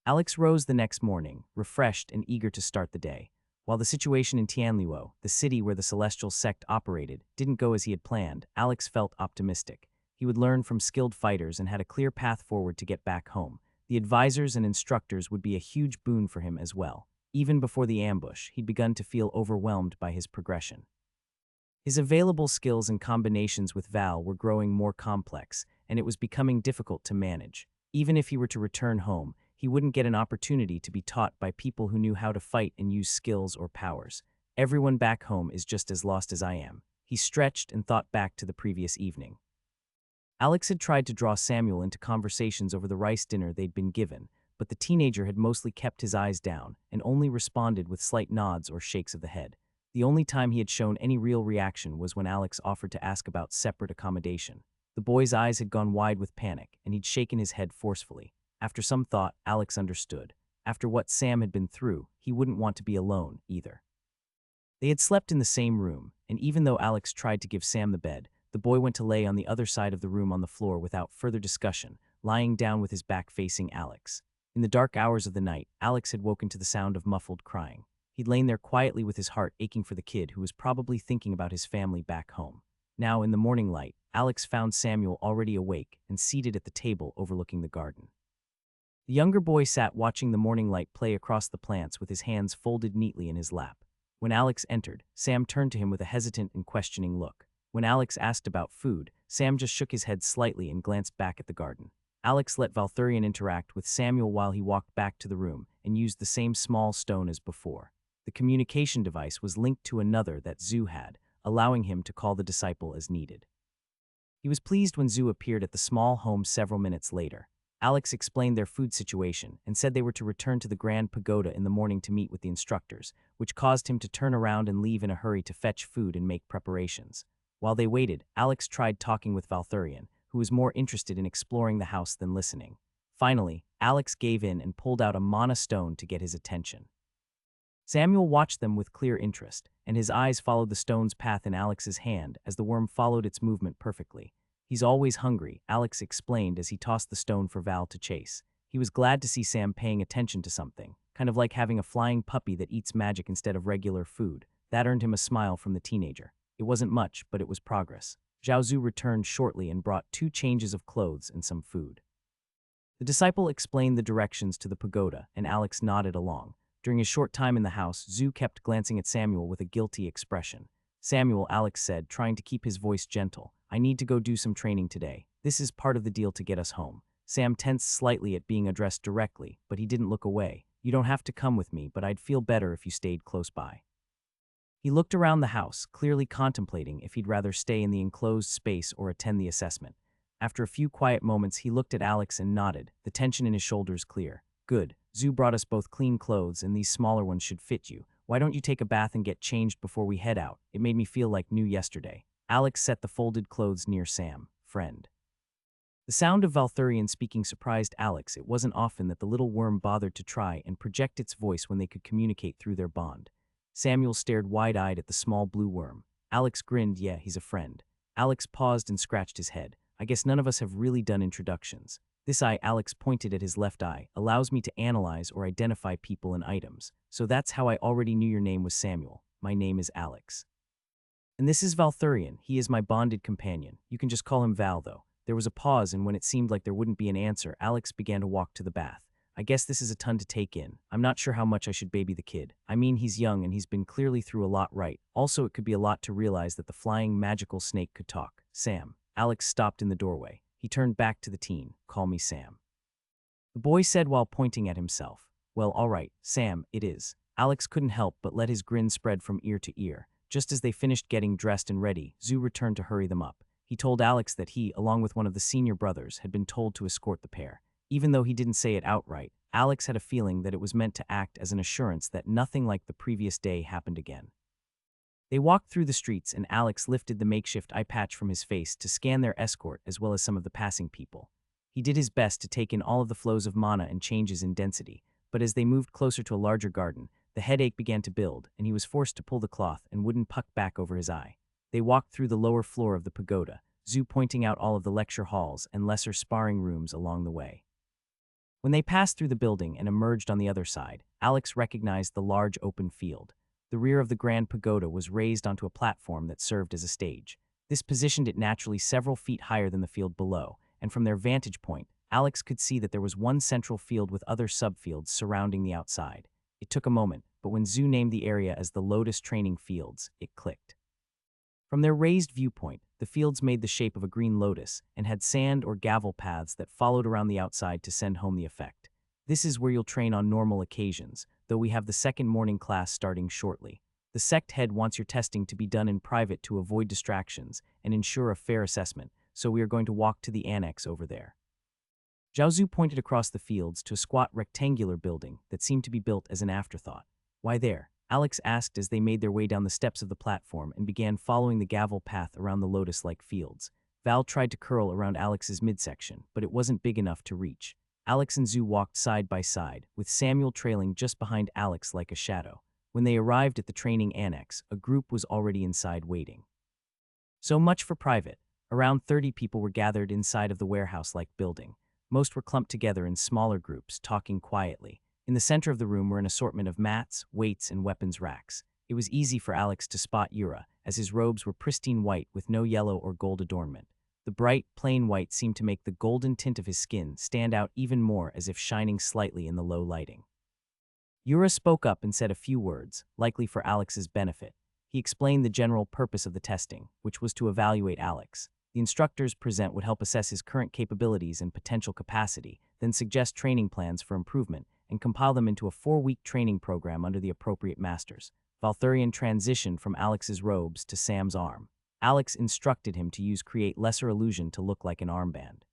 Alex rose the next morning, refreshed and eager to start the day. While the situation in Tianluo, the city where the celestial sect operated, didn't go as he had planned, Alex felt optimistic. He would learn from skilled fighters and had a clear path forward to get back home. The advisors and instructors would be a huge boon for him as well. Even before the ambush, he'd begun to feel overwhelmed by his progression. His available skills and combinations with Val were growing more complex, and it was becoming difficult to manage. Even if he were to return home, he wouldn't get an opportunity to be taught by people who knew how to fight and use skills or powers. Everyone back home is just as lost as I am. He stretched and thought back to the previous evening. Alex had tried to draw Samuel into conversations over the rice dinner they'd been given, but the teenager had mostly kept his eyes down and only responded with slight nods or shakes of the head. The only time he had shown any real reaction was when Alex offered to ask about separate accommodation. The boy's eyes had gone wide with panic, and he'd shaken his head forcefully. After some thought, Alex understood. After what Sam had been through, he wouldn't want to be alone, either. They had slept in the same room, and even though Alex tried to give Sam the bed, the boy went to lay on the other side of the room on the floor without further discussion, lying down with his back facing Alex. In the dark hours of the night, Alex had woken to the sound of muffled crying. He'd lain there quietly with his heart aching for the kid who was probably thinking about his family back home. Now, in the morning light, Alex found Samuel already awake and seated at the table overlooking the garden. The younger boy sat watching the morning light play across the plants with his hands folded neatly in his lap. When Alex entered, Sam turned to him with a hesitant and questioning look. When Alex asked about food, Sam just shook his head slightly and glanced back at the garden. Alex let Valthurian interact with Samuel while he walked back to the room and used the same small stone as before. The communication device was linked to another that Zhu had, allowing him to call the disciple as needed. He was pleased when Zhu appeared at the small home several minutes later. Alex explained their food situation and said they were to return to the Grand Pagoda in the morning to meet with the instructors, which caused him to turn around and leave in a hurry to fetch food and make preparations. While they waited, Alex tried talking with Valthurian, who was more interested in exploring the house than listening. Finally, Alex gave in and pulled out a mana stone to get his attention. Samuel watched them with clear interest, and his eyes followed the stone's path in Alex's hand as the worm followed its movement perfectly. "He's always hungry," Alex explained as he tossed the stone for Val to chase. He was glad to see Sam paying attention to something, kind of like having a flying puppy that eats magic instead of regular food. That earned him a smile from the teenager. It wasn't much, but it was progress. Zhao Zhu returned shortly and brought 2 changes of clothes and some food. The disciple explained the directions to the pagoda, and Alex nodded along. During his short time in the house, Zhu kept glancing at Samuel with a guilty expression. "Samuel," Alex said, trying to keep his voice gentle, "I need to go do some training today. This is part of the deal to get us home." Sam tensed slightly at being addressed directly, but he didn't look away. "You don't have to come with me, but I'd feel better if you stayed close by." He looked around the house, clearly contemplating if he'd rather stay in the enclosed space or attend the assessment. After a few quiet moments, he looked at Alex and nodded, the tension in his shoulders clear. "Good. Zhu brought us both clean clothes, and these smaller ones should fit you. Why don't you take a bath and get changed before we head out? It made me feel like new yesterday." Alex set the folded clothes near Sam. "Friend." The sound of Valthurian speaking surprised Alex. It wasn't often that the little worm bothered to try and project its voice when they could communicate through their bond. Samuel stared wide-eyed at the small blue worm. Alex grinned. "Yeah, he's a friend." Alex paused and scratched his head. "I guess none of us have really done introductions. This eye," Alex pointed at his left eye, "allows me to analyze or identify people and items. So that's how I already knew your name was Samuel. My name is Alex. And this is Valthurian. He is my bonded companion. You can just call him Val, though." There was a pause, and when it seemed like there wouldn't be an answer, Alex began to walk to the bath. "I guess this is a ton to take in. I'm not sure how much I should baby the kid. I mean, he's young and he's been clearly through a lot, right? Also, it could be a lot to realize that the flying magical snake could talk." "Sam." Alex stopped in the doorway. He turned back to the teen. "Call me Sam," the boy said while pointing at himself. "Well, all right, Sam, it is." Alex couldn't help but let his grin spread from ear to ear. Just as they finished getting dressed and ready, Zhu returned to hurry them up. He told Alex that he, along with one of the senior brothers, had been told to escort the pair. Even though he didn't say it outright, Alex had a feeling that it was meant to act as an assurance that nothing like the previous day happened again. They walked through the streets, and Alex lifted the makeshift eye patch from his face to scan their escort as well as some of the passing people. He did his best to take in all of the flows of mana and changes in density, but as they moved closer to a larger garden, the headache began to build, and he was forced to pull the cloth and wooden puck back over his eye. They walked through the lower floor of the pagoda, Zhu pointing out all of the lecture halls and lesser sparring rooms along the way. When they passed through the building and emerged on the other side, Alex recognized the large open field. The rear of the Grand Pagoda was raised onto a platform that served as a stage. This positioned it naturally several feet higher than the field below, and from their vantage point, Alex could see that there was one central field with other subfields surrounding the outside. It took a moment, but when Zhu named the area as the Lotus Training Fields, it clicked. From their raised viewpoint, the fields made the shape of a green lotus and had sand or gravel paths that followed around the outside to send home the effect. This is where you'll train on normal occasions, though we have the second morning class starting shortly. The sect head wants your testing to be done in private to avoid distractions and ensure a fair assessment, so we are going to walk to the annex over there. Zhao pointed across the fields to a squat rectangular building that seemed to be built as an afterthought. Why there? Alex asked as they made their way down the steps of the platform and began following the gravel path around the lotus-like fields. Val tried to curl around Alex's midsection, but it wasn't big enough to reach. Alex and Zhu walked side by side, with Samuel trailing just behind Alex like a shadow. When they arrived at the training annex, a group was already inside waiting. So much for private. Around 30 people were gathered inside of the warehouse-like building. Most were clumped together in smaller groups, talking quietly. In the center of the room were an assortment of mats, weights, and weapons racks. It was easy for Alex to spot Yura, as his robes were pristine white with no yellow or gold adornment. The bright, plain white seemed to make the golden tint of his skin stand out even more, as if shining slightly in the low lighting. Yura spoke up and said a few words, likely for Alex's benefit. He explained the general purpose of the testing, which was to evaluate Alex. The instructors present would help assess his current capabilities and potential capacity, then suggest training plans for improvement, and compile them into a 4-week training program under the appropriate masters. Valthurian transitioned from Alex's robes to Sam's arm. Alex instructed him to use Create Lesser Illusion to look like an armband.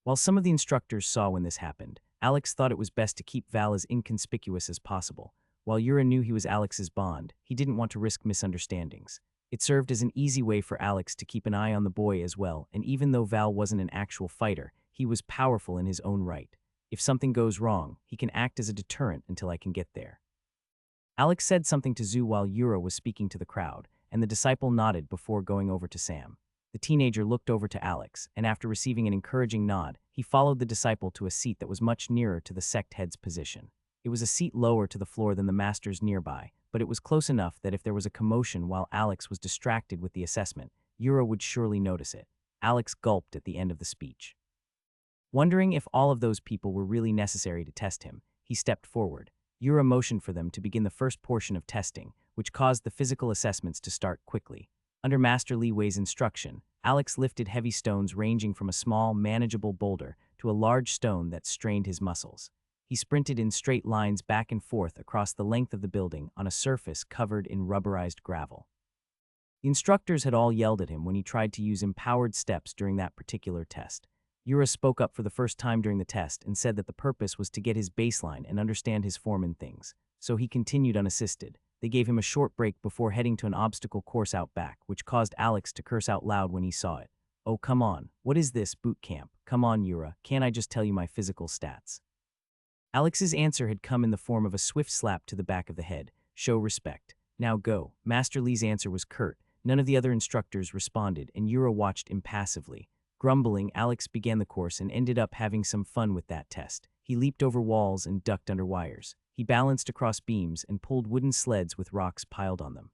While some of the instructors saw when this happened, Alex thought it was best to keep Val as inconspicuous as possible. While Yura knew he was Alex's bond, he didn't want to risk misunderstandings. It served as an easy way for Alex to keep an eye on the boy as well, and even though Val wasn't an actual fighter, he was powerful in his own right. If something goes wrong, he can act as a deterrent until I can get there. Alex said something to Zhu while Yura was speaking to the crowd, and the disciple nodded before going over to Sam. The teenager looked over to Alex, and after receiving an encouraging nod, he followed the disciple to a seat that was much nearer to the sect head's position. It was a seat lower to the floor than the masters nearby, but it was close enough that if there was a commotion while Alex was distracted with the assessment, Yura would surely notice it. Alex gulped at the end of the speech. Wondering if all of those people were really necessary to test him, he stepped forward. Yura motioned for them to begin the first portion of testing, which caused the physical assessments to start quickly. Under Master Li Wei's instruction, Alex lifted heavy stones ranging from a small, manageable boulder to a large stone that strained his muscles. He sprinted in straight lines back and forth across the length of the building on a surface covered in rubberized gravel. The instructors had all yelled at him when he tried to use empowered steps during that particular test. Yura spoke up for the first time during the test and said that the purpose was to get his baseline and understand his form in things, so he continued unassisted. They gave him a short break before heading to an obstacle course out back, which caused Alex to curse out loud when he saw it. "Oh, come on. What is this, boot camp? Come on, Yura. Can't I just tell you my physical stats?" Alex's answer had come in the form of a swift slap to the back of the head. "Show respect. Now go." Master Li's answer was curt. None of the other instructors responded, and Yura watched impassively. Grumbling, Alex began the course and ended up having some fun with that test. He leaped over walls and ducked under wires. He balanced across beams and pulled wooden sleds with rocks piled on them.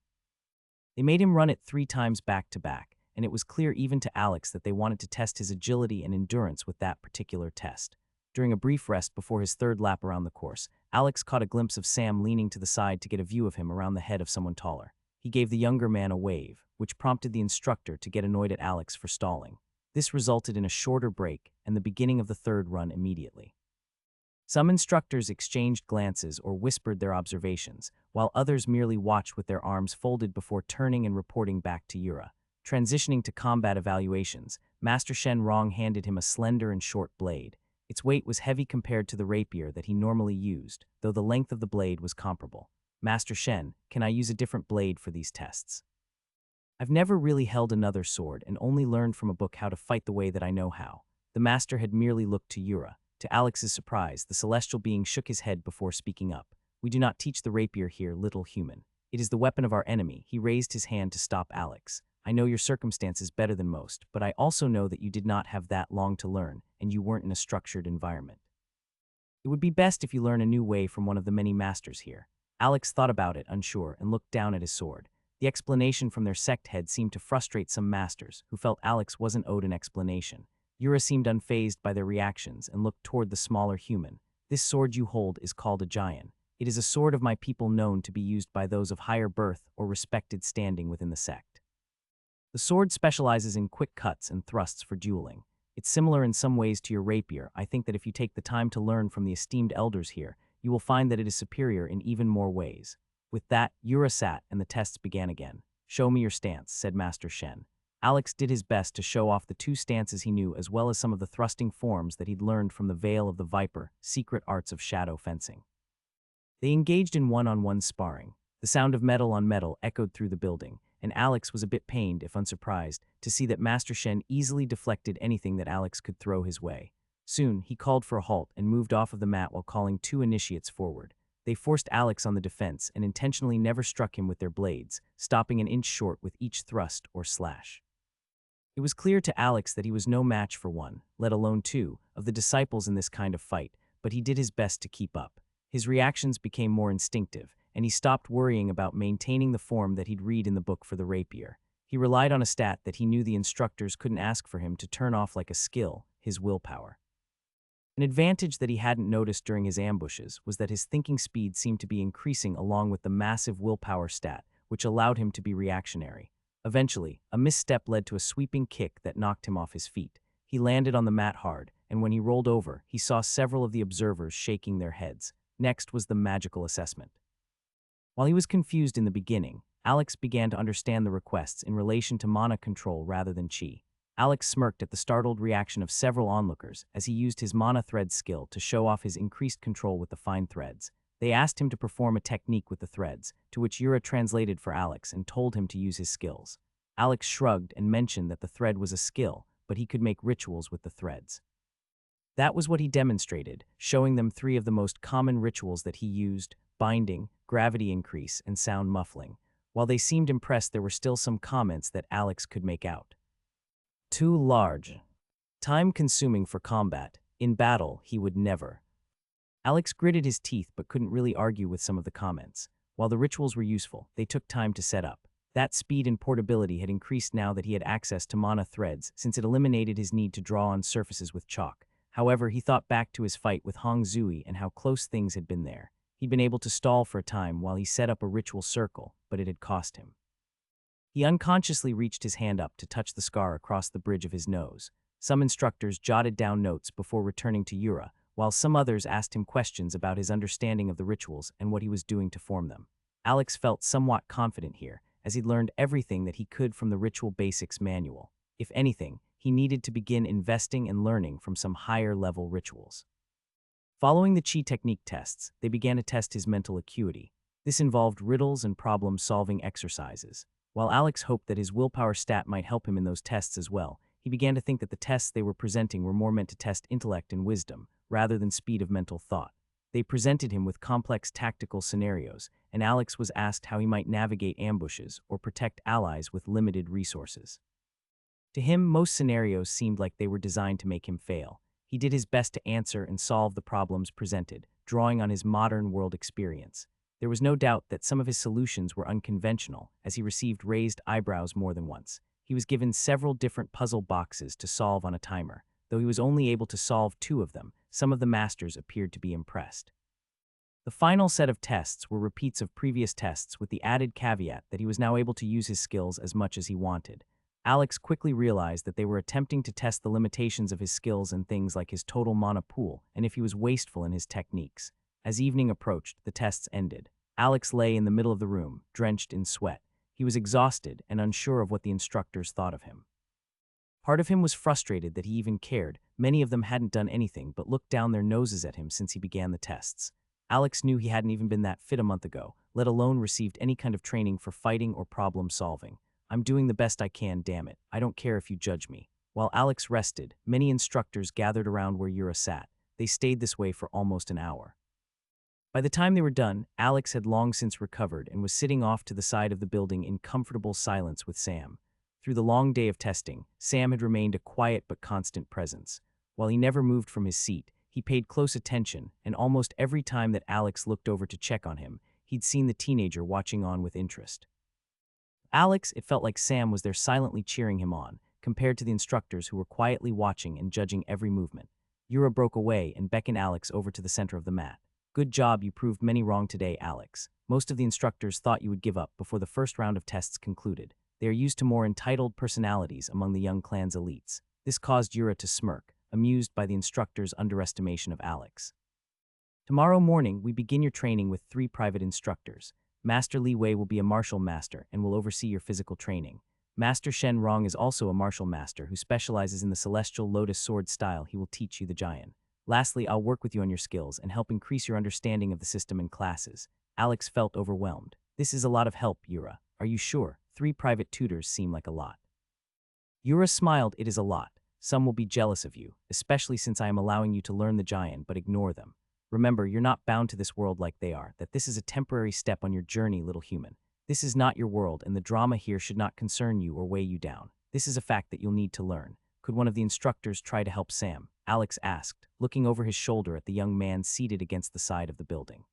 They made him run it 3 times back to back, and it was clear even to Alex that they wanted to test his agility and endurance with that particular test. During a brief rest before his 3rd lap around the course, Alex caught a glimpse of Sam leaning to the side to get a view of him around the head of someone taller. He gave the younger man a wave, which prompted the instructor to get annoyed at Alex for stalling. This resulted in a shorter break and the beginning of the 3rd run immediately. Some instructors exchanged glances or whispered their observations, while others merely watched with their arms folded before turning and reporting back to Yura. Transitioning to combat evaluations, Master Shen Rong handed him a slender and short blade. Its weight was heavy compared to the rapier that he normally used, though the length of the blade was comparable. "Master Shen, can I use a different blade for these tests? I've never really held another sword and only learned from a book how to fight the way that I know how." The master had merely looked to Yura. To Alex's surprise, the celestial being shook his head before speaking up. "We do not teach the rapier here, little human. It is the weapon of our enemy." He raised his hand to stop Alex. "I know your circumstances better than most, but I also know that you did not have that long to learn, and you weren't in a structured environment. It would be best if you learn a new way from one of the many masters here. Alex thought about it, unsure, and looked down at his sword. The explanation from their sect head seemed to frustrate some masters, who felt Alex wasn't owed an explanation. Yura seemed unfazed by their reactions and looked toward the smaller human. This sword you hold is called a giant. It is a sword of my people known to be used by those of higher birth or respected standing within the sect. The sword specializes in quick cuts and thrusts for dueling. It's similar in some ways to your rapier. I think that if you take the time to learn from the esteemed elders here, you will find that it is superior in even more ways. With that, Yura sat and the tests began again. Show me your stance, said Master Shen. Alex did his best to show off the two stances he knew as well as some of the thrusting forms that he'd learned from the Veil of the Viper, secret arts of shadow fencing. They engaged in one-on-one sparring. The sound of metal on metal echoed through the building, and Alex was a bit pained, if unsurprised, to see that Master Shen easily deflected anything that Alex could throw his way. Soon, he called for a halt and moved off of the mat while calling two initiates forward. They forced Alex on the defense and intentionally never struck him with their blades, stopping an inch short with each thrust or slash. It was clear to Alex that he was no match for one, let alone two, of the disciples in this kind of fight, but he did his best to keep up. His reactions became more instinctive, and he stopped worrying about maintaining the form that he'd read in the book for the rapier. He relied on a stat that he knew the instructors couldn't ask for him to turn off like a skill, his willpower. An advantage that he hadn't noticed during his ambushes was that his thinking speed seemed to be increasing along with the massive willpower stat, which allowed him to be reactionary. Eventually, a misstep led to a sweeping kick that knocked him off his feet. He landed on the mat hard, and when he rolled over, he saw several of the observers shaking their heads. Next was the magical assessment. While he was confused in the beginning, Alex began to understand the requests in relation to mana control rather than chi. Alex smirked at the startled reaction of several onlookers as he used his mana thread skill to show off his increased control with the fine threads. They asked him to perform a technique with the threads, to which Yura translated for Alex and told him to use his skills. Alex shrugged and mentioned that the thread was a skill, but he could make rituals with the threads. That was what he demonstrated, showing them three of the most common rituals that he used: binding, gravity increase, and sound muffling. While they seemed impressed, there were still some comments that Alex could make out. Too large. Time-consuming for combat. In battle, he would never. Alex gritted his teeth but couldn't really argue with some of the comments. While the rituals were useful, they took time to set up. That speed and portability had increased now that he had access to mana threads, since it eliminated his need to draw on surfaces with chalk. However, he thought back to his fight with Hong Zui and how close things had been there. He'd been able to stall for a time while he set up a ritual circle, but it had cost him. He unconsciously reached his hand up to touch the scar across the bridge of his nose. Some instructors jotted down notes before returning to Yura, while some others asked him questions about his understanding of the rituals and what he was doing to form them. Alex felt somewhat confident here, as he'd learned everything that he could from the Ritual Basics manual. If anything, he needed to begin investing and learning from some higher-level rituals. Following the Chi technique tests, they began to test his mental acuity. This involved riddles and problem-solving exercises. While Alex hoped that his willpower stat might help him in those tests as well, he began to think that the tests they were presenting were more meant to test intellect and wisdom, rather than speed of mental thought. They presented him with complex tactical scenarios, and Alex was asked how he might navigate ambushes or protect allies with limited resources. To him, most scenarios seemed like they were designed to make him fail. He did his best to answer and solve the problems presented, drawing on his modern world experience. There was no doubt that some of his solutions were unconventional, as he received raised eyebrows more than once. He was given several different puzzle boxes to solve on a timer. Though he was only able to solve 2 of them, some of the masters appeared to be impressed. The final set of tests were repeats of previous tests with the added caveat that he was now able to use his skills as much as he wanted. Alex quickly realized that they were attempting to test the limitations of his skills in things like his total mana pool and if he was wasteful in his techniques. As evening approached, the tests ended. Alex lay in the middle of the room, drenched in sweat. He was exhausted and unsure of what the instructors thought of him. Part of him was frustrated that he even cared. Many of them hadn't done anything but looked down their noses at him since he began the tests. Alex knew he hadn't even been that fit a month ago, let alone received any kind of training for fighting or problem solving. I'm doing the best I can, damn it. I don't care if you judge me. While Alex rested, many instructors gathered around where Yura sat. They stayed this way for almost an hour. By the time they were done, Alex had long since recovered and was sitting off to the side of the building in comfortable silence with Sam. Through the long day of testing, Sam had remained a quiet but constant presence. While he never moved from his seat, He paid close attention, and almost every time that Alex looked over to check on him, he'd seen the teenager watching on with interest. Alex, it felt like Sam was there silently cheering him on, compared to the instructors who were quietly watching and judging every movement. Yura broke away and beckoned Alex over to the center of the mat. Good job, you proved many wrong today, Alex. Most of the instructors thought you would give up before the first round of tests concluded. They are used to more entitled personalities among the young clan's elites. This caused Yura to smirk, amused by the instructor's underestimation of Alex. Tomorrow morning, we begin your training with 3 private instructors. Master Li Wei will be a martial master and will oversee your physical training. Master Shen Rong is also a martial master who specializes in the celestial lotus sword style. He will teach you the giant. Lastly, I'll work with you on your skills and help increase your understanding of the system and classes. Alex felt overwhelmed. This is a lot of help, Yura. Are you sure? 3 private tutors seem like a lot. Yura smiled. It is a lot. Some will be jealous of you, especially since I am allowing you to learn the giant, but ignore them. Remember, you're not bound to this world like they are, that this is a temporary step on your journey, little human. This is not your world, and the drama here should not concern you or weigh you down. This is a fact that you'll need to learn. Could one of the instructors try to help Sam? Alex asked, looking over his shoulder at the young man seated against the side of the building.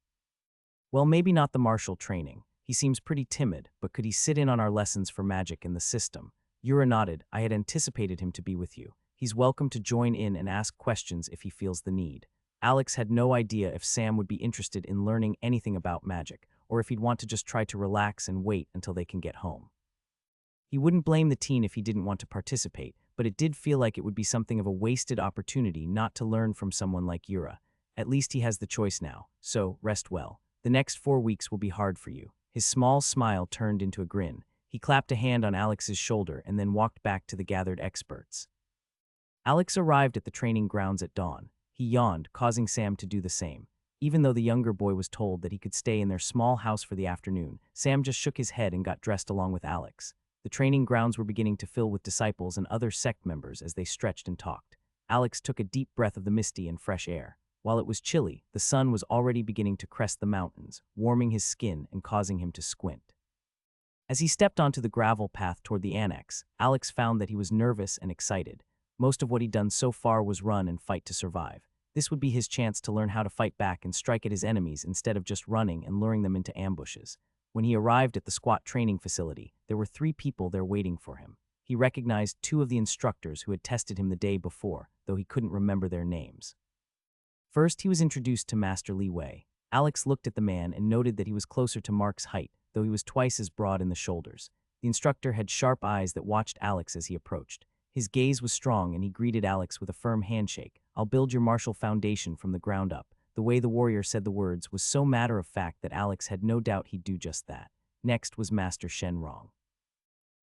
Well, maybe not the martial training. He seems pretty timid, but could he sit in on our lessons for magic in the system? Yura nodded. I had anticipated him to be with you. He's welcome to join in and ask questions if he feels the need. Alex had no idea if Sam would be interested in learning anything about magic, or if he'd want to just try to relax and wait until they can get home. He wouldn't blame the teen if he didn't want to participate, but it did feel like it would be something of a wasted opportunity not to learn from someone like Yura. At least he has the choice now, so rest well. The next 4 weeks will be hard for you. His small smile turned into a grin. He clapped a hand on Alex's shoulder and then walked back to the gathered experts. Alex arrived at the training grounds at dawn. He yawned, causing Sam to do the same. Even though the younger boy was told that he could stay in their small house for the afternoon, Sam just shook his head and got dressed along with Alex. The training grounds were beginning to fill with disciples and other sect members as they stretched and talked. Alex took a deep breath of the misty and fresh air. While it was chilly, the sun was already beginning to crest the mountains, warming his skin and causing him to squint. As he stepped onto the gravel path toward the annex, Alex found that he was nervous and excited. Most of what he'd done so far was run and fight to survive. This would be his chance to learn how to fight back and strike at his enemies instead of just running and luring them into ambushes. When he arrived at the squat training facility, there were 3 people there waiting for him. He recognized 2 of the instructors who had tested him the day before, though he couldn't remember their names. First, he was introduced to Master Li Wei. Alex looked at the man and noted that he was closer to Mark's height, though he was twice as broad in the shoulders. The instructor had sharp eyes that watched Alex as he approached. His gaze was strong and he greeted Alex with a firm handshake. I'll build your martial foundation from the ground up. The way the warrior said the words was so matter-of-fact that Alex had no doubt he'd do just that. Next was Master Shen Rong.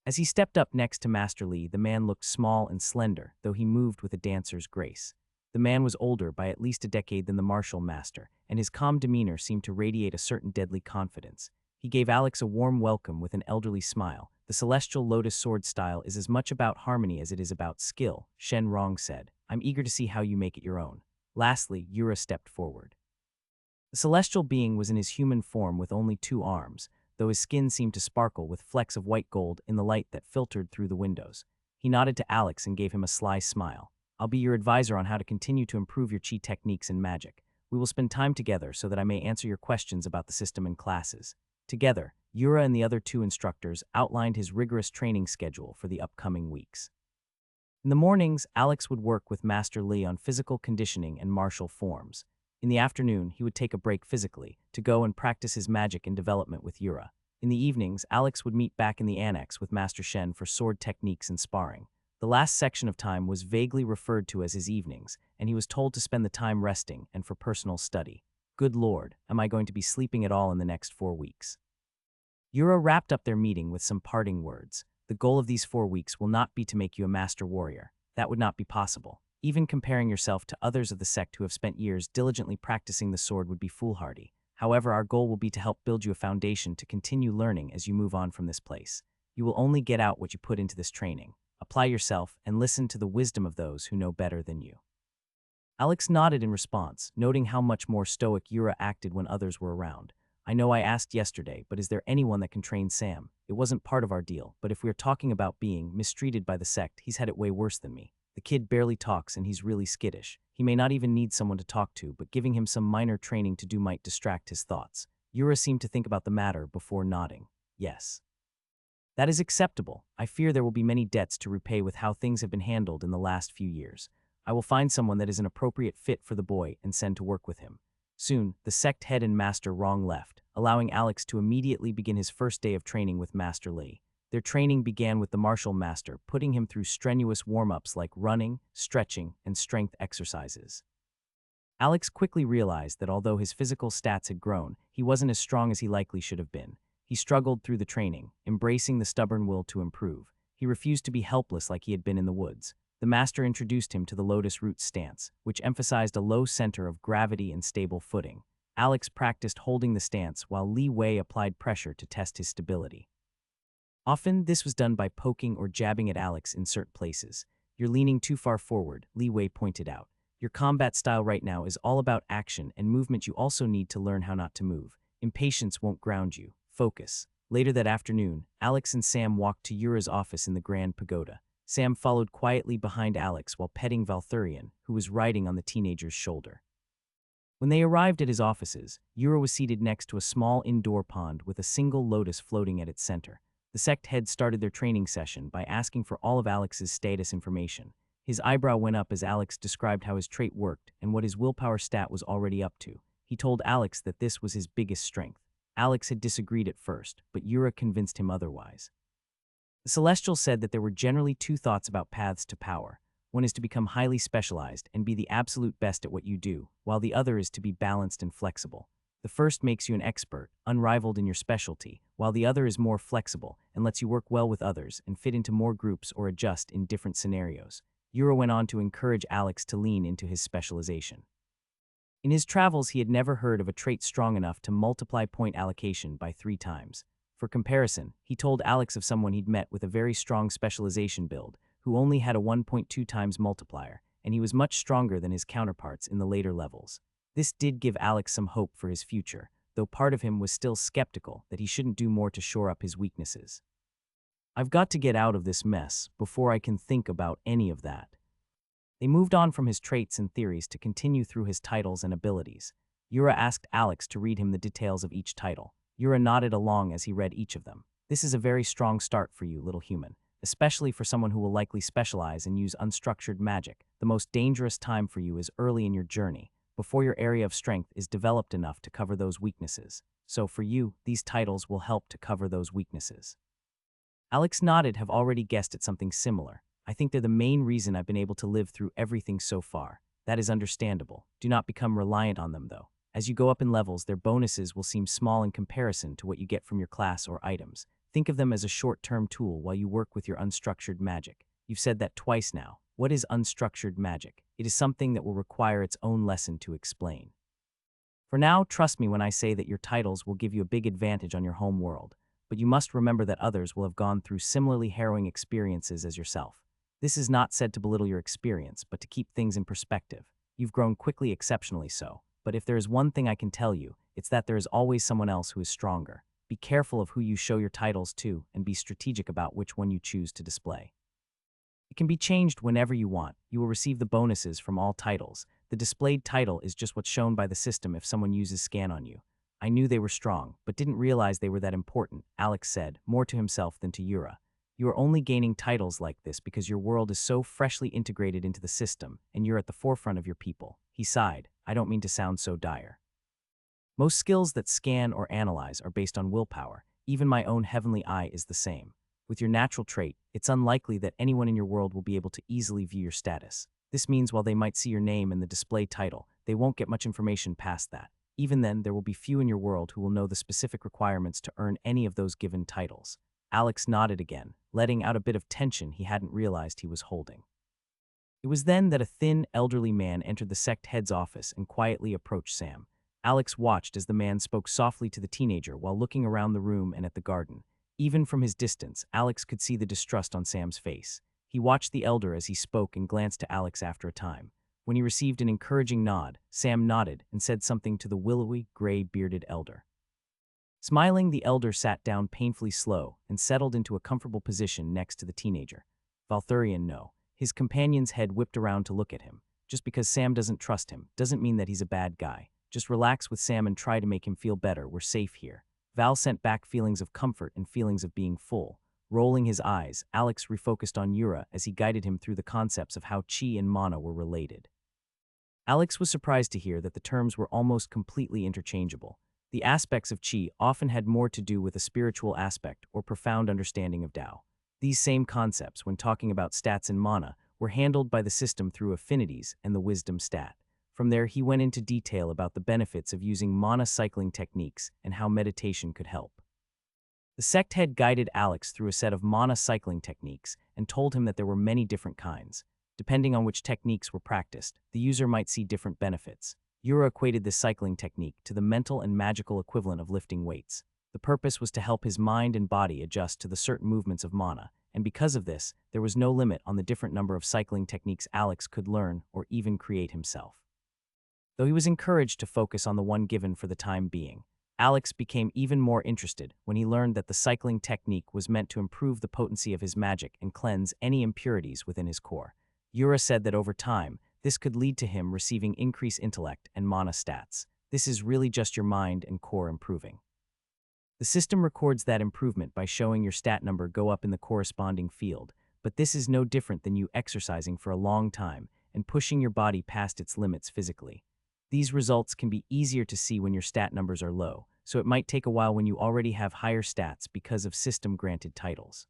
As he stepped up next to Master Li, the man looked small and slender, though he moved with a dancer's grace. The man was older by at least a decade than the martial master, and his calm demeanor seemed to radiate a certain deadly confidence. He gave Alex a warm welcome with an elderly smile. The celestial lotus sword style is as much about harmony as it is about skill, Shen Rong said. I'm eager to see how you make it your own. Lastly, Yura stepped forward. The celestial being was in his human form with only 2 arms, though his skin seemed to sparkle with flecks of white gold in the light that filtered through the windows. He nodded to Alex and gave him a sly smile. I'll be your advisor on how to continue to improve your chi techniques in magic. We will spend time together so that I may answer your questions about the system and classes. Together, Yura and the other 2 instructors outlined his rigorous training schedule for the upcoming weeks. In the mornings, Alex would work with Master Li on physical conditioning and martial forms. In the afternoon, he would take a break physically to go and practice his magic and development with Yura. In the evenings, Alex would meet back in the annex with Master Shen for sword techniques and sparring. The last section of time was vaguely referred to as his evenings, and he was told to spend the time resting and for personal study. Good Lord, am I going to be sleeping at all in the next 4 weeks? Yura wrapped up their meeting with some parting words. The goal of these 4 weeks will not be to make you a master warrior. That would not be possible. Even comparing yourself to others of the sect who have spent years diligently practicing the sword would be foolhardy. However, our goal will be to help build you a foundation to continue learning as you move on from this place. You will only get out what you put into this training. Apply yourself and listen to the wisdom of those who know better than you. Alex nodded in response, noting how much more stoic Yura acted when others were around. I know I asked yesterday, but is there anyone that can train Sam? It wasn't part of our deal, but if we are talking about being mistreated by the sect, he's had it way worse than me. The kid barely talks and he's really skittish. He may not even need someone to talk to, but giving him some minor training to do might distract his thoughts. Yura seemed to think about the matter before nodding. Yes. That is acceptable. I fear there will be many debts to repay with how things have been handled in the last few years. I will find someone that is an appropriate fit for the boy and send to work with him. Soon, the sect head and Master Wrong left, allowing Alex to immediately begin his first day of training with Master Lee. Their training began with the martial master, putting him through strenuous warm-ups like running, stretching, and strength exercises. Alex quickly realized that although his physical stats had grown, he wasn't as strong as he likely should have been. He struggled through the training, embracing the stubborn will to improve. He refused to be helpless like he had been in the woods. The master introduced him to the lotus root stance, which emphasized a low center of gravity and stable footing. Alex practiced holding the stance while Li Wei applied pressure to test his stability. Often, this was done by poking or jabbing at Alex in certain places. You're leaning too far forward, Li Wei pointed out. Your combat style right now is all about action and movement. You also need to learn how not to move. Impatience won't ground you. Focus. Later that afternoon, Alex and Sam walked to Yura's office in the Grand Pagoda. Sam followed quietly behind Alex while petting Valthurian, who was riding on the teenager's shoulder. When they arrived at his offices, Yura was seated next to a small indoor pond with a single lotus floating at its center. The sect head started their training session by asking for all of Alex's status information. His eyebrow went up as Alex described how his trait worked and what his willpower stat was already up to. He told Alex that this was his biggest strength. Alex had disagreed at first, but Yura convinced him otherwise. The Celestial said that there were generally two thoughts about paths to power. One is to become highly specialized and be the absolute best at what you do, while the other is to be balanced and flexible. The first makes you an expert, unrivaled in your specialty, while the other is more flexible and lets you work well with others and fit into more groups or adjust in different scenarios. Yura went on to encourage Alex to lean into his specialization. In his travels, he had never heard of a trait strong enough to multiply point allocation by 3 times. For comparison, he told Alex of someone he'd met with a very strong specialization build, who only had a 1.2 times multiplier, and he was much stronger than his counterparts in the later levels. This did give Alex some hope for his future, though part of him was still skeptical that he shouldn't do more to shore up his weaknesses. I've got to get out of this mess before I can think about any of that. They moved on from his traits and theories to continue through his titles and abilities. Yura asked Alex to read him the details of each title. Yura nodded along as he read each of them. This is a very strong start for you, little human, especially for someone who will likely specialize and use unstructured magic. The most dangerous time for you is early in your journey, before your area of strength is developed enough to cover those weaknesses. So for you, these titles will help to cover those weaknesses. Alex nodded, have already guessed at something similar. I think they're the main reason I've been able to live through everything so far. That is understandable. Do not become reliant on them, though. As you go up in levels, their bonuses will seem small in comparison to what you get from your class or items. Think of them as a short-term tool while you work with your unstructured magic. You've said that twice now. What is unstructured magic? It is something that will require its own lesson to explain. For now, trust me when I say that your titles will give you a big advantage on your home world, but you must remember that others will have gone through similarly harrowing experiences as yourself. This is not said to belittle your experience, but to keep things in perspective. You've grown quickly, exceptionally so. But if there is one thing I can tell you, it's that there is always someone else who is stronger. Be careful of who you show your titles to, and be strategic about which one you choose to display. It can be changed whenever you want. You will receive the bonuses from all titles. The displayed title is just what's shown by the system if someone uses scan on you. I knew they were strong, but didn't realize they were that important, Alex said, more to himself than to Yura. You are only gaining titles like this because your world is so freshly integrated into the system, and you're at the forefront of your people. He sighed. I don't mean to sound so dire. Most skills that scan or analyze are based on willpower. Even my own heavenly eye is the same. With your natural trait, it's unlikely that anyone in your world will be able to easily view your status. This means while they might see your name in the display title, they won't get much information past that. Even then, there will be few in your world who will know the specific requirements to earn any of those given titles. Alex nodded again, letting out a bit of tension he hadn't realized he was holding. It was then that a thin, elderly man entered the sect head's office and quietly approached Sam. Alex watched as the man spoke softly to the teenager while looking around the room and at the garden. Even from his distance, Alex could see the distrust on Sam's face. He watched the elder as he spoke and glanced to Alex after a time. When he received an encouraging nod, Sam nodded and said something to the willowy, gray-bearded elder. Smiling, the elder sat down painfully slow and settled into a comfortable position next to the teenager. Valthurian, no. His companion's head whipped around to look at him. Just because Sam doesn't trust him doesn't mean that he's a bad guy. Just relax with Sam and try to make him feel better. We're safe here. Val sent back feelings of comfort and feelings of being full. Rolling his eyes, Alex refocused on Yura as he guided him through the concepts of how chi and mana were related. Alex was surprised to hear that the terms were almost completely interchangeable. The aspects of chi often had more to do with a spiritual aspect or profound understanding of Tao. These same concepts, when talking about stats and mana, were handled by the system through affinities and the wisdom stat. From there, he went into detail about the benefits of using mana cycling techniques and how meditation could help. The sect head guided Alex through a set of mana cycling techniques and told him that there were many different kinds. Depending on which techniques were practiced, the user might see different benefits. Yura equated this cycling technique to the mental and magical equivalent of lifting weights. The purpose was to help his mind and body adjust to the certain movements of mana, and because of this, there was no limit on the different number of cycling techniques Alex could learn or even create himself. Though he was encouraged to focus on the one given for the time being, Alex became even more interested when he learned that the cycling technique was meant to improve the potency of his magic and cleanse any impurities within his core. Yura said that over time, this could lead to him receiving increased intellect and mana stats. This is really just your mind and core improving. The system records that improvement by showing your stat number go up in the corresponding field, but this is no different than you exercising for a long time and pushing your body past its limits physically. These results can be easier to see when your stat numbers are low, so it might take a while when you already have higher stats because of system-granted titles.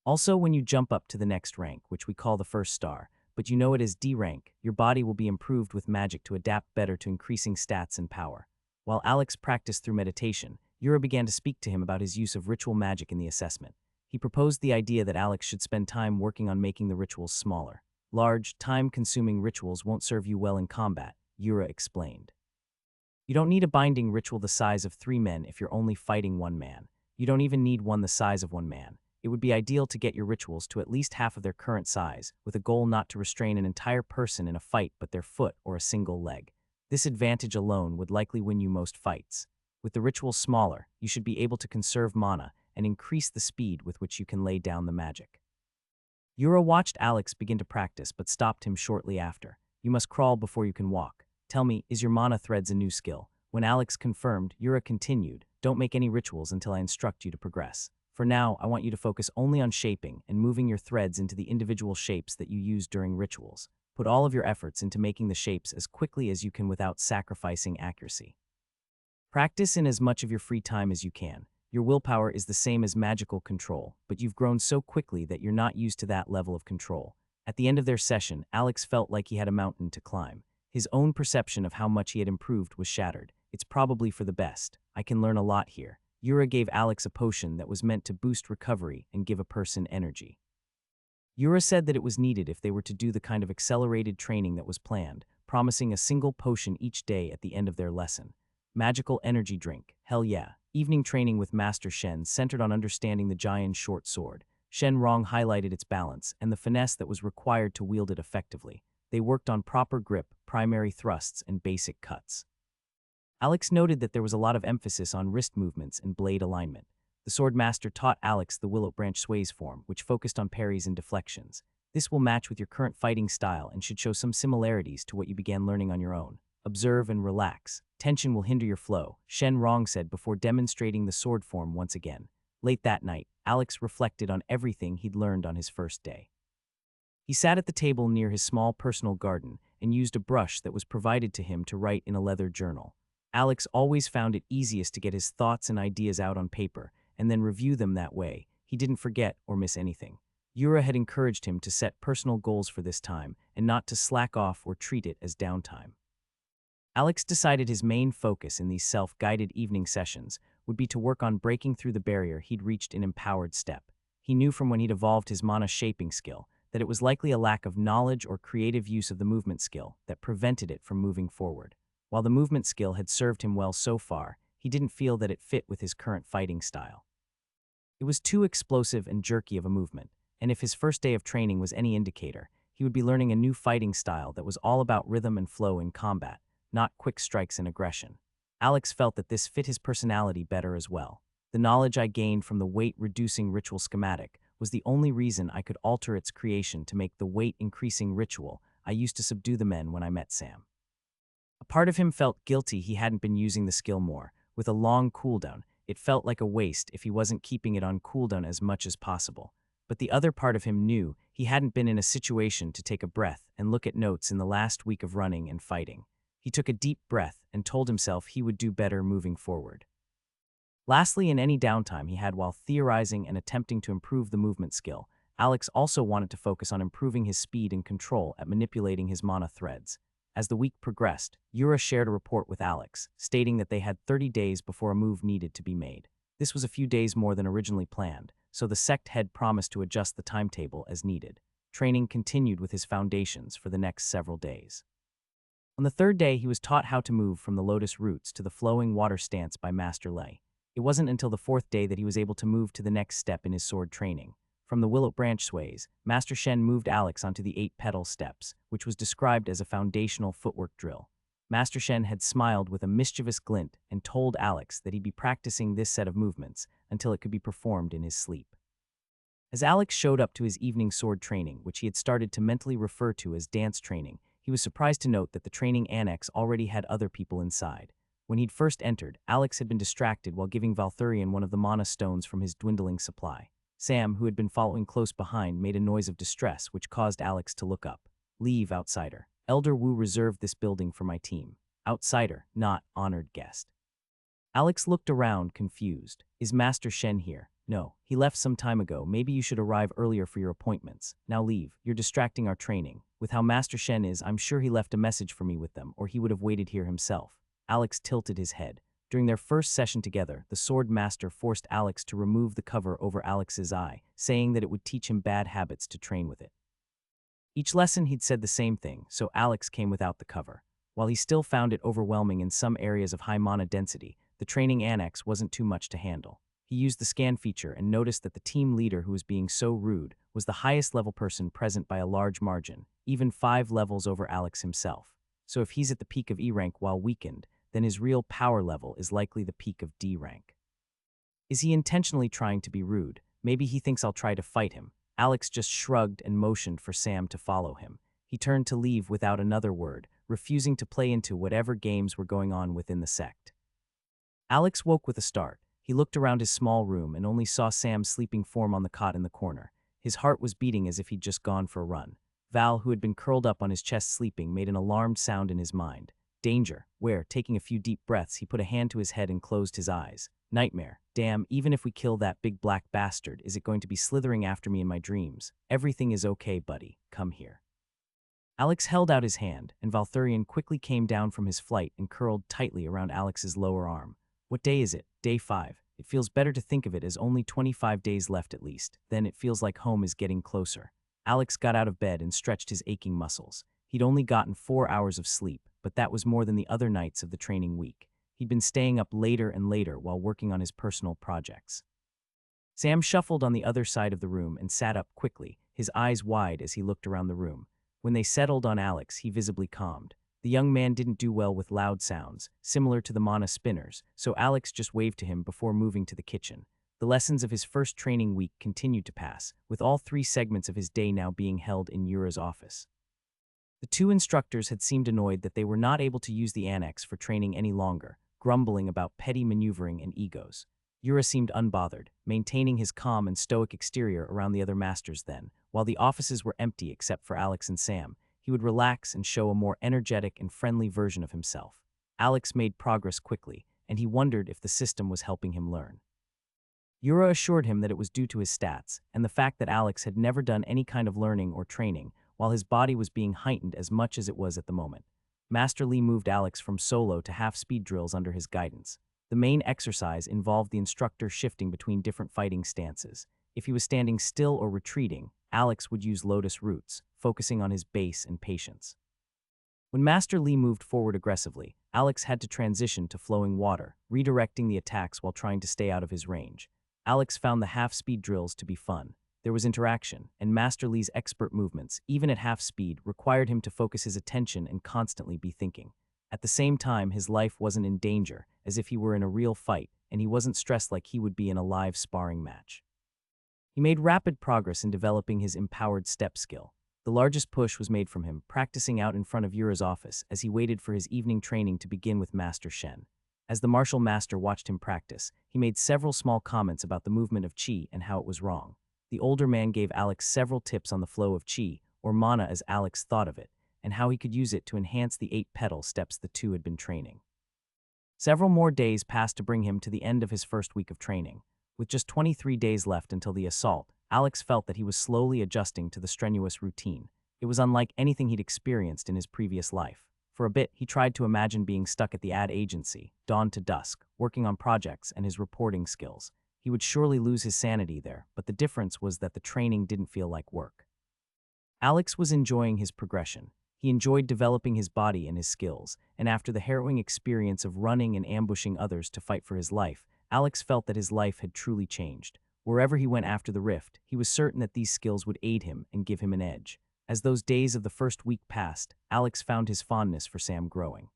Also, when you jump up to the next rank, which we call the first star, but you know it as D rank, your body will be improved with magic to adapt better to increasing stats and power. While Alex practiced through meditation, Yura began to speak to him about his use of ritual magic in the assessment. He proposed the idea that Alex should spend time working on making the rituals smaller. Large, time-consuming rituals won't serve you well in combat, Yura explained. You don't need a binding ritual the size of 3 men if you're only fighting 1 man. You don't even need one the size of 1 man. It would be ideal to get your rituals to at least half of their current size, with a goal not to restrain an entire person in a fight but their foot or a single leg. This advantage alone would likely win you most fights. With the rituals smaller, you should be able to conserve mana and increase the speed with which you can lay down the magic. Yura watched Alex begin to practice but stopped him shortly after. You must crawl before you can walk. Tell me, is your mana threads a new skill? When Alex confirmed, Yura continued, don't make any rituals until I instruct you to progress. For now, I want you to focus only on shaping and moving your threads into the individual shapes that you use during rituals. Put all of your efforts into making the shapes as quickly as you can without sacrificing accuracy. Practice in as much of your free time as you can. Your willpower is the same as magical control, but you've grown so quickly that you're not used to that level of control. At the end of their session, Alex felt like he had a mountain to climb. His own perception of how much he had improved was shattered. It's probably for the best. I can learn a lot here. Yura gave Alex a potion that was meant to boost recovery and give a person energy. Yura said that it was needed if they were to do the kind of accelerated training that was planned, promising a single potion each day at the end of their lesson. Magical energy drink, hell yeah. Evening training with Master Shen centered on understanding the giant short sword. Shen Rong highlighted its balance and the finesse that was required to wield it effectively. They worked on proper grip, primary thrusts, and basic cuts. Alex noted that there was a lot of emphasis on wrist movements and blade alignment. The sword master taught Alex the willow branch sways form, which focused on parries and deflections. This will match with your current fighting style and should show some similarities to what you began learning on your own. Observe and relax. Tension will hinder your flow, Shen Rong said before demonstrating the sword form once again. Late that night, Alex reflected on everything he'd learned on his first day. He sat at the table near his small personal garden and used a brush that was provided to him to write in a leather journal. Alex always found it easiest to get his thoughts and ideas out on paper and then review them that way. He didn't forget or miss anything. Yura had encouraged him to set personal goals for this time and not to slack off or treat it as downtime. Alex decided his main focus in these self-guided evening sessions would be to work on breaking through the barrier he'd reached in Empowered Step. He knew from when he'd evolved his mana shaping skill that it was likely a lack of knowledge or creative use of the movement skill that prevented it from moving forward. While the movement skill had served him well so far, he didn't feel that it fit with his current fighting style. It was too explosive and jerky of a movement, and if his first day of training was any indicator, he would be learning a new fighting style that was all about rhythm and flow in combat, not quick strikes and aggression. Alex felt that this fit his personality better as well. The knowledge I gained from the weight-reducing ritual schematic was the only reason I could alter its creation to make the weight-increasing ritual I used to subdue the men when I met Sam. A part of him felt guilty he hadn't been using the skill more. With a long cooldown, it felt like a waste if he wasn't keeping it on cooldown as much as possible. But the other part of him knew he hadn't been in a situation to take a breath and look at notes in the last week of running and fighting. He took a deep breath and told himself he would do better moving forward. Lastly, in any downtime he had while theorizing and attempting to improve the movement skill, Alex also wanted to focus on improving his speed and control at manipulating his mana threads. As the week progressed, Yura shared a report with Alex, stating that they had 30 days before a move needed to be made. This was a few days more than originally planned, so the sect head promised to adjust the timetable as needed. Training continued with his foundations for the next several days. On the third day, he was taught how to move from the lotus roots to the flowing water stance by Master Lei. It wasn't until the fourth day that he was able to move to the next step in his sword training. From the willow branch sways, Master Shen moved Alex onto the 8-petal steps, which was described as a foundational footwork drill. Master Shen had smiled with a mischievous glint and told Alex that he'd be practicing this set of movements until it could be performed in his sleep. As Alex showed up to his evening sword training, which he had started to mentally refer to as dance training, he was surprised to note that the training annex already had other people inside. When he'd first entered, Alex had been distracted while giving Valthurian one of the mana stones from his dwindling supply. Sam, who had been following close behind, made a noise of distress, which caused Alex to look up. "Leave, outsider. Elder Wu reserved this building for my team. Outsider, not honored guest." Alex looked around, confused. "Is Master Shen here?" "No, he left some time ago. Maybe you should arrive earlier for your appointments. Now leave. You're distracting our training. With how Master Shen is, I'm sure he left a message for me with them, or he would have waited here himself." Alex tilted his head. During their first session together, the sword master forced Alex to remove the cover over Alex's eye, saying that it would teach him bad habits to train with it. Each lesson he'd said the same thing, so Alex came without the cover. While he still found it overwhelming in some areas of high mana density, the training annex wasn't too much to handle. He used the scan feature and noticed that the team leader who was being so rude was the highest level person present by a large margin, even 5 levels over Alex himself. So if he's at the peak of E rank while weakened, then his real power level is likely the peak of D rank. Is he intentionally trying to be rude? Maybe he thinks I'll try to fight him. Alex just shrugged and motioned for Sam to follow him. He turned to leave without another word, refusing to play into whatever games were going on within the sect. Alex woke with a start. He looked around his small room and only saw Sam's sleeping form on the cot in the corner. His heart was beating as if he'd just gone for a run. Val, who had been curled up on his chest sleeping, made an alarmed sound in his mind. Danger, where, taking a few deep breaths, he put a hand to his head and closed his eyes. Nightmare. Damn, even if we kill that big black bastard, is it going to be slithering after me in my dreams? Everything is okay, buddy. Come here. Alex held out his hand, and Valthurian quickly came down from his flight and curled tightly around Alex's lower arm. What day is it? Day 5. It feels better to think of it as only 25 days left at least. Then it feels like home is getting closer. Alex got out of bed and stretched his aching muscles. He'd only gotten 4 hours of sleep, but that was more than the other nights of the training week. He'd been staying up later and later while working on his personal projects. Sam shuffled on the other side of the room and sat up quickly, his eyes wide as he looked around the room. When they settled on Alex, he visibly calmed. The young man didn't do well with loud sounds, similar to the mana spinners, so Alex just waved to him before moving to the kitchen. The lessons of his first training week continued to pass, with all 3 segments of his day now being held in Yura's office. The 2 instructors had seemed annoyed that they were not able to use the annex for training any longer, grumbling about petty maneuvering and egos. Yura seemed unbothered, maintaining his calm and stoic exterior around the other masters then. While the offices were empty except for Alex and Sam, he would relax and show a more energetic and friendly version of himself. Alex made progress quickly, and he wondered if the system was helping him learn. Yura assured him that it was due to his stats, and the fact that Alex had never done any kind of learning or training, while his body was being heightened as much as it was at the moment. Master Lee moved Alex from solo to half-speed drills under his guidance. The main exercise involved the instructor shifting between different fighting stances. If he was standing still or retreating, Alex would use lotus roots, focusing on his base and patience. When Master Lee moved forward aggressively, Alex had to transition to flowing water, redirecting the attacks while trying to stay out of his range. Alex found the half-speed drills to be fun. There was interaction, and Master Lee's expert movements, even at half speed, required him to focus his attention and constantly be thinking. At the same time, his life wasn't in danger, as if he were in a real fight, and he wasn't stressed like he would be in a live sparring match. He made rapid progress in developing his empowered step skill. The largest push was made from him, practicing out in front of Yura's office as he waited for his evening training to begin with Master Shen. As the martial master watched him practice, he made several small comments about the movement of qi and how it was wrong. The older man gave Alex several tips on the flow of qi, or mana as Alex thought of it, and how he could use it to enhance the 8 petal steps the two had been training. Several more days passed to bring him to the end of his first week of training. With just 23 days left until the assault, Alex felt that he was slowly adjusting to the strenuous routine. It was unlike anything he'd experienced in his previous life. For a bit, he tried to imagine being stuck at the ad agency, dawn to dusk, working on projects and his reporting skills. He would surely lose his sanity there, but the difference was that the training didn't feel like work. Alex was enjoying his progression. He enjoyed developing his body and his skills, and after the harrowing experience of running and ambushing others to fight for his life, Alex felt that his life had truly changed. Wherever he went after the rift, he was certain that these skills would aid him and give him an edge. As those days of the first week passed, Alex found his fondness for Sam growing.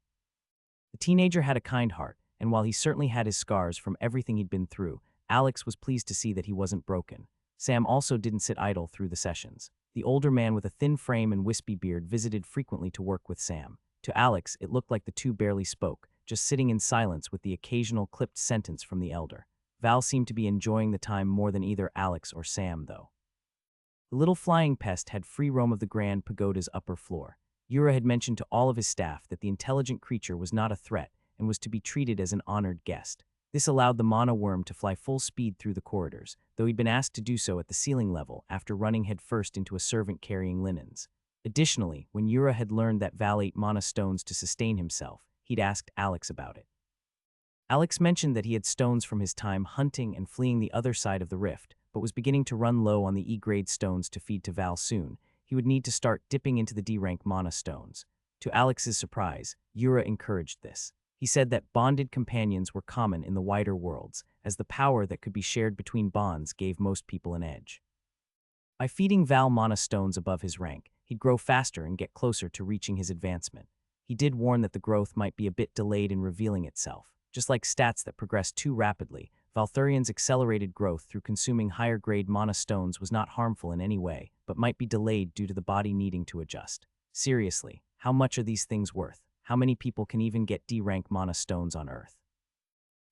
The teenager had a kind heart, and while he certainly had his scars from everything he'd been through, Alex was pleased to see that he wasn't broken. Sam also didn't sit idle through the sessions. The older man with a thin frame and wispy beard visited frequently to work with Sam. To Alex, it looked like the two barely spoke, just sitting in silence with the occasional clipped sentence from the elder. Val seemed to be enjoying the time more than either Alex or Sam, though. The little flying pest had free roam of the Grand Pagoda's upper floor. Yura had mentioned to all of his staff that the intelligent creature was not a threat and was to be treated as an honored guest. This allowed the mana worm to fly full speed through the corridors, though he'd been asked to do so at the ceiling level after running headfirst into a servant carrying linens. Additionally, when Yura had learned that Val ate mana stones to sustain himself, he'd asked Alex about it. Alex mentioned that he had stones from his time hunting and fleeing the other side of the rift, but was beginning to run low on the E-grade stones to feed to Val soon. He would need to start dipping into the D-rank mana stones. To Alex's surprise, Yura encouraged this. He said that bonded companions were common in the wider worlds, as the power that could be shared between bonds gave most people an edge. By feeding Val mana stones above his rank, he'd grow faster and get closer to reaching his advancement. He did warn that the growth might be a bit delayed in revealing itself. Just like stats that progress too rapidly, Valthurian's accelerated growth through consuming higher-grade mana stones was not harmful in any way, but might be delayed due to the body needing to adjust. Seriously, how much are these things worth? How many people can even get D-rank mana stones on Earth?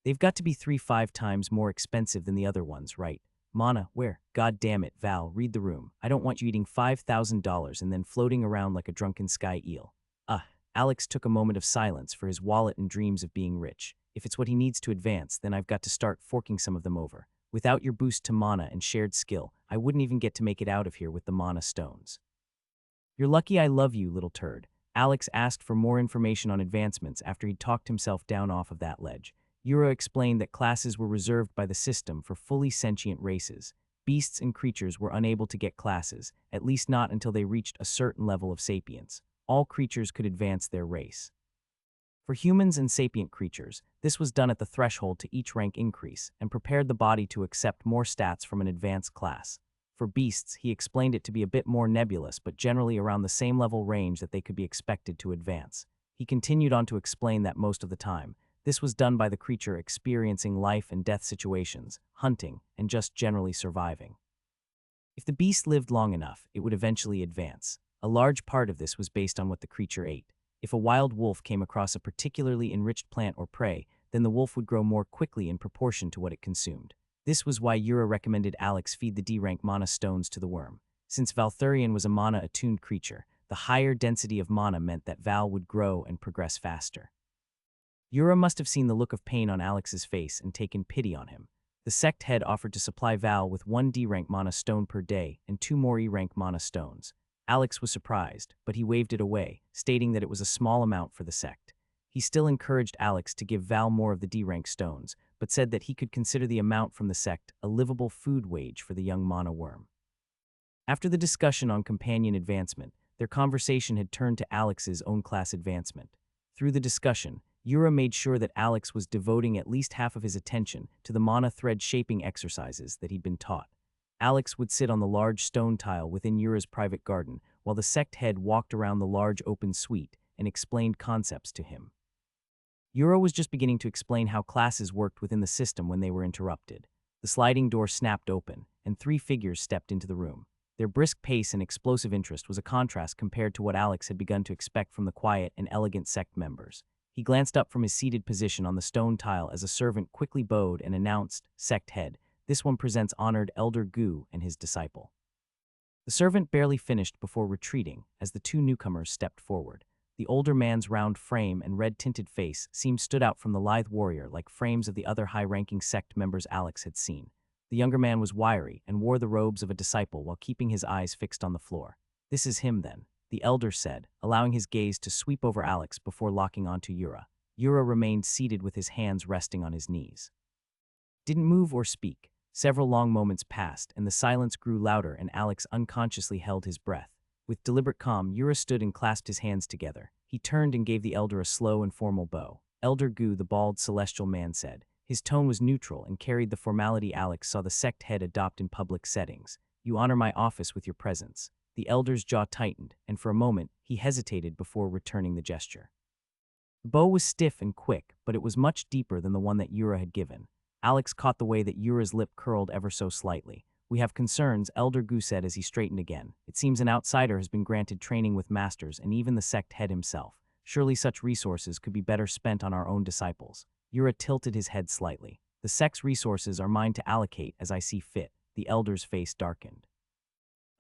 They've got to be 3-5 times more expensive than the other ones, right? Mana, where? God damn it, Val, read the room. I don't want you eating $5,000 and then floating around like a drunken sky eel. Alex took a moment of silence for his wallet and dreams of being rich. If it's what he needs to advance, then I've got to start forking some of them over. Without your boost to mana and shared skill, I wouldn't even get to make it out of here with the mana stones. You're lucky I love you, little turd. Alex asked for more information on advancements after he'd talked himself down off of that ledge. Yura explained that classes were reserved by the system for fully sentient races. Beasts and creatures were unable to get classes, at least not until they reached a certain level of sapience. All creatures could advance their race. For humans and sapient creatures, this was done at the threshold to each rank increase and prepared the body to accept more stats from an advanced class. For beasts, he explained it to be a bit more nebulous but generally around the same level range that they could be expected to advance. He continued on to explain that most of the time, this was done by the creature experiencing life and death situations, hunting, and just generally surviving. If the beast lived long enough, it would eventually advance. A large part of this was based on what the creature ate. If a wild wolf came across a particularly enriched plant or prey, then the wolf would grow more quickly in proportion to what it consumed. This was why Yura recommended Alex feed the D-rank mana stones to the worm. Since Valthurian was a mana-attuned creature, the higher density of mana meant that Val would grow and progress faster. Yura must have seen the look of pain on Alex's face and taken pity on him. The sect head offered to supply Val with 1 D-rank mana stone per day and 2 more E-rank mana stones. Alex was surprised, but he waved it away, stating that it was a small amount for the sect. He still encouraged Alex to give Val more of the D-rank stones, but said that he could consider the amount from the sect a livable food wage for the young mana worm. After the discussion on companion advancement, their conversation had turned to Alex's own class advancement. Through the discussion, Yura made sure that Alex was devoting at least half of his attention to the mana thread shaping exercises that he'd been taught. Alex would sit on the large stone tile within Yura's private garden, while the sect head walked around the large open suite and explained concepts to him. Yura was just beginning to explain how classes worked within the system when they were interrupted. The sliding door snapped open, and 3 figures stepped into the room. Their brisk pace and explosive interest was a contrast compared to what Alex had begun to expect from the quiet and elegant sect members. He glanced up from his seated position on the stone tile as a servant quickly bowed and announced, "Sect head, this one presents honored Elder Gu and his disciple." The servant barely finished before retreating as the 2 newcomers stepped forward. The older man's round frame and red-tinted face seemed stood out from the lithe warrior like frames of the other high-ranking sect members Alex had seen. The younger man was wiry and wore the robes of a disciple while keeping his eyes fixed on the floor. "This is him, then," the elder said, allowing his gaze to sweep over Alex before locking onto Yura. Yura remained seated with his hands resting on his knees. Didn't move or speak. Several long moments passed, and the silence grew louder and Alex unconsciously held his breath. With deliberate calm, Yura stood and clasped his hands together. He turned and gave the elder a slow and formal bow. "Elder Gu," the bald, celestial man said. His tone was neutral and carried the formality Alex saw the sect head adopt in public settings. "You honor my office with your presence." The elder's jaw tightened, and for a moment, he hesitated before returning the gesture. The bow was stiff and quick, but it was much deeper than the one that Yura had given. Alex caught the way that Yura's lip curled ever so slightly. "We have concerns," Elder Gu said as he straightened again. "It seems an outsider has been granted training with masters and even the sect head himself. Surely such resources could be better spent on our own disciples." Yura tilted his head slightly. "The sect's resources are mine to allocate as I see fit." The elder's face darkened.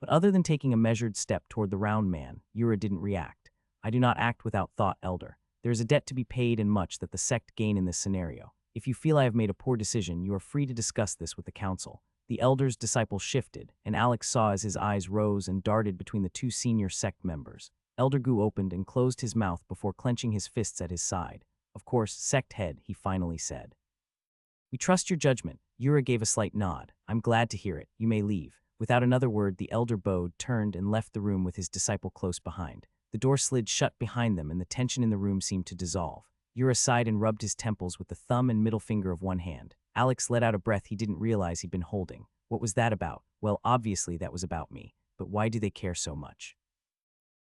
But other than taking a measured step toward the round man, Yura didn't react. "I do not act without thought, Elder. There is a debt to be paid and much that the sect gain in this scenario. If you feel I have made a poor decision, you are free to discuss this with the council." The elder's disciple shifted, and Alex saw as his eyes rose and darted between the 2 senior sect members. Elder Gu opened and closed his mouth before clenching his fists at his side. "Of course, sect head," he finally said. "We trust your judgment." Yura gave a slight nod. "I'm glad to hear it. You may leave." Without another word, the elder bowed, turned, and left the room with his disciple close behind. The door slid shut behind them, and the tension in the room seemed to dissolve. Yura sighed and rubbed his temples with the thumb and middle finger of one hand. Alex let out a breath he didn't realize he'd been holding. What was that about? Well, obviously that was about me. But why do they care so much?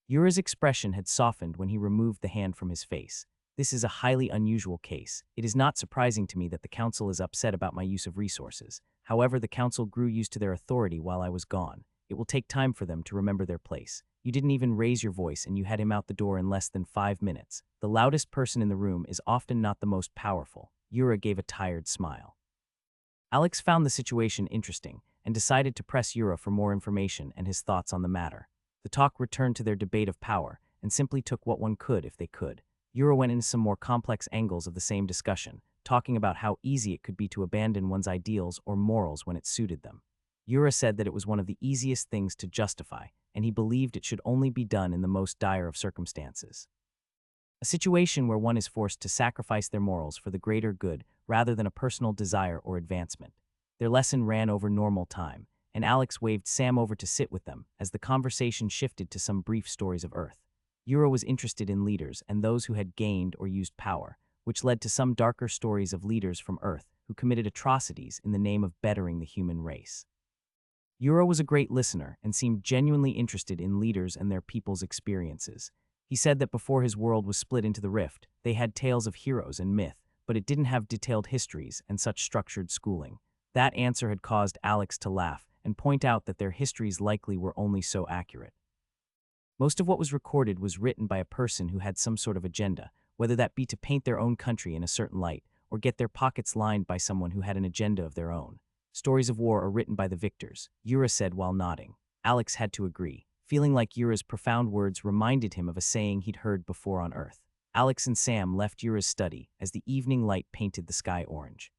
Yura's expression had softened when he removed the hand from his face. "This is a highly unusual case. It is not surprising to me that the council is upset about my use of resources. However, the council grew used to their authority while I was gone. It will take time for them to remember their place. You didn't even raise your voice and you had him out the door in less than 5 minutes. The loudest person in the room is often not the most powerful." Yura gave a tired smile. Alex found the situation interesting and decided to press Yura for more information and his thoughts on the matter. The talk returned to their debate of power and simply took what one could if they could. Yura went into some more complex angles of the same discussion, talking about how easy it could be to abandon one's ideals or morals when it suited them. Yura said that it was one of the easiest things to justify, and he believed it should only be done in the most dire of circumstances. A situation where one is forced to sacrifice their morals for the greater good rather than a personal desire or advancement. Their lesson ran over normal time, and Alex waved Sam over to sit with them as the conversation shifted to some brief stories of Earth. Yura was interested in leaders and those who had gained or used power, which led to some darker stories of leaders from Earth who committed atrocities in the name of bettering the human race. Yura was a great listener and seemed genuinely interested in leaders and their people's experiences. He said that before his world was split into the rift, they had tales of heroes and myth, but it didn't have detailed histories and such structured schooling. That answer had caused Alex to laugh and point out that their histories likely were only so accurate. Most of what was recorded was written by a person who had some sort of agenda, whether that be to paint their own country in a certain light or get their pockets lined by someone who had an agenda of their own. Stories of war are written by the victors, Yura said while nodding. Alex had to agree, feeling like Yura's profound words reminded him of a saying he'd heard before on Earth. Alex and Sam left Yura's study as the evening light painted the sky orange.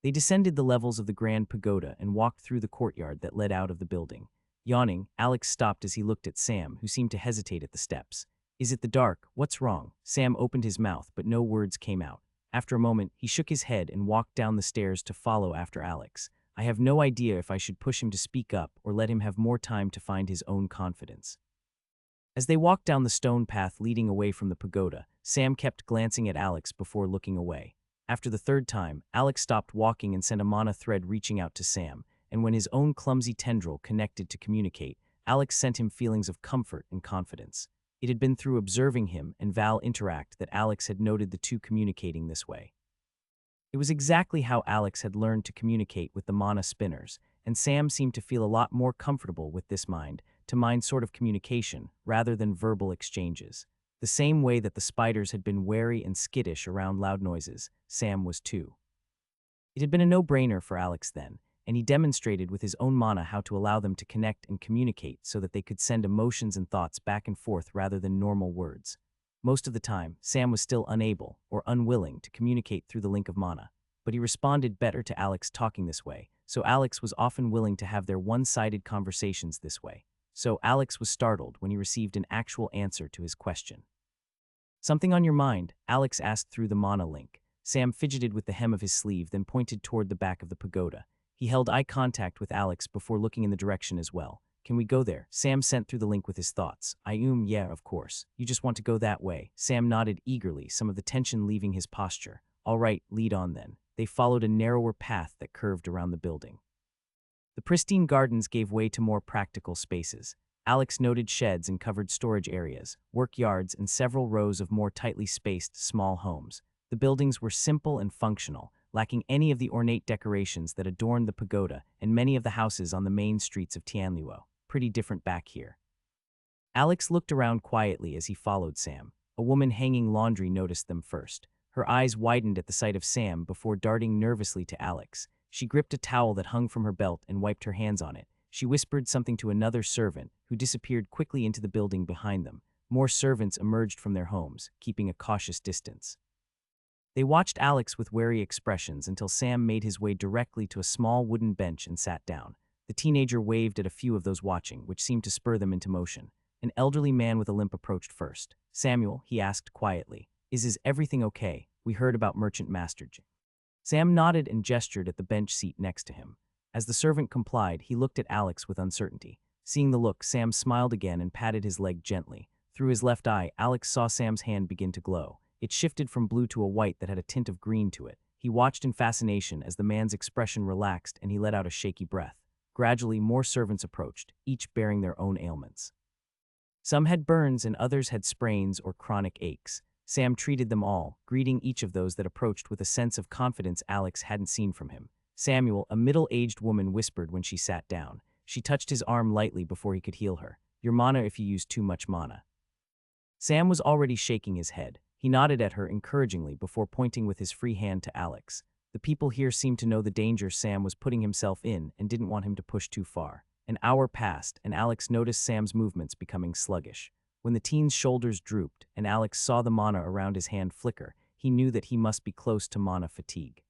They descended the levels of the grand pagoda and walked through the courtyard that led out of the building. Yawning, Alex stopped as he looked at Sam, who seemed to hesitate at the steps. "Is it the dark? What's wrong?" Sam opened his mouth, but no words came out. After a moment, he shook his head and walked down the stairs to follow after Alex. "I have no idea if I should push him to speak up or let him have more time to find his own confidence." As they walked down the stone path leading away from the pagoda, Sam kept glancing at Alex before looking away. After the 3rd time, Alex stopped walking and sent a mana thread reaching out to Sam, and when his own clumsy tendril connected to communicate, Alex sent him feelings of comfort and confidence. It had been through observing him and Val interact that Alex had noted the two communicating this way. It was exactly how Alex had learned to communicate with the mana spinners, and Sam seemed to feel a lot more comfortable with this mind-to-mind sort of communication rather than verbal exchanges. The same way that the spiders had been wary and skittish around loud noises, Sam was too. It had been a no-brainer for Alex then, and he demonstrated with his own mana how to allow them to connect and communicate so that they could send emotions and thoughts back and forth rather than normal words. Most of the time, Sam was still unable or unwilling to communicate through the link of mana, but he responded better to Alex talking this way, so Alex was often willing to have their one-sided conversations this way. So Alex was startled when he received an actual answer to his question. "Something on your mind?" Alex asked through the mana link. Sam fidgeted with the hem of his sleeve, then pointed toward the back of the pagoda. He held eye contact with Alex before looking in the direction as well. "Can we go there?" Sam sent through the link with his thoughts. Yeah, of course. You just want to go that way." Sam nodded eagerly, some of the tension leaving his posture. "All right, lead on then." They followed a narrower path that curved around the building. The pristine gardens gave way to more practical spaces. Alex noted sheds and covered storage areas, work yards, and several rows of more tightly spaced small homes. The buildings were simple and functional, lacking any of the ornate decorations that adorned the pagoda and many of the houses on the main streets of Tianluo. Pretty different back here. Alex looked around quietly as he followed Sam. A woman hanging laundry noticed them first. Her eyes widened at the sight of Sam before darting nervously to Alex. She gripped a towel that hung from her belt and wiped her hands on it. She whispered something to another servant, who disappeared quickly into the building behind them. More servants emerged from their homes, keeping a cautious distance. They watched Alex with wary expressions until Sam made his way directly to a small wooden bench and sat down. The teenager waved at a few of those watching, which seemed to spur them into motion. An elderly man with a limp approached first. "Samuel," he asked quietly, is everything okay? We heard about Merchant Master J." Sam nodded and gestured at the bench seat next to him. As the servant complied, he looked at Alex with uncertainty. Seeing the look, Sam smiled again and patted his leg gently. Through his left eye, Alex saw Sam's hand begin to glow. It shifted from blue to a white that had a tint of green to it. He watched in fascination as the man's expression relaxed and he let out a shaky breath. Gradually, more servants approached, each bearing their own ailments. Some had burns and others had sprains or chronic aches. Sam treated them all, greeting each of those that approached with a sense of confidence Alex hadn't seen from him. Samuel, a middle-aged woman, whispered when she sat down. She touched his arm lightly before he could heal her. "Your mana if you use too much mana." Sam was already shaking his head. He nodded at her encouragingly before pointing with his free hand to Alex. The people here seemed to know the danger Sam was putting himself in and didn't want him to push too far. An hour passed, and Alex noticed Sam's movements becoming sluggish. When the teen's shoulders drooped and Alex saw the mana around his hand flicker, he knew that he must be close to mana fatigue.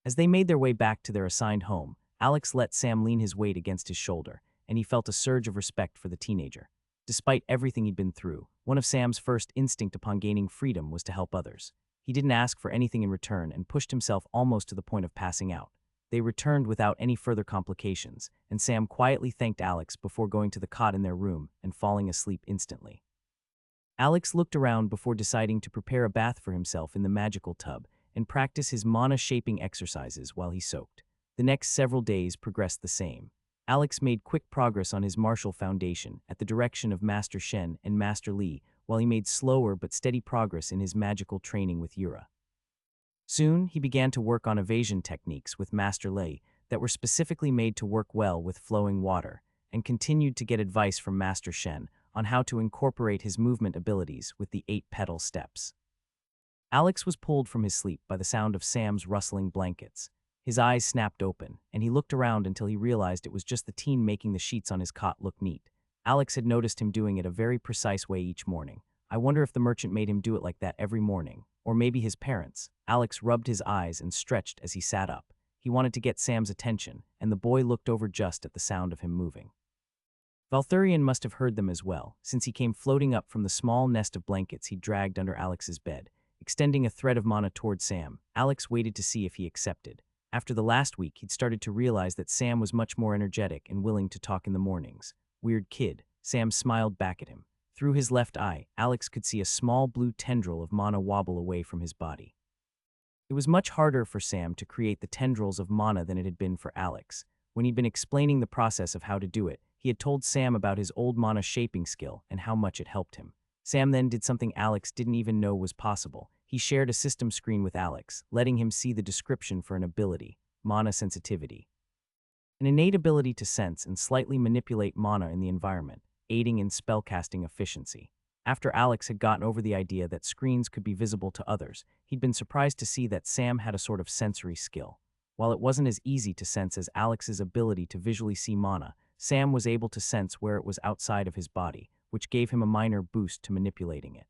As they made their way back to their assigned home, Alex let Sam lean his weight against his shoulder, and he felt a surge of respect for the teenager. Despite everything he'd been through, one of Sam's first instinct upon gaining freedom was to help others. He didn't ask for anything in return and pushed himself almost to the point of passing out. They returned without any further complications, and Sam quietly thanked Alex before going to the cot in their room and falling asleep instantly. Alex looked around before deciding to prepare a bath for himself in the magical tub and practice his mana-shaping exercises while he soaked. The next several days progressed the same. Alex made quick progress on his martial foundation at the direction of Master Shen and Master Li, while he made slower but steady progress in his magical training with Yura. Soon, he began to work on evasion techniques with Master Li that were specifically made to work well with flowing water, and continued to get advice from Master Shen on how to incorporate his movement abilities with the 8-petal steps. Alex was pulled from his sleep by the sound of Sam's rustling blankets. His eyes snapped open, and he looked around until he realized it was just the teen making the sheets on his cot look neat. Alex had noticed him doing it a very precise way each morning. I wonder if the merchant made him do it like that every morning, or maybe his parents. Alex rubbed his eyes and stretched as he sat up. He wanted to get Sam's attention, and the boy looked over just at the sound of him moving. Valthurian must have heard them as well, since he came floating up from the small nest of blankets he dragged under Alex's bed. Extending a thread of mana toward Sam, Alex waited to see if he accepted. After the last week, he'd started to realize that Sam was much more energetic and willing to talk in the mornings. Weird kid, Sam smiled back at him. Through his left eye, Alex could see a small blue tendril of mana wobble away from his body. It was much harder for Sam to create the tendrils of mana than it had been for Alex. When he'd been explaining the process of how to do it, he had told Sam about his old mana shaping skill and how much it helped him. Sam then did something Alex didn't even know was possible. He shared a system screen with Alex, letting him see the description for an ability, mana sensitivity. An innate ability to sense and slightly manipulate mana in the environment, aiding in spellcasting efficiency. After Alex had gotten over the idea that screens could be visible to others, he'd been surprised to see that Sam had a sort of sensory skill. While it wasn't as easy to sense as Alex's ability to visually see mana, Sam was able to sense where it was outside of his body, which gave him a minor boost to manipulating it.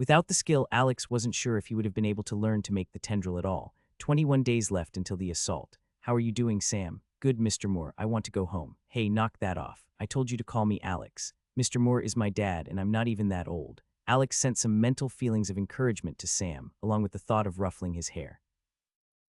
Without the skill, Alex wasn't sure if he would have been able to learn to make the tendril at all. 21 days left until the assault. How are you doing, Sam? Good, Mr. Moore. I want to go home. Hey, knock that off. I told you to call me Alex. Mr. Moore is my dad, and I'm not even that old. Alex sent some mental feelings of encouragement to Sam, along with the thought of ruffling his hair.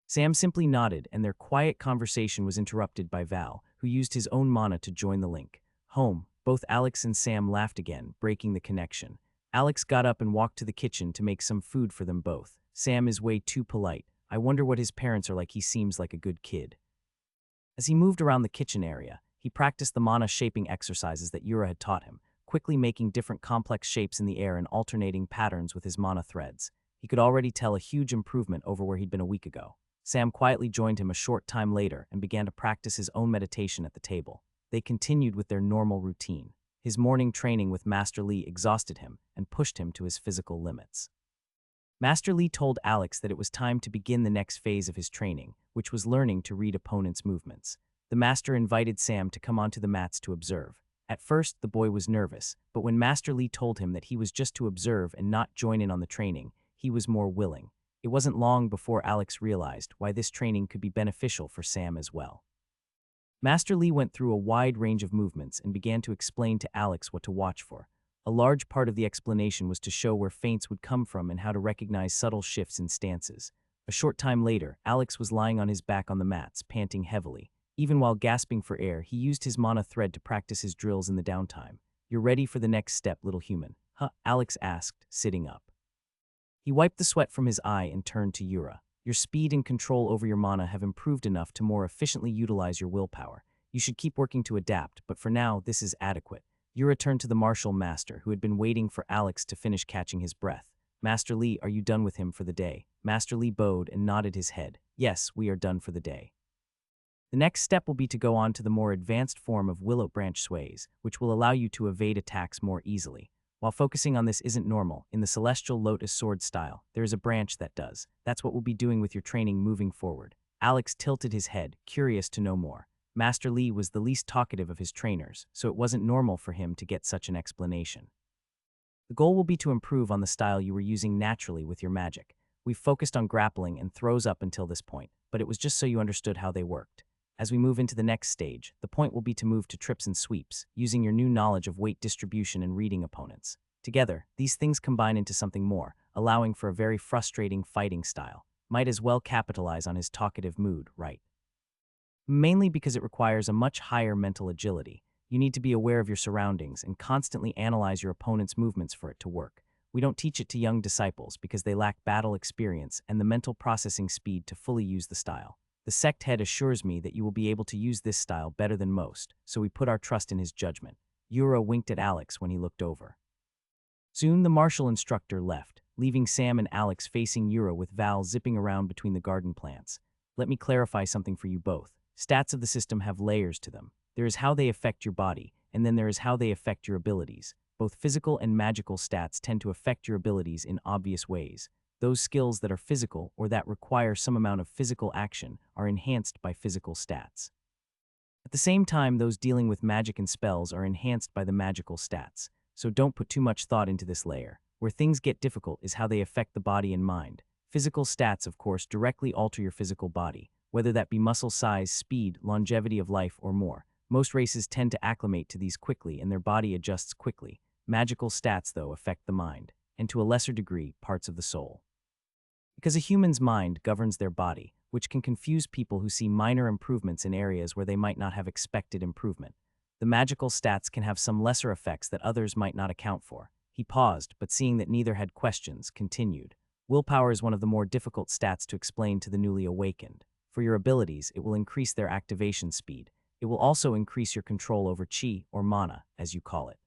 Sam simply nodded, and their quiet conversation was interrupted by Val, who used his own mana to join the link. Home. Both Alex and Sam laughed again, breaking the connection. Alex got up and walked to the kitchen to make some food for them both. Sam is way too polite. I wonder what his parents are like. He seems like a good kid. As he moved around the kitchen area, he practiced the mana shaping exercises that Yura had taught him, quickly making different complex shapes in the air and alternating patterns with his mana threads. He could already tell a huge improvement over where he'd been a week ago. Sam quietly joined him a short time later and began to practice his own meditation at the table. They continued with their normal routine. His morning training with Master Lee exhausted him and pushed him to his physical limits. Master Lee told Alex that it was time to begin the next phase of his training, which was learning to read opponents' movements. The master invited Sam to come onto the mats to observe. At first, the boy was nervous, but when Master Lee told him that he was just to observe and not join in on the training, he was more willing. It wasn't long before Alex realized why this training could be beneficial for Sam as well. Master Lee went through a wide range of movements and began to explain to Alex what to watch for. A large part of the explanation was to show where feints would come from and how to recognize subtle shifts in stances. A short time later, Alex was lying on his back on the mats, panting heavily. Even while gasping for air, he used his mana thread to practice his drills in the downtime. You're ready for the next step, little human? Huh? Alex asked, sitting up. He wiped the sweat from his eye and turned to Yura. Your speed and control over your mana have improved enough to more efficiently utilize your willpower. You should keep working to adapt, but for now, this is adequate. Yura turned to the martial master, who had been waiting for Alex to finish catching his breath. Master Lee, are you done with him for the day? Master Lee bowed and nodded his head. Yes, we are done for the day. The next step will be to go on to the more advanced form of willow branch sways, which will allow you to evade attacks more easily. While focusing on this isn't normal, in the celestial lotus sword style, there is a branch that does. That's what we'll be doing with your training moving forward. Alex tilted his head, curious to know more. Master Lee was the least talkative of his trainers, so it wasn't normal for him to get such an explanation. The goal will be to improve on the style you were using naturally with your magic. We've focused on grappling and throws up until this point, but it was just so you understood how they worked. As we move into the next stage, the point will be to move to trips and sweeps, using your new knowledge of weight distribution and reading opponents. Together, these things combine into something more, allowing for a very frustrating fighting style. Might as well capitalize on his talkative mood, right? Mainly because it requires a much higher mental agility. You need to be aware of your surroundings and constantly analyze your opponent's movements for it to work. We don't teach it to young disciples because they lack battle experience and the mental processing speed to fully use the style. The sect head assures me that you will be able to use this style better than most, so we put our trust in his judgment. Yura winked at Alex when he looked over. Soon the martial instructor left, leaving Sam and Alex facing Yura with Val zipping around between the garden plants. Let me clarify something for you both. Stats of the system have layers to them. There is how they affect your body, and then there is how they affect your abilities. Both physical and magical stats tend to affect your abilities in obvious ways. Those skills that are physical or that require some amount of physical action are enhanced by physical stats. At the same time, those dealing with magic and spells are enhanced by the magical stats, so don't put too much thought into this layer. Where things get difficult is how they affect the body and mind. Physical stats, of course, directly alter your physical body, whether that be muscle size, speed, longevity of life, or more. Most races tend to acclimate to these quickly and their body adjusts quickly. Magical stats, though, affect the mind, and to a lesser degree, parts of the soul. Because a human's mind governs their body, which can confuse people who see minor improvements in areas where they might not have expected improvement. The magical stats can have some lesser effects that others might not account for. He paused, but seeing that neither had questions, continued. Willpower is one of the more difficult stats to explain to the newly awakened. For your abilities, it will increase their activation speed. It will also increase your control over chi, or mana, as you call it.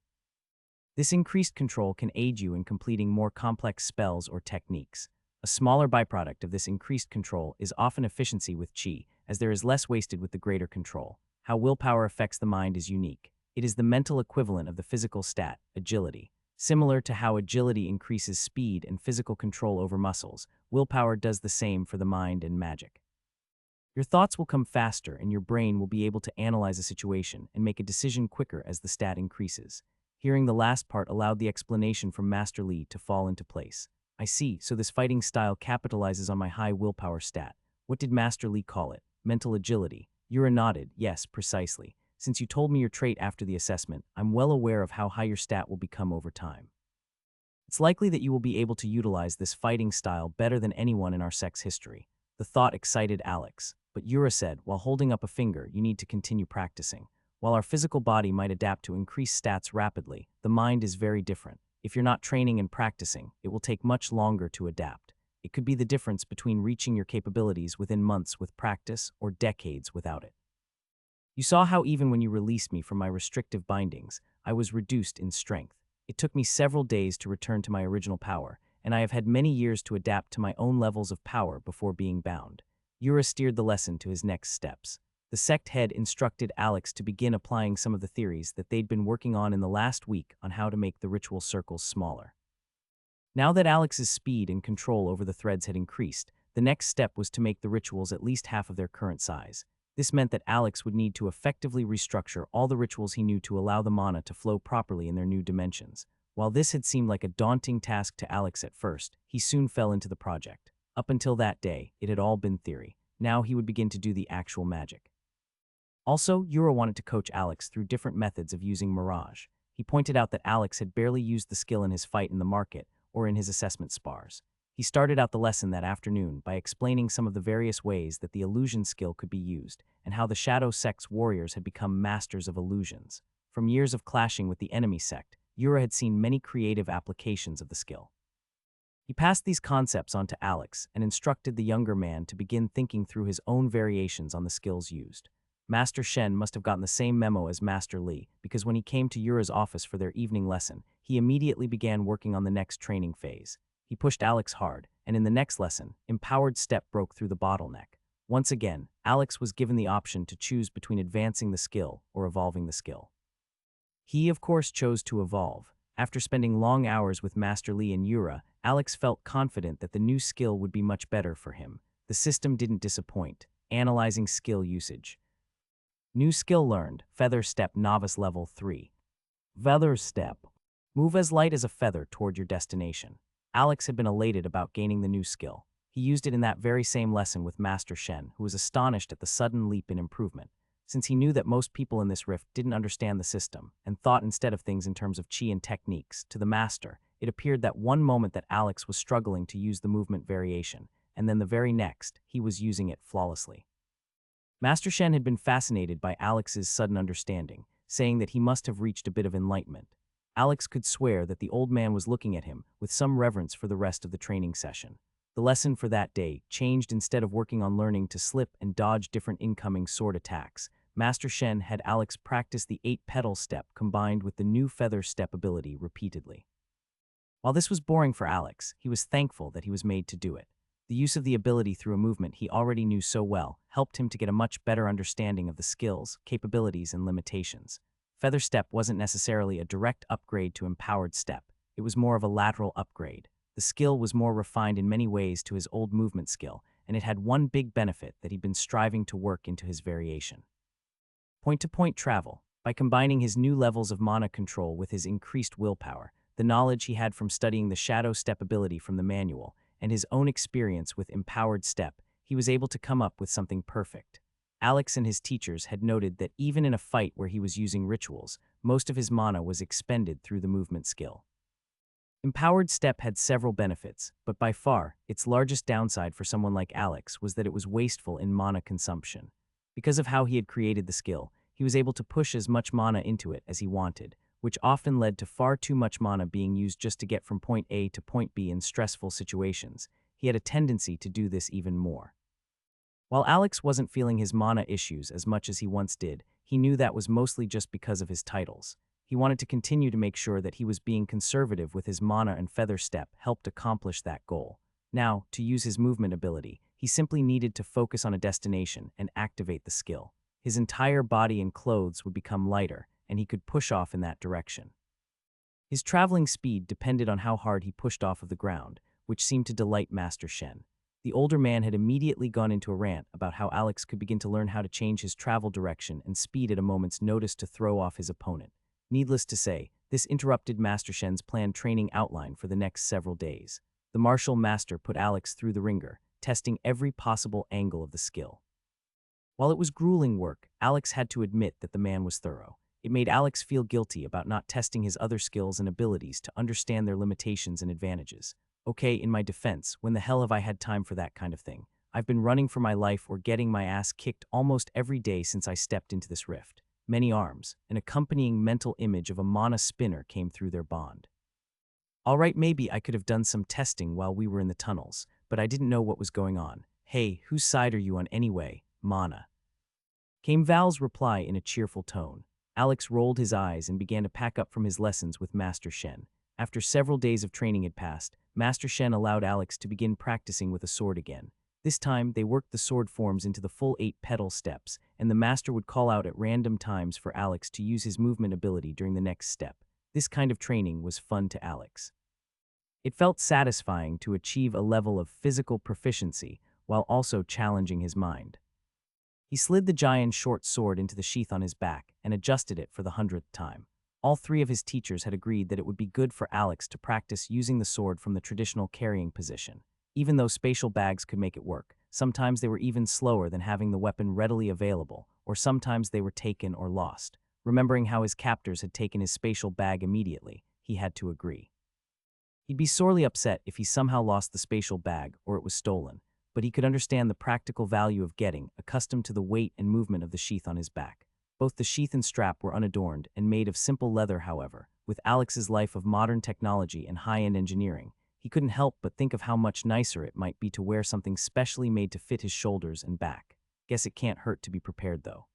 This increased control can aid you in completing more complex spells or techniques. A smaller byproduct of this increased control is often efficiency with chi, as there is less wasted with the greater control. How willpower affects the mind is unique. It is the mental equivalent of the physical stat, agility. Similar to how agility increases speed and physical control over muscles, willpower does the same for the mind and magic. Your thoughts will come faster and your brain will be able to analyze a situation and make a decision quicker as the stat increases. Hearing the last part allowed the explanation from Master Lee to fall into place. I see, so this fighting style capitalizes on my high willpower stat. What did Master Lee call it? Mental agility. Yura nodded, yes, precisely. Since you told me your trait after the assessment, I'm well aware of how high your stat will become over time. It's likely that you will be able to utilize this fighting style better than anyone in our sex history. The thought excited Alex, but Yura said, while holding up a finger, you need to continue practicing. While our physical body might adapt to increase stats rapidly, the mind is very different. If you're not training and practicing, it will take much longer to adapt. It could be the difference between reaching your capabilities within months with practice or decades without it. You saw how even when you released me from my restrictive bindings, I was reduced in strength. It took me several days to return to my original power, and I have had many years to adapt to my own levels of power before being bound. Yura steered the lesson to his next steps. The sect head instructed Alex to begin applying some of the theories that they'd been working on in the last week on how to make the ritual circles smaller. Now that Alex's speed and control over the threads had increased, the next step was to make the rituals at least half of their current size. This meant that Alex would need to effectively restructure all the rituals he knew to allow the mana to flow properly in their new dimensions. While this had seemed like a daunting task to Alex at first, he soon fell into the project. Up until that day, it had all been theory. Now he would begin to do the actual magic. Also, Yura wanted to coach Alex through different methods of using Mirage. He pointed out that Alex had barely used the skill in his fight in the market or in his assessment spars. He started out the lesson that afternoon by explaining some of the various ways that the illusion skill could be used and how the Shadow Sect's warriors had become masters of illusions. From years of clashing with the enemy sect, Yura had seen many creative applications of the skill. He passed these concepts on to Alex and instructed the younger man to begin thinking through his own variations on the skills used. Master Shen must have gotten the same memo as Master Lee, because when he came to Yura's office for their evening lesson, he immediately began working on the next training phase. He pushed Alex hard, and in the next lesson, Empowered Step broke through the bottleneck. Once again, Alex was given the option to choose between advancing the skill or evolving the skill. He, of course, chose to evolve. After spending long hours with Master Lee and Yura, Alex felt confident that the new skill would be much better for him. The system didn't disappoint. Analyzing skill usage. New skill learned, Feather Step Novice Level 3. Feather Step. Move as light as a feather toward your destination. Alex had been elated about gaining the new skill. He used it in that very same lesson with Master Shen, who was astonished at the sudden leap in improvement. Since he knew that most people in this rift didn't understand the system and thought instead of things in terms of chi and techniques, to the master, it appeared that one moment that Alex was struggling to use the movement variation, and then the very next, he was using it flawlessly. Master Shen had been fascinated by Alex's sudden understanding, saying that he must have reached a bit of enlightenment. Alex could swear that the old man was looking at him with some reverence for the rest of the training session. The lesson for that day changed. Instead of working on learning to slip and dodge different incoming sword attacks, Master Shen had Alex practice the 8-petal step combined with the new feather step ability repeatedly. While this was boring for Alex, he was thankful that he was made to do it. The use of the ability through a movement he already knew so well helped him to get a much better understanding of the skills, capabilities, and limitations. Feather Step wasn't necessarily a direct upgrade to Empowered Step. It was more of a lateral upgrade. The skill was more refined in many ways to his old movement skill, and it had one big benefit that he'd been striving to work into his variation. Point-to-point travel. By combining his new levels of mana control with his increased willpower, the knowledge he had from studying the Shadow Step ability from the manual, and his own experience with Empowered Step, he was able to come up with something perfect. Alex and his teachers had noted that even in a fight where he was using rituals, most of his mana was expended through the movement skill. Empowered Step had several benefits, but by far, its largest downside for someone like Alex was that it was wasteful in mana consumption. Because of how he had created the skill, he was able to push as much mana into it as he wanted, which often led to far too much mana being used just to get from point A to point B in stressful situations. He had a tendency to do this even more. While Alex wasn't feeling his mana issues as much as he once did, he knew that was mostly just because of his titles. He wanted to continue to make sure that he was being conservative with his mana, and feather step helped accomplish that goal. Now, to use his movement ability, he simply needed to focus on a destination and activate the skill. His entire body and clothes would become lighter, and he could push off in that direction. His traveling speed depended on how hard he pushed off of the ground, which seemed to delight Master Shen. The older man had immediately gone into a rant about how Alex could begin to learn how to change his travel direction and speed at a moment's notice to throw off his opponent. Needless to say, this interrupted Master Shen's planned training outline for the next several days. The martial master put Alex through the ringer, testing every possible angle of the skill. While it was grueling work, Alex had to admit that the man was thorough. It made Alex feel guilty about not testing his other skills and abilities to understand their limitations and advantages. Okay, in my defense, when the hell have I had time for that kind of thing? I've been running for my life or getting my ass kicked almost every day since I stepped into this rift. Many arms, an accompanying mental image of a mana spinner came through their bond. Alright, maybe I could have done some testing while we were in the tunnels, but I didn't know what was going on. Hey, whose side are you on anyway, mana? Came Val's reply in a cheerful tone. Alex rolled his eyes and began to pack up from his lessons with Master Shen. After several days of training had passed, Master Shen allowed Alex to begin practicing with a sword again. This time, they worked the sword forms into the full 8-petal steps, and the master would call out at random times for Alex to use his movement ability during the next step. This kind of training was fun to Alex. It felt satisfying to achieve a level of physical proficiency while also challenging his mind. He slid the giant short sword into the sheath on his back and adjusted it for the 100th time. All three of his teachers had agreed that it would be good for Alex to practice using the sword from the traditional carrying position. Even though spatial bags could make it work, sometimes they were even slower than having the weapon readily available, or sometimes they were taken or lost. Remembering how his captors had taken his spatial bag immediately, he had to agree. He'd be sorely upset if he somehow lost the spatial bag or it was stolen, but he could understand the practical value of getting accustomed to the weight and movement of the sheath on his back. Both the sheath and strap were unadorned and made of simple leather, however. With Alex's life of modern technology and high-end engineering, he couldn't help but think of how much nicer it might be to wear something specially made to fit his shoulders and back. Guess it can't hurt to be prepared, though.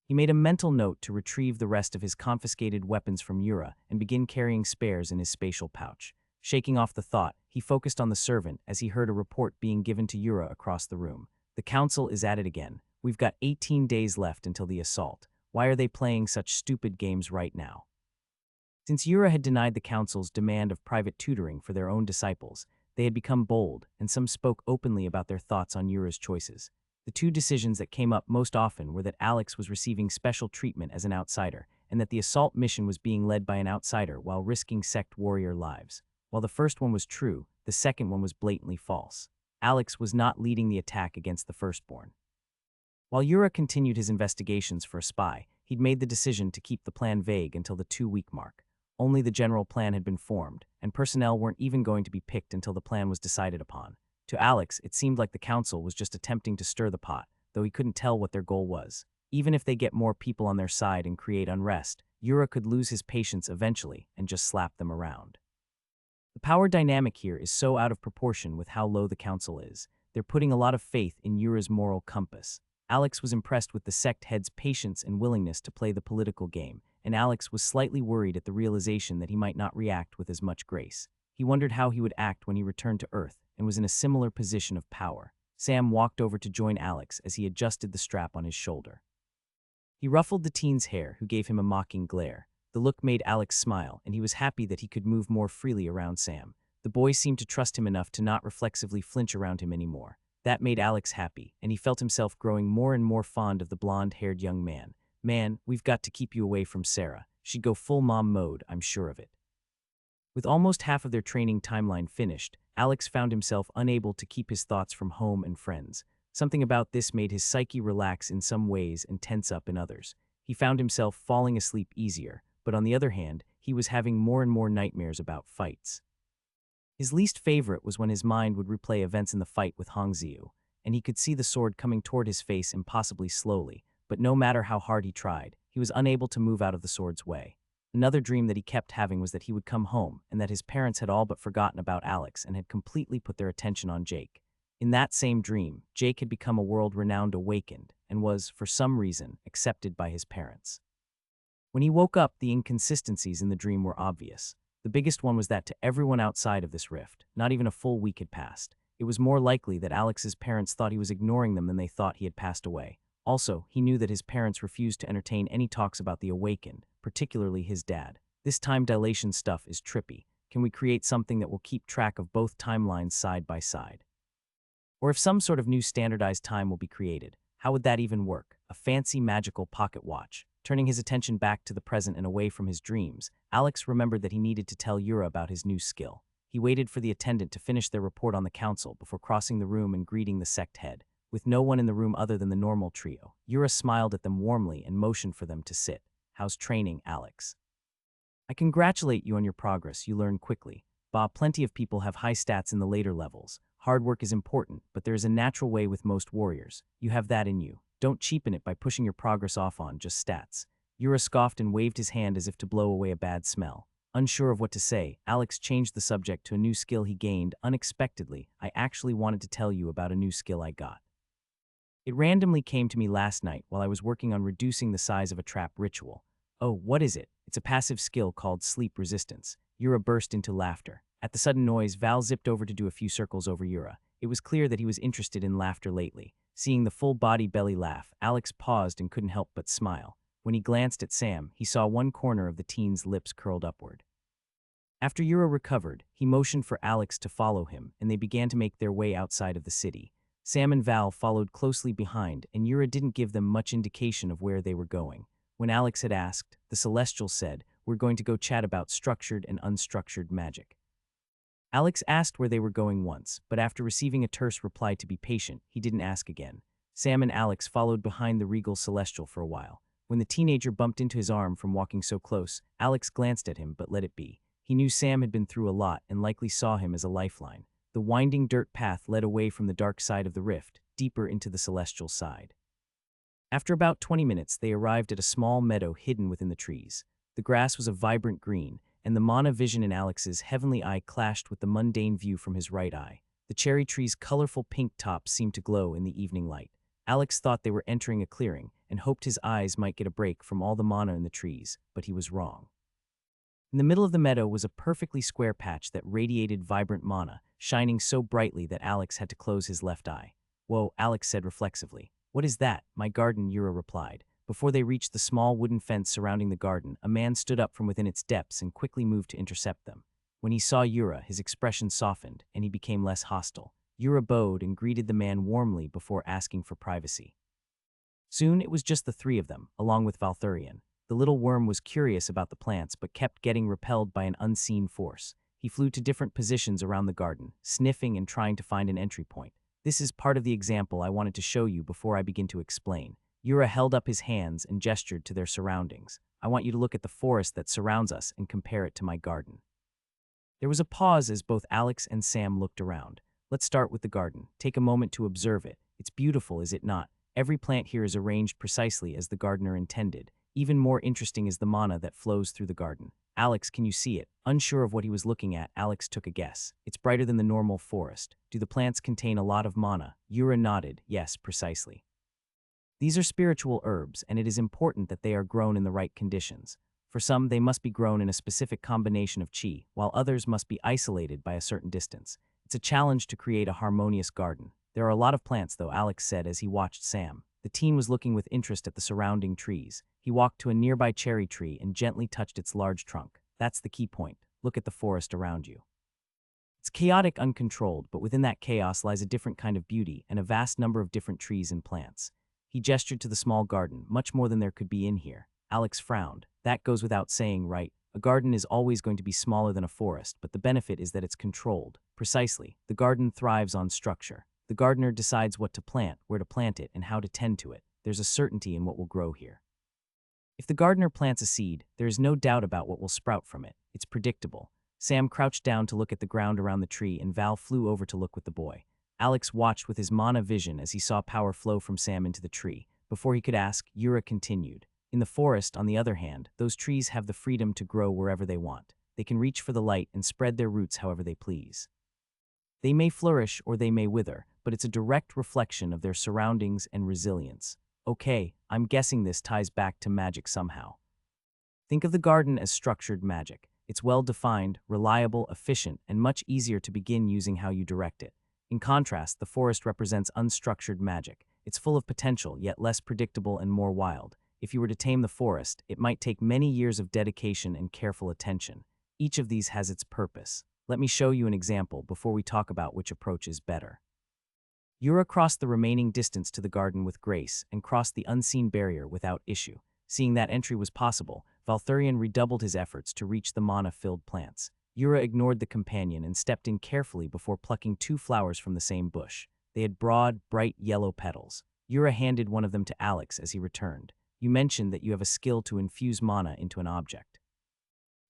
He made a mental note to retrieve the rest of his confiscated weapons from Yura and begin carrying spares in his spatial pouch. Shaking off the thought, he focused on the servant as he heard a report being given to Yura across the room. The council is at it again. We've got 18 days left until the assault. Why are they playing such stupid games right now? Since Yura had denied the council's demand of private tutoring for their own disciples, they had become bold, and some spoke openly about their thoughts on Yura's choices. The two decisions that came up most often were that Alex was receiving special treatment as an outsider, and that the assault mission was being led by an outsider while risking sect warrior lives. While the first one was true, the second one was blatantly false. Alex was not leading the attack against the firstborn. While Yura continued his investigations for a spy, he'd made the decision to keep the plan vague until the 2-week mark. Only the general plan had been formed, and personnel weren't even going to be picked until the plan was decided upon. To Alex, it seemed like the council was just attempting to stir the pot, though he couldn't tell what their goal was. Even if they get more people on their side and create unrest, Yura could lose his patience eventually and just slap them around. The power dynamic here is so out of proportion with how low the council is. They're putting a lot of faith in Yura's moral compass. Alex was impressed with the sect head's patience and willingness to play the political game, and Alex was slightly worried at the realization that he might not react with as much grace. He wondered how he would act when he returned to Earth and was in a similar position of power. Sam walked over to join Alex as he adjusted the strap on his shoulder. He ruffled the teen's hair, who gave him a mocking glare. The look made Alex smile, and he was happy that he could move more freely around Sam. The boy seemed to trust him enough to not reflexively flinch around him anymore. That made Alex happy, and he felt himself growing more and more fond of the blonde-haired young man. Man, we've got to keep you away from Sarah. She'd go full mom mode, I'm sure of it. With almost half of their training timeline finished, Alex found himself unable to keep his thoughts from home and friends. Something about this made his psyche relax in some ways and tense up in others. He found himself falling asleep easier, but on the other hand, he was having more and more nightmares about fights. His least favorite was when his mind would replay events in the fight with Hongziu, and he could see the sword coming toward his face impossibly slowly, but no matter how hard he tried, he was unable to move out of the sword's way. Another dream that he kept having was that he would come home and that his parents had all but forgotten about Alex and had completely put their attention on Jake. In that same dream, Jake had become a world-renowned awakened and was, for some reason, accepted by his parents. When he woke up, the inconsistencies in the dream were obvious. The biggest one was that to everyone outside of this rift, not even a full week had passed. It was more likely that Alex's parents thought he was ignoring them than they thought he had passed away. Also, he knew that his parents refused to entertain any talks about the awakened, particularly his dad. This time dilation stuff is trippy. Can we create something that will keep track of both timelines side by side? Or if some sort of new standardized time will be created, how would that even work? A fancy magical pocket watch. Turning his attention back to the present and away from his dreams, Alex remembered that he needed to tell Yura about his new skill. He waited for the attendant to finish their report on the council before crossing the room and greeting the sect head. With no one in the room other than the normal trio, Yura smiled at them warmly and motioned for them to sit. How's training, Alex? I congratulate you on your progress. You learn quickly. Bob, plenty of people have high stats in the later levels. Hard work is important, but there is a natural way with most warriors. You have that in you. Don't cheapen it by pushing your progress off on just stats. Yura scoffed and waved his hand as if to blow away a bad smell. Unsure of what to say, Alex changed the subject to a new skill he gained unexpectedly. I actually wanted to tell you about a new skill I got. It randomly came to me last night while I was working on reducing the size of a trap ritual. Oh, what is it? It's a passive skill called sleep resistance. Yura burst into laughter. At the sudden noise, Val zipped over to do a few circles over Yura. It was clear that he was interested in laughter lately. Seeing the full body belly laugh, Alex paused and couldn't help but smile. When he glanced at Sam, he saw one corner of the teen's lips curled upward. After Yura recovered, he motioned for Alex to follow him, and they began to make their way outside of the city. Sam and Val followed closely behind, and Yura didn't give them much indication of where they were going. When Alex had asked, the Celestial said, "We're going to go chat about structured and unstructured magic." Alex asked where they were going once, but after receiving a terse reply to be patient, he didn't ask again. Sam and Alex followed behind the regal Celestial for a while. When the teenager bumped into his arm from walking so close, Alex glanced at him but let it be. He knew Sam had been through a lot and likely saw him as a lifeline. The winding dirt path led away from the dark side of the rift, deeper into the Celestial side. After about 20 minutes, they arrived at a small meadow hidden within the trees. The grass was a vibrant green, and the mana vision in Alex's heavenly eye clashed with the mundane view from his right eye. The cherry tree's colorful pink tops seemed to glow in the evening light. Alex thought they were entering a clearing and hoped his eyes might get a break from all the mana in the trees, but he was wrong. In the middle of the meadow was a perfectly square patch that radiated vibrant mana, shining so brightly that Alex had to close his left eye. "Whoa," Alex said reflexively. "What is that?" "My garden," Yura replied. Before they reached the small wooden fence surrounding the garden, a man stood up from within its depths and quickly moved to intercept them. When he saw Yura, his expression softened, and he became less hostile. Yura bowed and greeted the man warmly before asking for privacy. Soon it was just the three of them, along with Valthurian. The little worm was curious about the plants but kept getting repelled by an unseen force. He flew to different positions around the garden, sniffing and trying to find an entry point. "This is part of the example I wanted to show you before I begin to explain." Yura held up his hands and gestured to their surroundings. "I want you to look at the forest that surrounds us and compare it to my garden." There was a pause as both Alex and Sam looked around. "Let's start with the garden. Take a moment to observe it. It's beautiful, is it not? Every plant here is arranged precisely as the gardener intended. Even more interesting is the mana that flows through the garden." "Alex, can you see it?" Unsure of what he was looking at, Alex took a guess. "It's brighter than the normal forest. Do the plants contain a lot of mana?" Yura nodded. "Yes, precisely. These are spiritual herbs, and it is important that they are grown in the right conditions. For some, they must be grown in a specific combination of chi, while others must be isolated by a certain distance. It's a challenge to create a harmonious garden. There are a lot of plants, though," Alex said as he watched Sam. The teen was looking with interest at the surrounding trees. He walked to a nearby cherry tree and gently touched its large trunk. "That's the key point. Look at the forest around you. It's chaotic, uncontrolled, but within that chaos lies a different kind of beauty and a vast number of different trees and plants." He gestured to the small garden, "Much more than there could be in here." Alex frowned. "That goes without saying, right? A garden is always going to be smaller than a forest, but the benefit is that it's controlled." "Precisely. The garden thrives on structure. The gardener decides what to plant, where to plant it, and how to tend to it. There's a certainty in what will grow here. If the gardener plants a seed, there is no doubt about what will sprout from it. It's predictable." Sam crouched down to look at the ground around the tree, and Val flew over to look with the boy. Alex watched with his mana vision as he saw power flow from Sam into the tree. Before he could ask, Yura continued. "In the forest, on the other hand, those trees have the freedom to grow wherever they want. They can reach for the light and spread their roots however they please. They may flourish or they may wither, but it's a direct reflection of their surroundings and resilience." "Okay, I'm guessing this ties back to magic somehow." Think of the garden as structured magic. It's well-defined, reliable, efficient, and much easier to begin using how you direct it. In contrast, the forest represents unstructured magic. It's full of potential, yet less predictable and more wild. If you were to tame the forest, it might take many years of dedication and careful attention. Each of these has its purpose. Let me show you an example before we talk about which approach is better. Yura crossed the remaining distance to the garden with grace and crossed the unseen barrier without issue. Seeing that entry was possible, Valthurian redoubled his efforts to reach the mana-filled plants. Yura ignored the companion and stepped in carefully before plucking 2 flowers from the same bush. They had broad, bright yellow petals. Yura handed one of them to Alex as he returned. You mentioned that you have a skill to infuse mana into an object.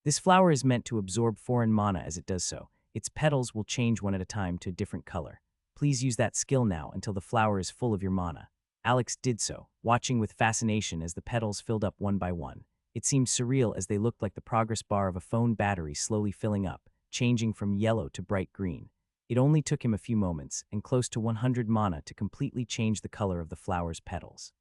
This flower is meant to absorb foreign mana as it does so. Its petals will change one at a time to a different color. Please use that skill now until the flower is full of your mana. Alex did so, watching with fascination as the petals filled up one by one. It seemed surreal as they looked like the progress bar of a phone battery slowly filling up, changing from yellow to bright green. It only took him a few moments and close to 100 mana to completely change the color of the flower's petals.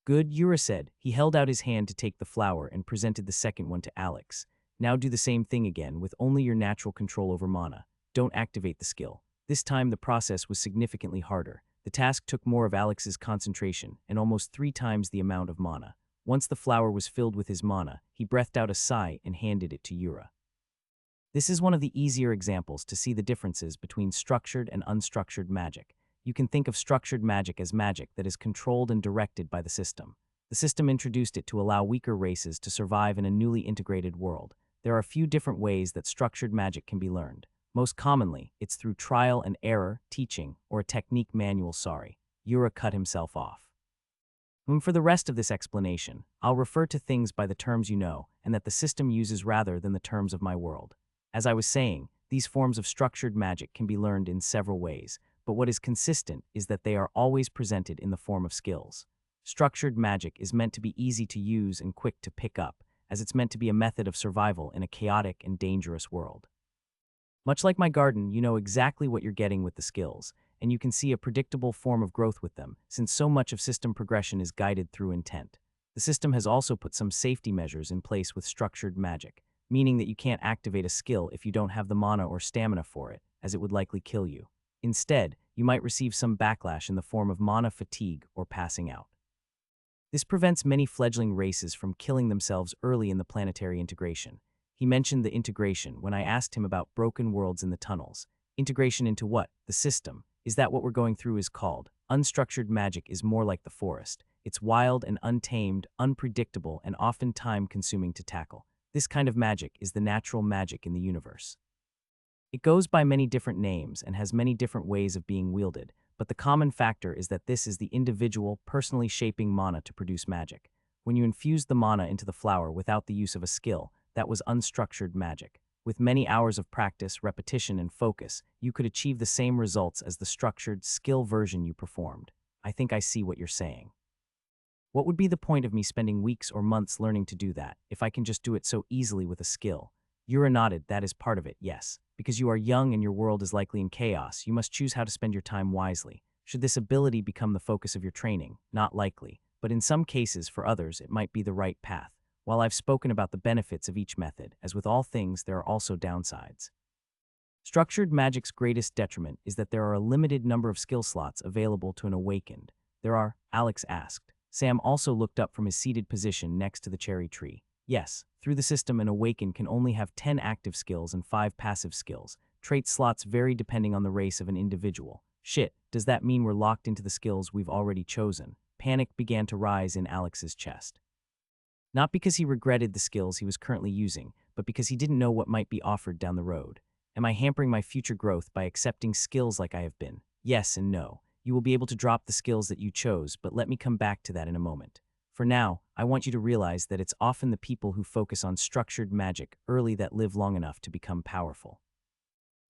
Good, Yura said. He held out his hand to take the flower and presented the second one to Alex. Now do the same thing again with only your natural control over mana. Don't activate the skill. This time the process was significantly harder. The task took more of Alex's concentration and almost 3 times the amount of mana. Once the flower was filled with his mana, he breathed out a sigh and handed it to Yura. This is one of the easier examples to see the differences between structured and unstructured magic. You can think of structured magic as magic that is controlled and directed by the system. The system introduced it to allow weaker races to survive in a newly integrated world. There are a few different ways that structured magic can be learned. Most commonly, it's through trial and error, teaching, or a technique manual. Yura cut himself off. For the rest of this explanation, I'll refer to things by the terms you know and that the system uses rather than the terms of my world. As I was saying, these forms of structured magic can be learned in several ways, but what is consistent is that they are always presented in the form of skills. Structured magic is meant to be easy to use and quick to pick up, as it's meant to be a method of survival in a chaotic and dangerous world. Much like my garden, you know exactly what you're getting with the skills, and you can see a predictable form of growth with them, since so much of system progression is guided through intent. The system has also put some safety measures in place with structured magic, meaning that you can't activate a skill if you don't have the mana or stamina for it, as it would likely kill you. Instead, you might receive some backlash in the form of mana fatigue or passing out. This prevents many fledgling races from killing themselves early in the planetary integration. He mentioned the integration when I asked him about broken worlds in the tunnels. Integration into what? The system. Is that what we're going through is called? Unstructured magic is more like the forest. It's wild and untamed, unpredictable, and often time-consuming to tackle. This kind of magic is the natural magic in the universe. It goes by many different names and has many different ways of being wielded, but the common factor is that this is the individual, personally shaping mana to produce magic. When you infused the mana into the flower without the use of a skill, that was unstructured magic. With many hours of practice, repetition, and focus, you could achieve the same results as the structured, skill version you performed. I think I see what you're saying. What would be the point of me spending weeks or months learning to do that, if I can just do it so easily with a skill? Yura nodded. That is part of it, yes. Because you are young and your world is likely in chaos, you must choose how to spend your time wisely. Should this ability become the focus of your training? Not likely. But in some cases, for others, it might be the right path. While I've spoken about the benefits of each method, as with all things, there are also downsides. Structured magic's greatest detriment is that there are a limited number of skill slots available to an awakened. There are, Alex asked. Sam also looked up from his seated position next to the cherry tree. Yes, through the system, an awakened can only have 10 active skills and 5 passive skills. Trait slots vary depending on the race of an individual. Shit, does that mean we're locked into the skills we've already chosen? Panic began to rise in Alex's chest. Not because he regretted the skills he was currently using, but because he didn't know what might be offered down the road. Am I hampering my future growth by accepting skills like I have been? Yes and no. You will be able to drop the skills that you chose, but let me come back to that in a moment. For now, I want you to realize that it's often the people who focus on structured magic early that live long enough to become powerful.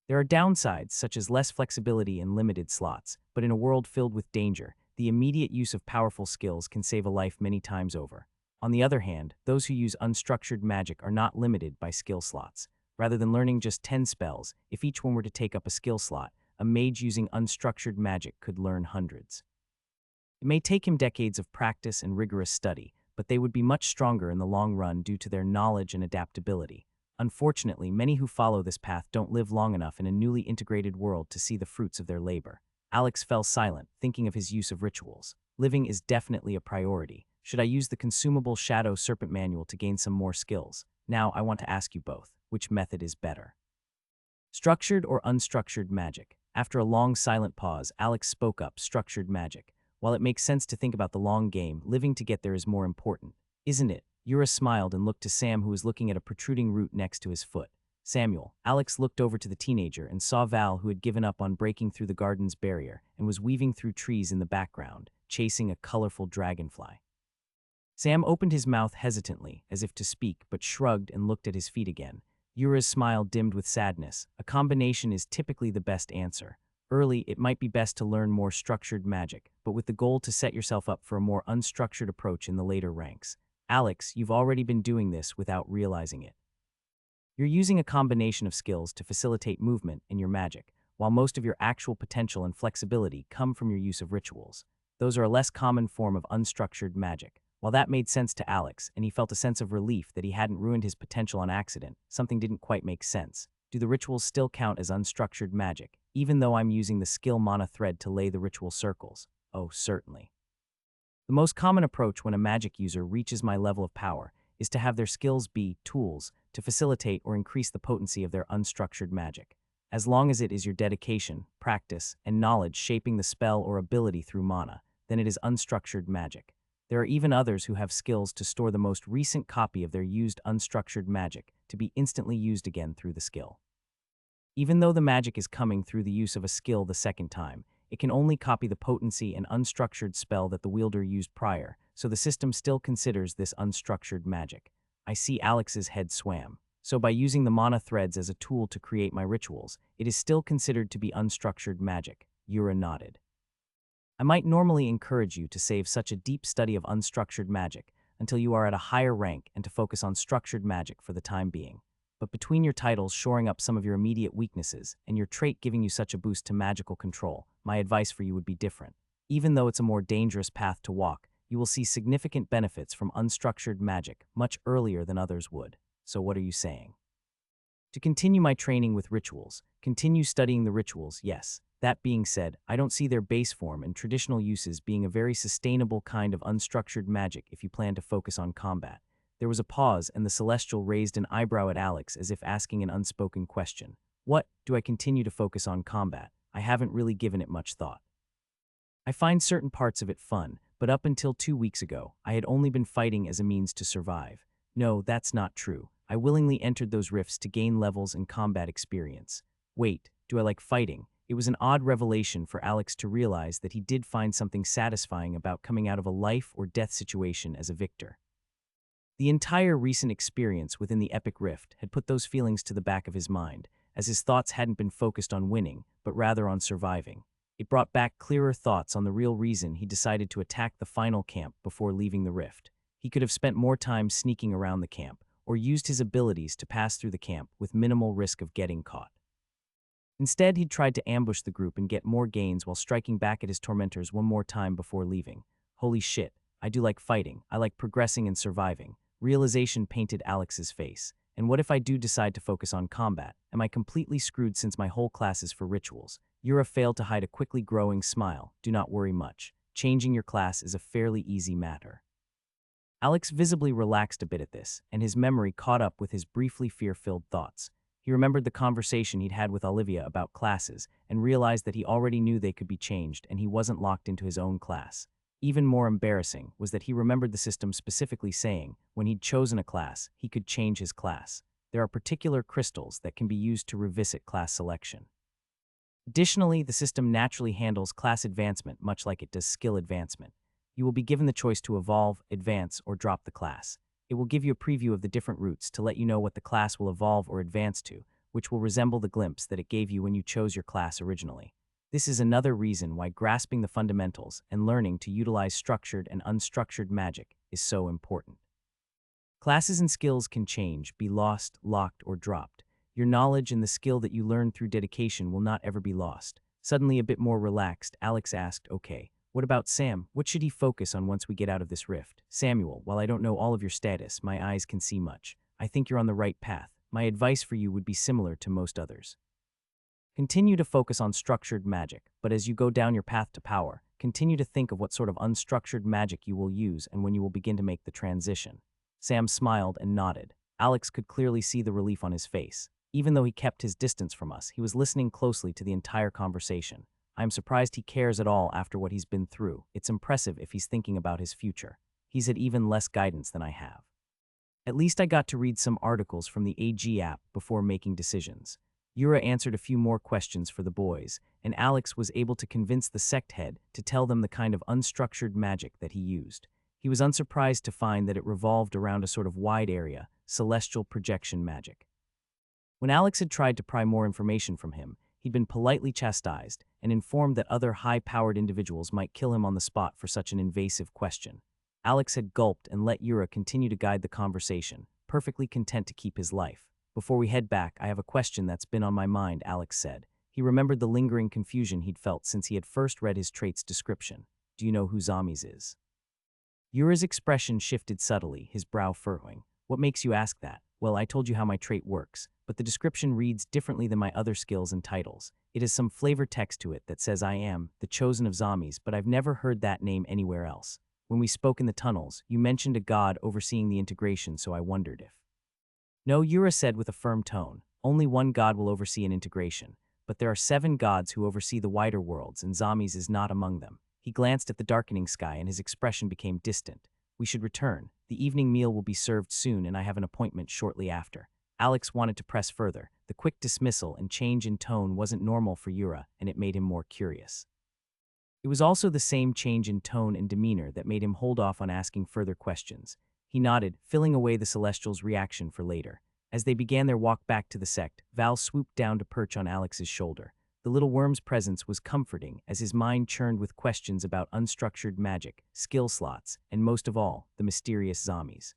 There are downsides, such as less flexibility and limited slots, but in a world filled with danger, the immediate use of powerful skills can save a life many times over. On the other hand, those who use unstructured magic are not limited by skill slots. Rather than learning just 10 spells, if each one were to take up a skill slot, a mage using unstructured magic could learn hundreds. It may take him decades of practice and rigorous study, but they would be much stronger in the long run due to their knowledge and adaptability. Unfortunately, many who follow this path don't live long enough in a newly integrated world to see the fruits of their labor. Alex fell silent, thinking of his use of rituals. Living is definitely a priority. Should I use the consumable Shadow Serpent Manual to gain some more skills? Now, I want to ask you both, which method is better? Structured or unstructured magic? After a long silent pause, Alex spoke up, structured magic. While it makes sense to think about the long game, living to get there is more important. Isn't it? Yura smiled and looked to Sam, who was looking at a protruding root next to his foot. Samuel. Alex looked over to the teenager and saw Val, who had given up on breaking through the garden's barrier and was weaving through trees in the background, chasing a colorful dragonfly. Sam opened his mouth hesitantly, as if to speak, but shrugged and looked at his feet again. Yura's smile dimmed with sadness. A combination is typically the best answer. Early, it might be best to learn more structured magic, but with the goal to set yourself up for a more unstructured approach in the later ranks. Alex, you've already been doing this without realizing it. You're using a combination of skills to facilitate movement in your magic, while most of your actual potential and flexibility come from your use of rituals. Those are a less common form of unstructured magic. While that made sense to Alex, and he felt a sense of relief that he hadn't ruined his potential on accident, something didn't quite make sense. Do the rituals still count as unstructured magic, even though I'm using the skill mana thread to lay the ritual circles? Oh, certainly. The most common approach when a magic user reaches my level of power is to have their skills be tools to facilitate or increase the potency of their unstructured magic. As long as it is your dedication, practice, and knowledge shaping the spell or ability through mana, then it is unstructured magic. There are even others who have skills to store the most recent copy of their used unstructured magic to be instantly used again through the skill. Even though the magic is coming through the use of a skill the second time, it can only copy the potency and unstructured spell that the wielder used prior, so the system still considers this unstructured magic. I see Alex's head swam. So by using the mana threads as a tool to create my rituals, it is still considered to be unstructured magic. Yura nodded. I might normally encourage you to save such a deep study of unstructured magic until you are at a higher rank and to focus on structured magic for the time being. But between your titles shoring up some of your immediate weaknesses and your trait giving you such a boost to magical control, my advice for you would be different. Even though it's a more dangerous path to walk, you will see significant benefits from unstructured magic much earlier than others would. So what are you saying? To continue my training with rituals, continue studying the rituals, yes. That being said, I don't see their base form and traditional uses being a very sustainable kind of unstructured magic if you plan to focus on combat. There was a pause, and the Celestial raised an eyebrow at Alex as if asking an unspoken question. What, do I continue to focus on combat? I haven't really given it much thought. I find certain parts of it fun, but up until 2 weeks ago, I had only been fighting as a means to survive. No, that's not true. I willingly entered those rifts to gain levels and combat experience. Wait, do I like fighting? It was an odd revelation for Alex to realize that he did find something satisfying about coming out of a life or death situation as a victor. The entire recent experience within the Epic Rift had put those feelings to the back of his mind, as his thoughts hadn't been focused on winning, but rather on surviving. It brought back clearer thoughts on the real reason he decided to attack the final camp before leaving the rift. He could have spent more time sneaking around the camp, or used his abilities to pass through the camp with minimal risk of getting caught. Instead, he'd tried to ambush the group and get more gains while striking back at his tormentors one more time before leaving. Holy shit, I do like fighting, I like progressing and surviving. Realization painted Alex's face. And what if I do decide to focus on combat? Am I completely screwed since my whole class is for rituals? Yura failed to hide a quickly growing smile. Do not worry much. Changing your class is a fairly easy matter. Alex visibly relaxed a bit at this, and his memory caught up with his briefly fear-filled thoughts. He remembered the conversation he'd had with Olivia about classes and realized that he already knew they could be changed and he wasn't locked into his own class. Even more embarrassing was that he remembered the system specifically saying, when he'd chosen a class, he could change his class. There are particular crystals that can be used to revisit class selection. Additionally, the system naturally handles class advancement much like it does skill advancement. You will be given the choice to evolve, advance, or drop the class. It will give you a preview of the different routes to let you know what the class will evolve or advance to, which will resemble the glimpse that it gave you when you chose your class originally. This is another reason why grasping the fundamentals and learning to utilize structured and unstructured magic is so important. Classes and skills can change, be lost, locked, or dropped. Your knowledge and the skill that you learn through dedication will not ever be lost. Suddenly a bit more relaxed, Alex asked, okay, What about Sam? What should he focus on once we get out of this rift? Samuel, while I don't know all of your status, my eyes can see much. I think you're on the right path. My advice for you would be similar to most others. Continue to focus on structured magic, but as you go down your path to power, continue to think of what sort of unstructured magic you will use and when you will begin to make the transition. Sam smiled and nodded. Alex could clearly see the relief on his face. Even though he kept his distance from us, he was listening closely to the entire conversation. I am surprised he cares at all after what he's been through. It's impressive if he's thinking about his future. He's had even less guidance than I have. At least I got to read some articles from the AG app before making decisions. Yura answered a few more questions for the boys, and Alex was able to convince the sect head to tell them the kind of unstructured magic that he used. He was unsurprised to find that it revolved around a sort of wide area, celestial projection magic. When Alex had tried to pry more information from him, he'd been politely chastised and informed that other high-powered individuals might kill him on the spot for such an invasive question. Alex had gulped and let Yura continue to guide the conversation, perfectly content to keep his life. Before we head back, I have a question that's been on my mind, Alex said. He remembered the lingering confusion he'd felt since he had first read his trait's description. Do you know who Zombies is? Yura's expression shifted subtly, his brow furrowing. What makes you ask that? Well, I told you how my trait works, but the description reads differently than my other skills and titles. It has some flavor text to it that says I am the chosen of Zombies, but I've never heard that name anywhere else. When we spoke in the tunnels, you mentioned a god overseeing the integration, so I wondered if... No, Yura said with a firm tone. Only one god will oversee an integration, but there are 7 gods who oversee the wider worlds, and Zombies is not among them. He glanced at the darkening sky, and his expression became distant. We should return. The evening meal will be served soon, and I have an appointment shortly after. Alex wanted to press further. The quick dismissal and change in tone wasn't normal for Yura, and it made him more curious. It was also the same change in tone and demeanor that made him hold off on asking further questions. He nodded, filling away the Celestial's reaction for later. As they began their walk back to the sect, Val swooped down to perch on Alex's shoulder. The little worm's presence was comforting as his mind churned with questions about unstructured magic, skill slots, and most of all, the mysterious zombies.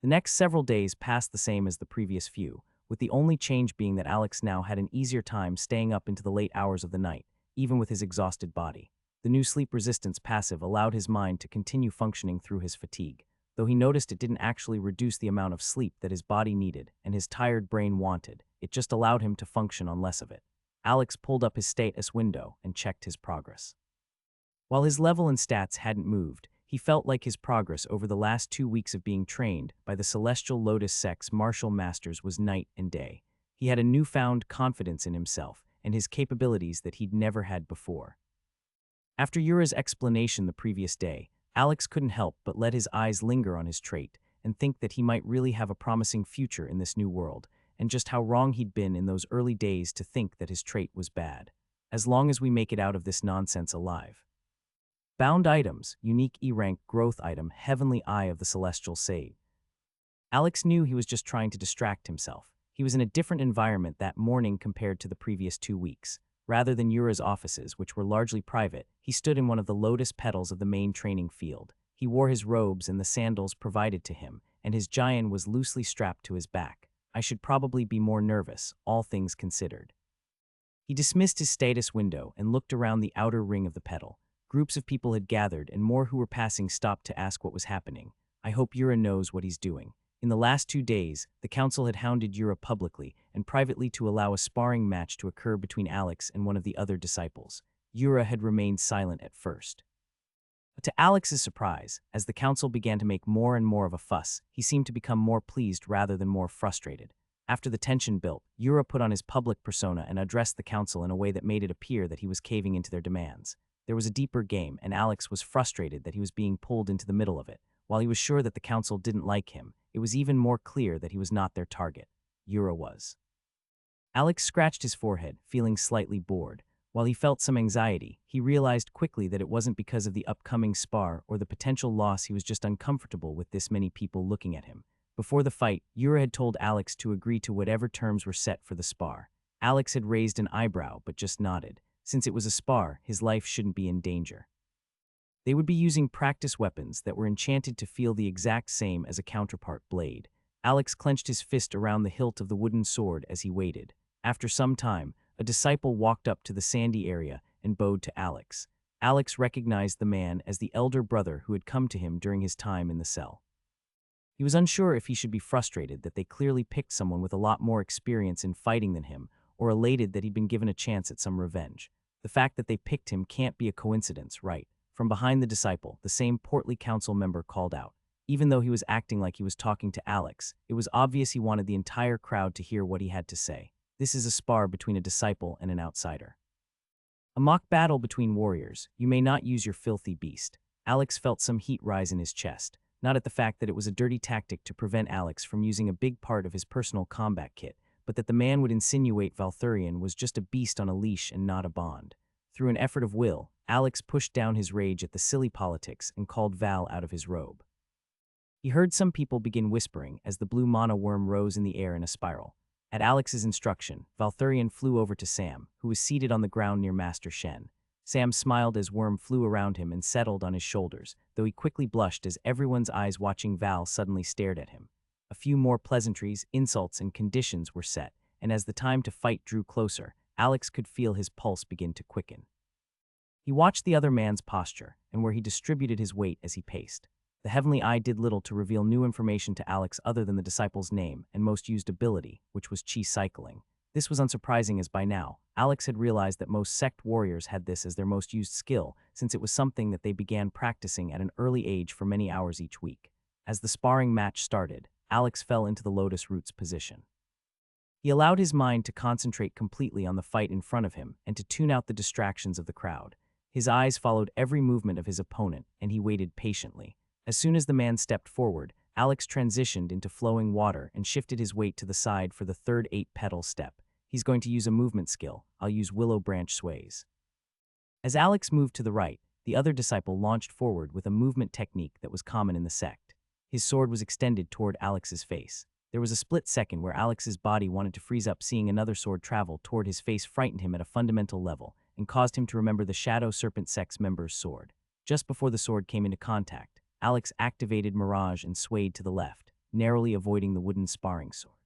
The next several days passed the same as the previous few, with the only change being that Alex now had an easier time staying up into the late hours of the night, even with his exhausted body. The new sleep resistance passive allowed his mind to continue functioning through his fatigue, though he noticed it didn't actually reduce the amount of sleep that his body needed and his tired brain wanted. It just allowed him to function on less of it. Alex pulled up his status window and checked his progress. While his level and stats hadn't moved, he felt like his progress over the last 2 weeks of being trained by the Celestial Lotus Sect's martial masters was night and day. He had a newfound confidence in himself and his capabilities that he'd never had before. After Yura's explanation the previous day, Alex couldn't help but let his eyes linger on his trait and think that he might really have a promising future in this new world, and just how wrong he'd been in those early days to think that his trait was bad. As long as we make it out of this nonsense alive. Bound items, unique E-rank growth item, Heavenly Eye of the Celestial Sage. Alex knew he was just trying to distract himself. He was in a different environment that morning compared to the previous 2 weeks. Rather than Yura's offices, which were largely private, he stood in one of the lotus petals of the main training field. He wore his robes and the sandals provided to him, and his giant was loosely strapped to his back. I should probably be more nervous, all things considered. He dismissed his status window and looked around the outer ring of the petal. Groups of people had gathered, and more who were passing stopped to ask what was happening. I hope Yura knows what he's doing. In the last 2 days, the council had hounded Yura publicly and privately to allow a sparring match to occur between Alex and one of the other disciples. Yura had remained silent at first. But to Alex's surprise, as the council began to make more and more of a fuss, he seemed to become more pleased rather than more frustrated. After the tension built, Yura put on his public persona and addressed the council in a way that made it appear that he was caving into their demands. There was a deeper game, and Alex was frustrated that he was being pulled into the middle of it. While he was sure that the council didn't like him, it was even more clear that he was not their target. Yura was. Alex scratched his forehead, feeling slightly bored. While he felt some anxiety, he realized quickly that it wasn't because of the upcoming spar or the potential loss. He was just uncomfortable with this many people looking at him. Before the fight, Yura had told Alex to agree to whatever terms were set for the spar. Alex had raised an eyebrow but just nodded. Since it was a spar, his life shouldn't be in danger. They would be using practice weapons that were enchanted to feel the exact same as a counterpart blade. Alex clenched his fist around the hilt of the wooden sword as he waited. After some time, a disciple walked up to the sandy area and bowed to Alex. Alex recognized the man as the elder brother who had come to him during his time in the cell. He was unsure if he should be frustrated that they clearly picked someone with a lot more experience in fighting than him, or elated that he'd been given a chance at some revenge. The fact that they picked him can't be a coincidence, right? From behind the disciple, the same portly council member called out. Even though he was acting like he was talking to Alex, it was obvious he wanted the entire crowd to hear what he had to say. This is a spar between a disciple and an outsider. A mock battle between warriors. You may not use your filthy beast. Alex felt some heat rise in his chest, not at the fact that it was a dirty tactic to prevent Alex from using a big part of his personal combat kit, but that the man would insinuate Valthurian was just a beast on a leash and not a bond. Through an effort of will, Alex pushed down his rage at the silly politics and called Val out of his robe. He heard some people begin whispering as the blue mana worm rose in the air in a spiral. At Alex's instruction, Valthurian flew over to Sam, who was seated on the ground near Master Shen. Sam smiled as Worm flew around him and settled on his shoulders, though he quickly blushed as everyone's eyes watching Val suddenly stared at him. A few more pleasantries, insults, and conditions were set, and as the time to fight drew closer, Alex could feel his pulse begin to quicken. He watched the other man's posture, and where he distributed his weight as he paced. The Heavenly Eye did little to reveal new information to Alex other than the disciple's name and most used ability, which was chi cycling. This was unsurprising as by now, Alex had realized that most sect warriors had this as their most used skill, since it was something that they began practicing at an early age for many hours each week. As the sparring match started, Alex fell into the lotus roots position. He allowed his mind to concentrate completely on the fight in front of him and to tune out the distractions of the crowd. His eyes followed every movement of his opponent, and he waited patiently. As soon as the man stepped forward, Alex transitioned into flowing water and shifted his weight to the side for the third 8-petal step. He's going to use a movement skill. I'll use willow branch sways. As Alex moved to the right, the other disciple launched forward with a movement technique that was common in the sect. His sword was extended toward Alex's face. There was a split second where Alex's body wanted to freeze up. Seeing another sword travel toward his face frightened him at a fundamental level and caused him to remember the Shadow Serpent sect's member's sword. Just before the sword came into contact, Alex activated Mirage and swayed to the left, narrowly avoiding the wooden sparring sword.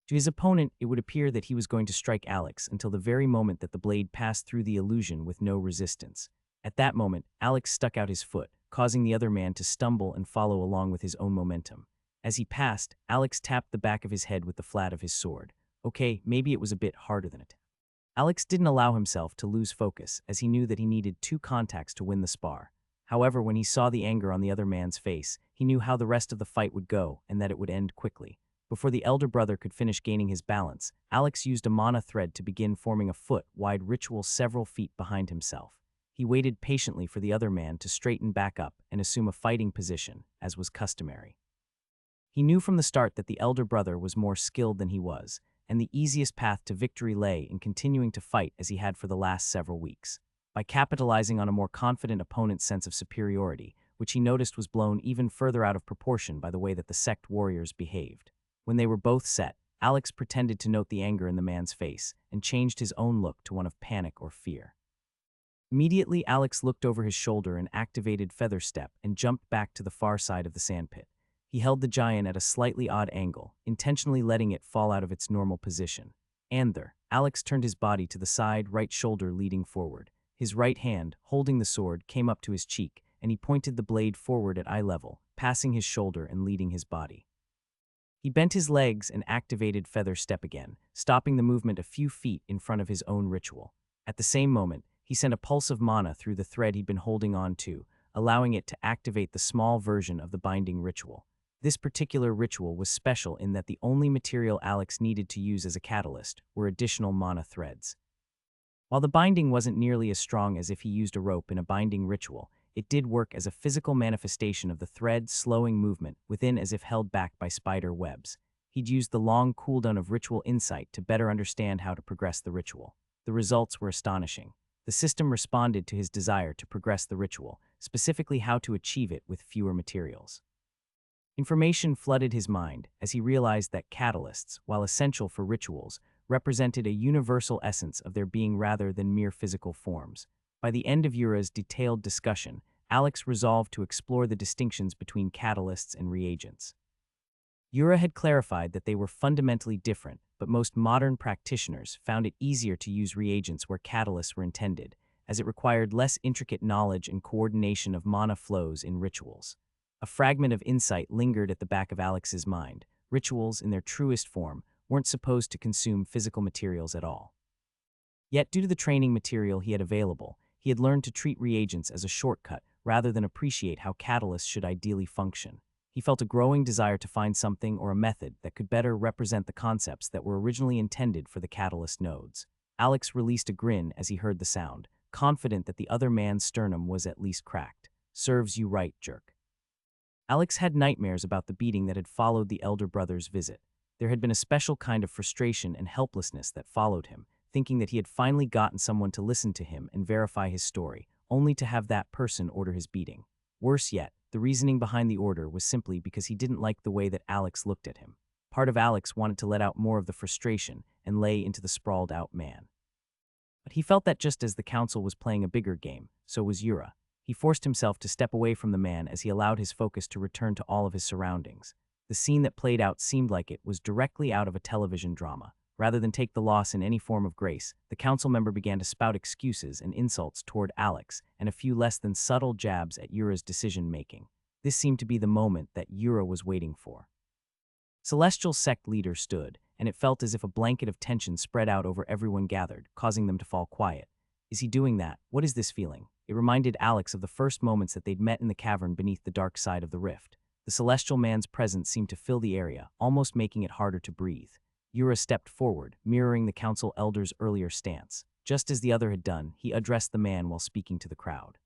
To his opponent, it would appear that he was going to strike Alex until the very moment that the blade passed through the illusion with no resistance. At that moment, Alex stuck out his foot, causing the other man to stumble and follow along with his own momentum. As he passed, Alex tapped the back of his head with the flat of his sword. Okay, maybe it was a bit harder than it. Alex didn't allow himself to lose focus, as he knew that he needed 2 contacts to win the spar. However, when he saw the anger on the other man's face, he knew how the rest of the fight would go and that it would end quickly. Before the elder brother could finish gaining his balance, Alex used a mana thread to begin forming a foot-wide ritual several feet behind himself. He waited patiently for the other man to straighten back up and assume a fighting position, as was customary. He knew from the start that the elder brother was more skilled than he was, and the easiest path to victory lay in continuing to fight as he had for the last several weeks. By capitalizing on a more confident opponent's sense of superiority, which he noticed was blown even further out of proportion by the way that the sect warriors behaved. When they were both set, Alex pretended to note the anger in the man's face and changed his own look to one of panic or fear. Immediately, Alex looked over his shoulder and activated Feather Step and jumped back to the far side of the sandpit. He held the giant at a slightly odd angle, intentionally letting it fall out of its normal position. And there, Alex turned his body to the side, right shoulder leading forward. His right hand, holding the sword, came up to his cheek, and he pointed the blade forward at eye level, passing his shoulder and leading his body. He bent his legs and activated Feather Step again, stopping the movement a few feet in front of his own ritual. At the same moment, he sent a pulse of mana through the thread he'd been holding on to, allowing it to activate the small version of the binding ritual. This particular ritual was special in that the only material Alex needed to use as a catalyst were additional mana threads. While the binding wasn't nearly as strong as if he used a rope in a binding ritual, it did work as a physical manifestation of the thread slowing movement within as if held back by spider webs. He'd used the long cooldown of ritual insight to better understand how to progress the ritual. The results were astonishing. The system responded to his desire to progress the ritual, specifically how to achieve it with fewer materials. Information flooded his mind as he realized that catalysts, while essential for rituals, represented a universal essence of their being rather than mere physical forms. By the end of Yura's detailed discussion, Alex resolved to explore the distinctions between catalysts and reagents. Yura had clarified that they were fundamentally different, but most modern practitioners found it easier to use reagents where catalysts were intended, as it required less intricate knowledge and coordination of mana flows in rituals. A fragment of insight lingered at the back of Alex's mind. Rituals, in their truest form, weren't supposed to consume physical materials at all. Yet, due to the training material he had available, he had learned to treat reagents as a shortcut rather than appreciate how catalysts should ideally function. He felt a growing desire to find something or a method that could better represent the concepts that were originally intended for the catalyst nodes. Alex released a grin as he heard the sound, confident that the other man's sternum was at least cracked. Serves you right, jerk. Alex had nightmares about the beating that had followed the elder brother's visit. There had been a special kind of frustration and helplessness that followed him, thinking that he had finally gotten someone to listen to him and verify his story, only to have that person order his beating. Worse yet, the reasoning behind the order was simply because he didn't like the way that Alex looked at him. Part of Alex wanted to let out more of the frustration and lay into the sprawled-out man. But he felt that just as the council was playing a bigger game, so was Yura. He forced himself to step away from the man as he allowed his focus to return to all of his surroundings. The scene that played out seemed like it was directly out of a television drama. Rather than take the loss in any form of grace, the council member began to spout excuses and insults toward Alex and a few less than subtle jabs at Yura's decision-making. This seemed to be the moment that Yura was waiting for. Celestial sect leader stood, and it felt as if a blanket of tension spread out over everyone gathered, causing them to fall quiet. Is he doing that? What is this feeling? It reminded Alex of the first moments that they'd met in the cavern beneath the dark side of the rift. The celestial man's presence seemed to fill the area, almost making it harder to breathe. Yura stepped forward, mirroring the council elder's earlier stance. Just as the other had done, he addressed the man while speaking to the crowd.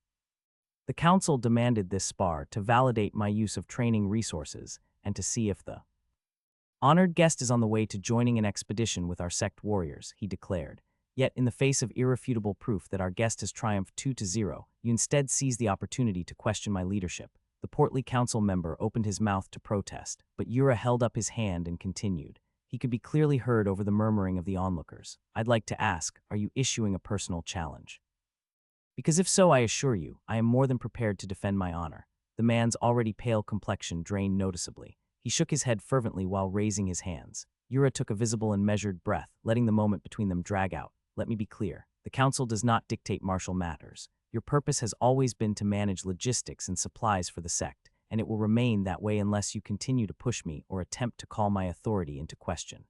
The council demanded this spar to validate my use of training resources and to see if the honored guest is on the way to joining an expedition with our sect warriors, he declared. Yet, in the face of irrefutable proof that our guest has triumphed 2-0, you instead seized the opportunity to question my leadership. The portly council member opened his mouth to protest, but Yura held up his hand and continued. He could be clearly heard over the murmuring of the onlookers. I'd like to ask, are you issuing a personal challenge? Because if so, I assure you, I am more than prepared to defend my honor. The man's already pale complexion drained noticeably. He shook his head fervently while raising his hands. Yura took a visible and measured breath, letting the moment between them drag out. Let me be clear. The council does not dictate martial matters. Your purpose has always been to manage logistics and supplies for the sect, and it will remain that way unless you continue to push me or attempt to call my authority into question.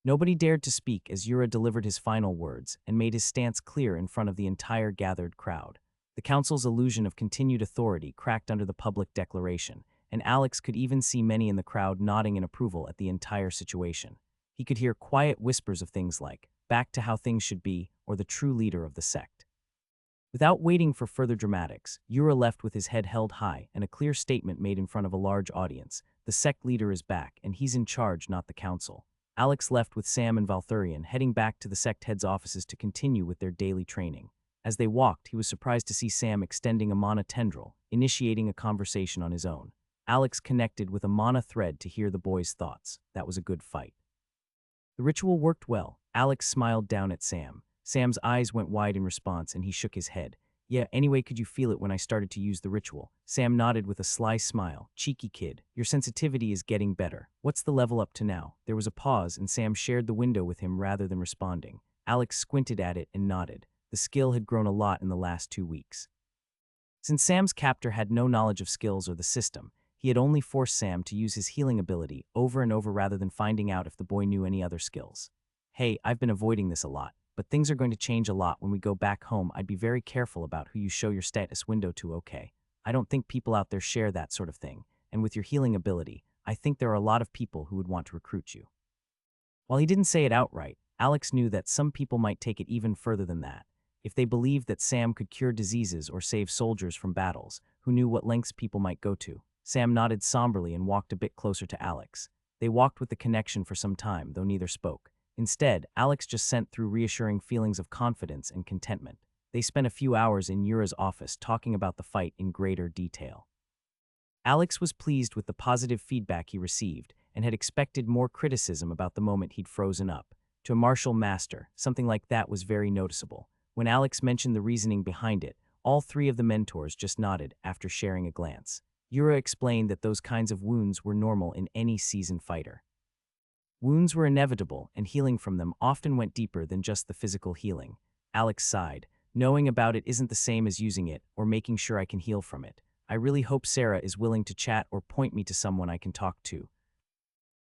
Nobody dared to speak as Yura delivered his final words and made his stance clear in front of the entire gathered crowd. The council's illusion of continued authority cracked under the public declaration, and Alex could even see many in the crowd nodding in approval at the entire situation. He could hear quiet whispers of things like, back to how things should be, or the true leader of the sect. Without waiting for further dramatics, Yura left with his head held high and a clear statement made in front of a large audience. The sect leader is back, and he's in charge, not the council. Alex left with Sam and Valthurian, heading back to the sect head's offices to continue with their daily training. As they walked, he was surprised to see Sam extending a mana tendril, initiating a conversation on his own. Alex connected with a mana thread to hear the boy's thoughts. That was a good fight. The ritual worked well. Alex smiled down at Sam. Sam's eyes went wide in response, and he shook his head. Yeah, anyway, could you feel it when I started to use the ritual? Sam nodded with a sly smile. Cheeky kid, your sensitivity is getting better. What's the level up to now? There was a pause, and Sam shared the window with him rather than responding. Alex squinted at it and nodded. The skill had grown a lot in the last 2 weeks. Since Sam's captor had no knowledge of skills or the system, he had only forced Sam to use his healing ability over and over rather than finding out if the boy knew any other skills. Hey, I've been avoiding this a lot, but things are going to change a lot when we go back home. I'd be very careful about who you show your status window to, okay? I don't think people out there share that sort of thing, and with your healing ability, I think there are a lot of people who would want to recruit you. While he didn't say it outright, Alex knew that some people might take it even further than that. If they believed that Sam could cure diseases or save soldiers from battles, who knew what lengths people might go to? Sam nodded somberly and walked a bit closer to Alex. They walked with the connection for some time, though neither spoke. Instead, Alex just sent through reassuring feelings of confidence and contentment. They spent a few hours in Yura's office talking about the fight in greater detail. Alex was pleased with the positive feedback he received and had expected more criticism about the moment he'd frozen up. To a martial master, something like that was very noticeable. When Alex mentioned the reasoning behind it, all 3 of the mentors just nodded after sharing a glance. Yura explained that those kinds of wounds were normal in any seasoned fighter. Wounds were inevitable, and healing from them often went deeper than just the physical healing. Alex sighed. Knowing about it isn't the same as using it or making sure I can heal from it. I really hope Sarah is willing to chat or point me to someone I can talk to.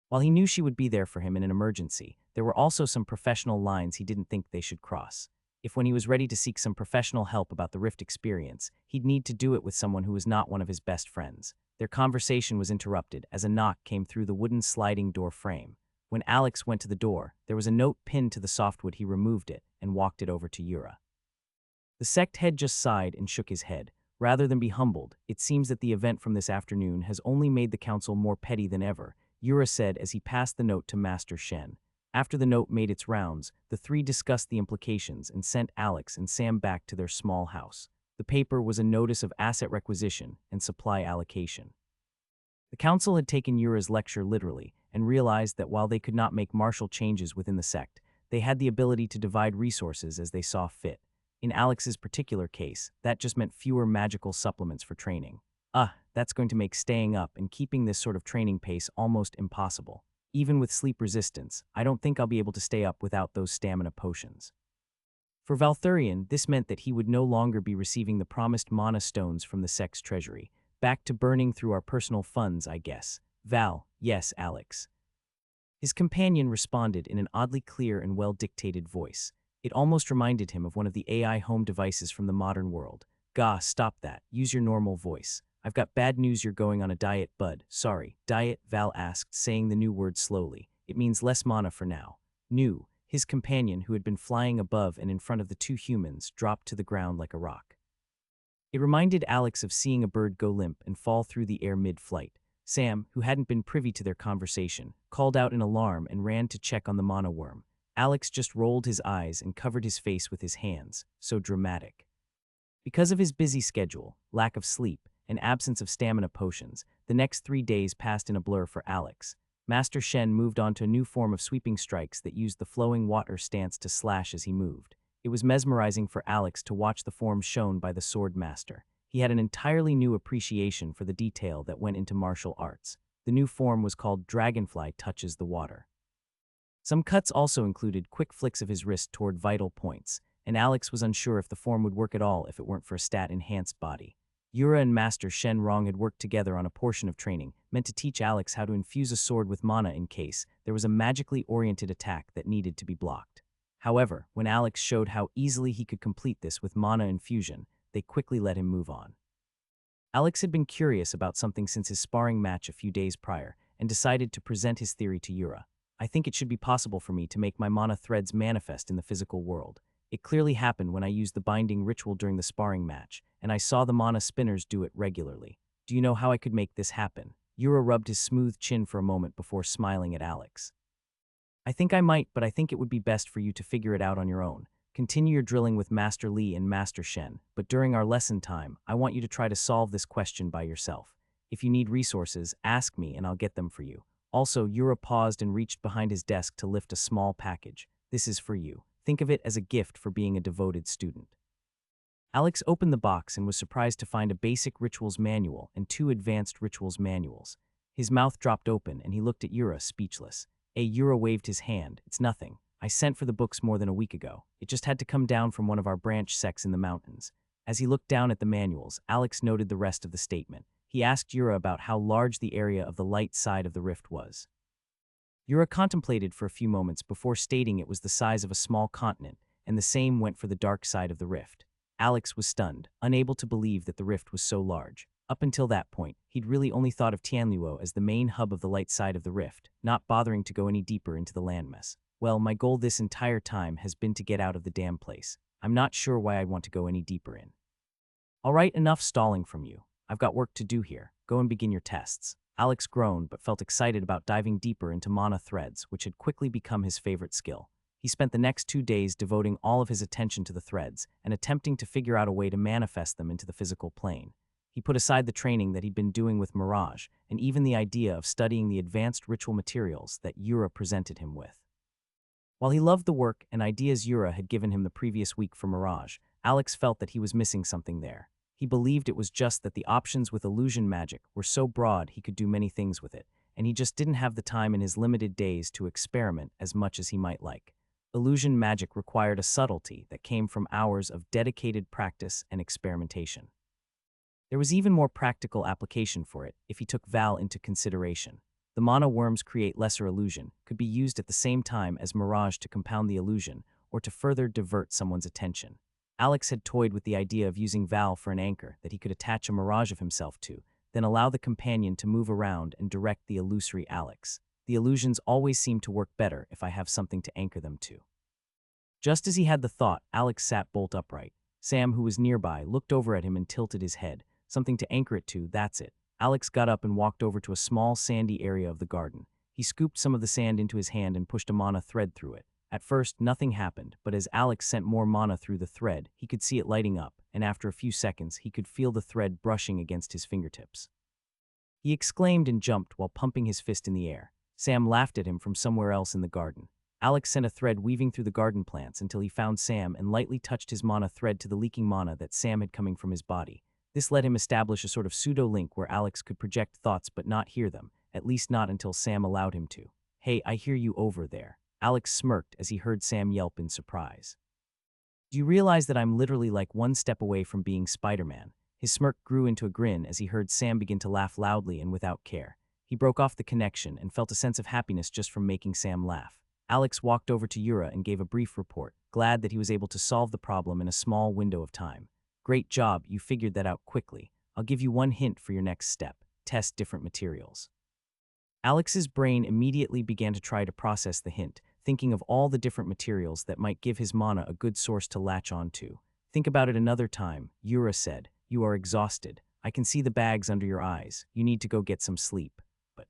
While he knew she would be there for him in an emergency, there were also some professional lines he didn't think they should cross. If when he was ready to seek some professional help about the Rift experience, he'd need to do it with someone who was not one of his best friends. Their conversation was interrupted as a knock came through the wooden sliding door frame. When Alex went to the door, there was a note pinned to the softwood. He removed it and walked it over to Yura. The sect head just sighed and shook his head. Rather than be humbled, it seems that the event from this afternoon has only made the council more petty than ever, Yura said as he passed the note to Master Shen. After the note made its rounds, the three discussed the implications and sent Alex and Sam back to their small house. The paper was a notice of asset requisition and supply allocation. The council had taken Yura's lecture literally and realized that while they could not make martial changes within the sect, they had the ability to divide resources as they saw fit. In Alex's particular case, that just meant fewer magical supplements for training. That's going to make staying up and keeping this sort of training pace almost impossible. Even with sleep resistance, I don't think I'll be able to stay up without those stamina potions. For Valthurian, this meant that he would no longer be receiving the promised mana stones from the sect's treasury. Back to burning through our personal funds, I guess. Val, yes, Alex. His companion responded in an oddly clear and well-dictated voice. It almost reminded him of one of the AI home devices from the modern world. Gah, stop that. Use your normal voice. I've got bad news, you're going on a diet, bud. Sorry, diet, Val asked, saying the new word slowly. It means less mana for now. New, his companion, who had been flying above and in front of the two humans, dropped to the ground like a rock. It reminded Alex of seeing a bird go limp and fall through the air mid-flight. Sam, who hadn't been privy to their conversation, called out in alarm and ran to check on the mana worm. Alex just rolled his eyes and covered his face with his hands. So dramatic. Because of his busy schedule, lack of sleep, and absence of stamina potions, the next 3 days passed in a blur for Alex. Master Shen moved on to a new form of sweeping strikes that used the flowing water stance to slash as he moved. It was mesmerizing for Alex to watch the form shown by the sword master. He had an entirely new appreciation for the detail that went into martial arts. The new form was called Dragonfly Touches the Water. Some cuts also included quick flicks of his wrist toward vital points, and Alex was unsure if the form would work at all if it weren't for a stat-enhanced body. Yura and Master Shen Rong had worked together on a portion of training meant to teach Alex how to infuse a sword with mana in case there was a magically oriented attack that needed to be blocked. However, when Alex showed how easily he could complete this with mana infusion, they quickly let him move on. Alex had been curious about something since his sparring match a few days prior and decided to present his theory to Yura. I think it should be possible for me to make my mana threads manifest in the physical world. It clearly happened when I used the binding ritual during the sparring match, and I saw the mana spinners do it regularly. Do you know how I could make this happen? Yura rubbed his smooth chin for a moment before smiling at Alex. I think I might, but I think it would be best for you to figure it out on your own. Continue your drilling with Master Li and Master Shen, but during our lesson time, I want you to try to solve this question by yourself. If you need resources, ask me and I'll get them for you. Also, Yura paused and reached behind his desk to lift a small package. This is for you. Think of it as a gift for being a devoted student. Alex opened the box and was surprised to find a basic rituals manual and 2 advanced rituals manuals. His mouth dropped open and he looked at Yura, speechless. Yura waved his hand. It's nothing. I sent for the books more than a week ago. It just had to come down from one of our branch sects in the mountains. As he looked down at the manuals, Alex noted the rest of the statement. He asked Yura about how large the area of the light side of the rift was. Yura contemplated for a few moments before stating it was the size of a small continent, and the same went for the dark side of the rift. Alex was stunned, unable to believe that the rift was so large. Up until that point, he'd really only thought of Tianluo as the main hub of the light side of the rift, not bothering to go any deeper into the landmass. Well, my goal this entire time has been to get out of the damn place. I'm not sure why I'd want to go any deeper in. All right, enough stalling from you. I've got work to do here. Go and begin your tests. Alex groaned but felt excited about diving deeper into mana threads, which had quickly become his favorite skill. He spent the next 2 days devoting all of his attention to the threads and attempting to figure out a way to manifest them into the physical plane. He put aside the training that he'd been doing with Mirage and even the idea of studying the advanced ritual materials that Yura presented him with. While he loved the work and ideas Yura had given him the previous week for Mirage, Alex felt that he was missing something there. He believed it was just that the options with illusion magic were so broad he could do many things with it, and he just didn't have the time in his limited days to experiment as much as he might like. illusion magic required a subtlety that came from hours of dedicated practice and experimentation. There was even more practical application for it if he took Val into consideration. The mana worms create lesser illusion, could be used at the same time as mirage to compound the illusion or to further divert someone's attention. Alex had toyed with the idea of using Val for an anchor that he could attach a mirage of himself to, then allow the companion to move around and direct the illusory Alex. The illusions always seem to work better if I have something to anchor them to. Just as he had the thought, Alex sat bolt upright. Sam, who was nearby, looked over at him and tilted his head. Something to anchor it to, that's it. Alex got up and walked over to a small sandy area of the garden. He scooped some of the sand into his hand and pushed a mana thread through it. At first, nothing happened, but as Alex sent more mana through the thread, he could see it lighting up, and after a few seconds, he could feel the thread brushing against his fingertips. He exclaimed and jumped while pumping his fist in the air. Sam laughed at him from somewhere else in the garden. Alex sent a thread weaving through the garden plants until he found Sam and lightly touched his mana thread to the leaking mana that Sam had coming from his body. This let him establish a sort of pseudo-link where Alex could project thoughts but not hear them, at least not until Sam allowed him to. "Hey, I hear you over there." Alex smirked as he heard Sam yelp in surprise. "Do you realize that I'm literally like one step away from being Spider-Man?" His smirk grew into a grin as he heard Sam begin to laugh loudly and without care. He broke off the connection and felt a sense of happiness just from making Sam laugh. Alex walked over to Yura and gave a brief report, glad that he was able to solve the problem in a small window of time. "Great job, you figured that out quickly. I'll give you one hint for your next step. Test different materials." Alex's brain immediately began to try to process the hint, thinking of all the different materials that might give his mana a good source to latch on to. "Think about it another time," Yura said. "You are exhausted. I can see the bags under your eyes. You need to go get some sleep." "But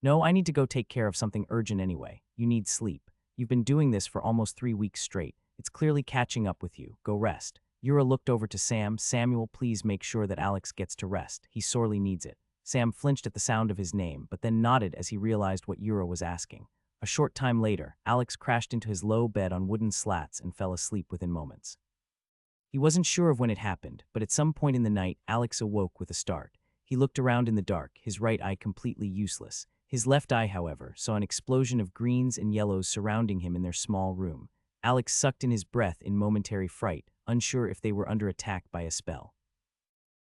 no, I need to go take care of something urgent anyway." "You need sleep. You've been doing this for almost 3 weeks straight. It's clearly catching up with you. Go rest." Yura looked over to Sam. "Samuel, please make sure that Alex gets to rest. He sorely needs it." Sam flinched at the sound of his name, but then nodded as he realized what Yura was asking. A short time later, Alex crashed into his low bed on wooden slats and fell asleep within moments. He wasn't sure of when it happened, but at some point in the night, Alex awoke with a start. He looked around in the dark, his right eye completely useless. His left eye, however, saw an explosion of greens and yellows surrounding him in their small room. Alex sucked in his breath in momentary fright, unsure if they were under attack by a spell.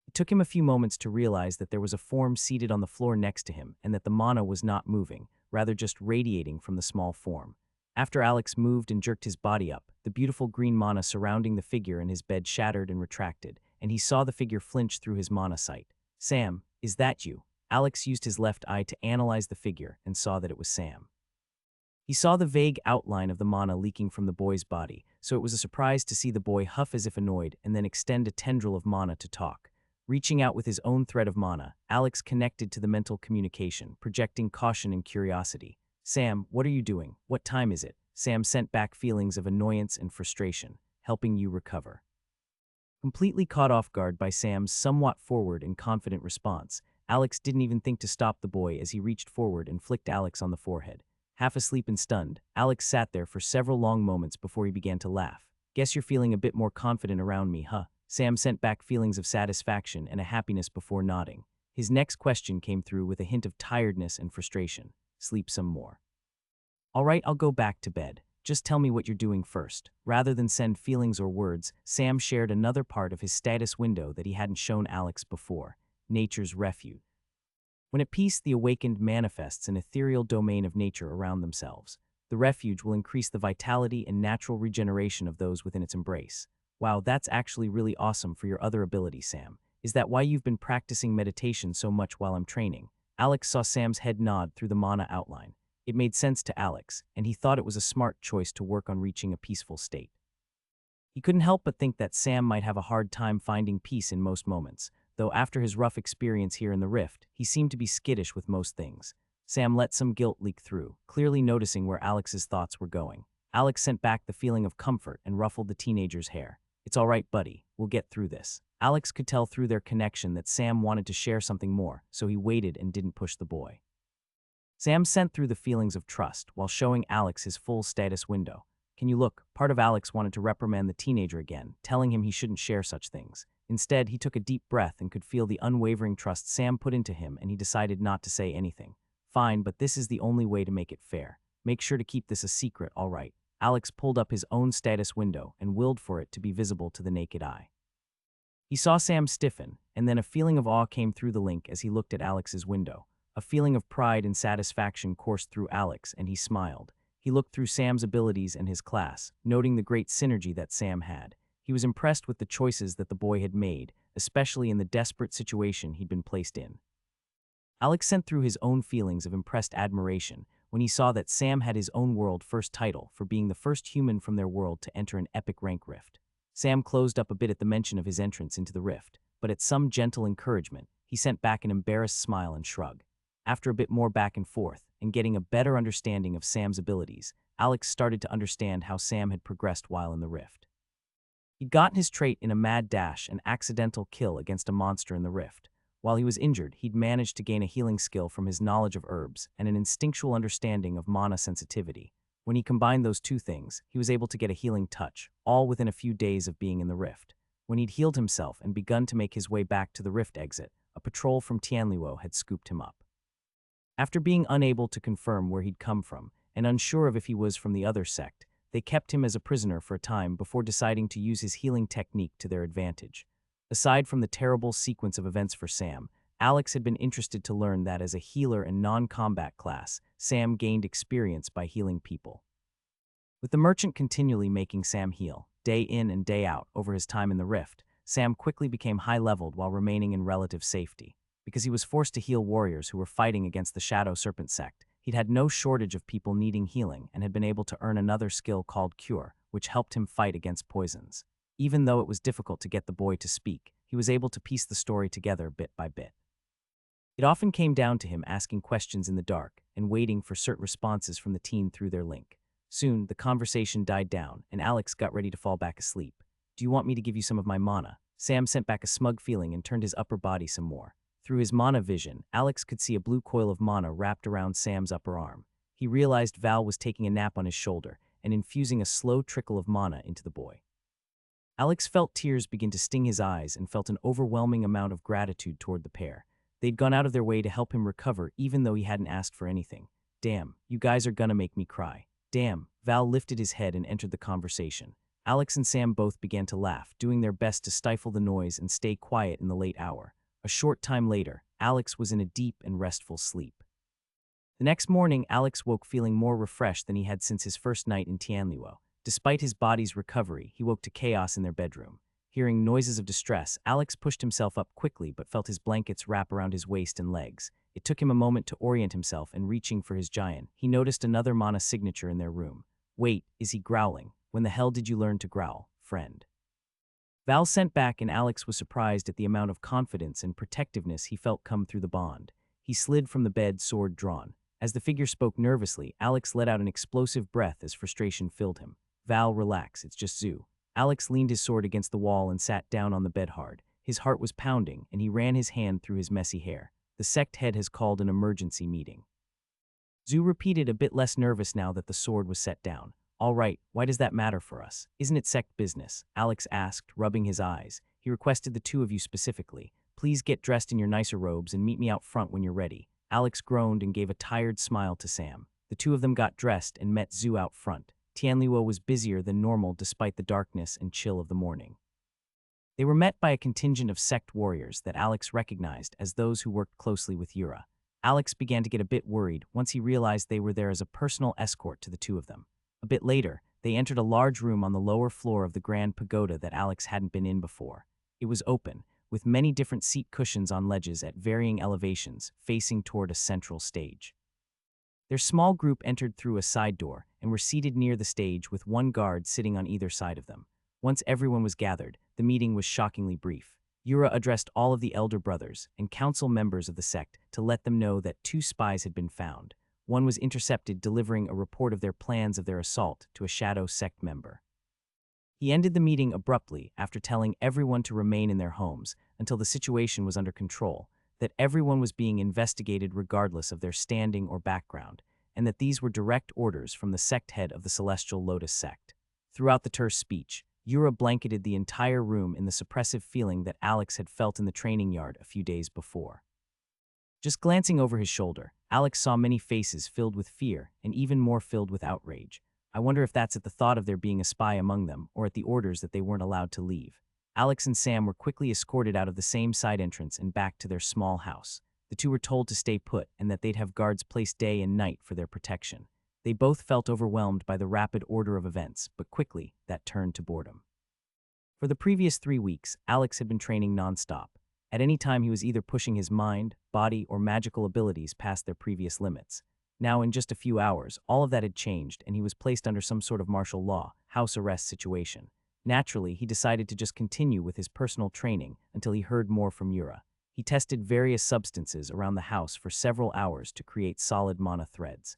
It took him a few moments to realize that there was a form seated on the floor next to him and that the mana was not moving, rather just radiating from the small form. After Alex moved and jerked his body up, the beautiful green mana surrounding the figure in his bed shattered and retracted, and he saw the figure flinch through his mana sight. "Sam, is that you?" Alex used his left eye to analyze the figure and saw that it was Sam. He saw the vague outline of the mana leaking from the boy's body, so it was a surprise to see the boy huff as if annoyed and then extend a tendril of mana to talk. Reaching out with his own thread of mana, Alex connected to the mental communication, projecting caution and curiosity. "Sam, what are you doing? What time is it?" Sam sent back feelings of annoyance and frustration, "Helping you recover." Completely caught off guard by Sam's somewhat forward and confident response, Alex didn't even think to stop the boy as he reached forward and flicked Alex on the forehead. Half asleep and stunned, Alex sat there for several long moments before he began to laugh. "Guess you're feeling a bit more confident around me, huh?" Sam sent back feelings of satisfaction and a happiness before nodding. His next question came through with a hint of tiredness and frustration. "Sleep some more." "All right, I'll go back to bed. Just tell me what you're doing first." Rather than send feelings or words, Sam shared another part of his status window that he hadn't shown Alex before: nature's refuge. When at peace, the awakened manifests an ethereal domain of nature around themselves. The refuge will increase the vitality and natural regeneration of those within its embrace. "Wow, that's actually really awesome for your other ability, Sam. Is that why you've been practicing meditation so much while I'm training?" Alex saw Sam's head nod through the mana outline. It made sense to Alex, and he thought it was a smart choice to work on reaching a peaceful state. He couldn't help but think that Sam might have a hard time finding peace in most moments, though after his rough experience here in the Rift, he seemed to be skittish with most things. Sam let some guilt leak through, clearly noticing where Alex's thoughts were going. Alex sent back the feeling of comfort and ruffled the teenager's hair. "It's all right, buddy. We'll get through this." Alex could tell through their connection that Sam wanted to share something more, so he waited and didn't push the boy. Sam sent through the feelings of trust while showing Alex his full status window. "Can you look?" Part of Alex wanted to reprimand the teenager again, telling him he shouldn't share such things. Instead, he took a deep breath and could feel the unwavering trust Sam put into him, and he decided not to say anything. "Fine, but this is the only way to make it fair. Make sure to keep this a secret, all right?" Alex pulled up his own status window and willed for it to be visible to the naked eye. He saw Sam stiffen, and then a feeling of awe came through the link as he looked at Alex's window. A feeling of pride and satisfaction coursed through Alex, and he smiled. He looked through Sam's abilities and his class, noting the great synergy that Sam had. He was impressed with the choices that the boy had made, especially in the desperate situation he'd been placed in. Alex sent through his own feelings of impressed admiration when he saw that Sam had his own world first title for being the first human from their world to enter an epic rank rift. Sam closed up a bit at the mention of his entrance into the rift, but at some gentle encouragement, he sent back an embarrassed smile and shrug. After a bit more back and forth, and getting a better understanding of Sam's abilities, Alex started to understand how Sam had progressed while in the rift. He'd gotten his trait in a mad dash and accidental kill against a monster in the rift. While he was injured, he'd managed to gain a healing skill from his knowledge of herbs and an instinctual understanding of mana sensitivity. When he combined those two things, he was able to get a healing touch, all within a few days of being in the rift. When he'd healed himself and begun to make his way back to the rift exit, a patrol from Tianluo had scooped him up. After being unable to confirm where he'd come from, and unsure of if he was from the other sect, they kept him as a prisoner for a time before deciding to use his healing technique to their advantage. Aside from the terrible sequence of events for Sam, Alex had been interested to learn that as a healer and non-combat class, Sam gained experience by healing people. With the merchant continually making Sam heal, day in and day out, over his time in the rift, Sam quickly became high-leveled while remaining in relative safety. Because he was forced to heal warriors who were fighting against the Shadow Serpent sect, he'd had no shortage of people needing healing and had been able to earn another skill called Cure, which helped him fight against poisons. Even though it was difficult to get the boy to speak, he was able to piece the story together bit by bit. It often came down to him asking questions in the dark and waiting for certain responses from the teen through their link. Soon, the conversation died down, and Alex got ready to fall back asleep. "Do you want me to give you some of my mana?" Sam sent back a smug feeling and turned his upper body some more. Through his mana vision, Alex could see a blue coil of mana wrapped around Sam's upper arm. He realized Val was taking a nap on his shoulder and infusing a slow trickle of mana into the boy. Alex felt tears begin to sting his eyes and felt an overwhelming amount of gratitude toward the pair. They'd gone out of their way to help him recover even though he hadn't asked for anything. "Damn, you guys are gonna make me cry." "Damn." Val lifted his head and entered the conversation. Alex and Sam both began to laugh, doing their best to stifle the noise and stay quiet in the late hour. A short time later, Alex was in a deep and restful sleep. The next morning, Alex woke feeling more refreshed than he had since his first night in Tianluo. Despite his body's recovery, he woke to chaos in their bedroom. Hearing noises of distress, Alex pushed himself up quickly but felt his blankets wrap around his waist and legs. It took him a moment to orient himself, and reaching for his giant, he noticed another mana signature in their room. "Wait, is he growling? When the hell did you learn to growl, friend?" Val sent back, and Alex was surprised at the amount of confidence and protectiveness he felt come through the bond. He slid from the bed, sword drawn. As the figure spoke nervously, Alex let out an explosive breath as frustration filled him. "Val, relax, it's just Zoo." Alex leaned his sword against the wall and sat down on the bed hard. His heart was pounding, and he ran his hand through his messy hair. "The sect head has called an emergency meeting." Zoo repeated, a bit less nervous now that the sword was set down. "All right, why does that matter for us? Isn't it sect business?" Alex asked, rubbing his eyes. "He requested the two of you specifically. Please get dressed in your nicer robes and meet me out front when you're ready." Alex groaned and gave a tired smile to Sam. The two of them got dressed and met Zoo out front. Tianluo was busier than normal despite the darkness and chill of the morning. They were met by a contingent of sect warriors that Alex recognized as those who worked closely with Yura. Alex began to get a bit worried once he realized they were there as a personal escort to the two of them. A bit later, they entered a large room on the lower floor of the grand pagoda that Alex hadn't been in before. It was open, with many different seat cushions on ledges at varying elevations, facing toward a central stage. Their small group entered through a side door and were seated near the stage with one guard sitting on either side of them. Once everyone was gathered, the meeting was shockingly brief. Yura addressed all of the elder brothers and council members of the sect to let them know that 2 spies had been found. One was intercepted delivering a report of their plans of their assault to a Shadow Sect member. He ended the meeting abruptly after telling everyone to remain in their homes until the situation was under control, that everyone was being investigated regardless of their standing or background, and that these were direct orders from the sect head of the Celestial Lotus sect. Throughout the terse speech, Yura blanketed the entire room in the suppressive feeling that Alex had felt in the training yard a few days before. Just glancing over his shoulder, Alex saw many faces filled with fear and even more filled with outrage. I wonder if that's at the thought of there being a spy among them, or at the orders that they weren't allowed to leave. Alex and Sam were quickly escorted out of the same side entrance and back to their small house. The two were told to stay put and that they'd have guards placed day and night for their protection. They both felt overwhelmed by the rapid order of events, but quickly that turned to boredom. For the previous 3 weeks, Alex had been training nonstop. At any time he was either pushing his mind, body, or magical abilities past their previous limits. Now, in just a few hours, all of that had changed and he was placed under some sort of martial law, house arrest situation. Naturally, he decided to just continue with his personal training until he heard more from Yura. He tested various substances around the house for several hours to create solid mana threads.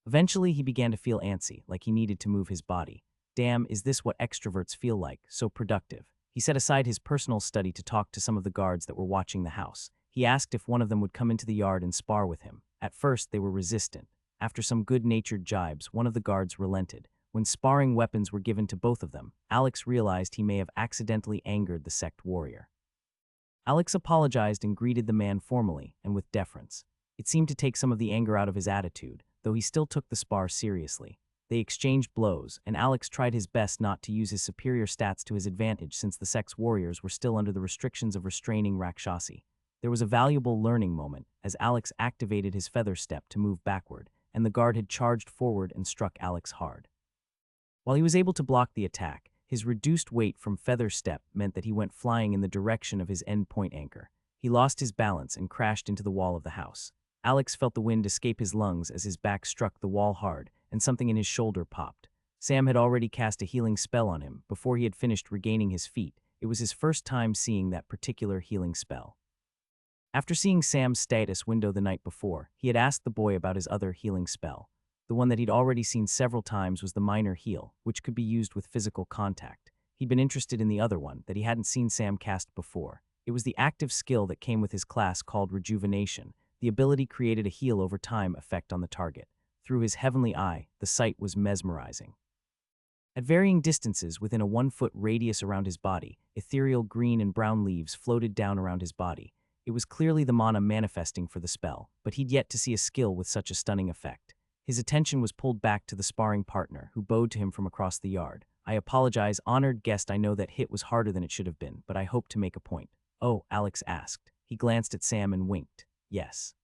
Eventually, he began to feel antsy, like he needed to move his body. Damn, is this what extroverts feel like? So productive. He set aside his personal study to talk to some of the guards that were watching the house. He asked if one of them would come into the yard and spar with him. At first, they were resistant. After some good-natured jibes, one of the guards relented. When sparring weapons were given to both of them, Alex realized he may have accidentally angered the sect warrior. Alex apologized and greeted the man formally and with deference. It seemed to take some of the anger out of his attitude, though he still took the spar seriously. They exchanged blows, and Alex tried his best not to use his superior stats to his advantage since the sect's warriors were still under the restrictions of restraining Rakshasi. There was a valuable learning moment as Alex activated his feather step to move backward, and the guard had charged forward and struck Alex hard. While he was able to block the attack, his reduced weight from feather step meant that he went flying in the direction of his end-point anchor. He lost his balance and crashed into the wall of the house. Alex felt the wind escape his lungs as his back struck the wall hard, and something in his shoulder popped. Sam had already cast a healing spell on him before he had finished regaining his feet. It was his first time seeing that particular healing spell. After seeing Sam's status window the night before, he had asked the boy about his other healing spell. The one that he'd already seen several times was the minor heal, which could be used with physical contact. He'd been interested in the other one that he hadn't seen Sam cast before. It was the active skill that came with his class called Rejuvenation. The ability created a heal over time effect on the target. Through his heavenly eye, the sight was mesmerizing. At varying distances within a 1-foot radius around his body, ethereal green and brown leaves floated down around his body. It was clearly the mana manifesting for the spell, but he'd yet to see a skill with such a stunning effect. His attention was pulled back to the sparring partner, who bowed to him from across the yard. "I apologize, honored guest, I know that hit was harder than it should have been, but I hope to make a point." "Oh," Alex asked. He glanced at Sam and winked. "Yes.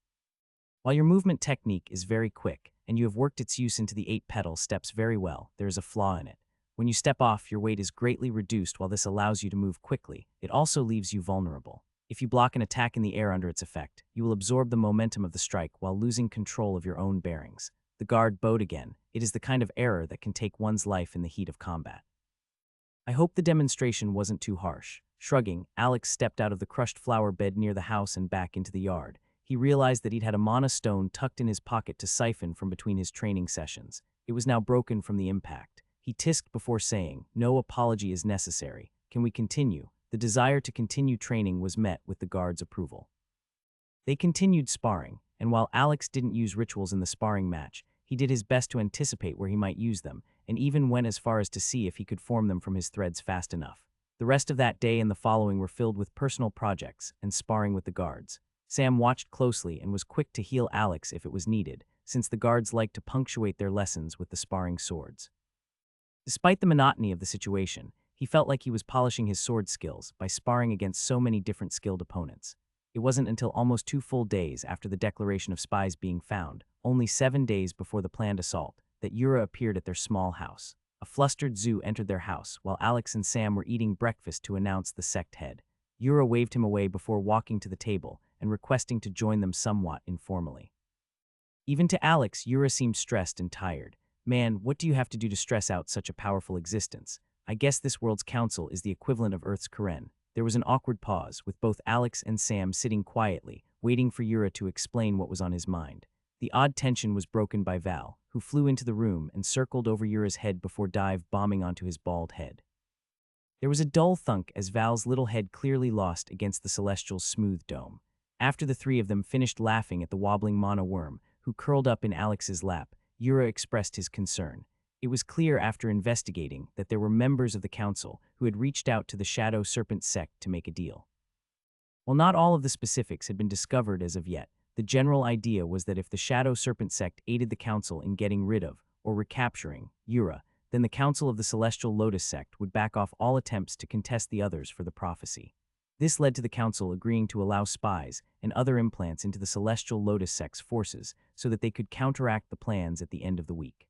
While your movement technique is very quick, and you have worked its use into the 8-petal steps very well, there is a flaw in it. When you step off, your weight is greatly reduced while this allows you to move quickly. It also leaves you vulnerable. If you block an attack in the air under its effect, you will absorb the momentum of the strike while losing control of your own bearings." The guard bowed again. It is the kind of error that can take one's life in the heat of combat. "I hope the demonstration wasn't too harsh." Shrugging, Alex stepped out of the crushed flower bed near the house and back into the yard. He realized that he'd had a mana stone tucked in his pocket to siphon from between his training sessions. It was now broken from the impact. He tisked before saying, "No apology is necessary. Can we continue?" The desire to continue training was met with the guard's approval. They continued sparring, and while Alex didn't use rituals in the sparring match, he did his best to anticipate where he might use them, and even went as far as to see if he could form them from his threads fast enough. The rest of that day and the following were filled with personal projects and sparring with the guards. Sam watched closely and was quick to heal Alex if it was needed, since the guards liked to punctuate their lessons with the sparring swords. Despite the monotony of the situation, he felt like he was polishing his sword skills by sparring against so many different skilled opponents. It wasn't until almost 2 full days after the declaration of spies being found, only 7 days before the planned assault, that Yura appeared at their small house. A flustered Zoo entered their house while Alex and Sam were eating breakfast to announce the sect head. Yura waved him away before walking to the table and requesting to join them somewhat informally. Even to Alex, Yura seemed stressed and tired. "Man, what do you have to do to stress out such a powerful existence? I guess this world's council is the equivalent of Earth's Karen." There was an awkward pause, with both Alex and Sam sitting quietly, waiting for Yura to explain what was on his mind. The odd tension was broken by Val, who flew into the room and circled over Yura's head before dive-bombing onto his bald head. There was a dull thunk as Val's little head clearly lost against the Celestial's smooth dome. After the three of them finished laughing at the wobbling mana worm, who curled up in Alex's lap, Yura expressed his concern. It was clear after investigating that there were members of the council who had reached out to the Shadow Serpent sect to make a deal. While not all of the specifics had been discovered as of yet, the general idea was that if the Shadow Serpent sect aided the council in getting rid of, or recapturing Yura, then the Council of the Celestial Lotus Sect would back off all attempts to contest the others for the prophecy. This led to the Council agreeing to allow spies and other implants into the Celestial Lotus Sect's forces so that they could counteract the plans at the end of the week.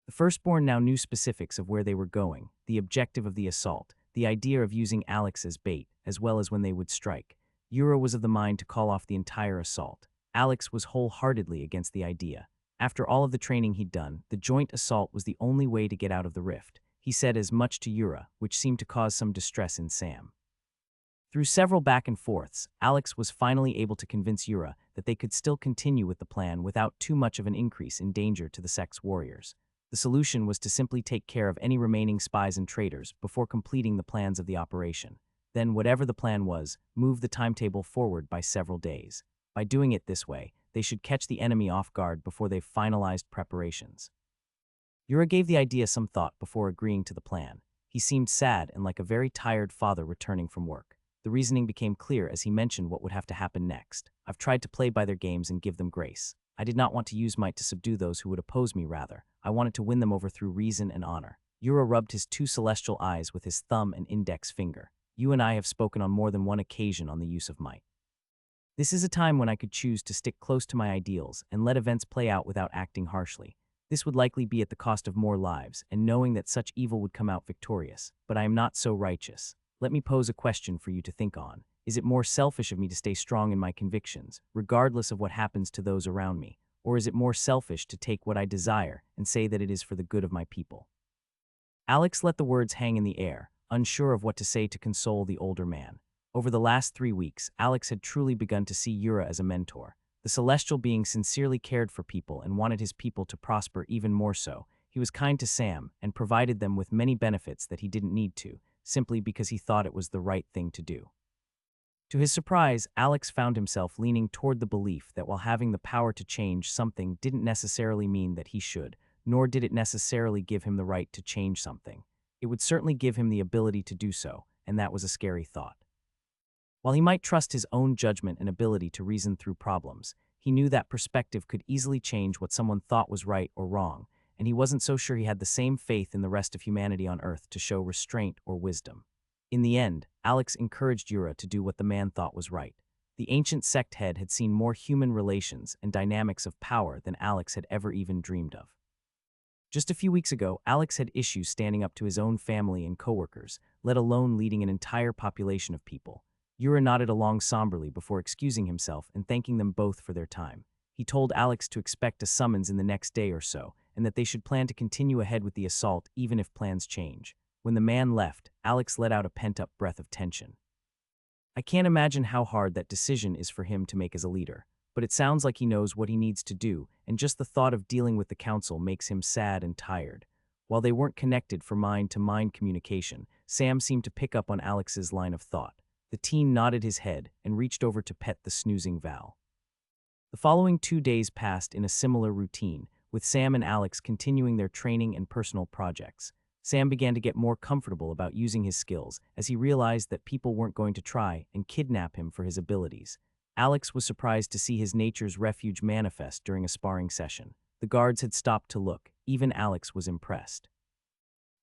The Firstborn now knew specifics of where they were going, the objective of the assault, the idea of using Alex as bait, as well as when they would strike. Yura was of the mind to call off the entire assault. Alex was wholeheartedly against the idea. After all of the training he'd done, the joint assault was the only way to get out of the rift. He said as much to Yura, which seemed to cause some distress in Sam. Through several back and forths, Alex was finally able to convince Yura that they could still continue with the plan without too much of an increase in danger to the sect's warriors. The solution was to simply take care of any remaining spies and traitors before completing the plans of the operation. Then, whatever the plan was, move the timetable forward by several days. By doing it this way, they should catch the enemy off guard before they've finalized preparations. Yura gave the idea some thought before agreeing to the plan. He seemed sad and like a very tired father returning from work. The reasoning became clear as he mentioned what would have to happen next. I've tried to play by their games and give them grace. I did not want to use might to subdue those who would oppose me, rather. I wanted to win them over through reason and honor. Yura rubbed his two celestial eyes with his thumb and index finger. You and I have spoken on more than one occasion on the use of might. This is a time when I could choose to stick close to my ideals and let events play out without acting harshly. This would likely be at the cost of more lives and knowing that such evil would come out victorious, but I am not so righteous. Let me pose a question for you to think on. Is it more selfish of me to stay strong in my convictions, regardless of what happens to those around me? Or is it more selfish to take what I desire and say that it is for the good of my people? Alex let the words hang in the air, unsure of what to say to console the older man. Over the last 3 weeks, Alex had truly begun to see Yura as a mentor. The celestial being sincerely cared for people and wanted his people to prosper even more so. He was kind to Sam and provided them with many benefits that he didn't need to, simply because he thought it was the right thing to do. To his surprise, Alex found himself leaning toward the belief that while having the power to change something didn't necessarily mean that he should, nor did it necessarily give him the right to change something. It would certainly give him the ability to do so, and that was a scary thought. While he might trust his own judgment and ability to reason through problems, he knew that perspective could easily change what someone thought was right or wrong, and he wasn't so sure he had the same faith in the rest of humanity on Earth to show restraint or wisdom. In the end, Alex encouraged Yura to do what the man thought was right. The ancient sect head had seen more human relations and dynamics of power than Alex had ever even dreamed of. Just a few weeks ago, Alex had issues standing up to his own family and coworkers, let alone leading an entire population of people. Yura nodded along somberly before excusing himself and thanking them both for their time. He told Alex to expect a summons in the next day or so, and that they should plan to continue ahead with the assault even if plans change. When the man left, Alex let out a pent-up breath of tension. I can't imagine how hard that decision is for him to make as a leader, but it sounds like he knows what he needs to do, and just the thought of dealing with the council makes him sad and tired. While they weren't connected for mind-to-mind communication, Sam seemed to pick up on Alex's line of thought. The teen nodded his head and reached over to pet the snoozing Val. The following 2 days passed in a similar routine, with Sam and Alex continuing their training and personal projects. Sam began to get more comfortable about using his skills as he realized that people weren't going to try and kidnap him for his abilities. Alex was surprised to see his nature's refuge manifest during a sparring session. The guards had stopped to look. Even Alex was impressed.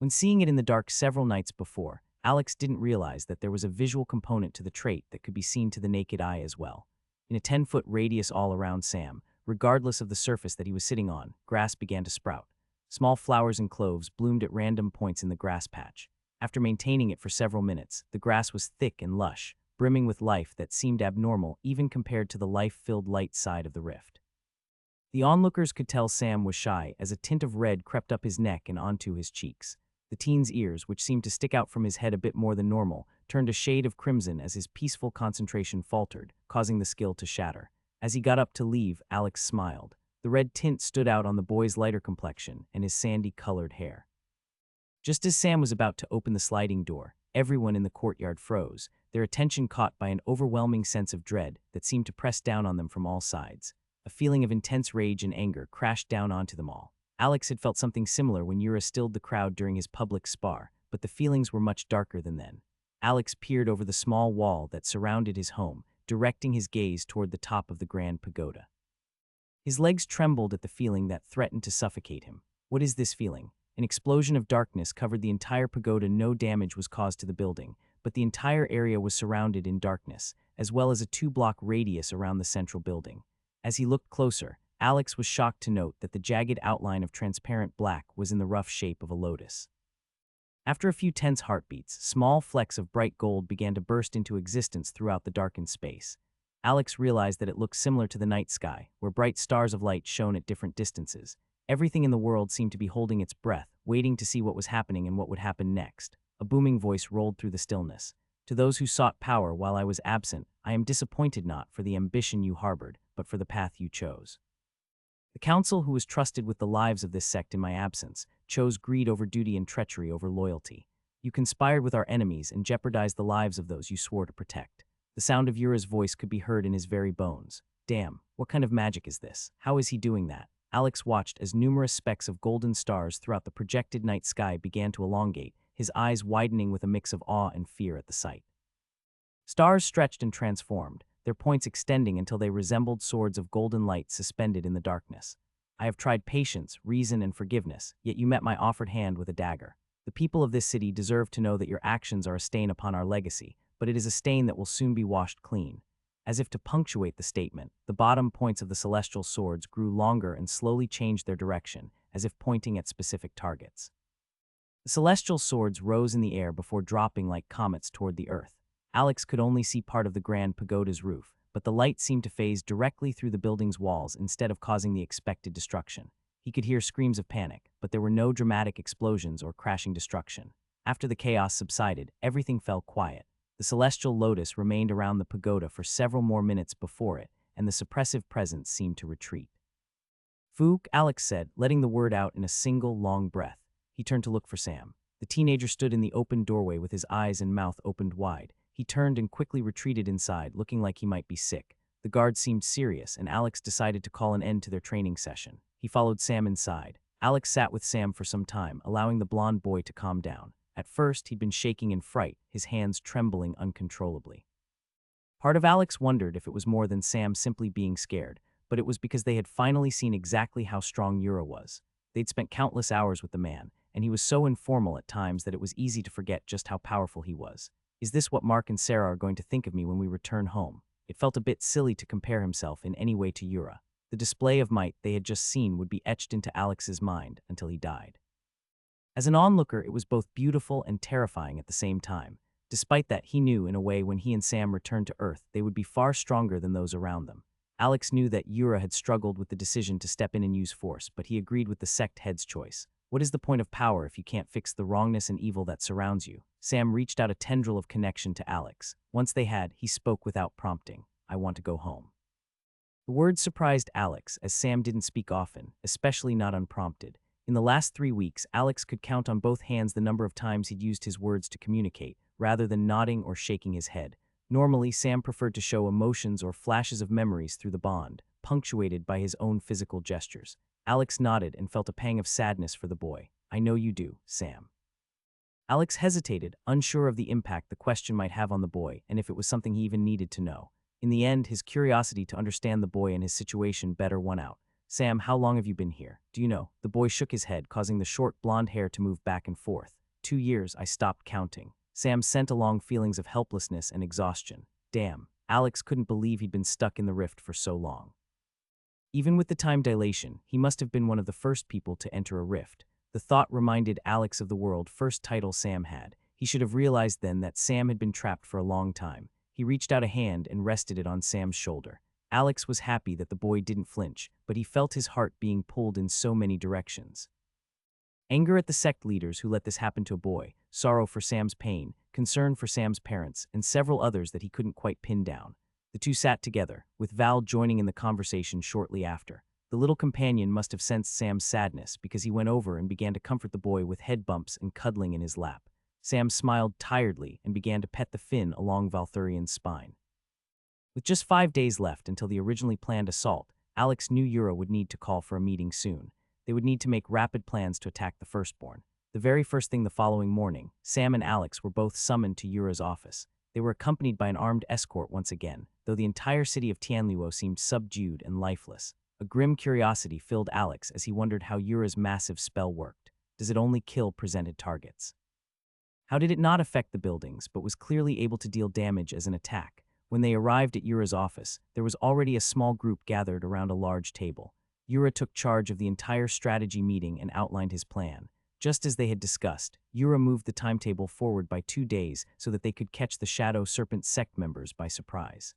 When seeing it in the dark several nights before, Alex didn't realize that there was a visual component to the trait that could be seen to the naked eye as well. In a 10-foot radius all around Sam, regardless of the surface that he was sitting on, grass began to sprout. Small flowers and cloves bloomed at random points in the grass patch. After maintaining it for several minutes, the grass was thick and lush, brimming with life that seemed abnormal even compared to the life-filled light side of the rift. The onlookers could tell Sam was shy as a tint of red crept up his neck and onto his cheeks. The teen's ears, which seemed to stick out from his head a bit more than normal, turned a shade of crimson as his peaceful concentration faltered, causing the skill to shatter. As he got up to leave, Alex smiled. The red tint stood out on the boy's lighter complexion and his sandy-colored hair. Just as Sam was about to open the sliding door, everyone in the courtyard froze, their attention caught by an overwhelming sense of dread that seemed to press down on them from all sides. A feeling of intense rage and anger crashed down onto them all. Alex had felt something similar when Yura stilled the crowd during his public spar, but the feelings were much darker than then. Alex peered over the small wall that surrounded his home, directing his gaze toward the top of the grand pagoda. His legs trembled at the feeling that threatened to suffocate him. What is this feeling? An explosion of darkness covered the entire pagoda. No damage was caused to the building, but the entire area was surrounded in darkness, as well as a 2-block radius around the central building. As he looked closer, Alex was shocked to note that the jagged outline of transparent black was in the rough shape of a lotus. After a few tense heartbeats, small flecks of bright gold began to burst into existence throughout the darkened space. Alex realized that it looked similar to the night sky, where bright stars of light shone at different distances. Everything in the world seemed to be holding its breath, waiting to see what was happening and what would happen next. A booming voice rolled through the stillness. To those who sought power while I was absent, I am disappointed not for the ambition you harbored, but for the path you chose. The council, who was trusted with the lives of this sect in my absence, chose greed over duty and treachery over loyalty. You conspired with our enemies and jeopardized the lives of those you swore to protect. The sound of Yura's voice could be heard in his very bones. Damn, what kind of magic is this? How is he doing that? Alex watched as numerous specks of golden stars throughout the projected night sky began to elongate, his eyes widening with a mix of awe and fear at the sight. Stars stretched and transformed, their points extending until they resembled swords of golden light suspended in the darkness. I have tried patience, reason, and forgiveness, yet you met my offered hand with a dagger. The people of this city deserve to know that your actions are a stain upon our legacy, but it is a stain that will soon be washed clean. As if to punctuate the statement, the bottom points of the celestial swords grew longer and slowly changed their direction, as if pointing at specific targets. The celestial swords rose in the air before dropping like comets toward the earth. Alex could only see part of the grand pagoda's roof, but the light seemed to phase directly through the building's walls instead of causing the expected destruction. He could hear screams of panic, but there were no dramatic explosions or crashing destruction. After the chaos subsided, everything fell quiet. The celestial lotus remained around the pagoda for several more minutes before it, and the suppressive presence seemed to retreat. Fook, Alex said, letting the word out in a single long breath. He turned to look for Sam. The teenager stood in the open doorway with his eyes and mouth opened wide. He turned and quickly retreated inside, looking like he might be sick. The guard seemed serious, and Alex decided to call an end to their training session. He followed Sam inside. Alex sat with Sam for some time, allowing the blonde boy to calm down. At first, he'd been shaking in fright, his hands trembling uncontrollably. Part of Alex wondered if it was more than Sam simply being scared, but it was because they had finally seen exactly how strong Yura was. They'd spent countless hours with the man, and he was so informal at times that it was easy to forget just how powerful he was. Is this what Mark and Sarah are going to think of me when we return home? It felt a bit silly to compare himself in any way to Yura. The display of might they had just seen would be etched into Alex's mind until he died. As an onlooker, it was both beautiful and terrifying at the same time. Despite that, he knew, in a way, when he and Sam returned to Earth, they would be far stronger than those around them. Alex knew that Yura had struggled with the decision to step in and use force, but he agreed with the sect head's choice. What is the point of power if you can't fix the wrongness and evil that surrounds you? Sam reached out a tendril of connection to Alex. Once they had, he spoke without prompting. I want to go home. The words surprised Alex, as Sam didn't speak often, especially not unprompted. In the last 3 weeks, Alex could count on both hands the number of times he'd used his words to communicate, rather than nodding or shaking his head. Normally, Sam preferred to show emotions or flashes of memories through the bond, punctuated by his own physical gestures. Alex nodded and felt a pang of sadness for the boy. I know you do, Sam. Alex hesitated, unsure of the impact the question might have on the boy and if it was something he even needed to know. In the end, his curiosity to understand the boy and his situation better won out. Sam, how long have you been here? Do you know? The boy shook his head, causing the short blonde hair to move back and forth. 2 years, I stopped counting. Sam sent along feelings of helplessness and exhaustion. Damn, Alex couldn't believe he'd been stuck in the rift for so long. Even with the time dilation, he must have been one of the first people to enter a rift. The thought reminded Alex of the world first title Sam had. He should have realized then that Sam had been trapped for a long time. He reached out a hand and rested it on Sam's shoulder. Alex was happy that the boy didn't flinch, but he felt his heart being pulled in so many directions. Anger at the sect leaders who let this happen to a boy, sorrow for Sam's pain, concern for Sam's parents, and several others that he couldn't quite pin down. The two sat together, with Val joining in the conversation shortly after. The little companion must have sensed Sam's sadness because he went over and began to comfort the boy with head bumps and cuddling in his lap. Sam smiled tiredly and began to pet the fin along Valthurian's spine. With just 5 days left until the originally planned assault, Alex knew Yura would need to call for a meeting soon. They would need to make rapid plans to attack the firstborn. The very first thing the following morning, Sam and Alex were both summoned to Yura's office. They were accompanied by an armed escort once again, though the entire city of Tianluo seemed subdued and lifeless. A grim curiosity filled Alex as he wondered how Yura's massive spell worked. Does it only kill presented targets? How did it not affect the buildings, but was clearly able to deal damage as an attack? When they arrived at Yura's office, there was already a small group gathered around a large table. Yura took charge of the entire strategy meeting and outlined his plan. Just as they had discussed, Yura moved the timetable forward by 2 days so that they could catch the Shadow Serpent sect members by surprise.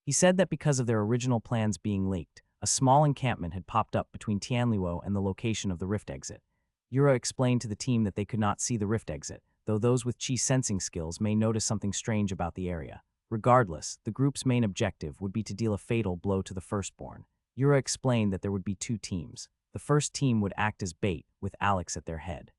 He said that because of their original plans being leaked, a small encampment had popped up between Tianluo and the location of the rift exit. Yura explained to the team that they could not see the rift exit, though those with chi sensing skills may notice something strange about the area. Regardless, the group's main objective would be to deal a fatal blow to the firstborn. Yura explained that there would be 2 teams. The first team would act as bait, with Alex at their head.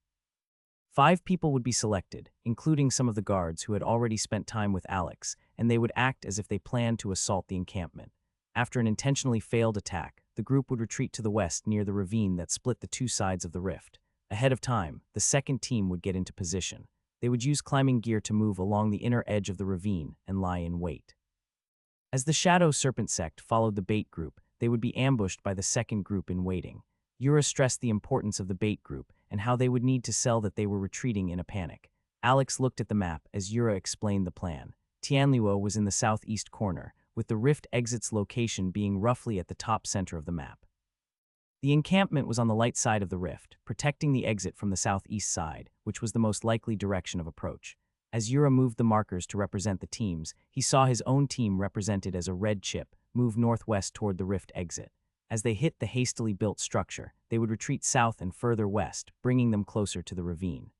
5 people would be selected, including some of the guards who had already spent time with Alex, and they would act as if they planned to assault the encampment. After an intentionally failed attack, the group would retreat to the west near the ravine that split the 2 sides of the rift. Ahead of time, the second team would get into position. They would use climbing gear to move along the inner edge of the ravine and lie in wait. As the Shadow Serpent sect followed the bait group, they would be ambushed by the second group in waiting. Yura stressed the importance of the bait group and how they would need to sell that they were retreating in a panic. Alex looked at the map as Yura explained the plan. Tianluo was in the southeast corner, with the rift exit's location being roughly at the top center of the map. The encampment was on the light side of the rift, protecting the exit from the southeast side, which was the most likely direction of approach. As Yura moved the markers to represent the teams, he saw his own team represented as a red chip move northwest toward the rift exit. As they hit the hastily built structure, they would retreat south and further west, bringing them closer to the ravine.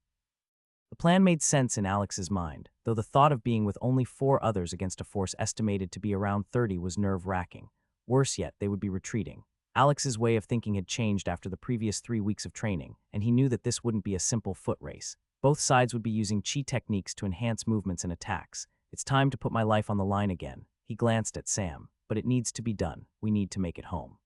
The plan made sense in Alex's mind, though the thought of being with only 4 others against a force estimated to be around 30 was nerve-wracking. Worse yet, they would be retreating. Alex's way of thinking had changed after the previous 3 weeks of training, and he knew that this wouldn't be a simple foot race. Both sides would be using chi techniques to enhance movements and attacks. It's time to put my life on the line again. He glanced at Sam. But it needs to be done. We need to make it home.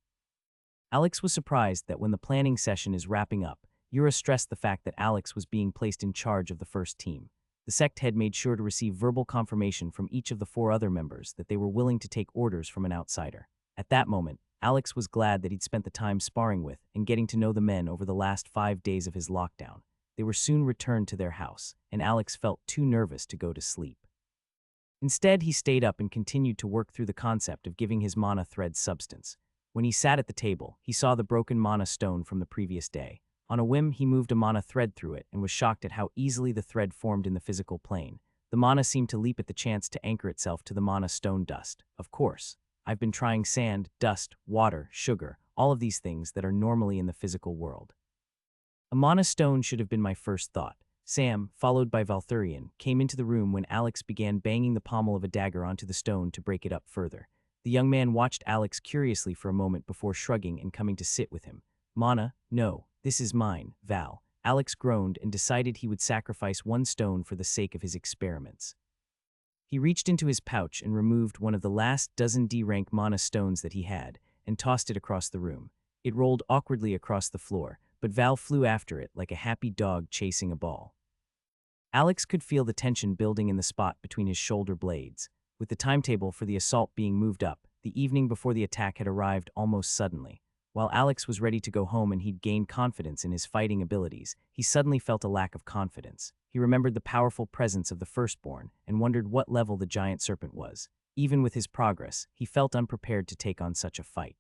Alex was surprised that when the planning session is wrapping up, Yura stressed the fact that Alex was being placed in charge of the first team. The sect head made sure to receive verbal confirmation from each of the 4 other members that they were willing to take orders from an outsider. At that moment, Alex was glad that he'd spent the time sparring with and getting to know the men over the last 5 days of his lockdown. They were soon returned to their house, and Alex felt too nervous to go to sleep. Instead, he stayed up and continued to work through the concept of giving his mana thread substance. When he sat at the table, he saw the broken mana stone from the previous day. On a whim, he moved a mana thread through it and was shocked at how easily the thread formed in the physical plane. The mana seemed to leap at the chance to anchor itself to the mana stone dust. Of course, I've been trying sand, dust, water, sugar, all of these things that are normally in the physical world. A mana stone should have been my first thought. Sam, followed by Valthurian, came into the room when Alex began banging the pommel of a dagger onto the stone to break it up further. The young man watched Alex curiously for a moment before shrugging and coming to sit with him. Mana, no, this is mine, Val. Alex groaned and decided he would sacrifice 1 stone for the sake of his experiments. He reached into his pouch and removed one of the last dozen D-rank mana stones that he had and tossed it across the room. It rolled awkwardly across the floor, but Val flew after it like a happy dog chasing a ball. Alex could feel the tension building in the spot between his shoulder blades. With the timetable for the assault being moved up, the evening before the attack had arrived almost suddenly. While Alex was ready to go home and he'd gained confidence in his fighting abilities, he suddenly felt a lack of confidence. He remembered the powerful presence of the firstborn and wondered what level the giant serpent was. Even with his progress, he felt unprepared to take on such a fight.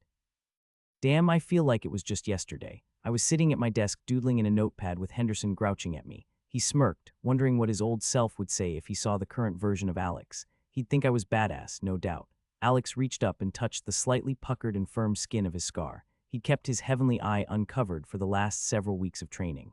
Damn, I feel like it was just yesterday. I was sitting at my desk doodling in a notepad with Henderson grouching at me. He smirked, wondering what his old self would say if he saw the current version of Alex. He'd think I was badass, no doubt. Alex reached up and touched the slightly puckered and firm skin of his scar. He'd kept his heavenly eye uncovered for the last several weeks of training.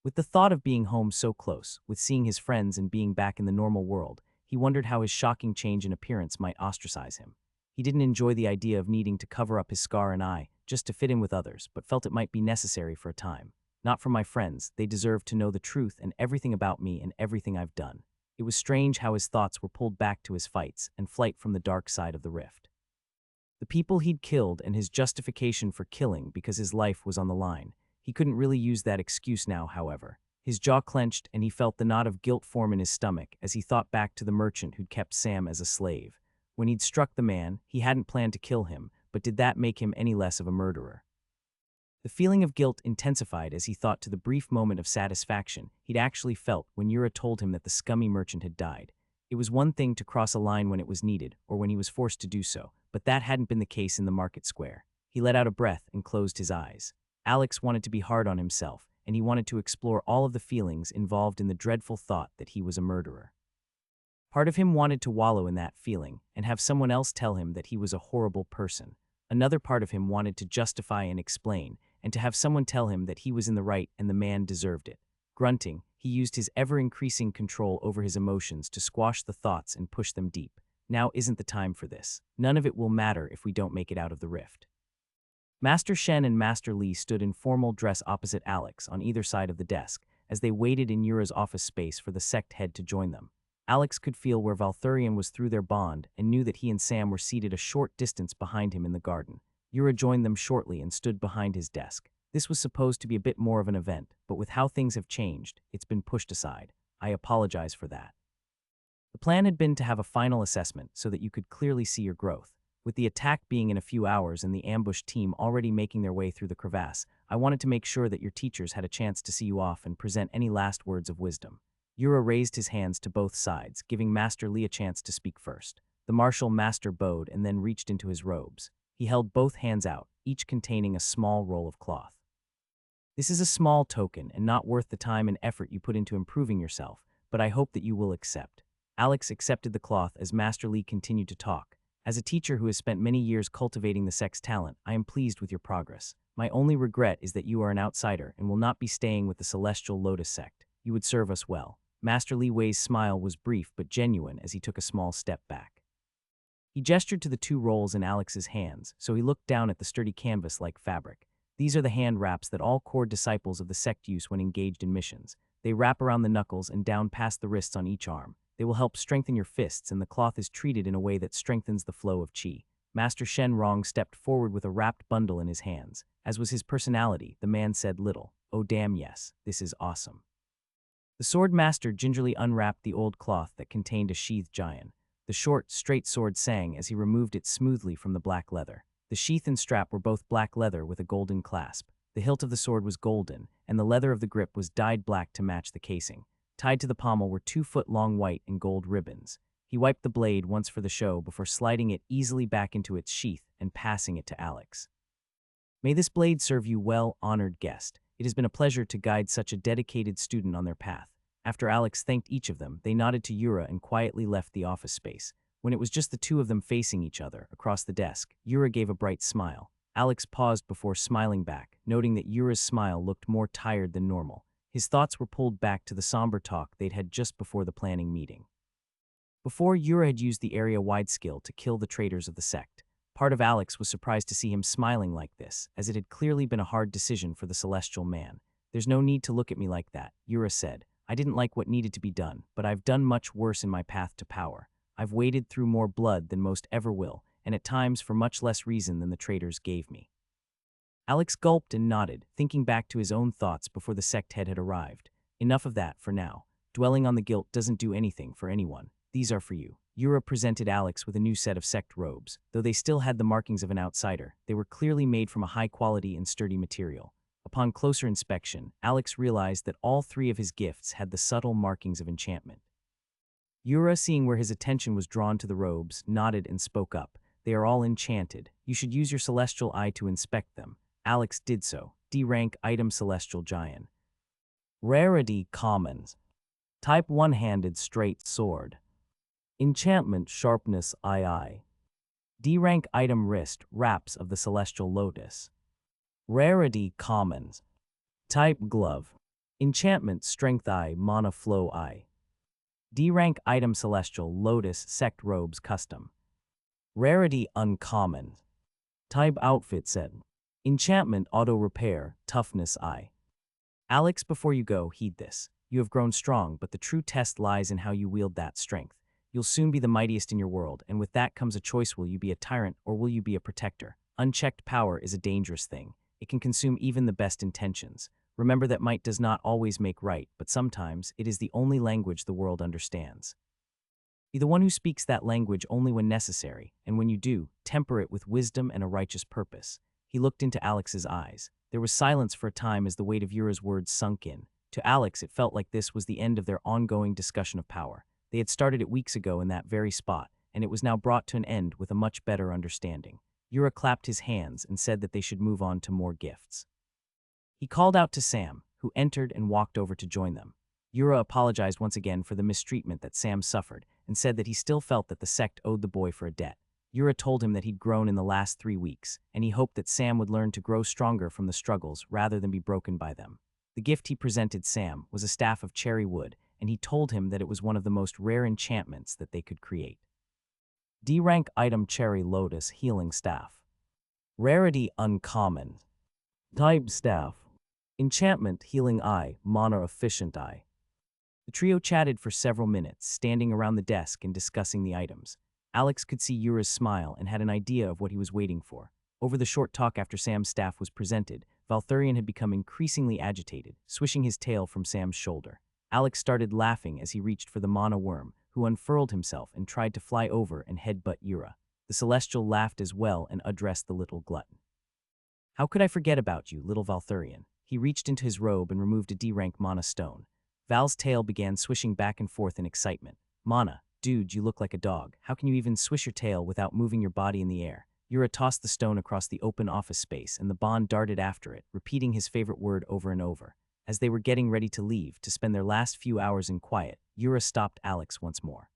With the thought of being home so close, with seeing his friends and being back in the normal world, he wondered how his shocking change in appearance might ostracize him. He didn't enjoy the idea of needing to cover up his scar and eye just to fit in with others, but felt it might be necessary for a time. Not from my friends, they deserve to know the truth and everything about me and everything I've done. It was strange how his thoughts were pulled back to his fights and flight from the dark side of the rift. The people he'd killed and his justification for killing because his life was on the line. He couldn't really use that excuse now, however. His jaw clenched and he felt the knot of guilt form in his stomach as he thought back to the merchant who'd kept Sam as a slave. When he'd struck the man, he hadn't planned to kill him, but did that make him any less of a murderer? The feeling of guilt intensified as he thought to the brief moment of satisfaction he'd actually felt when Yura told him that the scummy merchant had died. It was one thing to cross a line when it was needed, or when he was forced to do so, but that hadn't been the case in the market square. He let out a breath and closed his eyes. Alex wanted to be hard on himself, and he wanted to explore all of the feelings involved in the dreadful thought that he was a murderer. Part of him wanted to wallow in that feeling and have someone else tell him that he was a horrible person. Another part of him wanted to justify and explain, and to have someone tell him that he was in the right and the man deserved it. Grunting, he used his ever-increasing control over his emotions to squash the thoughts and push them deep. Now isn't the time for this. None of it will matter if we don't make it out of the rift. Master Shen and Master Li stood in formal dress opposite Alex on either side of the desk, as they waited in Yura's office space for the sect head to join them. Alex could feel where Valthurian was through their bond and knew that he and Sam were seated a short distance behind him in the garden. Yura joined them shortly and stood behind his desk. This was supposed to be a bit more of an event, but with how things have changed, it's been pushed aside. I apologize for that. The plan had been to have a final assessment so that you could clearly see your growth. With the attack being in a few hours and the ambush team already making their way through the crevasse, I wanted to make sure that your teachers had a chance to see you off and present any last words of wisdom. Yura raised his hands to both sides, giving Master Li a chance to speak first. The martial master bowed and then reached into his robes. He held both hands out, each containing a small roll of cloth. This is a small token and not worth the time and effort you put into improving yourself, but I hope that you will accept. Alex accepted the cloth as Master Li continued to talk. As a teacher who has spent many years cultivating the sect's talent, I am pleased with your progress. My only regret is that you are an outsider and will not be staying with the Celestial Lotus sect. You would serve us well. Master Li Wei's smile was brief but genuine as he took a small step back. He gestured to the two rolls in Alex's hands, so he looked down at the sturdy canvas-like fabric. These are the hand wraps that all core disciples of the sect use when engaged in missions. They wrap around the knuckles and down past the wrists on each arm. They will help strengthen your fists, and the cloth is treated in a way that strengthens the flow of qi. Master Shen Rong stepped forward with a wrapped bundle in his hands. As was his personality, the man said little. Oh damn yes, this is awesome. The sword master gingerly unwrapped the old cloth that contained a sheathed giant. The short, straight sword sang as he removed it smoothly from the black leather. The sheath and strap were both black leather with a golden clasp. The hilt of the sword was golden, and the leather of the grip was dyed black to match the casing. Tied to the pommel were 2-foot-long white and gold ribbons. He wiped the blade once for the show before sliding it easily back into its sheath and passing it to Alex. May this blade serve you well, honored guest. It has been a pleasure to guide such a dedicated student on their path. After Alex thanked each of them, they nodded to Yura and quietly left the office space. When it was just the two of them facing each other across the desk, Yura gave a bright smile. Alex paused before smiling back, noting that Yura's smile looked more tired than normal. His thoughts were pulled back to the somber talk they'd had just before the planning meeting. Before, Yura had used the area-wide skill to kill the traitors of the sect. Part of Alex was surprised to see him smiling like this, as it had clearly been a hard decision for the celestial man. There's no need to look at me like that, Yura said. I didn't like what needed to be done, but I've done much worse in my path to power. I've waded through more blood than most ever will, and at times for much less reason than the traitors gave me. Alex gulped and nodded, thinking back to his own thoughts before the sect head had arrived. Enough of that for now. Dwelling on the guilt doesn't do anything for anyone. These are for you. Yura presented Alex with a new set of sect robes. Though they still had the markings of an outsider, they were clearly made from a high-quality and sturdy material. Upon closer inspection, Alex realized that all three of his gifts had the subtle markings of enchantment. Yura, seeing where his attention was drawn to the robes, nodded and spoke up. They are all enchanted. You should use your celestial eye to inspect them. Alex did so. D-rank item Celestial Giant. Rarity Commons. Type one-handed straight sword. Enchantment Sharpness II. D-rank item Wrist Wraps of the Celestial Lotus. Rarity Commons. Type Glove. Enchantment Strength I Mana Flow I. D-rank item Celestial Lotus Sect Robes Custom. Rarity Uncommon. Type Outfit Set. Enchantment Auto Repair Toughness I. Alex, before you go, heed this. You have grown strong, but the true test lies in how you wield that strength. You'll soon be the mightiest in your world, and with that comes a choice: will you be a tyrant or will you be a protector? Unchecked power is a dangerous thing. It can consume even the best intentions. Remember that might does not always make right, but sometimes it is the only language the world understands. Be the one who speaks that language only when necessary, and when you do, temper it with wisdom and a righteous purpose. He looked into Alex's eyes. There was silence for a time as the weight of Yura's words sunk in. To Alex, it felt like this was the end of their ongoing discussion of power. They had started it weeks ago in that very spot, and it was now brought to an end with a much better understanding. Yura clapped his hands and said that they should move on to more gifts. He called out to Sam, who entered and walked over to join them. Yura apologized once again for the mistreatment that Sam suffered and said that he still felt that the sect owed the boy for a debt. Yura told him that he'd grown in the last 3 weeks, and he hoped that Sam would learn to grow stronger from the struggles rather than be broken by them. The gift he presented Sam was a staff of cherry wood, and he told him that it was one of the most rare enchantments that they could create. D-rank item Cherry Lotus Healing Staff. Rarity Uncommon. Type Staff. Enchantment Healing Eye, Mana Efficient Eye. The trio chatted for several minutes, standing around the desk and discussing the items. Alex could see Yura's smile and had an idea of what he was waiting for. Over the short talk after Sam's staff was presented, Valthurian had become increasingly agitated, swishing his tail from Sam's shoulder. Alex started laughing as he reached for the mana worm, who unfurled himself and tried to fly over and headbutt Yura. The Celestial laughed as well and addressed the little glutton. "How could I forget about you, little Valthurian?" He reached into his robe and removed a D-rank mana stone. Val's tail began swishing back and forth in excitement. "Mana, dude, you look like a dog. How can you even swish your tail without moving your body in the air?" Yura tossed the stone across the open office space, and the Bond darted after it, repeating his favorite word over and over. As they were getting ready to leave, to spend their last few hours in quiet, Yura stopped Alex once more.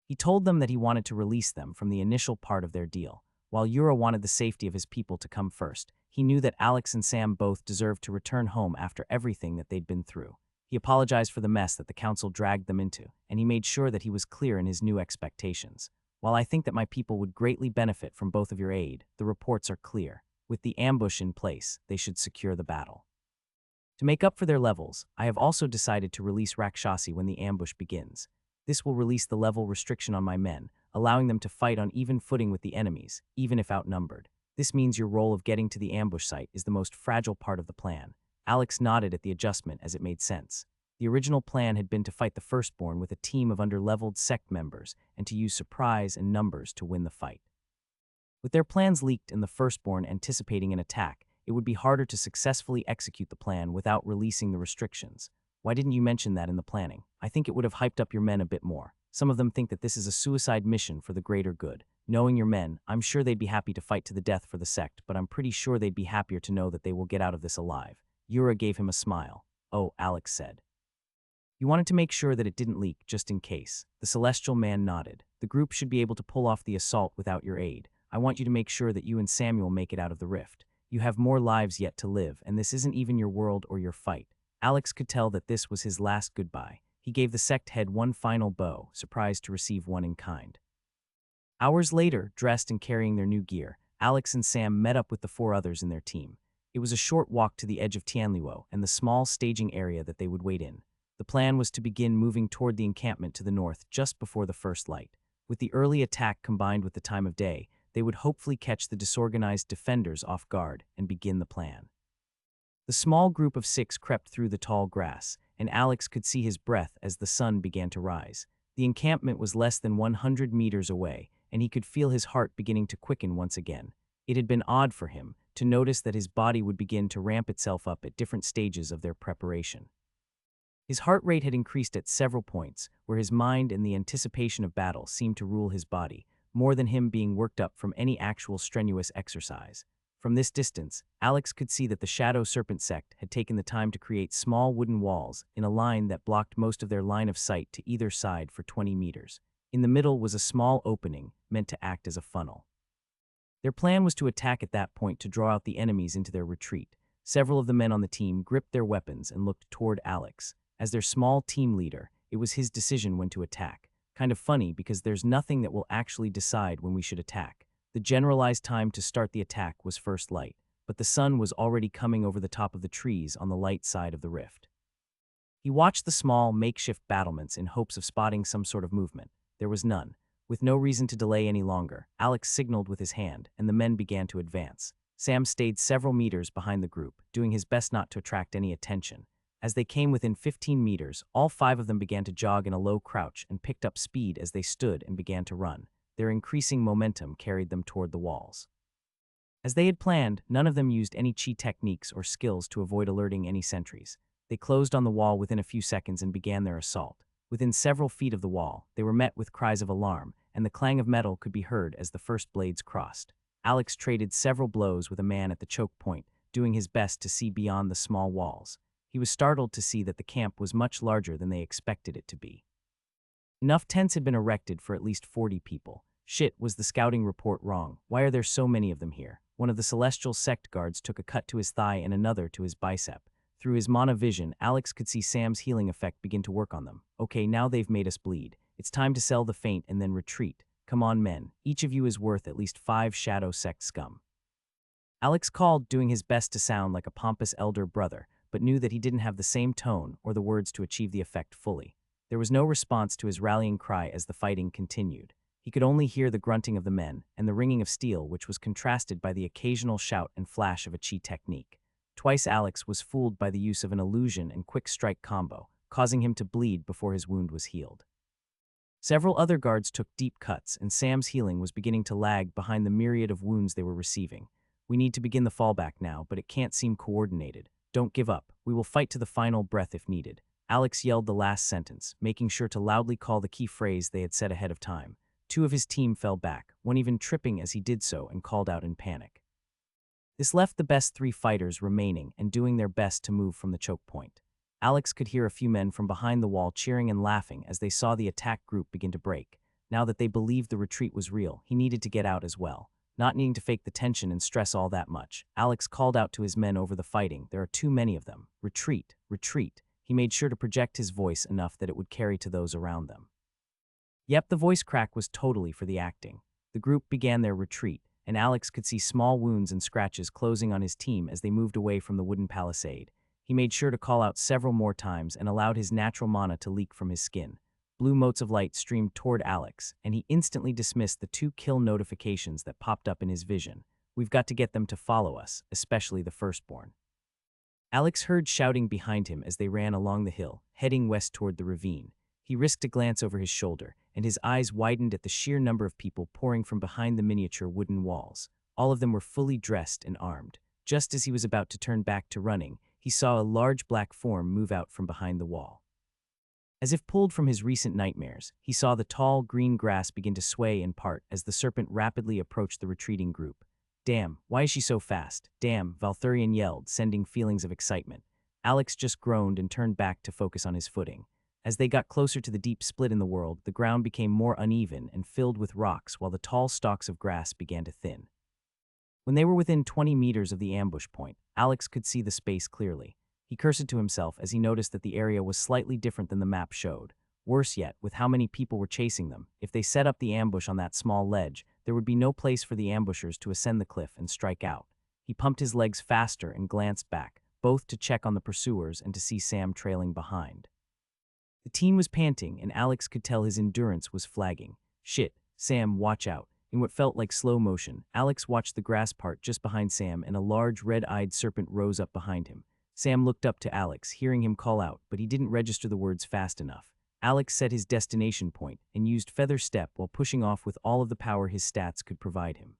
He told them that he wanted to release them from the initial part of their deal. While Yura wanted the safety of his people to come first, he knew that Alex and Sam both deserved to return home after everything that they'd been through. He apologized for the mess that the council dragged them into, and he made sure that he was clear in his new expectations. "While I think that my people would greatly benefit from both of your aid, the reports are clear. With the ambush in place, they should secure the battle. To make up for their levels, I have also decided to release Rakshasi when the ambush begins. This will release the level restriction on my men, allowing them to fight on even footing with the enemies, even if outnumbered. This means your role of getting to the ambush site is the most fragile part of the plan." Alex nodded at the adjustment as it made sense. The original plan had been to fight the Firstborn with a team of under-leveled sect members and to use surprise and numbers to win the fight. With their plans leaked and the Firstborn anticipating an attack, it would be harder to successfully execute the plan without releasing the restrictions. "Why didn't you mention that in the planning? I think it would have hyped up your men a bit more. Some of them think that this is a suicide mission for the greater good. Knowing your men, I'm sure they'd be happy to fight to the death for the sect, but I'm pretty sure they'd be happier to know that they will get out of this alive." Yura gave him a smile. "Oh," Alex said. "You wanted to make sure that it didn't leak, just in case." The Celestial man nodded. "The group should be able to pull off the assault without your aid. I want you to make sure that you and Samuel make it out of the rift. You have more lives yet to live, and this isn't even your world or your fight." Alex could tell that this was his last goodbye. He gave the sect head one final bow, surprised to receive one in kind. Hours later, dressed and carrying their new gear, Alex and Sam met up with the 4 others in their team. It was a short walk to the edge of Tianluo and the small staging area that they would wait in. The plan was to begin moving toward the encampment to the north just before the first light. With the early attack combined with the time of day, they would hopefully catch the disorganized defenders off guard and begin the plan. The small group of 6 crept through the tall grass, and Alex could see his breath as the sun began to rise. The encampment was less than 100 meters away, and he could feel his heart beginning to quicken once again. It had been odd for him to notice that his body would begin to ramp itself up at different stages of their preparation. His heart rate had increased at several points, where his mind and the anticipation of battle seemed to rule his body, more than him being worked up from any actual strenuous exercise. From this distance, Alex could see that the Shadow Serpent sect had taken the time to create small wooden walls in a line that blocked most of their line of sight to either side for 20 meters. In the middle was a small opening, meant to act as a funnel. Their plan was to attack at that point to draw out the enemies into their retreat. Several of the men on the team gripped their weapons and looked toward Alex. As their small team leader, it was his decision when to attack. Kind of funny because there's nothing that will actually decide when we should attack. The generalized time to start the attack was first light, but the sun was already coming over the top of the trees on the light side of the rift. He watched the small, makeshift battlements in hopes of spotting some sort of movement. There was none. With no reason to delay any longer, Alex signaled with his hand, and the men began to advance. Sam stayed several meters behind the group, doing his best not to attract any attention. As they came within 15 meters, all 5 of them began to jog in a low crouch and picked up speed as they stood and began to run. Their increasing momentum carried them toward the walls. As they had planned, none of them used any chi techniques or skills to avoid alerting any sentries. They closed on the wall within a few seconds and began their assault. Within several feet of the wall, they were met with cries of alarm, and the clang of metal could be heard as the first blades crossed. Alex traded several blows with a man at the choke point, doing his best to see beyond the small walls. He was startled to see that the camp was much larger than they expected it to be. Enough tents had been erected for at least 40 people. Shit, was the scouting report wrong? Why are there so many of them here? One of the celestial sect guards took a cut to his thigh and another to his bicep. Through his mana vision, Alex could see Sam's healing effect begin to work on them. Okay, now they've made us bleed. It's time to sell the faint and then retreat. Come on, men. Each of you is worth at least 5 shadow sect scum. Alex called, doing his best to sound like a pompous elder brother, but knew that he didn't have the same tone or the words to achieve the effect fully. There was no response to his rallying cry as the fighting continued. He could only hear the grunting of the men and the ringing of steel, which was contrasted by the occasional shout and flash of a chi technique. Twice Alex was fooled by the use of an illusion and quick strike combo, causing him to bleed before his wound was healed. Several other guards took deep cuts, and Sam's healing was beginning to lag behind the myriad of wounds they were receiving. We need to begin the fallback now, but it can't seem coordinated. Don't give up. We will fight to the final breath if needed. Alex yelled the last sentence, making sure to loudly call the key phrase they had said ahead of time. 2 of his team fell back, one even tripping as he did so and called out in panic. This left the best 3 fighters remaining and doing their best to move from the choke point. Alex could hear a few men from behind the wall cheering and laughing as they saw the attack group begin to break. Now that they believed the retreat was real, he needed to get out as well. Not needing to fake the tension and stress all that much, Alex called out to his men over the fighting. There are too many of them. Retreat, retreat. He made sure to project his voice enough that it would carry to those around them. Yep, the voice crack was totally for the acting. The group began their retreat, and Alex could see small wounds and scratches closing on his team as they moved away from the wooden palisade. He made sure to call out several more times and allowed his natural mana to leak from his skin. Blue motes of light streamed toward Alex, and he instantly dismissed the 2 kill notifications that popped up in his vision. We've got to get them to follow us, especially the firstborn. Alex heard shouting behind him as they ran along the hill, heading west toward the ravine. He risked a glance over his shoulder, and his eyes widened at the sheer number of people pouring from behind the miniature wooden walls. All of them were fully dressed and armed. Just as he was about to turn back to running, he saw a large black form move out from behind the wall. As if pulled from his recent nightmares, he saw the tall, green grass begin to sway and part as the serpent rapidly approached the retreating group. Damn, why is she so fast? Damn, Valthurian yelled, sending feelings of excitement. Alex just groaned and turned back to focus on his footing. As they got closer to the deep split in the world, the ground became more uneven and filled with rocks while the tall stalks of grass began to thin. When they were within 20 meters of the ambush point, Alex could see the space clearly. He cursed to himself as he noticed that the area was slightly different than the map showed. Worse yet, with how many people were chasing them, if they set up the ambush on that small ledge, there would be no place for the ambushers to ascend the cliff and strike out. He pumped his legs faster and glanced back, both to check on the pursuers and to see Sam trailing behind. The team was panting, and Alex could tell his endurance was flagging. Shit, Sam, watch out. In what felt like slow motion, Alex watched the grass part just behind Sam, and a large red-eyed serpent rose up behind him. Sam looked up to Alex, hearing him call out, but he didn't register the words fast enough. Alex set his destination point and used Feather Step while pushing off with all of the power his stats could provide him.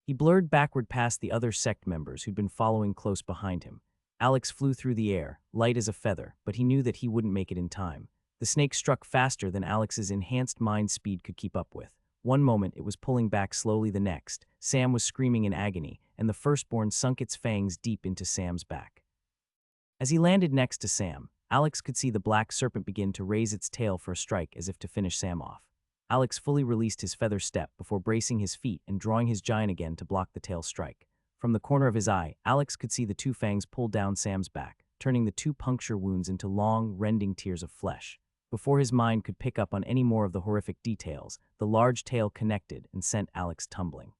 He blurred backward past the other sect members who'd been following close behind him. Alex flew through the air, light as a feather, but he knew that he wouldn't make it in time. The snake struck faster than Alex's enhanced mind speed could keep up with. One moment it was pulling back slowly, the next, Sam was screaming in agony, and the firstborn sunk its fangs deep into Sam's back. As he landed next to Sam, Alex could see the black serpent begin to raise its tail for a strike as if to finish Sam off. Alex fully released his Feather Step before bracing his feet and drawing his giant again to block the tail strike. From the corner of his eye, Alex could see the 2 fangs pull down Sam's back, turning the 2 puncture wounds into long, rending tears of flesh. Before his mind could pick up on any more of the horrific details, the large tail connected and sent Alex tumbling.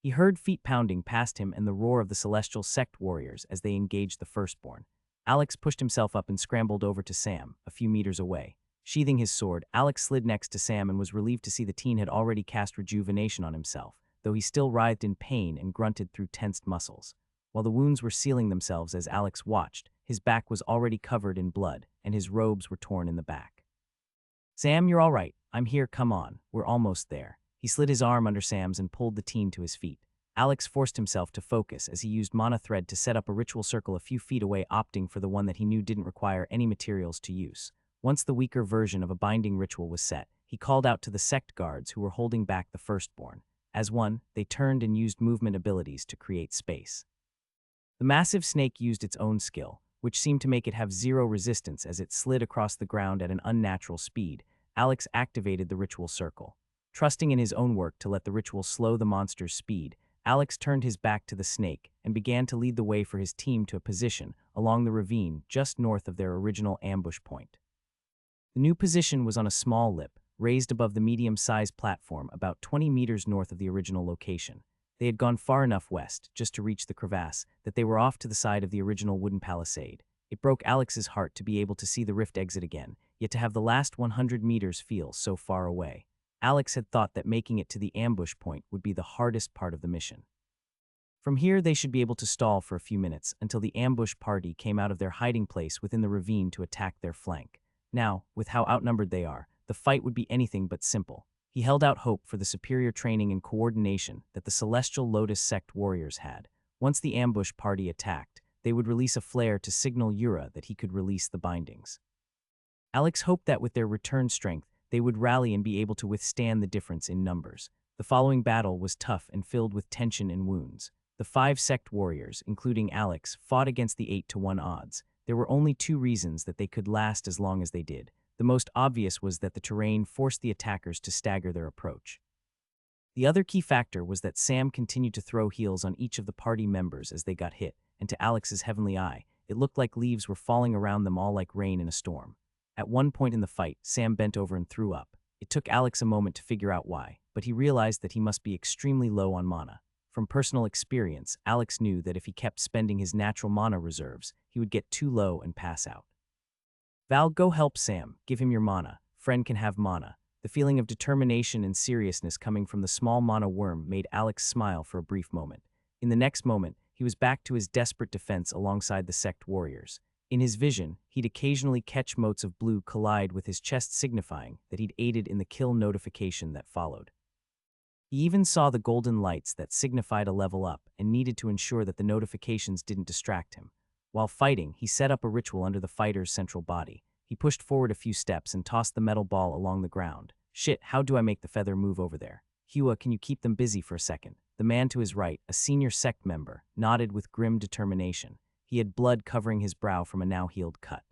He heard feet pounding past him and the roar of the celestial sect warriors as they engaged the firstborn. Alex pushed himself up and scrambled over to Sam, a few meters away. Sheathing his sword, Alex slid next to Sam and was relieved to see the teen had already cast rejuvenation on himself, though he still writhed in pain and grunted through tensed muscles. While the wounds were sealing themselves as Alex watched, his back was already covered in blood, and his robes were torn in the back. Sam, you're all right. I'm here, come on. We're almost there. He slid his arm under Sam's and pulled the teen to his feet. Alex forced himself to focus as he used mana thread to set up a ritual circle a few feet away, opting for the one that he knew didn't require any materials to use. Once the weaker version of a binding ritual was set, he called out to the sect guards who were holding back the firstborn. As one, they turned and used movement abilities to create space. The massive snake used its own skill, which seemed to make it have zero resistance as it slid across the ground at an unnatural speed. Alex activated the ritual circle. Trusting in his own work to let the ritual slow the monster's speed, Alex turned his back to the snake and began to lead the way for his team to a position along the ravine just north of their original ambush point. The new position was on a small lip, raised above the medium-sized platform about 20 meters north of the original location. They had gone far enough west, just to reach the crevasse, that they were off to the side of the original wooden palisade. It broke Alex's heart to be able to see the rift exit again, yet to have the last 100 meters feel so far away. Alex had thought that making it to the ambush point would be the hardest part of the mission. From here, they should be able to stall for a few minutes until the ambush party came out of their hiding place within the ravine to attack their flank. Now, with how outnumbered they are, the fight would be anything but simple. He held out hope for the superior training and coordination that the Celestial Lotus Sect warriors had. Once the ambush party attacked, they would release a flare to signal Yura that he could release the bindings. Alex hoped that with their return strength, they would rally and be able to withstand the difference in numbers. The following battle was tough and filled with tension and wounds. The 5 sect warriors, including Alex, fought against the 8-to-1 odds. There were only 2 reasons that they could last as long as they did. The most obvious was that the terrain forced the attackers to stagger their approach. The other key factor was that Sam continued to throw heals on each of the party members as they got hit, and to Alex's heavenly eye, it looked like leaves were falling around them all like rain in a storm. At one point in the fight, Sam bent over and threw up. It took Alex a moment to figure out why, but he realized that he must be extremely low on mana. From personal experience, Alex knew that if he kept spending his natural mana reserves, he would get too low and pass out. Val, go help Sam. Give him your mana. Friend can have mana. The feeling of determination and seriousness coming from the small mana worm made Alex smile for a brief moment. In the next moment, he was back to his desperate defense alongside the sect warriors. In his vision, he'd occasionally catch motes of blue collide with his chest, signifying that he'd aided in the kill notification that followed. He even saw the golden lights that signified a level up and needed to ensure that the notifications didn't distract him. While fighting, he set up a ritual under the fighter's central body. He pushed forward a few steps and tossed the metal ball along the ground. Shit, how do I make the feather move over there? Hua, can you keep them busy for a second? The man to his right, a senior sect member, nodded with grim determination. He had blood covering his brow from a now-healed cut.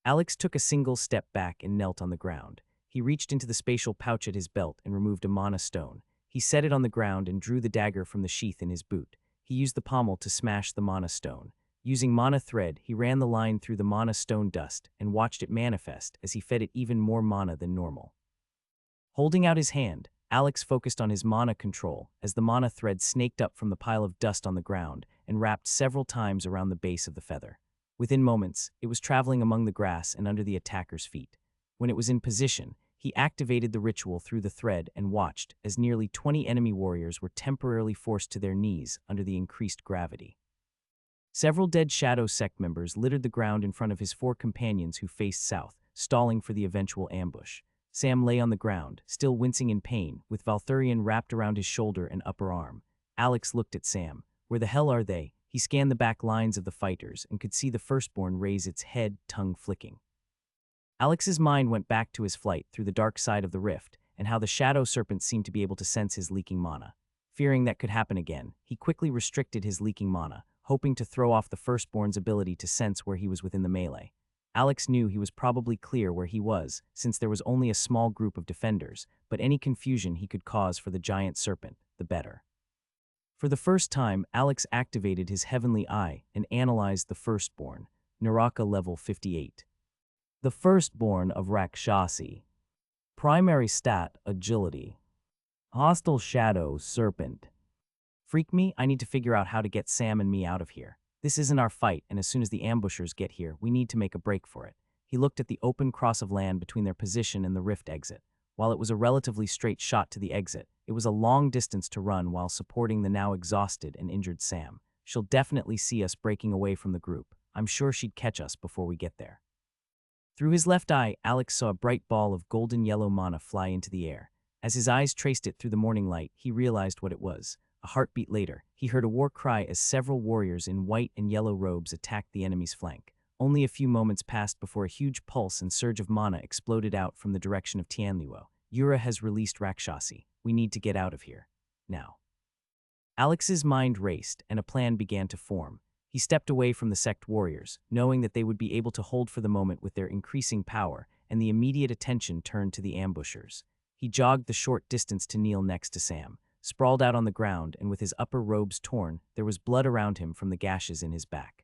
Alex took a single step back and knelt on the ground. He reached into the spatial pouch at his belt and removed a mana stone. He set it on the ground and drew the dagger from the sheath in his boot. He used the pommel to smash the mana stone. Using mana thread, he ran the line through the mana stone dust and watched it manifest as he fed it even more mana than normal. Holding out his hand, Alex focused on his mana control as the mana thread snaked up from the pile of dust on the ground and wrapped several times around the base of the feather. Within moments, it was traveling among the grass and under the attacker's feet. When it was in position, he activated the ritual through the thread and watched as nearly 20 enemy warriors were temporarily forced to their knees under the increased gravity. Several dead Shadow Sect members littered the ground in front of his 4 companions who faced south, stalling for the eventual ambush. Sam lay on the ground, still wincing in pain, with Valthurian wrapped around his shoulder and upper arm. Alex looked at Sam. Where the hell are they? He scanned the back lines of the fighters and could see the firstborn raise its head, tongue flicking. Alex's mind went back to his flight through the dark side of the rift and how the shadow serpent seemed to be able to sense his leaking mana. Fearing that could happen again, he quickly restricted his leaking mana, hoping to throw off the firstborn's ability to sense where he was within the melee. Alex knew he was probably clear where he was, since there was only a small group of defenders, but any confusion he could cause for the giant serpent, the better. For the first time, Alex activated his heavenly eye and analyzed the firstborn, Naraka level 58. The firstborn of Rakshasi. Primary stat, agility. Hostile shadow, serpent. Freak me, I need to figure out how to get Sam and me out of here. This isn't our fight, and as soon as the ambushers get here, we need to make a break for it. He looked at the open cross of land between their position and the rift exit. While it was a relatively straight shot to the exit, it was a long distance to run while supporting the now exhausted and injured Sam. She'll definitely see us breaking away from the group. I'm sure she'd catch us before we get there. Through his left eye, Alex saw a bright ball of golden yellow mana fly into the air. As his eyes traced it through the morning light, he realized what it was. A heartbeat later, he heard a war cry as several warriors in white and yellow robes attacked the enemy's flank. Only a few moments passed before a huge pulse and surge of mana exploded out from the direction of Tianluo. Yura has released Rakshasi. We need to get out of here. Now. Alex's mind raced, and a plan began to form. He stepped away from the sect warriors, knowing that they would be able to hold for the moment with their increasing power, and the immediate attention turned to the ambushers. He jogged the short distance to kneel next to Sam. Sprawled out on the ground and with his upper robes torn, there was blood around him from the gashes in his back.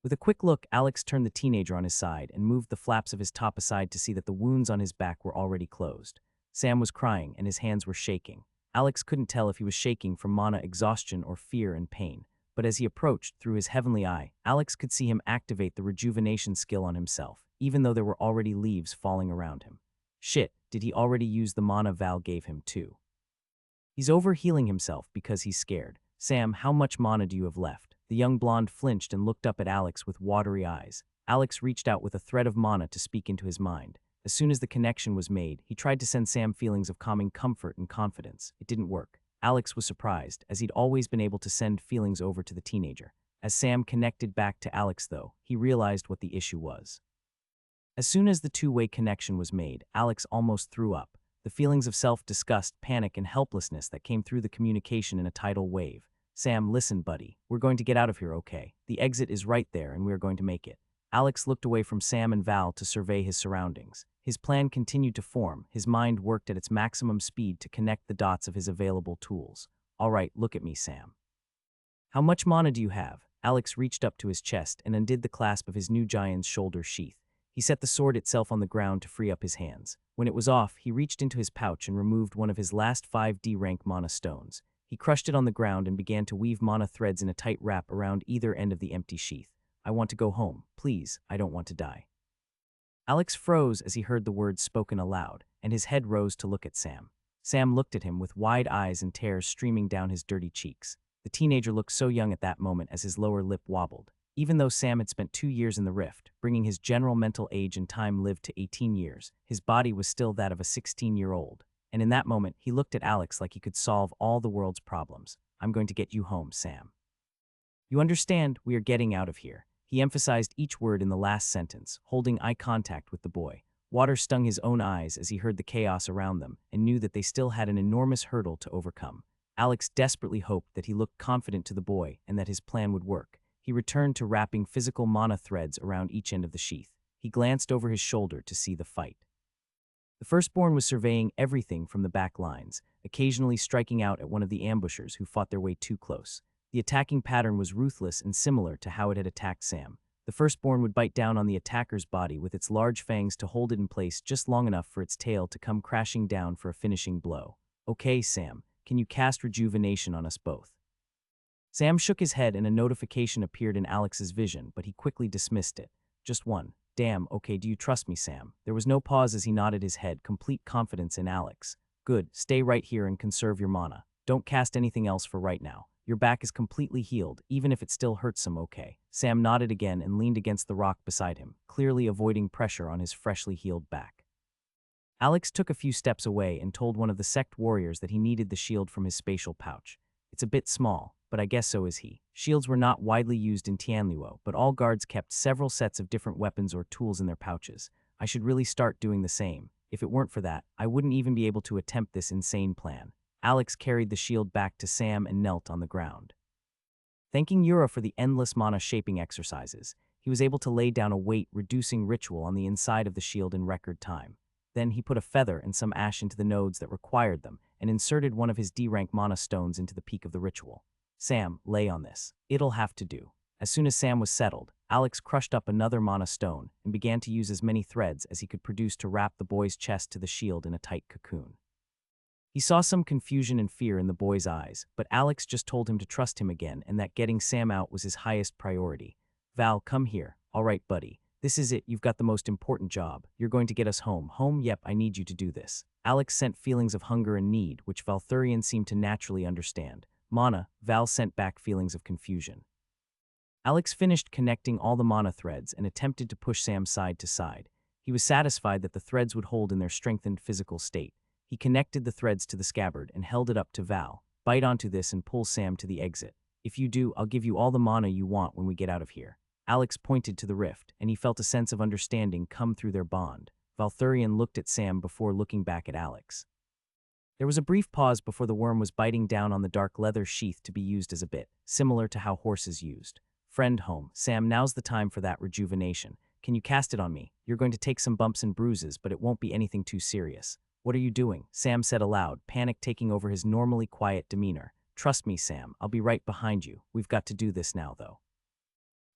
With a quick look, Alex turned the teenager on his side and moved the flaps of his top aside to see that the wounds on his back were already closed. Sam was crying and his hands were shaking. Alex couldn't tell if he was shaking from mana exhaustion or fear and pain, but as he approached through his heavenly eye, Alex could see him activate the rejuvenation skill on himself, even though there were already leaves falling around him. Shit, did he already use the mana Val gave him too? He's overhealing himself because he's scared. Sam, how much mana do you have left? The young blonde flinched and looked up at Alex with watery eyes. Alex reached out with a thread of mana to speak into his mind. As soon as the connection was made, he tried to send Sam feelings of calming comfort and confidence. It didn't work. Alex was surprised, as he'd always been able to send feelings over to the teenager. As Sam connected back to Alex, though, he realized what the issue was. As soon as the two-way connection was made, Alex almost threw up. The feelings of self-disgust, panic, and helplessness that came through the communication in a tidal wave. Sam, listen, buddy. We're going to get out of here, okay? The exit is right there, and we are going to make it. Alex looked away from Sam and Val to survey his surroundings. His plan continued to form. His mind worked at its maximum speed to connect the dots of his available tools. All right, look at me, Sam. How much mana do you have? Alex reached up to his chest and undid the clasp of his new giant's shoulder sheath. He set the sword itself on the ground to free up his hands. When it was off, he reached into his pouch and removed one of his last 5D rank mana stones. He crushed it on the ground and began to weave mana threads in a tight wrap around either end of the empty sheath. I want to go home. Please, I don't want to die. Alex froze as he heard the words spoken aloud, and his head rose to look at Sam. Sam looked at him with wide eyes and tears streaming down his dirty cheeks. The teenager looked so young at that moment as his lower lip wobbled. Even though Sam had spent 2 years in the rift, bringing his general mental age and time lived to 18 years, his body was still that of a 16-year-old. And in that moment, he looked at Alex like he could solve all the world's problems. I'm going to get you home, Sam. You understand, we are getting out of here. He emphasized each word in the last sentence, holding eye contact with the boy. Water stung his own eyes as he heard the chaos around them and knew that they still had an enormous hurdle to overcome. Alex desperately hoped that he looked confident to the boy and that his plan would work. He returned to wrapping physical mana threads around each end of the sheath. He glanced over his shoulder to see the fight. The firstborn was surveying everything from the back lines, occasionally striking out at one of the ambushers who fought their way too close. The attacking pattern was ruthless and similar to how it had attacked Sam. The firstborn would bite down on the attacker's body with its large fangs to hold it in place just long enough for its tail to come crashing down for a finishing blow. Okay, Sam, can you cast rejuvenation on us both? Sam shook his head and a notification appeared in Alex's vision, but he quickly dismissed it. Just one. Damn, okay, do you trust me, Sam? There was no pause as he nodded his head, complete confidence in Alex. Good, stay right here and conserve your mana. Don't cast anything else for right now. Your back is completely healed, even if it still hurts some, okay? Sam nodded again and leaned against the rock beside him, clearly avoiding pressure on his freshly healed back. Alex took a few steps away and told one of the sect warriors that he needed the shield from his spatial pouch. It's a bit small, but I guess so is he. Shields were not widely used in Tianluo, but all guards kept several sets of different weapons or tools in their pouches. I should really start doing the same. If it weren't for that, I wouldn't even be able to attempt this insane plan. Alex carried the shield back to Sam and knelt on the ground. Thanking Yura for the endless mana shaping exercises, he was able to lay down a weight-reducing ritual on the inside of the shield in record time. Then he put a feather and some ash into the nodes that required them and inserted one of his D-rank mana stones into the peak of the ritual. Sam, lay on this. It'll have to do. As soon as Sam was settled, Alex crushed up another mana stone and began to use as many threads as he could produce to wrap the boy's chest to the shield in a tight cocoon. He saw some confusion and fear in the boy's eyes, but Alex just told him to trust him again and that getting Sam out was his highest priority. Val, come here. All right, buddy. This is it. You've got the most important job. You're going to get us home. Home? Yep, I need you to do this. Alex sent feelings of hunger and need, which Valthurian seemed to naturally understand. Mana, Val sent back feelings of confusion. Alex finished connecting all the mana threads and attempted to push Sam side to side. He was satisfied that the threads would hold in their strengthened physical state. He connected the threads to the scabbard and held it up to Val. Bite onto this and pull Sam to the exit. If you do, I'll give you all the mana you want when we get out of here. Alex pointed to the rift, and he felt a sense of understanding come through their bond. Valthurian looked at Sam before looking back at Alex. There was a brief pause before the worm was biting down on the dark leather sheath to be used as a bit, similar to how horses used. Friend home, Sam, now's the time for that rejuvenation. Can you cast it on me? You're going to take some bumps and bruises, but it won't be anything too serious. What are you doing? Sam said aloud, panic taking over his normally quiet demeanor. Trust me, Sam, I'll be right behind you. We've got to do this now, though.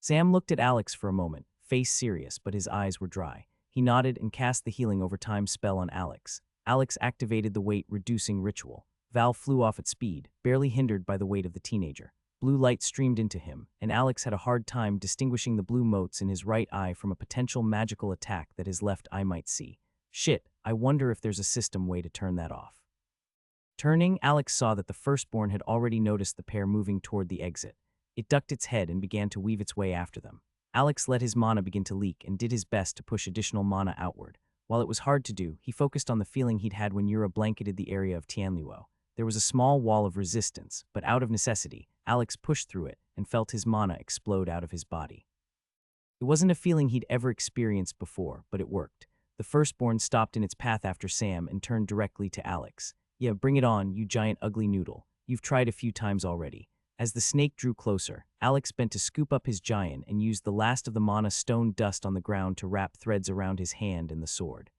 Sam looked at Alex for a moment, face serious, but his eyes were dry. He nodded and cast the healing over time spell on Alex. Alex activated the weight-reducing ritual. Val flew off at speed, barely hindered by the weight of the teenager. Blue light streamed into him, and Alex had a hard time distinguishing the blue motes in his right eye from a potential magical attack that his left eye might see. Shit, I wonder if there's a system way to turn that off. Turning, Alex saw that the firstborn had already noticed the pair moving toward the exit. It ducked its head and began to weave its way after them. Alex let his mana begin to leak and did his best to push additional mana outward. While it was hard to do, he focused on the feeling he'd had when Yura blanketed the area of Tianluo. There was a small wall of resistance, but out of necessity, Alex pushed through it and felt his mana explode out of his body. It wasn't a feeling he'd ever experienced before, but it worked. The firstborn stopped in its path after Sam and turned directly to Alex. Yeah, bring it on, you giant ugly noodle. You've tried a few times already. As the snake drew closer, Alex bent to scoop up his giant and used the last of the mana stone dust on the ground to wrap threads around his hand and the sword.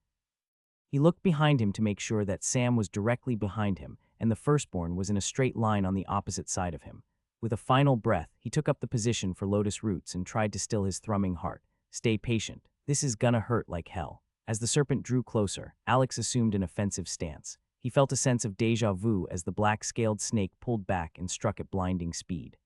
He looked behind him to make sure that Sam was directly behind him and the firstborn was in a straight line on the opposite side of him. With a final breath, he took up the position for lotus roots and tried to still his thrumming heart. Stay patient. This is gonna hurt like hell. As the serpent drew closer, Alex assumed an offensive stance. He felt a sense of déjà vu as the black-scaled snake pulled back and struck at blinding speed.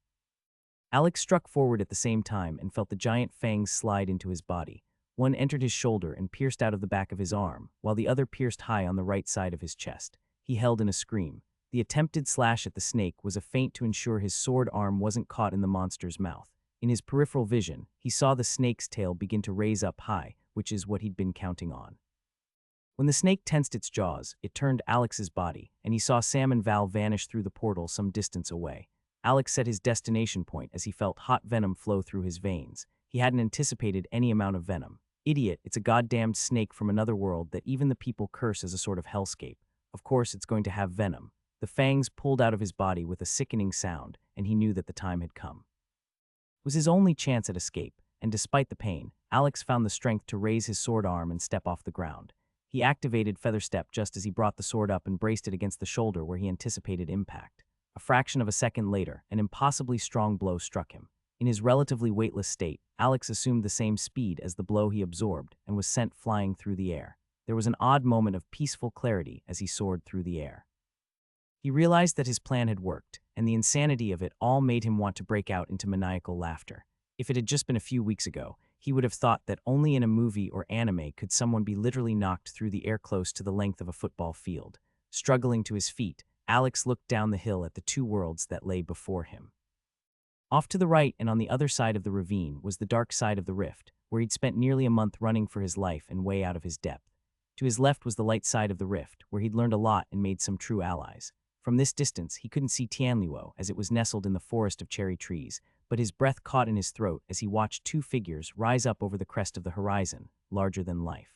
Alex struck forward at the same time and felt the giant fangs slide into his body. One entered his shoulder and pierced out of the back of his arm, while the other pierced high on the right side of his chest. He held in a scream. The attempted slash at the snake was a feint to ensure his sword arm wasn't caught in the monster's mouth. In his peripheral vision, he saw the snake's tail begin to raise up high, which is what he'd been counting on. When the snake tensed its jaws, it turned Alex's body, and he saw Sam and Val vanish through the portal some distance away. Alex set his destination point as he felt hot venom flow through his veins. He hadn't anticipated any amount of venom. Idiot, it's a goddamned snake from another world that even the people curse as a sort of hellscape. Of course it's going to have venom. The fangs pulled out of his body with a sickening sound, and he knew that the time had come. It was his only chance at escape, and despite the pain, Alex found the strength to raise his sword arm and step off the ground. He activated Feather Step just as he brought the sword up and braced it against the shoulder where he anticipated impact. A fraction of a second later, an impossibly strong blow struck him. In his relatively weightless state, Alex assumed the same speed as the blow he absorbed and was sent flying through the air. There was an odd moment of peaceful clarity as he soared through the air. He realized that his plan had worked, and the insanity of it all made him want to break out into maniacal laughter. If it had just been a few weeks ago, he would have thought that only in a movie or anime could someone be literally knocked through the air close to the length of a football field. Struggling to his feet, Alex looked down the hill at the two worlds that lay before him. Off to the right and on the other side of the ravine was the dark side of the rift, where he'd spent nearly a month running for his life and way out of his depth. To his left was the light side of the rift, where he'd learned a lot and made some true allies. From this distance, he couldn't see Tianluo as it was nestled in the forest of cherry trees, but his breath caught in his throat as he watched two figures rise up over the crest of the horizon, larger than life.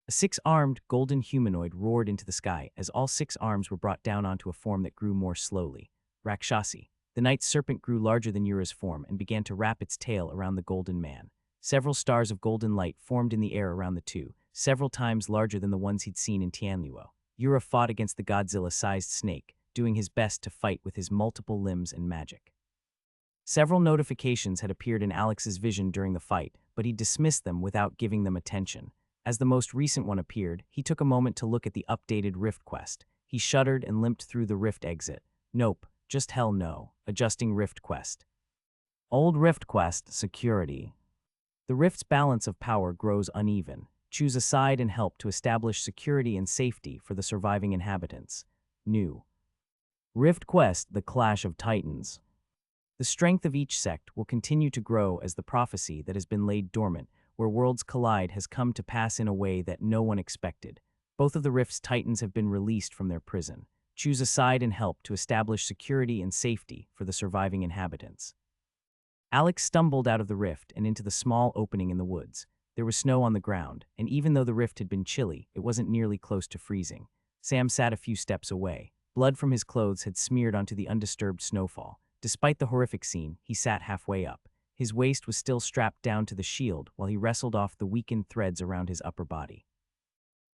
A six-armed, golden humanoid roared into the sky as all six arms were brought down onto a form that grew more slowly. Rakshasi. The night serpent grew larger than Yura's form and began to wrap its tail around the golden man. Several stars of golden light formed in the air around the two, several times larger than the ones he'd seen in Tianluo. Yura fought against the Godzilla-sized snake, doing his best to fight with his multiple limbs and magic. Several notifications had appeared in Alex's vision during the fight, but he dismissed them without giving them attention. As the most recent one appeared, he took a moment to look at the updated Rift quest. He shuddered and limped through the Rift exit. Nope, just hell no. Adjusting Rift quest. Old Rift quest, security. The Rift's balance of power grows uneven. Choose a side and help to establish security and safety for the surviving inhabitants. New. Rift quest, the Clash of Titans. The strength of each sect will continue to grow as the prophecy that has been laid dormant where worlds collide has come to pass in a way that no one expected. Both of the rift's titans have been released from their prison. Choose a side and help to establish security and safety for the surviving inhabitants. Alex stumbled out of the rift and into the small opening in the woods. There was snow on the ground, and even though the rift had been chilly, it wasn't nearly close to freezing. Sam sat a few steps away. Blood from his clothes had smeared onto the undisturbed snowfall. Despite the horrific scene, he sat halfway up. His waist was still strapped down to the shield while he wrestled off the weakened threads around his upper body.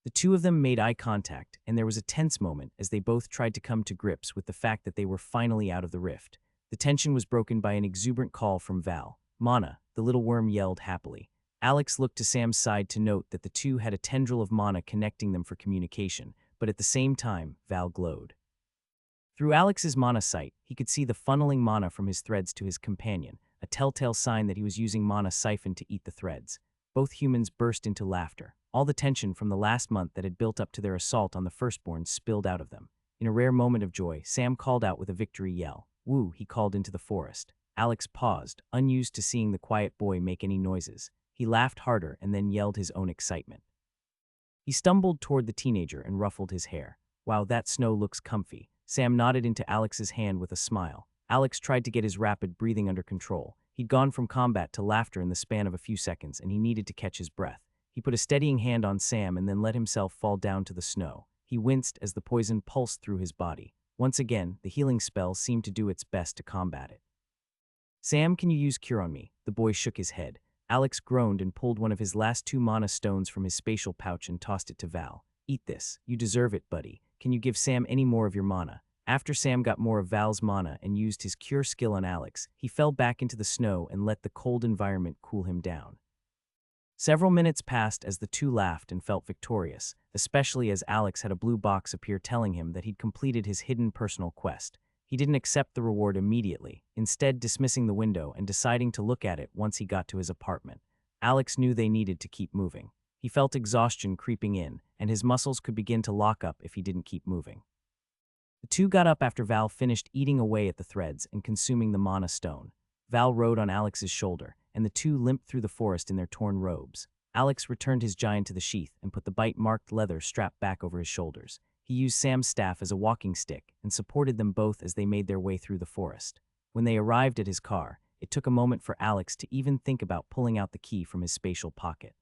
The two of them made eye contact, and there was a tense moment as they both tried to come to grips with the fact that they were finally out of the rift. The tension was broken by an exuberant call from Val. "Mana," the little worm yelled happily. Alex looked to Sam's side to note that the two had a tendril of mana connecting them for communication, but at the same time, Val glowed. Through Alex's mana sight, he could see the funneling mana from his threads to his companion, a telltale sign that he was using mana siphon to eat the threads. Both humans burst into laughter. All the tension from the last month that had built up to their assault on the firstborn spilled out of them. In a rare moment of joy, Sam called out with a victory yell. "Woo," he called into the forest. Alex paused, unused to seeing the quiet boy make any noises. He laughed harder and then yelled his own excitement. He stumbled toward the teenager and ruffled his hair. "Wow, that snow looks comfy." Sam nodded into Alex's hand with a smile. Alex tried to get his rapid breathing under control. He'd gone from combat to laughter in the span of a few seconds, and he needed to catch his breath. He put a steadying hand on Sam and then let himself fall down to the snow. He winced as the poison pulsed through his body. Once again, the healing spell seemed to do its best to combat it. "Sam, can you use Cure on me?" The boy shook his head. Alex groaned and pulled one of his last 2 mana stones from his spatial pouch and tossed it to Val. "Eat this. You deserve it, buddy. Can you give Sam any more of your mana?" After Sam got more of Val's mana and used his Cure skill on Alex, he fell back into the snow and let the cold environment cool him down. Several minutes passed as the two laughed and felt victorious, especially as Alex had a blue box appear telling him that he'd completed his hidden personal quest. He didn't accept the reward immediately, instead dismissing the window and deciding to look at it once he got to his apartment. Alex knew they needed to keep moving. He felt exhaustion creeping in, and his muscles could begin to lock up if he didn't keep moving. The two got up after Val finished eating away at the threads and consuming the mana stone. Val rode on Alex's shoulder, and the two limped through the forest in their torn robes. Alex returned his giant to the sheath and put the bite-marked leather strap back over his shoulders. He used Sam's staff as a walking stick and supported them both as they made their way through the forest. When they arrived at his car, it took a moment for Alex to even think about pulling out the key from his spatial pocket.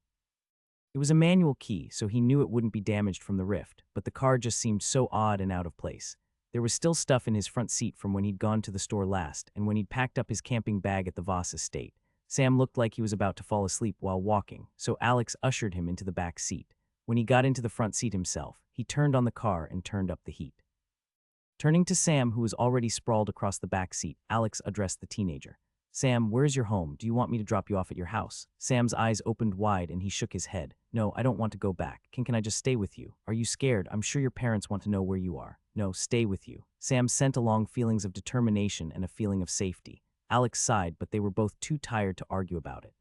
It was a manual key, so he knew it wouldn't be damaged from the rift, but the car just seemed so odd and out of place. There was still stuff in his front seat from when he'd gone to the store last and when he'd packed up his camping bag at the Voss estate. Sam looked like he was about to fall asleep while walking, so Alex ushered him into the back seat. When he got into the front seat himself, he turned on the car and turned up the heat. Turning to Sam, who was already sprawled across the back seat, Alex addressed the teenager. "Sam, where's your home? Do you want me to drop you off at your house?" Sam's eyes opened wide and he shook his head. "No, I don't want to go back. Can I just stay with you? Are you scared? I'm sure your parents want to know where you are." "No, stay with you." Sam sent along feelings of determination and a feeling of safety. Alex sighed, but they were both too tired to argue about it.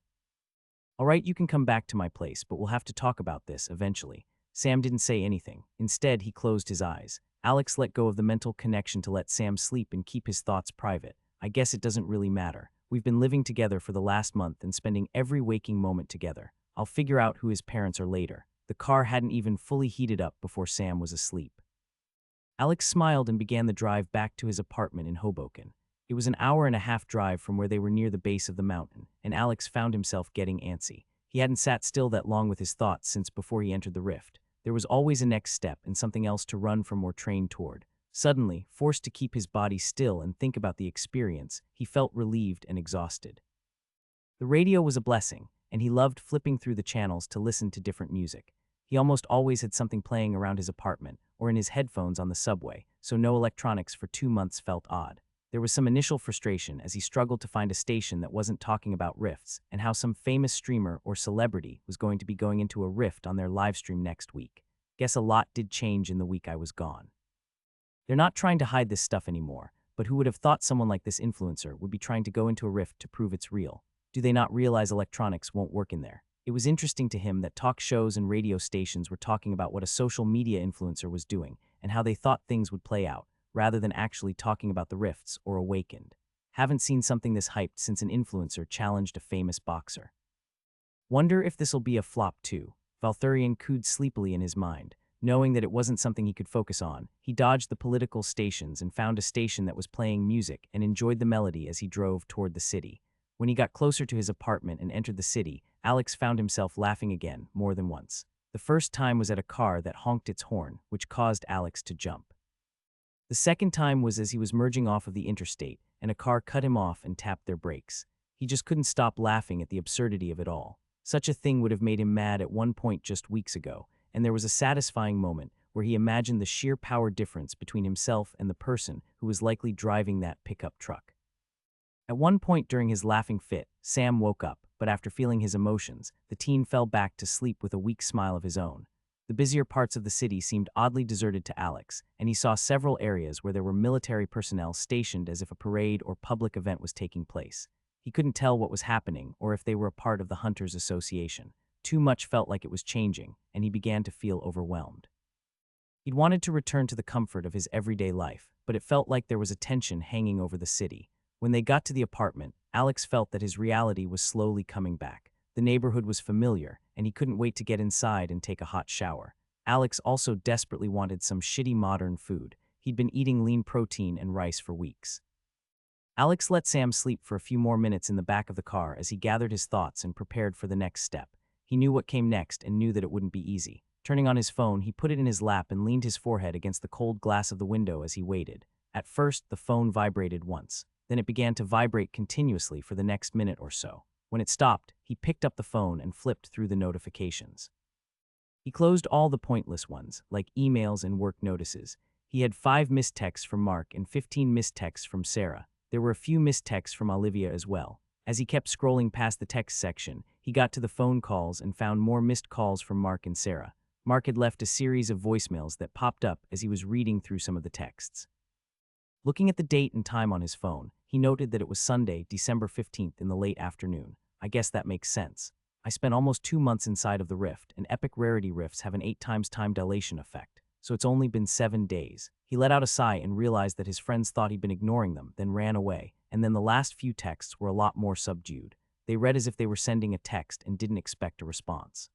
"All right, you can come back to my place, but we'll have to talk about this eventually." Sam didn't say anything. Instead, he closed his eyes. Alex let go of the mental connection to let Sam sleep and keep his thoughts private. "I guess it doesn't really matter. We've been living together for the last month and spending every waking moment together. I'll figure out who his parents are later." The car hadn't even fully heated up before Sam was asleep. Alex smiled and began the drive back to his apartment in Hoboken. It was an hour-and-a-half drive from where they were near the base of the mountain, and Alex found himself getting antsy. He hadn't sat still that long with his thoughts since before he entered the rift. There was always a next step and something else to run from or train toward. Suddenly, forced to keep his body still and think about the experience, he felt relieved and exhausted. The radio was a blessing, and he loved flipping through the channels to listen to different music. He almost always had something playing around his apartment or in his headphones on the subway, so no electronics for 2 months felt odd. There was some initial frustration as he struggled to find a station that wasn't talking about rifts and how some famous streamer or celebrity was going to be going into a rift on their livestream next week. Guess a lot did change in the week I was gone. They're not trying to hide this stuff anymore, but who would have thought someone like this influencer would be trying to go into a rift to prove it's real? Do they not realize electronics won't work in there? It was interesting to him that talk shows and radio stations were talking about what a social media influencer was doing and how they thought things would play out, rather than actually talking about the rifts or Awakened. Haven't seen something this hyped since an influencer challenged a famous boxer. Wonder if this'll be a flop too. Valthurian cooed sleepily in his mind. Knowing that it wasn't something he could focus on, he dodged the political stations and found a station that was playing music and enjoyed the melody as he drove toward the city. When he got closer to his apartment and entered the city, Alex found himself laughing again, more than once. The first time was at a car that honked its horn, which caused Alex to jump. The second time was as he was merging off of the interstate, and a car cut him off and tapped their brakes. He just couldn't stop laughing at the absurdity of it all. Such a thing would have made him mad at one point just weeks ago, and there was a satisfying moment where he imagined the sheer power difference between himself and the person who was likely driving that pickup truck. At one point during his laughing fit, Sam woke up, but after feeling his emotions, the teen fell back to sleep with a weak smile of his own. The busier parts of the city seemed oddly deserted to Alex, and he saw several areas where there were military personnel stationed as if a parade or public event was taking place. He couldn't tell what was happening or if they were a part of the Hunters Association. Too much felt like it was changing, and he began to feel overwhelmed. He'd wanted to return to the comfort of his everyday life, but it felt like there was a tension hanging over the city. When they got to the apartment, Alex felt that his reality was slowly coming back. The neighborhood was familiar, and he couldn't wait to get inside and take a hot shower. Alex also desperately wanted some shitty modern food. He'd been eating lean protein and rice for weeks. Alex let Sam sleep for a few more minutes in the back of the car as he gathered his thoughts and prepared for the next step. He knew what came next and knew that it wouldn't be easy. Turning on his phone, he put it in his lap and leaned his forehead against the cold glass of the window as he waited. At first, the phone vibrated once. Then it began to vibrate continuously for the next minute or so. When it stopped, he picked up the phone and flipped through the notifications. He closed all the pointless ones, like emails and work notices. He had 5 missed texts from Mark and 15 missed texts from Sarah. There were a few missed texts from Olivia as well. As he kept scrolling past the text section, he got to the phone calls and found more missed calls from Mark and Sarah. Mark had left a series of voicemails that popped up as he was reading through some of the texts. Looking at the date and time on his phone, he noted that it was Sunday, December 15th in the late afternoon. I guess that makes sense. I spent almost 2 months inside of the rift, and epic rarity rifts have an 8 times time dilation effect, so it's only been 7 days. He let out a sigh and realized that his friends thought he'd been ignoring them, then ran away, and then the last few texts were a lot more subdued. They read as if they were sending a text and didn't expect a response.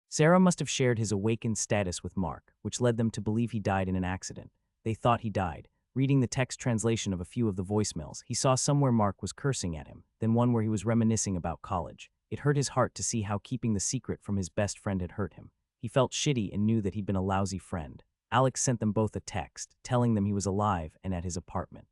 Sarah must have shared his awakened status with Mark, which led them to believe he died in an accident. They thought he died. Reading the text translation of a few of the voicemails, he saw somewhere Mark was cursing at him, then one where he was reminiscing about college. It hurt his heart to see how keeping the secret from his best friend had hurt him. He felt shitty and knew that he'd been a lousy friend. Alex sent them both a text, telling them he was alive and at his apartment.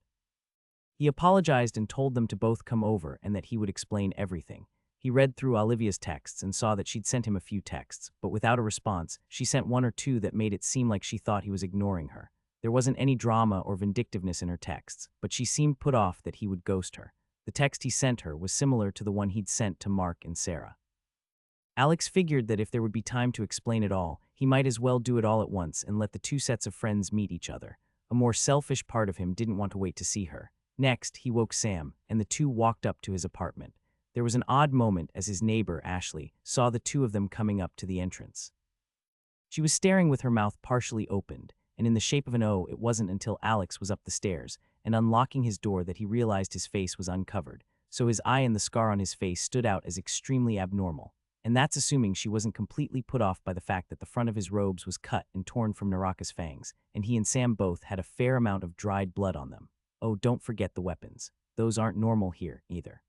He apologized and told them to both come over and that he would explain everything. He read through Olivia's texts and saw that she'd sent him a few texts, but without a response, she sent 1 or 2 that made it seem like she thought he was ignoring her. There wasn't any drama or vindictiveness in her texts, but she seemed put off that he would ghost her. The text he sent her was similar to the one he'd sent to Mark and Sarah. Alex figured that if there would be time to explain it all, he might as well do it all at once and let the 2 sets of friends meet each other. A more selfish part of him didn't want to wait to see her. Next, he woke Sam, and the 2 walked up to his apartment. There was an odd moment as his neighbor, Ashley, saw the 2 of them coming up to the entrance. She was staring with her mouth partially opened, and in the shape of an O. It wasn't until Alex was up the stairs and unlocking his door that he realized his face was uncovered, so his eye and the scar on his face stood out as extremely abnormal. And that's assuming she wasn't completely put off by the fact that the front of his robes was cut and torn from Naraka's fangs, and he and Sam both had a fair amount of dried blood on them. Oh, don't forget the weapons. Those aren't normal here, either.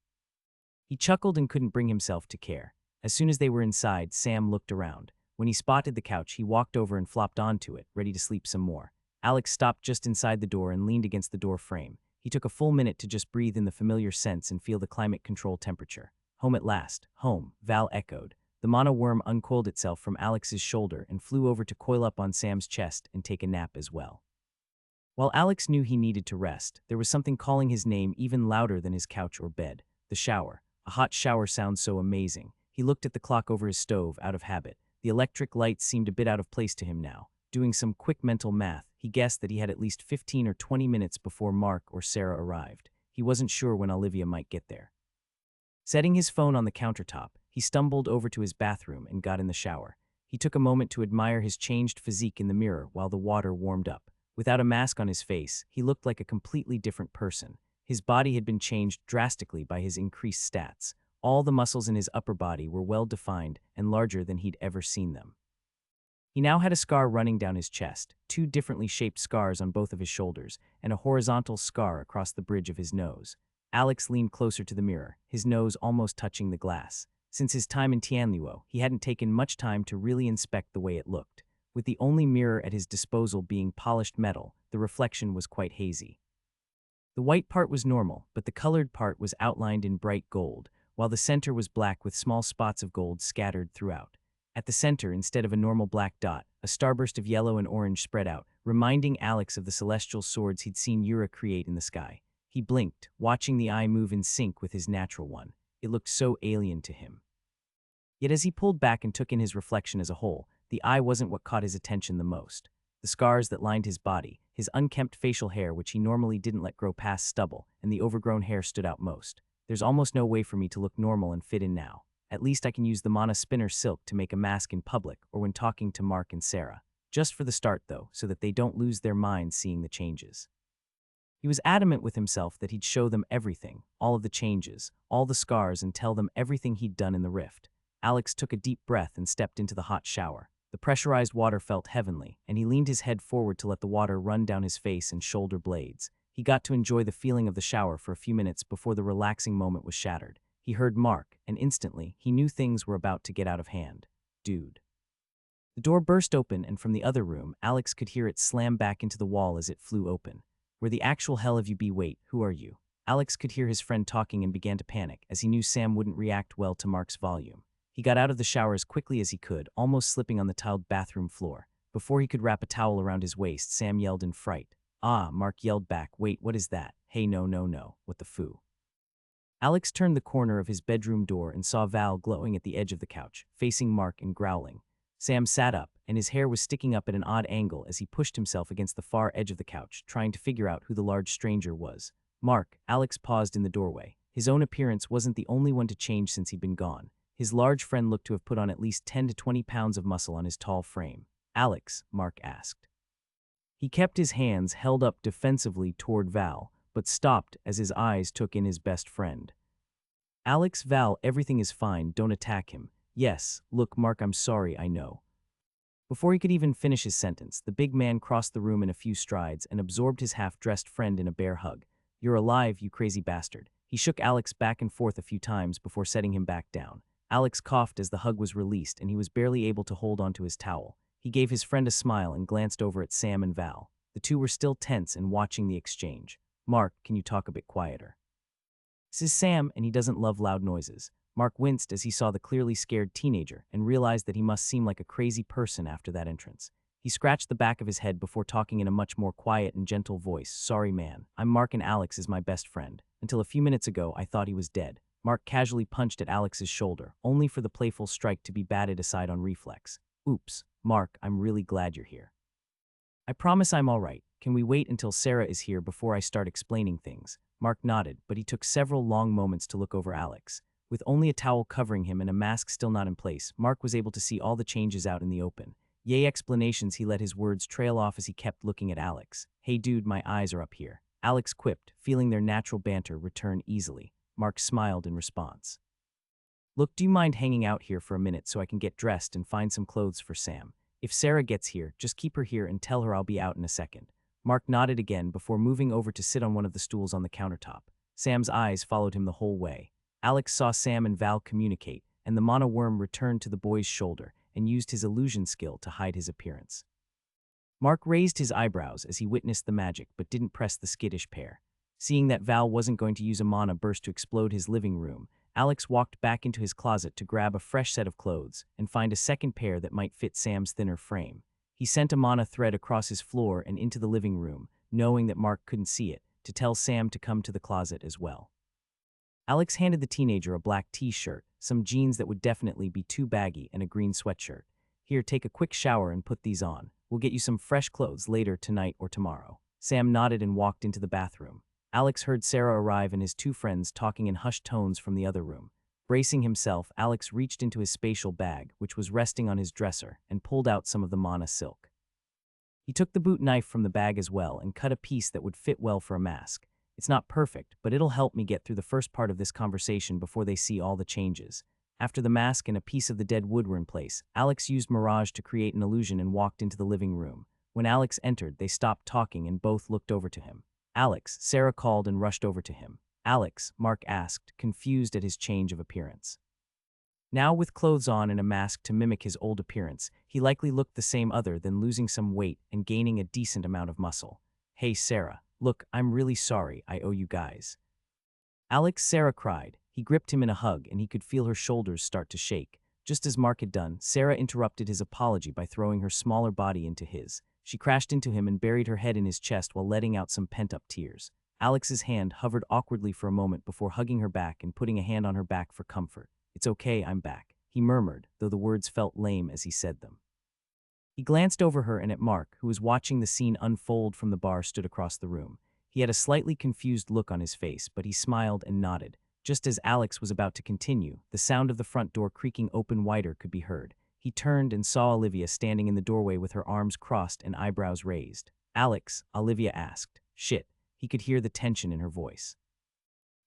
He chuckled and couldn't bring himself to care. As soon as they were inside, Sam looked around. When he spotted the couch, he walked over and flopped onto it, ready to sleep some more. Alex stopped just inside the door and leaned against the door frame. He took a full minute to just breathe in the familiar scents and feel the climate control temperature. Home at last. Home, Val echoed. The mono worm uncoiled itself from Alex's shoulder and flew over to coil up on Sam's chest and take a nap as well. While Alex knew he needed to rest, there was something calling his name even louder than his couch or bed. The shower. A hot shower sounds so amazing. He looked at the clock over his stove, out of habit. The electric lights seemed a bit out of place to him now. Doing some quick mental math, he guessed that he had at least 15 or 20 minutes before Mark or Sarah arrived. He wasn't sure when Olivia might get there. Setting his phone on the countertop, he stumbled over to his bathroom and got in the shower. He took a moment to admire his changed physique in the mirror while the water warmed up. Without a mask on his face, he looked like a completely different person. His body had been changed drastically by his increased stats. All the muscles in his upper body were well defined and larger than he'd ever seen them. He now had a scar running down his chest, two differently shaped scars on both of his shoulders, and a horizontal scar across the bridge of his nose. Alex leaned closer to the mirror, his nose almost touching the glass. Since his time in Tianluo, he hadn't taken much time to really inspect the way it looked. With the only mirror at his disposal being polished metal, the reflection was quite hazy. The white part was normal, but the colored part was outlined in bright gold, while the center was black with small spots of gold scattered throughout. At the center, instead of a normal black dot, a starburst of yellow and orange spread out, reminding Alex of the celestial swords he'd seen Yura create in the sky. He blinked, watching the eye move in sync with his natural one. It looked so alien to him. Yet as he pulled back and took in his reflection as a whole, the eye wasn't what caught his attention the most. The scars that lined his body, his unkempt facial hair which he normally didn't let grow past stubble, and the overgrown hair stood out most. There's almost no way for me to look normal and fit in now. At least I can use the mana spinner silk to make a mask in public or when talking to Mark and Sarah. Just for the start though, so that they don't lose their minds seeing the changes. He was adamant with himself that he'd show them everything, all of the changes, all the scars, and tell them everything he'd done in the rift. Alex took a deep breath and stepped into the hot shower. The pressurized water felt heavenly, and he leaned his head forward to let the water run down his face and shoulder blades. He got to enjoy the feeling of the shower for a few minutes before the relaxing moment was shattered. He heard Mark, and instantly, he knew things were about to get out of hand. Dude. The door burst open, and from the other room, Alex could hear it slam back into the wall as it flew open. Where the actual hell have you been? Wait, who are you? Alex could hear his friend talking and began to panic, as he knew Sam wouldn't react well to Mark's volume. He got out of the shower as quickly as he could, almost slipping on the tiled bathroom floor. Before he could wrap a towel around his waist, Sam yelled in fright. Ah, Mark yelled back, wait, what is that? Hey, no, what the foo? Alex turned the corner of his bedroom door and saw Val glowing at the edge of the couch, facing Mark and growling. Sam sat up, and his hair was sticking up at an odd angle as he pushed himself against the far edge of the couch, trying to figure out who the large stranger was. Mark, Alex paused in the doorway. His own appearance wasn't the only one to change since he'd been gone. His large friend looked to have put on at least 10 to 20 pounds of muscle on his tall frame. Alex, Mark asked. He kept his hands held up defensively toward Val, but stopped as his eyes took in his best friend. Alex, Val, everything is fine, don't attack him. Yes, look, Mark, I'm sorry, I know. Before he could even finish his sentence, the big man crossed the room in a few strides and absorbed his half-dressed friend in a bear hug. You're alive, you crazy bastard. He shook Alex back and forth a few times before setting him back down. Alex coughed as the hug was released and he was barely able to hold onto his towel. He gave his friend a smile and glanced over at Sam and Val. The two were still tense and watching the exchange. Mark, can you talk a bit quieter? This is Sam, and he doesn't love loud noises. Mark winced as he saw the clearly scared teenager and realized that he must seem like a crazy person after that entrance. He scratched the back of his head before talking in a much more quiet and gentle voice. Sorry, man. I'm Mark and Alex is my best friend. Until a few minutes ago, I thought he was dead. Mark casually punched at Alex's shoulder, only for the playful strike to be batted aside on reflex. Oops, Mark, I'm really glad you're here. I promise I'm all right. Can we wait until Sarah is here before I start explaining things? Mark nodded, but he took several long moments to look over Alex. With only a towel covering him and a mask still not in place, Mark was able to see all the changes out in the open. Yay explanations, he let his words trail off as he kept looking at Alex. Hey dude, my eyes are up here. Alex quipped, feeling their natural banter return easily. Mark smiled in response. Look, do you mind hanging out here for a minute so I can get dressed and find some clothes for Sam? If Sarah gets here, just keep her here and tell her I'll be out in a second. Mark nodded again before moving over to sit on one of the stools on the countertop. Sam's eyes followed him the whole way. Alex saw Sam and Val communicate, and the mana worm returned to the boy's shoulder and used his illusion skill to hide his appearance. Mark raised his eyebrows as he witnessed the magic but didn't press the skittish pair. Seeing that Val wasn't going to use a mana burst to explode his living room, Alex walked back into his closet to grab a fresh set of clothes and find a second pair that might fit Sam's thinner frame. He sent a mana thread across his floor and into the living room, knowing that Mark couldn't see it, to tell Sam to come to the closet as well. Alex handed the teenager a black t-shirt, some jeans that would definitely be too baggy, and a green sweatshirt. Here, take a quick shower and put these on. We'll get you some fresh clothes later tonight or tomorrow. Sam nodded and walked into the bathroom. Alex heard Sarah arrive and his two friends talking in hushed tones from the other room. Bracing himself, Alex reached into his spatial bag, which was resting on his dresser, and pulled out some of the mana silk. He took the boot knife from the bag as well and cut a piece that would fit well for a mask. It's not perfect, but it'll help me get through the first part of this conversation before they see all the changes. After the mask and a piece of the dead wood were in place, Alex used Mirage to create an illusion and walked into the living room. When Alex entered, they stopped talking and both looked over to him. Alex, Sarah called and rushed over to him. Alex, Mark asked, confused at his change of appearance. Now with clothes on and a mask to mimic his old appearance, he likely looked the same other than losing some weight and gaining a decent amount of muscle. Hey Sarah, look, I'm really sorry, I owe you guys. Alex, Sarah cried. He gripped him in a hug and he could feel her shoulders start to shake. Just as Mark had done, Sarah interrupted his apology by throwing her smaller body into his. She crashed into him and buried her head in his chest while letting out some pent-up tears. Alex's hand hovered awkwardly for a moment before hugging her back and putting a hand on her back for comfort. It's okay, I'm back, he murmured, though the words felt lame as he said them. He glanced over her and at Mark, who was watching the scene unfold from the bar stood across the room. He had a slightly confused look on his face, but he smiled and nodded. Just as Alex was about to continue, the sound of the front door creaking open wider could be heard. He turned and saw Olivia standing in the doorway with her arms crossed and eyebrows raised. Alex, Olivia asked. Shit, he could hear the tension in her voice.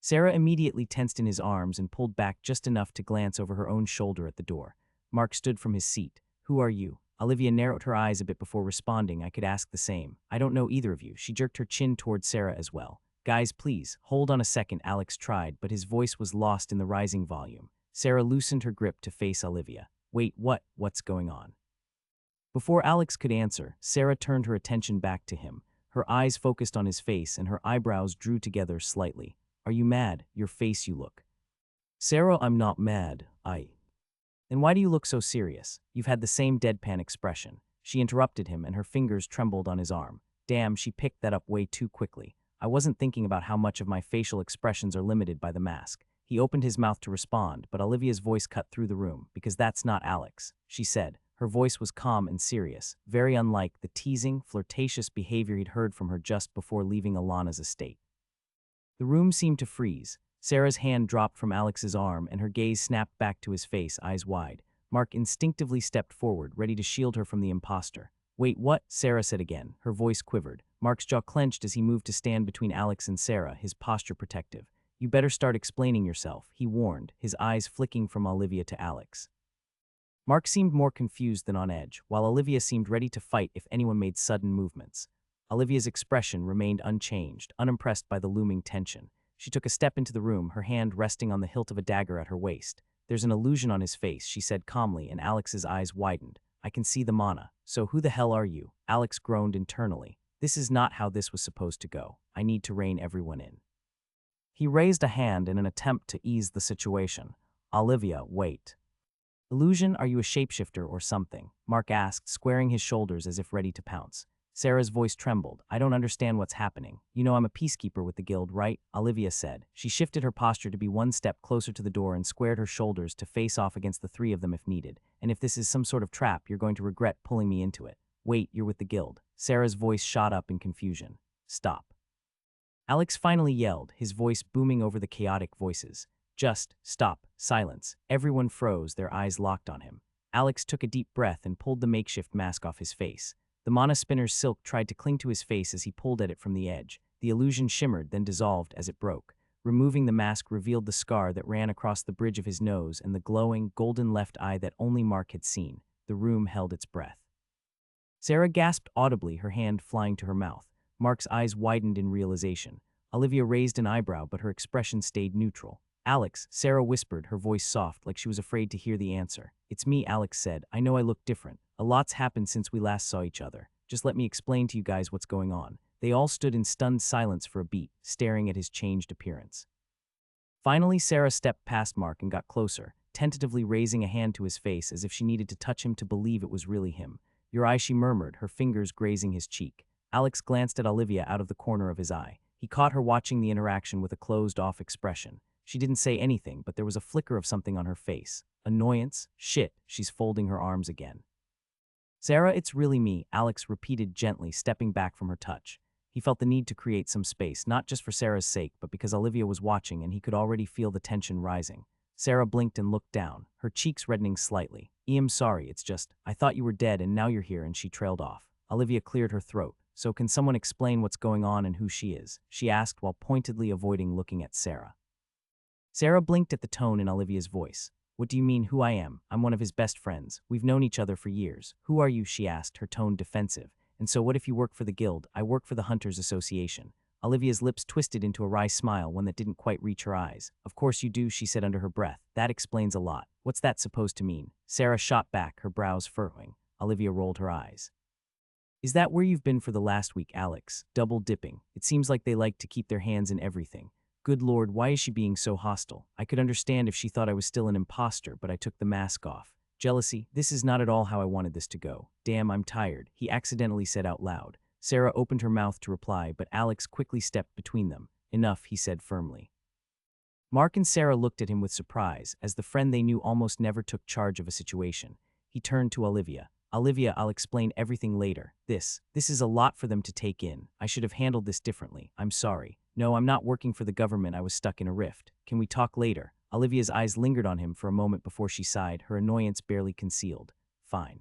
Sarah immediately tensed in his arms and pulled back just enough to glance over her own shoulder at the door. Mark stood from his seat. Who are you? Olivia narrowed her eyes a bit before responding. I could ask the same. I don't know either of you. She jerked her chin toward Sarah as well. Guys, please, hold on a second, Alex tried, but his voice was lost in the rising volume. Sarah loosened her grip to face Olivia. Wait, what's going on? Before Alex could answer, Sarah turned her attention back to him. Her eyes focused on his face and her eyebrows drew together slightly. Are you mad? Your face you look. Sarah, I'm not mad, Then why do you look so serious? You've had the same deadpan expression. She interrupted him and her fingers trembled on his arm. Damn, she picked that up way too quickly. I wasn't thinking about how much of my facial expressions are limited by the mask. He opened his mouth to respond, but Olivia's voice cut through the room. Because that's not Alex, she said. Her voice was calm and serious, very unlike the teasing, flirtatious behavior he'd heard from her just before leaving Alana's estate. The room seemed to freeze. Sarah's hand dropped from Alex's arm and her gaze snapped back to his face, eyes wide. Mark instinctively stepped forward, ready to shield her from the imposter. Wait, what? Sarah said again. Her voice quivered. Mark's jaw clenched as he moved to stand between Alex and Sarah, his posture protective. You better start explaining yourself, he warned, his eyes flicking from Olivia to Alex. Mark seemed more confused than on edge, while Olivia seemed ready to fight if anyone made sudden movements. Olivia's expression remained unchanged, unimpressed by the looming tension. She took a step into the room, her hand resting on the hilt of a dagger at her waist. There's an illusion on his face, she said calmly, and Alex's eyes widened. I can see the mana. So who the hell are you? Alex groaned internally. This is not how this was supposed to go. I need to rein everyone in. He raised a hand in an attempt to ease the situation. Olivia, wait. Illusion, are you a shapeshifter or something? Mark asked, squaring his shoulders as if ready to pounce. Sarah's voice trembled. I don't understand what's happening. You know I'm a peacekeeper with the guild, right? Olivia said. She shifted her posture to be one step closer to the door and squared her shoulders to face off against the three of them if needed. And if this is some sort of trap, you're going to regret pulling me into it. Wait, you're with the guild. Sarah's voice shot up in confusion. Stop. Alex finally yelled, his voice booming over the chaotic voices. Just stop. Silence. Everyone froze, their eyes locked on him. Alex took a deep breath and pulled the makeshift mask off his face. The mana spinner's silk tried to cling to his face as he pulled at it from the edge. The illusion shimmered, then dissolved as it broke. Removing the mask revealed the scar that ran across the bridge of his nose and the glowing, golden left eye that only Mark had seen. The room held its breath. Sarah gasped audibly, her hand flying to her mouth. Mark's eyes widened in realization. Olivia raised an eyebrow, but her expression stayed neutral. Alex, Sarah whispered, her voice soft, like she was afraid to hear the answer. It's me, Alex said. I know I look different. A lot's happened since we last saw each other. Just let me explain to you guys what's going on. They all stood in stunned silence for a beat, staring at his changed appearance. Finally, Sarah stepped past Mark and got closer, tentatively raising a hand to his face as if she needed to touch him to believe it was really him. Your eye, she murmured, her fingers grazing his cheek. Alex glanced at Olivia out of the corner of his eye. He caught her watching the interaction with a closed-off expression. She didn't say anything, but there was a flicker of something on her face. Annoyance? Shit, she's folding her arms again. Sarah, it's really me, Alex repeated gently, stepping back from her touch. He felt the need to create some space, not just for Sarah's sake, but because Olivia was watching and he could already feel the tension rising. Sarah blinked and looked down, her cheeks reddening slightly. I'm sorry, it's just, I thought you were dead and now you're here, and she trailed off. Olivia cleared her throat. so can someone explain what's going on and who she is? She asked while pointedly avoiding looking at Sarah. Sarah blinked at the tone in Olivia's voice. What do you mean, who I am? I'm one of his best friends. We've known each other for years. Who are you? She asked, her tone defensive. And so what if you work for the guild? I work for the Hunters Association. Olivia's lips twisted into a wry smile, one that didn't quite reach her eyes. Of course you do, she said under her breath. That explains a lot. What's that supposed to mean? Sarah shot back, her brows furrowing. Olivia rolled her eyes. Is that where you've been for the last week, Alex? Double dipping. It seems like they like to keep their hands in everything. Good Lord, why is she being so hostile? I could understand if she thought I was still an imposter, but I took the mask off. Jealousy, this is not at all how I wanted this to go. Damn, I'm tired, he accidentally said out loud. Sarah opened her mouth to reply, but Alex quickly stepped between them. Enough, he said firmly. Mark and Sarah looked at him with surprise, as the friend they knew almost never took charge of a situation. He turned to Olivia. Olivia, I'll explain everything later. This is a lot for them to take in. I should have handled this differently. I'm sorry. No, I'm not working for the government. I was stuck in a rift. Can we talk later? Olivia's eyes lingered on him for a moment before she sighed, her annoyance barely concealed. Fine.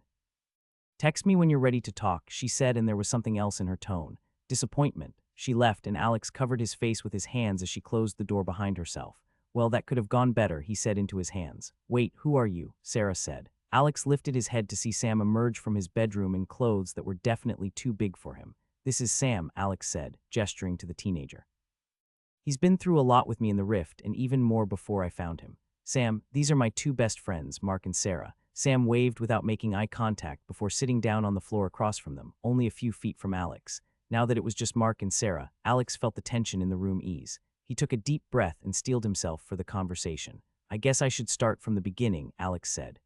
Text me when you're ready to talk, she said, and there was something else in her tone. Disappointment. She left, and Alex covered his face with his hands as she closed the door behind herself. Well, that could have gone better, he said into his hands. Wait, who are you? Sarah said. Alex lifted his head to see Sam emerge from his bedroom in clothes that were definitely too big for him. This is Sam, Alex said, gesturing to the teenager. He's been through a lot with me in the rift, and even more before I found him. Sam, these are my two best friends, Mark and Sarah. Sam waved without making eye contact before sitting down on the floor across from them, only a few feet from Alex. Now that it was just Mark and Sarah, Alex felt the tension in the room ease. He took a deep breath and steeled himself for the conversation. I guess I should start from the beginning, Alex said.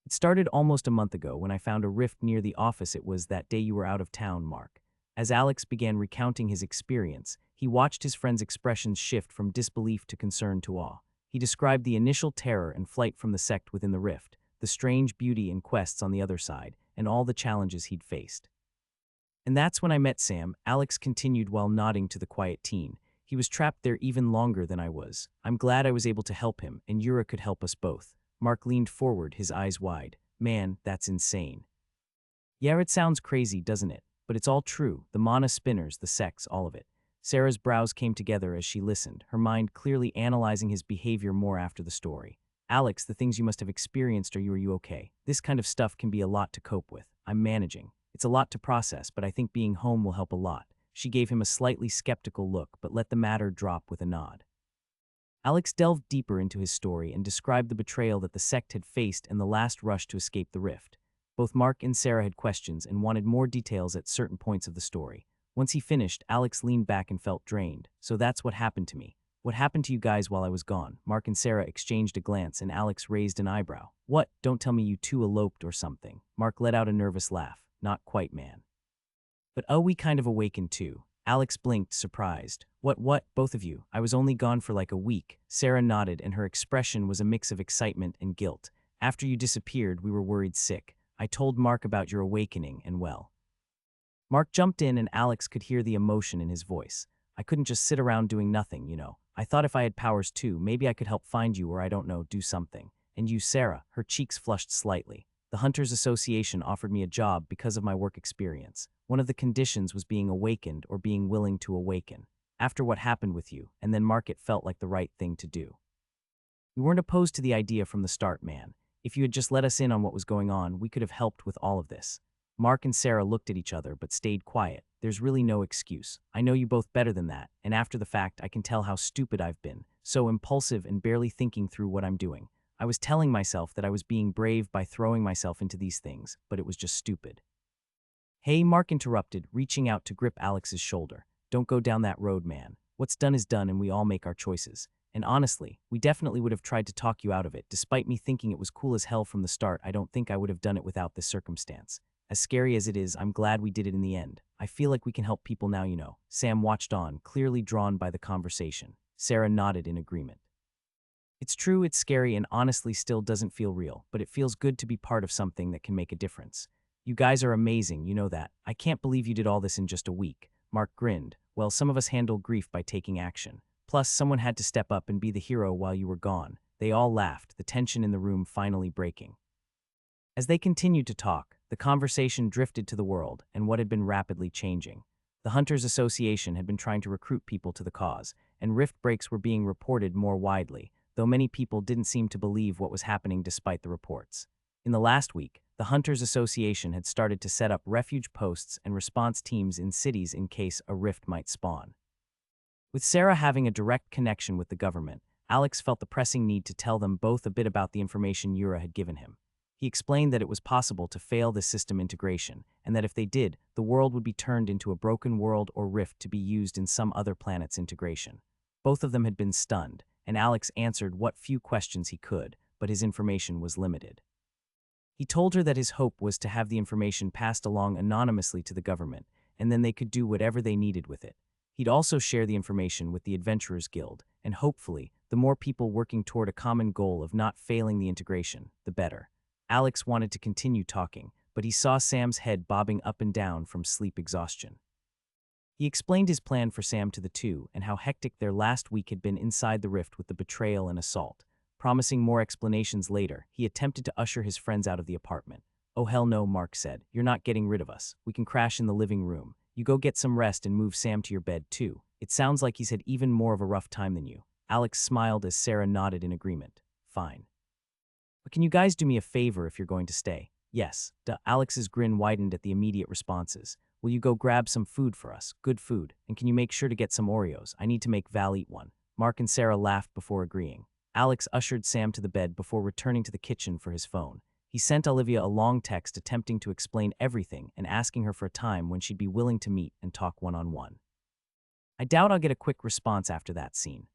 It started almost a month ago when I found a rift near the office. It was that day you were out of town, Mark. As Alex began recounting his experience, he watched his friend's expressions shift from disbelief to concern to awe. He described the initial terror and flight from the sect within the rift, the strange beauty and quests on the other side, and all the challenges he'd faced. And that's when I met Sam, Alex continued while nodding to the quiet teen. He was trapped there even longer than I was. I'm glad I was able to help him, and Yura could help us both. Mark leaned forward, his eyes wide. Man, that's insane. Yeah, it sounds crazy, doesn't it? But it's all true. The mana spinners, the sects, all of it. Sarah's brows came together as she listened, her mind clearly analyzing his behavior more after the story. Alex, the things you must have experienced, are you okay? This kind of stuff can be a lot to cope with. I'm managing. It's a lot to process, but I think being home will help a lot. She gave him a slightly skeptical look, but let the matter drop with a nod. Alex delved deeper into his story and described the betrayal that the sect had faced and the last rush to escape the rift. Both Mark and Sarah had questions and wanted more details at certain points of the story. Once he finished, Alex leaned back and felt drained. So that's what happened to me. What happened to you guys while I was gone? Mark and Sarah exchanged a glance and Alex raised an eyebrow. What? Don't tell me you two eloped or something. Mark let out a nervous laugh. Not quite, man. But oh, we kind of awakened too. Alex blinked, surprised. What, both of you? I was only gone for like a week. Sarah nodded and her expression was a mix of excitement and guilt. After you disappeared, we were worried sick. I told Mark about your awakening and well. Mark jumped in and Alex could hear the emotion in his voice. I couldn't just sit around doing nothing, you know. I thought if I had powers too, maybe I could help find you or I don't know, do something. And you, Sarah, her cheeks flushed slightly. The Hunters Association offered me a job because of my work experience. One of the conditions was being awakened or being willing to awaken. After what happened with you, and then Mark, it felt like the right thing to do. We weren't opposed to the idea from the start, man. If you had just let us in on what was going on, we could have helped with all of this. Mark and Sarah looked at each other but stayed quiet. There's really no excuse. I know you both better than that, and after the fact I can tell how stupid I've been, so impulsive and barely thinking through what I'm doing. I was telling myself that I was being brave by throwing myself into these things, but it was just stupid. Hey, Mark interrupted, reaching out to grip Alex's shoulder. Don't go down that road, man. What's done is done and we all make our choices. And honestly, we definitely would have tried to talk you out of it. Despite me thinking it was cool as hell from the start, I don't think I would have done it without this circumstance. As scary as it is, I'm glad we did it in the end. I feel like we can help people now, you know. Sam watched on, clearly drawn by the conversation. Sarah nodded in agreement. It's true, it's scary and honestly still doesn't feel real, but it feels good to be part of something that can make a difference. You guys are amazing, you know that. I can't believe you did all this in just a week. Mark grinned. Well, some of us handle grief by taking action. Plus, someone had to step up and be the hero while you were gone. They all laughed, the tension in the room finally breaking. As they continued to talk, the conversation drifted to the world and what had been rapidly changing. The Hunters Association had been trying to recruit people to the cause, and rift breaks were being reported more widely, though many people didn't seem to believe what was happening despite the reports. In the last week, the Hunters Association had started to set up refuge posts and response teams in cities in case a rift might spawn. With Sarah having a direct connection with the government, Alex felt the pressing need to tell them both a bit about the information Yura had given him. He explained that it was possible to fail this system integration, and that if they did, the world would be turned into a broken world or rift to be used in some other planet's integration. Both of them had been stunned, and Alex answered what few questions he could, but his information was limited. He told her that his hope was to have the information passed along anonymously to the government, and then they could do whatever they needed with it. He'd also share the information with the Adventurers Guild, and hopefully, the more people working toward a common goal of not failing the integration, the better. Alex wanted to continue talking, but he saw Sam's head bobbing up and down from sleep exhaustion. He explained his plan for Sam to the two and how hectic their last week had been inside the rift with the betrayal and assault. Promising more explanations later, he attempted to usher his friends out of the apartment. "Oh hell no," Mark said. "You're not getting rid of us. We can crash in the living room. You go get some rest and move Sam to your bed too. It sounds like he's had even more of a rough time than you." Alex smiled as Sarah nodded in agreement. "Fine. But can you guys do me a favor if you're going to stay?" "Yes." Alex's grin widened at the immediate responses. "Will you go grab some food for us? Good food. And can you make sure to get some Oreos? I need to make Val eat one." Mark and Sarah laughed before agreeing. Alex ushered Sam to the bed before returning to the kitchen for his phone. He sent Olivia a long text attempting to explain everything and asking her for a time when she'd be willing to meet and talk one-on-one. "I doubt I'll get a quick response after that scene."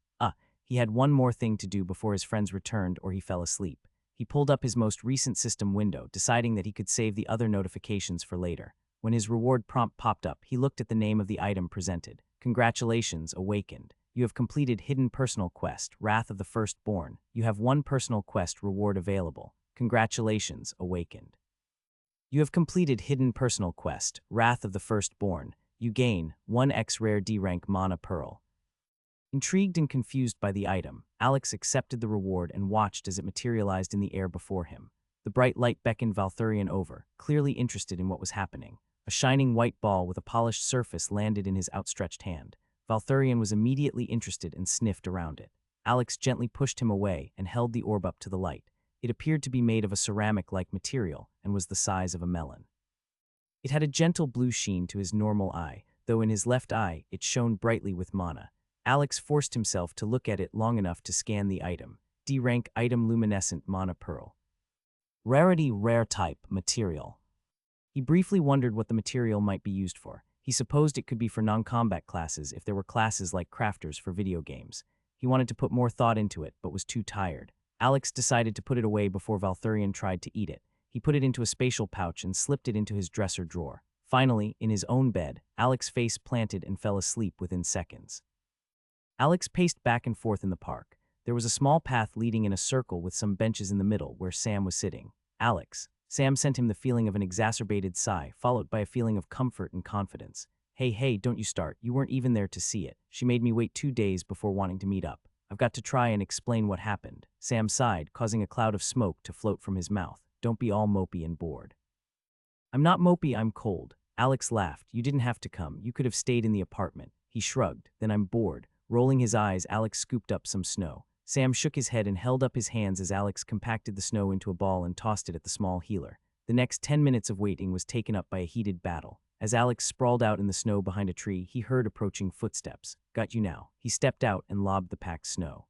He had one more thing to do before his friends returned or he fell asleep. He pulled up his most recent system window, deciding that he could save the other notifications for later. When his reward prompt popped up, he looked at the name of the item presented. "Congratulations, Awakened. You have completed Hidden Personal Quest, Wrath of the Firstborn. You have one personal quest reward available. Congratulations, Awakened. You have completed Hidden Personal Quest, Wrath of the Firstborn. You gain 1x rare D rank mana pearl." Intrigued and confused by the item, Alex accepted the reward and watched as it materialized in the air before him. The bright light beckoned Valthurian over, clearly interested in what was happening. A shining white ball with a polished surface landed in his outstretched hand. Valthurian was immediately interested and sniffed around it. Alex gently pushed him away and held the orb up to the light. It appeared to be made of a ceramic-like material and was the size of a melon. It had a gentle blue sheen to his normal eye, though in his left eye it shone brightly with mana. Alex forced himself to look at it long enough to scan the item. D-rank item luminescent mana pearl. Rarity rare type material. He briefly wondered what the material might be used for. He supposed it could be for non-combat classes if there were classes like crafters for video games. He wanted to put more thought into it, but was too tired. Alex decided to put it away before Valthurian tried to eat it. He put it into a spatial pouch and slipped it into his dresser drawer. Finally, in his own bed, Alex face planted and fell asleep within seconds. Alex paced back and forth in the park. There was a small path leading in a circle with some benches in the middle where Sam was sitting. "Alex." Sam sent him the feeling of an exacerbated sigh, followed by a feeling of comfort and confidence. Hey, don't you start. You weren't even there to see it. She made me wait 2 days before wanting to meet up. I've got to try and explain what happened." Sam sighed, causing a cloud of smoke to float from his mouth. "Don't be all mopey and bored." "I'm not mopey, I'm cold." Alex laughed. "You didn't have to come. You could have stayed in the apartment." He shrugged. "Then I'm bored." Rolling his eyes, Alex scooped up some snow. Sam shook his head and held up his hands as Alex compacted the snow into a ball and tossed it at the small healer. The next 10 minutes of waiting was taken up by a heated battle. As Alex sprawled out in the snow behind a tree, he heard approaching footsteps. "Got you now." He stepped out and lobbed the packed snow.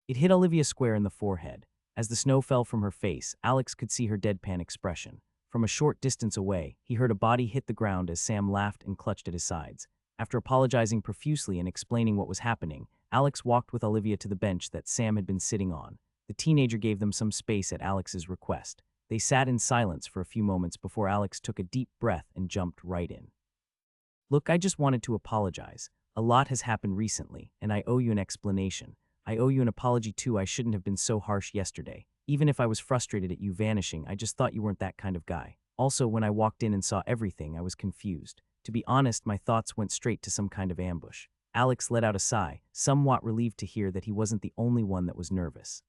It hit Olivia square in the forehead. As the snow fell from her face, Alex could see her deadpan expression. From a short distance away, he heard a body hit the ground as Sam laughed and clutched at his sides. After apologizing profusely and explaining what was happening, Alex walked with Olivia to the bench that Sam had been sitting on. The teenager gave them some space at Alex's request. They sat in silence for a few moments before Alex took a deep breath and jumped right in. "Look, I just wanted to apologize. A lot has happened recently, and I owe you an explanation. I owe you an apology too. I shouldn't have been so harsh yesterday. Even if I was frustrated at you vanishing, I just thought you weren't that kind of guy. Also, when I walked in and saw everything, I was confused. To be honest, my thoughts went straight to some kind of ambush." Alex let out a sigh, somewhat relieved to hear that he wasn't the only one that was nervous.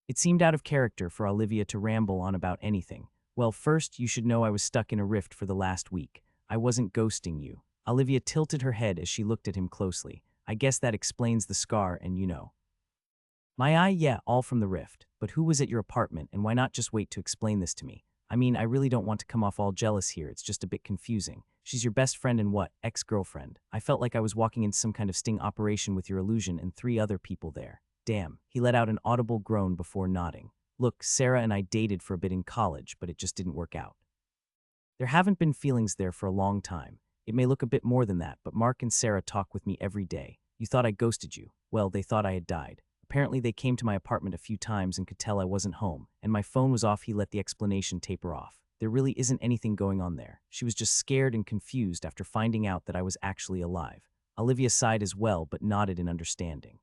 It seemed out of character for Olivia to ramble on about anything. Well, first, you should know I was stuck in a rift for the last week. I wasn't ghosting you. Olivia tilted her head as she looked at him closely. I guess that explains the scar and you know. My eye, yeah, all from the rift. But who was at your apartment and why not just wait to explain this to me? I mean, I really don't want to come off all jealous here, it's just a bit confusing. She's your best friend and what, ex-girlfriend. I felt like I was walking into some kind of sting operation with your illusion and 3 other people there. Damn, he let out an audible groan before nodding. Look, Sarah and I dated for a bit in college, but it just didn't work out. There haven't been feelings there for a long time. It may look a bit more than that, but Mark and Sarah talk with me every day. You thought I ghosted you. Well, they thought I had died. Apparently they came to my apartment a few times and could tell I wasn't home, and my phone was off. He let the explanation taper off. There really isn't anything going on there. She was just scared and confused after finding out that I was actually alive. Olivia sighed as well, but nodded in understanding.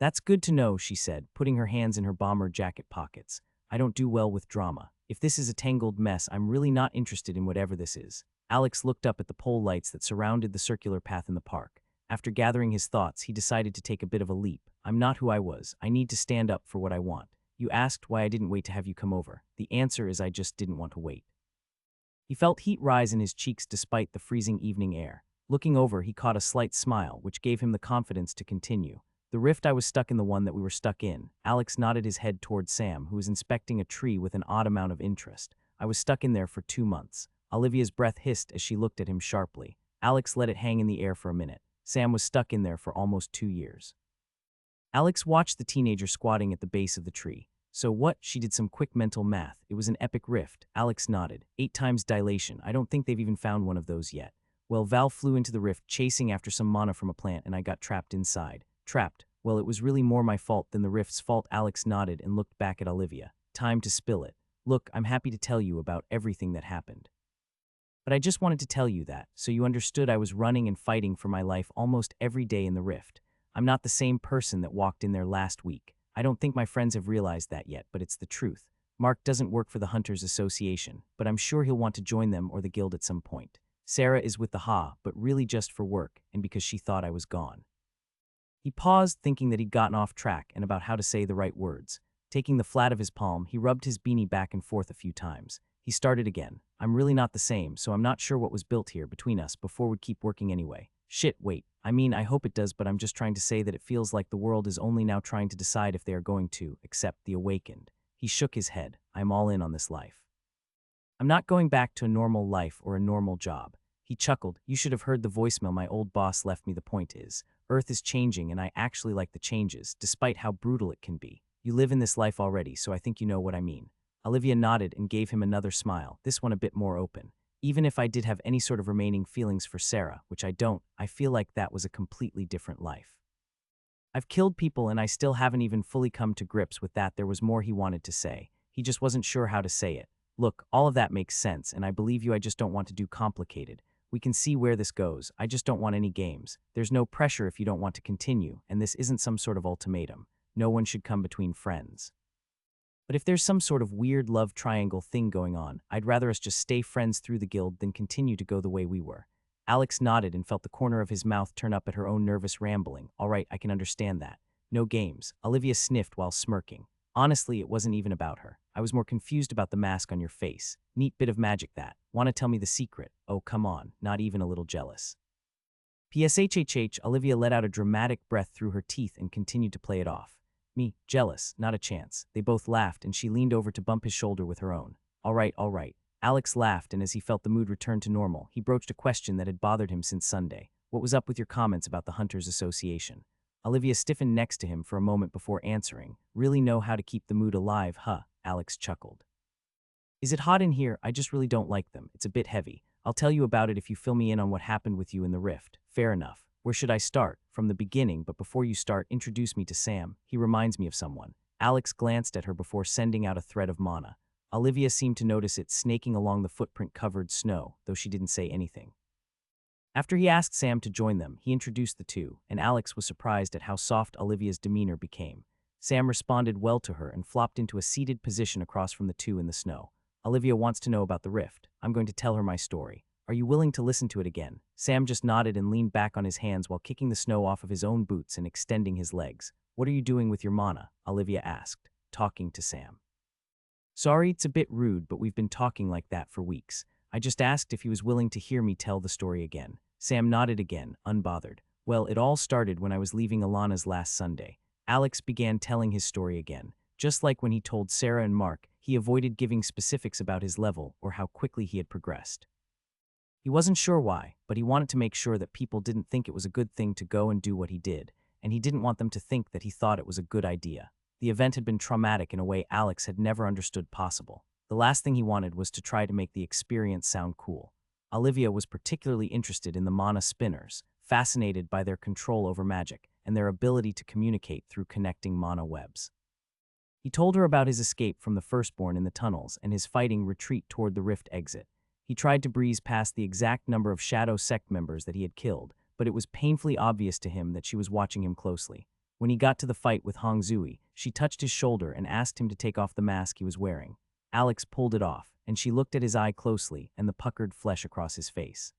That's good to know, she said, putting her hands in her bomber jacket pockets. I don't do well with drama. If this is a tangled mess, I'm really not interested in whatever this is. Alex looked up at the pole lights that surrounded the circular path in the park. After gathering his thoughts, he decided to take a bit of a leap. I'm not who I was. I need to stand up for what I want. You asked why I didn't wait to have you come over. The answer is I just didn't want to wait. He felt heat rise in his cheeks despite the freezing evening air. Looking over, he caught a slight smile, which gave him the confidence to continue. The rift, I was stuck in the one that we were stuck in. Alex nodded his head toward Sam, who was inspecting a tree with an odd amount of interest. I was stuck in there for 2 months. Olivia's breath hissed as she looked at him sharply. Alex let it hang in the air for a minute. Sam was stuck in there for almost 2 years. Alex watched the teenager squatting at the base of the tree. So what? She did some quick mental math. It was an epic rift. Alex nodded. 8 times dilation. I don't think they've even found one of those yet. Well, Val flew into the rift chasing after some mana from a plant and I got trapped inside. Trapped. Well, it was really more my fault than the rift's fault. Alex nodded and looked back at Olivia. Time to spill it. Look, I'm happy to tell you about everything that happened. But I just wanted to tell you that, so you understood I was running and fighting for my life almost every day in the rift. I'm not the same person that walked in there last week. I don't think my friends have realized that yet, but it's the truth. Mark doesn't work for the Hunters Association, but I'm sure he'll want to join them or the guild at some point. Sarah is with the Ha, but really just for work, and because she thought I was gone. He paused, thinking that he'd gotten off track and about how to say the right words. Taking the flat of his palm, he rubbed his beanie back and forth a few times. He started again. I'm really not the same, so I'm not sure what was built here between us before we'd keep working anyway. Shit, wait. I mean, I hope it does, but I'm just trying to say that it feels like the world is only now trying to decide if they are going to accept the awakened. He shook his head. I'm all in on this life. I'm not going back to a normal life or a normal job. He chuckled. You should have heard the voicemail my old boss left me. The point is, Earth is changing and I actually like the changes, despite how brutal it can be. You live in this life already, so I think you know what I mean. Olivia nodded and gave him another smile, this one a bit more open. Even if I did have any sort of remaining feelings for Sarah, which I don't, I feel like that was a completely different life. I've killed people and I still haven't even fully come to grips with that. There was more he wanted to say. He just wasn't sure how to say it. Look, all of that makes sense, and I believe you. I just don't want to do complicated. We can see where this goes. I just don't want any games. There's no pressure if you don't want to continue, and this isn't some sort of ultimatum. No one should come between friends. But if there's some sort of weird love triangle thing going on, I'd rather us just stay friends through the guild than continue to go the way we were. Alex nodded and felt the corner of his mouth turn up at her own nervous rambling. All right, I can understand that. No games. Olivia sniffed while smirking. Honestly, it wasn't even about her. I was more confused about the mask on your face. Neat bit of magic that. Want to tell me the secret? Oh, come on. Not even a little jealous. PSHHH, Olivia let out a dramatic breath through her teeth and continued to play it off. Me, jealous, not a chance. They both laughed and she leaned over to bump his shoulder with her own. All right, all right. Alex laughed, and as he felt the mood return to normal, he broached a question that had bothered him since Sunday. What was up with your comments about the Hunters Association? Olivia stiffened next to him for a moment before answering. Really know how to keep the mood alive, huh? Alex chuckled. Is it hot in here? I just really don't like them. It's a bit heavy. I'll tell you about it if you fill me in on what happened with you in the rift. Fair enough. Where should I start? From the beginning, but before you start, introduce me to Sam. He reminds me of someone. Alex glanced at her before sending out a thread of mana. Olivia seemed to notice it snaking along the footprint-covered snow, though she didn't say anything. After he asked Sam to join them, he introduced the two, and Alex was surprised at how soft Olivia's demeanor became. Sam responded well to her and flopped into a seated position across from the two in the snow. Olivia wants to know about the rift. I'm going to tell her my story. Are you willing to listen to it again? Sam just nodded and leaned back on his hands while kicking the snow off of his own boots and extending his legs. What are you doing with your mana? Olivia asked, talking to Sam. Sorry, it's a bit rude, but we've been talking like that for weeks. I just asked if he was willing to hear me tell the story again. Sam nodded again, unbothered. Well, it all started when I was leaving Alana's last Sunday. Alex began telling his story again. Just like when he told Sarah and Mark, he avoided giving specifics about his level or how quickly he had progressed. He wasn't sure why, but he wanted to make sure that people didn't think it was a good thing to go and do what he did, and he didn't want them to think that he thought it was a good idea. The event had been traumatic in a way Alex had never understood possible. The last thing he wanted was to try to make the experience sound cool. Olivia was particularly interested in the mana spinners, fascinated by their control over magic and their ability to communicate through connecting mana webs. He told her about his escape from the Firstborn in the tunnels and his fighting retreat toward the rift exit. He tried to breeze past the exact number of Shadow Sect members that he had killed, but it was painfully obvious to him that she was watching him closely. When he got to the fight with Hong Zui, she touched his shoulder and asked him to take off the mask he was wearing. Alex pulled it off, and she looked at his eye closely and the puckered flesh across his face.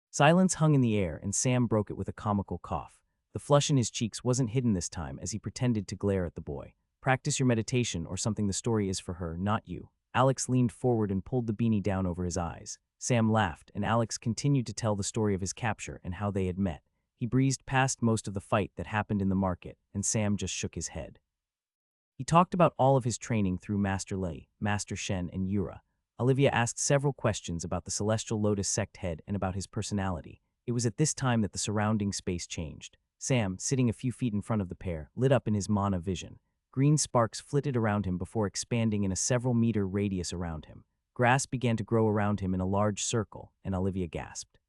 Silence hung in the air, and Sam broke it with a comical cough. The flush in his cheeks wasn't hidden this time as he pretended to glare at the boy. Practice your meditation or something. The story is for her, not you. Alex leaned forward and pulled the beanie down over his eyes. Sam laughed, and Alex continued to tell the story of his capture and how they had met. He breezed past most of the fight that happened in the market, and Sam just shook his head. He talked about all of his training through Master Lei, Master Shen, and Yura. Olivia asked several questions about the Celestial Lotus sect head and about his personality. It was at this time that the surrounding space changed. Sam, sitting a few feet in front of the pair, lit up in his mana vision. Green sparks flitted around him before expanding in a several-meter radius around him. Grass began to grow around him in a large circle, and Olivia gasped.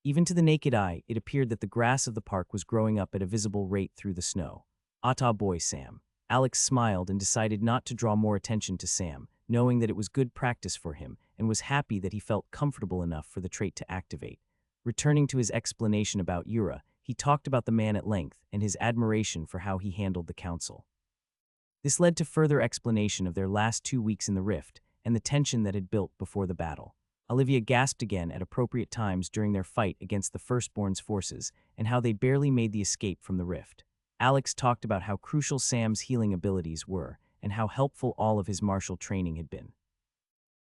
Even to the naked eye, it appeared that the grass of the park was growing up at a visible rate through the snow. "Ata boy, Sam." Alex smiled and decided not to draw more attention to Sam, knowing that it was good practice for him, and was happy that he felt comfortable enough for the trait to activate. Returning to his explanation about Yura, he talked about the man at length and his admiration for how he handled the council. This led to further explanation of their last 2 weeks in the rift and the tension that had built before the battle. Olivia gasped again at appropriate times during their fight against the Firstborn's forces and how they barely made the escape from the rift. Alex talked about how crucial Sam's healing abilities were and how helpful all of his martial training had been.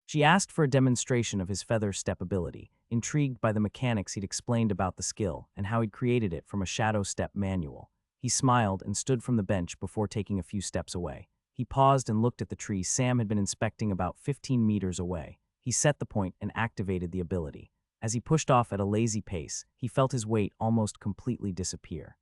She asked for a demonstration of his feather step ability, intrigued by the mechanics he'd explained about the skill and how he'd created it from a shadow step manual. He smiled and stood from the bench before taking a few steps away. He paused and looked at the tree Sam had been inspecting about 15 meters away. He set the point and activated the ability. As he pushed off at a lazy pace, he felt his weight almost completely disappear.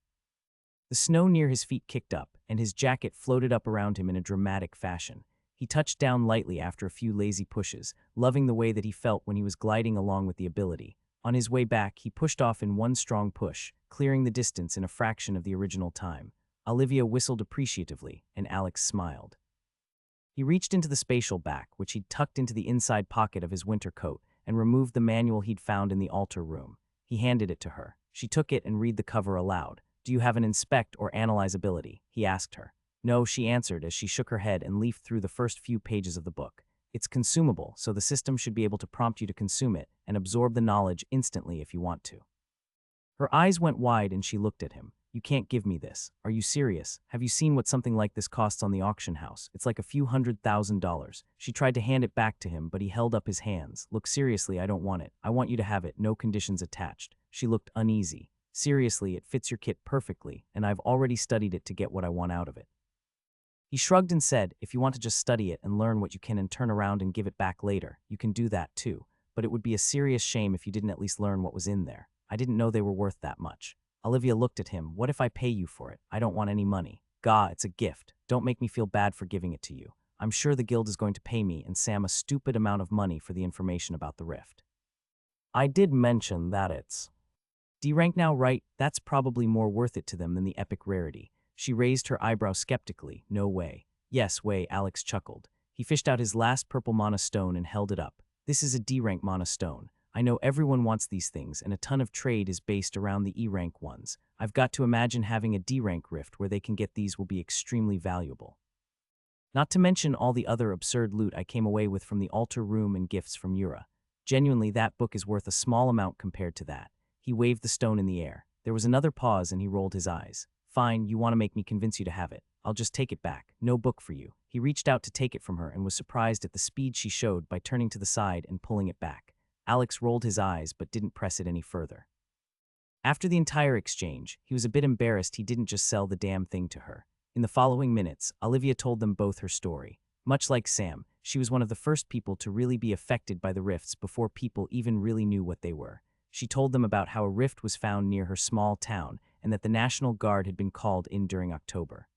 The snow near his feet kicked up, and his jacket floated up around him in a dramatic fashion. He touched down lightly after a few lazy pushes, loving the way that he felt when he was gliding along with the ability. On his way back, he pushed off in one strong push, clearing the distance in a fraction of the original time. Olivia whistled appreciatively, and Alex smiled. He reached into the spatial back, which he'd tucked into the inside pocket of his winter coat, and removed the manual he'd found in the altar room. He handed it to her. She took it and read the cover aloud. "Do you have an inspect or analyze ability?" he asked her. "No," she answered as she shook her head and leafed through the first few pages of the book. "It's consumable, so the system should be able to prompt you to consume it and absorb the knowledge instantly if you want to." Her eyes went wide and she looked at him. "You can't give me this. Are you serious? Have you seen what something like this costs on the auction house? It's like a few $100,000. She tried to hand it back to him, but he held up his hands. "Look, seriously, I don't want it. I want you to have it, no conditions attached." She looked uneasy. "Seriously, it fits your kit perfectly, and I've already studied it to get what I want out of it." He shrugged and said, "If you want to just study it and learn what you can and turn around and give it back later, you can do that too. But it would be a serious shame if you didn't at least learn what was in there. I didn't know they were worth that much." Olivia looked at him. "What if I pay you for it? I don't want any money." "Gah, it's a gift. Don't make me feel bad for giving it to you. I'm sure the guild is going to pay me and Sam a stupid amount of money for the information about the rift. I did mention that it's D rank now, right? That's probably more worth it to them than the epic rarity." She raised her eyebrow skeptically. "No way." "Yes, way," Alex chuckled. He fished out his last purple mana stone and held it up. "This is a D rank mana stone. I know everyone wants these things, and a ton of trade is based around the E rank ones. I've got to imagine having a D rank rift where they can get these will be extremely valuable. Not to mention all the other absurd loot I came away with from the altar room and gifts from Yura. Genuinely, that book is worth a small amount compared to that." He waved the stone in the air. There was another pause and he rolled his eyes. Fine, you want to make me convince you to have it. I'll just take it back. No book for you. He reached out to take it from her and was surprised at the speed she showed by turning to the side and pulling it back. Alex rolled his eyes but didn't press it any further. After the entire exchange, he was a bit embarrassed he didn't just sell the damn thing to her. In the following minutes, Olivia told them both her story. Much like Sam, she was one of the first people to really be affected by the rifts before people even really knew what they were. She told them about how a rift was found near her small town and that the National Guard had been called in during October.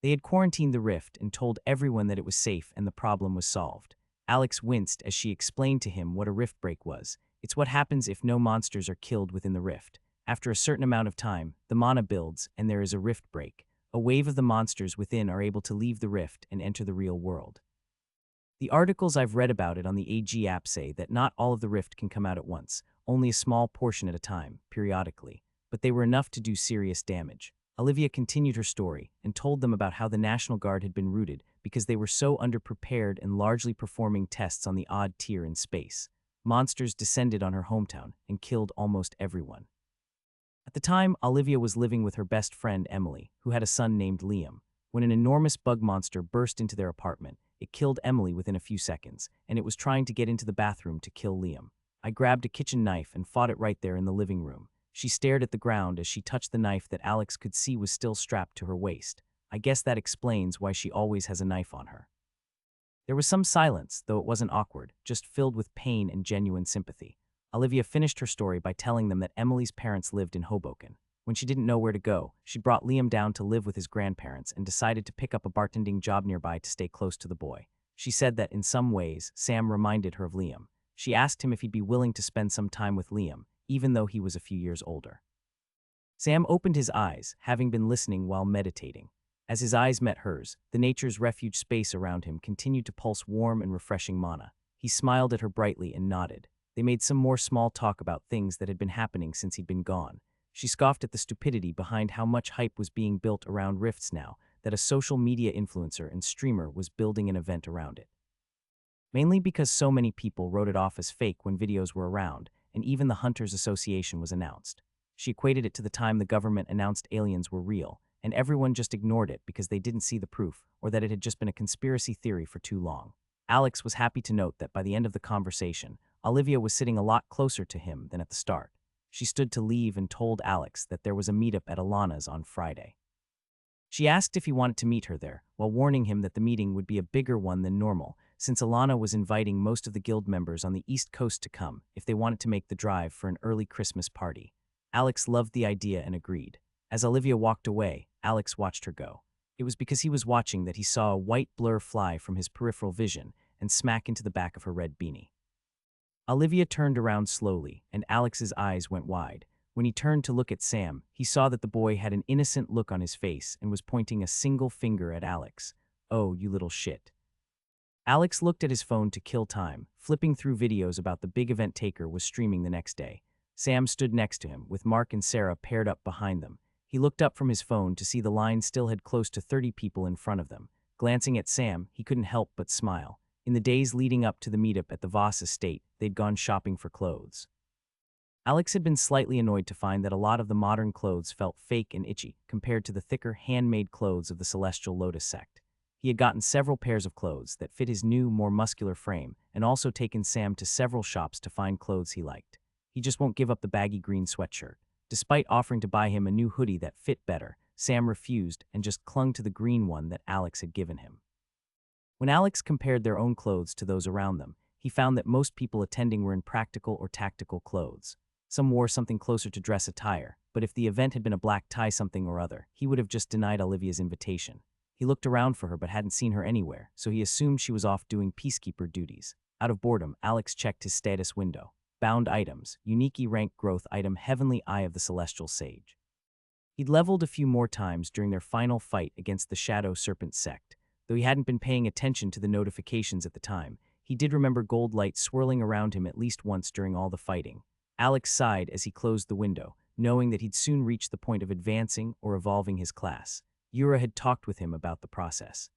They had quarantined the rift and told everyone that it was safe and the problem was solved. Alex winced as she explained to him what a rift break was. It's what happens if no monsters are killed within the rift. After a certain amount of time, the mana builds and there is a rift break. A wave of the monsters within are able to leave the rift and enter the real world. The articles I've read about it on the AG app say that not all of the rift can come out at once, only a small portion at a time, periodically, but they were enough to do serious damage. Olivia continued her story and told them about how the National Guard had been routed because they were so underprepared and largely performing tests on the odd tier in space. Monsters descended on her hometown and killed almost everyone. At the time, Olivia was living with her best friend Emily, who had a son named Liam. When an enormous bug monster burst into their apartment, it killed Emily within a few seconds, and it was trying to get into the bathroom to kill Liam. I grabbed a kitchen knife and fought it right there in the living room. She stared at the ground as she touched the knife that Alex could see was still strapped to her waist. I guess that explains why she always has a knife on her. There was some silence, though it wasn't awkward, just filled with pain and genuine sympathy. Olivia finished her story by telling them that Emily's parents lived in Hoboken. When she didn't know where to go, she brought Liam down to live with his grandparents and decided to pick up a bartending job nearby to stay close to the boy. She said that in some ways, Sam reminded her of Liam. She asked him if he'd be willing to spend some time with Liam, even though he was a few years older. Sam opened his eyes, having been listening while meditating. As his eyes met hers, the nature's refuge space around him continued to pulse warm and refreshing mana. He smiled at her brightly and nodded. They made some more small talk about things that had been happening since he'd been gone. She scoffed at the stupidity behind how much hype was being built around rifts now, that a social media influencer and streamer was building an event around it. Mainly because so many people wrote it off as fake when videos were around, and even the Hunters Association was announced. She equated it to the time the government announced aliens were real, and everyone just ignored it because they didn't see the proof or that it had just been a conspiracy theory for too long. Alex was happy to note that by the end of the conversation, Olivia was sitting a lot closer to him than at the start. She stood to leave and told Alex that there was a meetup at Alana's on Friday. She asked if he wanted to meet her there, while warning him that the meeting would be a bigger one than normal, since Alana was inviting most of the guild members on the East Coast to come if they wanted to make the drive for an early Christmas party. Alex loved the idea and agreed. As Olivia walked away, Alex watched her go. It was because he was watching that he saw a white blur fly from his peripheral vision and smack into the back of her red beanie. Olivia turned around slowly, and Alex's eyes went wide. When he turned to look at Sam, he saw that the boy had an innocent look on his face and was pointing a single finger at Alex. "Oh, you little shit." Alex looked at his phone to kill time, flipping through videos about the big event Taker was streaming the next day. Sam stood next to him, with Mark and Sarah paired up behind them. He looked up from his phone to see the line still had close to 30 people in front of them. Glancing at Sam, he couldn't help but smile. In the days leading up to the meetup at the Voss estate, they'd gone shopping for clothes. Alex had been slightly annoyed to find that a lot of the modern clothes felt fake and itchy compared to the thicker, handmade clothes of the Celestial Lotus sect. He had gotten several pairs of clothes that fit his new, more muscular frame, and also taken Sam to several shops to find clothes he liked. He just won't give up the baggy green sweatshirt. Despite offering to buy him a new hoodie that fit better, Sam refused and just clung to the green one that Alex had given him. When Alex compared their own clothes to those around them, he found that most people attending were in practical or tactical clothes. Some wore something closer to dress attire, but if the event had been a black tie something or other, he would have just denied Olivia's invitation. He looked around for her but hadn't seen her anywhere, so he assumed she was off doing peacekeeper duties. Out of boredom, Alex checked his status window. Bound items, unique rank growth item Heavenly Eye of the Celestial Sage. He'd leveled a few more times during their final fight against the Shadow Serpent sect. Though he hadn't been paying attention to the notifications at the time, he did remember gold light swirling around him at least once during all the fighting. Alex sighed as he closed the window, knowing that he'd soon reach the point of advancing or evolving his class. Yura had talked with him about the process.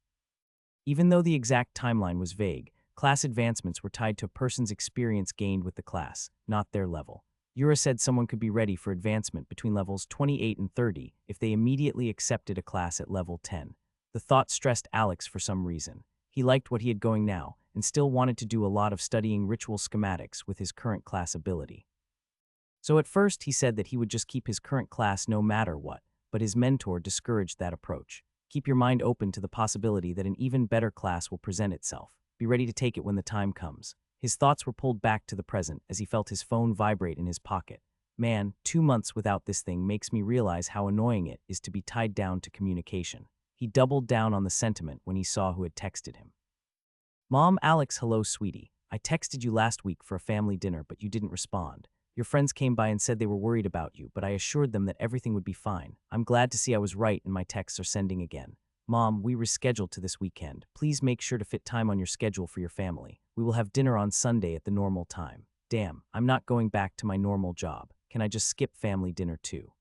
Even though the exact timeline was vague, class advancements were tied to a person's experience gained with the class, not their level. Yura said someone could be ready for advancement between levels 28 and 30 if they immediately accepted a class at level 10. The thought stressed Alex for some reason. He liked what he had going now and still wanted to do a lot of studying ritual schematics with his current class ability. So at first he said that he would just keep his current class no matter what, but his mentor discouraged that approach. Keep your mind open to the possibility that an even better class will present itself. Be ready to take it when the time comes. His thoughts were pulled back to the present as he felt his phone vibrate in his pocket. Man, 2 months without this thing makes me realize how annoying it is to be tied down to communication. He doubled down on the sentiment when he saw who had texted him. Mom, Alex, hello, sweetie. I texted you last week for a family dinner, but you didn't respond. Your friends came by and said they were worried about you, but I assured them that everything would be fine. I'm glad to see I was right and my texts are sending again. Mom, we rescheduled to this weekend. Please make sure to fit time on your schedule for your family. We will have dinner on Sunday at the normal time. Damn, I'm not going back to my normal job. Can I just skip family dinner too?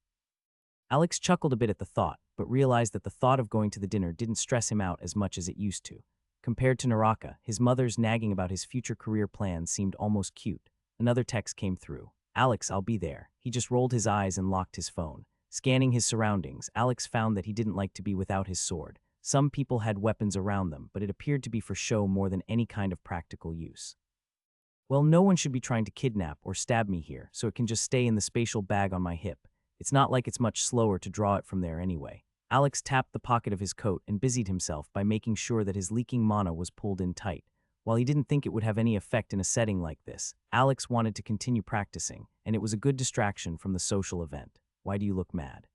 Alex chuckled a bit at the thought, but realized that the thought of going to the dinner didn't stress him out as much as it used to. Compared to Naraka, his mother's nagging about his future career plans seemed almost cute. Another text came through. Alex, I'll be there. He just rolled his eyes and locked his phone. Scanning his surroundings, Alex found that he didn't like to be without his sword. Some people had weapons around them, but it appeared to be for show more than any kind of practical use. Well, no one should be trying to kidnap or stab me here, so it can just stay in the spatial bag on my hip. It's not like it's much slower to draw it from there anyway. Alex tapped the pocket of his coat and busied himself by making sure that his leaking mana was pulled in tight. While he didn't think it would have any effect in a setting like this, Alex wanted to continue practicing, and it was a good distraction from the social event. Why do you look mad?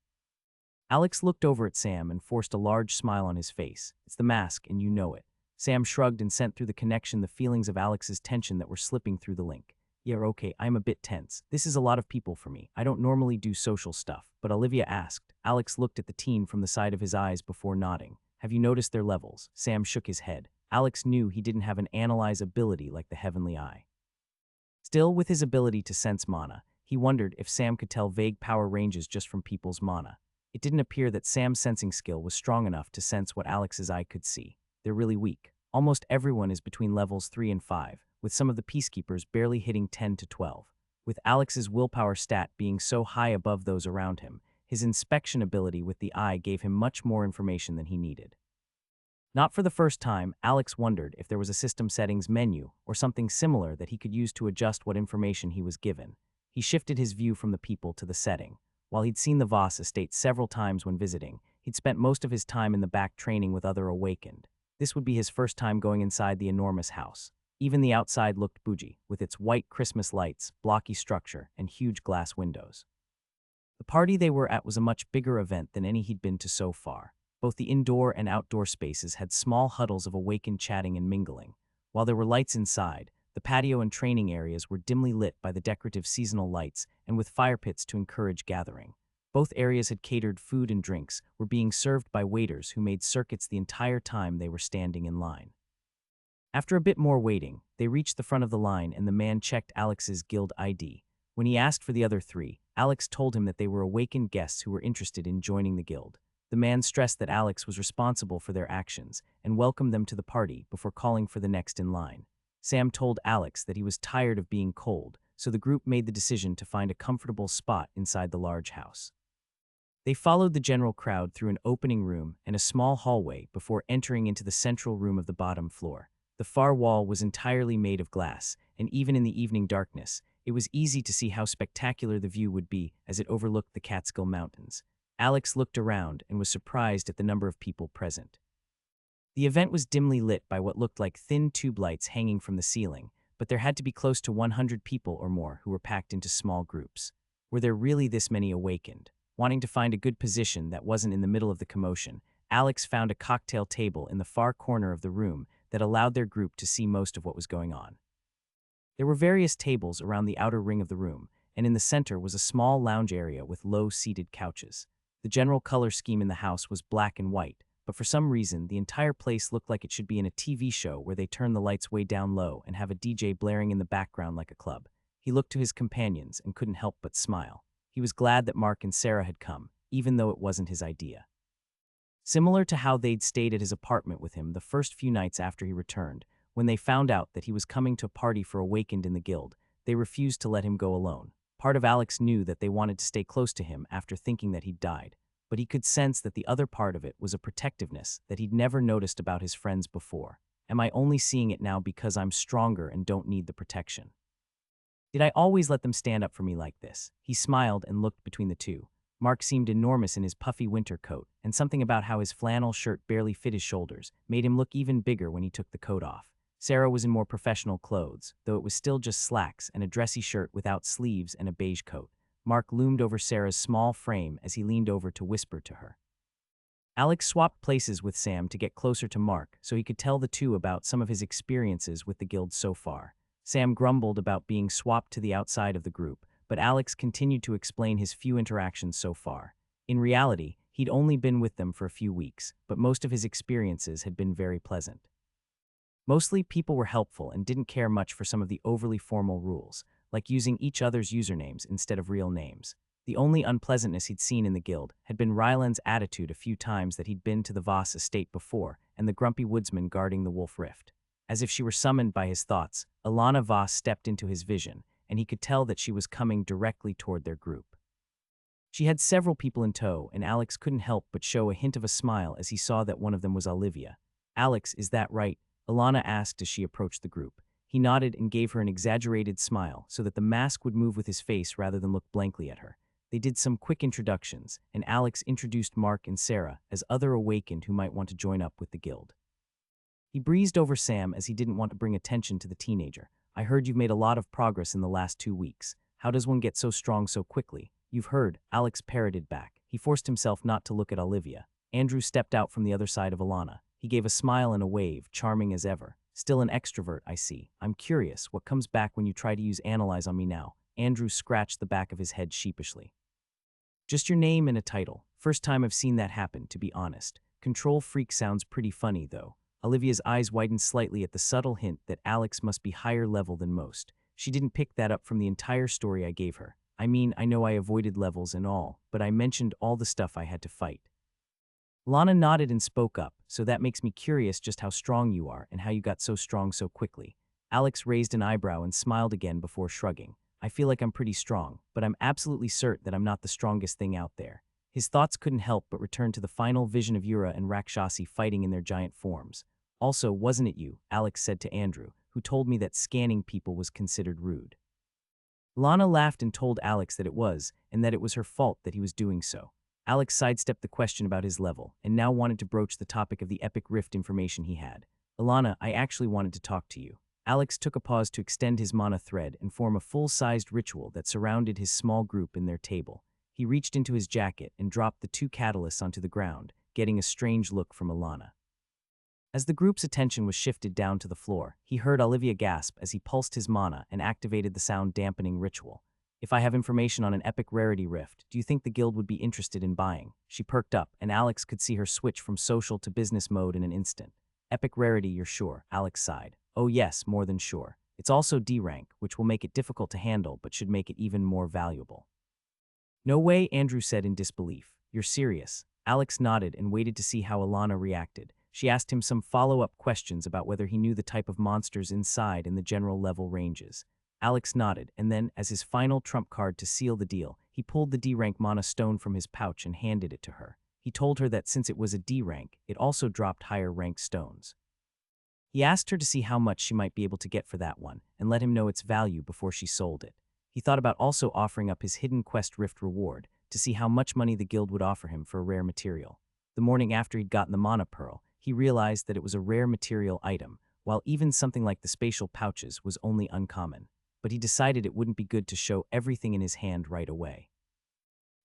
Alex looked over at Sam and forced a large smile on his face. It's the mask, and you know it. Sam shrugged and sent through the connection the feelings of Alex's tension that were slipping through the link. Yeah, okay, I'm a bit tense. This is a lot of people for me. I don't normally do social stuff, but Olivia asked. Alex looked at the teen from the side of his eyes before nodding. Have you noticed their levels? Sam shook his head. Alex knew he didn't have an analyze ability like the Heavenly Eye. Still, with his ability to sense mana, he wondered if Sam could tell vague power ranges just from people's mana. It didn't appear that Sam's sensing skill was strong enough to sense what Alex's eye could see. They're really weak. Almost everyone is between levels 3 and 5, with some of the peacekeepers barely hitting 10 to 12. With Alex's willpower stat being so high above those around him, his inspection ability with the eye gave him much more information than he needed. Not for the first time, Alex wondered if there was a system settings menu or something similar that he could use to adjust what information he was given. He shifted his view from the people to the setting. While he'd seen the Voss estate several times when visiting, he'd spent most of his time in the back training with other awakened. This would be his first time going inside the enormous house. Even the outside looked bougie, with its white Christmas lights, blocky structure, and huge glass windows. The party they were at was a much bigger event than any he'd been to so far. Both the indoor and outdoor spaces had small huddles of awakened chatting and mingling. While there were lights inside, the patio and training areas were dimly lit by the decorative seasonal lights and with fire pits to encourage gathering. Both areas had catered food and drinks, were being served by waiters who made circuits the entire time they were standing in line. After a bit more waiting, they reached the front of the line and the man checked Alex's guild ID. When he asked for the other three, Alex told him that they were awakened guests who were interested in joining the guild. The man stressed that Alex was responsible for their actions and welcomed them to the party before calling for the next in line. Sam told Alex that he was tired of being cold, so the group made the decision to find a comfortable spot inside the large house. They followed the general crowd through an opening room and a small hallway before entering into the central room of the bottom floor. The far wall was entirely made of glass, and even in the evening darkness, it was easy to see how spectacular the view would be as it overlooked the Catskill Mountains. Alex looked around and was surprised at the number of people present. The event was dimly lit by what looked like thin tube lights hanging from the ceiling, but there had to be close to 100 people or more who were packed into small groups. Were there really this many awakened? Wanting to find a good position that wasn't in the middle of the commotion, Alex found a cocktail table in the far corner of the room that allowed their group to see most of what was going on. There were various tables around the outer ring of the room, and in the center was a small lounge area with low-seated couches. The general color scheme in the house was black and white, but for some reason, the entire place looked like it should be in a TV show where they turn the lights way down low and have a DJ blaring in the background like a club. He looked to his companions and couldn't help but smile. He was glad that Mark and Sarah had come, even though it wasn't his idea. Similar to how they'd stayed at his apartment with him the first few nights after he returned, when they found out that he was coming to a party for Awakened in the guild, they refused to let him go alone. Part of Alex knew that they wanted to stay close to him after thinking that he'd died, but he could sense that the other part of it was a protectiveness that he'd never noticed about his friends before. Am I only seeing it now because I'm stronger and don't need the protection? Did I always let them stand up for me like this? He smiled and looked between the two. Mark seemed enormous in his puffy winter coat, and something about how his flannel shirt barely fit his shoulders made him look even bigger when he took the coat off. Sarah was in more professional clothes, though it was still just slacks and a dressy shirt without sleeves and a beige coat. Mark loomed over Sarah's small frame as he leaned over to whisper to her. Alex swapped places with Sam to get closer to Mark so he could tell the two about some of his experiences with the guild so far. Sam grumbled about being swapped to the outside of the group, but Alex continued to explain his few interactions so far. In reality, he'd only been with them for a few weeks, but most of his experiences had been very pleasant. Mostly, people were helpful and didn't care much for some of the overly formal rules, like using each other's usernames instead of real names. The only unpleasantness he'd seen in the guild had been Ryland's attitude a few times that he'd been to the Voss estate before, and the grumpy woodsman guarding the Wolf Rift. As if she were summoned by his thoughts, Alana Voss stepped into his vision, and he could tell that she was coming directly toward their group. She had several people in tow, and Alex couldn't help but show a hint of a smile as he saw that one of them was Olivia. "Alex, is that right?" Alana asked as she approached the group. He nodded and gave her an exaggerated smile so that the mask would move with his face rather than look blankly at her. They did some quick introductions, and Alex introduced Mark and Sarah as other awakened who might want to join up with the guild. He breezed over Sam as he didn't want to bring attention to the teenager. "I heard you've made a lot of progress in the last 2 weeks. How does one get so strong so quickly?" "You've heard," Alex parroted back. He forced himself not to look at Olivia. Andrew stepped out from the other side of Alana. He gave a smile and a wave, charming as ever. "Still an extrovert, I see. I'm curious, what comes back when you try to use analyze on me now?" Andrew scratched the back of his head sheepishly. "Just your name and a title. First time I've seen that happen, to be honest. Control freak sounds pretty funny, though." Olivia's eyes widened slightly at the subtle hint that Alex must be higher level than most. "She didn't pick that up from the entire story I gave her. I mean, I know I avoided levels and all, but I mentioned all the stuff I had to fight." Lana nodded and spoke up, "So that makes me curious just how strong you are and how you got so strong so quickly." Alex raised an eyebrow and smiled again before shrugging. "I feel like I'm pretty strong, but I'm absolutely certain that I'm not the strongest thing out there." His thoughts couldn't help but return to the final vision of Yura and Rakshasi fighting in their giant forms. "Also, wasn't it you," Alex said to Andrew, "who told me that scanning people was considered rude?" Lana laughed and told Alex that it was, and that it was her fault that he was doing so. Alex sidestepped the question about his level, and now wanted to broach the topic of the epic rift information he had. "Alana, I actually wanted to talk to you." Alex took a pause to extend his mana thread and form a full-sized ritual that surrounded his small group in their table. He reached into his jacket and dropped the 2 catalysts onto the ground, getting a strange look from Alana. As the group's attention was shifted down to the floor, he heard Olivia gasp as he pulsed his mana and activated the sound-dampening ritual. "If I have information on an epic rarity rift, do you think the guild would be interested in buying?" She perked up, and Alex could see her switch from social to business mode in an instant. "Epic rarity, you're sure?" Alex sighed. "Oh yes, more than sure. It's also D rank, which will make it difficult to handle but should make it even more valuable." "No way," Andrew said in disbelief. "You're serious?" Alex nodded and waited to see how Alana reacted. She asked him some follow-up questions about whether he knew the type of monsters inside and the general level ranges. Alex nodded, and then, as his final trump card to seal the deal, he pulled the D-rank mana stone from his pouch and handed it to her. He told her that since it was a D rank, it also dropped higher-ranked stones. He asked her to see how much she might be able to get for that one, and let him know its value before she sold it. He thought about also offering up his hidden quest rift reward, to see how much money the guild would offer him for a rare material. The morning after he'd gotten the mana pearl, he realized that it was a rare material item, while even something like the spatial pouches was only uncommon. But he decided it wouldn't be good to show everything in his hand right away.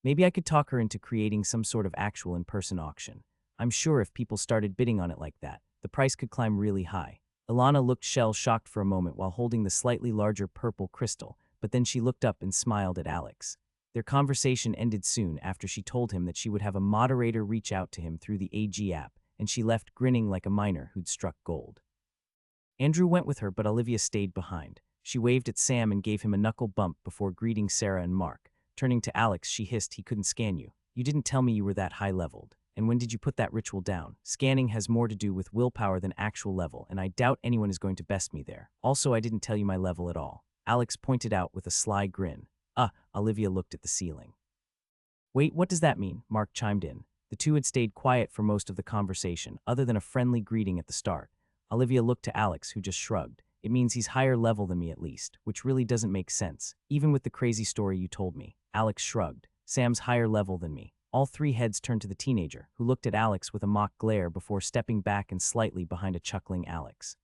"Maybe I could talk her into creating some sort of actual in-person auction. I'm sure if people started bidding on it like that, the price could climb really high." Alana looked shell-shocked for a moment while holding the slightly larger purple crystal, but then she looked up and smiled at Alex. Their conversation ended soon after she told him that she would have a moderator reach out to him through the AG app, and she left grinning like a miner who'd struck gold. Andrew went with her, but Olivia stayed behind. She waved at Sam and gave him a knuckle bump before greeting Sarah and Mark. Turning to Alex, she hissed, "He couldn't scan you. You didn't tell me you were that high-leveled. And when did you put that ritual down? Scanning has more to do with willpower than actual level, and I doubt anyone is going to best me there. Also, I didn't tell you my level at all." Alex pointed out with a sly grin. Olivia looked at the ceiling. Wait, what does that mean? Mark chimed in. The two had stayed quiet for most of the conversation, other than a friendly greeting at the start. Olivia looked to Alex, who just shrugged. It means he's higher level than me at least, which really doesn't make sense, even with the crazy story you told me. Alex shrugged. Sam's higher level than me. All three heads turned to the teenager, who looked at Alex with a mock glare before stepping back and slightly behind a chuckling Alex.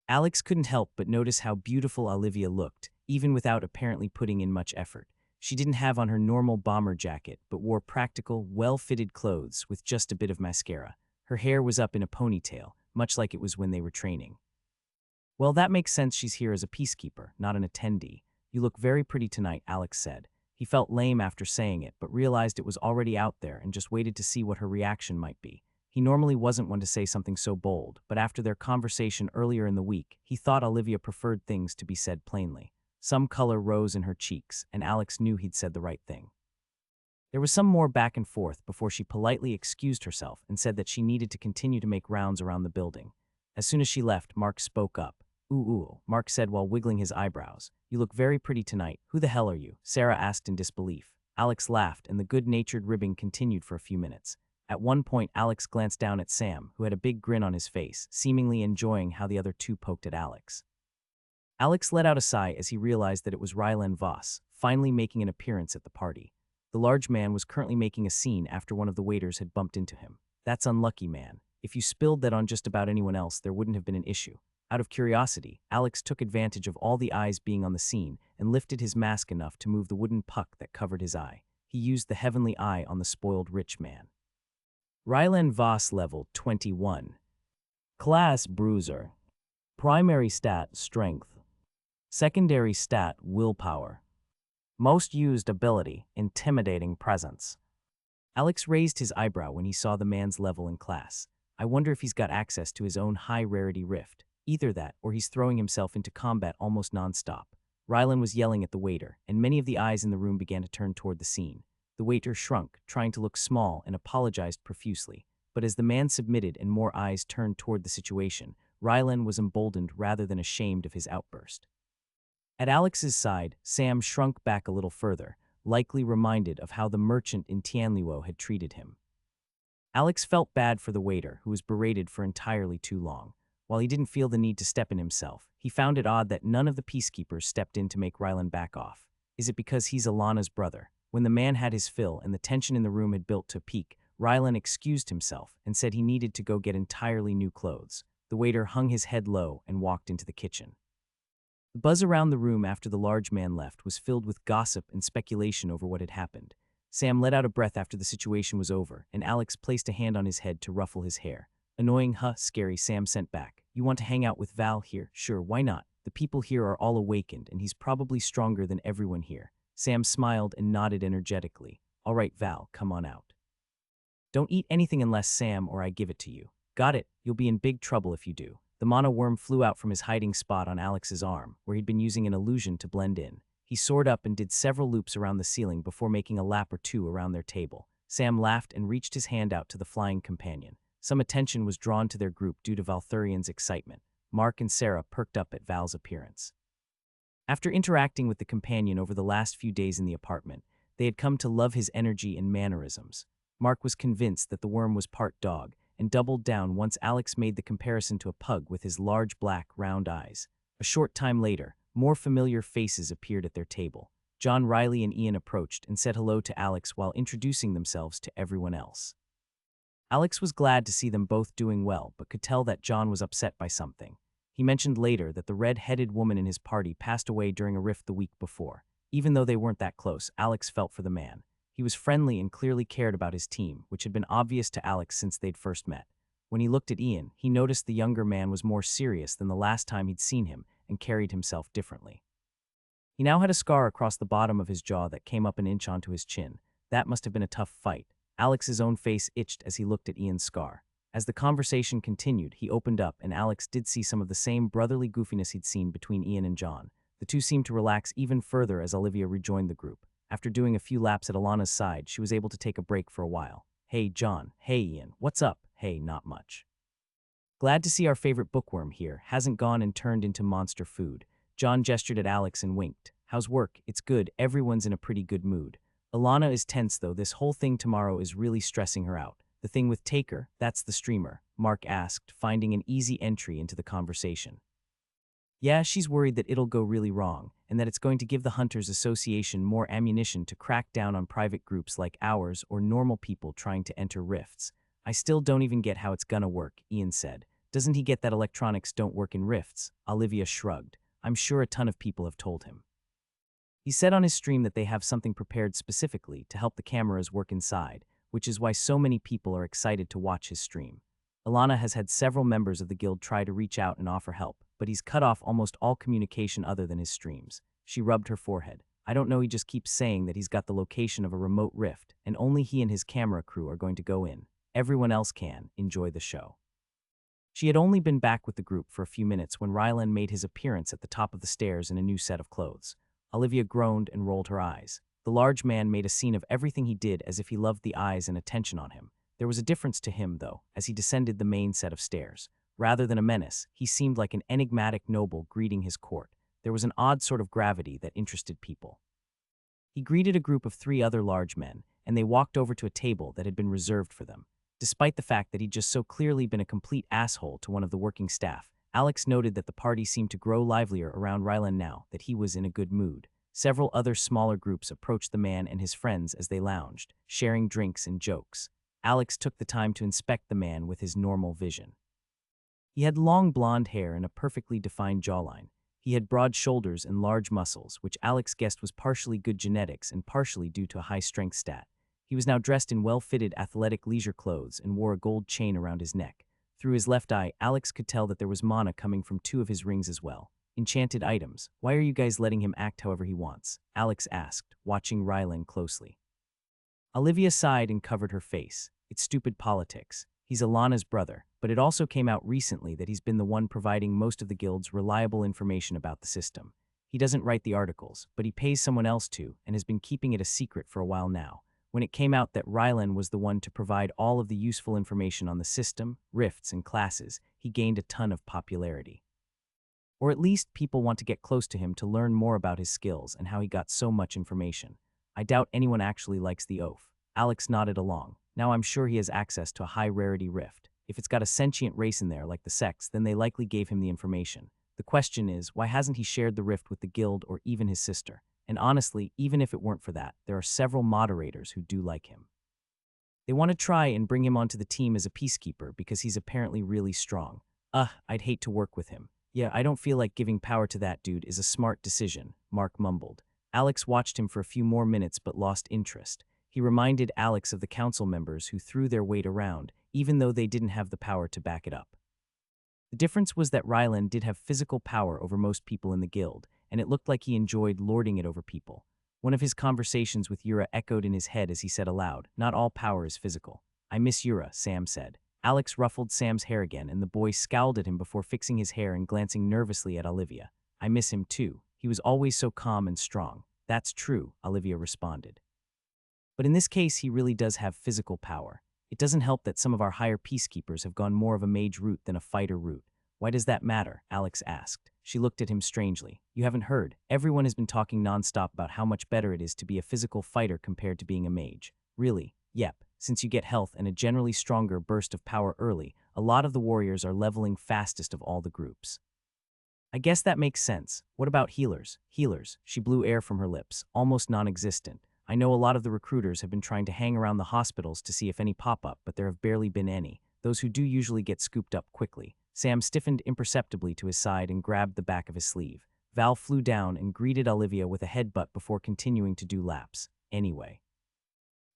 Alex couldn't help but notice how beautiful Olivia looked, even without apparently putting in much effort. She didn't have on her normal bomber jacket, but wore practical, well-fitted clothes with just a bit of mascara. Her hair was up in a ponytail, much like it was when they were training. Well, that makes sense. She's here as a peacekeeper, not an attendee. You look very pretty tonight, Alex said. He felt lame after saying it, but realized it was already out there and just waited to see what her reaction might be. He normally wasn't one to say something so bold, but after their conversation earlier in the week, he thought Olivia preferred things to be said plainly. Some color rose in her cheeks, and Alex knew he'd said the right thing. There was some more back and forth before she politely excused herself and said that she needed to continue to make rounds around the building. As soon as she left, Mark spoke up. Ooh, Mark said while wiggling his eyebrows. You look very pretty tonight. Who the hell are you? Sarah asked in disbelief. Alex laughed, and the good-natured ribbing continued for a few minutes. At one point, Alex glanced down at Sam, who had a big grin on his face, seemingly enjoying how the other two poked at Alex. Alex let out a sigh as he realized that it was Rylan Voss, finally making an appearance at the party. The large man was currently making a scene after one of the waiters had bumped into him. That's unlucky, man. If you spilled that on just about anyone else, there wouldn't have been an issue. Out of curiosity, Alex took advantage of all the eyes being on the scene and lifted his mask enough to move the wooden puck that covered his eye. He used the heavenly eye on the spoiled rich man. Rylan Voss, level 21. Class Bruiser. Primary stat Strength. Secondary stat Willpower. Most used ability Intimidating Presence. Alex raised his eyebrow when he saw the man's level in class. I wonder if he's got access to his own high-rarity rift. Either that, or he's throwing himself into combat almost non-stop. Rylan was yelling at the waiter, and many of the eyes in the room began to turn toward the scene. The waiter shrunk, trying to look small, and apologized profusely. But as the man submitted and more eyes turned toward the situation, Rylan was emboldened rather than ashamed of his outburst. At Alex's side, Sam shrunk back a little further, likely reminded of how the merchant in Tianluo had treated him. Alex felt bad for the waiter, who was berated for entirely too long. While he didn't feel the need to step in himself, he found it odd that none of the peacekeepers stepped in to make Rylan back off. Is it because he's Alana's brother? When the man had his fill and the tension in the room had built to a peak, Rylan excused himself and said he needed to go get entirely new clothes. The waiter hung his head low and walked into the kitchen. The buzz around the room after the large man left was filled with gossip and speculation over what had happened. Sam let out a breath after the situation was over, and Alex placed a hand on his head to ruffle his hair. Annoying, scary, Sam sent back. You want to hang out with Val here? Sure, why not? The people here are all awakened, and he's probably stronger than everyone here. Sam smiled and nodded energetically. All right, Val, come on out. Don't eat anything unless Sam or I give it to you. Got it? You'll be in big trouble if you do. The mono worm flew out from his hiding spot on Alex's arm, where he'd been using an illusion to blend in. He soared up and did several loops around the ceiling before making a lap or two around their table. Sam laughed and reached his hand out to the flying companion. Some attention was drawn to their group due to Valthurian's excitement. Mark and Sarah perked up at Val's appearance. After interacting with the companion over the last few days in the apartment, they had come to love his energy and mannerisms. Mark was convinced that the worm was part dog, and doubled down once Alex made the comparison to a pug with his large black, round eyes. A short time later, more familiar faces appeared at their table. John, Riley, and Ian approached and said hello to Alex while introducing themselves to everyone else. Alex was glad to see them both doing well, but could tell that John was upset by something. He mentioned later that the red-headed woman in his party passed away during a rift the week before. Even though they weren't that close, Alex felt for the man. He was friendly and clearly cared about his team, which had been obvious to Alex since they'd first met. When he looked at Ian, he noticed the younger man was more serious than the last time he'd seen him and carried himself differently. He now had a scar across the bottom of his jaw that came up an inch onto his chin. That must have been a tough fight. Alex's own face itched as he looked at Ian's scar. As the conversation continued, he opened up, and Alex did see some of the same brotherly goofiness he'd seen between Ian and John. The two seemed to relax even further as Olivia rejoined the group. After doing a few laps at Alana's side, she was able to take a break for a while. Hey, John. Hey, Ian. What's up? Hey, not much. Glad to see our favorite bookworm here hasn't gone and turned into monster food. John gestured at Alex and winked. How's work? It's good. Everyone's in a pretty good mood. Alana is tense though. This whole thing tomorrow is really stressing her out. The thing with Taker, that's the streamer, Mark asked, finding an easy entry into the conversation. Yeah, she's worried that it'll go really wrong, and that it's going to give the Hunters Association more ammunition to crack down on private groups like ours or normal people trying to enter rifts. I still don't even get how it's gonna work, Ian said. Doesn't he get that electronics don't work in rifts? Olivia shrugged. I'm sure a ton of people have told him. He said on his stream that they have something prepared specifically to help the cameras work inside, which is why so many people are excited to watch his stream. Alana has had several members of the guild try to reach out and offer help, but he's cut off almost all communication other than his streams. She rubbed her forehead. I don't know, he just keeps saying that he's got the location of a remote rift, and only he and his camera crew are going to go in. Everyone else can enjoy the show. She had only been back with the group for a few minutes when Rylan made his appearance at the top of the stairs in a new set of clothes. Olivia groaned and rolled her eyes. The large man made a scene of everything he did as if he loved the eyes and attention on him. There was a difference to him, though, as he descended the main set of stairs. Rather than a menace, he seemed like an enigmatic noble greeting his court. There was an odd sort of gravity that interested people. He greeted a group of 3 other large men, and they walked over to a table that had been reserved for them. Despite the fact that he'd just so clearly been a complete asshole to one of the working staff, Alex noted that the party seemed to grow livelier around Rylan now that he was in a good mood. Several other smaller groups approached the man and his friends as they lounged, sharing drinks and jokes. Alex took the time to inspect the man with his normal vision. He had long blonde hair and a perfectly defined jawline. He had broad shoulders and large muscles, which Alex guessed was partially good genetics and partially due to a high-strength stat. He was now dressed in well-fitted athletic leisure clothes and wore a gold chain around his neck. Through his left eye, Alex could tell that there was mana coming from 2 of his rings as well. Enchanted items. Why are you guys letting him act however he wants? Alex asked, watching Rylan closely. Olivia sighed and covered her face. It's stupid politics. He's Alana's brother, but it also came out recently that he's been the one providing most of the guild's reliable information about the system. He doesn't write the articles, but he pays someone else to and has been keeping it a secret for a while now. When it came out that Rylan was the one to provide all of the useful information on the system, rifts, and classes, he gained a ton of popularity. Or at least people want to get close to him to learn more about his skills and how he got so much information. I doubt anyone actually likes the oaf. Alex nodded along. Now I'm sure he has access to a high-rarity rift. If it's got a sentient race in there like the Sex, then they likely gave him the information. The question is, why hasn't he shared the rift with the guild or even his sister? And honestly, even if it weren't for that, there are several moderators who do like him. They want to try and bring him onto the team as a peacekeeper because he's apparently really strong. I'd hate to work with him. Yeah, I don't feel like giving power to that dude is a smart decision, Mark mumbled. Alex watched him for a few more minutes but lost interest. He reminded Alex of the council members who threw their weight around, even though they didn't have the power to back it up. The difference was that Rylan did have physical power over most people in the guild, and it looked like he enjoyed lording it over people. One of his conversations with Yura echoed in his head as he said aloud, "Not all power is physical." "I miss Yura," Sam said. Alex ruffled Sam's hair again, and the boy scowled at him before fixing his hair and glancing nervously at Olivia. "I miss him too. He was always so calm and strong." "That's true," Olivia responded. "But in this case, he really does have physical power. It doesn't help that some of our higher peacekeepers have gone more of a mage route than a fighter route." "Why does that matter?" Alex asked. She looked at him strangely. "You haven't heard. Everyone has been talking nonstop about how much better it is to be a physical fighter compared to being a mage." "Really?" "Yep. Since you get health and a generally stronger burst of power early, a lot of the warriors are leveling fastest of all the groups." "I guess that makes sense. What about healers?" "Healers," she blew air from her lips, "almost non-existent. I know a lot of the recruiters have been trying to hang around the hospitals to see if any pop up, but there have barely been any. Those who do usually get scooped up quickly." Sam stiffened imperceptibly to his side and grabbed the back of his sleeve. Val flew down and greeted Olivia with a headbutt before continuing to do laps. "Anyway."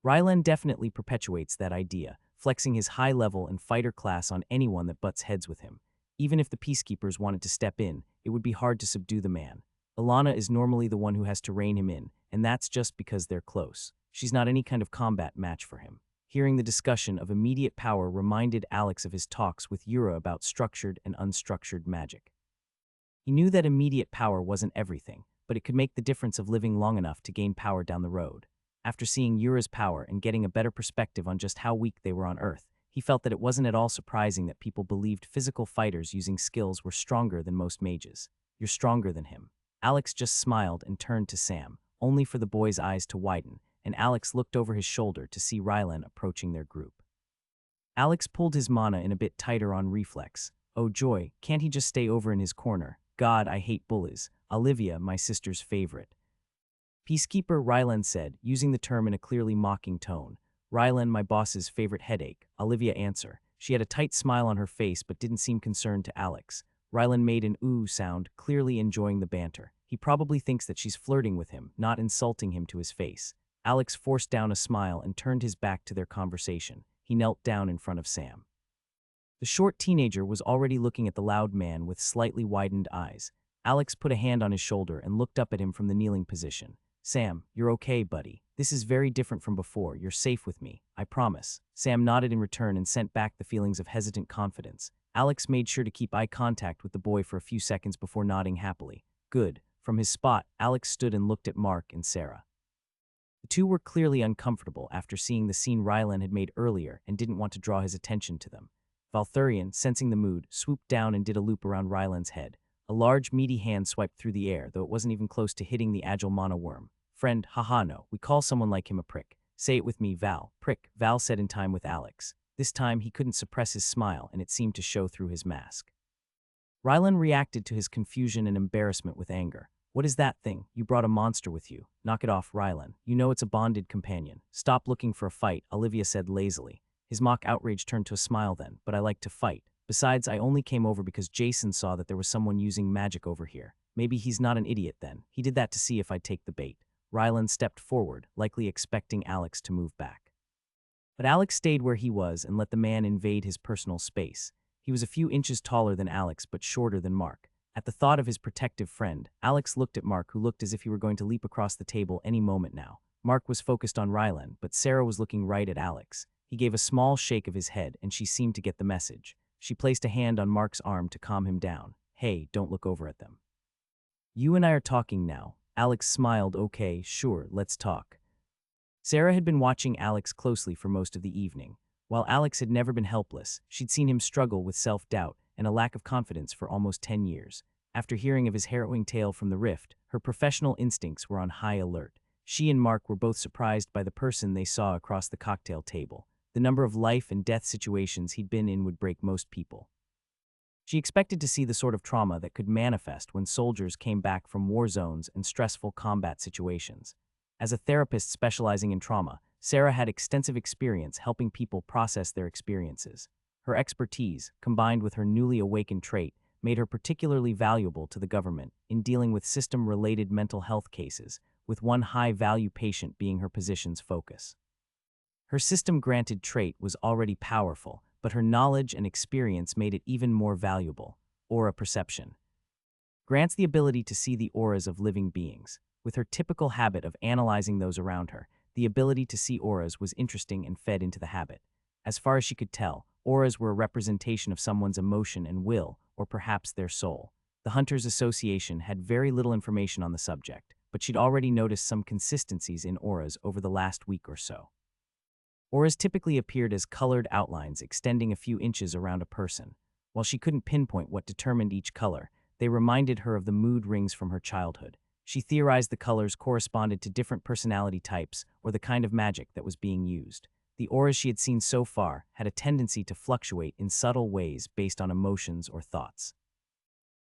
Rylan definitely perpetuates that idea, flexing his high level and fighter class on anyone that butts heads with him. Even if the peacekeepers wanted to step in, it would be hard to subdue the man. Alana is normally the one who has to rein him in, and that's just because they're close. She's not any kind of combat match for him. Hearing the discussion of immediate power reminded Alex of his talks with Yura about structured and unstructured magic. He knew that immediate power wasn't everything, but it could make the difference of living long enough to gain power down the road. After seeing Yura's power and getting a better perspective on just how weak they were on Earth, he felt that it wasn't at all surprising that people believed physical fighters using skills were stronger than most mages. "You're stronger than him." Alex just smiled and turned to Sam, only for the boy's eyes to widen, and Alex looked over his shoulder to see Rylan approaching their group. Alex pulled his mana in a bit tighter on reflex. Oh joy, can't he just stay over in his corner? God, I hate bullies. Olivia, my sister's favorite. Peacekeeper, Rylan said, using the term in a clearly mocking tone. Rylan, my boss's favorite headache. Olivia answer. She had a tight smile on her face but didn't seem concerned to Alex. Rylan made an ooh sound, clearly enjoying the banter. He probably thinks that she's flirting with him, not insulting him to his face. Alex forced down a smile and turned his back to their conversation. He knelt down in front of Sam. The short teenager was already looking at the loud man with slightly widened eyes. Alex put a hand on his shoulder and looked up at him from the kneeling position. Sam, you're okay, buddy. This is very different from before. You're safe with me, I promise. Sam nodded in return and sent back the feelings of hesitant confidence. Alex made sure to keep eye contact with the boy for a few seconds before nodding happily. Good. From his spot, Alex stood and looked at Mark and Sarah. The two were clearly uncomfortable after seeing the scene Rylan had made earlier and didn't want to draw his attention to them. Valthurian, sensing the mood, swooped down and did a loop around Rylan's head. A large, meaty hand swiped through the air, though it wasn't even close to hitting the agile mana worm. Friend, haha no, we call someone like him a prick. Say it with me, Val. Prick, Val said in time with Alex. This time he couldn't suppress his smile and it seemed to show through his mask. Rylan reacted to his confusion and embarrassment with anger. What is that thing? You brought a monster with you. Knock it off, Rylan. You know it's a bonded companion. Stop looking for a fight, Olivia said lazily. His mock outrage turned to a smile then, but I like to fight. Besides, I only came over because Jason saw that there was someone using magic over here. Maybe he's not an idiot then. He did that to see if I'd take the bait. Rylan stepped forward, likely expecting Alex to move back. But Alex stayed where he was and let the man invade his personal space. He was a few inches taller than Alex but shorter than Mark. At the thought of his protective friend, Alex looked at Mark, who looked as if he were going to leap across the table any moment now. Mark was focused on Rylan, but Sarah was looking right at Alex. He gave a small shake of his head, and she seemed to get the message. She placed a hand on Mark's arm to calm him down. Hey, don't look over at them. You and I are talking now. Alex smiled. Okay, sure, let's talk. Sarah had been watching Alex closely for most of the evening. While Alex had never been helpless, she'd seen him struggle with self-doubt and a lack of confidence for almost 10 years. After hearing of his harrowing tale from the Rift, her professional instincts were on high alert. She and Mark were both surprised by the person they saw across the cocktail table. The number of life and death situations he'd been in would break most people. She expected to see the sort of trauma that could manifest when soldiers came back from war zones and stressful combat situations. As a therapist specializing in trauma, Sarah had extensive experience helping people process their experiences. Her expertise, combined with her newly awakened trait, made her particularly valuable to the government in dealing with system-related mental health cases, with one high-value patient being her position's focus. Her system-granted trait was already powerful, but her knowledge and experience made it even more valuable. Aura perception grants the ability to see the auras of living beings. With her typical habit of analyzing those around her, the ability to see auras was interesting and fed into the habit. As far as she could tell, auras were a representation of someone's emotion and will, or perhaps their soul. The Hunters Association had very little information on the subject, but she'd already noticed some consistencies in auras over the last week or so. Auras typically appeared as colored outlines extending a few inches around a person. While she couldn't pinpoint what determined each color, they reminded her of the mood rings from her childhood. She theorized the colors corresponded to different personality types or the kind of magic that was being used. The auras she had seen so far had a tendency to fluctuate in subtle ways based on emotions or thoughts.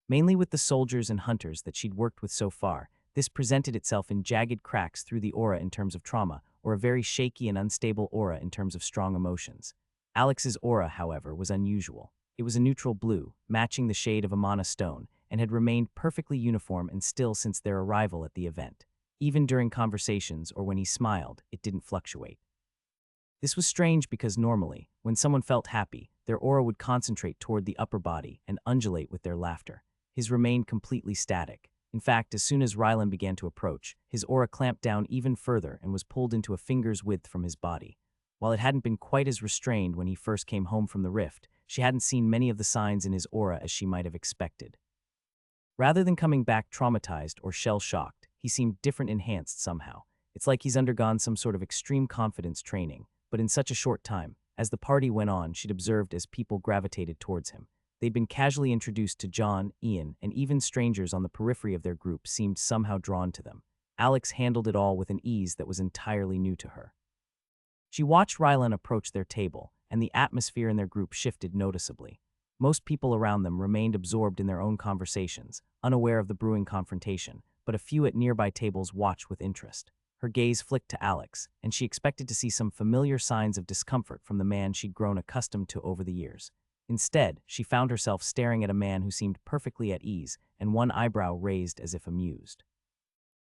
Mainly with the soldiers and hunters that she'd worked with so far, this presented itself in jagged cracks through the aura in terms of trauma, or a very shaky and unstable aura in terms of strong emotions. Alex's aura, however, was unusual. It was a neutral blue, matching the shade of a mana stone, and had remained perfectly uniform and still since their arrival at the event. Even during conversations or when he smiled, it didn't fluctuate. This was strange because normally, when someone felt happy, their aura would concentrate toward the upper body and undulate with their laughter. His remained completely static. In fact, as soon as Rylan began to approach, his aura clamped down even further and was pulled into a finger's width from his body. While it hadn't been quite as restrained when he first came home from the Rift, she hadn't seen many of the signs in his aura as she might have expected. Rather than coming back traumatized or shell-shocked, he seemed different, enhanced somehow. It's like he's undergone some sort of extreme confidence training, but in such a short time. As the party went on, she'd observed as people gravitated towards him. They'd been casually introduced to John, Ian, and even strangers on the periphery of their group seemed somehow drawn to them. Alex handled it all with an ease that was entirely new to her. She watched Rylan approach their table, and the atmosphere in their group shifted noticeably. Most people around them remained absorbed in their own conversations, unaware of the brewing confrontation, but a few at nearby tables watched with interest. Her gaze flicked to Alex, and she expected to see some familiar signs of discomfort from the man she'd grown accustomed to over the years. Instead, she found herself staring at a man who seemed perfectly at ease, and one eyebrow raised as if amused.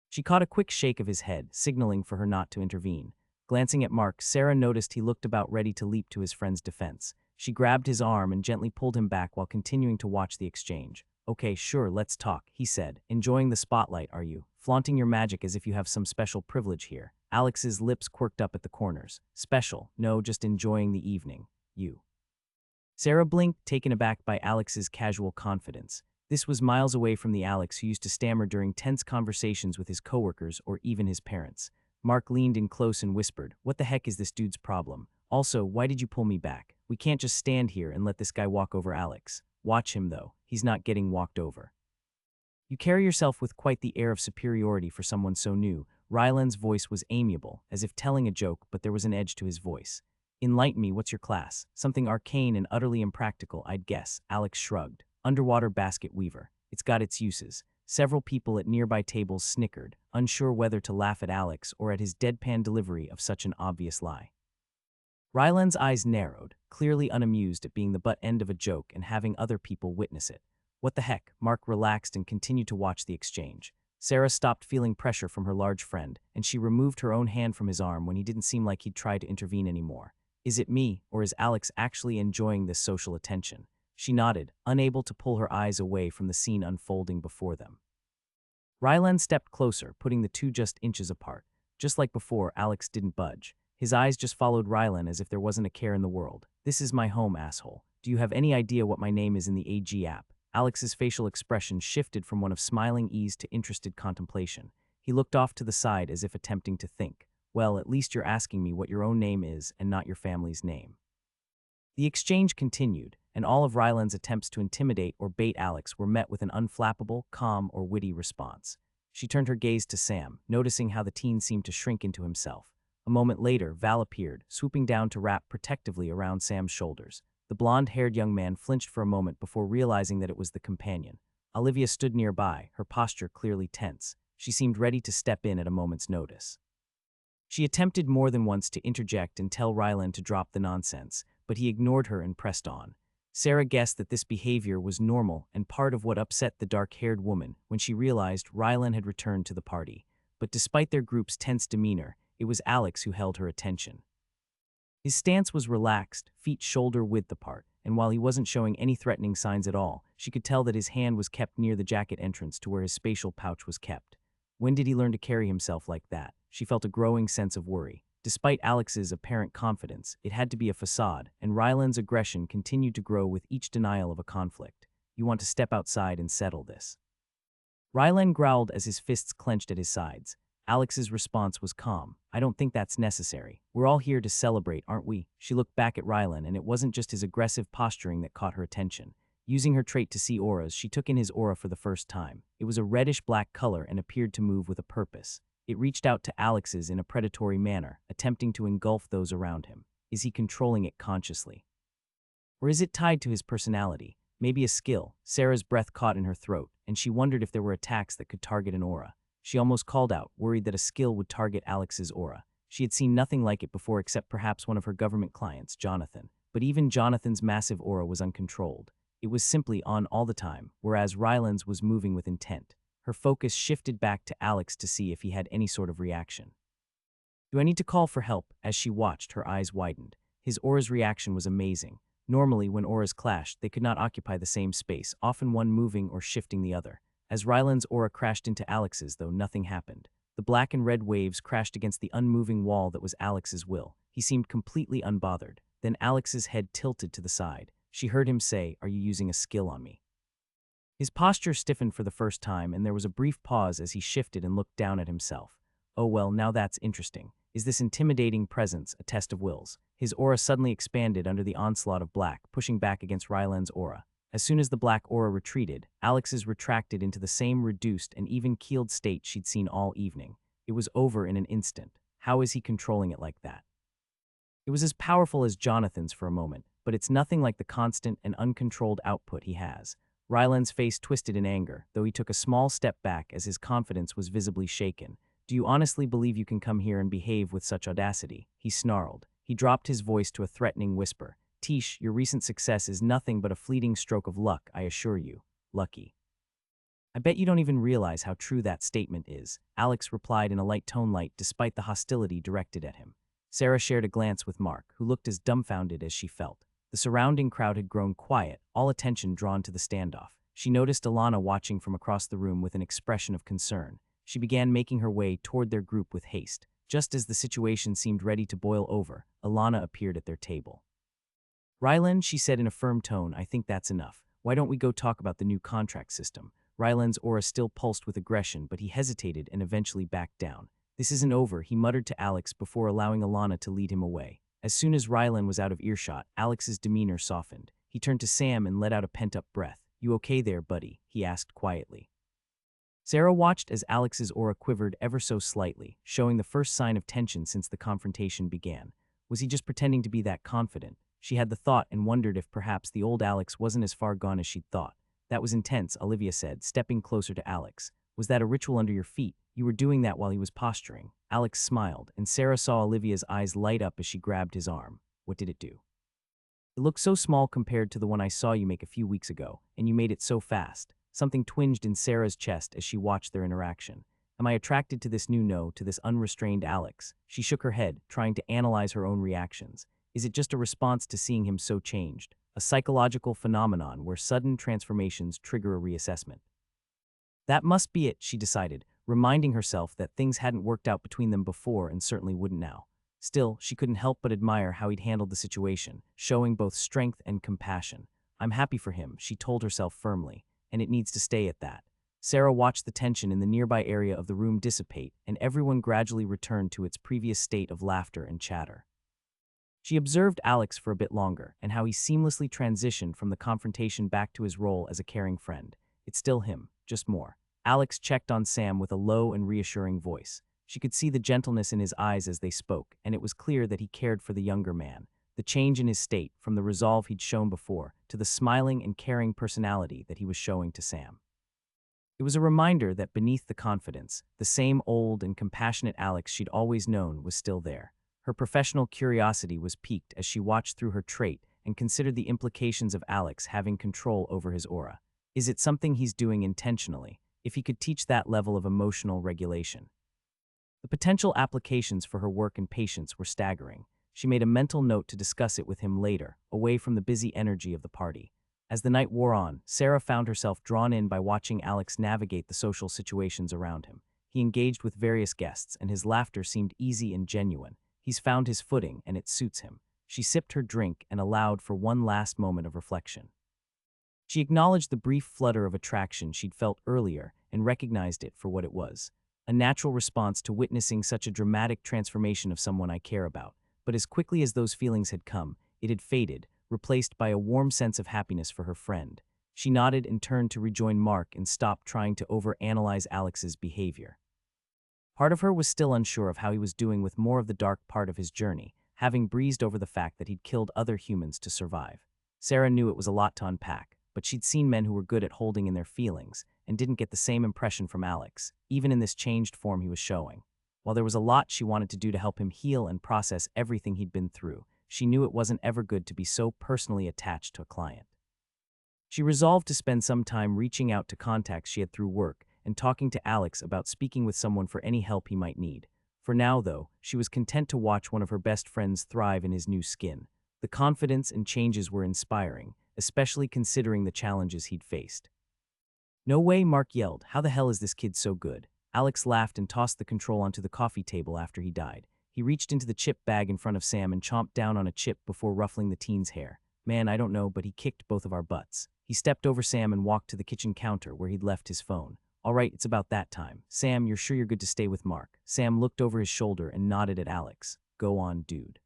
She caught a quick shake of his head, signaling for her not to intervene. Glancing at Mark, Sarah noticed he looked about ready to leap to his friend's defense. She grabbed his arm and gently pulled him back while continuing to watch the exchange. "Okay, sure, let's talk," he said. "Enjoying the spotlight, are you? Flaunting your magic as if you have some special privilege here." Alex's lips quirked up at the corners. "Special? No, just enjoying the evening. You." Sarah blinked, taken aback by Alex's casual confidence. This was miles away from the Alex who used to stammer during tense conversations with his coworkers or even his parents. Mark leaned in close and whispered, "What the heck is this dude's problem? Also, why did you pull me back? We can't just stand here and let this guy walk over Alex. Watch him, though. He's not getting walked over." "You carry yourself with quite the air of superiority for someone so new." Ryland's voice was amiable, as if telling a joke, but there was an edge to his voice. "Enlighten me, what's your class?" "Something arcane and utterly impractical, I'd guess." Alex shrugged. "Underwater basket weaver. It's got its uses." Several people at nearby tables snickered, unsure whether to laugh at Alex or at his deadpan delivery of such an obvious lie. Ryland's eyes narrowed, clearly unamused at being the butt end of a joke and having other people witness it. "What the heck?" Mark relaxed and continued to watch the exchange. Sarah stopped feeling pressure from her large friend, and she removed her own hand from his arm when he didn't seem like he'd try to intervene anymore. "Is it me, or is Alex actually enjoying this social attention?" She nodded, unable to pull her eyes away from the scene unfolding before them. Ryland stepped closer, putting the two just inches apart. Just like before, Alex didn't budge. His eyes just followed Ryland as if there wasn't a care in the world. "This is my home, asshole. Do you have any idea what my name is in the AG app?" Alex's facial expression shifted from one of smiling ease to interested contemplation. He looked off to the side as if attempting to think. "Well, at least you're asking me what your own name is and not your family's name." The exchange continued, and all of Ryland's attempts to intimidate or bait Alex were met with an unflappable, calm, or witty response. She turned her gaze to Sam, noticing how the teen seemed to shrink into himself. A moment later, Val appeared, swooping down to wrap protectively around Sam's shoulders. The blonde-haired young man flinched for a moment before realizing that it was the companion. Olivia stood nearby, her posture clearly tense. She seemed ready to step in at a moment's notice. She attempted more than once to interject and tell Ryland to drop the nonsense, but he ignored her and pressed on. Sarah guessed that this behavior was normal and part of what upset the dark-haired woman when she realized Ryland had returned to the party. But despite their group's tense demeanor, it was Alex who held her attention. His stance was relaxed, feet shoulder-width apart, and while he wasn't showing any threatening signs at all, she could tell that his hand was kept near the jacket entrance to where his spatial pouch was kept. When did he learn to carry himself like that? She felt a growing sense of worry. Despite Alex's apparent confidence, it had to be a facade, and Ryland's aggression continued to grow with each denial of a conflict. "You want to step outside and settle this." Ryland growled as his fists clenched at his sides. Alex's response was calm. "I don't think that's necessary. We're all here to celebrate, aren't we?" She looked back at Ryland, and it wasn't just his aggressive posturing that caught her attention. Using her trait to see auras, she took in his aura for the first time. It was a reddish-black color and appeared to move with a purpose. It reached out to Alex's in a predatory manner, attempting to engulf those around him. Is he controlling it consciously? Or is it tied to his personality? Maybe a skill. Sarah's breath caught in her throat, and she wondered if there were attacks that could target an aura. She almost called out, worried that a skill would target Alex's aura. She had seen nothing like it before except perhaps one of her government clients, Jonathan. But even Jonathan's massive aura was uncontrolled. It was simply on all the time, whereas Ryland's was moving with intent. Her focus shifted back to Alex to see if he had any sort of reaction. "Do I need to call for help?" As she watched, her eyes widened. His aura's reaction was amazing. Normally, when auras clashed, they could not occupy the same space, often one moving or shifting the other. As Ryland's aura crashed into Alex's, though, nothing happened. The black and red waves crashed against the unmoving wall that was Alex's will. He seemed completely unbothered. Then Alex's head tilted to the side. She heard him say, "Are you using a skill on me?" His posture stiffened for the first time, and there was a brief pause as he shifted and looked down at himself. "Oh well, now that's interesting. Is this intimidating presence a test of wills?" His aura suddenly expanded under the onslaught of black, pushing back against Ryland's aura. As soon as the black aura retreated, Alex's retracted into the same reduced and even-keeled state she'd seen all evening. It was over in an instant. How is he controlling it like that? It was as powerful as Jonathan's for a moment, but it's nothing like the constant and uncontrolled output he has. Ryland's face twisted in anger, though he took a small step back as his confidence was visibly shaken. Do you honestly believe you can come here and behave with such audacity? He snarled. He dropped his voice to a threatening whisper. Tish, your recent success is nothing but a fleeting stroke of luck, I assure you. Lucky. I bet you don't even realize how true that statement is, Alex replied in a light tone despite the hostility directed at him. Sarah shared a glance with Mark, who looked as dumbfounded as she felt. The surrounding crowd had grown quiet, all attention drawn to the standoff. She noticed Alana watching from across the room with an expression of concern. She began making her way toward their group with haste. Just as the situation seemed ready to boil over, Alana appeared at their table. Ryland, she said in a firm tone, I think that's enough. Why don't we go talk about the new contract system? Ryland's aura still pulsed with aggression, but he hesitated and eventually backed down. This isn't over, he muttered to Alex before allowing Alana to lead him away. As soon as Ryland was out of earshot, Alex's demeanor softened. He turned to Sam and let out a pent-up breath. You okay there, buddy? He asked quietly. Sarah watched as Alex's aura quivered ever so slightly, showing the first sign of tension since the confrontation began. Was he just pretending to be that confident? She had the thought and wondered if perhaps the old Alex wasn't as far gone as she'd thought. That was intense, Olivia said, stepping closer to Alex. Was that a ritual under your feet? You were doing that while he was posturing. Alex smiled, and Sarah saw Olivia's eyes light up as she grabbed his arm. What did it do? It looked so small compared to the one I saw you make a few weeks ago, and you made it so fast. Something twinged in Sarah's chest as she watched their interaction. Am I attracted to this to this unrestrained Alex? She shook her head, trying to analyze her own reactions. Is it just a response to seeing him so changed? A psychological phenomenon where sudden transformations trigger a reassessment? That must be it, she decided, reminding herself that things hadn't worked out between them before and certainly wouldn't now. Still, she couldn't help but admire how he'd handled the situation, showing both strength and compassion. I'm happy for him, she told herself firmly, and it needs to stay at that. Sarah watched the tension in the nearby area of the room dissipate, and everyone gradually returned to its previous state of laughter and chatter. She observed Alex for a bit longer, and how he seamlessly transitioned from the confrontation back to his role as a caring friend. It's still him, just more. Alex checked on Sam with a low and reassuring voice. She could see the gentleness in his eyes as they spoke, and it was clear that he cared for the younger man. The change in his state, from the resolve he'd shown before, to the smiling and caring personality that he was showing to Sam. It was a reminder that beneath the confidence, the same old and compassionate Alex she'd always known was still there. Her professional curiosity was piqued as she watched through her trait and considered the implications of Alex having control over his aura. Is it something he's doing intentionally? If he could teach that level of emotional regulation. The potential applications for her work and patience were staggering. She made a mental note to discuss it with him later, away from the busy energy of the party. As the night wore on, Sarah found herself drawn in by watching Alex navigate the social situations around him. He engaged with various guests, and his laughter seemed easy and genuine. He's found his footing, and it suits him. She sipped her drink and allowed for one last moment of reflection. She acknowledged the brief flutter of attraction she'd felt earlier and recognized it for what it was. A natural response to witnessing such a dramatic transformation of someone I care about. But as quickly as those feelings had come, it had faded, replaced by a warm sense of happiness for her friend. She nodded and turned to rejoin Mark and stopped trying to overanalyze Alex's behavior. Part of her was still unsure of how he was doing with more of the dark part of his journey, having breezed over the fact that he'd killed other humans to survive. Sarah knew it was a lot to unpack, but she'd seen men who were good at holding in their feelings and didn't get the same impression from Alex, even in this changed form he was showing. While there was a lot she wanted to do to help him heal and process everything he'd been through, she knew it wasn't ever good to be so personally attached to a client. She resolved to spend some time reaching out to contacts she had through work and talking to Alex about speaking with someone for any help he might need. For now, though, she was content to watch one of her best friends thrive in his new skin. The confidence and changes were inspiring, especially considering the challenges he'd faced. No way, Mark yelled. How the hell is this kid so good? Alex laughed and tossed the control onto the coffee table after he died. He reached into the chip bag in front of Sam and chomped down on a chip before ruffling the teen's hair. Man, I don't know, but he kicked both of our butts. He stepped over Sam and walked to the kitchen counter where he'd left his phone. All right, it's about that time. Sam, you're sure you're good to stay with Mark? Sam looked over his shoulder and nodded at Alex. Go on, dude.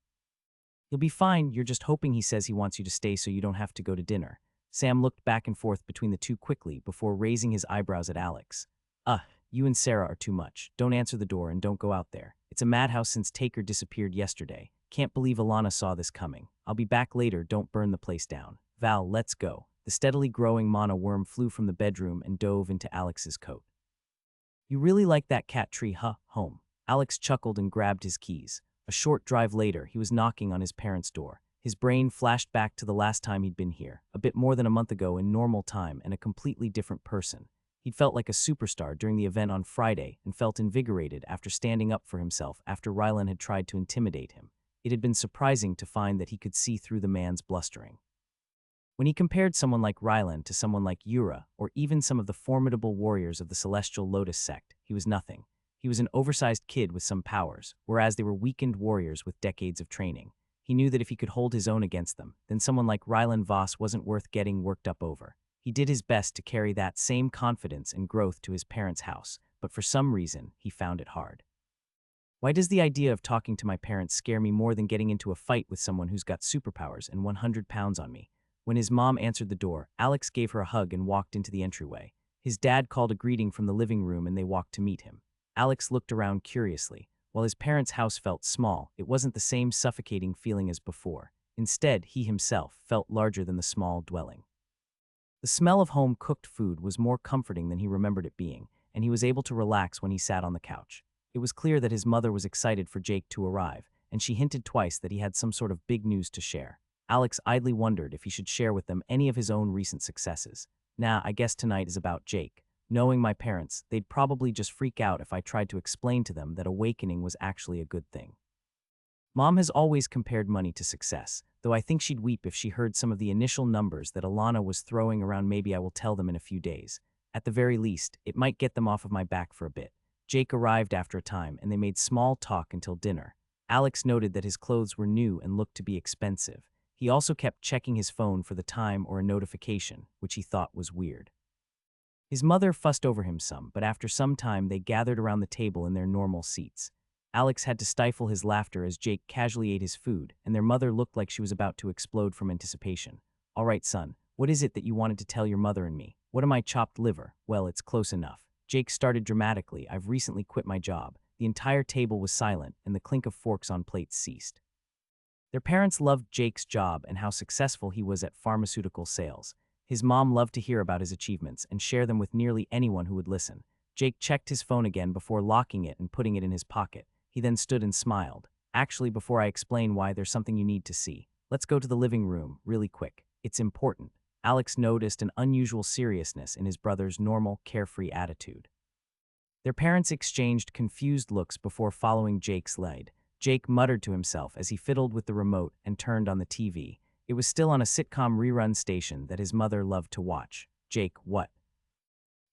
You'll be fine. You're just hoping he says he wants you to stay so you don't have to go to dinner. Sam looked back and forth between the two quickly before raising his eyebrows at Alex. You and Sarah are too much. Don't answer the door and don't go out there. It's a madhouse since Taker disappeared yesterday. Can't believe Alana saw this coming. I'll be back later, don't burn the place down. Val, let's go. The steadily growing mana worm flew from the bedroom and dove into Alex's coat. You really like that cat tree, huh? Home. Alex chuckled and grabbed his keys. A short drive later, he was knocking on his parents' door. His brain flashed back to the last time he'd been here, a bit more than a month ago in normal time and a completely different person. He'd felt like a superstar during the event on Friday and felt invigorated after standing up for himself after Rylan had tried to intimidate him. It had been surprising to find that he could see through the man's blustering. When he compared someone like Rylan to someone like Yura, or even some of the formidable warriors of the Celestial Lotus sect, he was nothing. He was an oversized kid with some powers, whereas they were weakened warriors with decades of training. He knew that if he could hold his own against them, then someone like Rylan Voss wasn't worth getting worked up over. He did his best to carry that same confidence and growth to his parents' house, but for some reason, he found it hard. Why does the idea of talking to my parents scare me more than getting into a fight with someone who's got superpowers and 100 pounds on me? When his mom answered the door, Alex gave her a hug and walked into the entryway. His dad called a greeting from the living room and they walked to meet him. Alex looked around curiously. While his parents' house felt small, it wasn't the same suffocating feeling as before. Instead, he himself felt larger than the small dwelling. The smell of home-cooked food was more comforting than he remembered it being, and he was able to relax when he sat on the couch. It was clear that his mother was excited for Jake to arrive, and she hinted twice that he had some sort of big news to share. Alex idly wondered if he should share with them any of his own recent successes. Nah, I guess tonight is about Jake. Knowing my parents, they'd probably just freak out if I tried to explain to them that awakening was actually a good thing. Mom has always compared money to success, though I think she'd weep if she heard some of the initial numbers that Alana was throwing around. Maybe I will tell them in a few days. At the very least, it might get them off of my back for a bit. Jake arrived after a time, and they made small talk until dinner. Alex noted that his clothes were new and looked to be expensive. He also kept checking his phone for the time or a notification, which he thought was weird. His mother fussed over him some, but after some time they gathered around the table in their normal seats. Alex had to stifle his laughter as Jake casually ate his food, and their mother looked like she was about to explode from anticipation. All right, son, what is it that you wanted to tell your mother and me? What am I, chopped liver? Well, it's close enough. Jake started dramatically. I've recently quit my job. The entire table was silent, and the clink of forks on plates ceased. Their parents loved Jake's job and how successful he was at pharmaceutical sales. His mom loved to hear about his achievements and share them with nearly anyone who would listen. Jake checked his phone again before locking it and putting it in his pocket. He then stood and smiled. Actually, before I explain why, there's something you need to see. Let's go to the living room, really quick. It's important. Alex noticed an unusual seriousness in his brother's normal, carefree attitude. Their parents exchanged confused looks before following Jake's lead. Jake muttered to himself as he fiddled with the remote and turned on the TV. It was still on a sitcom rerun station that his mother loved to watch. Jake, what?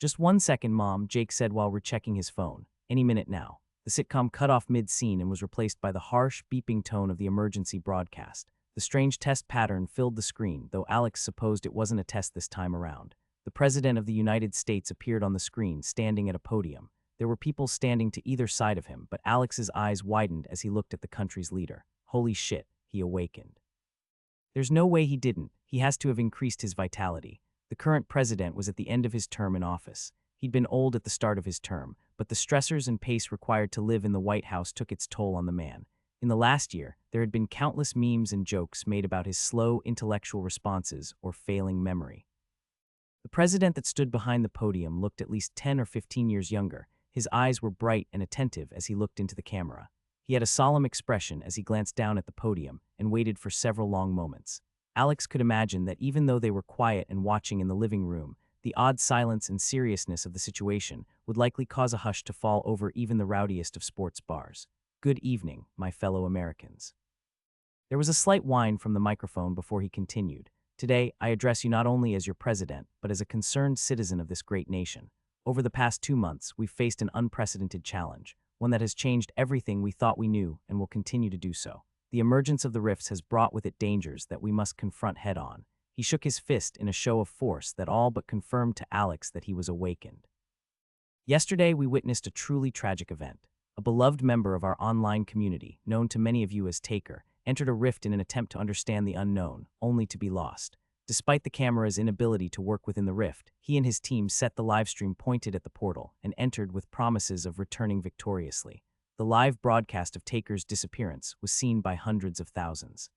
Just 1 second, Mom, Jake said while rechecking his phone. Any minute now. The sitcom cut off mid-scene and was replaced by the harsh, beeping tone of the emergency broadcast. The strange test pattern filled the screen, though Alex supposed it wasn't a test this time around. The President of the United States appeared on the screen, standing at a podium. There were people standing to either side of him, but Alex's eyes widened as he looked at the country's leader. Holy shit, he awakened. There's no way he didn't. He has to have increased his vitality. The current president was at the end of his term in office. He'd been old at the start of his term, but the stressors and pace required to live in the White House took its toll on the man. In the last year, there had been countless memes and jokes made about his slow intellectual responses or failing memory. The president that stood behind the podium looked at least 10 or 15 years younger. His eyes were bright and attentive as he looked into the camera. He had a solemn expression as he glanced down at the podium and waited for several long moments. Alex could imagine that even though they were quiet and watching in the living room, the odd silence and seriousness of the situation would likely cause a hush to fall over even the rowdiest of sports bars. Good evening, my fellow Americans. There was a slight whine from the microphone before he continued. Today, I address you not only as your president, but as a concerned citizen of this great nation. Over the past 2 months, we've faced an unprecedented challenge, one that has changed everything we thought we knew and will continue to do so. The emergence of the rifts has brought with it dangers that we must confront head-on. He shook his fist in a show of force that all but confirmed to Alex that he was awakened. Yesterday, we witnessed a truly tragic event. A beloved member of our online community, known to many of you as Taker, entered a rift in an attempt to understand the unknown, only to be lost. Despite the camera's inability to work within the rift, he and his team set the livestream pointed at the portal and entered with promises of returning victoriously. The live broadcast of Taker's disappearance was seen by hundreds of thousands.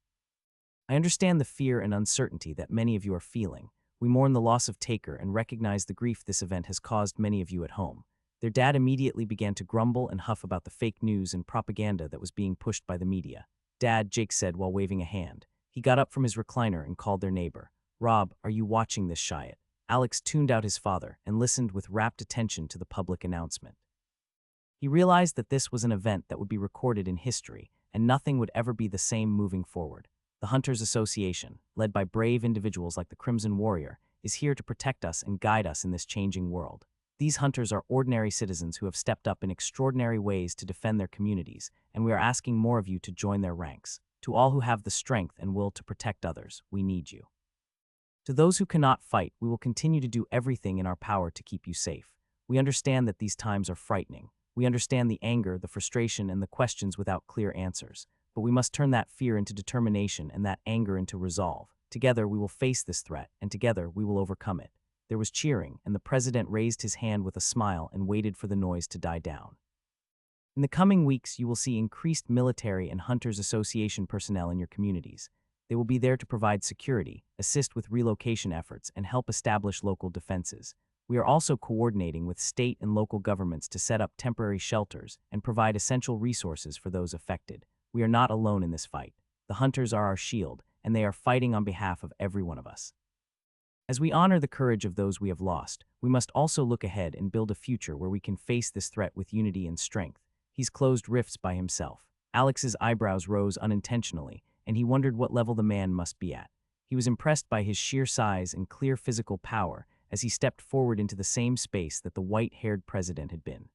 I understand the fear and uncertainty that many of you are feeling. We mourn the loss of Taker and recognize the grief this event has caused many of you at home. Their dad immediately began to grumble and huff about the fake news and propaganda that was being pushed by the media. Dad, Jake said while waving a hand. He got up from his recliner and called their neighbor. Rob, are you watching this Shiat? Alex tuned out his father and listened with rapt attention to the public announcement. He realized that this was an event that would be recorded in history, and nothing would ever be the same moving forward. The Hunters Association, led by brave individuals like the Crimson Warrior, is here to protect us and guide us in this changing world. These hunters are ordinary citizens who have stepped up in extraordinary ways to defend their communities, and we are asking more of you to join their ranks. To all who have the strength and will to protect others, we need you. To those who cannot fight, we will continue to do everything in our power to keep you safe. We understand that these times are frightening. We understand the anger, the frustration, and the questions without clear answers. But we must turn that fear into determination and that anger into resolve. Together, we will face this threat, and together, we will overcome it. There was cheering, and the president raised his hand with a smile and waited for the noise to die down. In the coming weeks, you will see increased military and Hunters Association personnel in your communities. They will be there to provide security, assist with relocation efforts, and help establish local defenses. We are also coordinating with state and local governments to set up temporary shelters and provide essential resources for those affected. We are not alone in this fight. The hunters are our shield, and they are fighting on behalf of every one of us. As we honor the courage of those we have lost, we must also look ahead and build a future where we can face this threat with unity and strength. He's closed rifts by himself. Alex's eyebrows rose unintentionally, and he wondered what level the man must be at. He was impressed by his sheer size and clear physical power as he stepped forward into the same space that the white-haired president had been.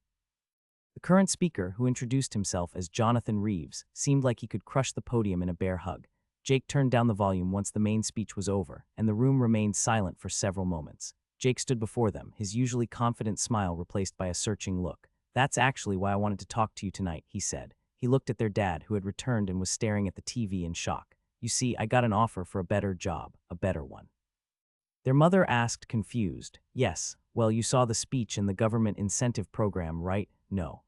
The current speaker, who introduced himself as Jonathan Reeves, seemed like he could crush the podium in a bear hug. Jake turned down the volume once the main speech was over, and the room remained silent for several moments. Jake stood before them, his usually confident smile replaced by a searching look. "That's actually why I wanted to talk to you tonight," he said. He looked at their dad, who had returned and was staring at the TV in shock. "You see, I got an offer for a better job, a better one." Their mother asked, confused. "Yes, well, you saw the speech and the government incentive program, right?" "No.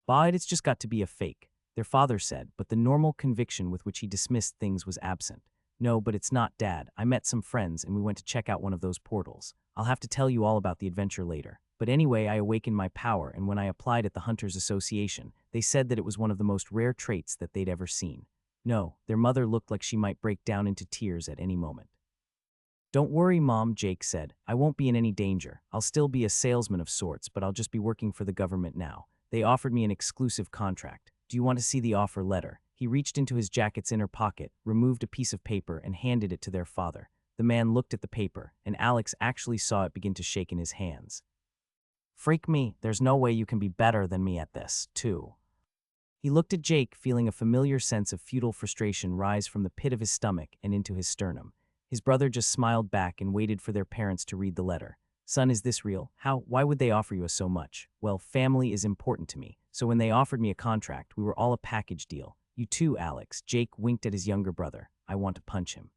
But it's just got to be a fake," their father said, but the normal conviction with which he dismissed things was absent. "No, but it's not, Dad. I met some friends and we went to check out one of those portals. I'll have to tell you all about the adventure later. But anyway, I awakened my power, and when I applied at the Hunters Association, they said that it was one of the most rare traits that they'd ever seen." No, their mother looked like she might break down into tears at any moment. "Don't worry, Mom," Jake said. "I won't be in any danger. I'll still be a salesman of sorts, but I'll just be working for the government now. They offered me an exclusive contract. Do you want to see the offer letter?" He reached into his jacket's inner pocket, removed a piece of paper, and handed it to their father. The man looked at the paper, and Alex actually saw it begin to shake in his hands. "Freak me, there's no way you can be better than me at this, too." He looked at Jake, feeling a familiar sense of futile frustration rise from the pit of his stomach and into his sternum. His brother just smiled back and waited for their parents to read the letter. "Son, is this real? Why would they offer you so much?" "Well, family is important to me, so when they offered me a contract, we were all a package deal. You too, Alex." Jake winked at his younger brother. "I want to punch him."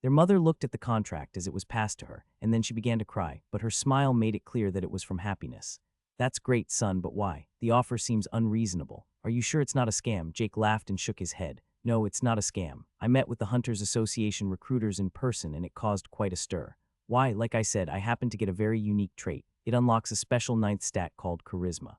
Their mother looked at the contract as it was passed to her, and then she began to cry, but her smile made it clear that it was from happiness. "That's great, son, but why? The offer seems unreasonable. Are you sure it's not a scam?" Jake laughed and shook his head. "No, it's not a scam. I met with the Hunters Association recruiters in person, and it caused quite a stir. Why, like I said, I happen to get a very unique trait. It unlocks a special ninth stat called charisma.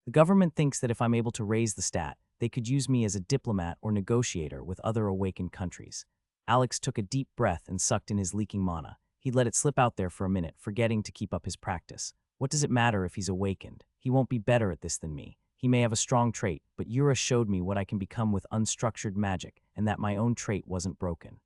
The government thinks that if I'm able to raise the stat, they could use me as a diplomat or negotiator with other awakened countries." Alex took a deep breath and sucked in his leaking mana. He'd let it slip out there for a minute, forgetting to keep up his practice. What does it matter if he's awakened? He won't be better at this than me. He may have a strong trait, but Yura showed me what I can become with unstructured magic, and that my own trait wasn't broken.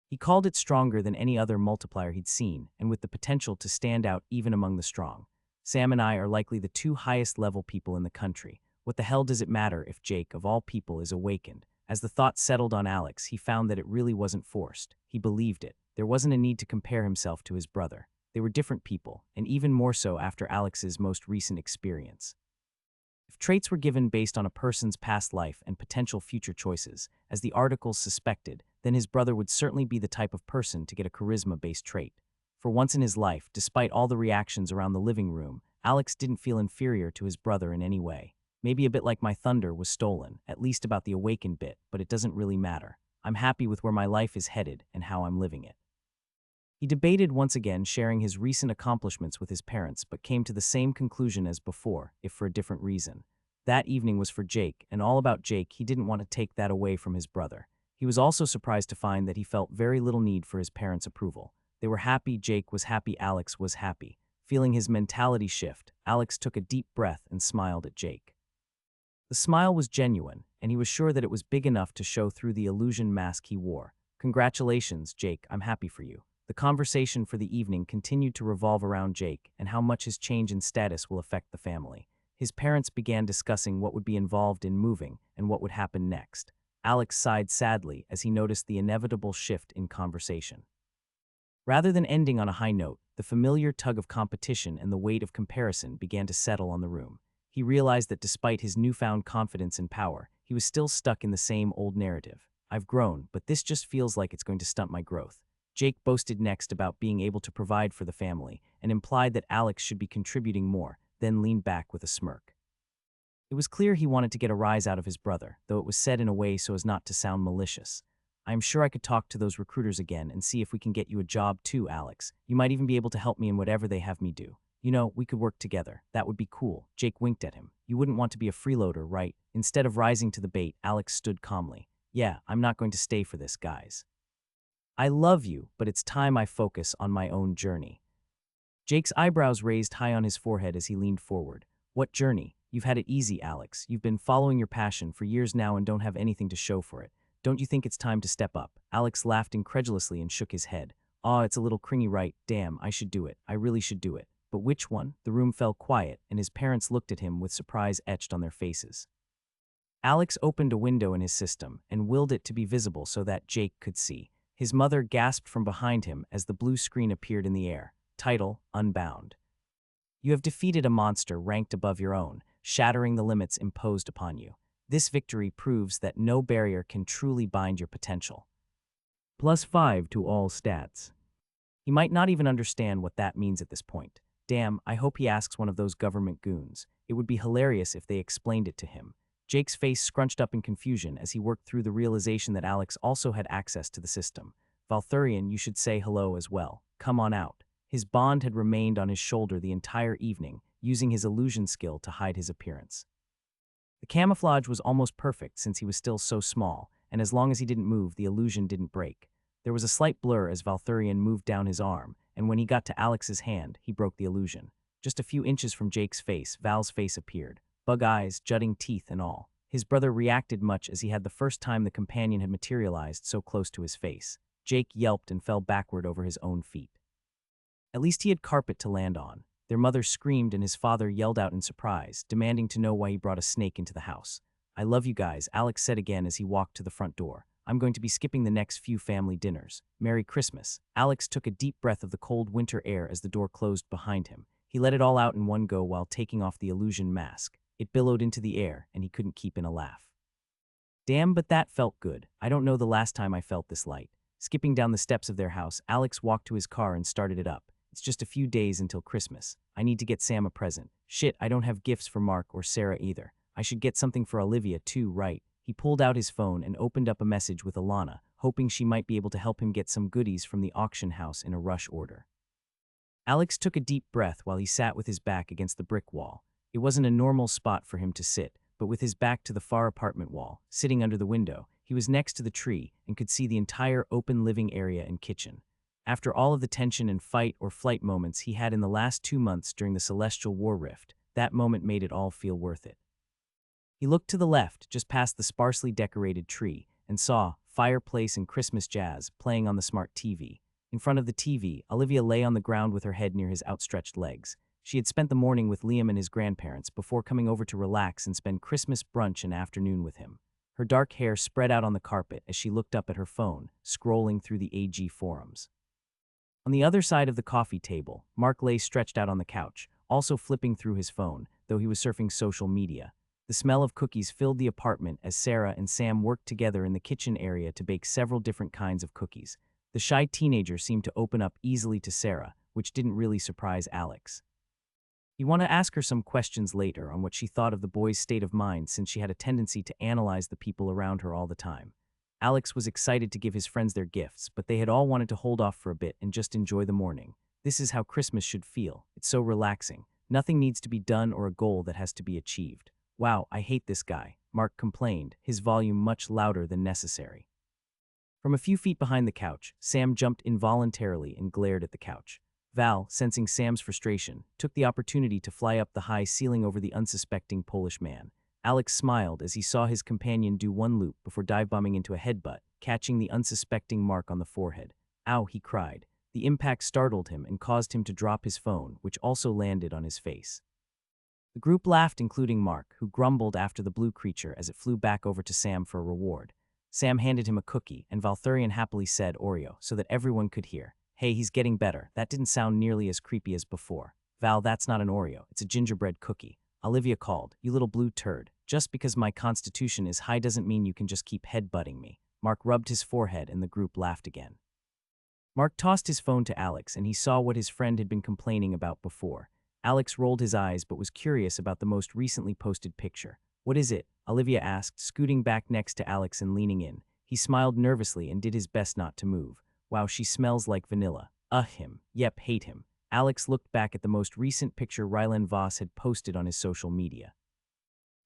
He called it stronger than any other multiplier he'd seen, and with the potential to stand out even among the strong. Sam and I are likely the two highest level people in the country. What the hell does it matter if Jake, of all people, is awakened? As the thought settled on Alex, he found that it really wasn't forced. He believed it. There wasn't a need to compare himself to his brother. They were different people, and even more so after Alex's most recent experience. If traits were given based on a person's past life and potential future choices, as the articles suspected, then his brother would certainly be the type of person to get a charisma-based trait. For once in his life, despite all the reactions around the living room, Alex didn't feel inferior to his brother in any way. Maybe a bit like my thunder was stolen, at least about the awakened bit, but it doesn't really matter. I'm happy with where my life is headed and how I'm living it. He debated once again, sharing his recent accomplishments with his parents, but came to the same conclusion as before, if for a different reason. That evening was for Jake, and all about Jake, he didn't want to take that away from his brother. He was also surprised to find that he felt very little need for his parents' approval. They were happy, Jake was happy, Alex was happy. Feeling his mentality shift, Alex took a deep breath and smiled at Jake. The smile was genuine, and he was sure that it was big enough to show through the illusion mask he wore. Congratulations, Jake, I'm happy for you. The conversation for the evening continued to revolve around Jake and how much his change in status will affect the family. His parents began discussing what would be involved in moving and what would happen next. Alex sighed sadly as he noticed the inevitable shift in conversation. Rather than ending on a high note, the familiar tug of competition and the weight of comparison began to settle on the room. He realized that despite his newfound confidence and power, he was still stuck in the same old narrative. I've grown, but this just feels like it's going to stunt my growth. Jake boasted next about being able to provide for the family and implied that Alex should be contributing more, then leaned back with a smirk. It was clear he wanted to get a rise out of his brother, though it was said in a way so as not to sound malicious. I am sure I could talk to those recruiters again and see if we can get you a job too, Alex. You might even be able to help me in whatever they have me do. You know, we could work together. That would be cool. Jake winked at him. You wouldn't want to be a freeloader, right? Instead of rising to the bait, Alex stood calmly. Yeah, I'm not going to stay for this, guys. I love you, but it's time I focus on my own journey. Jake's eyebrows raised high on his forehead as he leaned forward. What journey? You've had it easy, Alex. You've been following your passion for years now and don't have anything to show for it. Don't you think it's time to step up? Alex laughed incredulously and shook his head. Aw, it's a little cringy, right? Damn, I should do it. I really should do it. But which one? The room fell quiet, and his parents looked at him with surprise etched on their faces. Alex opened a window in his system and willed it to be visible so that Jake could see. His mother gasped from behind him as the blue screen appeared in the air. Title, Unbound. You have defeated a monster ranked above your own, shattering the limits imposed upon you. This victory proves that no barrier can truly bind your potential. +5 to all stats. He might not even understand what that means at this point. Damn, I hope he asks one of those government goons. It would be hilarious if they explained it to him. Jake's face scrunched up in confusion as he worked through the realization that Alex also had access to the system. Valthurian, you should say hello as well. Come on out. His bond had remained on his shoulder the entire evening, using his illusion skill to hide his appearance. The camouflage was almost perfect since he was still so small, and as long as he didn't move, the illusion didn't break. There was a slight blur as Valthurian moved down his arm, and when he got to Alex's hand, he broke the illusion. Just a few inches from Jake's face, Val's face appeared. Bug eyes, jutting teeth, and all. His brother reacted much as he had the first time the companion had materialized so close to his face. Jake yelped and fell backward over his own feet. At least he had carpet to land on. Their mother screamed and his father yelled out in surprise, demanding to know why he brought a snake into the house. I love you guys, Alex said again as he walked to the front door. I'm going to be skipping the next few family dinners. Merry Christmas. Alex took a deep breath of the cold winter air as the door closed behind him. He let it all out in one go while taking off the illusion mask. It billowed into the air, and he couldn't keep in a laugh. Damn, but that felt good. I don't know the last time I felt this light. Skipping down the steps of their house, Alex walked to his car and started it up. It's just a few days until Christmas. I need to get Sam a present. Shit, I don't have gifts for Mark or Sarah either. I should get something for Olivia too, right? He pulled out his phone and opened up a message with Alana, hoping she might be able to help him get some goodies from the auction house in a rush order. Alex took a deep breath while he sat with his back against the brick wall. It wasn't a normal spot for him to sit, but with his back to the far apartment wall, sitting under the window, he was next to the tree and could see the entire open living area and kitchen. After all of the tension and fight or flight moments he had in the last 2 months during the Celestial War Rift, that moment made it all feel worth it. He looked to the left, just past the sparsely decorated tree, and saw fireplace and Christmas jazz playing on the smart TV. In front of the TV, Olivia lay on the ground with her head near his outstretched legs. She had spent the morning with Liam and his grandparents before coming over to relax and spend Christmas brunch and afternoon with him. Her dark hair spread out on the carpet as she looked up at her phone, scrolling through the AG forums. On the other side of the coffee table, Mark lay stretched out on the couch, also flipping through his phone, though he was surfing social media. The smell of cookies filled the apartment as Sarah and Sam worked together in the kitchen area to bake several different kinds of cookies. The shy teenager seemed to open up easily to Sarah, which didn't really surprise Alex. He'd want to ask her some questions later on what she thought of the boy's state of mind since she had a tendency to analyze the people around her all the time. Alex was excited to give his friends their gifts, but they had all wanted to hold off for a bit and just enjoy the morning. This is how Christmas should feel. It's so relaxing. Nothing needs to be done or a goal that has to be achieved. Wow, I hate this guy, Mark complained, his volume much louder than necessary. From a few feet behind the couch, Sam jumped involuntarily and glared at the couch. Val, sensing Sam's frustration, took the opportunity to fly up the high ceiling over the unsuspecting Polish man. Alex smiled as he saw his companion do one loop before dive-bombing into a headbutt, catching the unsuspecting Mark on the forehead. Ow, he cried. The impact startled him and caused him to drop his phone, which also landed on his face. The group laughed, including Mark, who grumbled after the blue creature as it flew back over to Sam for a reward. Sam handed him a cookie, and Valthurian happily said Oreo so that everyone could hear. Hey, he's getting better. That didn't sound nearly as creepy as before. Val, that's not an Oreo. It's a gingerbread cookie. Olivia called. You little blue turd. Just because my constitution is high doesn't mean you can just keep headbutting me. Mark rubbed his forehead and the group laughed again. Mark tossed his phone to Alex and he saw what his friend had been complaining about before. Alex rolled his eyes but was curious about the most recently posted picture. What is it? Olivia asked, scooting back next to Alex and leaning in. He smiled nervously and did his best not to move. Wow, she smells like vanilla. Him. Yep, hate him. Alex looked back at the most recent picture Rylan Voss had posted on his social media.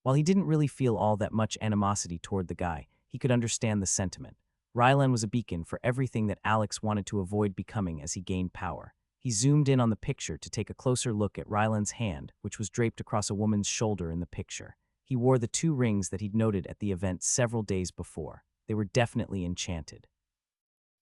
While he didn't really feel all that much animosity toward the guy, he could understand the sentiment. Rylan was a beacon for everything that Alex wanted to avoid becoming as he gained power. He zoomed in on the picture to take a closer look at Rylan's hand, which was draped across a woman's shoulder in the picture. He wore the 2 rings that he'd noted at the event several days before. They were definitely enchanted.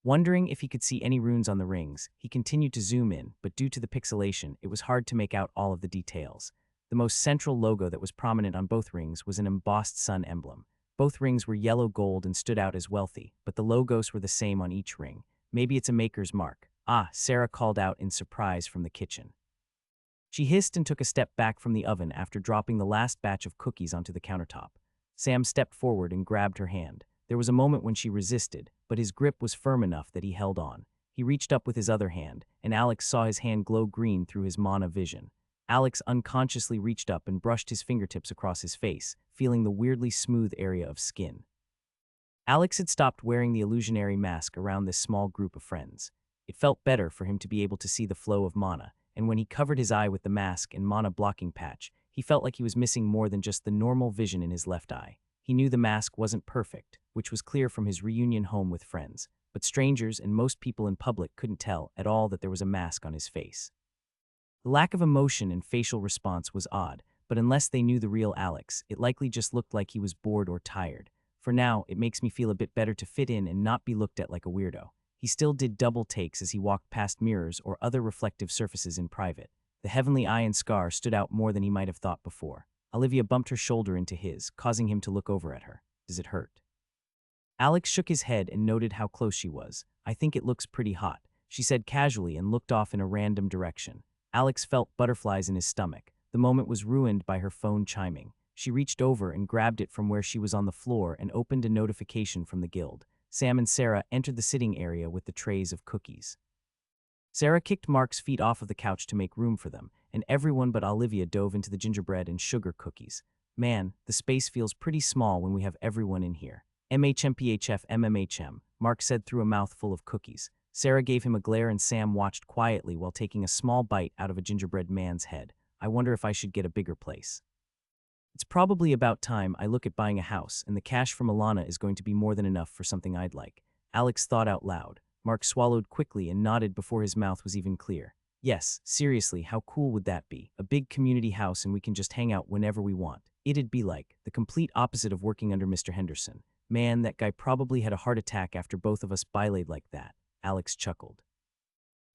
Wondering if he could see any runes on the rings, he continued to zoom in, but due to the pixelation, it was hard to make out all of the details. The most central logo that was prominent on both rings was an embossed sun emblem. Both rings were yellow gold and stood out as wealthy, but the logos were the same on each ring. Maybe it's a maker's mark. Sarah called out in surprise from the kitchen. She hissed and took a step back from the oven after dropping the last batch of cookies onto the countertop. Sam stepped forward and grabbed her hand. There was a moment when she resisted, but his grip was firm enough that he held on. He reached up with his other hand, and Alex saw his hand glow green through his mana vision. Alex unconsciously reached up and brushed his fingertips across his face, feeling the weirdly smooth area of skin. Alex had stopped wearing the illusionary mask around this small group of friends. It felt better for him to be able to see the flow of mana, and when he covered his eye with the mask and mana blocking patch, he felt like he was missing more than just the normal vision in his left eye. He knew the mask wasn't perfect, which was clear from his reunion home with friends, but strangers and most people in public couldn't tell at all that there was a mask on his face. The lack of emotion and facial response was odd, but unless they knew the real Alex, it likely just looked like he was bored or tired. For now, it makes me feel a bit better to fit in and not be looked at like a weirdo. He still did double takes as he walked past mirrors or other reflective surfaces in private. The heavenly eye and scar stood out more than he might have thought before. Olivia bumped her shoulder into his, causing him to look over at her. Does it hurt? Alex shook his head and noted how close she was. I think it looks pretty hot, she said casually and looked off in a random direction. Alex felt butterflies in his stomach. The moment was ruined by her phone chiming. She reached over and grabbed it from where she was on the floor and opened a notification from the guild. Sam and Sarah entered the sitting area with the trays of cookies. Sarah kicked Mark's feet off of the couch to make room for them, and everyone but Olivia dove into the gingerbread and sugar cookies. Man, the space feels pretty small when we have everyone in here. MHMPHF Mark said through a mouthful of cookies. Sarah gave him a glare and Sam watched quietly while taking a small bite out of a gingerbread man's head. I wonder if I should get a bigger place. It's probably about time I look at buying a house, and the cash from Alana is going to be more than enough for something I'd like. Alex thought out loud. Mark swallowed quickly and nodded before his mouth was even clear. Yes, seriously, how cool would that be? A big community house and we can just hang out whenever we want. It'd be like the complete opposite of working under Mr. Henderson. Man, that guy probably had a heart attack after both of us bilayed like that. Alex chuckled.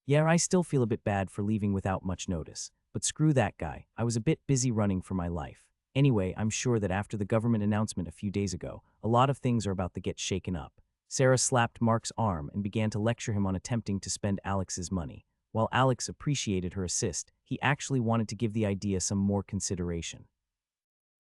Yeah, I still feel a bit bad for leaving without much notice. But screw that guy. I was a bit busy running for my life. Anyway, I'm sure that after the government announcement a few days ago, a lot of things are about to get shaken up. Sarah slapped Mark's arm and began to lecture him on attempting to spend Alex's money. While Alex appreciated her assist, he actually wanted to give the idea some more consideration.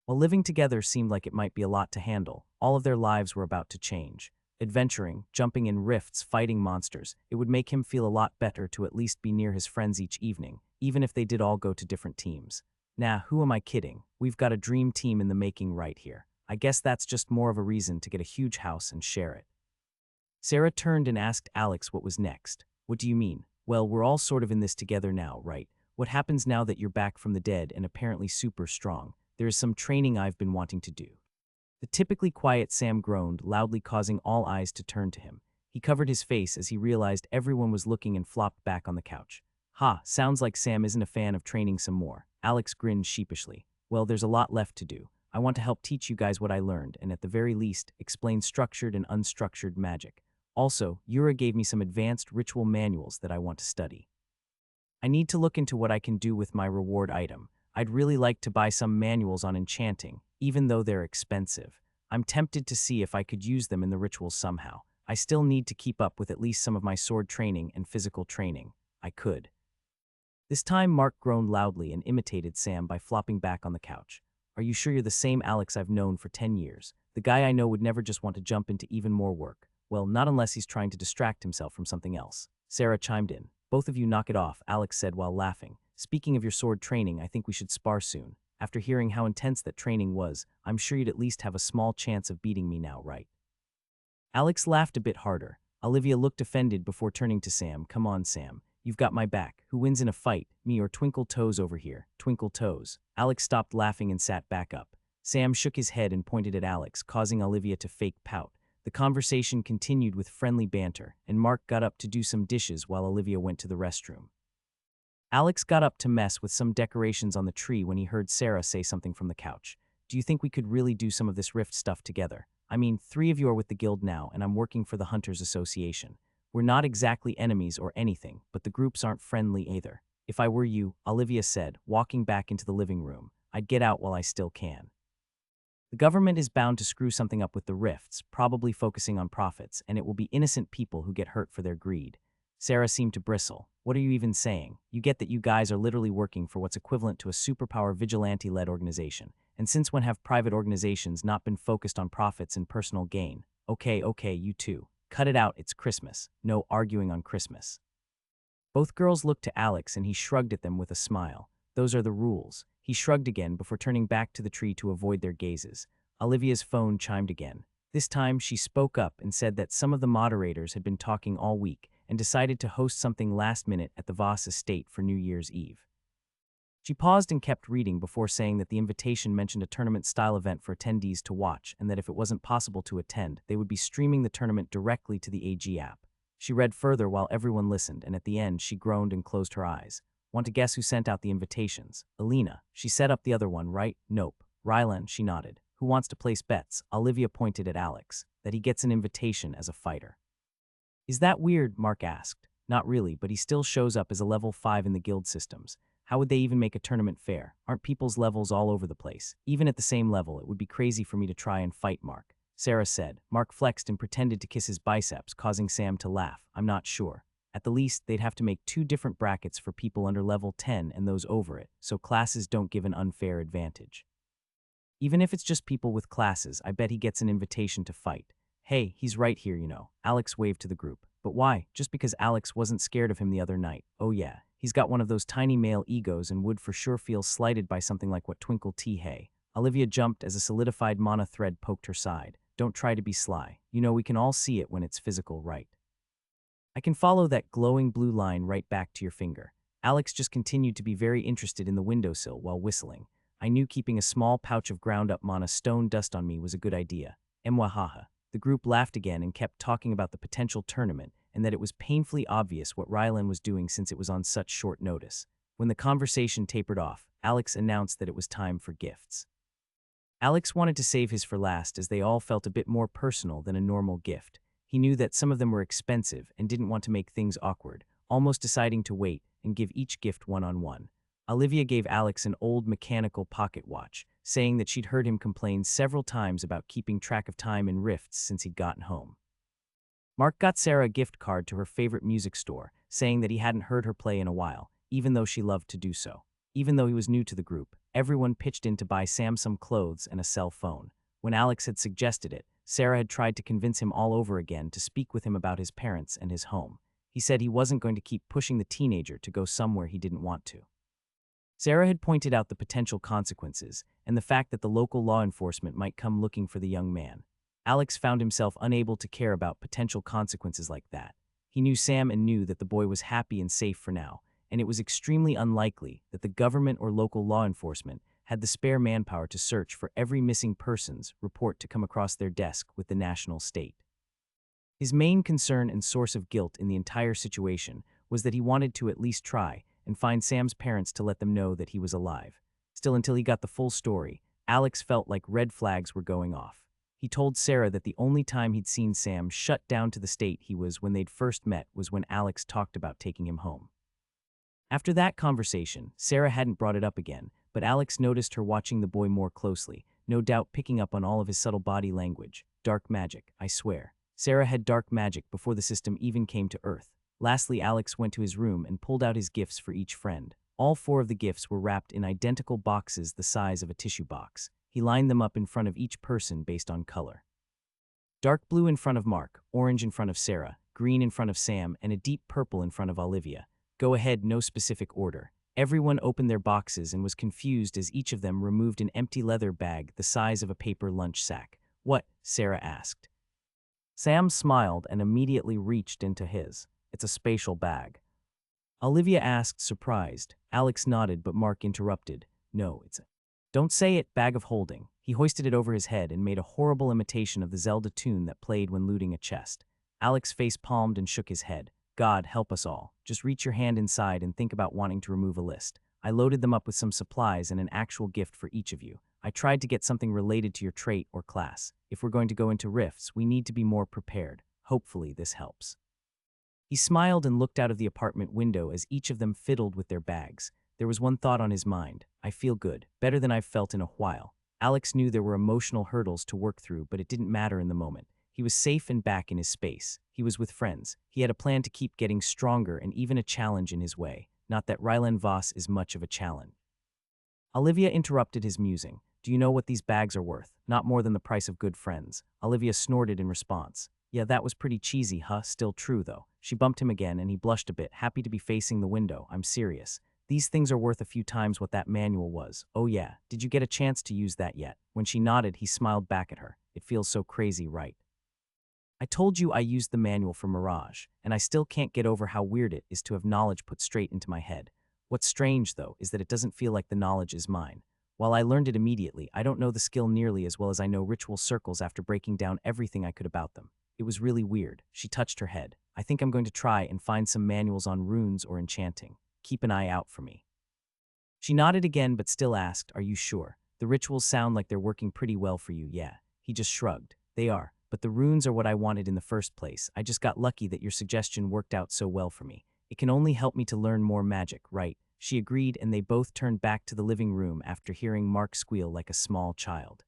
While living together seemed like it might be a lot to handle, all of their lives were about to change. Adventuring, jumping in rifts, fighting monsters, it would make him feel a lot better to at least be near his friends each evening, even if they did all go to different teams. Nah, who am I kidding? We've got a dream team in the making right here. I guess that's just more of a reason to get a huge house and share it. Sarah turned and asked Alex what was next. What do you mean? Well, we're all sort of in this together now, right? What happens now that you're back from the dead and apparently super strong? There is some training I've been wanting to do. The typically quiet Sam groaned, loudly causing all eyes to turn to him. He covered his face as he realized everyone was looking and flopped back on the couch. Ha, sounds like Sam isn't a fan of training some more. Alex grinned sheepishly. Well, there's a lot left to do. I want to help teach you guys what I learned and at the very least, explain structured and unstructured magic. Also, Yura gave me some advanced ritual manuals that I want to study. I need to look into what I can do with my reward item. I'd really like to buy some manuals on enchanting, even though they're expensive. I'm tempted to see if I could use them in the rituals somehow. I still need to keep up with at least some of my sword training and physical training. I could. This time Mark groaned loudly and imitated Sam by flopping back on the couch. Are you sure you're the same Alex I've known for 10 years? The guy I know would never just want to jump into even more work. Well, not unless he's trying to distract himself from something else. Sarah chimed in. Both of you knock it off, Alex said while laughing. Speaking of your sword training, I think we should spar soon. After hearing how intense that training was, I'm sure you'd at least have a small chance of beating me now, right? Alex laughed a bit harder. Olivia looked offended before turning to Sam. Come on, Sam. You've got my back. Who wins in a fight, me or Twinkle Toes over here? Twinkle Toes. Alex stopped laughing and sat back up. Sam shook his head and pointed at Alex, causing Olivia to fake pout. The conversation continued with friendly banter, and Mark got up to do some dishes while Olivia went to the restroom. Alex got up to mess with some decorations on the tree when he heard Sarah say something from the couch. Do you think we could really do some of this rift stuff together? I mean, 3 of you are with the guild now, and I'm working for the Hunters Association. We're not exactly enemies or anything, but the groups aren't friendly either. If I were you, Olivia said, walking back into the living room, I'd get out while I still can. The government is bound to screw something up with the rifts, probably focusing on profits, and it will be innocent people who get hurt for their greed. Sarah seemed to bristle. What are you even saying? You get that you guys are literally working for what's equivalent to a superpower vigilante-led organization. And since when have private organizations not been focused on profits and personal gain? Okay, you two. Cut it out, it's Christmas. No arguing on Christmas. Both girls looked to Alex and he shrugged at them with a smile. Those are the rules. He shrugged again before turning back to the tree to avoid their gazes. Olivia's phone chimed again. This time she spoke up and said that some of the moderators had been talking all week and decided to host something last minute at the Voss estate for New Year's Eve. She paused and kept reading before saying that the invitation mentioned a tournament-style event for attendees to watch and that if it wasn't possible to attend, they would be streaming the tournament directly to the AG app. She read further while everyone listened, and at the end she groaned and closed her eyes. Want to guess who sent out the invitations? Alina. She set up the other one, right? Nope. Rylan, she nodded. Who wants to place bets? Olivia pointed at Alex. That he gets an invitation as a fighter. Is that weird? Mark asked. Not really, but he still shows up as a level 5 in the guild systems. How would they even make a tournament fair? Aren't people's levels all over the place? Even at the same level, it would be crazy for me to try and fight Mark. Sarah said. Mark flexed and pretended to kiss his biceps, causing Sam to laugh. I'm not sure. At the least, they'd have to make 2 different brackets for people under level 10 and those over it, so classes don't give an unfair advantage. Even if it's just people with classes, I bet he gets an invitation to fight. Hey, he's right here, you know. Alex waved to the group. But why? Just because Alex wasn't scared of him the other night. Oh yeah, he's got one of those tiny male egos and would for sure feel slighted by something like what Twinkle T. Hey. Olivia jumped as a solidified mana thread poked her side. Don't try to be sly. You know we can all see it when it's physical, right? I can follow that glowing blue line right back to your finger. Alex just continued to be very interested in the windowsill while whistling. I knew keeping a small pouch of ground-up mana stone dust on me was a good idea. Mwahaha. The group laughed again and kept talking about the potential tournament and that it was painfully obvious what Rylan was doing since it was on such short notice. When the conversation tapered off, Alex announced that it was time for gifts. Alex wanted to save his for last as they all felt a bit more personal than a normal gift. He knew that some of them were expensive and didn't want to make things awkward, almost deciding to wait and give each gift one-on-one. Olivia gave Alex an old mechanical pocket watch, saying that she'd heard him complain several times about keeping track of time in rifts since he'd gotten home. Mark got Sarah a gift card to her favorite music store, saying that he hadn't heard her play in a while, even though she loved to do so. Even though he was new to the group, everyone pitched in to buy Sam some clothes and a cell phone. When Alex had suggested it, Sarah had tried to convince him all over again to speak with him about his parents and his home. He said he wasn't going to keep pushing the teenager to go somewhere he didn't want to. Sarah had pointed out the potential consequences and the fact that the local law enforcement might come looking for the young man. Alex found himself unable to care about potential consequences like that. He knew Sam and knew that the boy was happy and safe for now, and it was extremely unlikely that the government or local law enforcement had the spare manpower to search for every missing person's report to come across their desk with the national state. His main concern and source of guilt in the entire situation was that he wanted to at least try and find Sam's parents to let them know that he was alive. Still, until he got the full story, Alex felt like red flags were going off. He told Sarah that the only time he'd seen Sam shut down to the state he was when they'd first met was when Alex talked about taking him home. After that conversation, Sarah hadn't brought it up again, but Alex noticed her watching the boy more closely, no doubt picking up on all of his subtle body language. Dark magic, I swear. Sarah had dark magic before the system even came to Earth. Lastly, Alex went to his room and pulled out his gifts for each friend. All 4 of the gifts were wrapped in identical boxes the size of a tissue box. He lined them up in front of each person based on color. Dark blue in front of Mark, orange in front of Sarah, green in front of Sam, and a deep purple in front of Olivia. Go ahead, no specific order. Everyone opened their boxes and was confused as each of them removed an empty leather bag the size of a paper lunch sack. What? Sarah asked. Sam smiled and immediately reached into his. It's a spatial bag. Olivia asked, surprised. Alex nodded, but Mark interrupted. No, it's a... Don't say it, bag of holding. He hoisted it over his head and made a horrible imitation of the Zelda tune that played when looting a chest. Alex face-palmed and shook his head. God, help us all. Just reach your hand inside and think about wanting to remove a list. I loaded them up with some supplies and an actual gift for each of you. I tried to get something related to your trait or class. If we're going to go into rifts, we need to be more prepared. Hopefully this helps. He smiled and looked out of the apartment window as each of them fiddled with their bags. There was one thought on his mind. I feel good, better than I've felt in a while. Alex knew there were emotional hurdles to work through, but it didn't matter in the moment. He was safe and back in his space. He was with friends. He had a plan to keep getting stronger and even a challenge in his way. Not that Rylan Voss is much of a challenge. Olivia interrupted his musing. Do you know what these bags are worth? Not more than the price of good friends. Olivia snorted in response. Yeah, that was pretty cheesy, huh? Still true, though. She bumped him again and he blushed a bit, happy to be facing the window. I'm serious. These things are worth a few times what that manual was. Oh yeah, did you get a chance to use that yet? When she nodded, he smiled back at her. It feels so crazy, right? I told you I used the manual for Mirage, and I still can't get over how weird it is to have knowledge put straight into my head. What's strange, though, is that it doesn't feel like the knowledge is mine. While I learned it immediately, I don't know the skill nearly as well as I know ritual circles after breaking down everything I could about them. It was really weird. She touched her head. I think I'm going to try and find some manuals on runes or enchanting. Keep an eye out for me. She nodded again but still asked, are you sure? The rituals sound like they're working pretty well for you, yeah. He just shrugged. They are, but the runes are what I wanted in the first place. I just got lucky that your suggestion worked out so well for me. It can only help me to learn more magic, right? She agreed and they both turned back to the living room after hearing Mark squeal like a small child.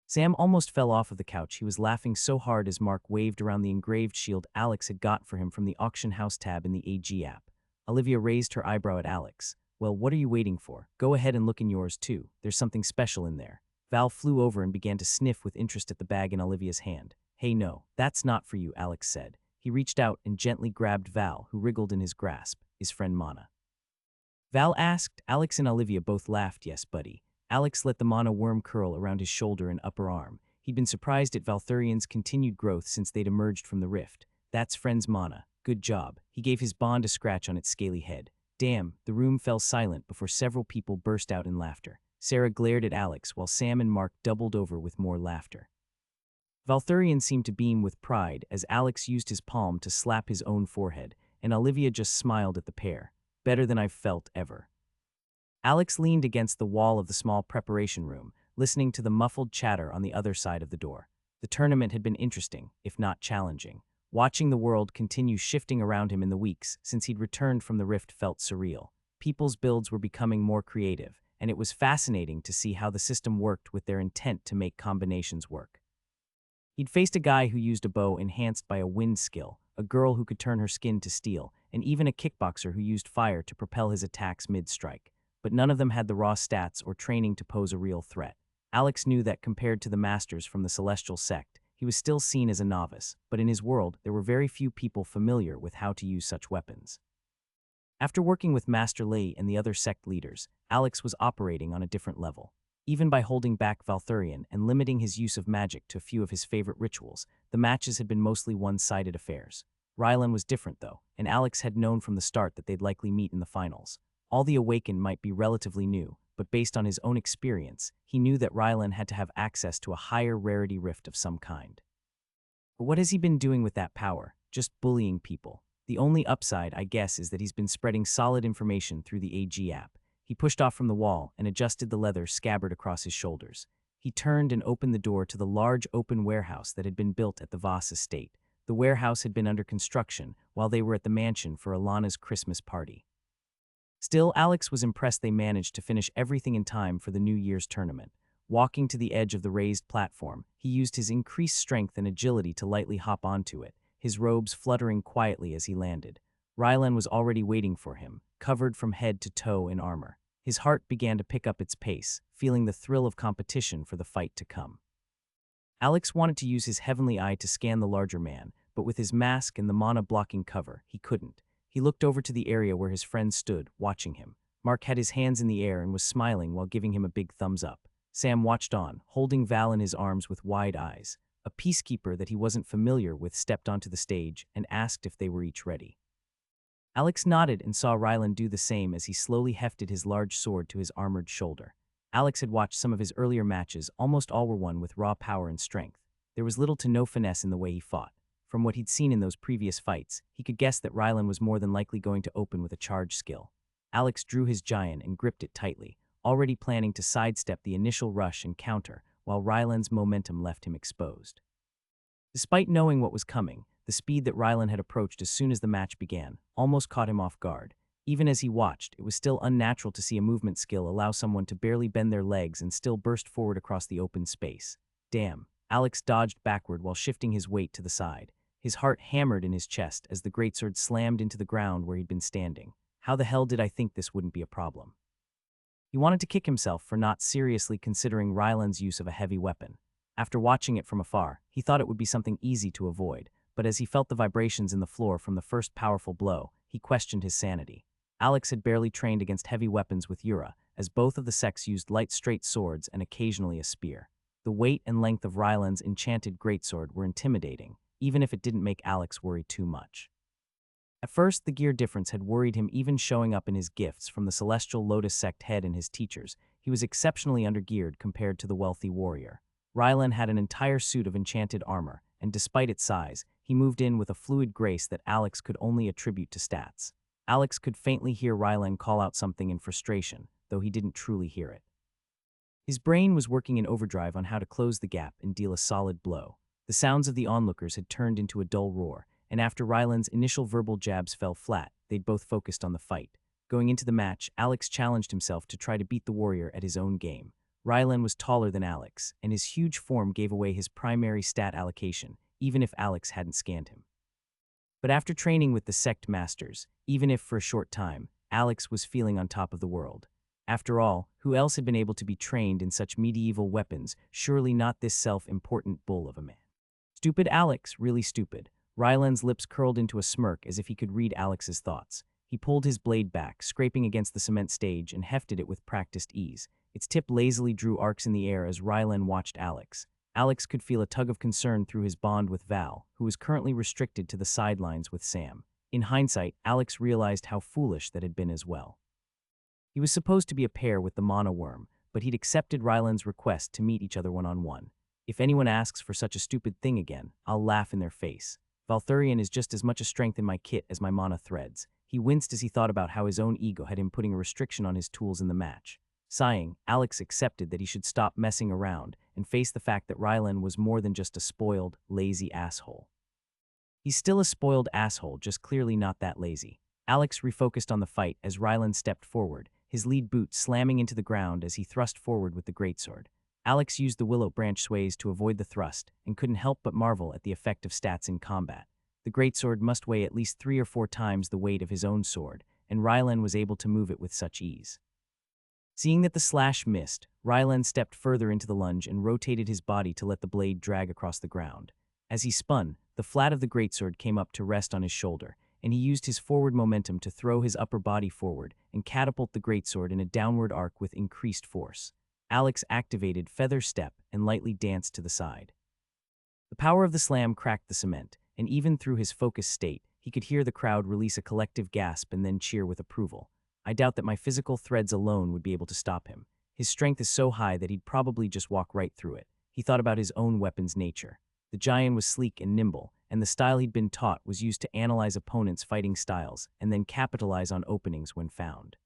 Sam almost fell off of the couch. He was laughing so hard as Mark waved around the engraved shield Alex had got for him from the auction house tab in the AG app. Olivia raised her eyebrow at Alex. Well, what are you waiting for? Go ahead and look in yours too. There's something special in there. Val flew over and began to sniff with interest at the bag in Olivia's hand. Hey no, that's not for you, Alex said. He reached out and gently grabbed Val, who wriggled in his grasp, his friend Mana. Val asked. Alex and Olivia both laughed. Yes, buddy. Alex let the Mana worm curl around his shoulder and upper arm. He'd been surprised at Valthurian's continued growth since they'd emerged from the rift. That's friend's Mana. Good job. He gave his bond a scratch on its scaly head. Damn, the room fell silent before several people burst out in laughter. Sarah glared at Alex while Sam and Mark doubled over with more laughter. Valthurian seemed to beam with pride as Alex used his palm to slap his own forehead, and Olivia just smiled at the pair. Better than I've felt ever. Alex leaned against the wall of the small preparation room, listening to the muffled chatter on the other side of the door. The tournament had been interesting, if not challenging. Watching the world continue shifting around him in the weeks since he'd returned from the rift felt surreal. People's builds were becoming more creative, and it was fascinating to see how the system worked with their intent to make combinations work. He'd faced a guy who used a bow enhanced by a wind skill, a girl who could turn her skin to steel, and even a kickboxer who used fire to propel his attacks mid-strike. but none of them had the raw stats or training to pose a real threat. Alex knew that compared to the masters from the Celestial Sect, he was still seen as a novice, but in his world, there were very few people familiar with how to use such weapons. After working with Master Lee and the other sect leaders, Alex was operating on a different level. Even by holding back Valthurian and limiting his use of magic to a few of his favorite rituals, the matches had been mostly one-sided affairs. Rylan was different, though, and Alex had known from the start that they'd likely meet in the finals. All the Awakened might be relatively new, but based on his own experience, he knew that Rylan had to have access to a higher rarity rift of some kind. But what has he been doing with that power? Just bullying people. The only upside, I guess, is that he's been spreading solid information through the AG app. He pushed off from the wall and adjusted the leather scabbard across his shoulders. He turned and opened the door to the large open warehouse that had been built at the Voss estate. The warehouse had been under construction while they were at the mansion for Alana's Christmas party. Still, Alex was impressed they managed to finish everything in time for the New Year's tournament. Walking to the edge of the raised platform, he used his increased strength and agility to lightly hop onto it, his robes fluttering quietly as he landed. Rylan was already waiting for him, covered from head to toe in armor. His heart began to pick up its pace, feeling the thrill of competition for the fight to come. Alex wanted to use his heavenly eye to scan the larger man, but with his mask and the mana-blocking cover, he couldn't. He looked over to the area where his friend stood, watching him. Mark had his hands in the air and was smiling while giving him a big thumbs up. Sam watched on, holding Val in his arms with wide eyes. A peacekeeper that he wasn't familiar with stepped onto the stage and asked if they were each ready. Alex nodded and saw Rylan do the same as he slowly hefted his large sword to his armored shoulder. Alex had watched some of his earlier matches, almost all were won with raw power and strength. There was little to no finesse in the way he fought. From what he'd seen in those previous fights, he could guess that Rylan was more than likely going to open with a charge skill. Alex drew his giant and gripped it tightly, already planning to sidestep the initial rush and counter, while Rylan's momentum left him exposed. Despite knowing what was coming, the speed that Rylan had approached as soon as the match began almost caught him off guard. Even as he watched, it was still unnatural to see a movement skill allow someone to barely bend their legs and still burst forward across the open space. Damn. Alex dodged backward while shifting his weight to the side. His heart hammered in his chest as the greatsword slammed into the ground where he'd been standing. How the hell did I think this wouldn't be a problem? He wanted to kick himself for not seriously considering Rylan's use of a heavy weapon. After watching it from afar, he thought it would be something easy to avoid, but as he felt the vibrations in the floor from the first powerful blow, he questioned his sanity. Alex had barely trained against heavy weapons with Yura, as both of the sects used light straight swords and occasionally a spear. The weight and length of Rylan's enchanted greatsword were intimidating, even if it didn't make Alex worry too much. At first, the gear difference had worried him, even showing up in his gifts from the Celestial Lotus sect head and his teachers. He was exceptionally undergeared compared to the wealthy warrior. Rylan had an entire suit of enchanted armor, and despite its size, he moved in with a fluid grace that Alex could only attribute to stats. Alex could faintly hear Rylan call out something in frustration, though he didn't truly hear it. His brain was working in overdrive on how to close the gap and deal a solid blow. The sounds of the onlookers had turned into a dull roar, and after Rylan's initial verbal jabs fell flat, they'd both focused on the fight. Going into the match, Alex challenged himself to try to beat the warrior at his own game. Rylan was taller than Alex, and his huge form gave away his primary stat allocation, even if Alex hadn't scanned him. But after training with the sect masters, even if for a short time, Alex was feeling on top of the world. After all, who else had been able to be trained in such medieval weapons? Surely not this self-important bull of a man. Stupid Alex, really stupid. Rylan's lips curled into a smirk as if he could read Alex's thoughts. He pulled his blade back, scraping against the cement stage, and hefted it with practiced ease. Its tip lazily drew arcs in the air as Rylan watched Alex. Alex could feel a tug of concern through his bond with Val, who was currently restricted to the sidelines with Sam. In hindsight, Alex realized how foolish that had been as well. He was supposed to be a pair with the Mana Worm, but he'd accepted Rylan's request to meet each other one-on-one. If anyone asks for such a stupid thing again, I'll laugh in their face. Valthurian is just as much a strength in my kit as my mana threads. He winced as he thought about how his own ego had him putting a restriction on his tools in the match. Sighing, Alex accepted that he should stop messing around and face the fact that Rylan was more than just a spoiled, lazy asshole. He's still a spoiled asshole, just clearly not that lazy. Alex refocused on the fight as Rylan stepped forward, his lead boot slamming into the ground as he thrust forward with the greatsword. Alex used the willow branch sways to avoid the thrust and couldn't help but marvel at the effect of stats in combat. The greatsword must weigh at least 3 or 4 times the weight of his own sword, and Rylan was able to move it with such ease. Seeing that the slash missed, Rylan stepped further into the lunge and rotated his body to let the blade drag across the ground. As he spun, the flat of the greatsword came up to rest on his shoulder, and he used his forward momentum to throw his upper body forward and catapult the greatsword in a downward arc with increased force. Alex activated Feather Step and lightly danced to the side. The power of the slam cracked the cement, and even through his focused state, he could hear the crowd release a collective gasp and then cheer with approval. I doubt that my physical threads alone would be able to stop him. His strength is so high that he'd probably just walk right through it. He thought about his own weapon's nature. The giant was sleek and nimble, and the style he'd been taught was used to analyze opponents' fighting styles and then capitalize on openings when found.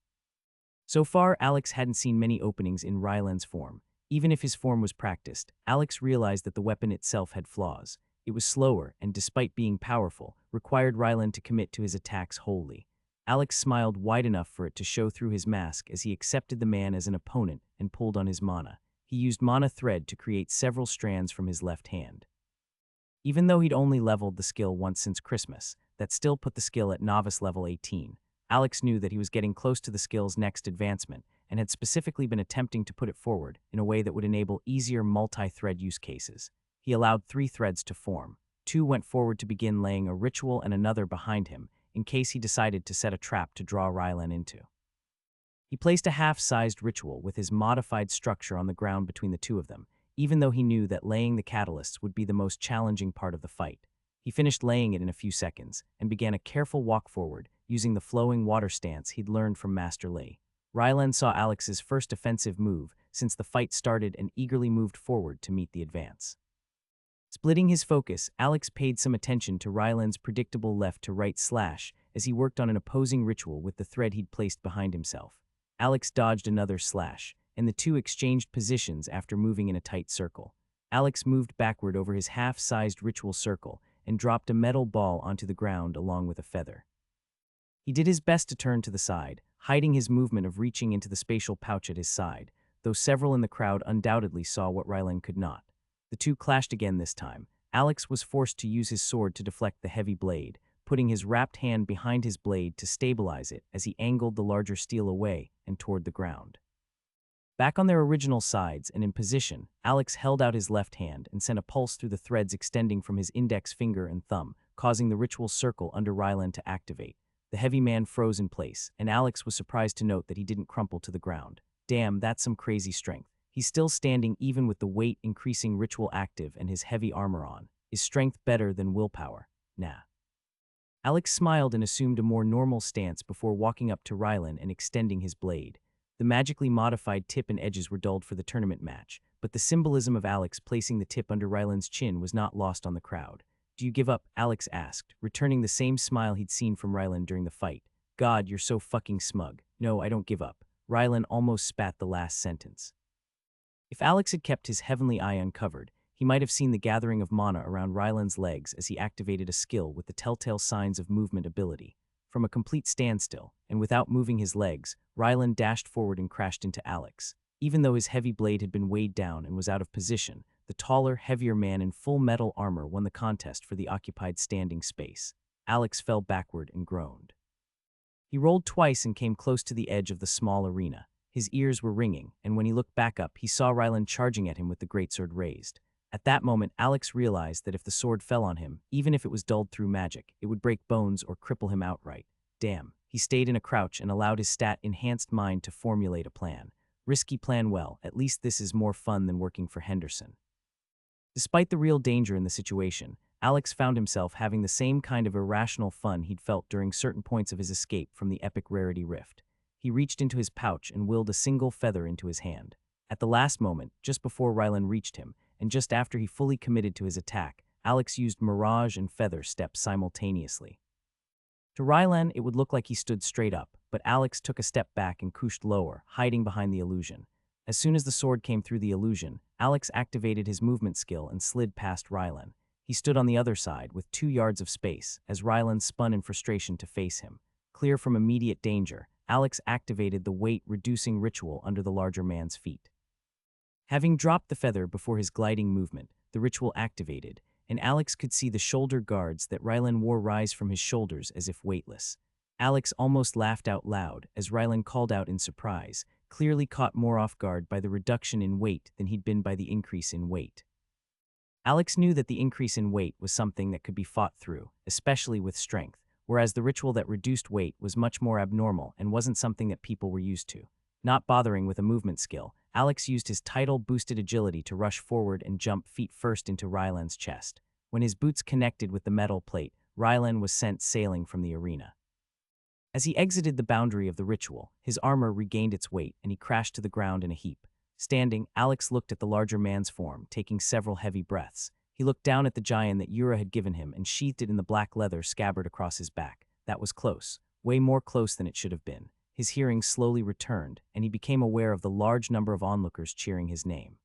So far, Alex hadn't seen many openings in Rylan's form. Even if his form was practiced, Alex realized that the weapon itself had flaws. It was slower and, despite being powerful, required Rylan to commit to his attacks wholly. Alex smiled wide enough for it to show through his mask as he accepted the man as an opponent and pulled on his mana. He used mana thread to create several strands from his left hand. Even though he'd only leveled the skill once since Christmas, that still put the skill at novice level 18. Alex knew that he was getting close to the skill's next advancement and had specifically been attempting to put it forward in a way that would enable easier multi-thread use cases. He allowed 3 threads to form. 2 went forward to begin laying a ritual and another behind him in case he decided to set a trap to draw Rylan into. He placed a half-sized ritual with his modified structure on the ground between the two of them, even though he knew that laying the catalysts would be the most challenging part of the fight. He finished laying it in a few seconds and began a careful walk forward using the flowing water stance he'd learned from Master Lei. Rylan saw Alex's first offensive move since the fight started and eagerly moved forward to meet the advance. Splitting his focus, Alex paid some attention to Rylan's predictable left-to-right slash as he worked on an opposing ritual with the thread he'd placed behind himself. Alex dodged another slash, and the two exchanged positions after moving in a tight circle. Alex moved backward over his half-sized ritual circle and dropped a metal ball onto the ground along with a feather. He did his best to turn to the side, hiding his movement of reaching into the spatial pouch at his side, though several in the crowd undoubtedly saw what Rylan could not. The two clashed again this time. Alex was forced to use his sword to deflect the heavy blade, putting his wrapped hand behind his blade to stabilize it as he angled the larger steel away and toward the ground. Back on their original sides and in position, Alex held out his left hand and sent a pulse through the threads extending from his index finger and thumb, causing the ritual circle under Rylan to activate. The heavy man froze in place, and Alex was surprised to note that he didn't crumple to the ground. Damn, that's some crazy strength. He's still standing even with the weight increasing ritual active and his heavy armor on. Is strength better than willpower? Nah. Alex smiled and assumed a more normal stance before walking up to Rylan and extending his blade. The magically modified tip and edges were dulled for the tournament match, but the symbolism of Alex placing the tip under Rylan's chin was not lost on the crowd. Do you give up? Alex asked, returning the same smile he'd seen from Rylan during the fight. God, you're so fucking smug. No, I don't give up. Rylan almost spat the last sentence. If Alex had kept his heavenly eye uncovered, he might have seen the gathering of mana around Rylan's legs as he activated a skill with the telltale signs of movement ability. From a complete standstill, and without moving his legs, Rylan dashed forward and crashed into Alex. Even though his heavy blade had been weighed down and was out of position, the taller, heavier man in full metal armor won the contest for the occupied standing space. Alex fell backward and groaned. He rolled twice and came close to the edge of the small arena. His ears were ringing, and when he looked back up, he saw Rylan charging at him with the greatsword raised. At that moment, Alex realized that if the sword fell on him, even if it was dulled through magic, it would break bones or cripple him outright. Damn. He stayed in a crouch and allowed his stat-enhanced mind to formulate a plan. Risky plan well, at least this is more fun than working for Henderson. Despite the real danger in the situation, Alex found himself having the same kind of irrational fun he'd felt during certain points of his escape from the epic rarity rift. He reached into his pouch and willed a single feather into his hand. At the last moment, just before Rylan reached him, and just after he fully committed to his attack, Alex used Mirage and Feather Step simultaneously. To Rylan, it would look like he stood straight up, but Alex took a step back and cooshed lower, hiding behind the illusion. As soon as the sword came through the illusion, Alex activated his movement skill and slid past Rylan. He stood on the other side with 2 yards of space as Rylan spun in frustration to face him. Clear from immediate danger, Alex activated the weight-reducing ritual under the larger man's feet. Having dropped the feather before his gliding movement, the ritual activated, and Alex could see the shoulder guards that Rylan wore rise from his shoulders as if weightless. Alex almost laughed out loud as Rylan called out in surprise, clearly caught more off guard by the reduction in weight than he'd been by the increase in weight. Alex knew that the increase in weight was something that could be fought through, especially with strength, whereas the ritual that reduced weight was much more abnormal and wasn't something that people were used to. Not bothering with a movement skill, Alex used his title-boosted agility to rush forward and jump feet first into Rylan's chest. When his boots connected with the metal plate, Rylan was sent sailing from the arena. As he exited the boundary of the ritual, his armor regained its weight and he crashed to the ground in a heap. Standing, Alex looked at the larger man's form, taking several heavy breaths. He looked down at the giant that Yura had given him and sheathed it in the black leather scabbard across his back. That was close, way more close than it should have been. His hearing slowly returned, and he became aware of the large number of onlookers cheering his name.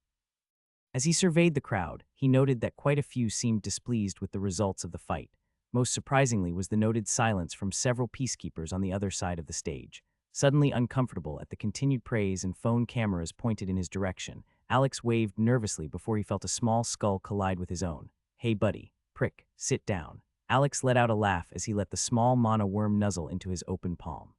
As he surveyed the crowd, he noted that quite a few seemed displeased with the results of the fight. Most surprisingly was the noted silence from several peacekeepers on the other side of the stage. Suddenly uncomfortable at the continued praise and phone cameras pointed in his direction, Alex waved nervously before he felt a small skull collide with his own. "Hey buddy, prick, sit down." Alex let out a laugh as he let the small mana worm nuzzle into his open palm.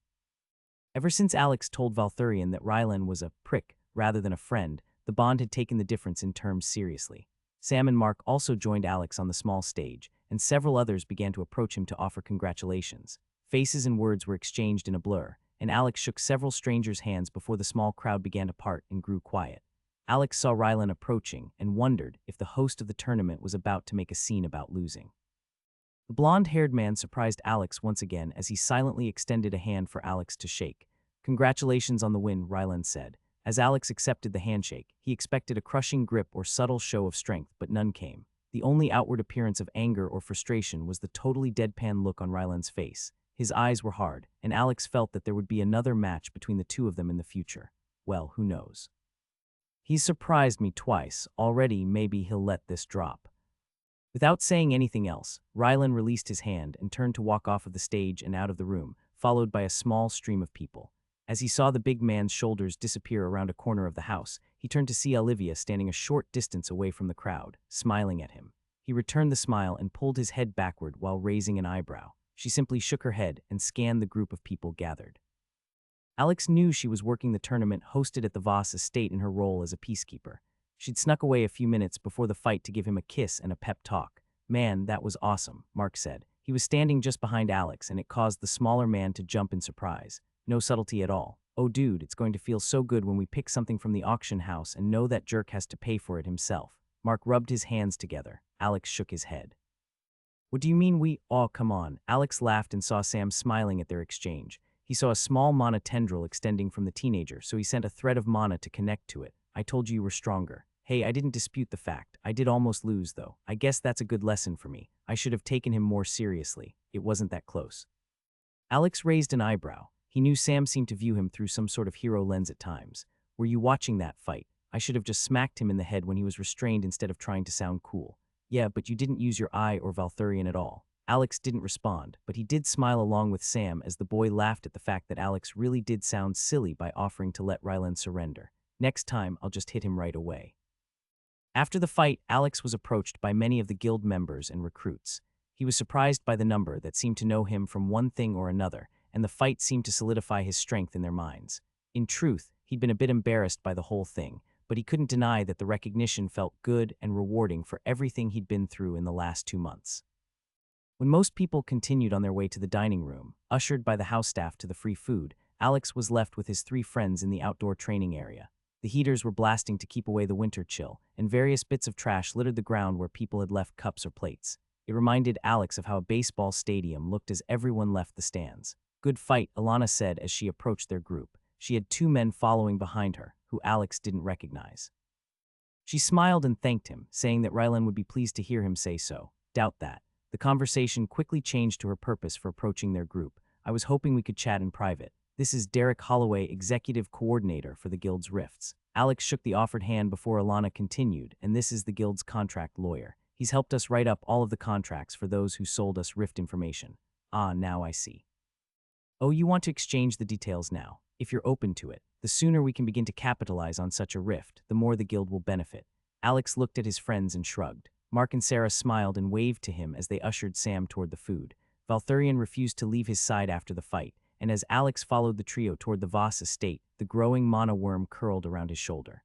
Ever since Alex told Valthurian that Rylan was a prick rather than a friend, the bond had taken the difference in terms seriously. Sam and Mark also joined Alex on the small stage, and several others began to approach him to offer congratulations. Faces and words were exchanged in a blur, and Alex shook several strangers' hands before the small crowd began to part and grew quiet. Alex saw Rylan approaching and wondered if the host of the tournament was about to make a scene about losing. The blonde-haired man surprised Alex once again as he silently extended a hand for Alex to shake. "Congratulations on the win," Rylan said. As Alex accepted the handshake, he expected a crushing grip or subtle show of strength, but none came. The only outward appearance of anger or frustration was the totally deadpan look on Rylan's face. His eyes were hard, and Alex felt that there would be another match between the two of them in the future. Well, who knows? "He's surprised me twice. Already, maybe he'll let this drop." Without saying anything else, Rylan released his hand and turned to walk off of the stage and out of the room, followed by a small stream of people. As he saw the big man's shoulders disappear around a corner of the house, he turned to see Olivia standing a short distance away from the crowd, smiling at him. He returned the smile and pulled his head backward while raising an eyebrow. She simply shook her head and scanned the group of people gathered. Alex knew she was working the tournament hosted at the Voss estate in her role as a peacekeeper. She'd snuck away a few minutes before the fight to give him a kiss and a pep talk. "Man, that was awesome," Mark said. He was standing just behind Alex, and it caused the smaller man to jump in surprise. No subtlety at all. "Oh dude, it's going to feel so good when we pick something from the auction house and know that jerk has to pay for it himself." Mark rubbed his hands together. Alex shook his head. "What do you mean we— Oh, come on." Alex laughed and saw Sam smiling at their exchange. He saw a small mana tendril extending from the teenager, so he sent a thread of mana to connect to it. "I told you were stronger." "Hey, I didn't dispute the fact. I did almost lose, though. I guess that's a good lesson for me. I should have taken him more seriously. It wasn't that close." Alex raised an eyebrow. He knew Sam seemed to view him through some sort of hero lens at times. "Were you watching that fight? I should have just smacked him in the head when he was restrained instead of trying to sound cool." "Yeah, but you didn't use your eye or Valthurian at all." Alex didn't respond, but he did smile along with Sam as the boy laughed at the fact that Alex really did sound silly by offering to let Rylan surrender. "Next time, I'll just hit him right away." After the fight, Alex was approached by many of the guild members and recruits. He was surprised by the number that seemed to know him from one thing or another, and the fight seemed to solidify his strength in their minds. In truth, he'd been a bit embarrassed by the whole thing, but he couldn't deny that the recognition felt good and rewarding for everything he'd been through in the last 2 months. When most people continued on their way to the dining room, ushered by the house staff to the free food, Alex was left with his 3 friends in the outdoor training area. The heaters were blasting to keep away the winter chill, and various bits of trash littered the ground where people had left cups or plates. It reminded Alex of how a baseball stadium looked as everyone left the stands. "Good fight," Alana said as she approached their group. She had 2 men following behind her, who Alex didn't recognize. She smiled and thanked him, saying that Rylan would be pleased to hear him say so. "Doubt that." The conversation quickly changed to her purpose for approaching their group. "I was hoping we could chat in private. This is Derek Holloway, Executive Coordinator for the Guild's Rifts." Alex shook the offered hand before Alana continued, "And this is the Guild's contract lawyer. He's helped us write up all of the contracts for those who sold us Rift information." "Ah, now I see." "Oh, you want to exchange the details now? If you're open to it, the sooner we can begin to capitalize on such a rift, the more the Guild will benefit." Alex looked at his friends and shrugged. Mark and Sarah smiled and waved to him as they ushered Sam toward the food. Valthurian refused to leave his side after the fight, and as Alex followed the trio toward the Voss estate, the growing mana worm curled around his shoulder.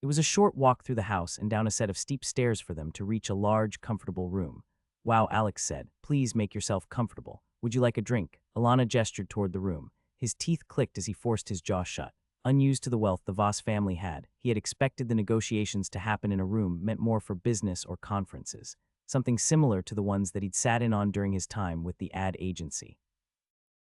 It was a short walk through the house and down a set of steep stairs for them to reach a large, comfortable room. "Wow," Alex said. "Please make yourself comfortable. Would you like a drink?" Alana gestured toward the room. His teeth clicked as he forced his jaw shut. Unused to the wealth the Voss family had, he had expected the negotiations to happen in a room meant more for business or conferences, something similar to the ones that he'd sat in on during his time with the ad agency.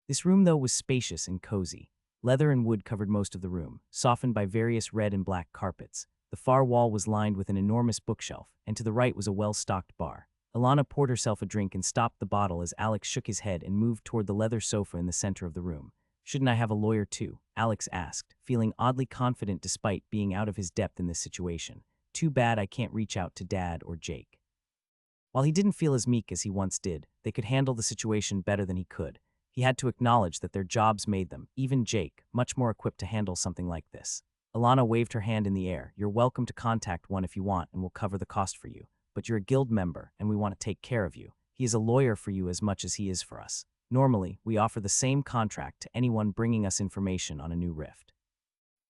This room, though, was spacious and cozy. Leather and wood covered most of the room, softened by various red and black carpets. The far wall was lined with an enormous bookshelf, and to the right was a well-stocked bar. Alana poured herself a drink and stopped the bottle as Alex shook his head and moved toward the leather sofa in the center of the room. "Shouldn't I have a lawyer too?" Alex asked, feeling oddly confident despite being out of his depth in this situation. "Too bad I can't reach out to Dad or Jake." While he didn't feel as meek as he once did, they could handle the situation better than he could. He had to acknowledge that their jobs made them, even Jake, much more equipped to handle something like this. Alana waved her hand in the air. "You're welcome to contact one if you want, and we'll cover the cost for you. But you're a guild member, and we want to take care of you. He is a lawyer for you as much as he is for us. Normally, we offer the same contract to anyone bringing us information on a new rift."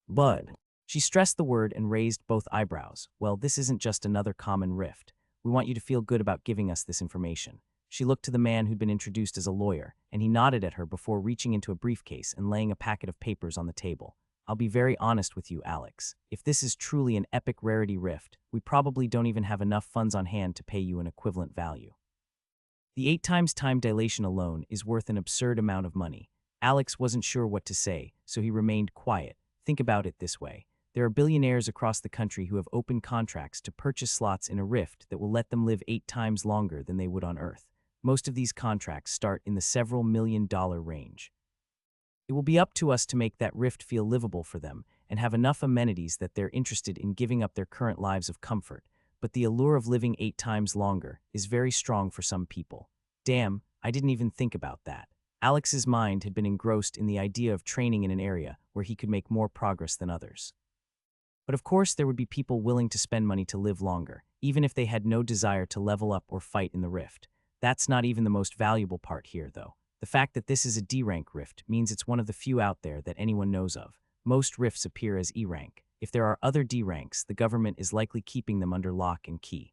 "But," she stressed the word and raised both eyebrows. "Well, this isn't just another common rift. We want you to feel good about giving us this information." She looked to the man who'd been introduced as a lawyer, and he nodded at her before reaching into a briefcase and laying a packet of papers on the table. "I'll be very honest with you, Alex. If this is truly an epic rarity rift, we probably don't even have enough funds on hand to pay you an equivalent value. The 8 times time dilation alone is worth an absurd amount of money." Alex wasn't sure what to say, so he remained quiet. "Think about it this way. There are billionaires across the country who have open contracts to purchase slots in a rift that will let them live 8 times longer than they would on Earth. Most of these contracts start in the several $1 million range. It will be up to us to make that rift feel livable for them and have enough amenities that they're interested in giving up their current lives of comfort. But the allure of living 8 times longer is very strong for some people." "Damn, I didn't even think about that." Alex's mind had been engrossed in the idea of training in an area where he could make more progress than others. But of course there would be people willing to spend money to live longer, even if they had no desire to level up or fight in the rift. That's not even the most valuable part here, though. The fact that this is a D-rank rift means it's one of the few out there that anyone knows of. Most rifts appear as E-rank. If there are other D-ranks, the government is likely keeping them under lock and key.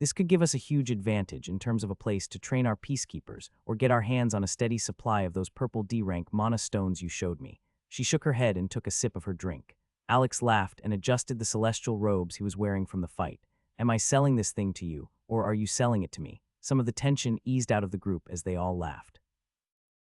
This could give us a huge advantage in terms of a place to train our peacekeepers or get our hands on a steady supply of those purple D-rank mana stones you showed me. She shook her head and took a sip of her drink. Alex laughed and adjusted the celestial robes he was wearing from the fight. "Am I selling this thing to you, or are you selling it to me?" Some of the tension eased out of the group as they all laughed.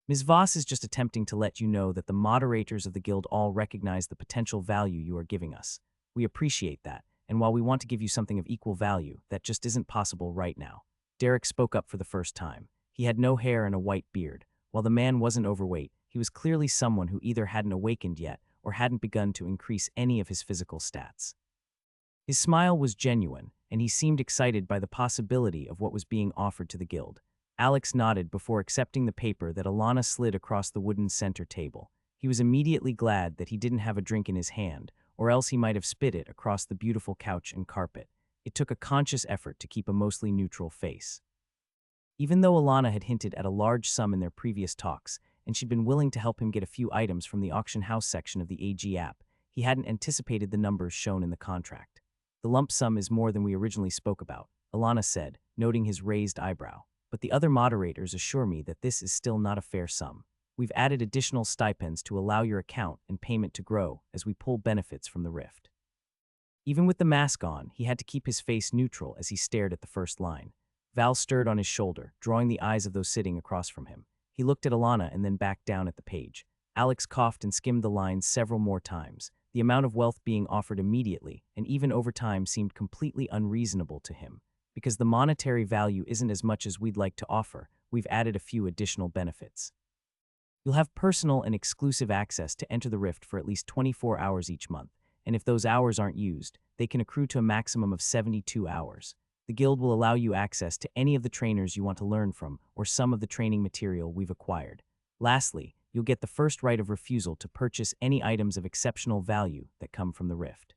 "Ms. Voss is just attempting to let you know that the moderators of the guild all recognize the potential value you are giving us. We appreciate that, and while we want to give you something of equal value, that just isn't possible right now." Derek spoke up for the first time. He had no hair and a white beard. While the man wasn't overweight, he was clearly someone who either hadn't awakened yet or hadn't begun to increase any of his physical stats. His smile was genuine, and he seemed excited by the possibility of what was being offered to the guild. Alex nodded before accepting the paper that Alana slid across the wooden center table. He was immediately glad that he didn't have a drink in his hand, or else he might have spit it across the beautiful couch and carpet. It took a conscious effort to keep a mostly neutral face. Even though Alana had hinted at a large sum in their previous talks, and she'd been willing to help him get a few items from the auction house section of the AG app, he hadn't anticipated the numbers shown in the contract. "The lump sum is more than we originally spoke about," Alana said, noting his raised eyebrow. "But the other moderators assure me that this is still not a fair sum. We've added additional stipends to allow your account and payment to grow as we pull benefits from the rift." Even with the mask on, he had to keep his face neutral as he stared at the first line. Val stirred on his shoulder, drawing the eyes of those sitting across from him. He looked at Alana and then back down at the page. Alex coughed and skimmed the lines several more times. The amount of wealth being offered immediately, and even over time, seemed completely unreasonable to him. "Because the monetary value isn't as much as we'd like to offer, we've added a few additional benefits. You'll have personal and exclusive access to enter the rift for at least 24 hours each month, and if those hours aren't used, they can accrue to a maximum of 72 hours. The guild will allow you access to any of the trainers you want to learn from or some of the training material we've acquired. Lastly, you'll get the first right of refusal to purchase any items of exceptional value that come from the rift.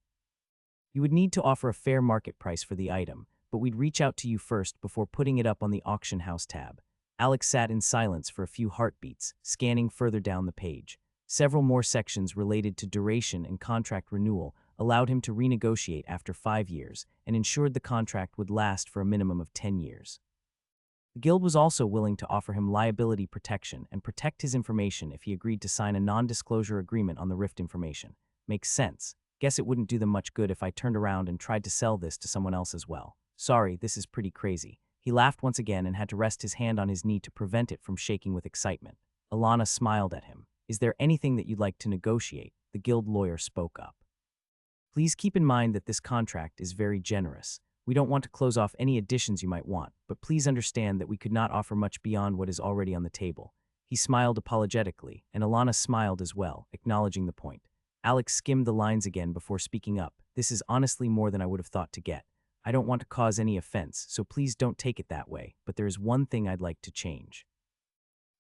You would need to offer a fair market price for the item, but we'd reach out to you first before putting it up on the auction house tab. Alex sat in silence for a few heartbeats, scanning further down the page. Several more sections related to duration and contract renewal allowed him to renegotiate after 5 years and ensured the contract would last for a minimum of 10 years. The guild was also willing to offer him liability protection and protect his information if he agreed to sign a non-disclosure agreement on the Rift information. Makes sense. Guess it wouldn't do them much good if I turned around and tried to sell this to someone else as well. Sorry, this is pretty crazy. He laughed once again and had to rest his hand on his knee to prevent it from shaking with excitement. Alana smiled at him. Is there anything that you'd like to negotiate? The guild lawyer spoke up. Please keep in mind that this contract is very generous. We don't want to close off any additions you might want, but please understand that we could not offer much beyond what is already on the table. He smiled apologetically, and Alana smiled as well, acknowledging the point. Alex skimmed the lines again before speaking up. This is honestly more than I would have thought to get. I don't want to cause any offense, so please don't take it that way, but there is one thing I'd like to change.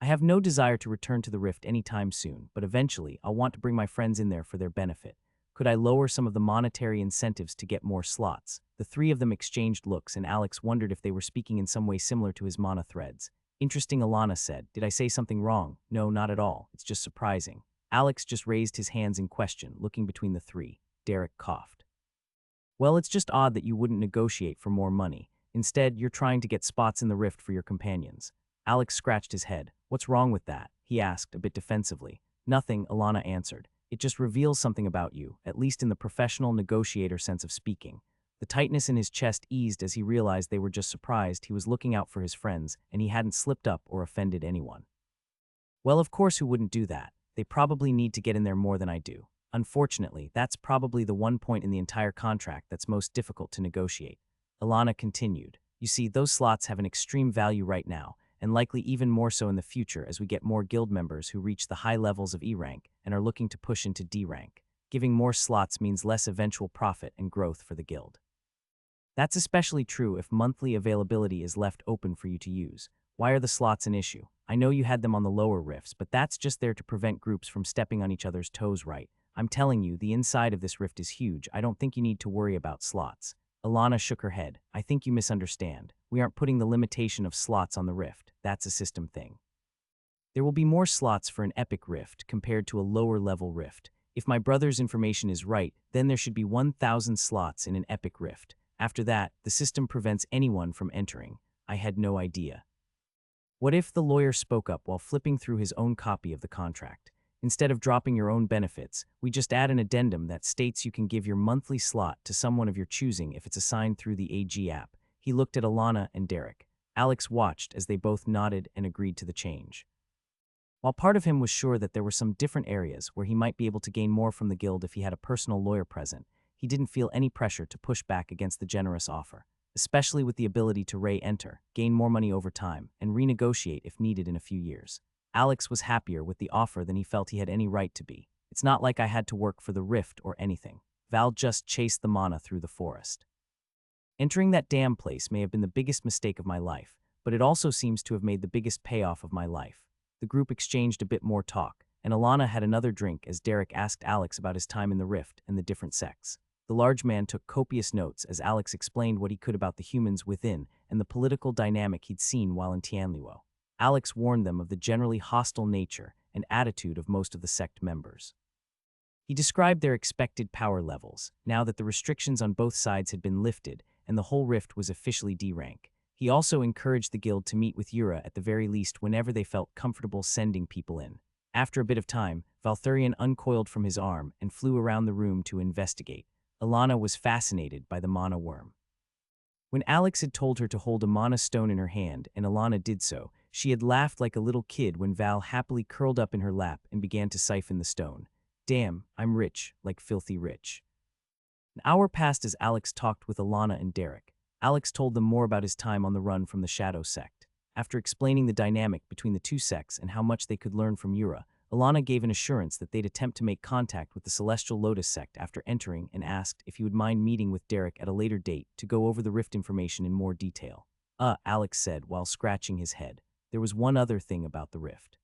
I have no desire to return to the Rift anytime soon, but eventually I'll want to bring my friends in there for their benefit. Could I lower some of the monetary incentives to get more slots? The three of them exchanged looks, and Alex wondered if they were speaking in some way similar to his mana threads. Interesting, Alana said. Did I say something wrong? No, not at all. It's just surprising. Alex just raised his hands in question, looking between the three. Derek coughed. Well, it's just odd that you wouldn't negotiate for more money. Instead, you're trying to get spots in the Rift for your companions. Alex scratched his head. What's wrong with that? He asked, a bit defensively. Nothing, Alana answered. It just reveals something about you, at least in the professional negotiator sense of speaking. The tightness in his chest eased as he realized they were just surprised he was looking out for his friends and he hadn't slipped up or offended anyone. Well, of course, who wouldn't do that? They probably need to get in there more than I do. Unfortunately, that's probably the one point in the entire contract that's most difficult to negotiate. Alana continued. You see, those slots have an extreme value right now, and likely even more so in the future as we get more guild members who reach the high levels of E rank and are looking to push into D rank. Giving more slots means less eventual profit and growth for the guild. That's especially true if monthly availability is left open for you to use. Why are the slots an issue? I know you had them on the lower rifts, but that's just there to prevent groups from stepping on each other's toes, right? I'm telling you, the inside of this rift is huge. I don't think you need to worry about slots. Alana shook her head. I think you misunderstand. We aren't putting the limitation of slots on the rift. That's a system thing. There will be more slots for an epic rift compared to a lower level rift. If my brother's information is right, then there should be 1,000 slots in an epic rift. After that, the system prevents anyone from entering. I had no idea. What if the lawyer spoke up while flipping through his own copy of the contract? Instead of dropping your own benefits, we just add an addendum that states you can give your monthly slot to someone of your choosing if it's assigned through the AG app. He looked at Alana and Derek. Alex watched as they both nodded and agreed to the change. While part of him was sure that there were some different areas where he might be able to gain more from the guild if he had a personal lawyer present, he didn't feel any pressure to push back against the generous offer, especially with the ability to re-enter, gain more money over time, and renegotiate if needed in a few years. Alex was happier with the offer than he felt he had any right to be. It's not like I had to work for the rift or anything. Val just chased the mana through the forest. Entering that damn place may have been the biggest mistake of my life, but it also seems to have made the biggest payoff of my life. The group exchanged a bit more talk, and Alana had another drink as Derek asked Alex about his time in the rift and the different sects. The large man took copious notes as Alex explained what he could about the humans within and the political dynamic he'd seen while in Tianluo. Alex warned them of the generally hostile nature and attitude of most of the sect members. He described their expected power levels, now that the restrictions on both sides had been lifted and the whole rift was officially D rank. He also encouraged the guild to meet with Yura at the very least whenever they felt comfortable sending people in. After a bit of time, Valthurian uncoiled from his arm and flew around the room to investigate. Alana was fascinated by the mana worm. When Alex had told her to hold a mana stone in her hand and Alana did so, she had laughed like a little kid when Val happily curled up in her lap and began to siphon the stone. Damn, I'm rich, like filthy rich. An hour passed as Alex talked with Alana and Derek. Alex told them more about his time on the run from the Shadow sect. After explaining the dynamic between the two sects and how much they could learn from Yura, Alana gave an assurance that they'd attempt to make contact with the Celestial Lotus sect after entering and asked if he would mind meeting with Derek at a later date to go over the rift information in more detail. Alex said while scratching his head. There was one other thing about the rift.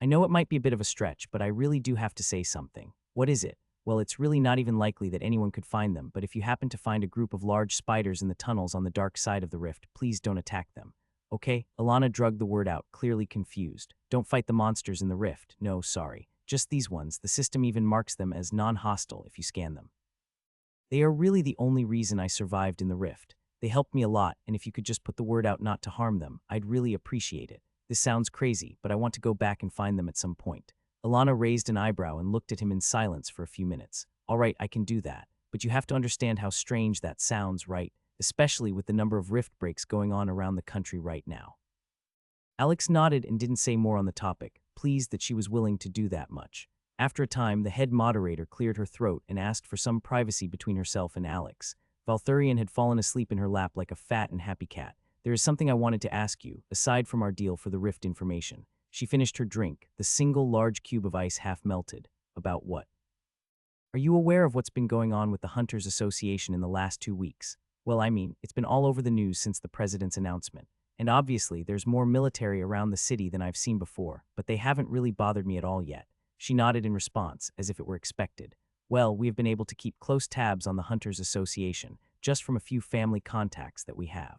I know it might be a bit of a stretch, but I really do have to say something. What is it? Well, it's really not even likely that anyone could find them, but if you happen to find a group of large spiders in the tunnels on the dark side of the rift, please don't attack them. Okay, Alana drugged the word out, clearly confused. Don't fight the monsters in the rift. No, sorry. Just these ones. The system even marks them as non-hostile if you scan them. They are really the only reason I survived in the rift. They helped me a lot, and if you could just put the word out not to harm them, I'd really appreciate it. This sounds crazy, but I want to go back and find them at some point. Alana raised an eyebrow and looked at him in silence for a few minutes. All right, I can do that, but you have to understand how strange that sounds, right? Especially with the number of rift breaks going on around the country right now. Alex nodded and didn't say more on the topic, pleased that she was willing to do that much. After a time, the head moderator cleared her throat and asked for some privacy between herself and Alex. Valthurian had fallen asleep in her lap like a fat and happy cat. There is something I wanted to ask you, aside from our deal for the rift information. She finished her drink, the single large cube of ice half melted. About what? Are you aware of what's been going on with the Hunters Association in the last 2 weeks? Well, I mean, it's been all over the news since the president's announcement. And obviously, there's more military around the city than I've seen before, but they haven't really bothered me at all yet. She nodded in response, as if it were expected. Well, we have been able to keep close tabs on the Hunters Association, just from a few family contacts that we have.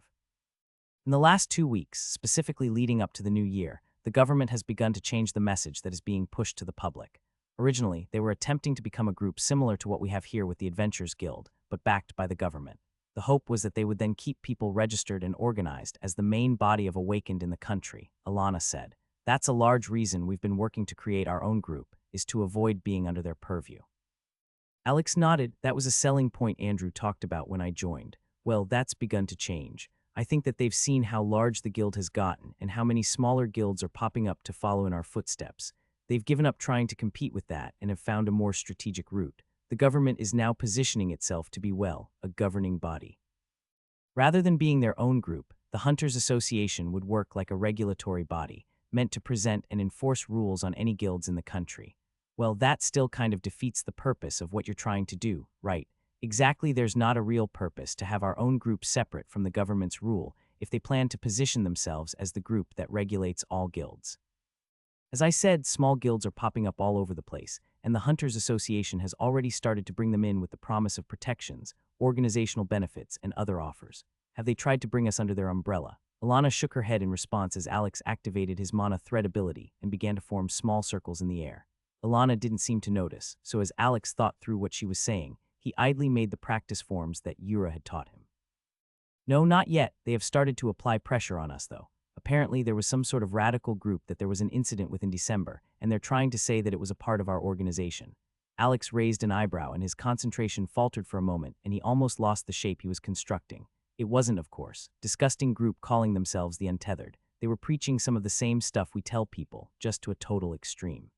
In the last 2 weeks, specifically leading up to the new year, the government has begun to change the message that is being pushed to the public. Originally, they were attempting to become a group similar to what we have here with the Adventurers Guild, but backed by the government. The hope was that they would then keep people registered and organized as the main body of Awakened in the country, Alana said. That's a large reason we've been working to create our own group, is to avoid being under their purview. Alex nodded. That was a selling point Andrew talked about when I joined. Well, that's begun to change. I think that they've seen how large the guild has gotten and how many smaller guilds are popping up to follow in our footsteps. They've given up trying to compete with that and have found a more strategic route. The government is now positioning itself to be, well, a governing body. Rather than being their own group, the Hunters Association would work like a regulatory body, meant to present and enforce rules on any guilds in the country. Well, that still kind of defeats the purpose of what you're trying to do, right? Exactly, there's not a real purpose to have our own group separate from the government's rule if they plan to position themselves as the group that regulates all guilds. As I said, small guilds are popping up all over the place, and the Hunters Association has already started to bring them in with the promise of protections, organizational benefits, and other offers. Have they tried to bring us under their umbrella? Alana shook her head in response as Alex activated his mana thread ability and began to form small circles in the air. Alana didn't seem to notice, so as Alex thought through what she was saying, he idly made the practice forms that Yura had taught him. No, not yet. They have started to apply pressure on us, though. Apparently, there was some sort of radical group that there was an incident with in December, and they're trying to say that it was a part of our organization. Alex raised an eyebrow, and his concentration faltered for a moment, and he almost lost the shape he was constructing. It wasn't, of course, disgusting group calling themselves the Untethered. They were preaching some of the same stuff we tell people, just to a total extreme.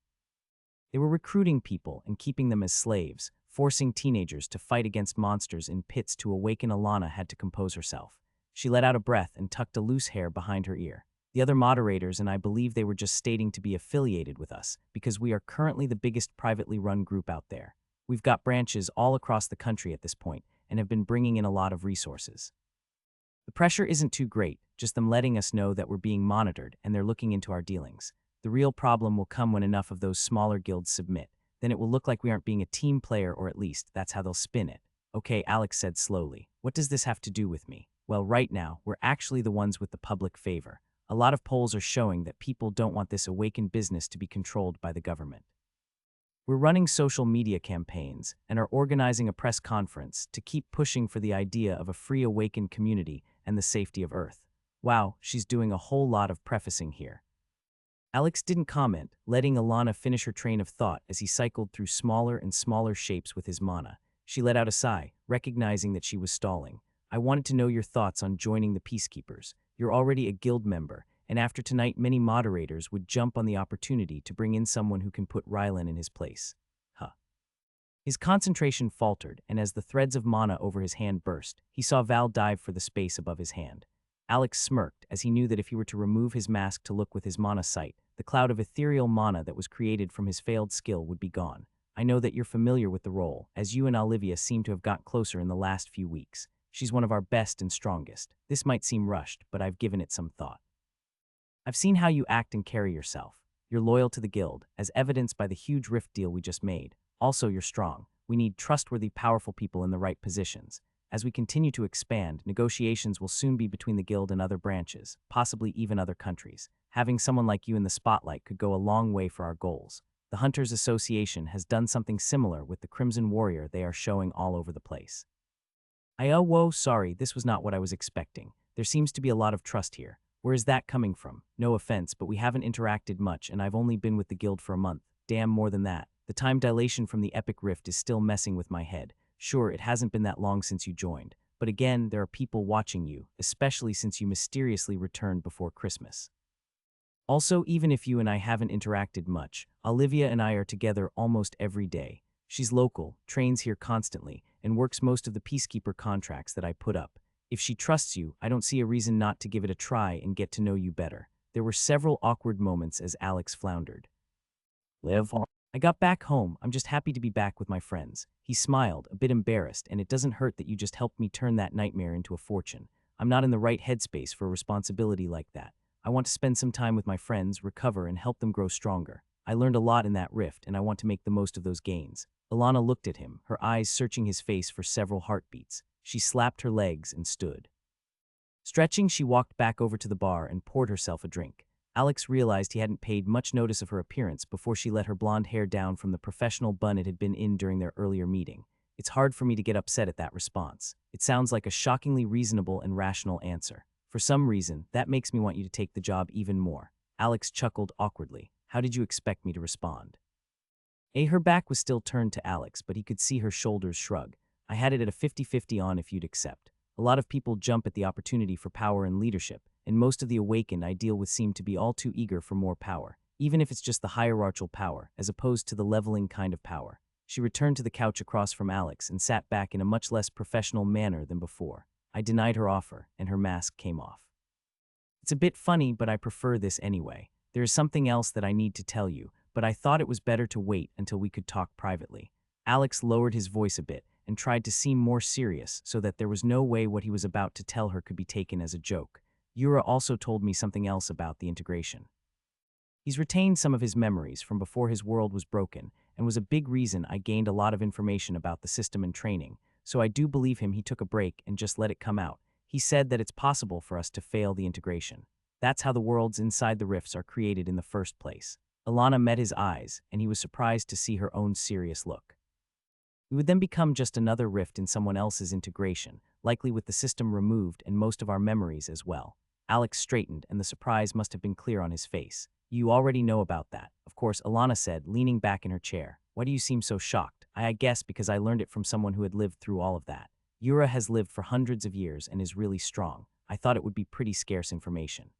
They were recruiting people and keeping them as slaves, forcing teenagers to fight against monsters in pits. To awaken, Alana had to compose herself. She let out a breath and tucked a loose hair behind her ear. The other moderators and I believe they were just stating to be affiliated with us, because we are currently the biggest privately run group out there. We've got branches all across the country at this point, and have been bringing in a lot of resources. The pressure isn't too great, just them letting us know that we're being monitored and they're looking into our dealings. The real problem will come when enough of those smaller guilds submit. Then it will look like we aren't being a team player, or at least that's how they'll spin it. Okay, Alex said slowly. What does this have to do with me? Well, right now, we're actually the ones with the public favor. A lot of polls are showing that people don't want this awakened business to be controlled by the government. We're running social media campaigns and are organizing a press conference to keep pushing for the idea of a free awakened community and the safety of Earth. Wow, she's doing a whole lot of prefacing here. Alex didn't comment, letting Alana finish her train of thought as he cycled through smaller and smaller shapes with his mana. She let out a sigh, recognizing that she was stalling. I wanted to know your thoughts on joining the Peacekeepers. You're already a guild member, and after tonight many moderators would jump on the opportunity to bring in someone who can put Rylan in his place. His concentration faltered, and as the threads of mana over his hand burst, he saw Val dive for the space above his hand. Alex smirked, as he knew that if he were to remove his mask to look with his mana sight, the cloud of ethereal mana that was created from his failed skill would be gone. I know that you're familiar with the role, as you and Olivia seem to have got closer in the last few weeks. She's one of our best and strongest. This might seem rushed, but I've given it some thought. I've seen how you act and carry yourself. You're loyal to the guild, as evidenced by the huge rift deal we just made. Also, you're strong. We need trustworthy, powerful people in the right positions. As we continue to expand, negotiations will soon be between the guild and other branches, possibly even other countries. Having someone like you in the spotlight could go a long way for our goals. The Hunters Association has done something similar with the Crimson Warrior they are showing all over the place. Whoa, sorry, this was not what I was expecting. There seems to be a lot of trust here. Where is that coming from? No offense, but we haven't interacted much and I've only been with the guild for a month. Damn, more than that. The time dilation from the epic rift is still messing with my head. Sure, it hasn't been that long since you joined. But again, there are people watching you, especially since you mysteriously returned before Christmas. Also, even if you and I haven't interacted much, Olivia and I are together almost every day. She's local, trains here constantly, and works most of the peacekeeper contracts that I put up. If she trusts you, I don't see a reason not to give it a try and get to know you better. There were several awkward moments as Alex floundered. Live on. I got back home. I'm just happy to be back with my friends. He smiled, a bit embarrassed, and it doesn't hurt that you just helped me turn that nightmare into a fortune. I'm not in the right headspace for a responsibility like that. I want to spend some time with my friends, recover, and help them grow stronger. I learned a lot in that rift, and I want to make the most of those gains. Ilana looked at him, her eyes searching his face for several heartbeats. She slapped her legs and stood. Stretching, she walked back over to the bar and poured herself a drink. Alex realized he hadn't paid much notice of her appearance before she let her blonde hair down from the professional bun it had been in during their earlier meeting. It's hard for me to get upset at that response. It sounds like a shockingly reasonable and rational answer. For some reason, that makes me want you to take the job even more. Alex chuckled awkwardly. How did you expect me to respond? Her back was still turned to Alex, but he could see her shoulders shrug. I had it at a 50-50 on if you'd accept. A lot of people jump at the opportunity for power and leadership, and most of the awakened I deal with seem to be all too eager for more power, even if it's just the hierarchical power, as opposed to the leveling kind of power. She returned to the couch across from Alex and sat back in a much less professional manner than before. I denied her offer, and her mask came off. It's a bit funny, but I prefer this anyway. There is something else that I need to tell you, but I thought it was better to wait until we could talk privately. Alex lowered his voice a bit and tried to seem more serious so that there was no way what he was about to tell her could be taken as a joke. Yura also told me something else about the integration. He's retained some of his memories from before his world was broken and was a big reason I gained a lot of information about the system and training, so I do believe him he took a break and just let it come out. He said that it's possible for us to fail the integration. That's how the worlds inside the rifts are created in the first place. Ilana met his eyes, and he was surprised to see her own serious look. We would then become just another rift in someone else's integration, likely with the system removed and most of our memories as well. Alex straightened, and the surprise must have been clear on his face. You already know about that, of course, Ilana said, leaning back in her chair. Why do you seem so shocked? I guess because I learned it from someone who had lived through all of that. Yura has lived for hundreds of years and is really strong. I thought it would be pretty scarce information.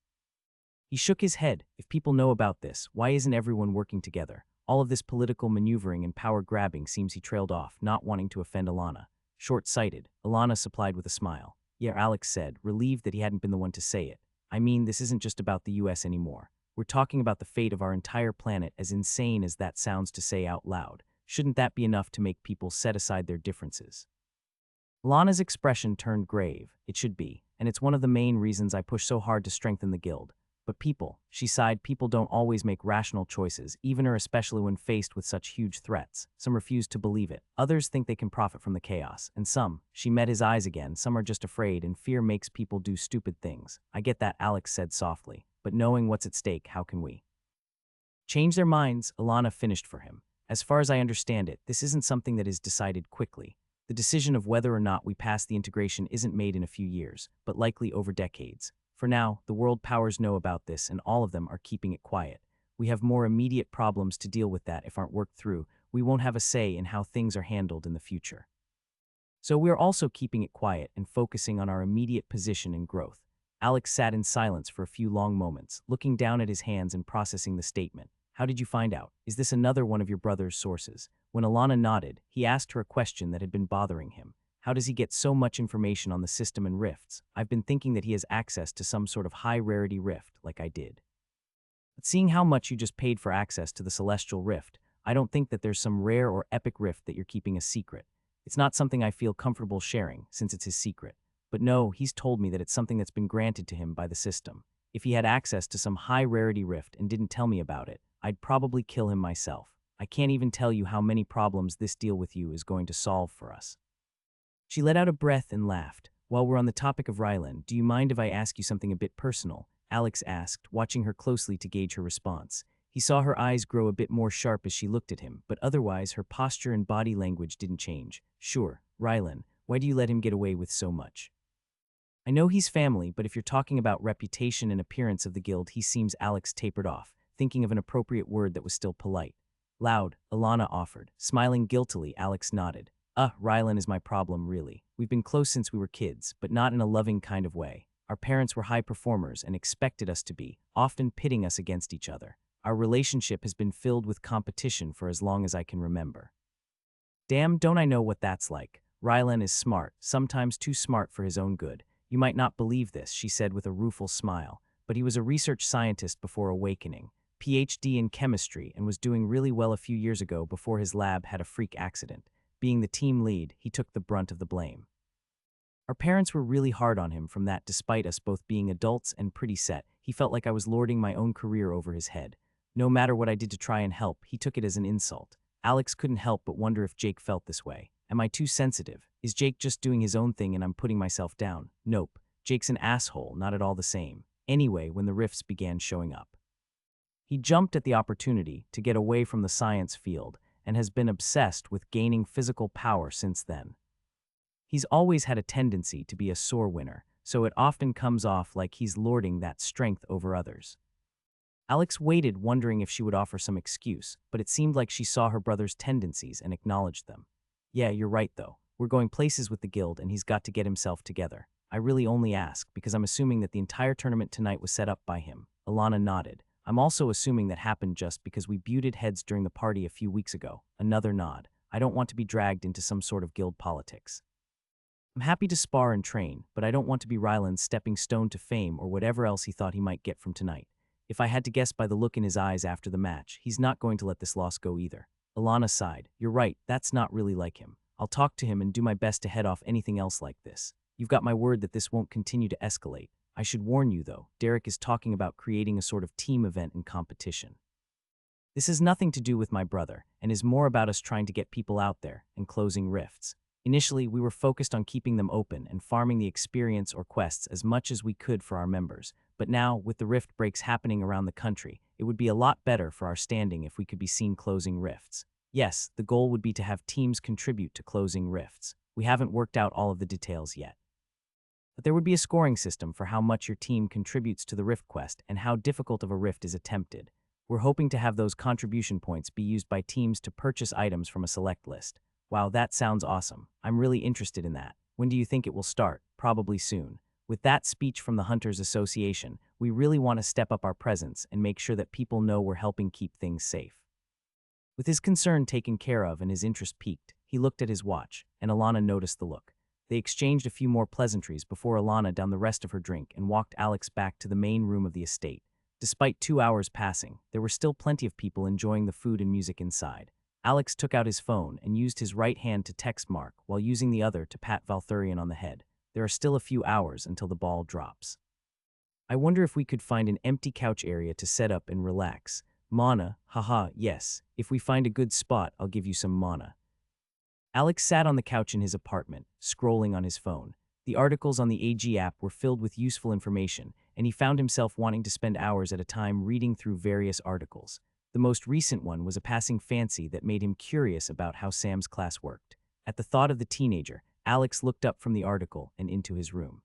He shook his head. If people know about this, why isn't everyone working together? All of this political maneuvering and power grabbing seems he trailed off, not wanting to offend Ilana. Short-sighted, Ilana supplied with a smile. Yeah, Alex said, relieved that he hadn't been the one to say it. I mean, this isn't just about the US anymore. We're talking about the fate of our entire planet, as insane as that sounds to say out loud. Shouldn't that be enough to make people set aside their differences? Ilana's expression turned grave. It should be, and it's one of the main reasons I push so hard to strengthen the guild. But people, she sighed, people don't always make rational choices, even or especially when faced with such huge threats. Some refuse to believe it. Others think they can profit from the chaos. And some, she met his eyes again, some are just afraid and fear makes people do stupid things. I get that, Alex said softly. But knowing what's at stake, how can we change their minds? Ilana finished for him. As far as I understand it, this isn't something that is decided quickly. The decision of whether or not we pass the integration isn't made in a few years, but likely over decades. For now, the world powers know about this and all of them are keeping it quiet. We have more immediate problems to deal with that if aren't worked through. We won't have a say in how things are handled in the future. So we're also keeping it quiet and focusing on our immediate position and growth. Alex sat in silence for a few long moments, looking down at his hands and processing the statement. How did you find out? Is this another one of your brother's sources? When Ilana nodded, he asked her a question that had been bothering him. How does he get so much information on the system and rifts? I've been thinking that he has access to some sort of high-rarity rift, like I did. But seeing how much you just paid for access to the Celestial Rift, I don't think that there's some rare or epic rift that you're keeping a secret. It's not something I feel comfortable sharing, since it's his secret. But no, he's told me that it's something that's been granted to him by the system. If he had access to some high-rarity rift and didn't tell me about it, I'd probably kill him myself. I can't even tell you how many problems this deal with you is going to solve for us. She let out a breath and laughed. While we're on the topic of Rylan, do you mind if I ask you something a bit personal? Alex asked, watching her closely to gauge her response. He saw her eyes grow a bit more sharp as she looked at him, but otherwise her posture and body language didn't change. Sure, Rylan, why do you let him get away with so much? I know he's family, but if you're talking about reputation and appearance of the guild, he seems. Alex tapered off, thinking of an appropriate word that was still polite. Loud, Alana offered. Smiling guiltily, Alex nodded. Rylan is my problem, really. We've been close since we were kids, but not in a loving kind of way. Our parents were high performers and expected us to be, often pitting us against each other. Our relationship has been filled with competition for as long as I can remember. Damn, don't I know what that's like. Rylan is smart, sometimes too smart for his own good. You might not believe this, she said with a rueful smile, but he was a research scientist before awakening, PhD in chemistry, and was doing really well a few years ago before his lab had a freak accident. Being the team lead, he took the brunt of the blame. Our parents were really hard on him from that. Despite us both being adults and pretty set, he felt like I was lording my own career over his head. No matter what I did to try and help, he took it as an insult. Alex couldn't help but wonder if Jake felt this way. Am I too sensitive? Is Jake just doing his own thing and I'm putting myself down? Nope. Jake's an asshole, not at all the same. Anyway, when the rifts began showing up, he jumped at the opportunity to get away from the science field and has been obsessed with gaining physical power since then. He's always had a tendency to be a sore winner, so it often comes off like he's lording that strength over others. Alex waited, wondering if she would offer some excuse, but it seemed like she saw her brother's tendencies and acknowledged them. Yeah, you're right though. We're going places with the guild and he's got to get himself together. I really only ask because I'm assuming that the entire tournament tonight was set up by him. Alana nodded. I'm also assuming that happened just because we butted heads during the party a few weeks ago. Another nod. I don't want to be dragged into some sort of guild politics. I'm happy to spar and train, but I don't want to be Rylan's stepping stone to fame or whatever else he thought he might get from tonight. If I had to guess by the look in his eyes after the match, he's not going to let this loss go either. Alana sighed. You're right, that's not really like him. I'll talk to him and do my best to head off anything else like this. You've got my word that this won't continue to escalate. I should warn you, though, Derek is talking about creating a sort of team event and competition. This has nothing to do with my brother, and is more about us trying to get people out there and closing rifts. Initially, we were focused on keeping them open and farming the experience or quests as much as we could for our members, but now, with the rift breaks happening around the country, it would be a lot better for our standing if we could be seen closing rifts. Yes, the goal would be to have teams contribute to closing rifts. We haven't worked out all of the details yet. But there would be a scoring system for how much your team contributes to the rift quest and how difficult of a rift is attempted. We're hoping to have those contribution points be used by teams to purchase items from a select list. Wow, that sounds awesome. I'm really interested in that. When do you think it will start? Probably soon. With that speech from the Hunters Association, we really want to step up our presence and make sure that people know we're helping keep things safe. With his concern taken care of and his interest piqued, he looked at his watch, and Alana noticed the look. They exchanged a few more pleasantries before Alana downed the rest of her drink and walked Alex back to the main room of the estate. Despite 2 hours passing, there were still plenty of people enjoying the food and music inside. Alex took out his phone and used his right hand to text Mark while using the other to pat Valthurian on the head. There are still a few hours until the ball drops. I wonder if we could find an empty couch area to set up and relax. Mana, haha, yes. If we find a good spot, I'll give you some mana. Alex sat on the couch in his apartment, scrolling on his phone. The articles on the AG app were filled with useful information, and he found himself wanting to spend hours at a time reading through various articles. The most recent one was a passing fancy that made him curious about how Sam's class worked. At the thought of the teenager, Alex looked up from the article and into his room.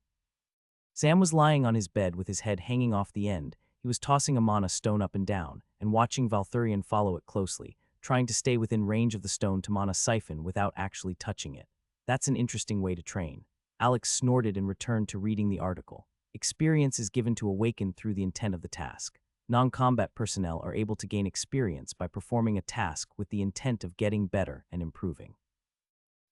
Sam was lying on his bed with his head hanging off the end. He was tossing a mana stone up and down, and watching Valthurian follow it closely, trying to stay within range of the stone to mana siphon without actually touching it. That's an interesting way to train. Alex snorted and returned to reading the article. Experience is given to awaken through the intent of the task. Non-combat personnel are able to gain experience by performing a task with the intent of getting better and improving.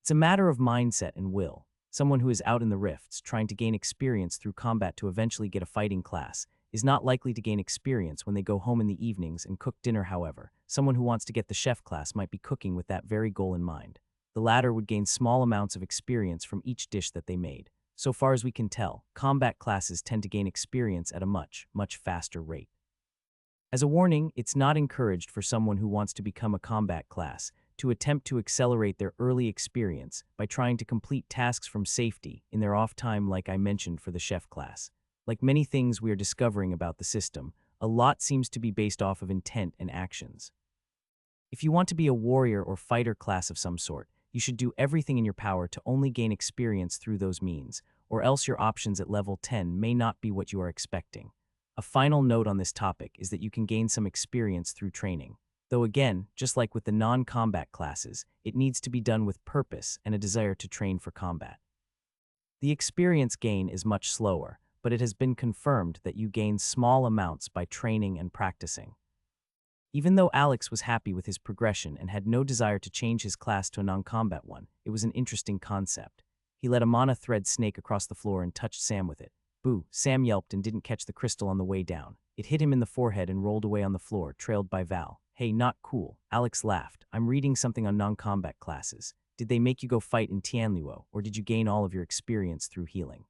It's a matter of mindset and will. Someone who is out in the rifts trying to gain experience through combat to eventually get a fighting class is not likely to gain experience when they go home in the evenings and cook dinner. However, someone who wants to get the chef class might be cooking with that very goal in mind. The latter would gain small amounts of experience from each dish that they made. So far as we can tell, combat classes tend to gain experience at a much faster rate. As a warning, it's not encouraged for someone who wants to become a combat class to attempt to accelerate their early experience by trying to complete tasks from safety in their off time like I mentioned for the chef class. Like many things we are discovering about the system, a lot seems to be based off of intent and actions. If you want to be a warrior or fighter class of some sort, you should do everything in your power to only gain experience through those means, or else your options at level 10 may not be what you are expecting. A final note on this topic is that you can gain some experience through training. Though again, just like with the non-combat classes, it needs to be done with purpose and a desire to train for combat. The experience gain is much slower, but it has been confirmed that you gain small amounts by training and practicing. Even though Alex was happy with his progression and had no desire to change his class to a non-combat one, it was an interesting concept. He let a mana thread snake across the floor and touched Sam with it. Boo! Sam yelped and didn't catch the crystal on the way down. It hit him in the forehead and rolled away on the floor, trailed by Val. Hey, not cool. Alex laughed. I'm reading something on non-combat classes. Did they make you go fight in Tianluo, or did you gain all of your experience through healing?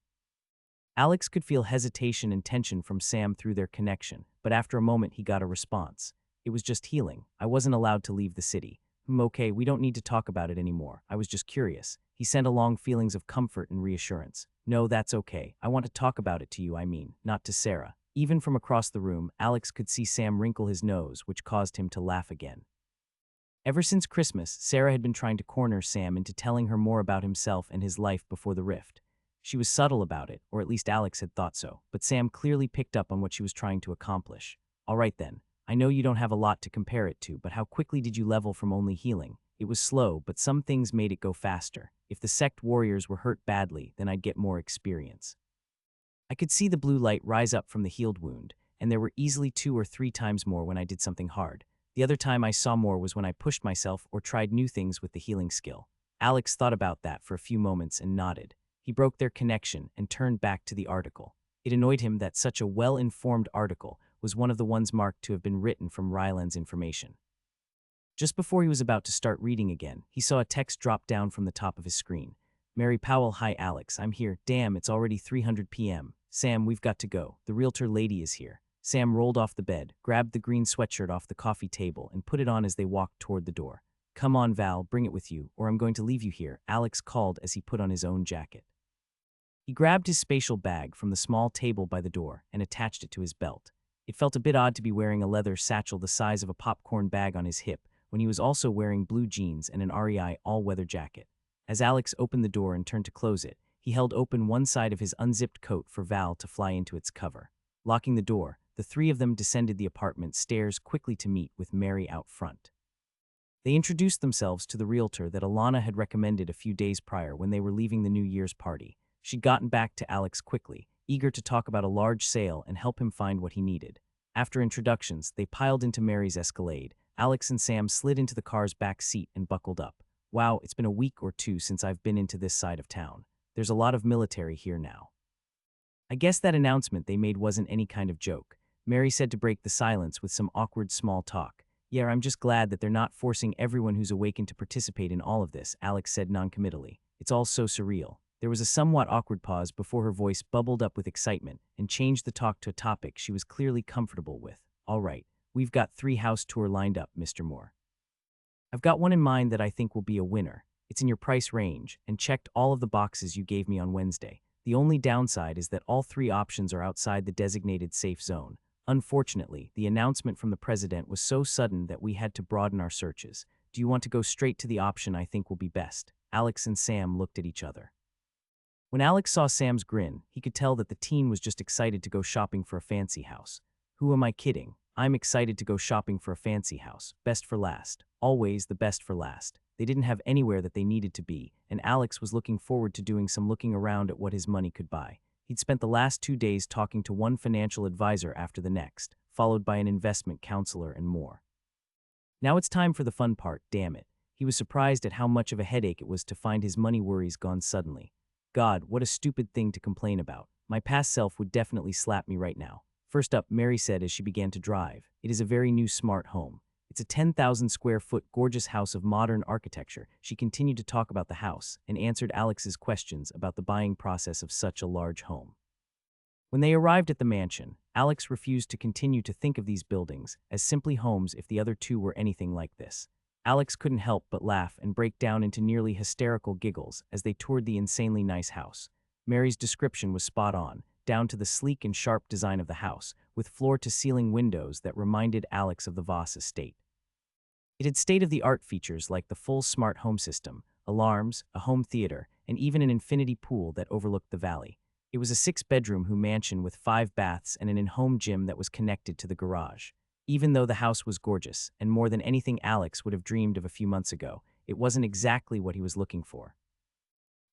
Alex could feel hesitation and tension from Sam through their connection, but after a moment he got a response. It was just healing. I wasn't allowed to leave the city. Okay, we don't need to talk about it anymore. I was just curious. He sent along feelings of comfort and reassurance. No, that's okay. I want to talk about it to you, not to Sarah. Even from across the room, Alex could see Sam wrinkle his nose, which caused him to laugh again. Ever since Christmas, Sarah had been trying to corner Sam into telling her more about himself and his life before the rift. She was subtle about it, or at least Alex had thought so, but Sam clearly picked up on what she was trying to accomplish. All right then. I know you don't have a lot to compare it to, but how quickly did you level from only healing? It was slow, but some things made it go faster. If the sect warriors were hurt badly, then I'd get more experience. I could see the blue light rise up from the healed wound, and there were easily 2 or 3 times more when I did something hard. The other time I saw more was when I pushed myself or tried new things with the healing skill. Alex thought about that for a few moments and nodded. He broke their connection and turned back to the article. It annoyed him that such a well-informed article was one of the ones marked to have been written from Ryland's information. Just before he was about to start reading again, he saw a text drop down from the top of his screen. Mary Powell, hi Alex, I'm here. Damn, it's already 3:00 p.m. Sam, we've got to go. The realtor lady is here. Sam rolled off the bed, grabbed the green sweatshirt off the coffee table, and put it on as they walked toward the door. Come on, Val, bring it with you, or I'm going to leave you here, Alex called as he put on his own jacket. He grabbed his spatial bag from the small table by the door and attached it to his belt. It felt a bit odd to be wearing a leather satchel the size of a popcorn bag on his hip when he was also wearing blue jeans and an REI all-weather jacket. As Alex opened the door and turned to close it, he held open one side of his unzipped coat for Val to fly into its cover. Locking the door, the 3 of them descended the apartment stairs quickly to meet with Mary out front. They introduced themselves to the realtor that Alana had recommended a few days prior when they were leaving the New Year's party. She'd gotten back to Alex quickly, eager to talk about a large sale and help him find what he needed. After introductions, they piled into Mary's Escalade. Alex and Sam slid into the car's back seat and buckled up. Wow, it's been a week or 2 since I've been into this side of town. There's a lot of military here now. I guess that announcement they made wasn't any kind of joke. Mary said to break the silence with some awkward small talk. Yeah, I'm just glad that they're not forcing everyone who's awakened to participate in all of this, Alex said noncommittally. It's all so surreal. There was a somewhat awkward pause before her voice bubbled up with excitement and changed the talk to a topic she was clearly comfortable with. All right, we've got 3 house tour lined up, Mr. Moore. I've got one in mind that I think will be a winner. It's in your price range and checked all of the boxes you gave me on Wednesday. The only downside is that all 3 options are outside the designated safe zone. Unfortunately, the announcement from the president was so sudden that we had to broaden our searches. Do you want to go straight to the option I think will be best? Alex and Sam looked at each other. When Alex saw Sam's grin, he could tell that the teen was just excited to go shopping for a fancy house. Who am I kidding? I'm excited to go shopping for a fancy house. Best for last. Always the best for last. They didn't have anywhere that they needed to be, and Alex was looking forward to doing some looking around at what his money could buy. He'd spent the last 2 days talking to one financial advisor after the next, followed by an investment counselor and more. Now it's time for the fun part, damn it. He was surprised at how much of a headache it was to find his money worries gone suddenly. God, what a stupid thing to complain about. My past self would definitely slap me right now. First up, Mary said as she began to drive, it is a very new smart home. It's a 10,000 square foot gorgeous house of modern architecture. She continued to talk about the house and answered Alex's questions about the buying process of such a large home. When they arrived at the mansion, Alex refused to continue to think of these buildings as simply homes if the other 2 were anything like this. Alex couldn't help but laugh and break down into nearly hysterical giggles as they toured the insanely nice house. Mary's description was spot on, down to the sleek and sharp design of the house, with floor-to-ceiling windows that reminded Alex of the Voss estate. It had state-of-the-art features like the full smart home system, alarms, a home theater, and even an infinity pool that overlooked the valley. It was a six-bedroom mansion with 5 baths and an in-home gym that was connected to the garage. Even though the house was gorgeous, and more than anything Alex would have dreamed of a few months ago, it wasn't exactly what he was looking for.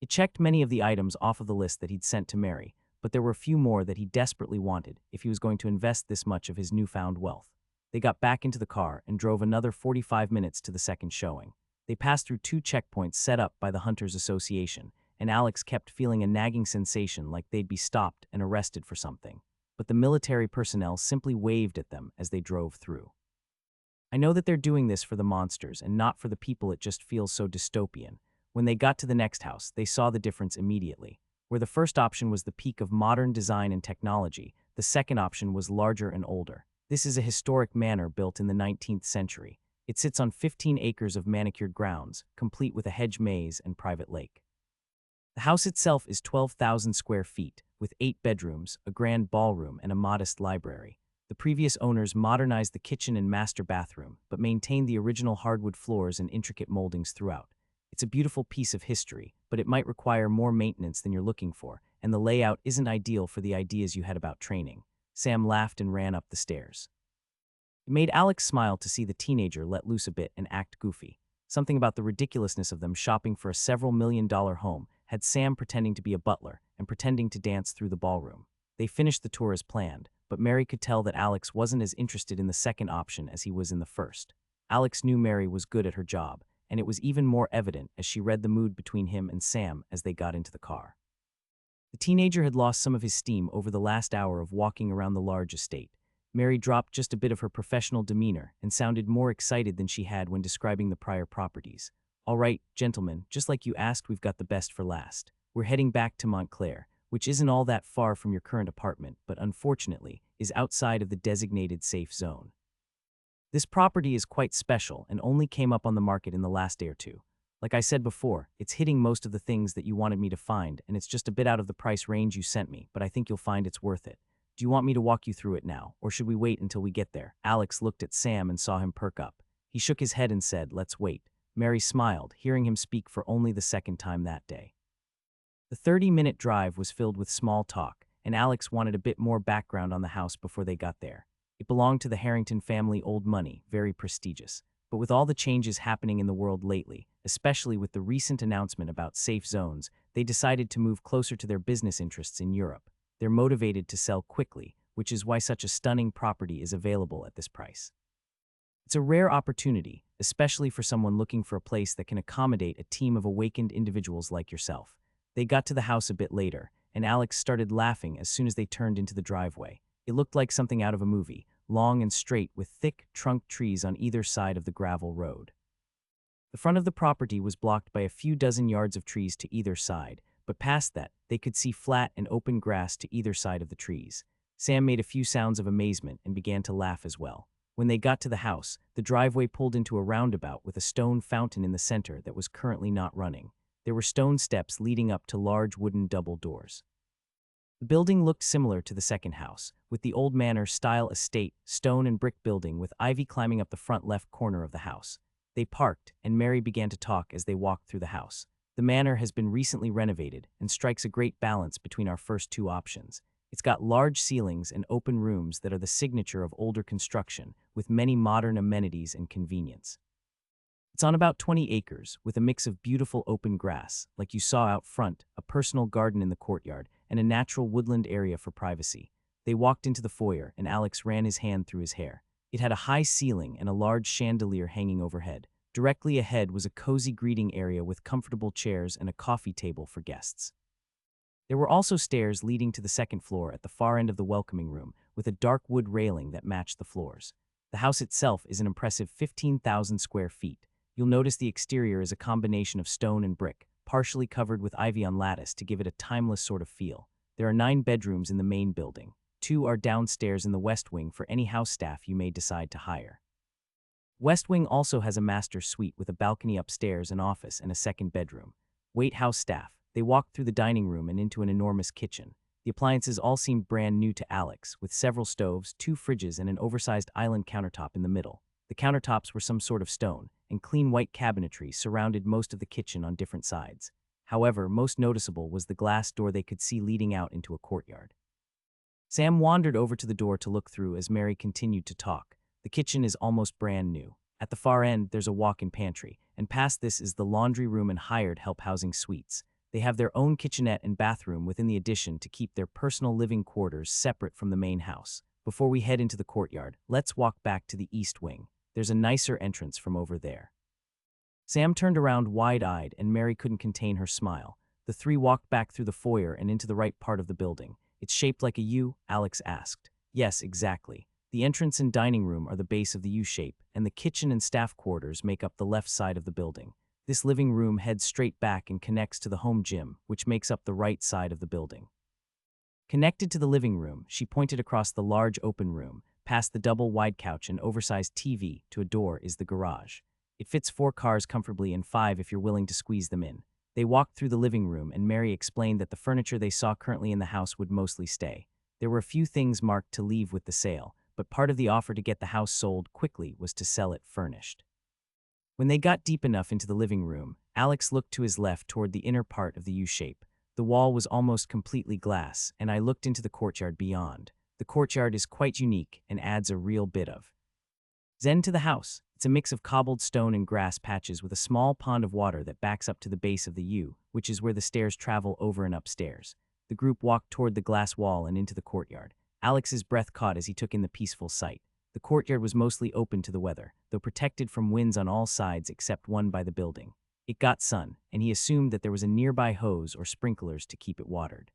It checked many of the items off of the list that he'd sent to Mary, but there were a few more that he desperately wanted if he was going to invest this much of his newfound wealth. They got back into the car and drove another 45 minutes to the second showing. They passed through 2 checkpoints set up by the Hunters Association, and Alex kept feeling a nagging sensation like they'd be stopped and arrested for something. But the military personnel simply waved at them as they drove through. I know that they're doing this for the monsters and not for the people. It just feels so dystopian. When they got to the next house, they saw the difference immediately. Where the first option was the peak of modern design and technology, the second option was larger and older. This is a historic manor built in the 19th century. It sits on 15 acres of manicured grounds, complete with a hedge maze and private lake. The house itself is 12,000 square feet, with 8 bedrooms, a grand ballroom, and a modest library. The previous owners modernized the kitchen and master bathroom, but maintained the original hardwood floors and intricate moldings throughout. It's a beautiful piece of history, but it might require more maintenance than you're looking for, and the layout isn't ideal for the ideas you had about training. Sam laughed and ran up the stairs. It made Alex smile to see the teenager let loose a bit and act goofy. Something about the ridiculousness of them shopping for a several million-dollar home had Sam pretending to be a butler and pretending to dance through the ballroom. They finished the tour as planned, but Mary could tell that Alex wasn't as interested in the second option as he was in the first. Alex knew Mary was good at her job, and it was even more evident as she read the mood between him and Sam as they got into the car. The teenager had lost some of his steam over the last hour of walking around the large estate. Mary dropped just a bit of her professional demeanor and sounded more excited than she had when describing the prior properties. "All right, gentlemen, just like you asked, we've got the best for last. We're heading back to Montclair, which isn't all that far from your current apartment, but unfortunately is outside of the designated safe zone. This property is quite special and only came up on the market in the last day or two. Like I said before, it's hitting most of the things that you wanted me to find, and it's just a bit out of the price range you sent me, but I think you'll find it's worth it. Do you want me to walk you through it now, or should we wait until we get there?" Alex looked at Sam and saw him perk up. He shook his head and said, "Let's wait." Mary smiled, hearing him speak for only the second time that day. The 30-minute drive was filled with small talk, and Alex wanted a bit more background on the house before they got there. It belonged to the Harrington family, old money, very prestigious. But with all the changes happening in the world lately, especially with the recent announcement about safe zones, they decided to move closer to their business interests in Europe. They're motivated to sell quickly, which is why such a stunning property is available at this price. It's a rare opportunity, especially for someone looking for a place that can accommodate a team of awakened individuals like yourself. They got to the house a bit later, and Alex started laughing as soon as they turned into the driveway. It looked like something out of a movie, long and straight with thick, trunked trees on either side of the gravel road. The front of the property was blocked by a few dozen yards of trees to either side, but past that, they could see flat and open grass to either side of the trees. Sam made a few sounds of amazement and began to laugh as well. When they got to the house, the driveway pulled into a roundabout with a stone fountain in the center that was currently not running. There were stone steps leading up to large wooden double doors. The building looked similar to the second house, with the old manor-style estate, stone and brick building with ivy climbing up the front left corner of the house. They parked, and Mary began to talk as they walked through the house. "The manor has been recently renovated and strikes a great balance between our first 2 options. It's got large ceilings and open rooms that are the signature of older construction, with many modern amenities and convenience. It's on about 20 acres, with a mix of beautiful open grass, like you saw out front, a personal garden in the courtyard, and a natural woodland area for privacy." They walked into the foyer, and Alex ran his hand through his hair. It had a high ceiling and a large chandelier hanging overhead. Directly ahead was a cozy greeting area with comfortable chairs and a coffee table for guests. There were also stairs leading to the second floor at the far end of the welcoming room, with a dark wood railing that matched the floors. The house itself is an impressive 15,000 square feet. You'll notice the exterior is a combination of stone and brick, partially covered with ivy on lattice to give it a timeless sort of feel. There are 9 bedrooms in the main building. 2 are downstairs in the west wing for any house staff you may decide to hire. West Wing also has a master suite with a balcony upstairs, an office, and a second bedroom. Wait house staff. They walked through the dining room and into an enormous kitchen. The appliances all seemed brand new to Alex, with several stoves, 2 fridges, and an oversized island countertop in the middle. The countertops were some sort of stone, and clean white cabinetry surrounded most of the kitchen on different sides. However, most noticeable was the glass door they could see leading out into a courtyard. Sam wandered over to the door to look through as Mary continued to talk. The kitchen is almost brand new. At the far end, there's a walk-in pantry, and past this is the laundry room and hired help housing suites. They have their own kitchenette and bathroom within the addition to keep their personal living quarters separate from the main house. Before we head into the courtyard, let's walk back to the east wing. There's a nicer entrance from over there. Sam turned around wide-eyed, and Mary couldn't contain her smile. The three walked back through the foyer and into the right part of the building. It's shaped like a U? Alex asked. Yes, exactly. The entrance and dining room are the base of the U shape, and the kitchen and staff quarters make up the left side of the building. This living room heads straight back and connects to the home gym, which makes up the right side of the building. Connected to the living room, she pointed across the large open room, past the double-wide couch and oversized TV, to a door is the garage. It fits 4 cars comfortably and 5 if you're willing to squeeze them in. They walked through the living room, and Mary explained that the furniture they saw currently in the house would mostly stay. There were a few things marked to leave with the sale, but part of the offer to get the house sold quickly was to sell it furnished. When they got deep enough into the living room, Alex looked to his left toward the inner part of the U-shape. The wall was almost completely glass, and I looked into the courtyard beyond. The courtyard is quite unique and adds a real bit of zen to the house. It's a mix of cobbled stone and grass patches with a small pond of water that backs up to the base of the U, which is where the stairs travel over and upstairs. The group walked toward the glass wall and into the courtyard. Alex's breath caught as he took in the peaceful sight. The courtyard was mostly open to the weather, though protected from winds on all sides except one by the building. It got sun, and he assumed that there was a nearby hose or sprinklers to keep it watered.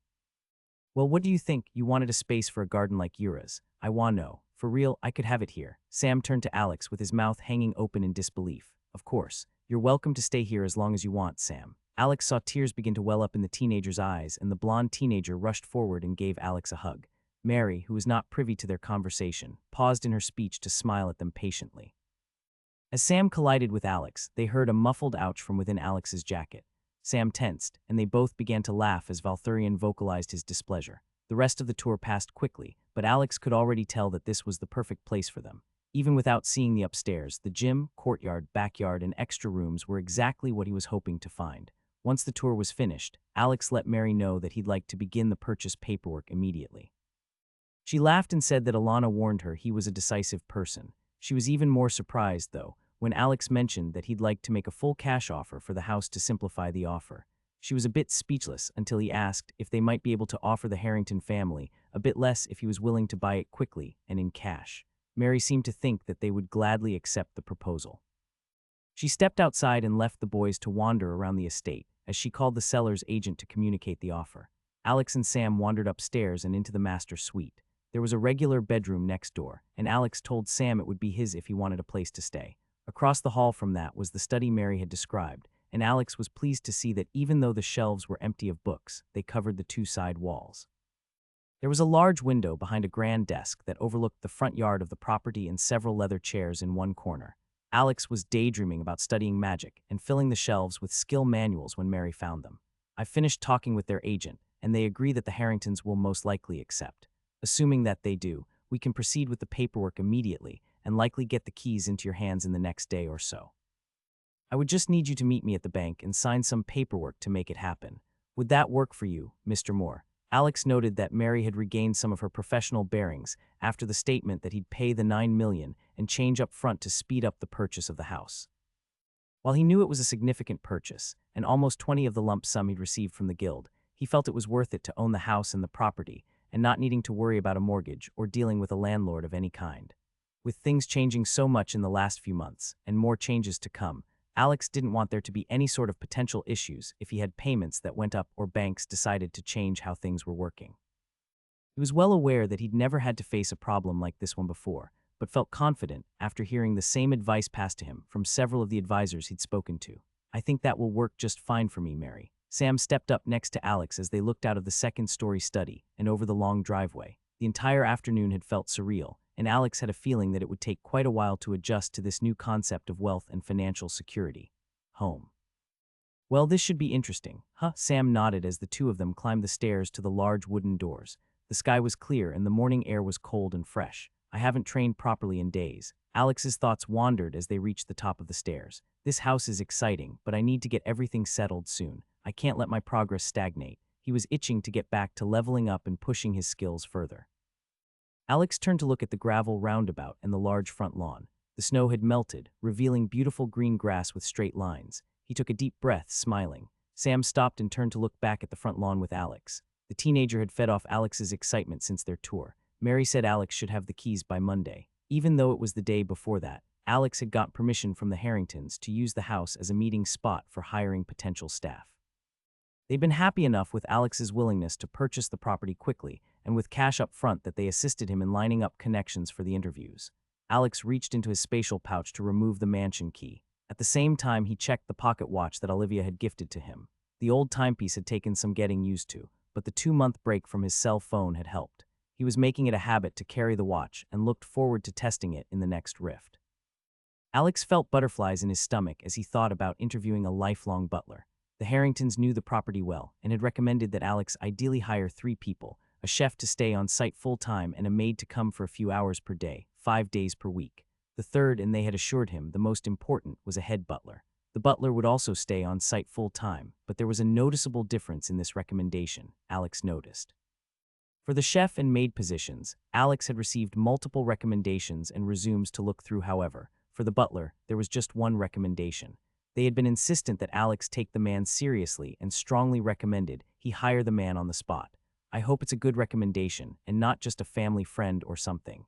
Well, what do you think? You wanted a space for a garden like Yura's. I know. For real, I could have it here. Sam turned to Alex with his mouth hanging open in disbelief. Of course. You're welcome to stay here as long as you want, Sam. Alex saw tears begin to well up in the teenager's eyes, and the blonde teenager rushed forward and gave Alex a hug. Mary, who was not privy to their conversation, paused in her speech to smile at them patiently. As Sam collided with Alex, they heard a muffled ouch from within Alex's jacket. Sam tensed, and they both began to laugh as Valthurian vocalized his displeasure. The rest of the tour passed quickly, but Alex could already tell that this was the perfect place for them. Even without seeing the upstairs, the gym, courtyard, backyard, and extra rooms were exactly what he was hoping to find. Once the tour was finished, Alex let Mary know that he'd like to begin the purchase paperwork immediately. She laughed and said that Alana warned her he was a decisive person. She was even more surprised, though, when Alex mentioned that he'd like to make a full cash offer for the house to simplify the offer. She was a bit speechless until he asked if they might be able to offer the Harrington family a bit less if he was willing to buy it quickly and in cash. Mary seemed to think that they would gladly accept the proposal. She stepped outside and left the boys to wander around the estate as she called the seller's agent to communicate the offer. Alex and Sam wandered upstairs and into the master suite. There was a regular bedroom next door, and Alex told Sam it would be his if he wanted a place to stay. Across the hall from that was the study Mary had described, and Alex was pleased to see that even though the shelves were empty of books, they covered the 2 side walls. There was a large window behind a grand desk that overlooked the front yard of the property and several leather chairs in one corner. Alex was daydreaming about studying magic and filling the shelves with skill manuals when Mary found them. I finished talking with their agent, and they agree that the Harringtons will most likely accept. Assuming that they do, we can proceed with the paperwork immediately and likely get the keys into your hands in the next day or so. I would just need you to meet me at the bank and sign some paperwork to make it happen. Would that work for you, Mr. Moore? Alex noted that Mary had regained some of her professional bearings after the statement that he'd pay the $9 million and change up front to speed up the purchase of the house. While he knew it was a significant purchase, and almost 20 of the lump sum he'd received from the guild, he felt it was worth it to own the house and the property, and not needing to worry about a mortgage or dealing with a landlord of any kind. With things changing so much in the last few months, and more changes to come, Alex didn't want there to be any sort of potential issues if he had payments that went up or banks decided to change how things were working. He was well aware that he'd never had to face a problem like this one before, but felt confident after hearing the same advice passed to him from several of the advisors he'd spoken to. I think that will work just fine for me, Mary. Sam stepped up next to Alex as they looked out of the second-story study and over the long driveway. The entire afternoon had felt surreal, and Alex had a feeling that it would take quite a while to adjust to this new concept of wealth and financial security. Home. Well, this should be interesting, huh? Sam nodded as the two of them climbed the stairs to the large wooden doors. The sky was clear and the morning air was cold and fresh. I haven't trained properly in days. Alex's thoughts wandered as they reached the top of the stairs. This house is exciting, but I need to get everything settled soon. I can't let my progress stagnate. He was itching to get back to leveling up and pushing his skills further. Alex turned to look at the gravel roundabout and the large front lawn. The snow had melted, revealing beautiful green grass with straight lines. He took a deep breath, smiling. Sam stopped and turned to look back at the front lawn with Alex. The teenager had fed off Alex's excitement since their tour. Mary said Alex should have the keys by Monday. Even though it was the day before that, Alex had got permission from the Harringtons to use the house as a meeting spot for hiring potential staff. They'd been happy enough with Alex's willingness to purchase the property quickly and with cash up front that they assisted him in lining up connections for the interviews. Alex reached into his spatial pouch to remove the mansion key. At the same time, he checked the pocket watch that Olivia had gifted to him. The old timepiece had taken some getting used to, but the 2-month break from his cell phone had helped. He was making it a habit to carry the watch and looked forward to testing it in the next rift. Alex felt butterflies in his stomach as he thought about interviewing a lifelong butler. The Harringtons knew the property well and had recommended that Alex ideally hire 3 people, a chef to stay on site full-time and a maid to come for a few hours per day, 5 days per week. The third, and they had assured him the most important, was a head butler. The butler would also stay on site full-time, but there was a noticeable difference in this recommendation, Alex noticed. For the chef and maid positions, Alex had received multiple recommendations and resumes to look through. However, for the butler, there was just one recommendation. They had been insistent that Alex take the man seriously and strongly recommended he hire the man on the spot. I hope it's a good recommendation and not just a family friend or something.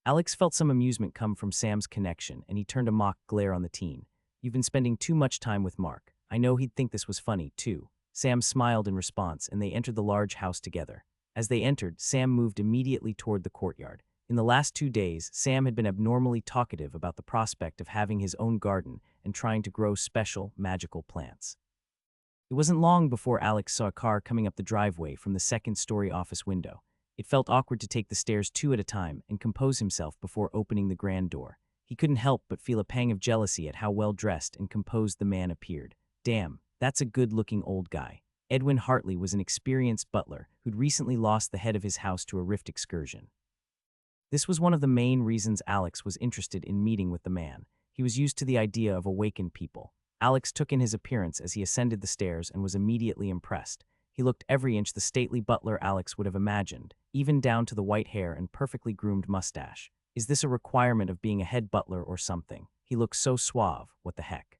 Alex felt some amusement come from Sam's connection, and he turned a mock glare on the teen. You've been spending too much time with Mark. I know he'd think this was funny, too. Sam smiled in response, and they entered the large house together. As they entered, Sam moved immediately toward the courtyard. In the last 2 days, Sam had been abnormally talkative about the prospect of having his own garden and trying to grow special, magical plants. It wasn't long before Alex saw a car coming up the driveway from the second-story office window. It felt awkward to take the stairs 2 at a time and compose himself before opening the grand door. He couldn't help but feel a pang of jealousy at how well-dressed and composed the man appeared. Damn, that's a good-looking old guy. Edwin Hartley was an experienced butler who'd recently lost the head of his house to a rift excursion. This was one of the main reasons Alex was interested in meeting with the man. He was used to the idea of awakened people. Alex took in his appearance as he ascended the stairs and was immediately impressed. He looked every inch the stately butler Alex would have imagined, even down to the white hair and perfectly groomed mustache. Is this a requirement of being a head butler or something? He looked so suave, what the heck?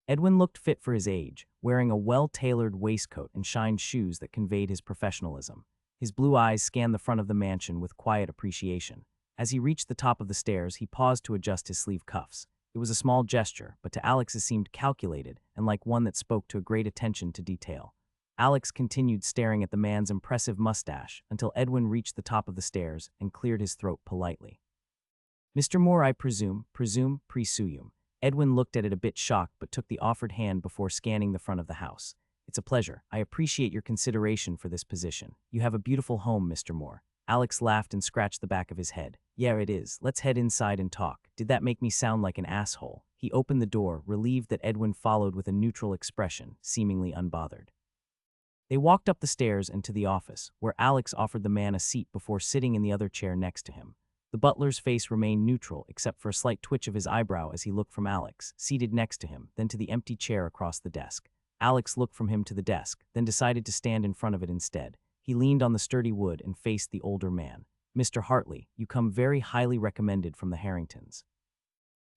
Edwin looked fit for his age, wearing a well-tailored waistcoat and shined shoes that conveyed his professionalism. His blue eyes scanned the front of the mansion with quiet appreciation. As he reached the top of the stairs, he paused to adjust his sleeve cuffs. It was a small gesture, but to Alex it seemed calculated and like one that spoke to a great attention to detail. Alex continued staring at the man's impressive mustache until Edwin reached the top of the stairs and cleared his throat politely. Mr. Moore, I presume. Edwin looked at it a bit shocked but took the offered hand before scanning the front of the house. It's a pleasure. I appreciate your consideration for this position. You have a beautiful home, Mr. Moore. Alex laughed and scratched the back of his head. Yeah, it is. Let's head inside and talk. Did that make me sound like an asshole? He opened the door, relieved that Edwin followed with a neutral expression, seemingly unbothered. They walked up the stairs and to the office, where Alex offered the man a seat before sitting in the other chair next to him. The butler's face remained neutral except for a slight twitch of his eyebrow as he looked from Alex, seated next to him, then to the empty chair across the desk. Alex looked from him to the desk, then decided to stand in front of it instead. He leaned on the sturdy wood and faced the older man. Mr. Hartley, you come very highly recommended from the Harringtons.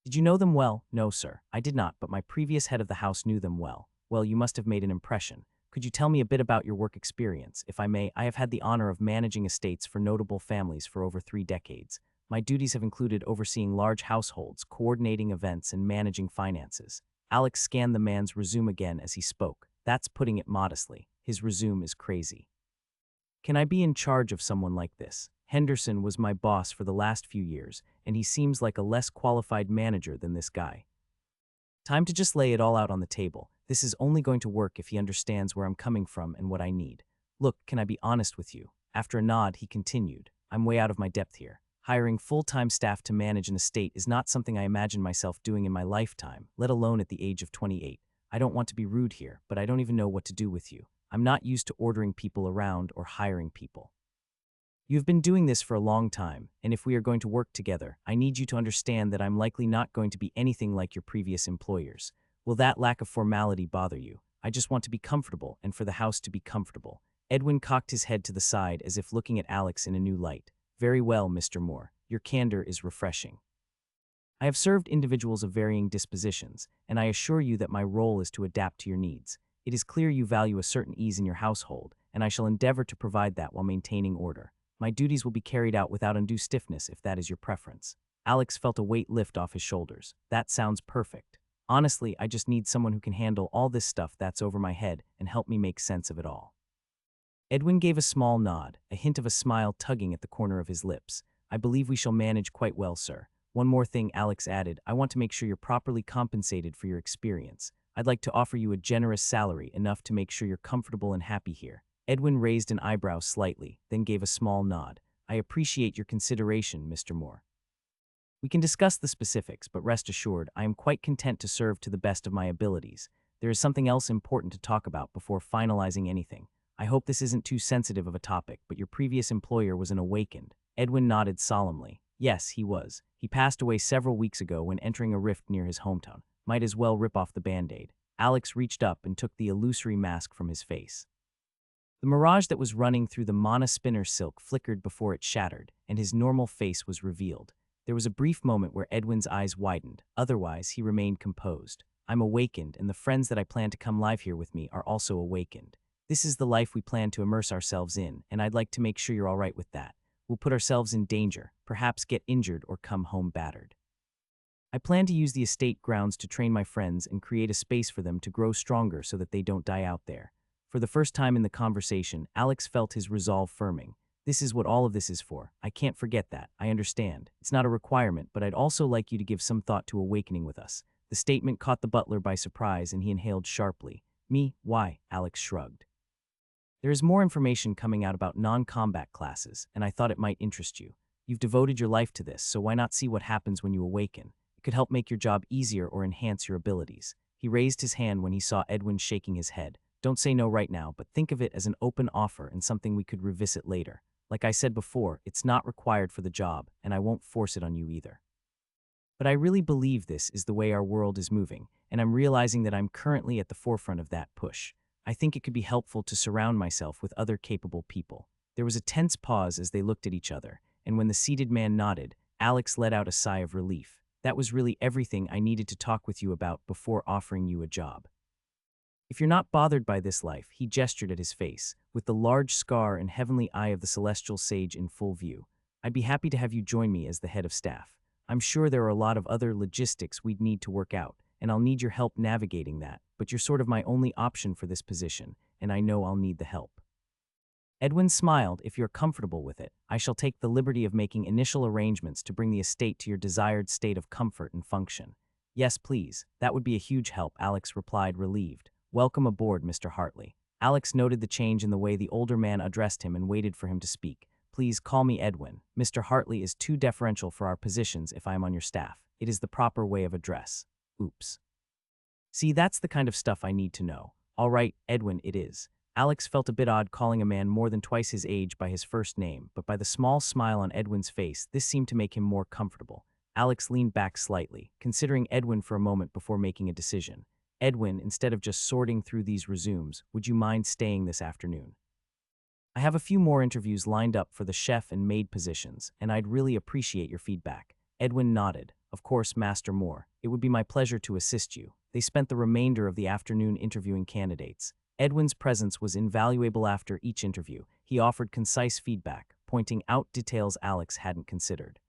Did you know them well? No, sir, I did not, but my previous head of the house knew them well. Well, you must have made an impression. Could you tell me a bit about your work experience? If I may, I have had the honor of managing estates for notable families for over 3 decades. My duties have included overseeing large households, coordinating events, and managing finances. Alex scanned the man's resume again as he spoke. That's putting it modestly. His resume is crazy. Can I be in charge of someone like this? Henderson was my boss for the last few years, and he seems like a less qualified manager than this guy. Time to just lay it all out on the table. This is only going to work if he understands where I'm coming from and what I need. Look, can I be honest with you? After a nod, he continued. I'm way out of my depth here. Hiring full-time staff to manage an estate is not something I imagine myself doing in my lifetime, let alone at the age of 28. I don't want to be rude here, but I don't even know what to do with you. I'm not used to ordering people around or hiring people. You've been doing this for a long time, and if we are going to work together, I need you to understand that I'm likely not going to be anything like your previous employers. Will that lack of formality bother you? I just want to be comfortable and for the house to be comfortable. Edwin cocked his head to the side as if looking at Alex in a new light. Very well, Mr. Moore. Your candor is refreshing. I have served individuals of varying dispositions, and I assure you that my role is to adapt to your needs. It is clear you value a certain ease in your household, and I shall endeavor to provide that while maintaining order. My duties will be carried out without undue stiffness if that is your preference. Alex felt a weight lift off his shoulders. That sounds perfect. Honestly, I just need someone who can handle all this stuff that's over my head and help me make sense of it all. Edwin gave a small nod, a hint of a smile tugging at the corner of his lips. I believe we shall manage quite well, sir. One more thing, Alex added. I want to make sure you're properly compensated for your experience. I'd like to offer you a generous salary, enough to make sure you're comfortable and happy here. Edwin raised an eyebrow slightly, then gave a small nod. I appreciate your consideration, Mr. Moore. We can discuss the specifics, but rest assured, I am quite content to serve to the best of my abilities. There is something else important to talk about before finalizing anything. I hope this isn't too sensitive of a topic, but your previous employer was an awakened. Edwin nodded solemnly. Yes, he was. He passed away several weeks ago when entering a rift near his hometown. Might as well rip off the band-aid. Alex reached up and took the illusory mask from his face. The mirage that was running through the mana spinner silk flickered before it shattered, and his normal face was revealed. There was a brief moment where Edwin's eyes widened. Otherwise, he remained composed. I'm awakened, and the friends that I plan to come live here with me are also awakened. This is the life we plan to immerse ourselves in, and I'd like to make sure you're all right with that. We'll put ourselves in danger, perhaps get injured or come home battered. I plan to use the estate grounds to train my friends and create a space for them to grow stronger so that they don't die out there. For the first time in the conversation, Alex felt his resolve firming. This is what all of this is for. I can't forget that. I understand. It's not a requirement, but I'd also like you to give some thought to awakening with us. The statement caught the butler by surprise, and he inhaled sharply. Me? Why? Alex shrugged. There is more information coming out about non-combat classes, and I thought it might interest you. You've devoted your life to this, so why not see what happens when you awaken? It could help make your job easier or enhance your abilities. He raised his hand when he saw Edwin shaking his head. Don't say no right now, but think of it as an open offer and something we could revisit later. Like I said before, it's not required for the job, and I won't force it on you either. But I really believe this is the way our world is moving, and I'm realizing that I'm currently at the forefront of that push. I think it could be helpful to surround myself with other capable people. There was a tense pause as they looked at each other, and when the seated man nodded, Alex let out a sigh of relief. That was really everything I needed to talk with you about before offering you a job. If you're not bothered by this life, he gestured at his face, with the large scar and heavenly eye of the celestial sage in full view, I'd be happy to have you join me as the head of staff. I'm sure there are a lot of other logistics we'd need to work out, and I'll need your help navigating that, but you're sort of my only option for this position, and I know I'll need the help. Edwin smiled. If you're comfortable with it, I shall take the liberty of making initial arrangements to bring the estate to your desired state of comfort and function. Yes, please. That would be a huge help, Alex replied, relieved. Welcome aboard, Mr. Hartley. Alex noted the change in the way the older man addressed him and waited for him to speak. Please call me Edwin. Mr. Hartley is too deferential for our positions if I am on your staff. It is the proper way of address. Oops. See, that's the kind of stuff I need to know. All right, Edwin, it is. Alex felt a bit odd calling a man more than twice his age by his first name, but by the small smile on Edwin's face, this seemed to make him more comfortable. Alex leaned back slightly, considering Edwin for a moment before making a decision. Edwin, instead of just sorting through these resumes, would you mind staying this afternoon? I have a few more interviews lined up for the chef and maid positions, and I'd really appreciate your feedback. Edwin nodded. Of course, Master Moore. It would be my pleasure to assist you. They spent the remainder of the afternoon interviewing candidates. Edwin's presence was invaluable after each interview. He offered concise feedback, pointing out details Alex hadn't considered.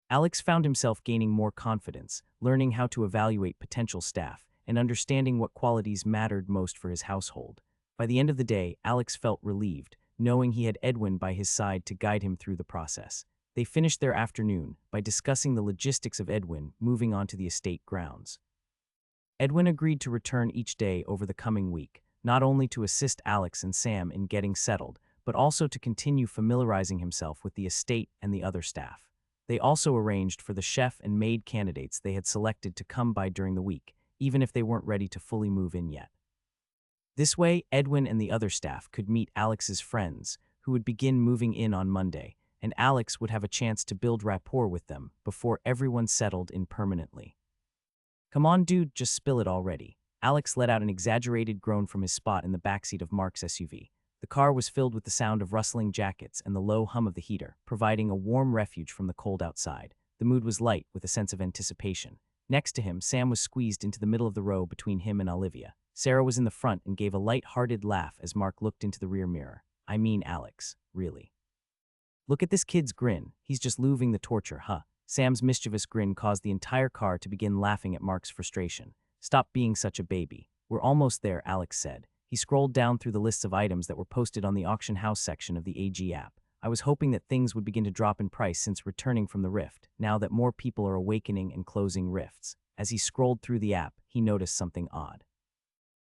Alex found himself gaining more confidence, learning how to evaluate potential staff, and understanding what qualities mattered most for his household. By the end of the day, Alex felt relieved, knowing he had Edwin by his side to guide him through the process. They finished their afternoon by discussing the logistics of Edwin moving onto the estate grounds. Edwin agreed to return each day over the coming week, not only to assist Alex and Sam in getting settled, but also to continue familiarizing himself with the estate and the other staff. They also arranged for the chef and maid candidates they had selected to come by during the week, even if they weren't ready to fully move in yet. This way, Edwin and the other staff could meet Alex's friends, who would begin moving in on Monday, and Alex would have a chance to build rapport with them before everyone settled in permanently. "Come on, dude, just spill it already." Alex let out an exaggerated groan from his spot in the backseat of Mark's SUV. The car was filled with the sound of rustling jackets and the low hum of the heater, providing a warm refuge from the cold outside. The mood was light, with a sense of anticipation. Next to him, Sam was squeezed into the middle of the row between him and Olivia. Sarah was in the front and gave a light-hearted laugh as Mark looked into the rear mirror. "I mean, Alex, really. Look at this kid's grin. He's just loving the torture, huh?" Sam's mischievous grin caused the entire car to begin laughing at Mark's frustration. "Stop being such a baby. We're almost there," Alex said. He scrolled down through the lists of items that were posted on the auction house section of the AG app. "I was hoping that things would begin to drop in price since returning from the rift, now that more people are awakening and closing rifts." As he scrolled through the app, he noticed something odd.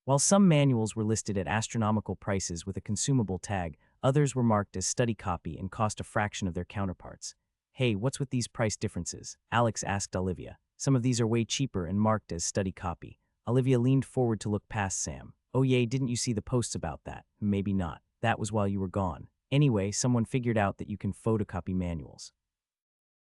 While some manuals were listed at astronomical prices with a consumable tag, others were marked as study copy and cost a fraction of their counterparts. "Hey, what's with these price differences?" Alex asked Olivia. "Some of these are way cheaper and marked as study copy." Olivia leaned forward to look past Sam. "Oh yay, didn't you see the posts about that?" "Maybe not. That was while you were gone. Anyway, someone figured out that you can photocopy manuals.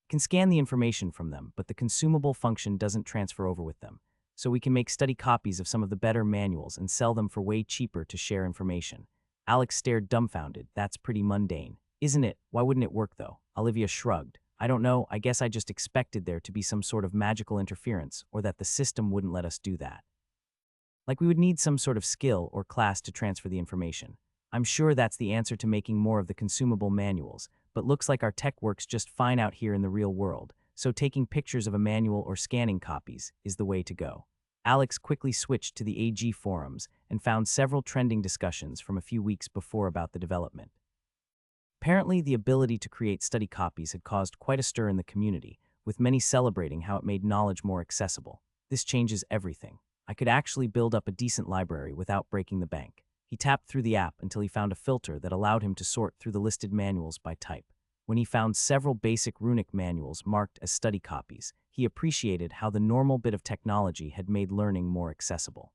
You can scan the information from them, but the consumable function doesn't transfer over with them. So we can make study copies of some of the better manuals and sell them for way cheaper to share information." Alex stared dumbfounded. "That's pretty mundane, isn't it? Why wouldn't it work though?" Olivia shrugged. "I don't know, I guess I just expected there to be some sort of magical interference, or that the system wouldn't let us do that. Like we would need some sort of skill or class to transfer the information. I'm sure that's the answer to making more of the consumable manuals, but looks like our tech works just fine out here in the real world, so taking pictures of a manual or scanning copies is the way to go." Alex quickly switched to the AG forums and found several trending discussions from a few weeks before about the development. Apparently, the ability to create study copies had caused quite a stir in the community, with many celebrating how it made knowledge more accessible. "This changes everything. I could actually build up a decent library without breaking the bank." He tapped through the app until he found a filter that allowed him to sort through the listed manuals by type. When he found several basic runic manuals marked as study copies, he appreciated how the normal bit of technology had made learning more accessible.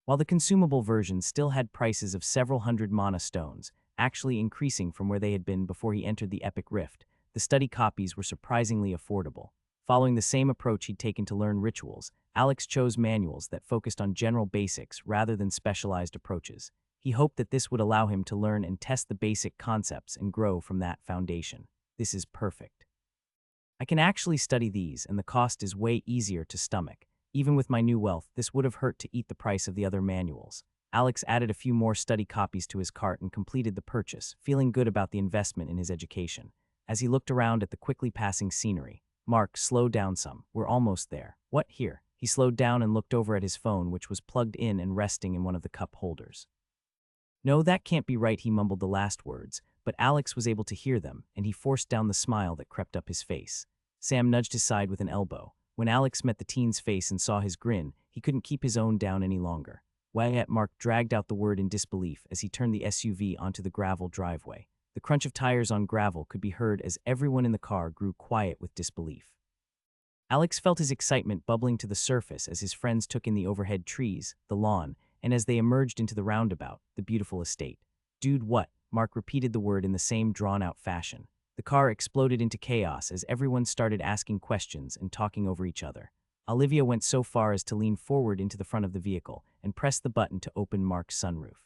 While the consumable version still had prices of several hundred mana stones, actually increasing from where they had been before he entered the Epic Rift, the study copies were surprisingly affordable. Following the same approach he'd taken to learn rituals, Alex chose manuals that focused on general basics rather than specialized approaches. He hoped that this would allow him to learn and test the basic concepts and grow from that foundation. "This is perfect. I can actually study these, and the cost is way easier to stomach. Even with my new wealth, this would have hurt to eat the price of the other manuals." Alex added a few more study copies to his cart and completed the purchase, feeling good about the investment in his education. As he looked around at the quickly passing scenery, "Mark, slow down some. We're almost there." "What, here?" He slowed down and looked over at his phone, which was plugged in and resting in one of the cup holders. "No, that can't be right," he mumbled the last words, but Alex was able to hear them, and he forced down the smile that crept up his face. Sam nudged his side with an elbow. When Alex met the teen's face and saw his grin, he couldn't keep his own down any longer. Wyatt Mark dragged out the word in disbelief as he turned the SUV onto the gravel driveway. The crunch of tires on gravel could be heard as everyone in the car grew quiet with disbelief. Alex felt his excitement bubbling to the surface as his friends took in the overhead trees, the lawn, and as they emerged into the roundabout, the beautiful estate. "Dude, what?" Mark repeated the word in the same drawn-out fashion. The car exploded into chaos as everyone started asking questions and talking over each other. Olivia went so far as to lean forward into the front of the vehicle and press the button to open Mark's sunroof.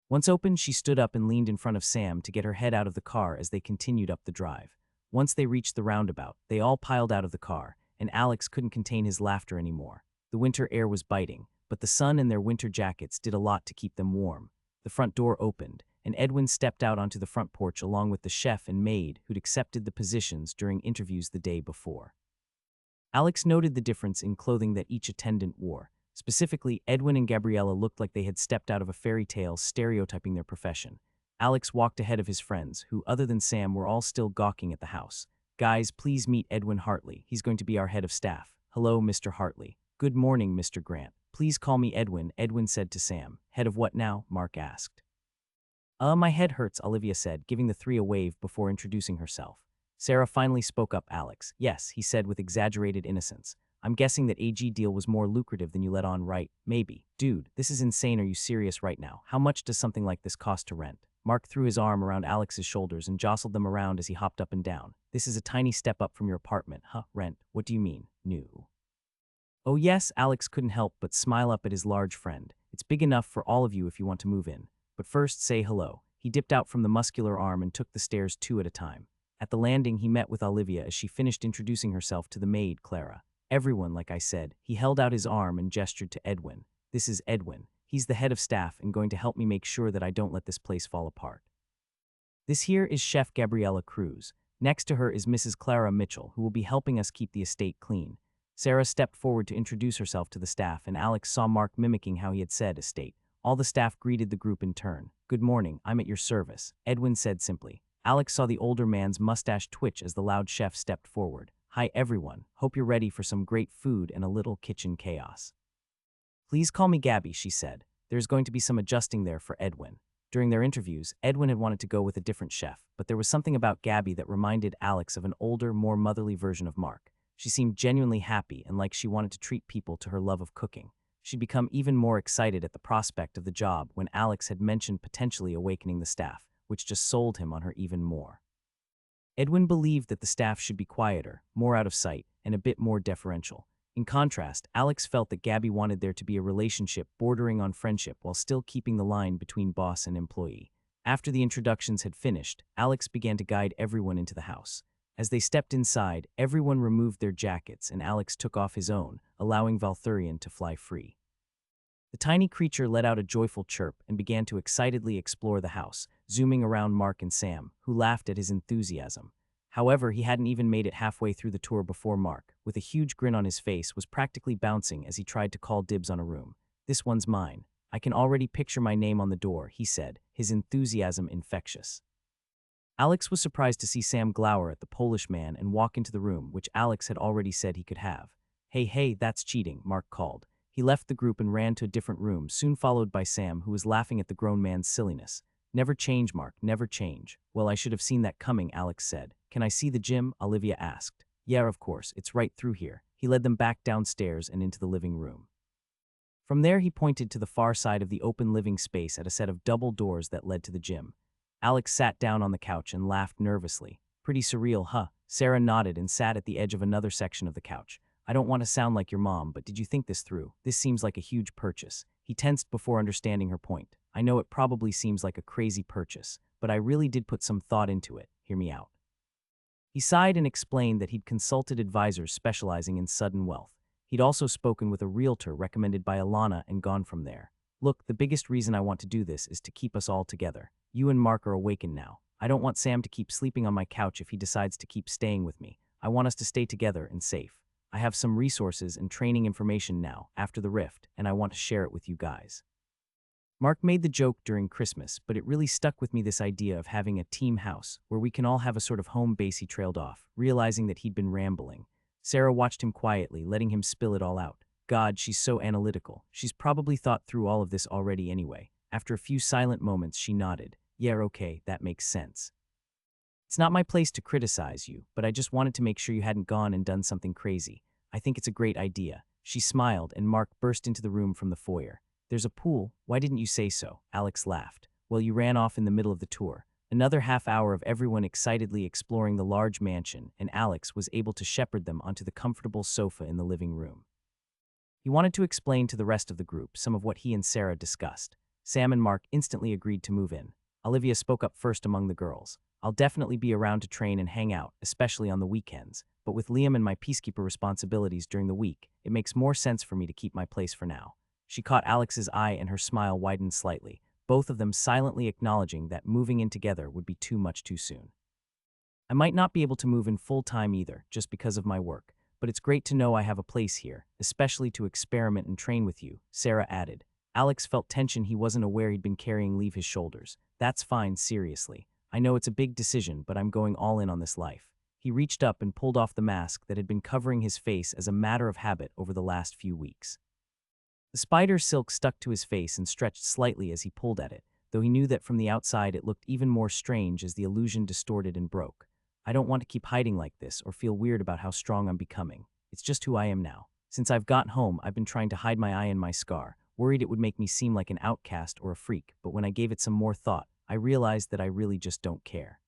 Once open, she stood up and leaned in front of Sam to get her head out of the car as they continued up the drive. Once they reached the roundabout, they all piled out of the car, and Alex couldn't contain his laughter anymore. The winter air was biting, but the sun and their winter jackets did a lot to keep them warm. The front door opened, and Edwin stepped out onto the front porch along with the chef and maid who'd accepted the positions during interviews the day before. Alex noted the difference in clothing that each attendant wore. Specifically, Edwin and Gabriella looked like they had stepped out of a fairy tale, stereotyping their profession. Alex walked ahead of his friends, who, other than Sam, were all still gawking at the house. "Guys, please meet Edwin Hartley. He's going to be our head of staff." "Hello, Mr. Hartley." "Good morning, Mr. Grant." "Please call me Edwin," Edwin said to Sam. "Head of what now?" Mark asked. My head hurts, Olivia said, giving the three a wave before introducing herself. Sarah finally spoke up. Alex. Yes, he said with exaggerated innocence. I'm guessing that AG deal was more lucrative than you let on, right? Maybe. Dude, this is insane. Are you serious right now? How much does something like this cost to rent? Mark threw his arm around Alex's shoulders and jostled them around as he hopped up and down. This is a tiny step up from your apartment. Huh, rent. What do you mean? New. Oh yes, Alex couldn't help but smile up at his large friend. It's big enough for all of you if you want to move in. But first, say hello. He dipped out from the muscular arm and took the stairs two at a time. At the landing, he met with Olivia as she finished introducing herself to the maid, Clara. Everyone, like I said. He held out his arm and gestured to Edwin. This is Edwin. He's the head of staff and going to help me make sure that I don't let this place fall apart. This here is Chef Gabriella Cruz. Next to her is Mrs. Clara Mitchell, who will be helping us keep the estate clean. Sarah stepped forward to introduce herself to the staff, and Alex saw Mark mimicking how he had said estate. All the staff greeted the group in turn. Good morning, I'm at your service, Edwin said simply. Alex saw the older man's mustache twitch as the loud chef stepped forward. Hi everyone, hope you're ready for some great food and a little kitchen chaos. Please call me Gabby, she said. There's going to be some adjusting there for Edwin. During their interviews, Edwin had wanted to go with a different chef, but there was something about Gabby that reminded Alex of an older, more motherly version of Mark. She seemed genuinely happy and like she wanted to treat people to her love of cooking. She'd become even more excited at the prospect of the job when Alex had mentioned potentially awakening the staff, which just sold him on her even more. Edwin believed that the staff should be quieter, more out of sight, and a bit more deferential. In contrast, Alex felt that Gabby wanted there to be a relationship bordering on friendship while still keeping the line between boss and employee. After the introductions had finished, Alex began to guide everyone into the house. As they stepped inside, everyone removed their jackets and Alex took off his own, allowing Valthurian to fly free. The tiny creature let out a joyful chirp and began to excitedly explore the house, zooming around Mark and Sam, who laughed at his enthusiasm. However, he hadn't even made it halfway through the tour before Mark, with a huge grin on his face, was practically bouncing as he tried to call dibs on a room. This one's mine. I can already picture my name on the door, he said, his enthusiasm infectious. Alex was surprised to see Sam glower at the Polish man and walk into the room, which Alex had already said he could have. Hey, that's cheating, Mark called. He left the group and ran to a different room, soon followed by Sam, who was laughing at the grown man's silliness. Never change, Mark, never change. Well, I should have seen that coming, Alex said. Can I see the gym? Olivia asked. Yeah, of course, it's right through here. He led them back downstairs and into the living room. From there, he pointed to the far side of the open living space at a set of double doors that led to the gym. Alex sat down on the couch and laughed nervously. Pretty surreal, huh? Sarah nodded and sat at the edge of another section of the couch. I don't want to sound like your mom, but did you think this through? This seems like a huge purchase. He tensed before understanding her point. I know it probably seems like a crazy purchase, but I really did put some thought into it. Hear me out. He sighed and explained that he'd consulted advisors specializing in sudden wealth. He'd also spoken with a realtor recommended by Alana and gone from there. Look, the biggest reason I want to do this is to keep us all together. You and Mark are awakened now. I don't want Sam to keep sleeping on my couch if he decides to keep staying with me. I want us to stay together and safe. I have some resources and training information now, after the rift, and I want to share it with you guys. Mark made the joke during Christmas, but it really stuck with me, this idea of having a team house, where we can all have a sort of home base. He trailed off, realizing that he'd been rambling. Sarah watched him quietly, letting him spill it all out. God, she's so analytical. She's probably thought through all of this already anyway. After a few silent moments, she nodded. Yeah, okay, that makes sense. It's not my place to criticize you, but I just wanted to make sure you hadn't gone and done something crazy. I think it's a great idea. She smiled, and Mark burst into the room from the foyer. There's a pool. Why didn't you say so? Alex laughed. Well, you ran off in the middle of the tour. Another half hour of everyone excitedly exploring the large mansion, and Alex was able to shepherd them onto the comfortable sofa in the living room. He wanted to explain to the rest of the group some of what he and Sarah discussed. Sam and Mark instantly agreed to move in. Olivia spoke up first among the girls. I'll definitely be around to train and hang out, especially on the weekends, but with Liam and my peacekeeper responsibilities during the week, it makes more sense for me to keep my place for now. She caught Alex's eye and her smile widened slightly, both of them silently acknowledging that moving in together would be too much too soon. I might not be able to move in full-time either, just because of my work, but it's great to know I have a place here, especially to experiment and train with you, Sarah added. Alex felt tension he wasn't aware he'd been carrying leave his shoulders. That's fine, seriously. I know it's a big decision, but I'm going all in on this life. He reached up and pulled off the mask that had been covering his face as a matter of habit over the last few weeks. The spider silk stuck to his face and stretched slightly as he pulled at it, though he knew that from the outside it looked even more strange as the illusion distorted and broke. I don't want to keep hiding like this or feel weird about how strong I'm becoming. It's just who I am now. Since I've gotten home, I've been trying to hide my eye and my scar, worried it would make me seem like an outcast or a freak, but when I gave it some more thought, I realized that I really just don't care.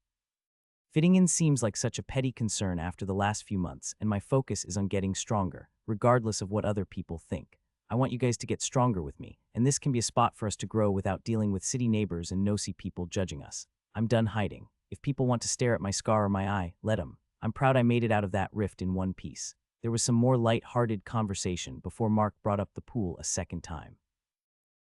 Fitting in seems like such a petty concern after the last few months, and my focus is on getting stronger, regardless of what other people think. I want you guys to get stronger with me, and this can be a spot for us to grow without dealing with city neighbors and nosy people judging us. I'm done hiding. If people want to stare at my scar or my eye, let them. I'm proud I made it out of that rift in one piece. There was some more light-hearted conversation before Mark brought up the pool a second time.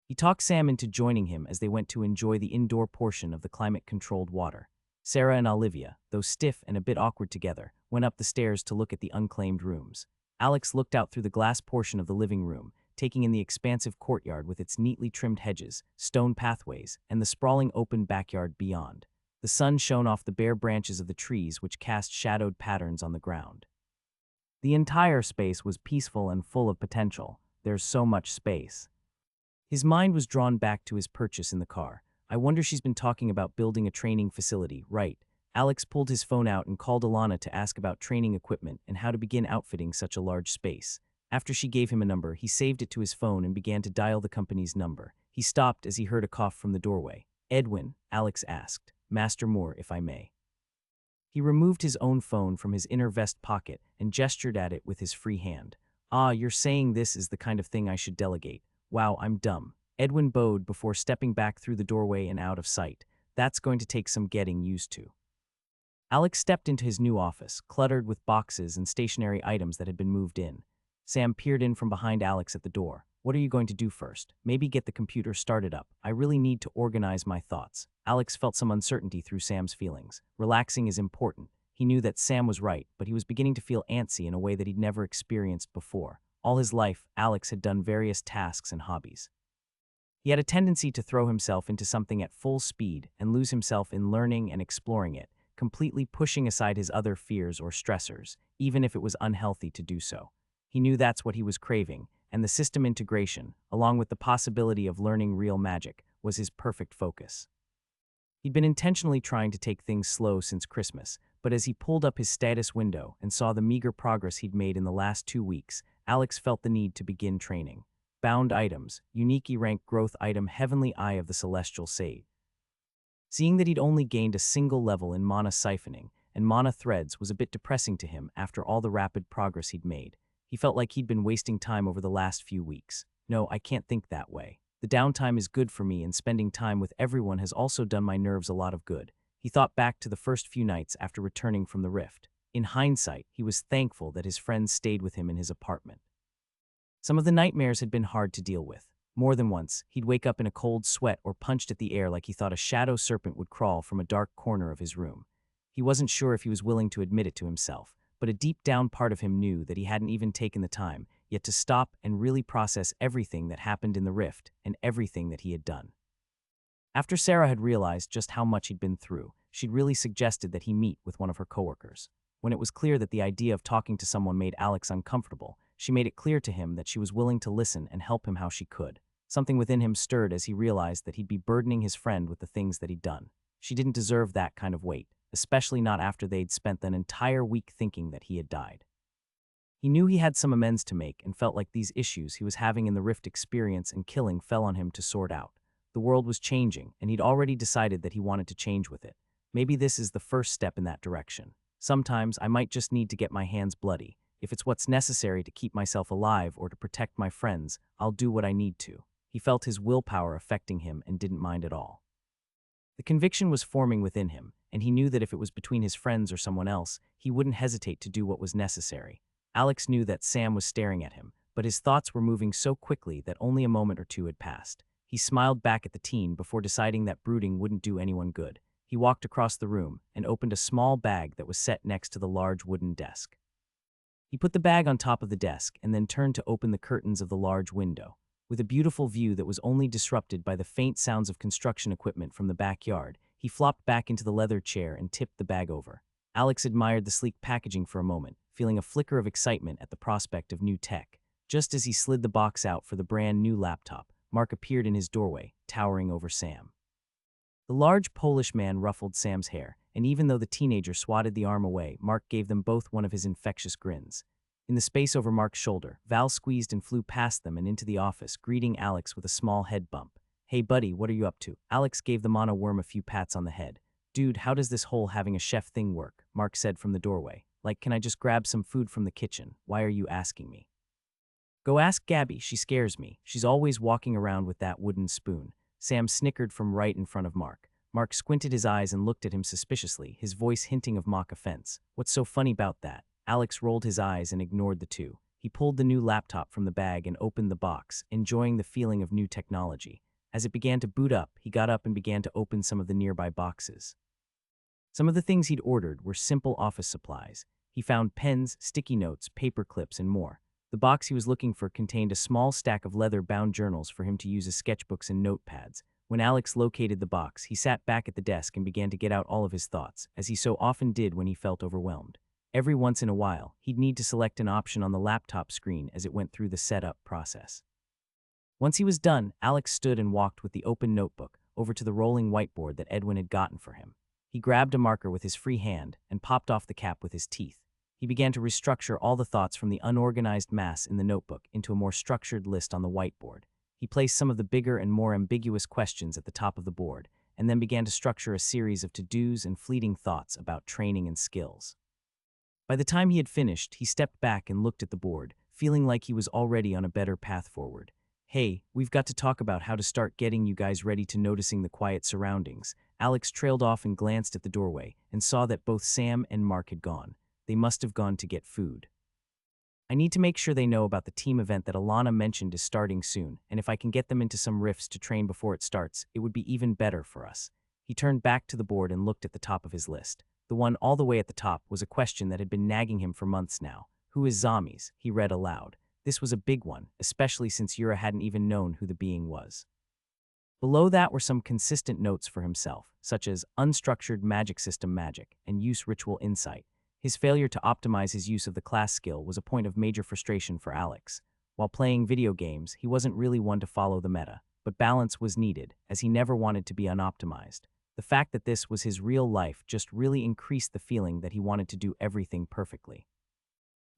He talked Sam into joining him as they went to enjoy the indoor portion of the climate-controlled water. Sarah and Olivia, though stiff and a bit awkward together, went up the stairs to look at the unclaimed rooms. Alex looked out through the glass portion of the living room, taking in the expansive courtyard with its neatly trimmed hedges, stone pathways, and the sprawling open backyard beyond. The sun shone off the bare branches of the trees which cast shadowed patterns on the ground. The entire space was peaceful and full of potential. There's so much space. His mind was drawn back to his purchase in the car. I wonder she's been talking about building a training facility, right? Alex pulled his phone out and called Alana to ask about training equipment and how to begin outfitting such a large space. After she gave him a number, he saved it to his phone and began to dial the company's number. He stopped as he heard a cough from the doorway. "Edwin," Alex asked. "Master Moore, if I may." He removed his own phone from his inner vest pocket and gestured at it with his free hand. "Ah, you're saying this is the kind of thing I should delegate. Wow, I'm dumb." Edwin bowed before stepping back through the doorway and out of sight. "That's going to take some getting used to." Alex stepped into his new office, cluttered with boxes and stationary items that had been moved in. Sam peered in from behind Alex at the door. "What are you going to do first? Maybe get the computer started up. I really need to organize my thoughts." Alex felt some uncertainty through Sam's feelings. Relaxing is important. He knew that Sam was right, but he was beginning to feel antsy in a way that he'd never experienced before. All his life, Alex had done various tasks and hobbies. He had a tendency to throw himself into something at full speed and lose himself in learning and exploring it, completely pushing aside his other fears or stressors, even if it was unhealthy to do so. He knew that's what he was craving, and the system integration, along with the possibility of learning real magic, was his perfect focus. He'd been intentionally trying to take things slow since Christmas, but as he pulled up his status window and saw the meager progress he'd made in the last 2 weeks, Alex felt the need to begin training. Bound items, unique rank growth item Heavenly Eye of the Celestial Sage. Seeing that he'd only gained a single level in mana siphoning and mana threads was a bit depressing to him after all the rapid progress he'd made. He felt like he'd been wasting time over the last few weeks. No, I can't think that way. The downtime is good for me, and spending time with everyone has also done my nerves a lot of good. He thought back to the first few nights after returning from the rift. In hindsight, he was thankful that his friends stayed with him in his apartment. Some of the nightmares had been hard to deal with. More than once, he'd wake up in a cold sweat or punched at the air like he thought a shadow serpent would crawl from a dark corner of his room. He wasn't sure if he was willing to admit it to himself, but a deep down part of him knew that he hadn't even taken the time yet to stop and really process everything that happened in the rift and everything that he had done. After Sarah had realized just how much he'd been through, she'd really suggested that he meet with one of her coworkers. When it was clear that the idea of talking to someone made Alex uncomfortable, she made it clear to him that she was willing to listen and help him how she could. Something within him stirred as he realized that he'd be burdening his friend with the things that he'd done. She didn't deserve that kind of weight, especially not after they'd spent an entire week thinking that he had died. He knew he had some amends to make and felt like these issues he was having in the rift experience and killing fell on him to sort out. The world was changing, and he'd already decided that he wanted to change with it. Maybe this is the first step in that direction. Sometimes I might just need to get my hands bloody. If it's what's necessary to keep myself alive or to protect my friends, I'll do what I need to. He felt his willpower affecting him and didn't mind at all. The conviction was forming within him, and he knew that if it was between his friends or someone else, he wouldn't hesitate to do what was necessary. Alex knew that Sam was staring at him, but his thoughts were moving so quickly that only a moment or two had passed. He smiled back at the teen before deciding that brooding wouldn't do anyone good. He walked across the room and opened a small bag that was set next to the large wooden desk. He put the bag on top of the desk and then turned to open the curtains of the large window. With a beautiful view that was only disrupted by the faint sounds of construction equipment from the backyard, he flopped back into the leather chair and tipped the bag over. Alex admired the sleek packaging for a moment, feeling a flicker of excitement at the prospect of new tech. Just as he slid the box out for the brand new laptop, Mark appeared in his doorway, towering over Sam. The large Polish man ruffled Sam's hair, and even though the teenager swatted the arm away, Mark gave them both one of his infectious grins. In the space over Mark's shoulder, Val squeezed and flew past them and into the office, greeting Alex with a small head bump. "Hey buddy, what are you up to?" Alex gave the mono worm a few pats on the head. "Dude, how does this whole having a chef thing work?" Mark said from the doorway. "Like, can I just grab some food from the kitchen? Why are you asking me?" "Go ask Gabby, she scares me. She's always walking around with that wooden spoon." Sam snickered from right in front of Mark. Mark squinted his eyes and looked at him suspiciously, his voice hinting of mock offense. "What's so funny about that?" Alex rolled his eyes and ignored the two. He pulled the new laptop from the bag and opened the box, enjoying the feeling of new technology. As it began to boot up, he got up and began to open some of the nearby boxes. Some of the things he'd ordered were simple office supplies. He found pens, sticky notes, paper clips, and more. The box he was looking for contained a small stack of leather-bound journals for him to use as sketchbooks and notepads. When Alex located the box, he sat back at the desk and began to get out all of his thoughts, as he so often did when he felt overwhelmed. Every once in a while, he'd need to select an option on the laptop screen as it went through the setup process. Once he was done, Alex stood and walked with the open notebook over to the rolling whiteboard that Edwin had gotten for him. He grabbed a marker with his free hand and popped off the cap with his teeth. He began to restructure all the thoughts from the unorganized mass in the notebook into a more structured list on the whiteboard. He placed some of the bigger and more ambiguous questions at the top of the board, and then began to structure a series of to-dos and fleeting thoughts about training and skills. By the time he had finished, he stepped back and looked at the board, feeling like he was already on a better path forward. "Hey, we've got to talk about how to start getting you guys ready to noticing the quiet surroundings." Alex trailed off and glanced at the doorway and saw that both Sam and Mark had gone. They must have gone to get food. "I need to make sure they know about the team event that Alana mentioned is starting soon, and if I can get them into some rifts to train before it starts, it would be even better for us." He turned back to the board and looked at the top of his list. The one all the way at the top was a question that had been nagging him for months now. "Who is Zommies?" he read aloud. This was a big one, especially since Yura hadn't even known who the being was. Below that were some consistent notes for himself, such as unstructured magic system magic and use ritual insight. His failure to optimize his use of the class skill was a point of major frustration for Alex. While playing video games, he wasn't really one to follow the meta, but balance was needed, as he never wanted to be unoptimized. The fact that this was his real life just really increased the feeling that he wanted to do everything perfectly.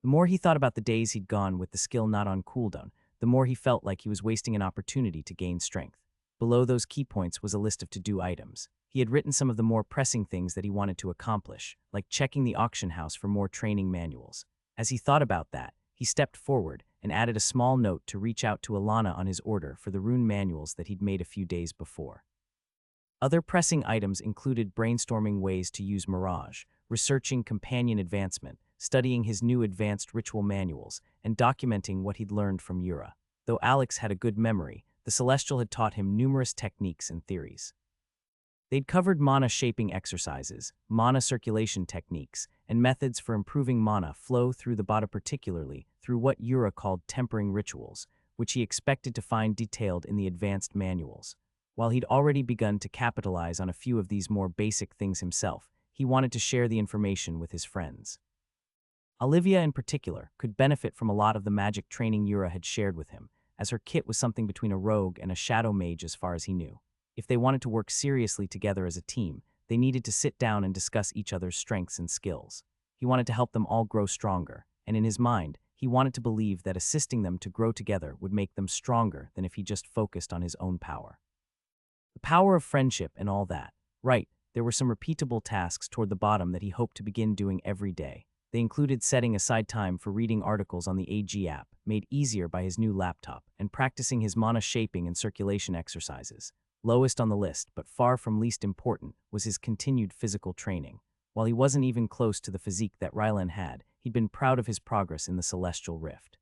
The more he thought about the days he'd gone with the skill not on cooldown, the more he felt like he was wasting an opportunity to gain strength. Below those key points was a list of to-do items. He had written some of the more pressing things that he wanted to accomplish, like checking the auction house for more training manuals. As he thought about that, he stepped forward and added a small note to reach out to Alana on his order for the rune manuals that he'd made a few days before. Other pressing items included brainstorming ways to use Mirage, researching companion advancement, studying his new advanced ritual manuals, and documenting what he'd learned from Yura. Though Alex had a good memory, the Celestial had taught him numerous techniques and theories. They'd covered mana shaping exercises, mana circulation techniques, and methods for improving mana flow through the body, particularly through what Yura called tempering rituals, which he expected to find detailed in the advanced manuals. While he'd already begun to capitalize on a few of these more basic things himself, he wanted to share the information with his friends. Olivia, in particular, could benefit from a lot of the magic training Yura had shared with him, as her kit was something between a rogue and a shadow mage as far as he knew. If they wanted to work seriously together as a team, they needed to sit down and discuss each other's strengths and skills. He wanted to help them all grow stronger, and in his mind, he wanted to believe that assisting them to grow together would make them stronger than if he just focused on his own power. The power of friendship and all that. Right, there were some repeatable tasks toward the bottom that he hoped to begin doing every day. They included setting aside time for reading articles on the AG app, made easier by his new laptop, and practicing his mana shaping and circulation exercises. Lowest on the list, but far from least important, was his continued physical training. While he wasn't even close to the physique that Rylan had, he'd been proud of his progress in the Celestial Rift.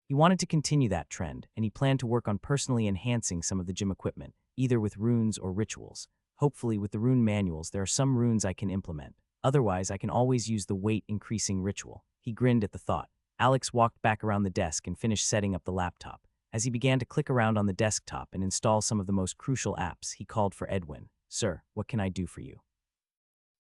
He wanted to continue that trend, and he planned to work on personally enhancing some of the gym equipment, either with runes or rituals. Hopefully, with the rune manuals, there are some runes I can implement. Otherwise, I can always use the weight-increasing ritual. He grinned at the thought. Alex walked back around the desk and finished setting up the laptop. As he began to click around on the desktop and install some of the most crucial apps, he called for Edwin. "Sir, what can I do for you?"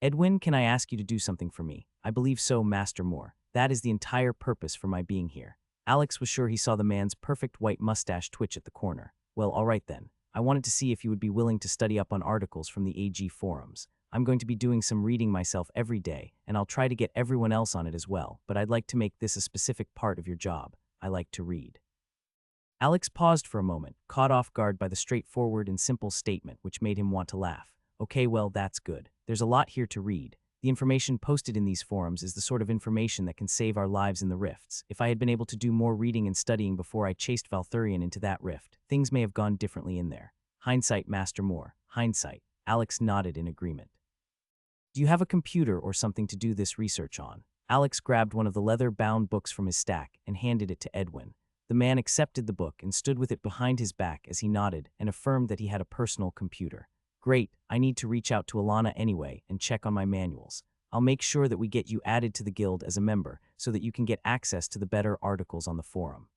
"Edwin, can I ask you to do something for me?" "I believe so, Master Moore. That is the entire purpose for my being here." Alex was sure he saw the man's perfect white mustache twitch at the corner. "Well, all right then. I wanted to see if you would be willing to study up on articles from the AG forums. I'm going to be doing some reading myself every day, and I'll try to get everyone else on it as well, but I'd like to make this a specific part of your job. I like to read." Alex paused for a moment, caught off guard by the straightforward and simple statement, which made him want to laugh. "Okay, well, that's good. There's a lot here to read. The information posted in these forums is the sort of information that can save our lives in the rifts. If I had been able to do more reading and studying before I chased Valthurian into that rift, things may have gone differently in there. Hindsight, Master Moore. Hindsight." Alex nodded in agreement. "Do you have a computer or something to do this research on?" Alex grabbed one of the leather-bound books from his stack and handed it to Edwin. The man accepted the book and stood with it behind his back as he nodded and affirmed that he had a personal computer. "Great, I need to reach out to Alana anyway and check on my manuals. I'll make sure that we get you added to the guild as a member so that you can get access to the better articles on the forum.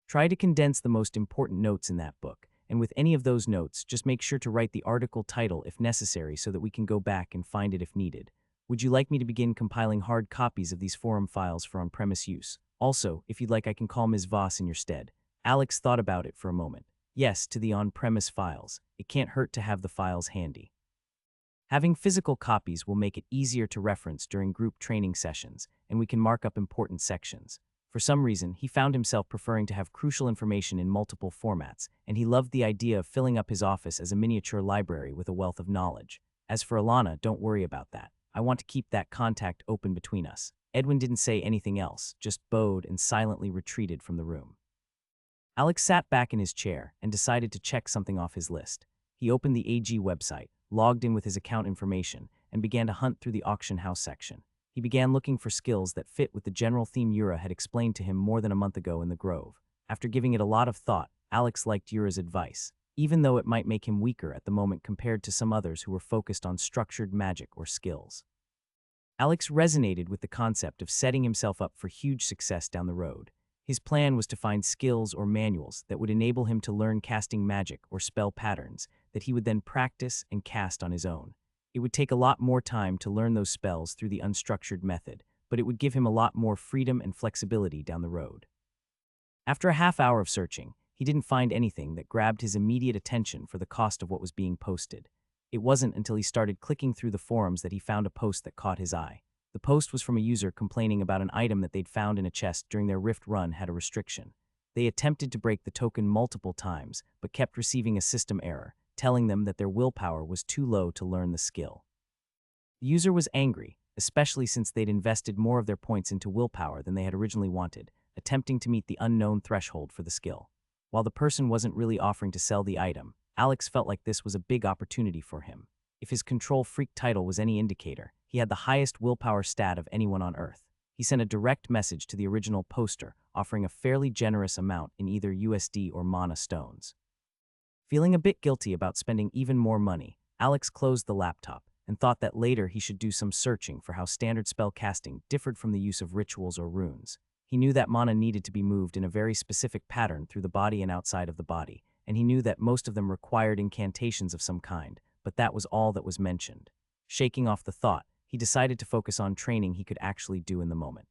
Try to condense the most important notes in that book, and with any of those notes, just make sure to write the article title if necessary so that we can go back and find it if needed. Would you like me to begin compiling hard copies of these forum files for on-premise use? Also, if you'd like, I can call Ms. Voss in your stead." Alex thought about it for a moment. Yes, to the on-premise files. It can't hurt to have the files handy. Having physical copies will make it easier to reference during group training sessions, and we can mark up important sections. For some reason, he found himself preferring to have crucial information in multiple formats, and he loved the idea of filling up his office as a miniature library with a wealth of knowledge. As for Alana, don't worry about that. I want to keep that contact open between us. Edwin didn't say anything else, just bowed and silently retreated from the room. Alex sat back in his chair and decided to check something off his list. He opened the AG website, logged in with his account information, and began to hunt through the auction house section. He began looking for skills that fit with the general theme Yura had explained to him more than a month ago in the Grove. After giving it a lot of thought, Alex liked Yura's advice, even though it might make him weaker at the moment compared to some others who were focused on structured magic or skills. Alex resonated with the concept of setting himself up for huge success down the road. His plan was to find skills or manuals that would enable him to learn casting magic or spell patterns that he would then practice and cast on his own. It would take a lot more time to learn those spells through the unstructured method, but it would give him a lot more freedom and flexibility down the road. After a half hour of searching, he didn't find anything that grabbed his immediate attention for the cost of what was being posted. It wasn't until he started clicking through the forums that he found a post that caught his eye. The post was from a user complaining about an item that they'd found in a chest during their Rift run had a restriction. They attempted to break the token multiple times, but kept receiving a system error, telling them that their willpower was too low to learn the skill. The user was angry, especially since they'd invested more of their points into willpower than they had originally wanted, attempting to meet the unknown threshold for the skill. While the person wasn't really offering to sell the item, Alex felt like this was a big opportunity for him. If his control freak title was any indicator, he had the highest willpower stat of anyone on Earth. He sent a direct message to the original poster, offering a fairly generous amount in either USD or mana stones. Feeling a bit guilty about spending even more money, Alex closed the laptop and thought that later he should do some searching for how standard spell casting differed from the use of rituals or runes. He knew that mana needed to be moved in a very specific pattern through the body and outside of the body, and he knew that most of them required incantations of some kind, but that was all that was mentioned. Shaking off the thought, he decided to focus on training he could actually do in the moment.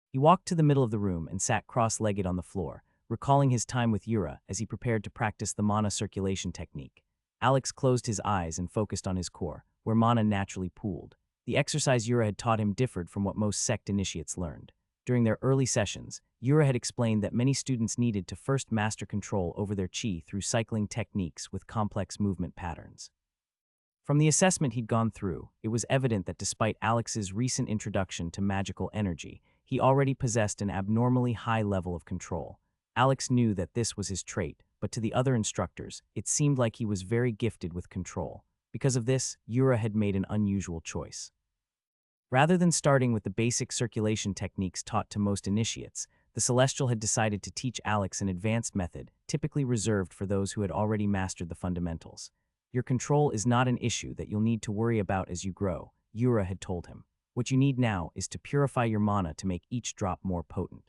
He walked to the middle of the room and sat cross-legged on the floor, recalling his time with Yura as he prepared to practice the mana circulation technique. Alex closed his eyes and focused on his core, where mana naturally pooled. The exercise Yura had taught him differed from what most sect initiates learned. During their early sessions, Yura had explained that many students needed to first master control over their chi through cycling techniques with complex movement patterns. From the assessment he'd gone through, it was evident that despite Alex's recent introduction to magical energy, he already possessed an abnormally high level of control. Alex knew that this was his trait, but to the other instructors, it seemed like he was very gifted with control. Because of this, Yura had made an unusual choice. Rather than starting with the basic circulation techniques taught to most initiates, the Celestial had decided to teach Alex an advanced method, typically reserved for those who had already mastered the fundamentals. Your control is not an issue that you'll need to worry about as you grow, Yura had told him. What you need now is to purify your mana to make each drop more potent.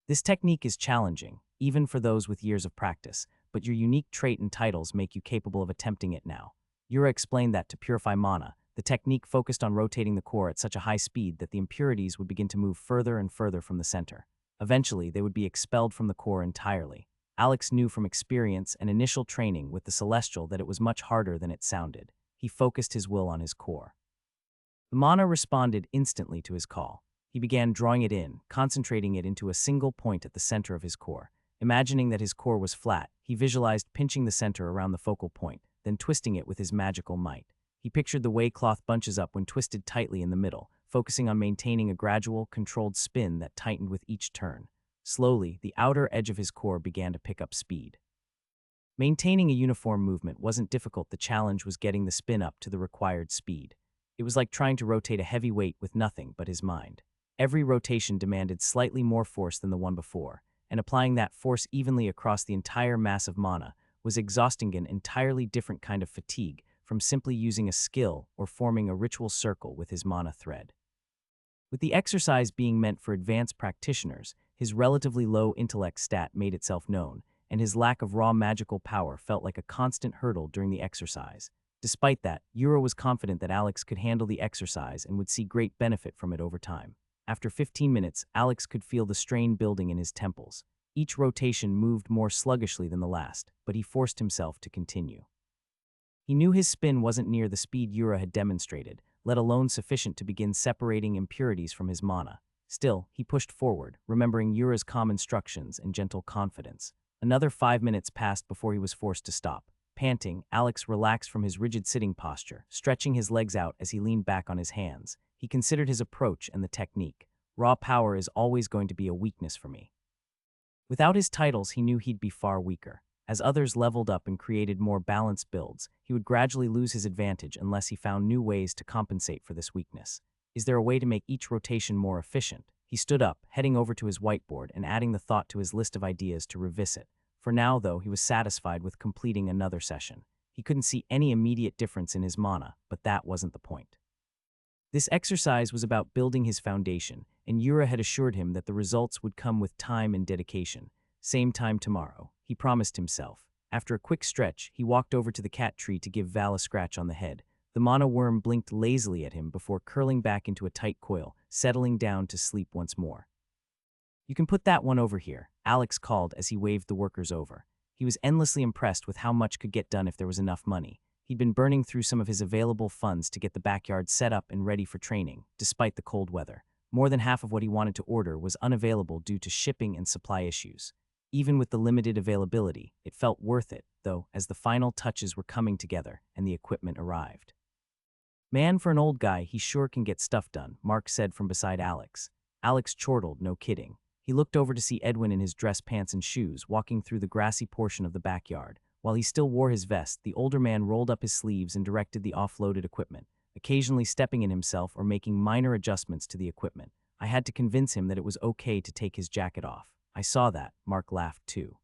This technique is challenging, even for those with years of practice, but your unique trait and titles make you capable of attempting it now. Yura explained that to purify mana, the technique focused on rotating the core at such a high speed that the impurities would begin to move further and further from the center. Eventually, they would be expelled from the core entirely. Alex knew from experience and initial training with the Celestial that it was much harder than it sounded. He focused his will on his core. The mana responded instantly to his call. He began drawing it in, concentrating it into a single point at the center of his core. Imagining that his core was flat, he visualized pinching the center around the focal point, then twisting it with his magical might. He pictured the way cloth bunches up when twisted tightly in the middle, focusing on maintaining a gradual, controlled spin that tightened with each turn. Slowly, the outer edge of his core began to pick up speed. Maintaining a uniform movement wasn't difficult. The challenge was getting the spin up to the required speed. It was like trying to rotate a heavy weight with nothing but his mind. Every rotation demanded slightly more force than the one before, and applying that force evenly across the entire mass of mana was exhausting, an entirely different kind of fatigue from simply using a skill or forming a ritual circle with his mana thread. With the exercise being meant for advanced practitioners, his relatively low intellect stat made itself known, and his lack of raw magical power felt like a constant hurdle during the exercise. Despite that, Yura was confident that Alex could handle the exercise and would see great benefit from it over time. After 15 minutes, Alex could feel the strain building in his temples. Each rotation moved more sluggishly than the last, but he forced himself to continue. He knew his spin wasn't near the speed Yura had demonstrated, let alone sufficient to begin separating impurities from his mana. Still, he pushed forward, remembering Yura's calm instructions and gentle confidence. Another 5 minutes passed before he was forced to stop. Panting, Alex relaxed from his rigid sitting posture, stretching his legs out as he leaned back on his hands. He considered his approach and the technique. Raw power is always going to be a weakness for me. Without his titles, he knew he'd be far weaker. As others leveled up and created more balanced builds, he would gradually lose his advantage unless he found new ways to compensate for this weakness. Is there a way to make each rotation more efficient? He stood up, heading over to his whiteboard and adding the thought to his list of ideas to revisit. For now, though, he was satisfied with completing another session. He couldn't see any immediate difference in his mana, but that wasn't the point. This exercise was about building his foundation, and Yura had assured him that the results would come with time and dedication. Same time tomorrow, he promised himself. After a quick stretch, he walked over to the cat tree to give Val a scratch on the head. The mana worm blinked lazily at him before curling back into a tight coil, settling down to sleep once more. You can put that one over here, Alex called as he waved the workers over. He was endlessly impressed with how much could get done if there was enough money. He'd been burning through some of his available funds to get the backyard set up and ready for training, despite the cold weather. More than half of what he wanted to order was unavailable due to shipping and supply issues. Even with the limited availability, it felt worth it, though, as the final touches were coming together and the equipment arrived. Man, for an old guy, he sure can get stuff done, Mark said from beside Alex. Alex chortled, no kidding. He looked over to see Edwin in his dress pants and shoes, walking through the grassy portion of the backyard. While he still wore his vest, the older man rolled up his sleeves and directed the offloaded equipment, occasionally stepping in himself or making minor adjustments to the equipment. I had to convince him that it was okay to take his jacket off. I saw that, Mark laughed too.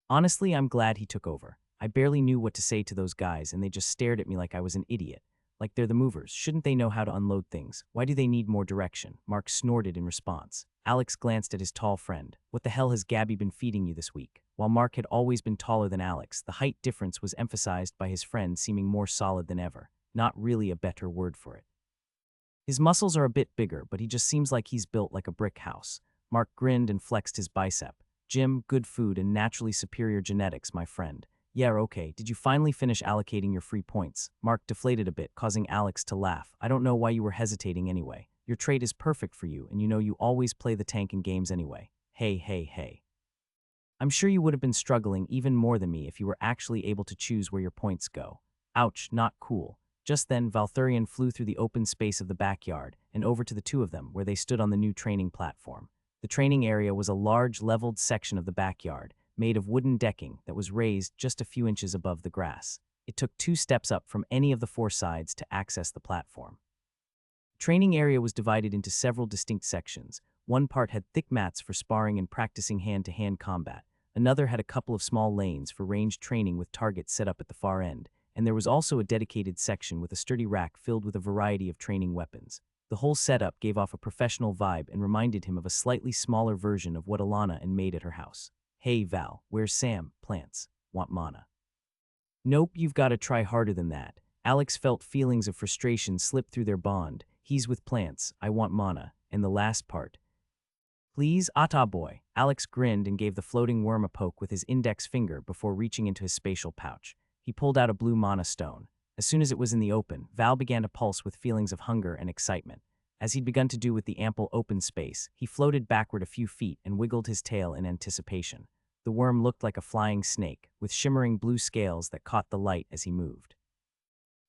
Honestly, I'm glad he took over. I barely knew what to say to those guys and they just stared at me like I was an idiot. Like they're the movers. Shouldn't they know how to unload things? Why do they need more direction? Mark snorted in response. Alex glanced at his tall friend. What the hell has Gabby been feeding you this week? While Mark had always been taller than Alex, the height difference was emphasized by his friend seeming more solid than ever. Not really a better word for it. His muscles are a bit bigger, but he just seems like he's built like a brick house. Mark grinned and flexed his bicep. Gym, good food, and naturally superior genetics, my friend. Yeah, okay. Did you finally finish allocating your free points? Mark deflated a bit, causing Alex to laugh. I don't know why you were hesitating anyway. Your trait is perfect for you, and you know you always play the tank in games anyway. Hey. I'm sure you would have been struggling even more than me if you were actually able to choose where your points go. Ouch, not cool. Just then, Valthurian flew through the open space of the backyard and over to the two of them where they stood on the new training platform. The training area was a large, leveled section of the backyard, made of wooden decking that was raised just a few inches above the grass. It took 2 steps up from any of the 4 sides to access the platform. The training area was divided into several distinct sections. One part had thick mats for sparring and practicing hand-to-hand combat. Another had a couple of small lanes for ranged training with targets set up at the far end, and there was also a dedicated section with a sturdy rack filled with a variety of training weapons. The whole setup gave off a professional vibe and reminded him of a slightly smaller version of what Alana and made at her house. Hey Val, where's Sam? Plants. Want mana? Nope, you've got to try harder than that. Alex felt feelings of frustration slip through their bond. He's with plants, I want mana, and the last part. Please, Ata boy. Alex grinned and gave the floating worm a poke with his index finger before reaching into his spatial pouch. He pulled out a blue mana stone. As soon as it was in the open, Val began to pulse with feelings of hunger and excitement. As he'd begun to do with the ample open space, he floated backward a few feet and wiggled his tail in anticipation. The worm looked like a flying snake, with shimmering blue scales that caught the light as he moved.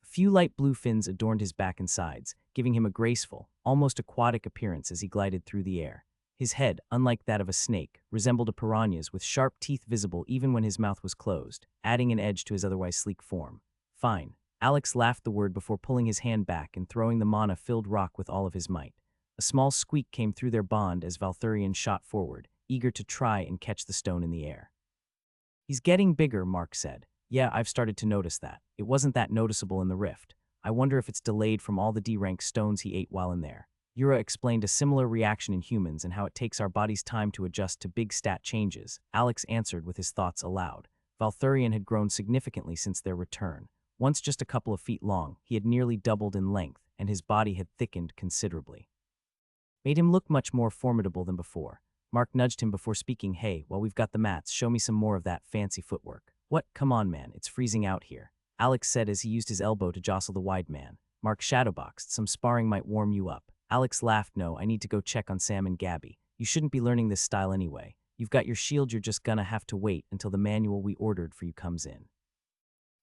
A few light blue fins adorned his back and sides, giving him a graceful, almost aquatic appearance as he glided through the air. His head, unlike that of a snake, resembled a piranha's with sharp teeth visible even when his mouth was closed, adding an edge to his otherwise sleek form. Fine. Alex laughed the word before pulling his hand back and throwing the mana-filled rock with all of his might. A small squeak came through their bond as Valthurian shot forward, eager to try and catch the stone in the air. He's getting bigger, Mark said. Yeah, I've started to notice that. It wasn't that noticeable in the rift. I wonder if it's delayed from all the D-rank stones he ate while in there. Yura explained a similar reaction in humans and how it takes our bodies time to adjust to big stat changes. Alex answered with his thoughts aloud. Valthurian had grown significantly since their return. Once just a couple of feet long, he had nearly doubled in length, and his body had thickened considerably. Made him look much more formidable than before. Mark nudged him before speaking. Hey, while we've got the mats, show me some more of that fancy footwork. What? Come on, man, it's freezing out here, Alex said as he used his elbow to jostle the wide man. Mark shadowboxed. Some sparring might warm you up. Alex laughed. No, I need to go check on Sam and Gabby. You shouldn't be learning this style anyway. You've got your shield, you're just gonna have to wait until the manual we ordered for you comes in.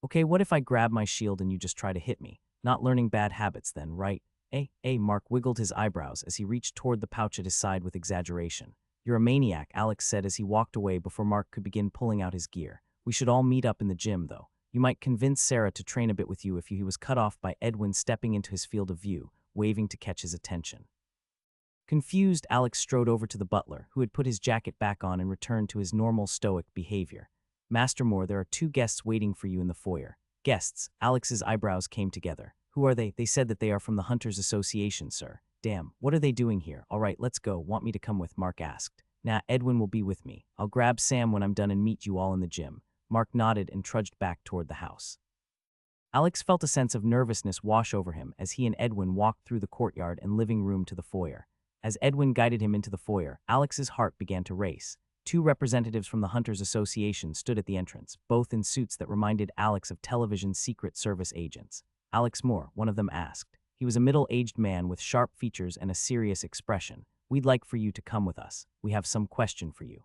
Okay, what if I grab my shield and you just try to hit me? Not learning bad habits then, right? Mark wiggled his eyebrows as he reached toward the pouch at his side with exaggeration. You're a maniac, Alex said as he walked away before Mark could begin pulling out his gear. We should all meet up in the gym, though. You might convince Sarah to train a bit with you if he was cut off by Edwin stepping into his field of view, waving to catch his attention. Confused, Alex strode over to the butler, who had put his jacket back on and returned to his normal stoic behavior. Master Moore, there are 2 guests waiting for you in the foyer. Guests? Alex's eyebrows came together. Who are they? They said that they are from the Hunters Association, sir. Damn, what are they doing here? All right, let's go. Want me to come with? Mark asked. Nah, Edwin will be with me. I'll grab Sam when I'm done and meet you all in the gym. Mark nodded and trudged back toward the house. Alex felt a sense of nervousness wash over him as he and Edwin walked through the courtyard and living room to the foyer. As Edwin guided him into the foyer, Alex's heart began to race. 2 representatives from the Hunters Association stood at the entrance, both in suits that reminded Alex of television Secret Service agents. Alex Moore, one of them asked. He was a middle-aged man with sharp features and a serious expression. We'd like for you to come with us. We have some question for you.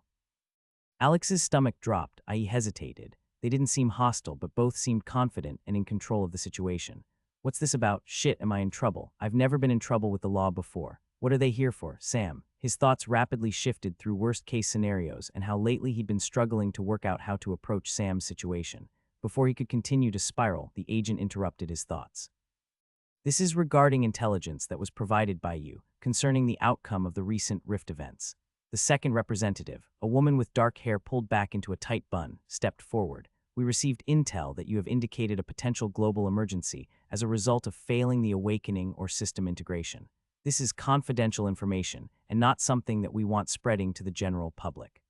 Alex's stomach dropped, he hesitated. They didn't seem hostile, but both seemed confident and in control of the situation. What's this about? Shit, am I in trouble? I've never been in trouble with the law before. What are they here for, Sam? His thoughts rapidly shifted through worst-case scenarios and how lately he'd been struggling to work out how to approach Sam's situation. Before he could continue to spiral, the agent interrupted his thoughts. This is regarding intelligence that was provided by you concerning the outcome of the recent Rift events. The second representative, a woman with dark hair pulled back into a tight bun, stepped forward. We received intel that you have indicated a potential global emergency as a result of failing the awakening or system integration. This is confidential information and not something that we want spreading to the general public.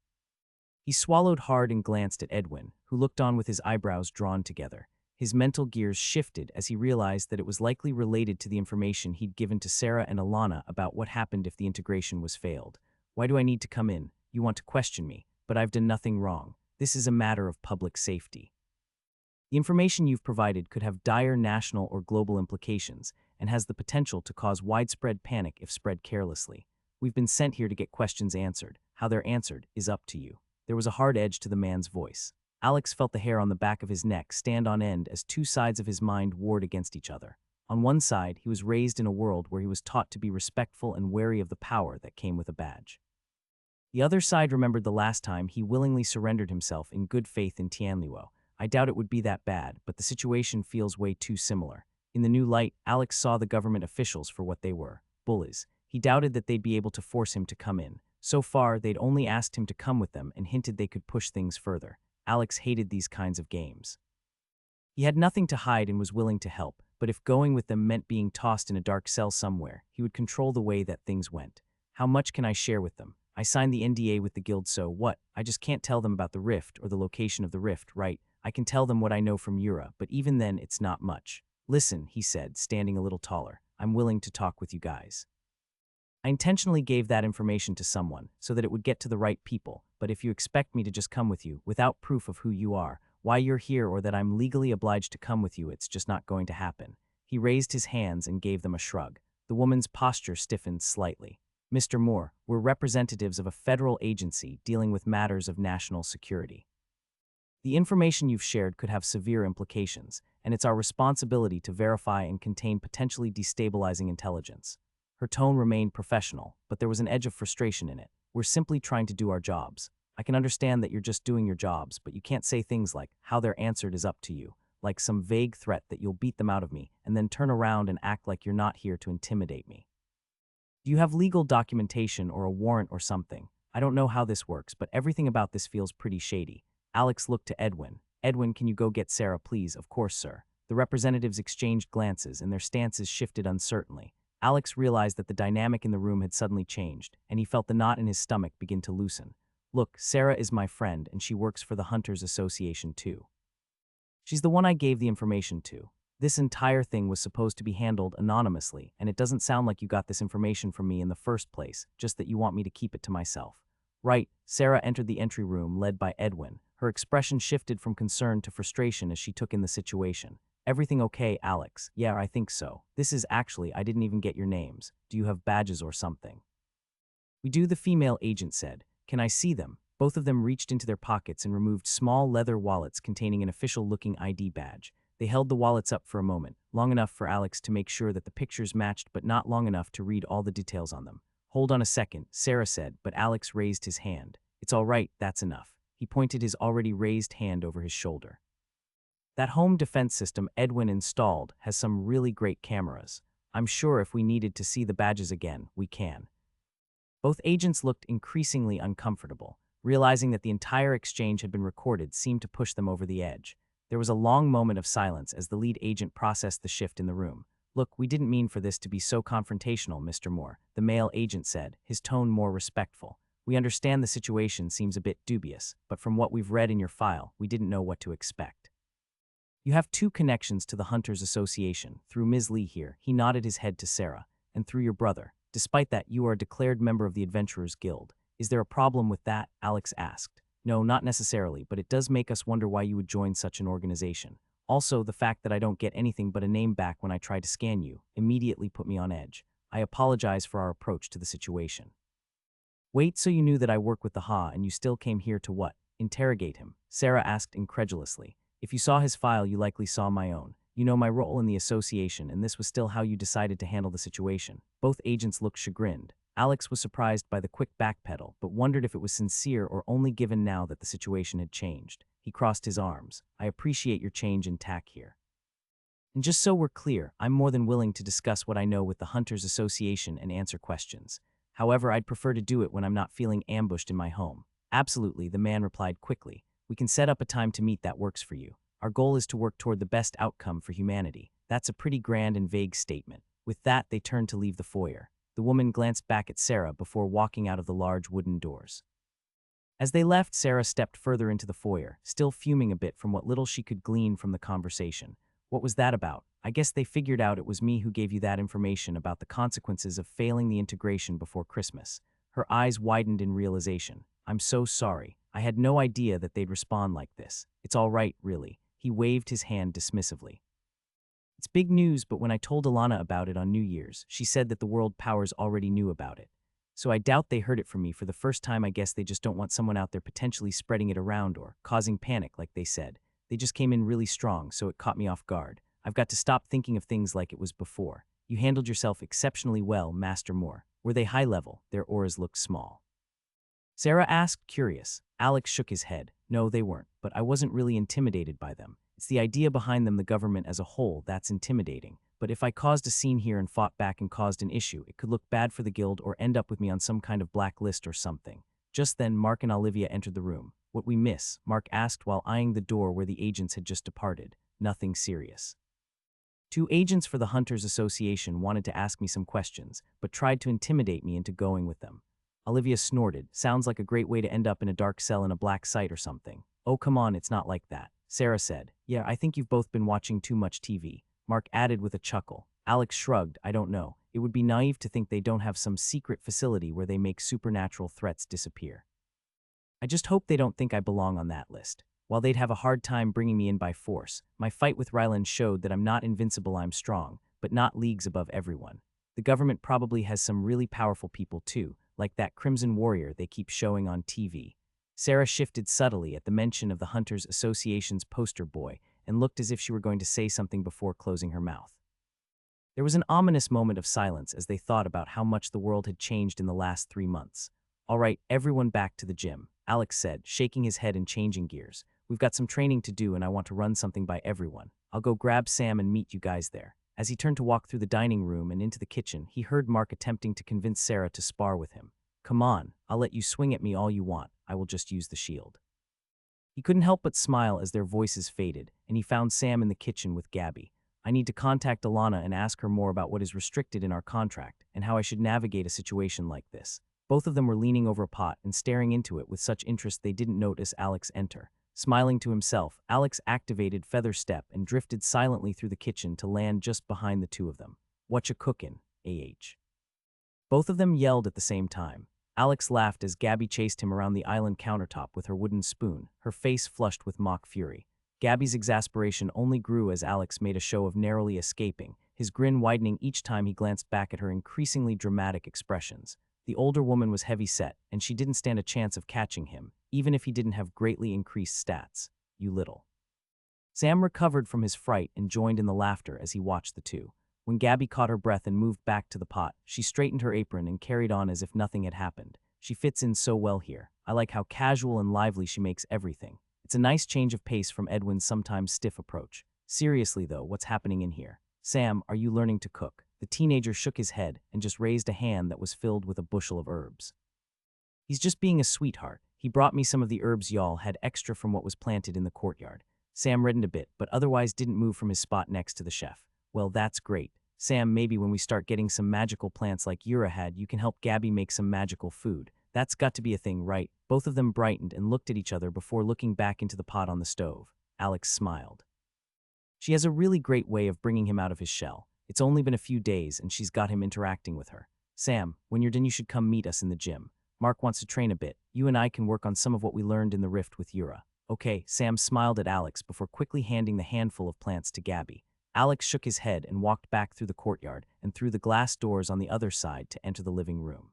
He swallowed hard and glanced at Edwin, who looked on with his eyebrows drawn together. His mental gears shifted as he realized that it was likely related to the information he'd given to Sarah and Alana about what happened if the integration was failed. Why do I need to come in? You want to question me, but I've done nothing wrong. This is a matter of public safety. The information you've provided could have dire national or global implications and has the potential to cause widespread panic if spread carelessly. We've been sent here to get questions answered. How they're answered is up to you. There was a hard edge to the man's voice. Alex felt the hair on the back of his neck stand on end as 2 sides of his mind warred against each other. On one side, he was raised in a world where he was taught to be respectful and wary of the power that came with a badge. The other side remembered the last time he willingly surrendered himself in good faith in Tianluo. I doubt it would be that bad, but the situation feels way too similar. In the new light, Alex saw the government officials for what they were, bullies. He doubted that they'd be able to force him to come in. So far, they'd only asked him to come with them and hinted they could push things further. Alex hated these kinds of games. He had nothing to hide and was willing to help, but if going with them meant being tossed in a dark cell somewhere, he would control the way that things went. How much can I share with them? I signed the NDA with the guild, so what? I just can't tell them about the rift or the location of the rift, right? I can tell them what I know from Yura, but even then it's not much. Listen, he said, standing a little taller. I'm willing to talk with you guys. I intentionally gave that information to someone so that it would get to the right people, but if you expect me to just come with you without proof of who you are, why you're here, or that I'm legally obliged to come with you, it's just not going to happen." He raised his hands and gave them a shrug. The woman's posture stiffened slightly. "Mr. Moore, we're representatives of a federal agency dealing with matters of national security. The information you've shared could have severe implications, and it's our responsibility to verify and contain potentially destabilizing intelligence." Her tone remained professional, but there was an edge of frustration in it. "We're simply trying to do our jobs. I can understand that you're just doing your jobs, but you can't say things like, 'How they're answered is up to you,' like some vague threat that you'll beat them out of me, and then turn around and act like you're not here to intimidate me. Do you have legal documentation or a warrant or something? I don't know how this works, but everything about this feels pretty shady." Alex looked to Edwin. "Edwin, can you go get Sarah, please?" "Of course, sir." The representatives exchanged glances, and their stances shifted uncertainly. Alex realized that the dynamic in the room had suddenly changed, and he felt the knot in his stomach begin to loosen. "Look, Sarah is my friend, and she works for the Hunters Association too. She's the one I gave the information to. This entire thing was supposed to be handled anonymously, and it doesn't sound like you got this information from me in the first place, just that you want me to keep it to myself." "Right." Sarah entered the entry room, led by Edwin. Her expression shifted from concern to frustration as she took in the situation. "Everything okay, Alex?" "Yeah, I think so. This is actually, I didn't even get your names. Do you have badges or something?" "We do," the female agent said. "Can I see them?" Both of them reached into their pockets and removed small leather wallets containing an official-looking ID badge. They held the wallets up for a moment, long enough for Alex to make sure that the pictures matched but not long enough to read all the details on them. "Hold on a second," Sarah said, but Alex raised his hand. "It's all right, that's enough." He pointed his already raised hand over his shoulder. "That home defense system Edwin installed has some really great cameras. I'm sure if we needed to see the badges again, we can." Both agents looked increasingly uncomfortable. Realizing that the entire exchange had been recorded seemed to push them over the edge. There was a long moment of silence as the lead agent processed the shift in the room. "Look, we didn't mean for this to be so confrontational, Mr. Moore," the male agent said, his tone more respectful. "We understand the situation seems a bit dubious, but from what we've read in your file, we didn't know what to expect. You have two connections to the Hunters Association, through Ms. Lee here," he nodded his head to Sarah, "and through your brother. Despite that, you are a declared member of the Adventurers Guild. Is there a problem with that?" Alex asked. "No, not necessarily, but it does make us wonder why you would join such an organization. Also, the fact that I don't get anything but a name back when I try to scan you immediately put me on edge. I apologize for our approach to the situation." "Wait, so you knew that I work with the Ha and you still came here to what? Interrogate him?" Sarah asked incredulously. "If you saw his file, you likely saw my own. You know my role in the association, and this was still how you decided to handle the situation." Both agents looked chagrined. Alex was surprised by the quick backpedal, but wondered if it was sincere or only given now that the situation had changed. He crossed his arms. "I appreciate your change in tack here. And just so we're clear, I'm more than willing to discuss what I know with the Hunters Association and answer questions. However, I'd prefer to do it when I'm not feeling ambushed in my home." "Absolutely," the man replied quickly. "We can set up a time to meet that works for you. Our goal is to work toward the best outcome for humanity." That's a pretty grand and vague statement. With that, they turned to leave the foyer. The woman glanced back at Sarah before walking out of the large wooden doors. As they left, Sarah stepped further into the foyer, still fuming a bit from what little she could glean from the conversation. "What was that about? I guess they figured out it was me who gave you that information about the consequences of failing the integration before Christmas." Her eyes widened in realization. "I'm so sorry. I had no idea that they'd respond like this. It's all right, really." He waved his hand dismissively. "It's big news, but when I told Alana about it on New Year's, she said that the world powers already knew about it. So I doubt they heard it from me for the first time. I guess they just don't want someone out there potentially spreading it around or causing panic, like they said. They just came in really strong, so it caught me off guard. I've got to stop thinking of things like it was before. You handled yourself exceptionally well, Master Moore." "Were they high level?" Their auras looked small. Sarah asked, curious. Alex shook his head. "No, they weren't, but I wasn't really intimidated by them. It's the idea behind them, the government as a whole, that's intimidating. But if I caused a scene here and fought back and caused an issue, it could look bad for the guild or end up with me on some kind of blacklist or something." Just then, Mark and Olivia entered the room. "What we miss?" Mark asked while eyeing the door where the agents had just departed. "Nothing serious. Two agents for the Hunters Association wanted to ask me some questions, but tried to intimidate me into going with them." Olivia snorted. "Sounds like a great way to end up in a dark cell in a black site or something." "Oh, come on, it's not like that." Sarah said. "Yeah, I think you've both been watching too much TV." Mark added with a chuckle. Alex shrugged. I don't know. It would be naive to think they don't have some secret facility where they make supernatural threats disappear. I just hope they don't think I belong on that list. While they'd have a hard time bringing me in by force, my fight with Ryland showed that I'm not invincible, I'm strong, but not leagues above everyone. The government probably has some really powerful people too, like that Crimson Warrior they keep showing on TV. Sarah shifted subtly at the mention of the Hunters Association's poster boy and looked as if she were going to say something before closing her mouth. There was an ominous moment of silence as they thought about how much the world had changed in the last 3 months. All right, everyone back to the gym, Alex said, shaking his head and changing gears. We've got some training to do and I want to run something by everyone. I'll go grab Sam and meet you guys there. As he turned to walk through the dining room and into the kitchen, he heard Mark attempting to convince Sarah to spar with him. Come on, I'll let you swing at me all you want. I will just use the shield. He couldn't help but smile as their voices faded, and he found Sam in the kitchen with Gabby. I need to contact Alana and ask her more about what is restricted in our contract and how I should navigate a situation like this. Both of them were leaning over a pot and staring into it with such interest they didn't notice Alex enter. Smiling to himself, Alex activated Feather Step and drifted silently through the kitchen to land just behind the two of them. Whatcha cookin', AH? Both of them yelled at the same time. Alex laughed as Gabby chased him around the island countertop with her wooden spoon, her face flushed with mock fury. Gabby's exasperation only grew as Alex made a show of narrowly escaping, his grin widening each time he glanced back at her increasingly dramatic expressions. The older woman was heavy-set, and she didn't stand a chance of catching him, even if he didn't have greatly increased stats. You little. Sam recovered from his fright and joined in the laughter as he watched the two. When Gabby caught her breath and moved back to the pot, she straightened her apron and carried on as if nothing had happened. She fits in so well here. I like how casual and lively she makes everything. It's a nice change of pace from Edwin's sometimes stiff approach. Seriously though, what's happening in here? Sam, are you learning to cook? The teenager shook his head and just raised a hand that was filled with a bushel of herbs. He's just being a sweetheart. He brought me some of the herbs y'all had extra from what was planted in the courtyard. Sam reddened a bit, but otherwise didn't move from his spot next to the chef. Well, that's great. Sam, maybe when we start getting some magical plants like Yura had, you can help Gabby make some magical food. That's got to be a thing, right? Both of them brightened and looked at each other before looking back into the pot on the stove. Alex smiled. She has a really great way of bringing him out of his shell. It's only been a few days and she's got him interacting with her. Sam, when you're done you should come meet us in the gym. Mark wants to train a bit. You and I can work on some of what we learned in the rift with Yura. Okay, Sam smiled at Alex before quickly handing the handful of plants to Gabby. Alex shook his head and walked back through the courtyard and through the glass doors on the other side to enter the living room.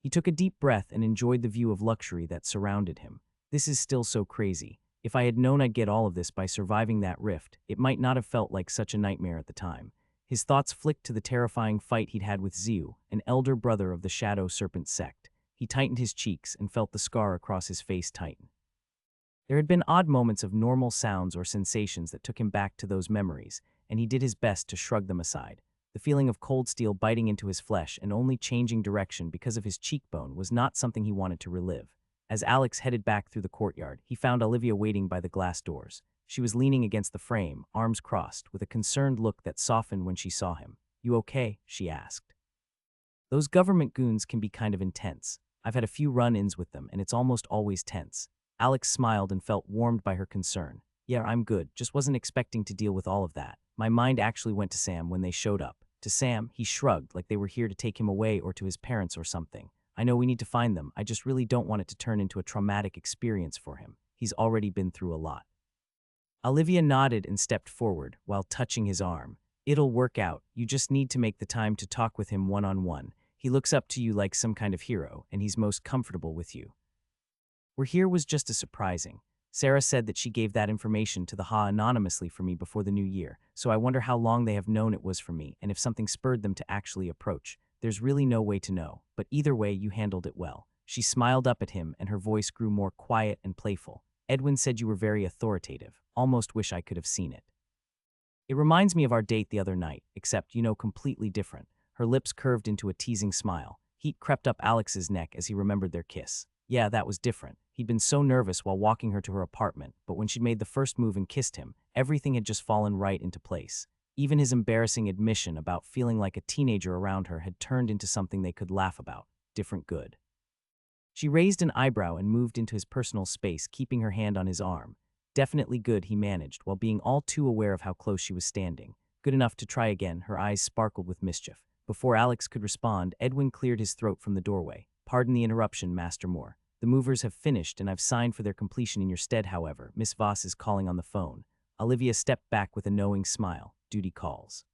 He took a deep breath and enjoyed the view of luxury that surrounded him. This is still so crazy. If I had known I'd get all of this by surviving that rift, it might not have felt like such a nightmare at the time. His thoughts flicked to the terrifying fight he'd had with Ziu, an elder brother of the Shadow Serpent sect. He tightened his cheeks and felt the scar across his face tighten. There had been odd moments of normal sounds or sensations that took him back to those memories, and he did his best to shrug them aside. The feeling of cold steel biting into his flesh and only changing direction because of his cheekbone was not something he wanted to relive. As Alex headed back through the courtyard, he found Olivia waiting by the glass doors. She was leaning against the frame, arms crossed, with a concerned look that softened when she saw him. You okay? She asked. Those government goons can be kind of intense. I've had a few run-ins with them, and it's almost always tense. Alex smiled and felt warmed by her concern. Yeah, I'm good. Just wasn't expecting to deal with all of that. My mind actually went to Sam when they showed up. To Sam, he shrugged like they were here to take him away or to his parents or something. I know we need to find them. I just really don't want it to turn into a traumatic experience for him. He's already been through a lot. Olivia nodded and stepped forward while touching his arm. It'll work out. You just need to make the time to talk with him one-on-one. He looks up to you like some kind of hero, and he's most comfortable with you. We're here was just as surprising. Sarah said that she gave that information to the Ha anonymously for me before the new year, so I wonder how long they have known it was for me and if something spurred them to actually approach. There's really no way to know, but either way you handled it well. She smiled up at him and her voice grew more quiet and playful. Edwin said you were very authoritative. Almost wish I could have seen it. It reminds me of our date the other night, except, completely different. Her lips curved into a teasing smile. Heat crept up Alex's neck as he remembered their kiss. Yeah, that was different. He'd been so nervous while walking her to her apartment, but when she'd made the first move and kissed him, everything had just fallen right into place. Even his embarrassing admission about feeling like a teenager around her had turned into something they could laugh about. Different good. She raised an eyebrow and moved into his personal space, keeping her hand on his arm. Definitely good, he managed, while being all too aware of how close she was standing. Good enough to try again, her eyes sparkled with mischief. Before Alex could respond, Edwin cleared his throat from the doorway. Pardon the interruption, Master Moore. The movers have finished and I've signed for their completion in your stead, however. Miss Voss is calling on the phone. Olivia stepped back with a knowing smile. Duty calls.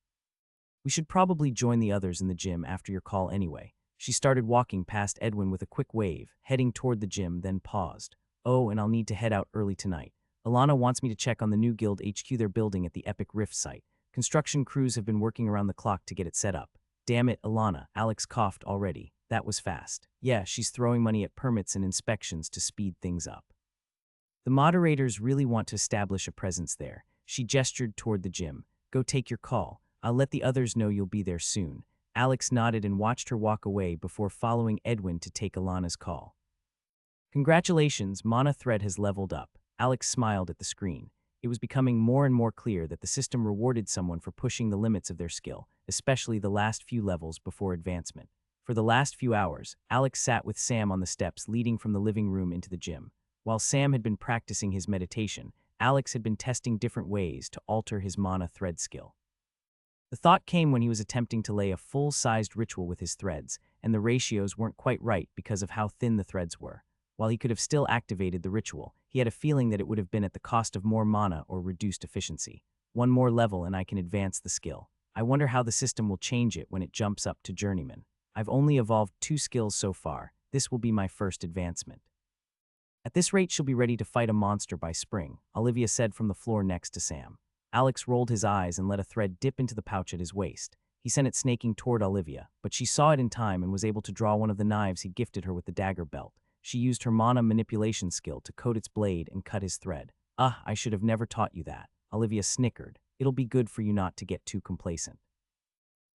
We should probably join the others in the gym after your call anyway. She started walking past Edwin with a quick wave, heading toward the gym, then paused. Oh, and I'll need to head out early tonight. Alana wants me to check on the new guild HQ they're building at the Epic Rift site. Construction crews have been working around the clock to get it set up. Damn it, Alana, Alex coughed already. That was fast. Yeah, she's throwing money at permits and inspections to speed things up. The moderators really want to establish a presence there. She gestured toward the gym. Go take your call. I'll let the others know you'll be there soon. Alex nodded and watched her walk away before following Edwin to take Alana's call. Congratulations, Mana Thread has leveled up. Alex smiled at the screen. It was becoming more and more clear that the system rewarded someone for pushing the limits of their skill, especially the last few levels before advancement. For the last few hours, Alex sat with Sam on the steps leading from the living room into the gym. While Sam had been practicing his meditation, Alex had been testing different ways to alter his Mana Thread skill. The thought came when he was attempting to lay a full-sized ritual with his threads, and the ratios weren't quite right because of how thin the threads were. While he could have still activated the ritual, he had a feeling that it would have been at the cost of more mana or reduced efficiency. One more level and I can advance the skill. I wonder how the system will change it when it jumps up to Journeyman. I've only evolved 2 skills so far. This will be my first advancement. At this rate, she'll be ready to fight a monster by spring, Olivia said from the floor next to Sam. Alex rolled his eyes and let a thread dip into the pouch at his waist. He sent it snaking toward Olivia, but she saw it in time and was able to draw one of the knives he gifted her with the dagger belt. She used her mana manipulation skill to coat its blade and cut his thread. I should have never taught you that. Olivia snickered. It'll be good for you not to get too complacent.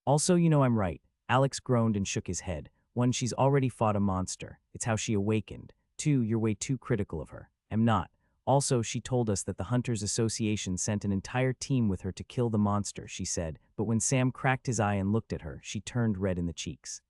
Also, you know I'm right. Alex groaned and shook his head. 1, she's already fought a monster. It's how she awakened. 2, you're way too critical of her. I'm not. Also, she told us that the Hunters Association sent an entire team with her to kill the monster, she said, but when Sam cracked his eye and looked at her, she turned red in the cheeks.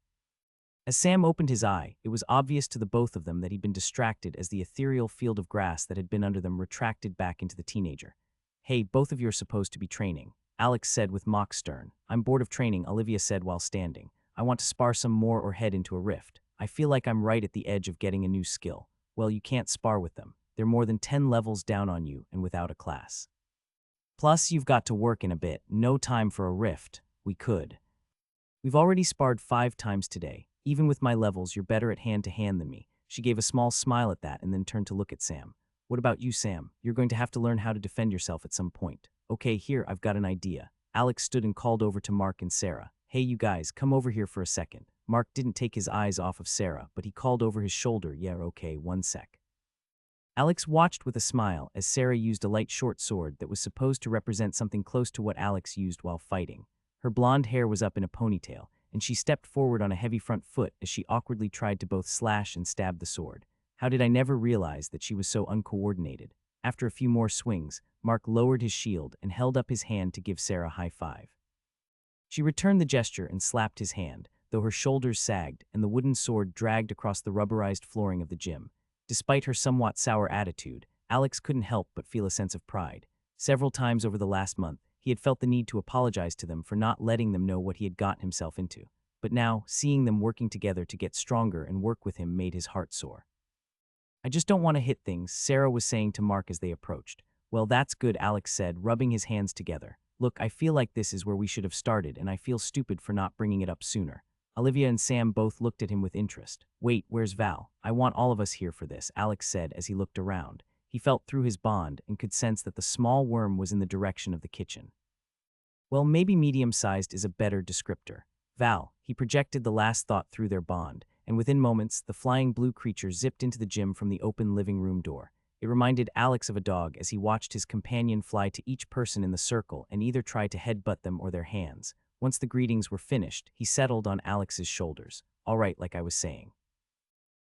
As Sam opened his eye, it was obvious to the both of them that he'd been distracted as the ethereal field of grass that had been under them retracted back into the teenager. Hey, both of you are supposed to be training, Alex said with mock stern. I'm bored of training, Olivia said while standing. I want to spar some more or head into a rift. I feel like I'm right at the edge of getting a new skill. Well, you can't spar with them. They're more than 10 levels down on you and without a class. Plus, you've got to work in a bit. No time for a rift. We could. We've already sparred 5 times today. Even with my levels, you're better at hand-to-hand than me. She gave a small smile at that and then turned to look at Sam. What about you, Sam? You're going to have to learn how to defend yourself at some point. Okay, here, I've got an idea. Alex stood and called over to Mark and Sarah. Hey, you guys, come over here for a second. Mark didn't take his eyes off of Sarah, but he called over his shoulder. Yeah, okay, 1 sec. Alex watched with a smile as Sarah used a light short sword that was supposed to represent something close to what Alex used while fighting. Her blonde hair was up in a ponytail, and she stepped forward on a heavy front foot as she awkwardly tried to both slash and stab the sword. How did I never realize that she was so uncoordinated? After a few more swings, Mark lowered his shield and held up his hand to give Sarah a high five. She returned the gesture and slapped his hand, though her shoulders sagged and the wooden sword dragged across the rubberized flooring of the gym. Despite her somewhat sour attitude, Alex couldn't help but feel a sense of pride. Several times over the last month, he had felt the need to apologize to them for not letting them know what he had gotten himself into. But now, seeing them working together to get stronger and work with him made his heart soar. I just don't want to hit things, Sarah was saying to Mark as they approached. Well, that's good, Alex said, rubbing his hands together. Look, I feel like this is where we should have started, and I feel stupid for not bringing it up sooner. Olivia and Sam both looked at him with interest. Wait, where's Val? I want all of us here for this, Alex said as he looked around. He felt through his bond and could sense that the small worm was in the direction of the kitchen. Well, maybe medium-sized is a better descriptor. Val, he projected the last thought through their bond, and within moments, the flying blue creature zipped into the gym from the open living room door. It reminded Alex of a dog as he watched his companion fly to each person in the circle and either try to headbutt them or their hands. Once the greetings were finished, he settled on Alex's shoulders. All right, like I was saying.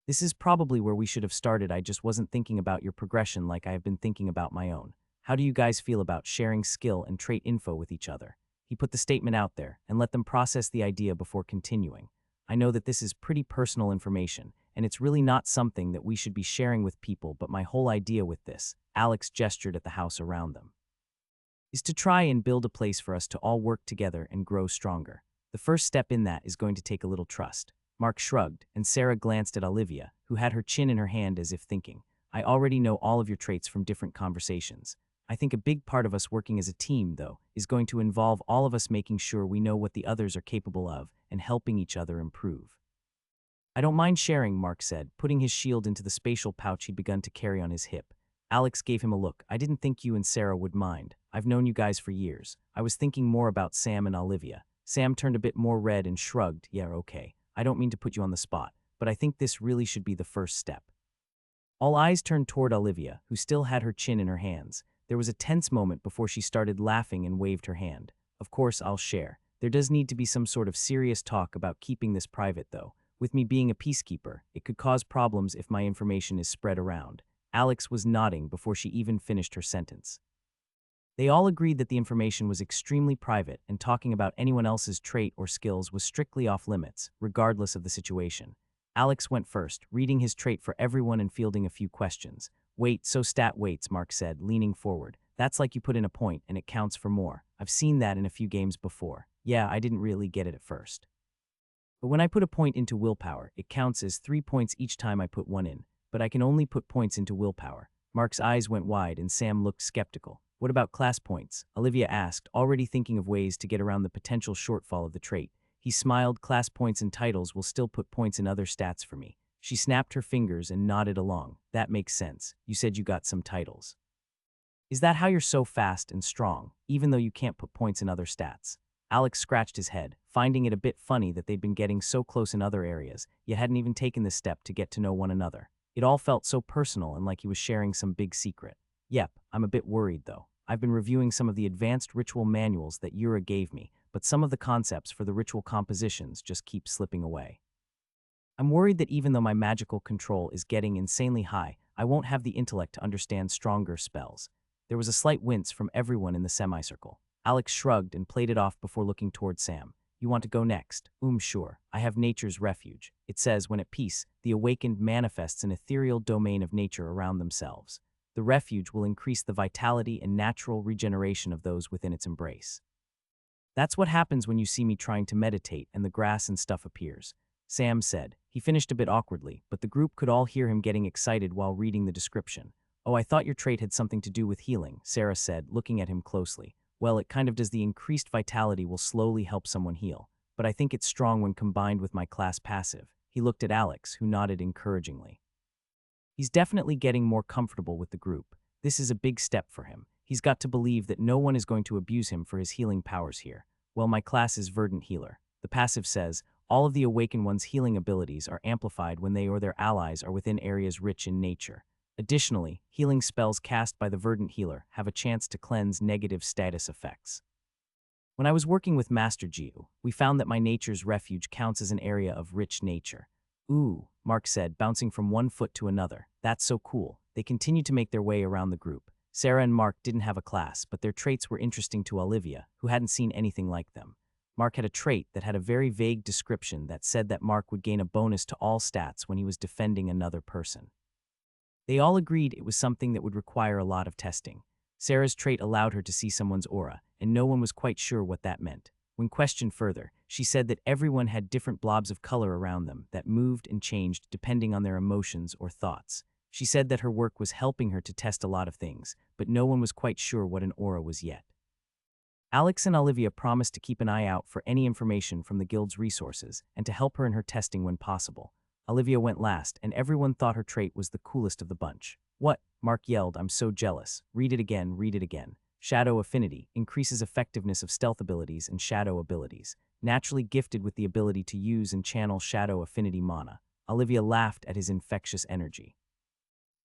This is probably where we should have started. I just wasn't thinking about your progression like I have been thinking about my own. How do you guys feel about sharing skill and trait info with each other? He put the statement out there and let them process the idea before continuing. I know that this is pretty personal information, and it's really not something that we should be sharing with people, but my whole idea with this, Alex gestured at the house around them, is to try and build a place for us to all work together and grow stronger. The first step in that is going to take a little trust. Mark shrugged, and Sarah glanced at Olivia, who had her chin in her hand as if thinking, I already know all of your traits from different conversations. I think a big part of us working as a team, though, is going to involve all of us making sure we know what the others are capable of and helping each other improve. I don't mind sharing, Mark said, putting his shield into the spatial pouch he'd begun to carry on his hip. Alex gave him a look. I didn't think you and Sarah would mind. I've known you guys for years. I was thinking more about Sam and Olivia. Sam turned a bit more red and shrugged. Yeah, okay. I don't mean to put you on the spot, but I think this really should be the first step. All eyes turned toward Olivia, who still had her chin in her hands. There was a tense moment before she started laughing and waved her hand. Of course, I'll share. There does need to be some sort of serious talk about keeping this private, though. With me being a peacekeeper, it could cause problems if my information is spread around. Alex was nodding before she even finished her sentence. They all agreed that the information was extremely private and talking about anyone else's trait or skills was strictly off limits, regardless of the situation. Alex went first, reading his trait for everyone and fielding a few questions. Wait, so stat waits, Mark said, leaning forward. That's like you put in a point and it counts for more. I've seen that in a few games before. Yeah, I didn't really get it at first. But when I put a point into willpower, it counts as 3 points each time I put one in. But I can only put points into willpower. Mark's eyes went wide and Sam looked skeptical. What about class points? Olivia asked, already thinking of ways to get around the potential shortfall of the trait. He smiled. Class points and titles will still put points in other stats for me. She snapped her fingers and nodded along. That makes sense. You said you got some titles. Is that how you're so fast and strong, even though you can't put points in other stats? Alex scratched his head, finding it a bit funny that they'd been getting so close in other areas, yet hadn't even taken this step to get to know one another. It all felt so personal and like he was sharing some big secret. Yep, I'm a bit worried though. I've been reviewing some of the advanced ritual manuals that Yura gave me, but some of the concepts for the ritual compositions just keep slipping away. I'm worried that even though my magical control is getting insanely high, I won't have the intellect to understand stronger spells. There was a slight wince from everyone in the semicircle. Alex shrugged and played it off before looking toward Sam. You want to go next? Sure. I have nature's refuge. It says, when at peace, the awakened manifests an ethereal domain of nature around themselves. The refuge will increase the vitality and natural regeneration of those within its embrace. That's what happens when you see me trying to meditate and the grass and stuff appears, Sam said. He finished a bit awkwardly, but the group could all hear him getting excited while reading the description. Oh, I thought your trait had something to do with healing, Sarah said, looking at him closely. Well, it kind of does. The increased vitality will slowly help someone heal, but I think it's strong when combined with my class passive. He looked at Alex, who nodded encouragingly. He's definitely getting more comfortable with the group. This is a big step for him. He's got to believe that no one is going to abuse him for his healing powers here. Well, my class is Verdant Healer. The passive says, all of the Awakened One's healing abilities are amplified when they or their allies are within areas rich in nature. Additionally, healing spells cast by the Verdant Healer have a chance to cleanse negative status effects. When I was working with Master Jiu, we found that my nature's refuge counts as an area of rich nature. Ooh, Mark said, bouncing from one foot to another. That's so cool. They continued to make their way around the group. Sarah and Mark didn't have a class, but their traits were interesting to Olivia, who hadn't seen anything like them. Mark had a trait that had a very vague description that said that Mark would gain a bonus to all stats when he was defending another person. They all agreed it was something that would require a lot of testing. Sarah's trait allowed her to see someone's aura, and no one was quite sure what that meant. When questioned further, she said that everyone had different blobs of color around them that moved and changed depending on their emotions or thoughts. She said that her work was helping her to test a lot of things, but no one was quite sure what an aura was yet. Alex and Olivia promised to keep an eye out for any information from the guild's resources and to help her in her testing when possible. Olivia went last, and everyone thought her trait was the coolest of the bunch. What? Mark yelled, I'm so jealous. Read it again, read it again. Shadow Affinity increases effectiveness of stealth abilities and shadow abilities. Naturally gifted with the ability to use and channel Shadow Affinity mana. Olivia laughed at his infectious energy.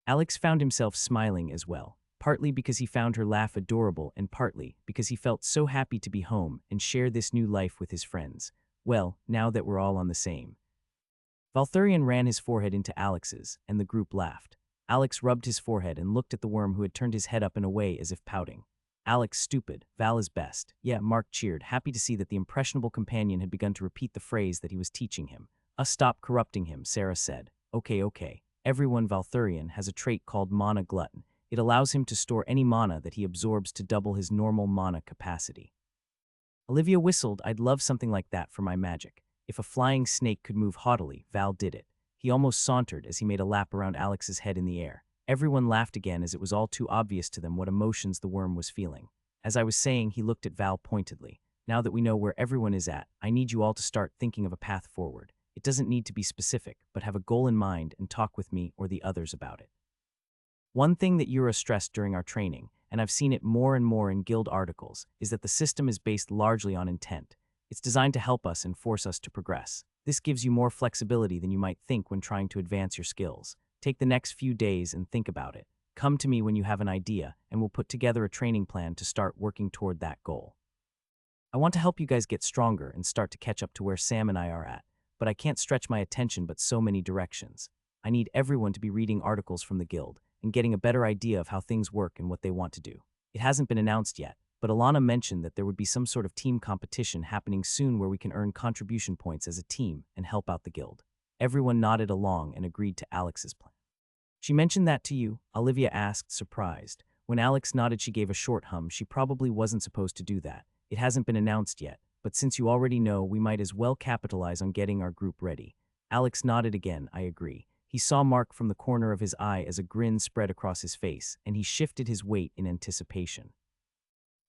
Alex found himself smiling as well, partly because he found her laugh adorable and partly because he felt so happy to be home and share this new life with his friends. Well, now that we're all on the same. Valthurian ran his forehead into Alex's, and the group laughed. Alex rubbed his forehead and looked at the worm who had turned his head up and away as if pouting. Alex, stupid. Val is best. Yeah, Mark cheered, happy to see that the impressionable companion had begun to repeat the phrase that he was teaching him. Stop corrupting him, Sarah said. Okay. Everyone Valthurian has a trait called Mana Glutton. It allows him to store any mana that he absorbs to double his normal mana capacity. Olivia whistled. I'd love something like that for my magic. If a flying snake could move haughtily, Val did it. He almost sauntered as he made a lap around Alex's head in the air. Everyone laughed again as it was all too obvious to them what emotions the worm was feeling. As I was saying, he looked at Val pointedly. Now that we know where everyone is at, I need you all to start thinking of a path forward. It doesn't need to be specific, but have a goal in mind and talk with me or the others about it. One thing that Yura stressed during our training, and I've seen it more and more in guild articles, is that the system is based largely on intent. It's designed to help us and force us to progress. This gives you more flexibility than you might think when trying to advance your skills. Take the next few days and think about it. Come to me when you have an idea, and we'll put together a training plan to start working toward that goal. I want to help you guys get stronger and start to catch up to where Sam and I are at, but I can't stretch my attention but so many directions. I need everyone to be reading articles from the guild and getting a better idea of how things work and what they want to do. It hasn't been announced yet, but Alana mentioned that there would be some sort of team competition happening soon where we can earn contribution points as a team and help out the guild. Everyone nodded along and agreed to Alex's plan. She mentioned that to you? Olivia asked, surprised. When Alex nodded, she gave a short hum. She probably wasn't supposed to do that. It hasn't been announced yet, but since you already know, we might as well capitalize on getting our group ready. Alex nodded again. I agree. He saw Mark from the corner of his eye as a grin spread across his face, and he shifted his weight in anticipation.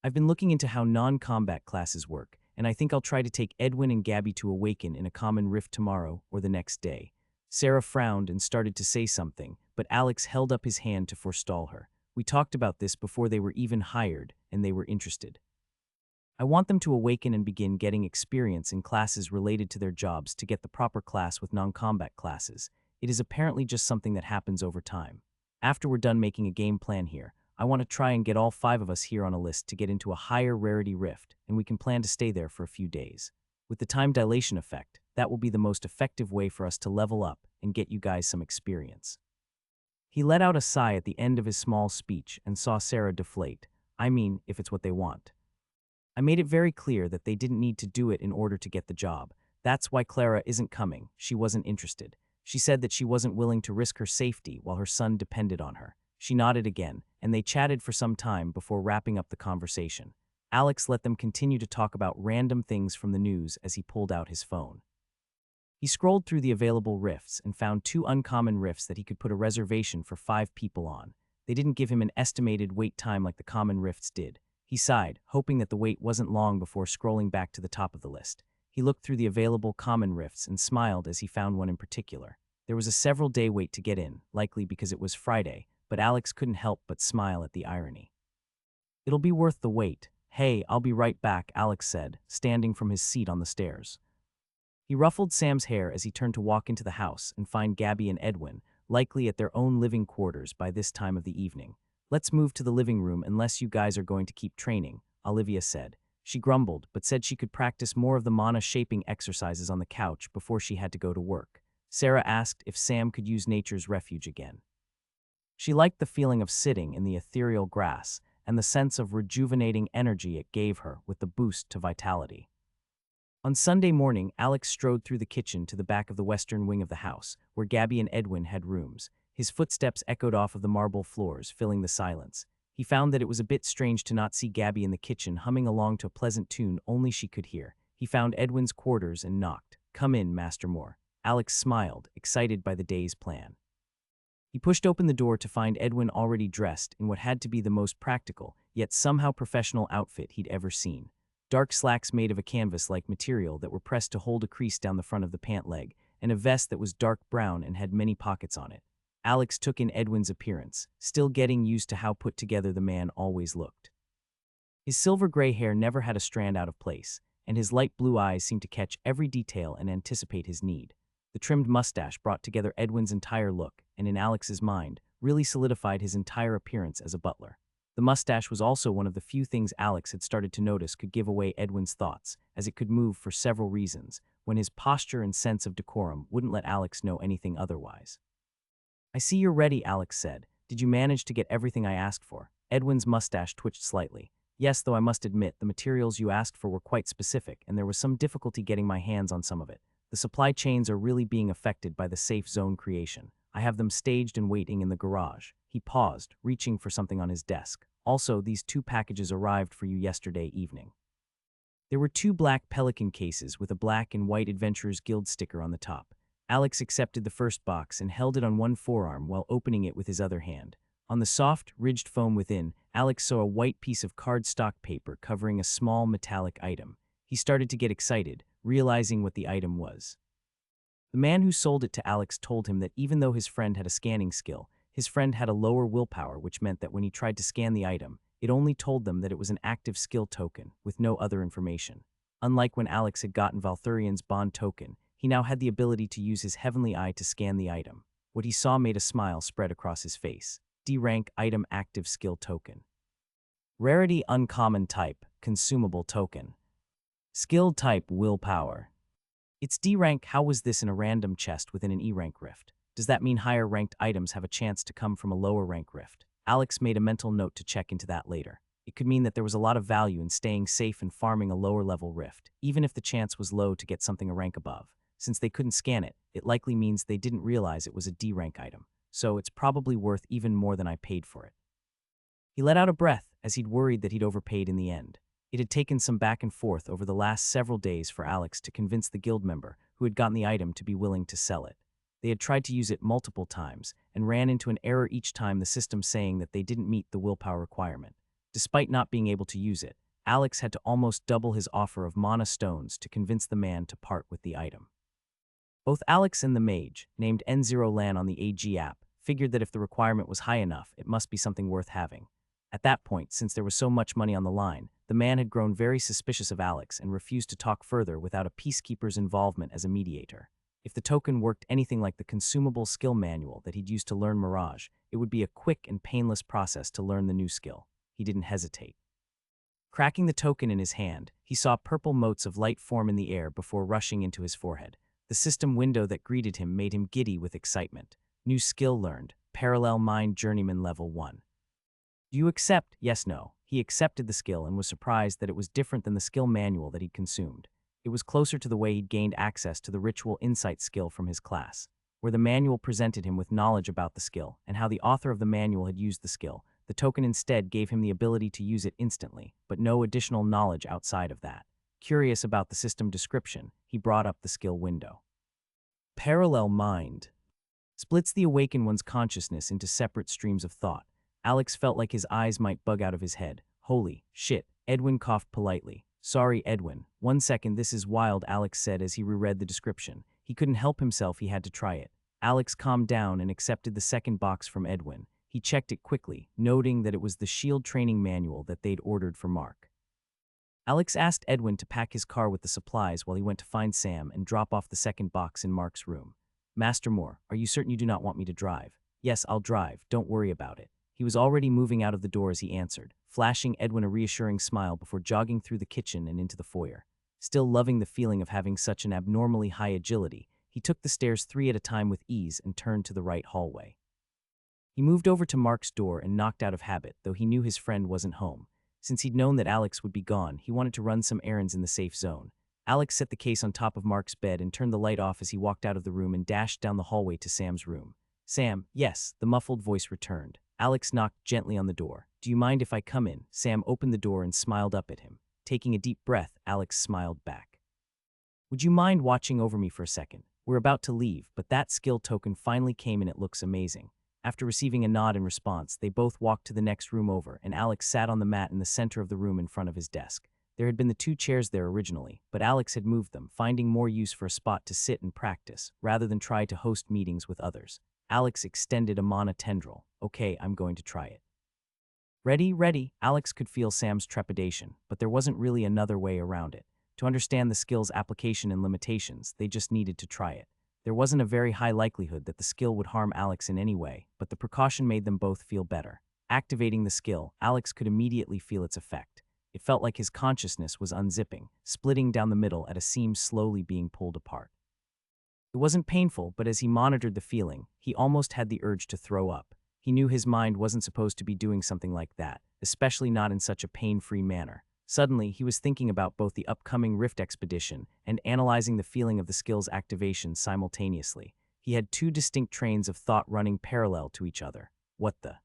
I've been looking into how non-combat classes work, and I think I'll try to take Edwin and Gabby to Awaken in a common rift tomorrow or the next day. Sarah frowned and started to say something, but Alex held up his hand to forestall her. We talked about this before they were even hired, and they were interested. I want them to awaken and begin getting experience in classes related to their jobs to get the proper class with non-combat classes. It is apparently just something that happens over time. After we're done making a game plan here, I want to try and get all 5 of us here on a list to get into a higher rarity rift, and we can plan to stay there for a few days. With the time dilation effect, that will be the most effective way for us to level up and get you guys some experience. He let out a sigh at the end of his small speech and saw Sarah deflate. I mean, if it's what they want. I made it very clear that they didn't need to do it in order to get the job. That's why Clara isn't coming. She wasn't interested. She said that she wasn't willing to risk her safety while her son depended on her. She nodded again, and they chatted for some time before wrapping up the conversation. Alex let them continue to talk about random things from the news as he pulled out his phone. He scrolled through the available rifts and found 2 uncommon rifts that he could put a reservation for 5 people on. They didn't give him an estimated wait time like the common rifts did. He sighed, hoping that the wait wasn't long before scrolling back to the top of the list. He looked through the available common rifts and smiled as he found one in particular. There was a several-day wait to get in, likely because it was Friday, but Alex couldn't help but smile at the irony. It'll be worth the wait. Hey, I'll be right back, Alex said, standing from his seat on the stairs. He ruffled Sam's hair as he turned to walk into the house and find Gabby and Edwin, likely at their own living quarters by this time of the evening. Let's move to the living room unless you guys are going to keep training, Olivia said. She grumbled, but said she could practice more of the mana-shaping exercises on the couch before she had to go to work. Sarah asked if Sam could use nature's refuge again. She liked the feeling of sitting in the ethereal grass and the sense of rejuvenating energy it gave her with the boost to vitality. On Sunday morning, Alex strode through the kitchen to the back of the western wing of the house, where Gabby and Edwin had rooms. His footsteps echoed off of the marble floors, filling the silence. He found that it was a bit strange to not see Gabby in the kitchen humming along to a pleasant tune only she could hear. He found Edwin's quarters and knocked. "Come in, Master Moore." Alex smiled, excited by the day's plan. He pushed open the door to find Edwin already dressed in what had to be the most practical, yet somehow professional outfit he'd ever seen. Dark slacks made of a canvas-like material that were pressed to hold a crease down the front of the pant leg, and a vest that was dark brown and had many pockets on it. Alex took in Edwin's appearance, still getting used to how put together the man always looked. His silver-gray hair never had a strand out of place, and his light blue eyes seemed to catch every detail and anticipate his need. The trimmed mustache brought together Edwin's entire look, and in Alex's mind, really solidified his entire appearance as a butler. The mustache was also one of the few things Alex had started to notice could give away Edwin's thoughts, as it could move for several reasons, when his posture and sense of decorum wouldn't let Alex know anything otherwise. "I see you're ready," Alex said. "Did you manage to get everything I asked for?" Edwin's mustache twitched slightly. "Yes, though I must admit, the materials you asked for were quite specific, and there was some difficulty getting my hands on some of it. The supply chains are really being affected by the safe zone creation. I have them staged and waiting in the garage." He paused, reaching for something on his desk. Also, these 2 packages arrived for you yesterday evening. There were 2 black Pelican cases with a black and white Adventurers Guild sticker on the top. Alex accepted the first box and held it on one forearm while opening it with his other hand. On the soft, ridged foam within, Alex saw a white piece of cardstock paper covering a small metallic item. He started to get excited, realizing what the item was. The man who sold it to Alex told him that even though his friend had a scanning skill, his friend had a lower willpower, which meant that when he tried to scan the item, it only told them that it was an active skill token, with no other information. Unlike when Alex had gotten Valthurian's bond token, he now had the ability to use his heavenly eye to scan the item. What he saw made a smile spread across his face. D-rank item active skill token. Rarity uncommon type, consumable token. Skill type willpower. It's D-rank. How was this in a random chest within an E-rank rift? Does that mean higher ranked items have a chance to come from a lower rank rift? Alex made a mental note to check into that later. It could mean that there was a lot of value in staying safe and farming a lower level rift, even if the chance was low to get something a rank above. Since they couldn't scan it, it likely means they didn't realize it was a D-rank item, so it's probably worth even more than I paid for it. He let out a breath as he'd worried that he'd overpaid in the end. It had taken some back and forth over the last several days for Alex to convince the guild member who had gotten the item to be willing to sell it. They had tried to use it multiple times and ran into an error each time, the system saying that they didn't meet the willpower requirement. Despite not being able to use it, Alex had to almost double his offer of mana stones to convince the man to part with the item. Both Alex and the mage, named N0lan on the AG app, figured that if the requirement was high enough, it must be something worth having. At that point, since there was so much money on the line, the man had grown very suspicious of Alex and refused to talk further without a peacekeeper's involvement as a mediator. If the token worked anything like the consumable skill manual that he'd used to learn Mirage, it would be a quick and painless process to learn the new skill. He didn't hesitate. Cracking the token in his hand, he saw purple motes of light form in the air before rushing into his forehead. The system window that greeted him made him giddy with excitement. New skill learned, Parallel Mind Journeyman Level 1. Do you accept? Yes, no. He accepted the skill and was surprised that it was different than the skill manual that he'd consumed. It was closer to the way he'd gained access to the Ritual Insight skill from his class, where the manual presented him with knowledge about the skill and how the author of the manual had used the skill. The token instead gave him the ability to use it instantly, but no additional knowledge outside of that. Curious about the system description, he brought up the skill window. Parallel Mind splits the awakened one's consciousness into separate streams of thought. Alex felt like his eyes might bug out of his head. Holy shit, Edwin coughed politely. Sorry, Edwin. 1 second, this is wild, Alex said as he reread the description. He couldn't help himself, he had to try it. Alex calmed down and accepted the second box from Edwin. He checked it quickly, noting that it was the shield training manual that they'd ordered for Mark. Alex asked Edwin to pack his car with the supplies while he went to find Sam and drop off the second box in Mark's room. Master Moore, are you certain you do not want me to drive? Yes, I'll drive, don't worry about it. He was already moving out of the door as he answered, flashing Edwin a reassuring smile before jogging through the kitchen and into the foyer. Still loving the feeling of having such an abnormally high agility, he took the stairs 3 at a time with ease and turned to the right hallway. He moved over to Mark's door and knocked out of habit, though he knew his friend wasn't home. Since he'd known that Alex would be gone, he wanted to run some errands in the safe zone. Alex set the case on top of Mark's bed and turned the light off as he walked out of the room and dashed down the hallway to Sam's room. Sam, yes, the muffled voice returned. Alex knocked gently on the door. Do you mind if I come in? Sam opened the door and smiled up at him. Taking a deep breath, Alex smiled back. Would you mind watching over me for a second? We're about to leave, but that skill token finally came and it looks amazing. After receiving a nod in response, they both walked to the next room over, and Alex sat on the mat in the center of the room in front of his desk. There had been the 2 chairs there originally, but Alex had moved them, finding more use for a spot to sit and practice, rather than try to host meetings with others. Alex extended a mana tendril. Okay, I'm going to try it. Ready, ready. Alex could feel Sam's trepidation, but there wasn't really another way around it. To understand the skill's application and limitations, they just needed to try it. There wasn't a very high likelihood that the skill would harm Alex in any way, but the precaution made them both feel better. Activating the skill, Alex could immediately feel its effect. It felt like his consciousness was unzipping, splitting down the middle at a seam slowly being pulled apart. It wasn't painful, but as he monitored the feeling, he almost had the urge to throw up. He knew his mind wasn't supposed to be doing something like that, especially not in such a pain-free manner. Suddenly, he was thinking about both the upcoming Rift expedition and analyzing the feeling of the skill's activation simultaneously. He had 2 distinct trains of thought running parallel to each other. What the?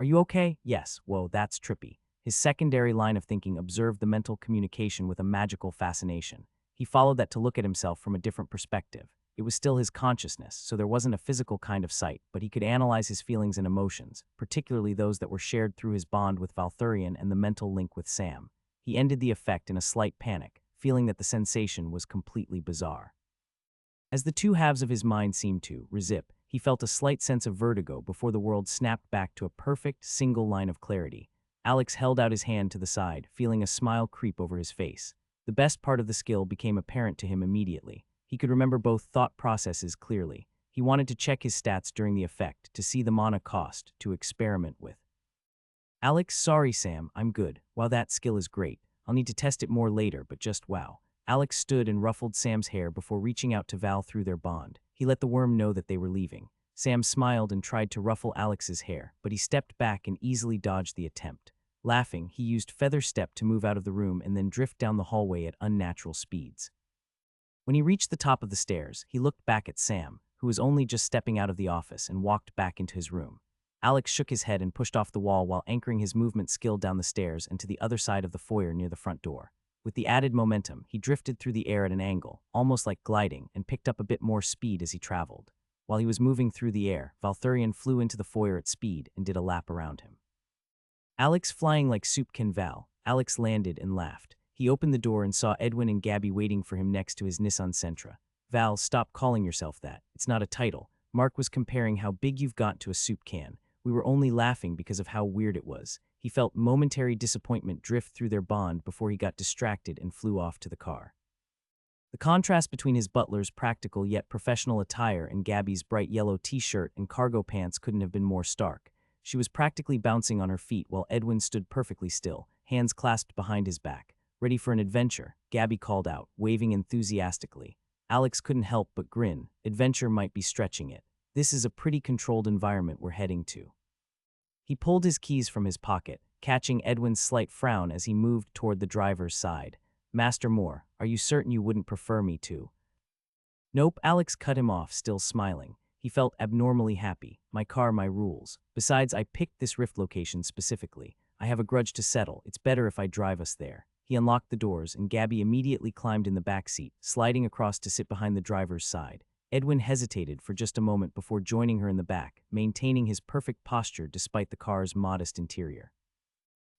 Are you okay? Yes. Whoa, that's trippy. His secondary line of thinking observed the mental communication with a magical fascination. He followed that to look at himself from a different perspective. It was still his consciousness, so there wasn't a physical kind of sight, but he could analyze his feelings and emotions, particularly those that were shared through his bond with Valthurian and the mental link with Sam. He ended the effect in a slight panic, feeling that the sensation was completely bizarre. As the two halves of his mind seemed to resip, he felt a slight sense of vertigo before the world snapped back to a perfect, single line of clarity. Alex held out his hand to the side, feeling a smile creep over his face. The best part of the skill became apparent to him immediately. He could remember both thought processes clearly. He wanted to check his stats during the effect, to see the mana cost, to experiment with. Alex, sorry Sam, I'm good. While that skill is great, I'll need to test it more later, but just wow. Alex stood and ruffled Sam's hair before reaching out to Val through their bond. He let the worm know that they were leaving. Sam smiled and tried to ruffle Alex's hair, but he stepped back and easily dodged the attempt. Laughing, he used Feather Step to move out of the room and then drift down the hallway at unnatural speeds. When he reached the top of the stairs, he looked back at Sam, who was only just stepping out of the office, and walked back into his room. Alex shook his head and pushed off the wall while anchoring his movement skill down the stairs and to the other side of the foyer near the front door. With the added momentum, he drifted through the air at an angle, almost like gliding, and picked up a bit more speed as he traveled. While he was moving through the air, Valthurian flew into the foyer at speed and did a lap around him. Alex flying like Soupkin Val, Alex landed and laughed. He opened the door and saw Edwin and Gabby waiting for him next to his Nissan Sentra. Val, stop calling yourself that. It's not a title. Mark was comparing how big you've got to a soup can. We were only laughing because of how weird it was. He felt momentary disappointment drift through their bond before he got distracted and flew off to the car. The contrast between his butler's practical yet professional attire and Gabby's bright yellow t-shirt and cargo pants couldn't have been more stark. She was practically bouncing on her feet while Edwin stood perfectly still, hands clasped behind his back. Ready for an adventure, Gabby called out, waving enthusiastically. Alex couldn't help but grin. Adventure might be stretching it. This is a pretty controlled environment we're heading to. He pulled his keys from his pocket, catching Edwin's slight frown as he moved toward the driver's side. Master Moore, are you certain you wouldn't prefer me to? Nope, Alex cut him off, still smiling. He felt abnormally happy. My car, my rules. Besides, I picked this rift location specifically. I have a grudge to settle. It's better if I drive us there. He unlocked the doors, and Gabby immediately climbed in the back seat, sliding across to sit behind the driver's side. Edwin hesitated for just a moment before joining her in the back, maintaining his perfect posture despite the car's modest interior.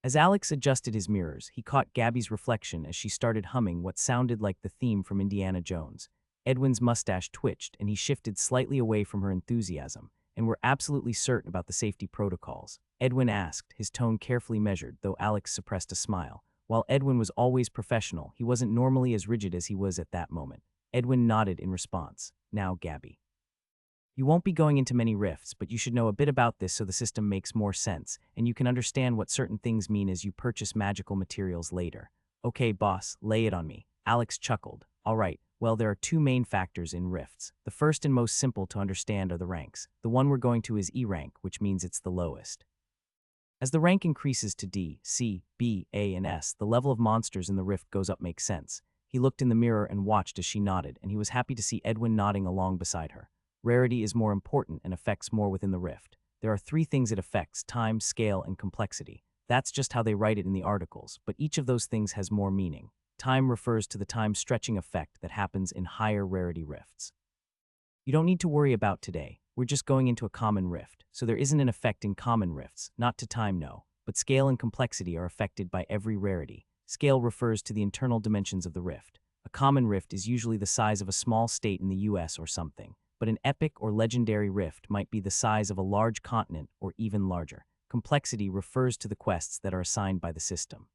As Alex adjusted his mirrors, he caught Gabby's reflection as she started humming what sounded like the theme from Indiana Jones. Edwin's mustache twitched, and he shifted slightly away from her enthusiasm. And we're absolutely certain about the safety protocols? Edwin asked, his tone carefully measured, though Alex suppressed a smile. While Edwin was always professional, he wasn't normally as rigid as he was at that moment. Edwin nodded in response. Now, Gabby. You won't be going into many rifts, but you should know a bit about this so the system makes more sense, and you can understand what certain things mean as you purchase magical materials later. Okay, boss, lay it on me. Alex chuckled. All right, well, there are two main factors in rifts. The first and most simple to understand are the ranks. The one we're going to is E rank, which means it's the lowest. As the rank increases to D, C, B, A, and S, the level of monsters in the rift goes up. Makes sense. He looked in the mirror and watched as she nodded, and he was happy to see Edwin nodding along beside her. Rarity is more important and affects more within the rift. There are three things it affects: time, scale, and complexity. That's just how they write it in the articles, but each of those things has more meaning. Time refers to the time-stretching effect that happens in higher rarity rifts. You don't need to worry about today. We're just going into a common rift, so there isn't an effect in common rifts, not to time, no. But scale and complexity are affected by every rarity. Scale refers to the internal dimensions of the rift. A common rift is usually the size of a small state in the US or something, but an epic or legendary rift might be the size of a large continent or even larger. Complexity refers to the quests that are assigned by the system.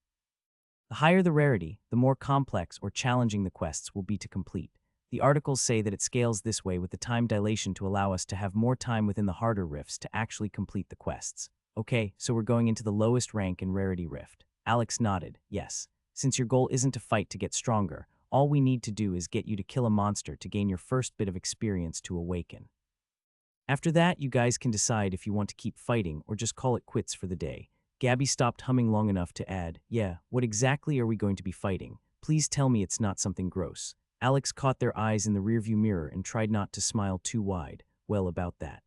The higher the rarity, the more complex or challenging the quests will be to complete. The articles say that it scales this way with the time dilation to allow us to have more time within the harder rifts to actually complete the quests. Okay, so we're going into the lowest rank in rarity rift. Alex nodded, yes. Since your goal isn't to fight to get stronger, all we need to do is get you to kill a monster to gain your first bit of experience to awaken. After that, you guys can decide if you want to keep fighting or just call it quits for the day. Gabby stopped humming long enough to add, yeah, what exactly are we going to be fighting? Please tell me it's not something gross. Alex caught their eyes in the rearview mirror and tried not to smile too wide. Well, about that.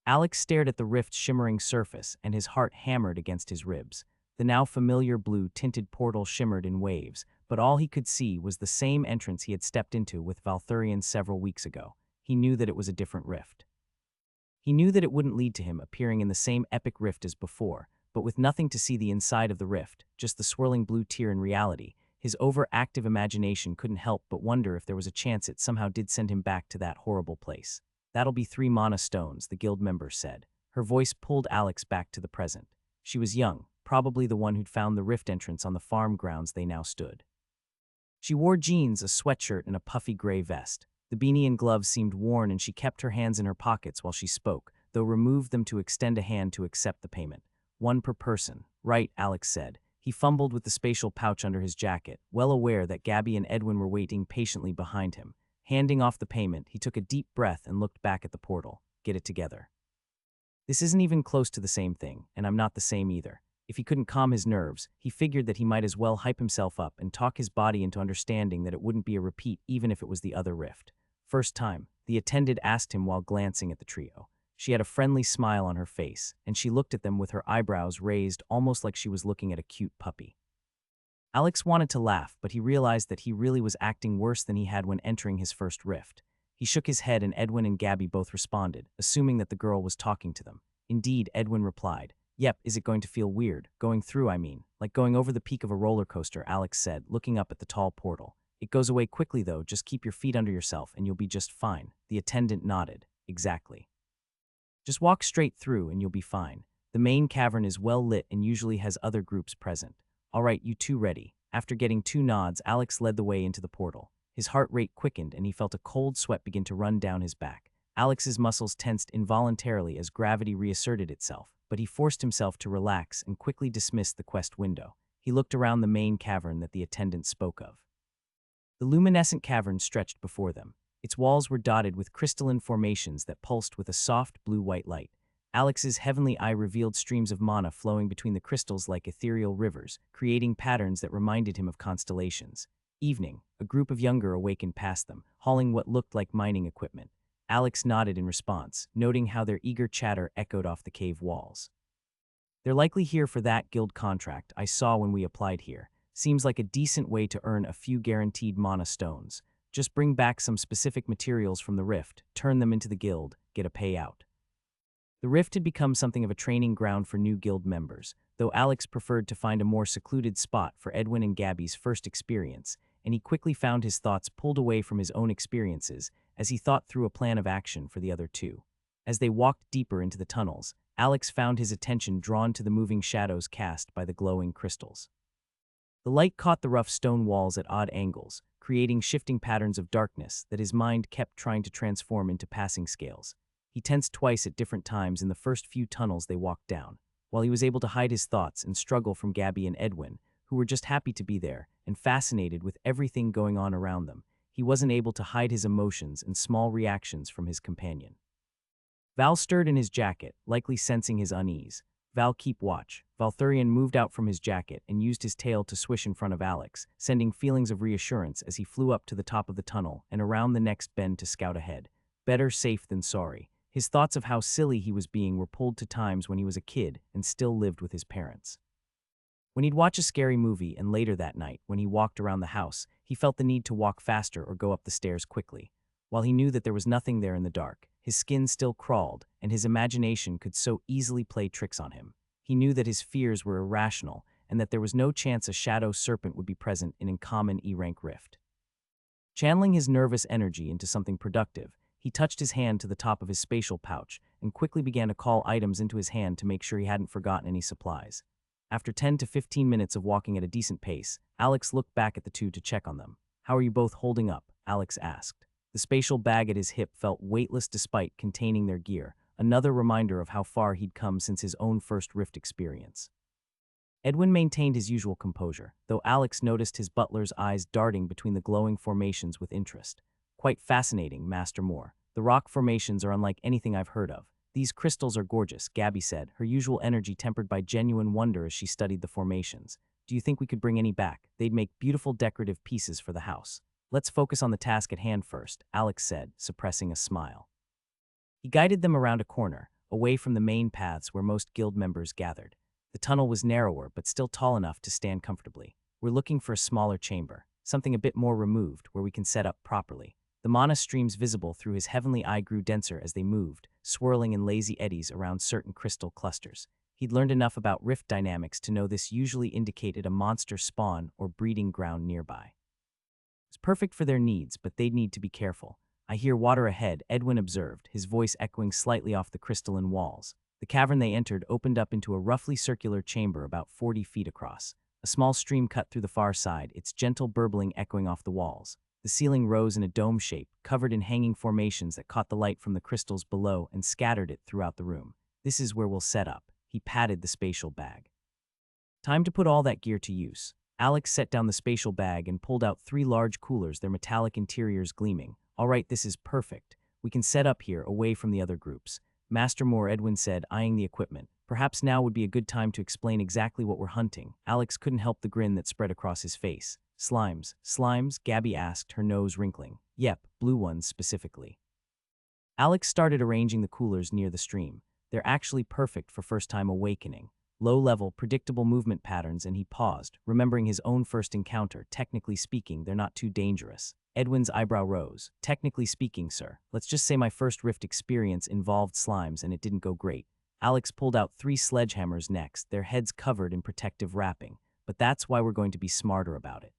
Alex stared at the rift's shimmering surface, and his heart hammered against his ribs. The now familiar blue-tinted portal shimmered in waves, but all he could see was the same entrance he had stepped into with Valthurian several weeks ago. He knew that it was a different rift. He knew that it wouldn't lead to him appearing in the same epic rift as before, but with nothing to see the inside of the rift, just the swirling blue tear in reality, his overactive imagination couldn't help but wonder if there was a chance it somehow did send him back to that horrible place. "That'll be 3 mana stones," the guild member said. Her voice pulled Alex back to the present. She was young, probably the one who'd found the rift entrance on the farm grounds they now stood. She wore jeans, a sweatshirt, and a puffy gray vest. The beanie and gloves seemed worn, and she kept her hands in her pockets while she spoke, though removed them to extend a hand to accept the payment. "1 per person." "Right," Alex said. He fumbled with the spatial pouch under his jacket, well aware that Gabby and Edwin were waiting patiently behind him. Handing off the payment, he took a deep breath and looked back at the portal. "Get it together. This isn't even close to the same thing, and I'm not the same either." If he couldn't calm his nerves, he figured that he might as well hype himself up and talk his body into understanding that it wouldn't be a repeat even if it was the other rift. "First time?" the attendant asked him while glancing at the trio. She had a friendly smile on her face, and she looked at them with her eyebrows raised almost like she was looking at a cute puppy. Alex wanted to laugh, but he realized that he really was acting worse than he had when entering his first rift. He shook his head, and Edwin and Gabby both responded, assuming that the girl was talking to them. Indeed, Edwin replied. "Yep, is it going to feel weird? Going through, I mean. Like going over the peak of a roller coaster," Alex said, looking up at the tall portal. "It goes away quickly though, just keep your feet under yourself and you'll be just fine." The attendant nodded. "Exactly. Just walk straight through and you'll be fine. The main cavern is well lit and usually has other groups present. All right, you two ready?" After getting 2 nods, Alex led the way into the portal. His heart rate quickened and he felt a cold sweat begin to run down his back. Alex's muscles tensed involuntarily as gravity reasserted itself, but he forced himself to relax and quickly dismissed the quest window. He looked around the main cavern that the attendant spoke of. The luminescent cavern stretched before them. Its walls were dotted with crystalline formations that pulsed with a soft blue-white light. Alex's heavenly eye revealed streams of mana flowing between the crystals like ethereal rivers, creating patterns that reminded him of constellations. Evening, a group of younger awakened past them, hauling what looked like mining equipment. Alex nodded in response, noting how their eager chatter echoed off the cave walls. "They're likely here for that guild contract I saw when we applied here. Seems like a decent way to earn a few guaranteed mana stones. Just bring back some specific materials from the rift, turn them into the guild, get a payout." The rift had become something of a training ground for new guild members, though Alex preferred to find a more secluded spot for Edwin and Gabby's first experience, and he quickly found his thoughts pulled away from his own experiences as he thought through a plan of action for the other two. As they walked deeper into the tunnels, Alex found his attention drawn to the moving shadows cast by the glowing crystals. The light caught the rough stone walls at odd angles, creating shifting patterns of darkness that his mind kept trying to transform into passing scales. He tensed twice at different times in the first few tunnels they walked down, while he was able to hide his thoughts and struggle from Gabby and Edwin, who were just happy to be there and fascinated with everything going on around them. He wasn't able to hide his emotions and small reactions from his companion. Val stirred in his jacket, likely sensing his unease. "Val, keep watch." Valthurian moved out from his jacket and used his tail to swish in front of Alex, sending feelings of reassurance as he flew up to the top of the tunnel and around the next bend to scout ahead. Better safe than sorry. His thoughts of how silly he was being were pulled to times when he was a kid and still lived with his parents. When he'd watch a scary movie and later that night, when he walked around the house, he felt the need to walk faster or go up the stairs quickly. While he knew that there was nothing there in the dark, his skin still crawled, and his imagination could so easily play tricks on him. He knew that his fears were irrational and that there was no chance a shadow serpent would be present in uncommon E-rank rift. Channeling his nervous energy into something productive, he touched his hand to the top of his spatial pouch and quickly began to call items into his hand to make sure he hadn't forgotten any supplies. After 10 to 15 minutes of walking at a decent pace, Alex looked back at the two to check on them. "How are you both holding up?" Alex asked. The spatial bag at his hip felt weightless despite containing their gear, another reminder of how far he'd come since his own first rift experience. Edwin maintained his usual composure, though Alex noticed his butler's eyes darting between the glowing formations with interest. "Quite fascinating, Master Moore. The rock formations are unlike anything I've heard of. These crystals are gorgeous," Gabby said, her usual energy tempered by genuine wonder as she studied the formations. "Do you think we could bring any back? They'd make beautiful decorative pieces for the house." "Let's focus on the task at hand first," Alex said, suppressing a smile. He guided them around a corner, away from the main paths where most guild members gathered. The tunnel was narrower but still tall enough to stand comfortably. We're looking for a smaller chamber, something a bit more removed where we can set up properly. The mana streams visible through his heavenly eye grew denser as they moved, swirling in lazy eddies around certain crystal clusters. He'd learned enough about rift dynamics to know this usually indicated a monster spawn or breeding ground nearby. It's perfect for their needs, but they'd need to be careful. I hear water ahead, Edwin observed, his voice echoing slightly off the crystalline walls. The cavern they entered opened up into a roughly circular chamber about 40 feet across. A small stream cut through the far side, its gentle burbling echoing off the walls. The ceiling rose in a dome shape, covered in hanging formations that caught the light from the crystals below and scattered it throughout the room. This is where we'll set up. He patted the spatial bag. Time to put all that gear to use. Alex set down the spatial bag and pulled out 3 large coolers, their metallic interiors gleaming. All right, this is perfect. We can set up here, away from the other groups. Master Moore, Edwin said, eyeing the equipment. Perhaps now would be a good time to explain exactly what we're hunting. Alex couldn't help the grin that spread across his face. Slimes. Slimes? Gabby asked, her nose wrinkling. Yep, blue ones specifically. Alex started arranging the coolers near the stream. They're actually perfect for first-time awakening. Low-level, predictable movement patterns, and he paused, remembering his own first encounter. Technically speaking, they're not too dangerous. Edwin's eyebrow rose. Technically speaking, sir. Let's just say my first rift experience involved slimes and it didn't go great. Alex pulled out 3 sledgehammers next, their heads covered in protective wrapping. But that's why we're going to be smarter about it.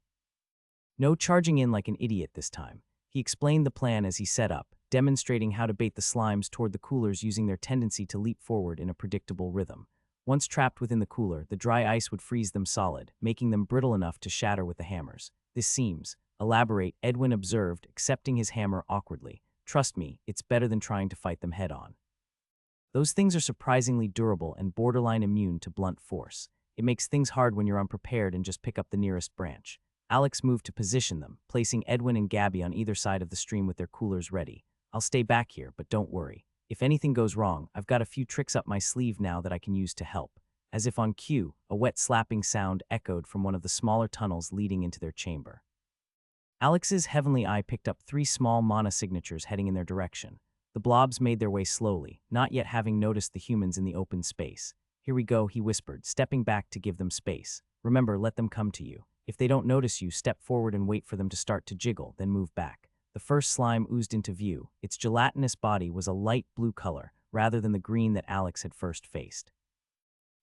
No charging in like an idiot this time. He explained the plan as he set up, demonstrating how to bait the slimes toward the coolers using their tendency to leap forward in a predictable rhythm. Once trapped within the cooler, the dry ice would freeze them solid, making them brittle enough to shatter with the hammers. This seems, elaborate, Edwin observed, accepting his hammer awkwardly. Trust me, it's better than trying to fight them head-on. Those things are surprisingly durable and borderline immune to blunt force. It makes things hard when you're unprepared and just pick up the nearest branch. Alex moved to position them, placing Edwin and Gabby on either side of the stream with their coolers ready. I'll stay back here, but don't worry. If anything goes wrong, I've got a few tricks up my sleeve now that I can use to help. As if on cue, a wet slapping sound echoed from one of the smaller tunnels leading into their chamber. Alex's heavenly eye picked up 3 small mana signatures heading in their direction. The blobs made their way slowly, not yet having noticed the humans in the open space. Here we go, he whispered, stepping back to give them space. Remember, let them come to you. If they don't notice you, step forward and wait for them to start to jiggle, then move back. The first slime oozed into view. Its gelatinous body was a light blue color, rather than the green that Alex had first faced.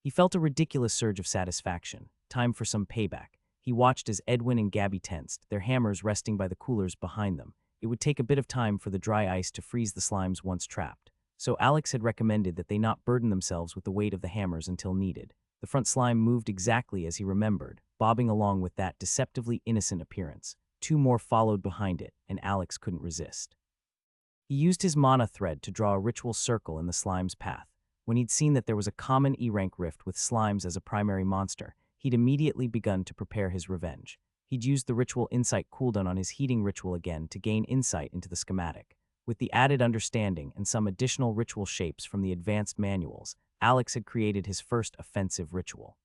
He felt a ridiculous surge of satisfaction. Time for some payback. He watched as Edwin and Gabby tensed, their hammers resting by the coolers behind them. It would take a bit of time for the dry ice to freeze the slimes once trapped, so Alex had recommended that they not burden themselves with the weight of the hammers until needed. The front slime moved exactly as he remembered, bobbing along with that deceptively innocent appearance. 2 more followed behind it, and Alex couldn't resist. He used his mana thread to draw a ritual circle in the slime's path. When he'd seen that there was a common E-rank rift with slimes as a primary monster, he'd immediately begun to prepare his revenge. He'd used the ritual insight cooldown on his heating ritual again to gain insight into the schematic. With the added understanding and some additional ritual shapes from the advanced manuals, Alex had created his first offensive ritual.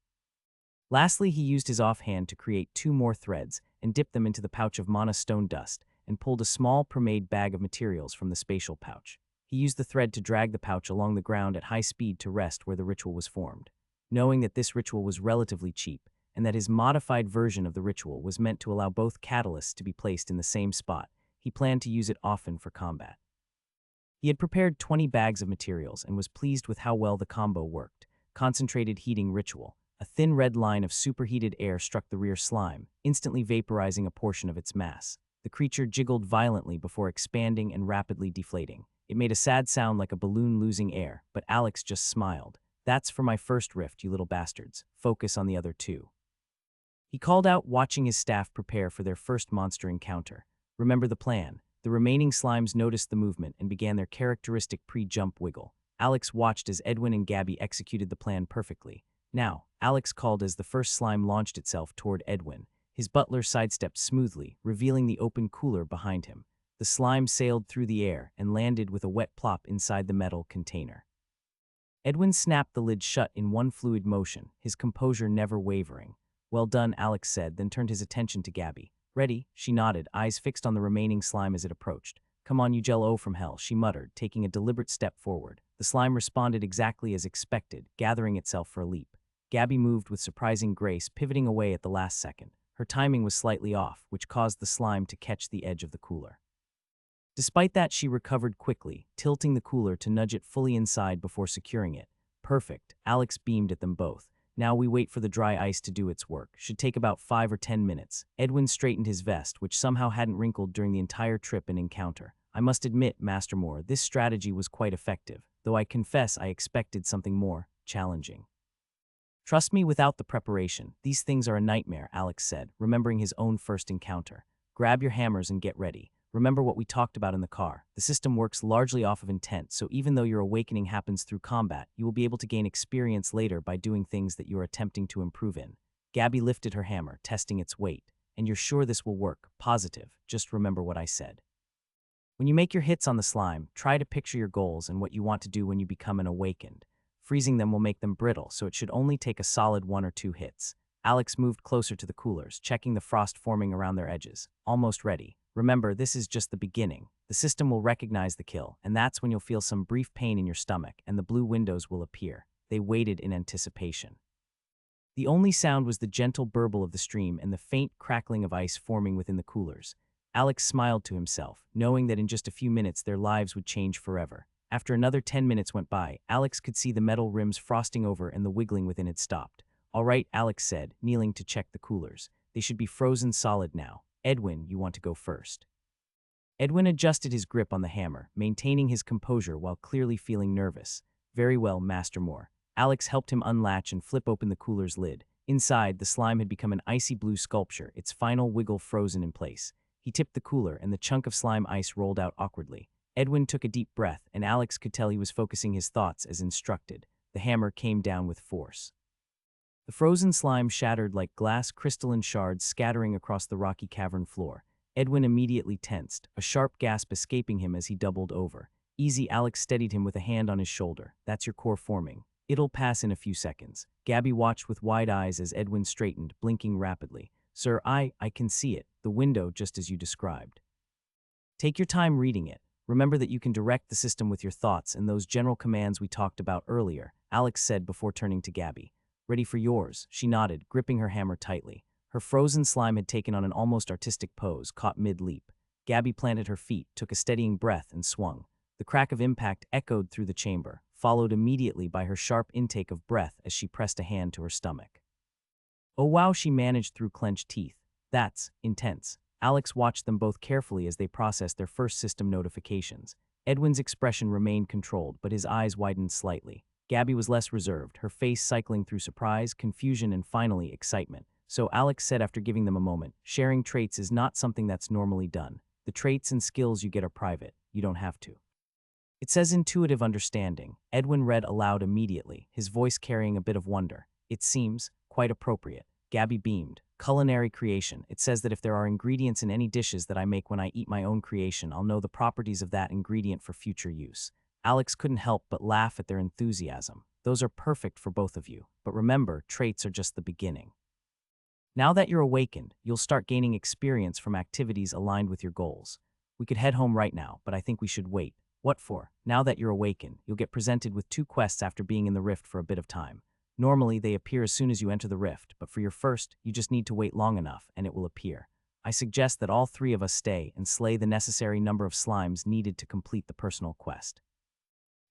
Lastly, he used his offhand to create 2 more threads and dipped them into the pouch of mana stone dust and pulled a small pre-made bag of materials from the spatial pouch. He used the thread to drag the pouch along the ground at high speed to rest where the ritual was formed. Knowing that this ritual was relatively cheap and that his modified version of the ritual was meant to allow both catalysts to be placed in the same spot, he planned to use it often for combat. He had prepared 20 bags of materials and was pleased with how well the combo worked. Concentrated heating ritual. A thin red line of superheated air struck the rear slime, instantly vaporizing a portion of its mass. The creature jiggled violently before expanding and rapidly deflating. It made a sad sound like a balloon losing air, but Alex just smiled. That's for my first rift, you little bastards. Focus on the other 2. He called out, watching his staff prepare for their first monster encounter. Remember the plan. The remaining slimes noticed the movement and began their characteristic pre-jump wiggle. Alex watched as Edwin and Gabby executed the plan perfectly. Now, Alex called as the first slime launched itself toward Edwin. His butler sidestepped smoothly, revealing the open cooler behind him. The slime sailed through the air and landed with a wet plop inside the metal container. Edwin snapped the lid shut in one fluid motion, his composure never wavering. Well done, Alex said, then turned his attention to Gabby. Ready? She nodded, eyes fixed on the remaining slime as it approached. "Come on, you jello from hell," she muttered, taking a deliberate step forward. The slime responded exactly as expected, gathering itself for a leap. Gabby moved with surprising grace, pivoting away at the last second. Her timing was slightly off, which caused the slime to catch the edge of the cooler. Despite that, she recovered quickly, tilting the cooler to nudge it fully inside before securing it. "Perfect," Alex beamed at them both. "Now we wait for the dry ice to do its work. Should take about 5 or 10 minutes. Edwin straightened his vest, which somehow hadn't wrinkled during the entire trip and encounter. "I must admit, Master Moore, this strategy was quite effective, though I confess I expected something more challenging." "Trust me, without the preparation, these things are a nightmare," Alex said, remembering his own first encounter. "Grab your hammers and get ready. Remember what we talked about in the car. The system works largely off of intent, so even though your awakening happens through combat, you will be able to gain experience later by doing things that you are attempting to improve in." Gabby lifted her hammer, testing its weight. "And you're sure this will work?" "Positive. Just remember what I said. When you make your hits on the slime, try to picture your goals and what you want to do when you become an awakened. Freezing them will make them brittle, so it should only take a solid 1 or 2 hits." Alex moved closer to the coolers, checking the frost forming around their edges. "Almost ready. Remember, this is just the beginning. The system will recognize the kill, and that's when you'll feel some brief pain in your stomach, and the blue windows will appear." They waited in anticipation. The only sound was the gentle burble of the stream and the faint crackling of ice forming within the coolers. Alex smiled to himself, knowing that in just a few minutes their lives would change forever. After another 10 minutes went by, Alex could see the metal rims frosting over and the wiggling within had stopped. "All right," Alex said, kneeling to check the coolers. "They should be frozen solid now. Edwin, you want to go first." Edwin adjusted his grip on the hammer, maintaining his composure while clearly feeling nervous. "Very well, Master Moore." Alex helped him unlatch and flip open the cooler's lid. Inside, the slime had become an icy blue sculpture, its final wiggle frozen in place. He tipped the cooler, and the chunk of slime ice rolled out awkwardly. Edwin took a deep breath, and Alex could tell he was focusing his thoughts as instructed. The hammer came down with force. The frozen slime shattered like glass crystalline shards scattering across the rocky cavern floor. Edwin immediately tensed, a sharp gasp escaping him as he doubled over. "Easy," Alex steadied him with a hand on his shoulder. "That's your core forming. It'll pass in a few seconds." Gabby watched with wide eyes as Edwin straightened, blinking rapidly. "Sir, I can see it. The window, just as you described." "Take your time reading it. Remember that you can direct the system with your thoughts and those general commands we talked about earlier," Alex said before turning to Gabby. "Ready for yours?" She nodded, gripping her hammer tightly. Her frozen slime had taken on an almost artistic pose, caught mid-leap. Gabby planted her feet, took a steadying breath, and swung. The crack of impact echoed through the chamber, followed immediately by her sharp intake of breath as she pressed a hand to her stomach. "Oh wow," she managed through clenched teeth. "That's intense." Alex watched them both carefully as they processed their first system notifications. Edwin's expression remained controlled, but his eyes widened slightly. Gabby was less reserved, her face cycling through surprise, confusion, and finally excitement. "So," Alex said after giving them a moment, "sharing traits is not something that's normally done. The traits and skills you get are private. You don't have to." "It says intuitive understanding," Edwin read aloud immediately, his voice carrying a bit of wonder. "It seems quite appropriate." Gabby beamed. "Culinary creation. It says that if there are ingredients in any dishes that I make when I eat my own creation, I'll know the properties of that ingredient for future use." Alex couldn't help but laugh at their enthusiasm. "Those are perfect for both of you. But remember, traits are just the beginning. Now that you're awakened, you'll start gaining experience from activities aligned with your goals. We could head home right now, but I think we should wait." "What for?" "Now that you're awakened, you'll get presented with 2 quests after being in the rift for a bit of time. Normally, they appear as soon as you enter the rift, but for your first, you just need to wait long enough, and it will appear. I suggest that all 3 of us stay and slay the necessary number of slimes needed to complete the personal quest."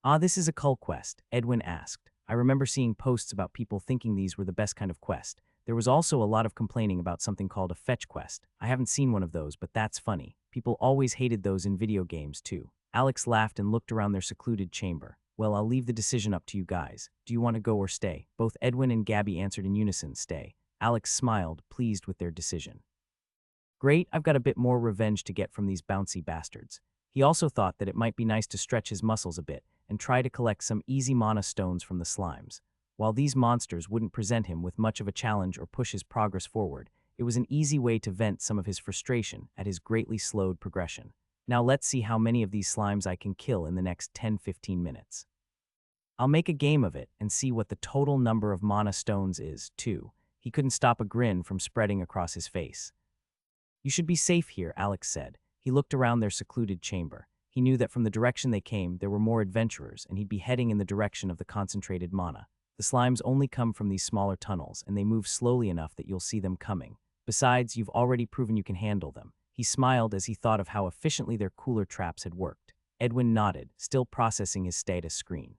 "Ah, this is a cull quest?" Edwin asked. "I remember seeing posts about people thinking these were the best kind of quest. There was also a lot of complaining about something called a fetch quest. I haven't seen one of those, but that's funny. People always hated those in video games, too." Alex laughed and looked around their secluded chamber. "Well, I'll leave the decision up to you guys. Do you want to go or stay?" Both Edwin and Gabby answered in unison, "Stay." Alex smiled, pleased with their decision. "Great, I've got a bit more revenge to get from these bouncy bastards." He also thought that it might be nice to stretch his muscles a bit and try to collect some easy mana stones from the slimes. While these monsters wouldn't present him with much of a challenge or push his progress forward, it was an easy way to vent some of his frustration at his greatly slowed progression. "Now let's see how many of these slimes I can kill in the next 10-15 minutes. I'll make a game of it and see what the total number of mana stones is, too." He couldn't stop a grin from spreading across his face. "You should be safe here," Alex said. He looked around their secluded chamber. He knew that from the direction they came, there were more adventurers, and he'd be heading in the direction of the concentrated mana. The slimes only come from these smaller tunnels, and they move slowly enough that you'll see them coming. Besides, you've already proven you can handle them. He smiled as he thought of how efficiently their cooler traps had worked. Edwin nodded, still processing his status screen.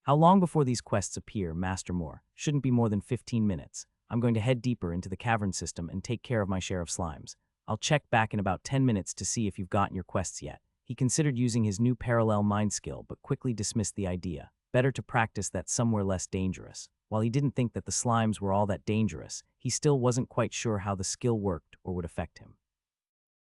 How long before these quests appear, Master Moore? Shouldn't be more than 15 minutes. I'm going to head deeper into the cavern system and take care of my share of slimes. I'll check back in about 10 minutes to see if you've gotten your quests yet. He considered using his new parallel mind skill, but quickly dismissed the idea. Better to practice that somewhere less dangerous. While he didn't think that the slimes were all that dangerous, he still wasn't quite sure how the skill worked or would affect him.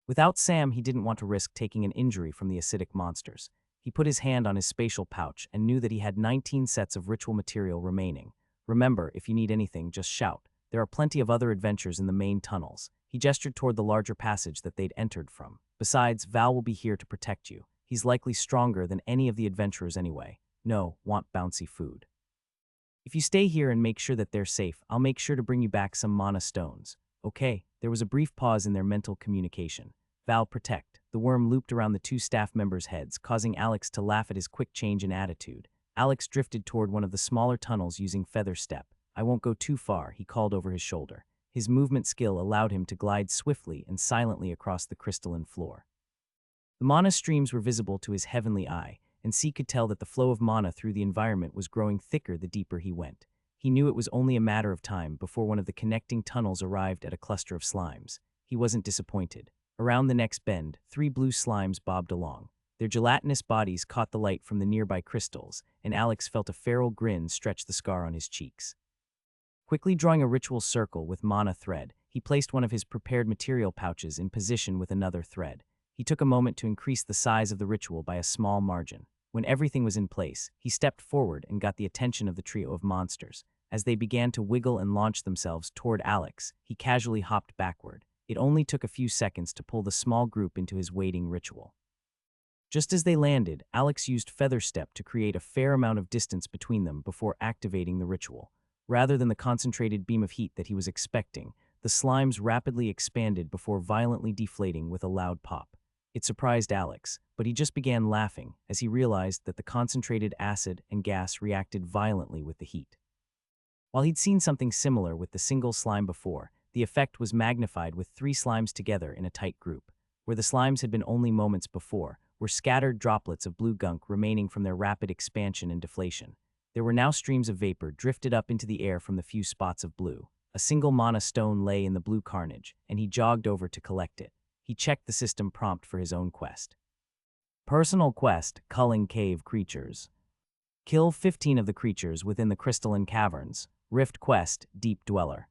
Without Sam, he didn't want to risk taking an injury from the acidic monsters. He put his hand on his spatial pouch and knew that he had 19 sets of ritual material remaining. Remember, if you need anything, just shout. There are plenty of other adventures in the main tunnels. He gestured toward the larger passage that they'd entered from. Besides, Val will be here to protect you. He's likely stronger than any of the adventurers anyway. No, want bouncy food. If you stay here and make sure that they're safe, I'll make sure to bring you back some mana stones. Okay, there was a brief pause in their mental communication. Val, protect. The worm looped around the two staff members' heads, causing Alex to laugh at his quick change in attitude. Alex drifted toward one of the smaller tunnels using feather step. I won't go too far, he called over his shoulder. His movement skill allowed him to glide swiftly and silently across the crystalline floor. The mana streams were visible to his heavenly eye, and C could tell that the flow of mana through the environment was growing thicker the deeper he went. He knew it was only a matter of time before one of the connecting tunnels arrived at a cluster of slimes. He wasn't disappointed. Around the next bend, 3 blue slimes bobbed along. Their gelatinous bodies caught the light from the nearby crystals, and Alex felt a feral grin stretch the scar on his cheeks. Quickly drawing a ritual circle with mana thread, he placed one of his prepared material pouches in position with another thread. He took a moment to increase the size of the ritual by a small margin. When everything was in place, he stepped forward and got the attention of the trio of monsters. As they began to wiggle and launch themselves toward Alex, he casually hopped backward. It only took a few seconds to pull the small group into his waiting ritual. Just as they landed, Alex used feather step to create a fair amount of distance between them before activating the ritual. Rather than the concentrated beam of heat that he was expecting, the slimes rapidly expanded before violently deflating with a loud pop. It surprised Alex, but he just began laughing as he realized that the concentrated acid and gas reacted violently with the heat. While he'd seen something similar with the single slime before, the effect was magnified with 3 slimes together in a tight group. Where the slimes had been only moments before, were scattered droplets of blue gunk remaining from their rapid expansion and deflation. There were now streams of vapor drifted up into the air from the few spots of blue. A single mana stone lay in the blue carnage, and he jogged over to collect it. He checked the system prompt for his own quest. Personal quest, Culling Cave Creatures. Kill 15 of the creatures within the crystalline caverns. Rift quest, Deep Dweller.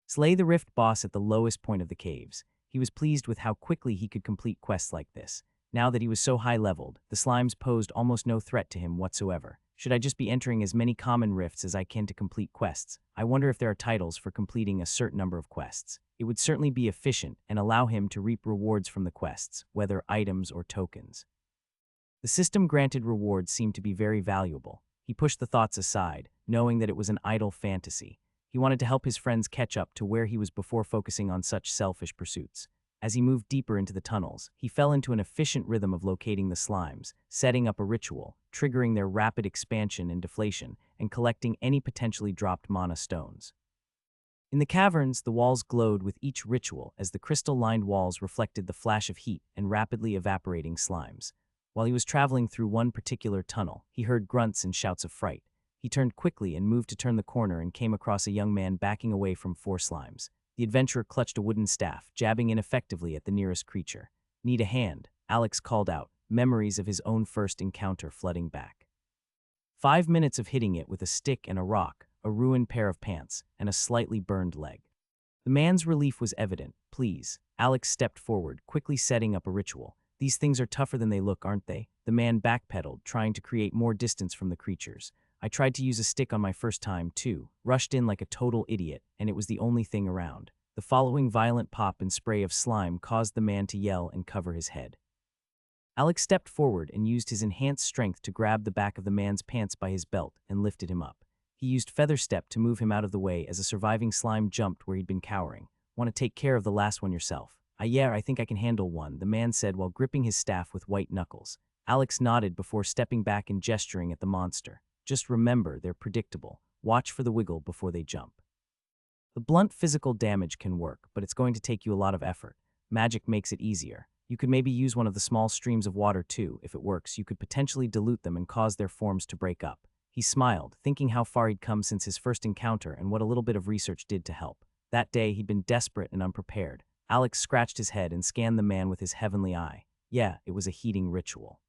Slay the Rift boss at the lowest point of the caves. He was pleased with how quickly he could complete quests like this. Now that he was so high-leveled, the slimes posed almost no threat to him whatsoever. Should I just be entering as many common rifts as I can to complete quests? I wonder if there are titles for completing a certain number of quests. It would certainly be efficient and allow him to reap rewards from the quests, whether items or tokens. The system-granted rewards seemed to be very valuable. He pushed the thoughts aside, knowing that it was an idle fantasy. He wanted to help his friends catch up to where he was before focusing on such selfish pursuits. As he moved deeper into the tunnels, he fell into an efficient rhythm of locating the slimes, setting up a ritual, triggering their rapid expansion and deflation, and collecting any potentially dropped mana stones. In the caverns, the walls glowed with each ritual as the crystal-lined walls reflected the flash of heat and rapidly evaporating slimes. While he was traveling through one particular tunnel, he heard grunts and shouts of fright. He turned quickly and moved to turn the corner and came across a young man backing away from 4 slimes. The adventurer clutched a wooden staff, jabbing ineffectively at the nearest creature. Need a hand, Alex called out, memories of his own first encounter flooding back. 5 minutes of hitting it with a stick and a rock, a ruined pair of pants, and a slightly burned leg. The man's relief was evident. Please. Alex stepped forward, quickly setting up a ritual. These things are tougher than they look, aren't they? The man backpedaled, trying to create more distance from the creatures. I tried to use a stick on my first time, too, rushed in like a total idiot, and it was the only thing around. The following violent pop and spray of slime caused the man to yell and cover his head. Alex stepped forward and used his enhanced strength to grab the back of the man's pants by his belt and lifted him up. He used feather step to move him out of the way as a surviving slime jumped where he'd been cowering. Want to take care of the last one yourself. Yeah, I think I can handle one," the man said while gripping his staff with white knuckles. Alex nodded before stepping back and gesturing at the monster. "Just remember, they're predictable. Watch for the wiggle before they jump." The blunt physical damage can work, but it's going to take you a lot of effort. Magic makes it easier. You could maybe use one of the small streams of water too. If it works, you could potentially dilute them and cause their forms to break up. He smiled, thinking how far he'd come since his first encounter and what a little bit of research did to help. That day, he'd been desperate and unprepared. Alex scratched his head and scanned the man with his heavenly eye. Yeah, it was a heating ritual.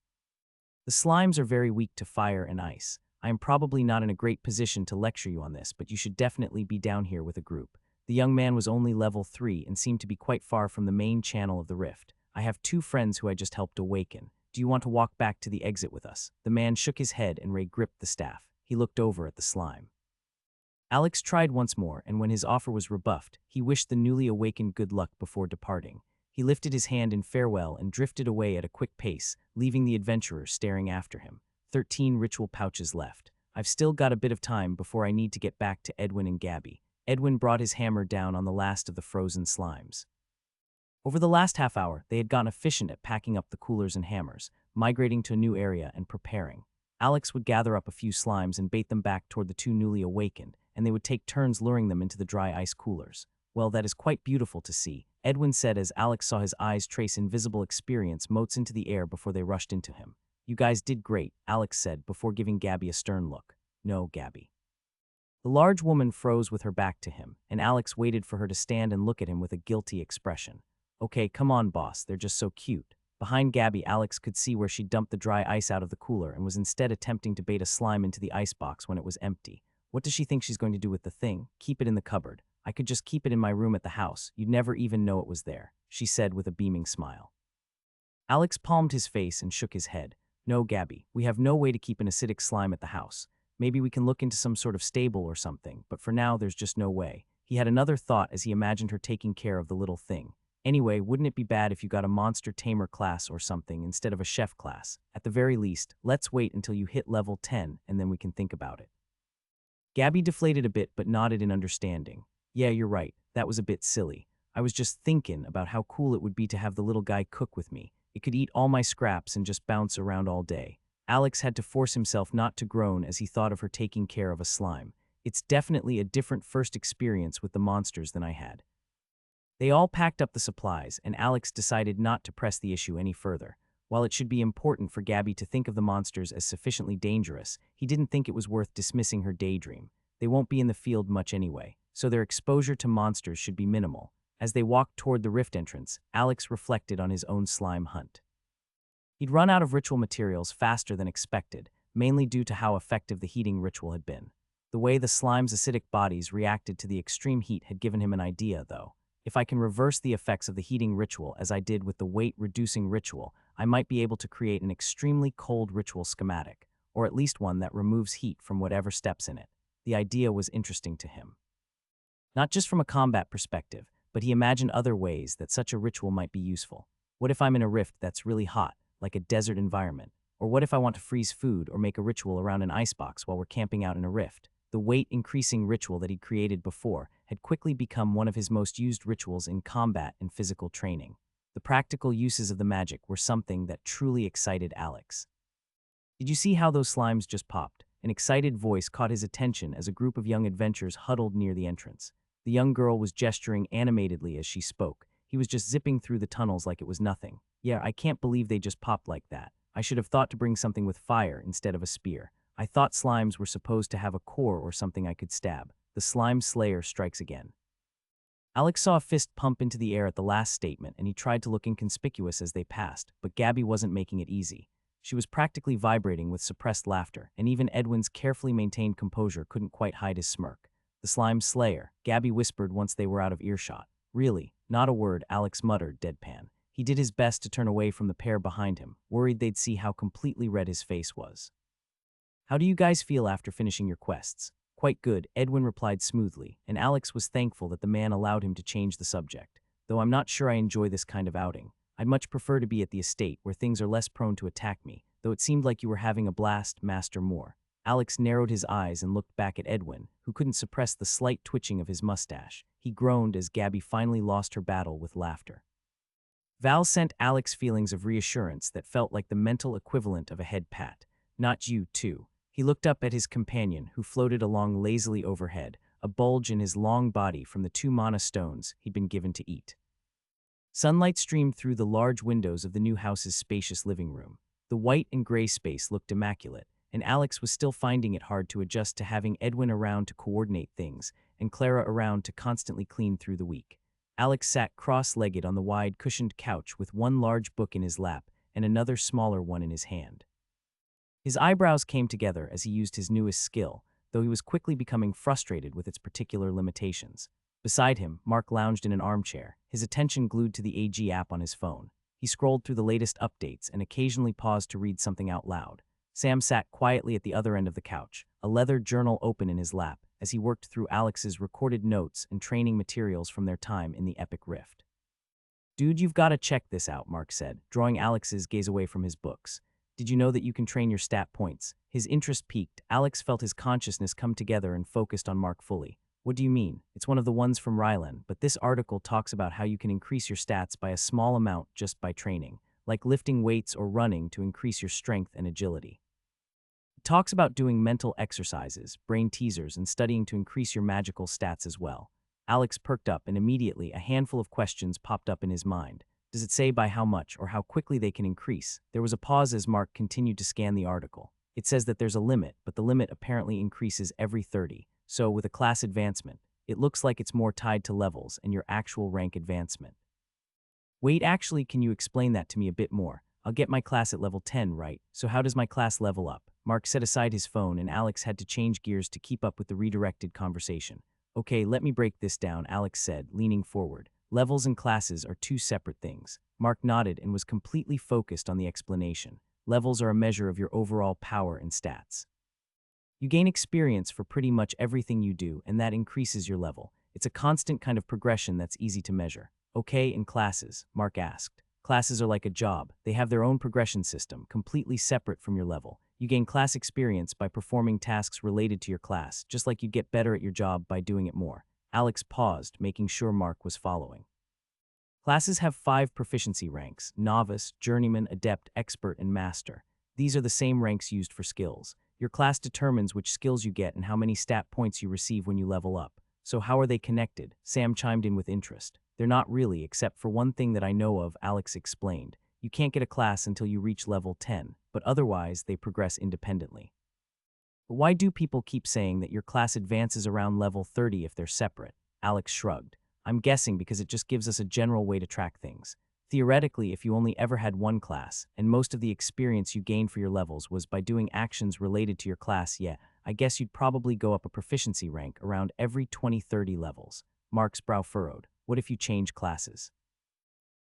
The slimes are very weak to fire and ice. I am probably not in a great position to lecture you on this, but you should definitely be down here with a group. The young man was only level 3 and seemed to be quite far from the main channel of the rift. I have 2 friends who I just helped awaken. Do you want to walk back to the exit with us? The man shook his head and Ray gripped the staff. He looked over at the slime. Alex tried once more, and when his offer was rebuffed, he wished the newly awakened good luck before departing. He lifted his hand in farewell and drifted away at a quick pace, leaving the adventurer staring after him. 13 ritual pouches left. I've still got a bit of time before I need to get back to Edwin and Gabby. Edwin brought his hammer down on the last of the frozen slimes. Over the last half hour, they had gotten efficient at packing up the coolers and hammers, migrating to a new area and preparing. Alex would gather up a few slimes and bait them back toward the 2 newly awakened, and they would take turns luring them into the dry ice coolers. "Well, that is quite beautiful to see," Edwin said as Alex saw his eyes trace invisible experience motes into the air before they rushed into him. "You guys did great," Alex said before giving Gabby a stern look. "No, Gabby." The large woman froze with her back to him, and Alex waited for her to stand and look at him with a guilty expression. "Okay, come on, boss, they're just so cute." Behind Gabby, Alex could see where she dumped the dry ice out of the cooler and was instead attempting to bait a slime into the icebox when it was empty. What does she think she's going to do with the thing? Keep it in the cupboard. I could just keep it in my room at the house. You'd never even know it was there, she said with a beaming smile. Alex palmed his face and shook his head. "No, Gabby, we have no way to keep an acidic slime at the house. Maybe we can look into some sort of stable or something, but for now there's just no way." He had another thought as he imagined her taking care of the little thing. "Anyway, wouldn't it be bad if you got a monster tamer class or something instead of a chef class? At the very least, let's wait until you hit level 10 and then we can think about it." Gabby deflated a bit but nodded in understanding. "Yeah, you're right. That was a bit silly. I was just thinking about how cool it would be to have the little guy cook with me. It could eat all my scraps and just bounce around all day." Alex had to force himself not to groan as he thought of her taking care of a slime. "It's definitely a different first experience with the monsters than I had." They all packed up the supplies, and Alex decided not to press the issue any further. While it should be important for Gabby to think of the monsters as sufficiently dangerous, he didn't think it was worth dismissing her daydream. They won't be in the field much anyway, so their exposure to monsters should be minimal. As they walked toward the rift entrance, Alex reflected on his own slime hunt. He'd run out of ritual materials faster than expected, mainly due to how effective the heating ritual had been. The way the slime's acidic bodies reacted to the extreme heat had given him an idea, though. If I can reverse the effects of the heating ritual as I did with the weight-reducing ritual, I might be able to create an extremely cold ritual schematic, or at least one that removes heat from whatever steps in it. The idea was interesting to him. Not just from a combat perspective, but he imagined other ways that such a ritual might be useful. What if I'm in a rift that's really hot, like a desert environment? Or what if I want to freeze food or make a ritual around an icebox while we're camping out in a rift? The weight-increasing ritual that he'd created before had quickly become one of his most used rituals in combat and physical training. The practical uses of the magic were something that truly excited Alex. "Did you see how those slimes just popped?" An excited voice caught his attention as a group of young adventurers huddled near the entrance. The young girl was gesturing animatedly as she spoke. He was just zipping through the tunnels like it was nothing. "Yeah, I can't believe they just popped like that. I should have thought to bring something with fire instead of a spear. I thought slimes were supposed to have a core or something I could stab." The slime slayer strikes again. Alex saw a fist pump into the air at the last statement, and he tried to look inconspicuous as they passed, but Gabby wasn't making it easy. She was practically vibrating with suppressed laughter, and even Edwin's carefully maintained composure couldn't quite hide his smirk. "The slime slayer," Gabby whispered once they were out of earshot. "Really? Not a word," Alex muttered, deadpan. He did his best to turn away from the pair behind him, worried they'd see how completely red his face was. "How do you guys feel after finishing your quests?" "Quite good," Edwin replied smoothly, and Alex was thankful that the man allowed him to change the subject. "Though I'm not sure I enjoy this kind of outing. I'd much prefer to be at the estate where things are less prone to attack me, though it seemed like you were having a blast, Master Moore." Alex narrowed his eyes and looked back at Edwin, who couldn't suppress the slight twitching of his mustache. He groaned as Gabby finally lost her battle with laughter. Val sent Alex feelings of reassurance that felt like the mental equivalent of a head pat. Not you, too. He looked up at his companion, who floated along lazily overhead, a bulge in his long body from the 2 mana stones he'd been given to eat. Sunlight streamed through the large windows of the new house's spacious living room. The white and gray space looked immaculate, and Alex was still finding it hard to adjust to having Edwin around to coordinate things and Clara around to constantly clean through the week. Alex sat cross-legged on the wide, cushioned couch with one large book in his lap and another smaller one in his hand. His eyebrows came together as he used his newest skill, though he was quickly becoming frustrated with its particular limitations. Beside him, Mark lounged in an armchair, his attention glued to the AG app on his phone. He scrolled through the latest updates and occasionally paused to read something out loud. Sam sat quietly at the other end of the couch, a leather journal open in his lap, as he worked through Alex's recorded notes and training materials from their time in the Epic Rift. "Dude, you've got to check this out," Mark said, drawing Alex's gaze away from his books. "Did you know that you can train your stat points?" His interest piqued. Alex felt his consciousness come together and focused on Mark fully. "What do you mean?" "It's one of the ones from Rylan, but this article talks about how you can increase your stats by a small amount just by training, like lifting weights or running to increase your strength and agility. It talks about doing mental exercises, brain teasers, and studying to increase your magical stats as well." Alex perked up, and immediately a handful of questions popped up in his mind. Does it say by how much or how quickly they can increase? There was a pause as Mark continued to scan the article. It says that there's a limit, but the limit apparently increases every 30. So, with a class advancement, it looks like it's more tied to levels and your actual rank advancement. Wait, actually, can you explain that to me a bit more? I'll get my class at level 10, right? So how does my class level up? Mark set aside his phone and Alex had to change gears to keep up with the redirected conversation. "Okay, let me break this down," Alex said, leaning forward. "Levels and classes are 2 separate things." Mark nodded and was completely focused on the explanation. Levels are a measure of your overall power and stats. You gain experience for pretty much everything you do, and that increases your level. It's a constant kind of progression that's easy to measure. "Okay, in classes?" Mark asked. "Classes are like a job. They have their own progression system, completely separate from your level. You gain class experience by performing tasks related to your class, just like you'd get better at your job by doing it more." Alex paused, making sure Mark was following. Classes have 5 proficiency ranks: novice, journeyman, adept, expert, and master. These are the same ranks used for skills. Your class determines which skills you get and how many stat points you receive when you level up. "So how are they connected?" Sam chimed in with interest. "They're not really, except for one thing that I know of," Alex explained. "You can't get a class until you reach level 10, but otherwise they progress independently." "But why do people keep saying that your class advances around level 30 if they're separate?" Alex shrugged. "I'm guessing because it just gives us a general way to track things. Theoretically, if you only ever had one class, and most of the experience you gained for your levels was by doing actions related to your class, yeah, I guess you'd probably go up a proficiency rank around every 20-30 levels." Mark's brow furrowed. "What if you change classes?"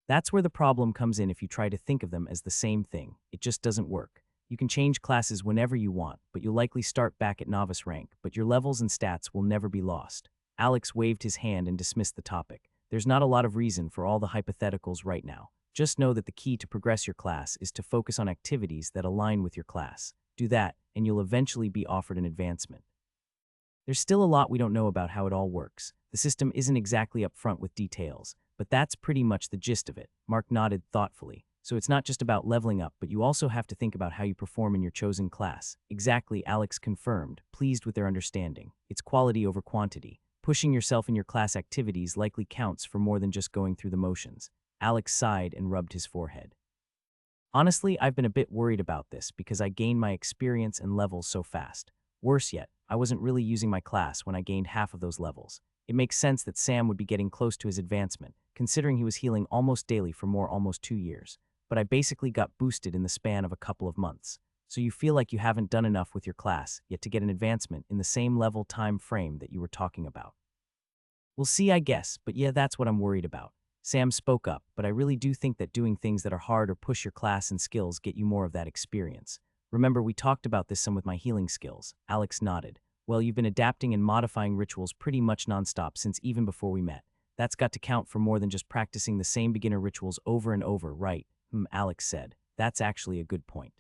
"That's where the problem comes in if you try to think of them as the same thing. It just doesn't work. You can change classes whenever you want, but you'll likely start back at novice rank, but your levels and stats will never be lost." Alex waved his hand and dismissed the topic. "There's not a lot of reason for all the hypotheticals right now. Just know that the key to progress your class is to focus on activities that align with your class. Do that, and you'll eventually be offered an advancement." There's still a lot we don't know about how it all works. The system isn't exactly upfront with details, but that's pretty much the gist of it. Mark nodded thoughtfully. "So it's not just about leveling up, but you also have to think about how you perform in your chosen class." "Exactly," Alex confirmed, pleased with their understanding. "It's quality over quantity. Pushing yourself in your class activities likely counts for more than just going through the motions." Alex sighed and rubbed his forehead. "Honestly, I've been a bit worried about this because I gained my experience and levels so fast. Worse yet, I wasn't really using my class when I gained half of those levels. It makes sense that Sam would be getting close to his advancement, considering he was healing almost daily for almost 2 years. But I basically got boosted in the span of a couple of months. So you feel like you haven't done enough with your class yet to get an advancement in the same level time frame that you were talking about." "We'll see, I guess, but yeah, that's what I'm worried about." Sam spoke up, "But I really do think that doing things that are hard or push your class and skills get you more of that experience. Remember, we talked about this some with my healing skills." Alex nodded. "Well, you've been adapting and modifying rituals pretty much nonstop since even before we met. That's got to count for more than just practicing the same beginner rituals over and over, right?" Alex said. "That's actually a good point.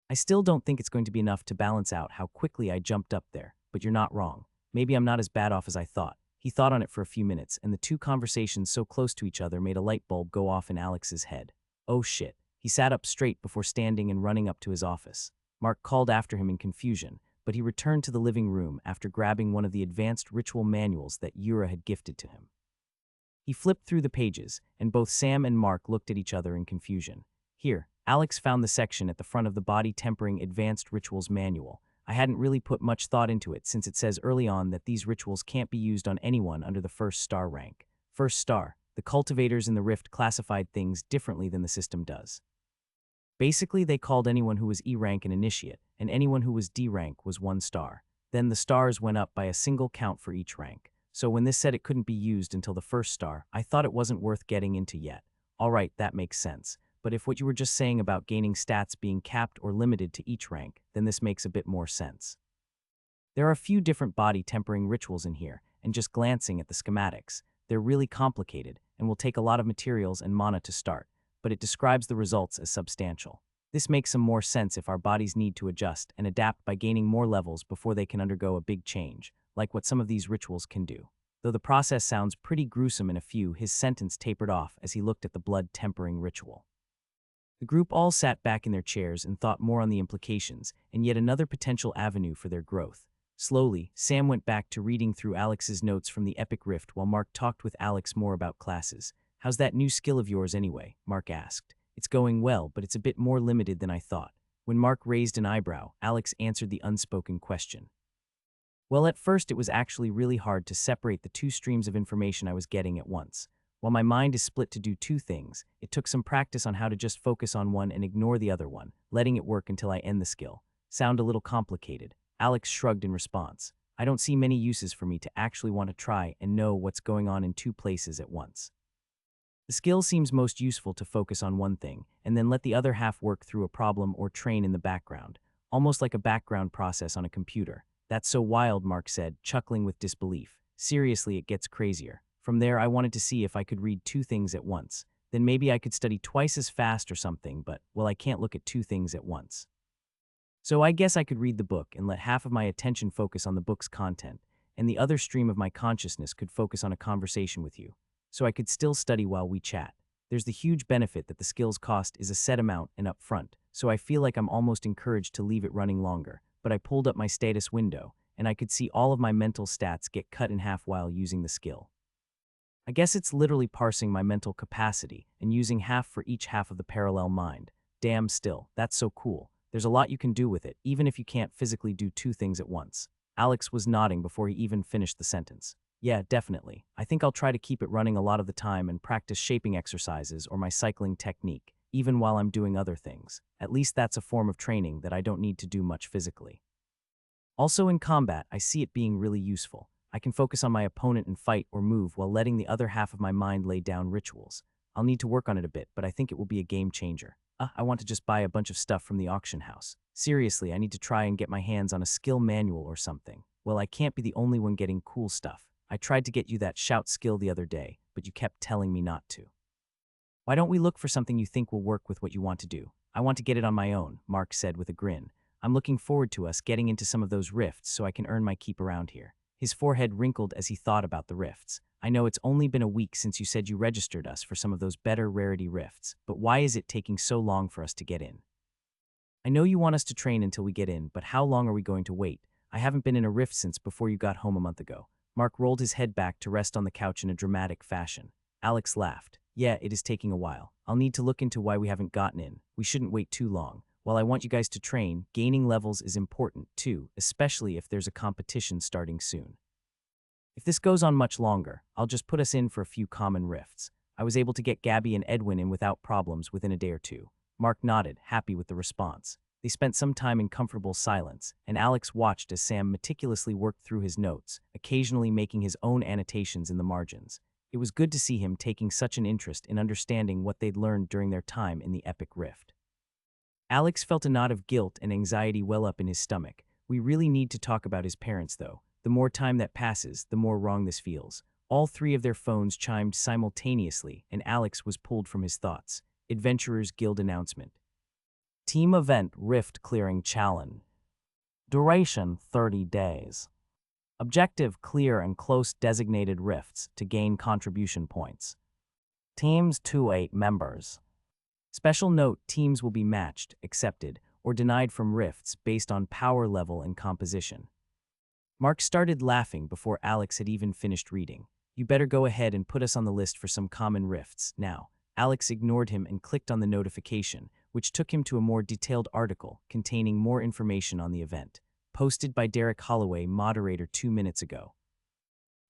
I still don't think it's going to be enough to balance out how quickly I jumped up there, but you're not wrong. Maybe I'm not as bad off as I thought." He thought on it for a few minutes, and the two conversations so close to each other made a light bulb go off in Alex's head. Oh shit. He sat up straight before standing and running up to his office. Mark called after him in confusion, but he returned to the living room after grabbing one of the advanced ritual manuals that Yura had gifted to him. He flipped through the pages, and both Sam and Mark looked at each other in confusion. Here, Alex found the section at the front of the Body Tempering Advanced Rituals Manual. I hadn't really put much thought into it since it says early on that these rituals can't be used on anyone under the first star rank. First star, the cultivators in the Rift classified things differently than the system does. Basically, they called anyone who was E rank an initiate, and anyone who was D rank was 1 star. Then the stars went up by a single count for each rank. So when this said it couldn't be used until the first star, I thought it wasn't worth getting into yet. Alright, that makes sense. But if what you were just saying about gaining stats being capped or limited to each rank, then this makes a bit more sense. There are a few different body tempering rituals in here, and just glancing at the schematics, they're really complicated and will take a lot of materials and mana to start, but it describes the results as substantial. This makes some more sense if our bodies need to adjust and adapt by gaining more levels before they can undergo a big change, like what some of these rituals can do. Though the process sounds pretty gruesome in a few, his sentence tapered off as he looked at the blood tempering ritual. The group all sat back in their chairs and thought more on the implications and yet another potential avenue for their growth. Slowly, Sam went back to reading through Alex's notes from the Epic Rift while Mark talked with Alex more about classes. How's that new skill of yours anyway? Mark asked. It's going well, but it's a bit more limited than I thought. When Mark raised an eyebrow, Alex answered the unspoken question. Well, at first it was actually really hard to separate the two streams of information I was getting at once. While my mind is split to do two things, it took some practice on how to just focus on one and ignore the other one, letting it work until I end the skill. Sound a little complicated? Alex shrugged in response. I don't see many uses for me to actually want to try and know what's going on in two places at once. The skill seems most useful to focus on one thing, and then let the other half work through a problem or train in the background, almost like a background process on a computer. That's so wild, Mark said, chuckling with disbelief. Seriously, it gets crazier. From there, I wanted to see if I could read two things at once. Then maybe I could study twice as fast or something, but, well, I can't look at two things at once. So I guess I could read the book and let half of my attention focus on the book's content, and the other stream of my consciousness could focus on a conversation with you. So I could still study while we chat. There's the huge benefit that the skill's cost is a set amount and upfront, so I feel like I'm almost encouraged to leave it running longer. But I pulled up my status window, and I could see all of my mental stats get cut in half while using the skill. I guess it's literally parsing my mental capacity and using half for each half of the parallel mind. Damn still, that's so cool. There's a lot you can do with it, even if you can't physically do two things at once. Alex was nodding before he even finished the sentence. Yeah, definitely. I think I'll try to keep it running a lot of the time and practice shaping exercises or my cycling technique, even while I'm doing other things. At least that's a form of training that I don't need to do much physically. Also in combat, I see it being really useful. I can focus on my opponent and fight or move while letting the other half of my mind lay down rituals. I'll need to work on it a bit, but I think it will be a game changer. I want to just buy a bunch of stuff from the auction house. Seriously, I need to try and get my hands on a skill manual or something. Well, I can't be the only one getting cool stuff. I tried to get you that shout skill the other day, but you kept telling me not to. Why don't we look for something you think will work with what you want to do? I want to get it on my own, Mark said with a grin. I'm looking forward to us getting into some of those rifts so I can earn my keep around here. His forehead wrinkled as he thought about the rifts. I know it's only been a week since you said you registered us for some of those better rarity rifts, but why is it taking so long for us to get in? I know you want us to train until we get in, but how long are we going to wait? I haven't been in a rift since before you got home a month ago. Mark rolled his head back to rest on the couch in a dramatic fashion. Alex laughed. Yeah, it is taking a while. I'll need to look into why we haven't gotten in. We shouldn't wait too long. While I want you guys to train, gaining levels is important too, especially if there's a competition starting soon. If this goes on much longer, I'll just put us in for a few common rifts. I was able to get Gabby and Edwin in without problems within a day or two. Mark nodded, happy with the response. They spent some time in comfortable silence, and Alex watched as Sam meticulously worked through his notes, occasionally making his own annotations in the margins. It was good to see him taking such an interest in understanding what they'd learned during their time in the Epic Rift. Alex felt a knot of guilt and anxiety well up in his stomach. We really need to talk about his parents, though. The more time that passes, the more wrong this feels. All three of their phones chimed simultaneously, and Alex was pulled from his thoughts. Adventurers Guild announcement. Team event Rift Clearing Challenge. Duration 30 days. Objective, clear, and close designated rifts to gain contribution points. Teams 2-8 members. Special note, teams will be matched, accepted, or denied from rifts based on power level and composition. Mark started laughing before Alex had even finished reading. You better go ahead and put us on the list for some common rifts now. Alex ignored him and clicked on the notification, which took him to a more detailed article containing more information on the event, posted by Derek Holloway, moderator 2 minutes ago.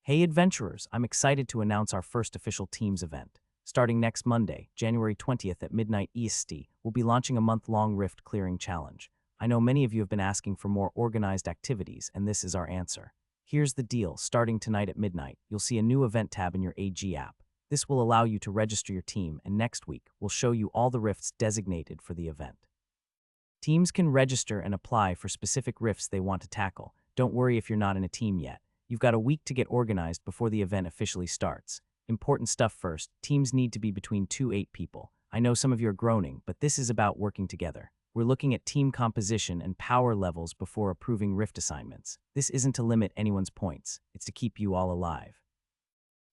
Hey adventurers, I'm excited to announce our first official Teams event. Starting next Monday, January 20th at midnight EST, we'll be launching a month-long rift clearing challenge. I know many of you have been asking for more organized activities, and this is our answer. Here's the deal, starting tonight at midnight, you'll see a new event tab in your AG app. This will allow you to register your team, and next week, we'll show you all the rifts designated for the event. Teams can register and apply for specific rifts they want to tackle. Don't worry if you're not in a team yet. You've got a week to get organized before the event officially starts. Important stuff first, teams need to be between 2-8 people. I know some of you are groaning, but this is about working together. We're looking at team composition and power levels before approving rift assignments. This isn't to limit anyone's points, it's to keep you all alive.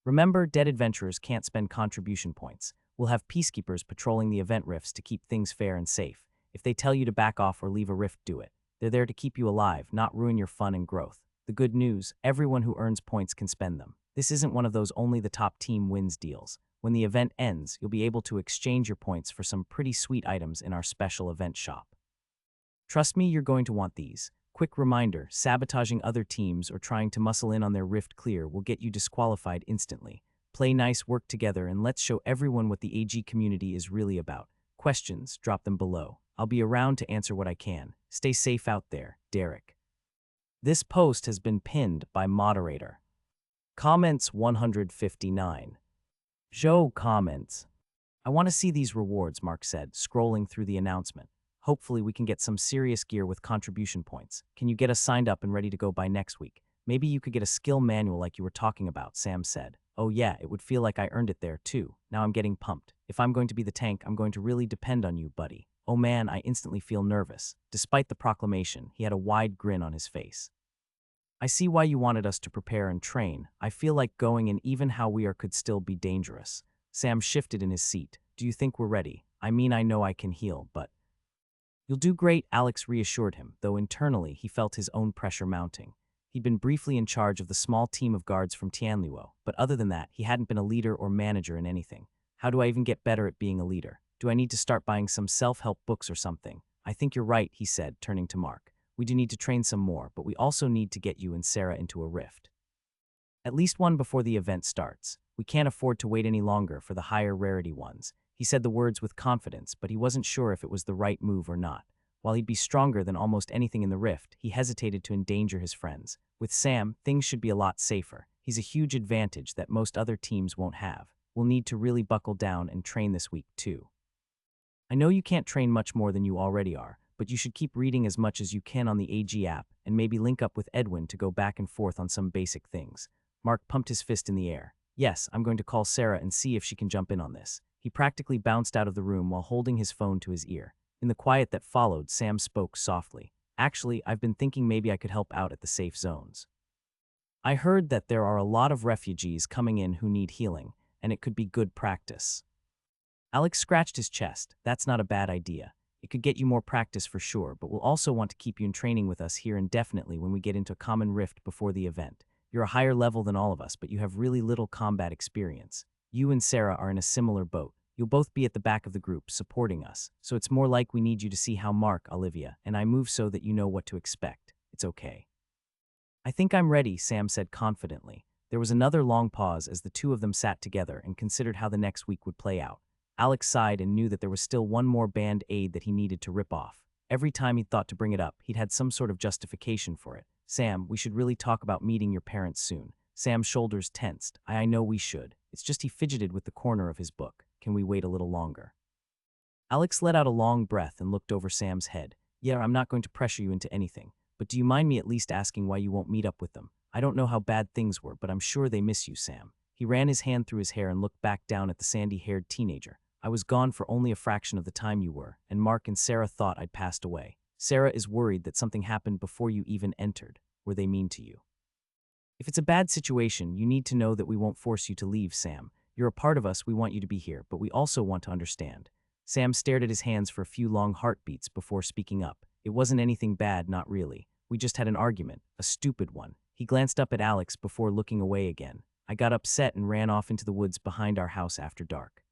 Remember, dead adventurers can't spend contribution points. We'll have peacekeepers patrolling the event rifts to keep things fair and safe. If they tell you to back off or leave a rift, do it. They're there to keep you alive, not ruin your fun and growth. The good news, everyone who earns points can spend them. This isn't one of those only the top team wins deals. When the event ends, you'll be able to exchange your points for some pretty sweet items in our special event shop. Trust me, you're going to want these. Quick reminder, sabotaging other teams or trying to muscle in on their rift clear will get you disqualified instantly. Play nice, work together, and let's show everyone what the AG community is really about. Questions, drop them below. I'll be around to answer what I can. Stay safe out there, Derek. This post has been pinned by moderator. Comments 159. Joe comments. I want to see these rewards, Mark said, scrolling through the announcement. Hopefully we can get some serious gear with contribution points. Can you get us signed up and ready to go by next week? Maybe you could get a skill manual like you were talking about, Sam said. Oh yeah, it would feel like I earned it there too. Now I'm getting pumped. If I'm going to be the tank, I'm going to really depend on you, buddy. Oh man, I instantly feel nervous. Despite the proclamation, he had a wide grin on his face. I see why you wanted us to prepare and train. I feel like going, and even how we are could still be dangerous. Sam shifted in his seat. Do you think we're ready? I mean, I know I can heal, but... You'll do great, Alex reassured him, though internally he felt his own pressure mounting. He'd been briefly in charge of the small team of guards from Tianluo, but other than that, he hadn't been a leader or manager in anything. How do I even get better at being a leader? Do I need to start buying some self-help books or something? I think you're right, he said, turning to Mark. We do need to train some more, but we also need to get you and Sarah into a rift. At least one before the event starts. We can't afford to wait any longer for the higher rarity ones. He said the words with confidence, but he wasn't sure if it was the right move or not. While he'd be stronger than almost anything in the rift, he hesitated to endanger his friends. With Sam, things should be a lot safer. He's a huge advantage that most other teams won't have. We'll need to really buckle down and train this week too. I know you can't train much more than you already are, but you should keep reading as much as you can on the AG app and maybe link up with Edwin to go back and forth on some basic things. Mark pumped his fist in the air. Yes, I'm going to call Sarah and see if she can jump in on this. He practically bounced out of the room while holding his phone to his ear. In the quiet that followed, Sam spoke softly. Actually, I've been thinking maybe I could help out at the safe zones. I heard that there are a lot of refugees coming in who need healing, and it could be good practice. Alex scratched his chest. That's not a bad idea. It could get you more practice for sure, but we'll also want to keep you in training with us here indefinitely when we get into a common rift before the event. You're a higher level than all of us, but you have really little combat experience. You and Sarah are in a similar boat. You'll both be at the back of the group, supporting us, so it's more like we need you to see how Mark, Olivia, and I move so that you know what to expect. It's okay. I think I'm ready, Sam said confidently. There was another long pause as the two of them sat together and considered how the next week would play out. Alex sighed and knew that there was still one more band-aid that he needed to rip off. Every time he'd thought to bring it up, he'd had some sort of justification for it. Sam, we should really talk about meeting your parents soon. Sam's shoulders tensed. I know we should. It's just he fidgeted with the corner of his book. Can we wait a little longer? Alex let out a long breath and looked over Sam's head. Yeah, I'm not going to pressure you into anything, but do you mind me at least asking why you won't meet up with them? I don't know how bad things were, but I'm sure they miss you, Sam. He ran his hand through his hair and looked back down at the sandy-haired teenager. I was gone for only a fraction of the time you were, and Mark and Sarah thought I'd passed away. Sarah is worried that something happened before you even entered. Were they mean to you? If it's a bad situation, you need to know that we won't force you to leave, Sam. You're a part of us, we want you to be here, but we also want to understand. Sam stared at his hands for a few long heartbeats before speaking up. It wasn't anything bad, not really. We just had an argument, a stupid one. He glanced up at Alex before looking away again. I got upset and ran off into the woods behind our house after dark.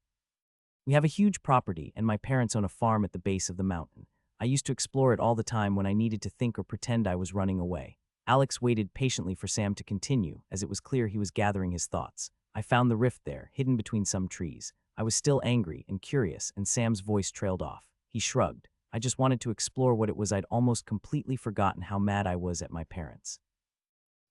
We have a huge property, and my parents own a farm at the base of the mountain. I used to explore it all the time when I needed to think or pretend I was running away. Alex waited patiently for Sam to continue, as it was clear he was gathering his thoughts. I found the rift there, hidden between some trees. I was still angry and curious, and Sam's voice trailed off. He shrugged. I just wanted to explore what it was. I'd almost completely forgotten how mad I was at my parents.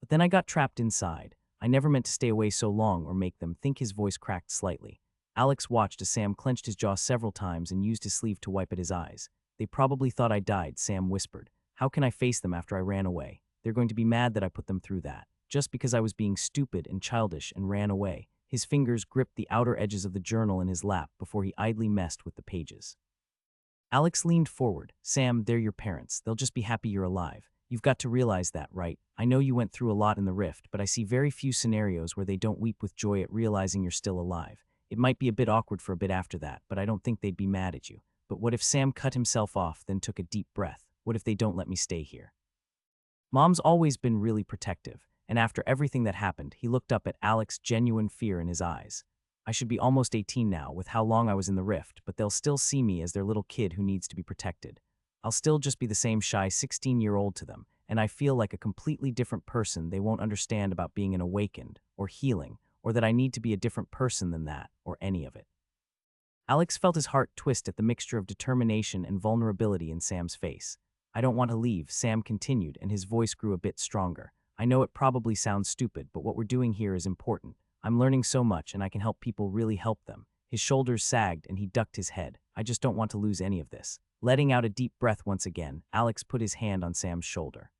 But then I got trapped inside. I never meant to stay away so long or make them think. His voice cracked slightly. Alex watched as Sam clenched his jaw several times and used his sleeve to wipe at his eyes. They probably thought I died, Sam whispered. How can I face them after I ran away? They're going to be mad that I put them through that, just because I was being stupid and childish and ran away. His fingers gripped the outer edges of the journal in his lap before he idly messed with the pages. Alex leaned forward. Sam, they're your parents. They'll just be happy you're alive. You've got to realize that, right? I know you went through a lot in the rift, but I see very few scenarios where they don't weep with joy at realizing you're still alive. It might be a bit awkward for a bit after that, but I don't think they'd be mad at you. But what if Sam cut himself off, then took a deep breath? What if they don't let me stay here? Mom's always been really protective, and after everything that happened, he looked up at Alex's genuine fear in his eyes. I should be almost 18 now, with how long I was in the rift, but they'll still see me as their little kid who needs to be protected. I'll still just be the same shy 16-year-old to them, and I feel like a completely different person. They won't understand about being an awakened, or healing, or that I need to be a different person than that, or any of it. Alex felt his heart twist at the mixture of determination and vulnerability in Sam's face. I don't want to leave, Sam continued, and his voice grew a bit stronger. I know it probably sounds stupid, but what we're doing here is important. I'm learning so much, and I can help people really help them. His shoulders sagged, and he ducked his head. I just don't want to lose any of this. Letting out a deep breath once again, Alex put his hand on Sam's shoulder.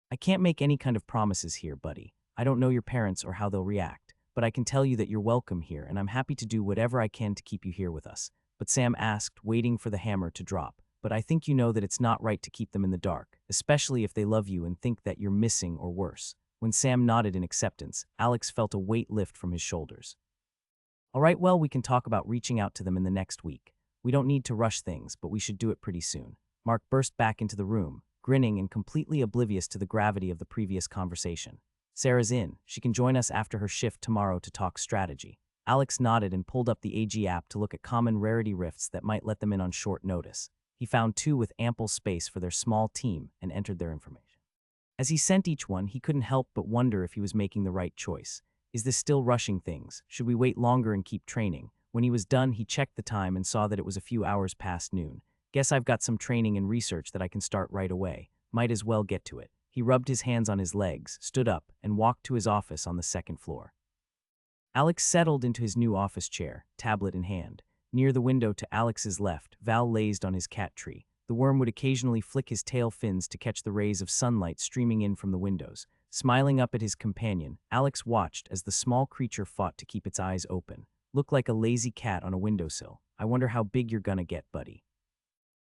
I can't make any kind of promises here, buddy. I don't know your parents or how they'll react, but I can tell you that you're welcome here, and I'm happy to do whatever I can to keep you here with us. But Sam asked, waiting for the hammer to drop. But I think you know that it's not right to keep them in the dark, especially if they love you and think that you're missing or worse. When Sam nodded in acceptance, Alex felt a weight lift from his shoulders. All right, well, we can talk about reaching out to them in the next week. We don't need to rush things, but we should do it pretty soon. Mark burst back into the room, grinning and completely oblivious to the gravity of the previous conversation. Sarah's in. She can join us after her shift tomorrow to talk strategy. Alex nodded and pulled up the AG app to look at common rarity rifts that might let them in on short notice. He found 2 with ample space for their small team and entered their information. As he sent each one, he couldn't help but wonder if he was making the right choice. Is this still rushing things? Should we wait longer and keep training? When he was done, he checked the time and saw that it was a few hours past noon. Guess I've got some training and research that I can start right away. Might as well get to it. He rubbed his hands on his legs, stood up, and walked to his office on the 2nd floor. Alex settled into his new office chair, tablet in hand. Near the window to Alex's left, Val lazed on his cat tree. The worm would occasionally flick his tail fins to catch the rays of sunlight streaming in from the windows. Smiling up at his companion, Alex watched as the small creature fought to keep its eyes open. Looked like a lazy cat on a windowsill. I wonder how big you're gonna get, buddy.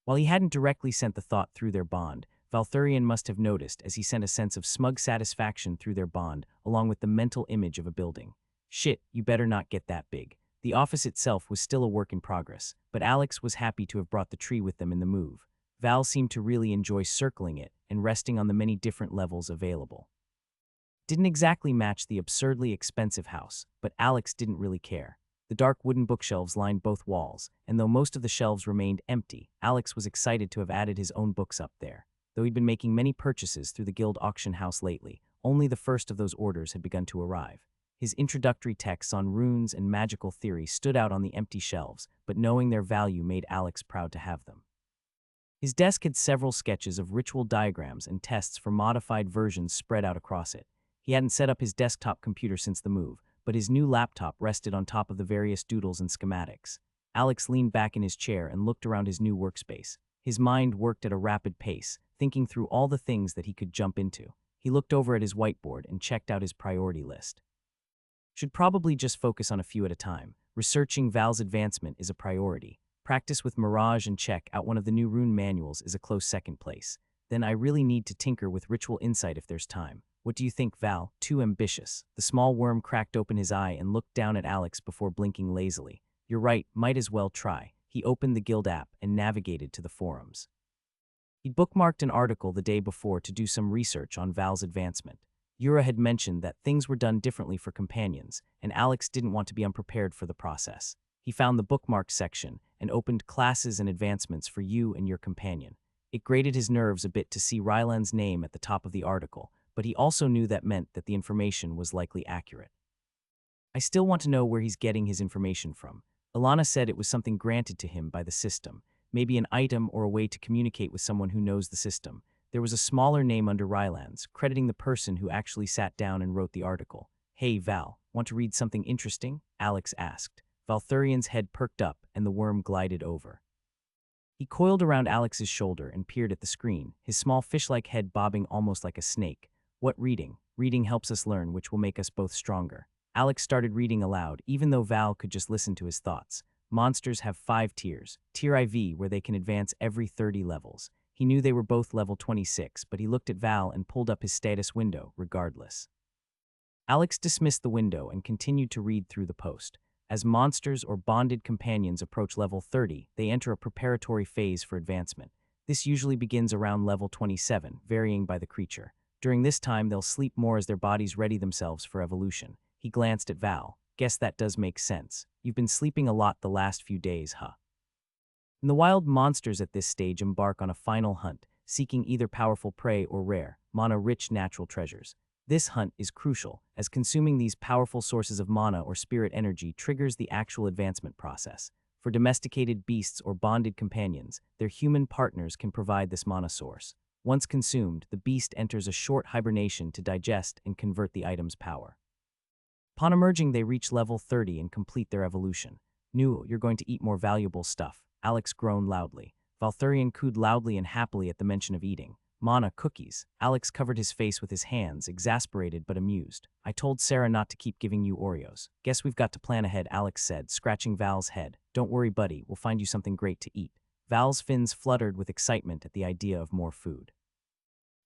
While he hadn't directly sent the thought through their bond, Valthurian must have noticed as he sent a sense of smug satisfaction through their bond, along with the mental image of a building. Shit, you better not get that big. The office itself was still a work in progress, but Alex was happy to have brought the tree with them in the move. Val seemed to really enjoy circling it and resting on the many different levels available. Didn't exactly match the absurdly expensive house, but Alex didn't really care. The dark wooden bookshelves lined both walls, and though most of the shelves remained empty, Alex was excited to have added his own books up there. Though he'd been making many purchases through the guild auction house lately, only the first of those orders had begun to arrive. His introductory texts on runes and magical theory stood out on the empty shelves, but knowing their value made Alex proud to have them. His desk had several sketches of ritual diagrams and tests for modified versions spread out across it. He hadn't set up his desktop computer since the move, but his new laptop rested on top of the various doodles and schematics. Alex leaned back in his chair and looked around his new workspace. His mind worked at a rapid pace, thinking through all the things that he could jump into. He looked over at his whiteboard and checked out his priority list. Should probably just focus on a few at a time. Researching Val's advancement is a priority. Practice with Mirage and check out one of the new rune manuals is a close second place. Then I really need to tinker with ritual insight if there's time. What do you think, Val? Too ambitious. The small worm cracked open his eye and looked down at Alex before blinking lazily. You're right, might as well try. He opened the Guild app and navigated to the forums. He'd bookmarked an article the day before to do some research on Val's advancement. Yura had mentioned that things were done differently for companions, and Alex didn't want to be unprepared for the process. He found the bookmark section and opened classes and advancements for you and your companion. It grated his nerves a bit to see Ryland's name at the top of the article, but he also knew that meant that the information was likely accurate. I still want to know where he's getting his information from. Ilana said it was something granted to him by the system, maybe an item or a way to communicate with someone who knows the system. There was a smaller name under Ryland's, crediting the person who actually sat down and wrote the article. Hey Val, want to read something interesting? Alex asked. Valthurian's head perked up and the worm glided over. He coiled around Alex's shoulder and peered at the screen, his small fish-like head bobbing almost like a snake. What reading? Reading helps us learn, which will make us both stronger. Alex started reading aloud, even though Val could just listen to his thoughts. Monsters have 5 tiers. Tier IV, where they can advance every 30 levels. He knew they were both level 26, but he looked at Val and pulled up his status window, regardless. Alex dismissed the window and continued to read through the post. As monsters or bonded companions approach level 30, they enter a preparatory phase for advancement. This usually begins around level 27, varying by the creature. During this time, they'll sleep more as their bodies ready themselves for evolution. He glanced at Val. Guess that does make sense. You've been sleeping a lot the last few days, huh? In the wild, monsters at this stage embark on a final hunt, seeking either powerful prey or rare, mana-rich natural treasures. This hunt is crucial, as consuming these powerful sources of mana or spirit energy triggers the actual advancement process. For domesticated beasts or bonded companions, their human partners can provide this mana source. Once consumed, the beast enters a short hibernation to digest and convert the item's power. Upon emerging, they reach level 30 and complete their evolution. "Nu, you're going to eat more valuable stuff." Alex groaned loudly. Valthurian cooed loudly and happily at the mention of eating. "Mana, cookies." Alex covered his face with his hands, exasperated but amused. "I told Sarah not to keep giving you Oreos. Guess we've got to plan ahead," Alex said, scratching Val's head. "Don't worry, buddy, we'll find you something great to eat." Val's fins fluttered with excitement at the idea of more food.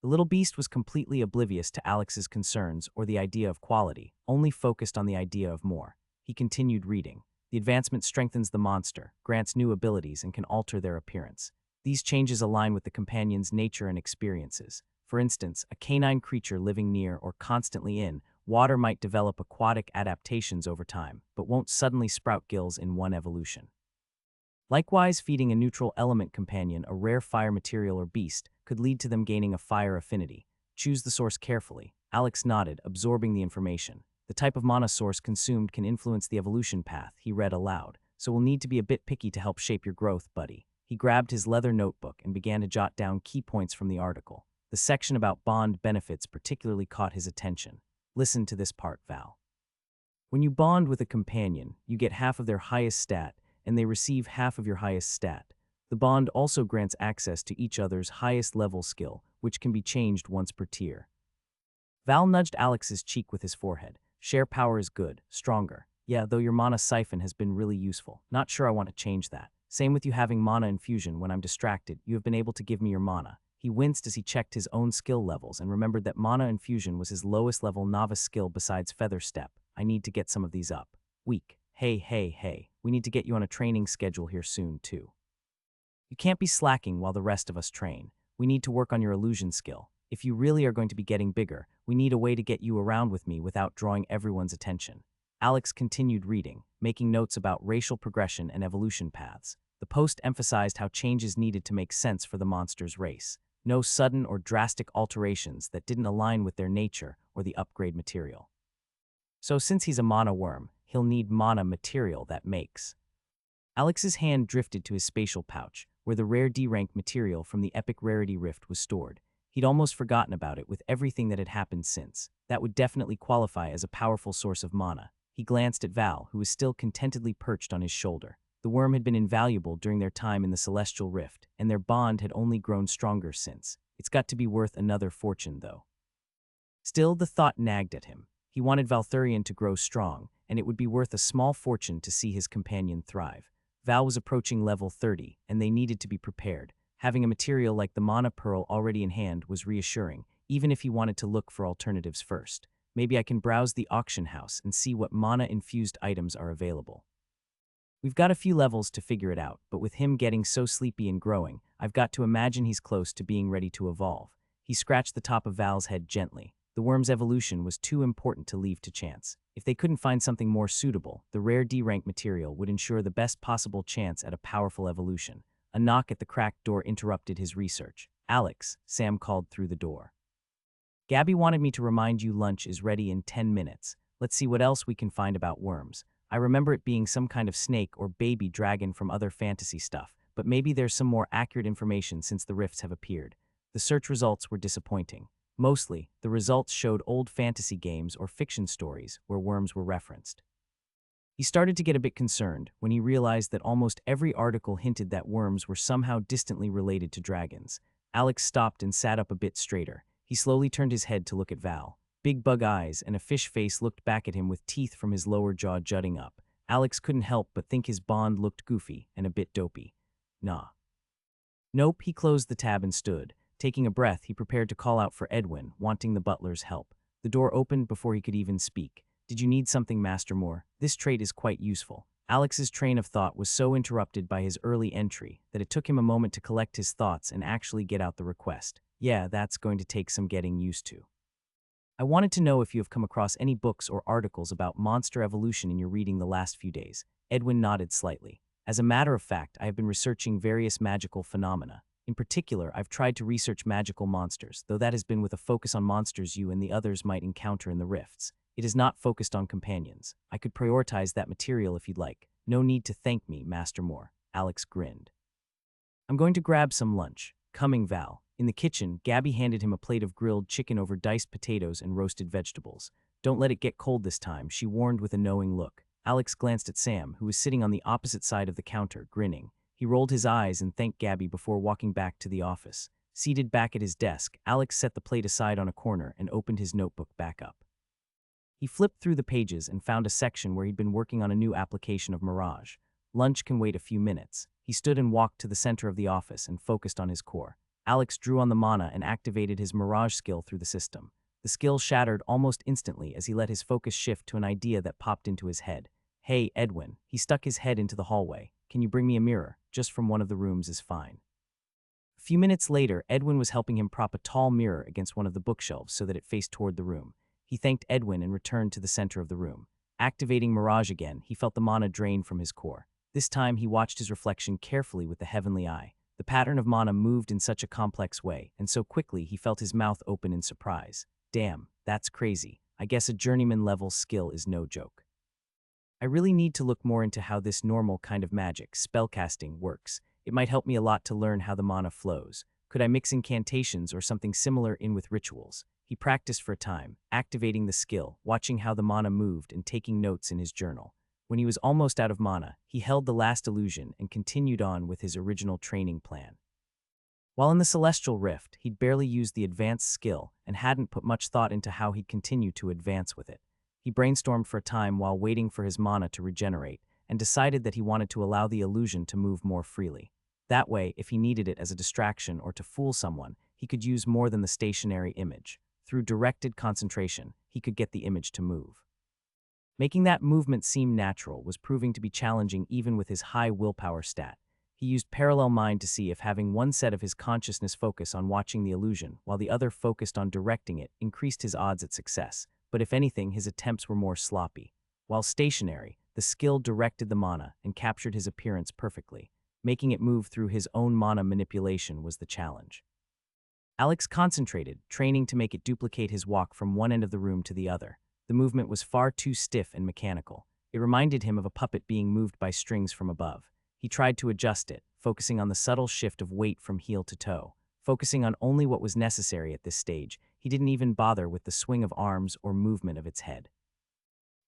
The little beast was completely oblivious to Alex's concerns or the idea of quality, only focused on the idea of more. He continued reading. The advancement strengthens the monster, grants new abilities, and can alter their appearance. These changes align with the companion's nature and experiences. For instance, a canine creature living near or constantly in water might develop aquatic adaptations over time, but won't suddenly sprout gills in one evolution. Likewise, feeding a neutral element companion a rare fire material or beast could lead to them gaining a fire affinity. Choose the source carefully. Alex nodded, absorbing the information. The type of mana source consumed can influence the evolution path, he read aloud, so we'll need to be a bit picky to help shape your growth, buddy. He grabbed his leather notebook and began to jot down key points from the article. The section about bond benefits particularly caught his attention. Listen to this part, Val. When you bond with a companion, you get half of their highest stat, and they receive half of your highest stat. The bond also grants access to each other's highest level skill, which can be changed once per tier. Val nudged Alex's cheek with his forehead. Share power is good, stronger. Yeah, though your mana siphon has been really useful. Not sure I want to change that. Same with you having mana infusion. When I'm distracted, you have been able to give me your mana. He winced as he checked his own skill levels and remembered that mana infusion was his lowest level novice skill besides feather step. I need to get some of these up. Weak. Hey. We need to get you on a training schedule here soon, too. You can't be slacking while the rest of us train. We need to work on your illusion skill. If you really are going to be getting bigger, we need a way to get you around with me without drawing everyone's attention. Alex continued reading, making notes about racial progression and evolution paths. The post emphasized how changes needed to make sense for the monster's race. No sudden or drastic alterations that didn't align with their nature or the upgrade material. So since he's a mana worm, he'll need mana material that makes. Alex's hand drifted to his spatial pouch, where the rare D-rank material from the epic rarity rift was stored. He'd almost forgotten about it with everything that had happened since. That would definitely qualify as a powerful source of mana. He glanced at Val, who was still contentedly perched on his shoulder. The worm had been invaluable during their time in the Celestial Rift, and their bond had only grown stronger since. It's got to be worth another fortune, though. Still, the thought nagged at him. He wanted Valthurian to grow strong, and it would be worth a small fortune to see his companion thrive. Val was approaching level 30, and they needed to be prepared. Having a material like the Mana Pearl already in hand was reassuring, even if he wanted to look for alternatives first. Maybe I can browse the auction house and see what mana-infused items are available. We've got a few levels to figure it out, but with him getting so sleepy and growing, I've got to imagine he's close to being ready to evolve. He scratched the top of Val's head gently. The worm's evolution was too important to leave to chance. If they couldn't find something more suitable, the rare D-rank material would ensure the best possible chance at a powerful evolution. A knock at the cracked door interrupted his research. "Alex," Sam called through the door. "Gabby wanted me to remind you lunch is ready in 10 minutes. Let's see what else we can find about worms. I remember it being some kind of snake or baby dragon from other fantasy stuff, but maybe there's some more accurate information since the rifts have appeared." The search results were disappointing. Mostly, the results showed old fantasy games or fiction stories where worms were referenced. He started to get a bit concerned when he realized that almost every article hinted that worms were somehow distantly related to dragons. Alex stopped and sat up a bit straighter. He slowly turned his head to look at Val. Big bug eyes and a fish face looked back at him with teeth from his lower jaw jutting up. Alex couldn't help but think his bond looked goofy and a bit dopey. "Nah." "Nope," he closed the tab and stood. Taking a breath, he prepared to call out for Edwin, wanting the butler's help. The door opened before he could even speak. "Did you need something, Master Moore? This trait is quite useful." Alex's train of thought was so interrupted by his early entry that it took him a moment to collect his thoughts and actually get out the request. "Yeah, that's going to take some getting used to. I wanted to know if you have come across any books or articles about monster evolution in your reading the last few days." Edwin nodded slightly. "As a matter of fact, I have been researching various magical phenomena. In particular, I've tried to research magical monsters, though that has been with a focus on monsters you and the others might encounter in the rifts. It is not focused on companions. I could prioritize that material if you'd like." "No need to thank me, Master Moore." Alex grinned. "I'm going to grab some lunch." "Coming, Val." In the kitchen, Gabby handed him a plate of grilled chicken over diced potatoes and roasted vegetables. "Don't let it get cold this time," she warned with a knowing look. Alex glanced at Sam, who was sitting on the opposite side of the counter, grinning. He rolled his eyes and thanked Gabby before walking back to the office. Seated back at his desk, Alex set the plate aside on a corner and opened his notebook back up. He flipped through the pages and found a section where he'd been working on a new application of Mirage. Lunch can wait a few minutes. He stood and walked to the center of the office and focused on his core. Alex drew on the mana and activated his Mirage skill through the system. The skill shattered almost instantly as he let his focus shift to an idea that popped into his head. "Hey, Edwin." He stuck his head into the hallway. "Can you bring me a mirror? Just from one of the rooms is fine." A few minutes later, Edwin was helping him prop a tall mirror against one of the bookshelves so that it faced toward the room. He thanked Edwin and returned to the center of the room. Activating Mirage again, he felt the mana drain from his core. This time, he watched his reflection carefully with the heavenly eye. The pattern of mana moved in such a complex way, and so quickly he felt his mouth open in surprise. "Damn, that's crazy. I guess a journeyman-level skill is no joke. I really need to look more into how this normal kind of magic, spellcasting, works. It might help me a lot to learn how the mana flows. Could I mix incantations or something similar in with rituals?" He practiced for a time, activating the skill, watching how the mana moved and taking notes in his journal. When he was almost out of mana, he held the last illusion and continued on with his original training plan. While in the Celestial Rift, he'd barely used the advanced skill and hadn't put much thought into how he'd continue to advance with it. He brainstormed for a time while waiting for his mana to regenerate and decided that he wanted to allow the illusion to move more freely. That way, if he needed it as a distraction or to fool someone, he could use more than the stationary image. Through directed concentration, he could get the image to move. Making that movement seem natural was proving to be challenging even with his high willpower stat. He used parallel mind to see if having one set of his consciousness focus on watching the illusion while the other focused on directing it increased his odds at success, but if anything, his attempts were more sloppy. While stationary, the skill directed the mana and captured his appearance perfectly. Making it move through his own mana manipulation was the challenge. Alex concentrated, training to make it duplicate his walk from one end of the room to the other. The movement was far too stiff and mechanical. It reminded him of a puppet being moved by strings from above. He tried to adjust it, focusing on the subtle shift of weight from heel to toe. Focusing on only what was necessary at this stage, he didn't even bother with the swing of arms or movement of its head.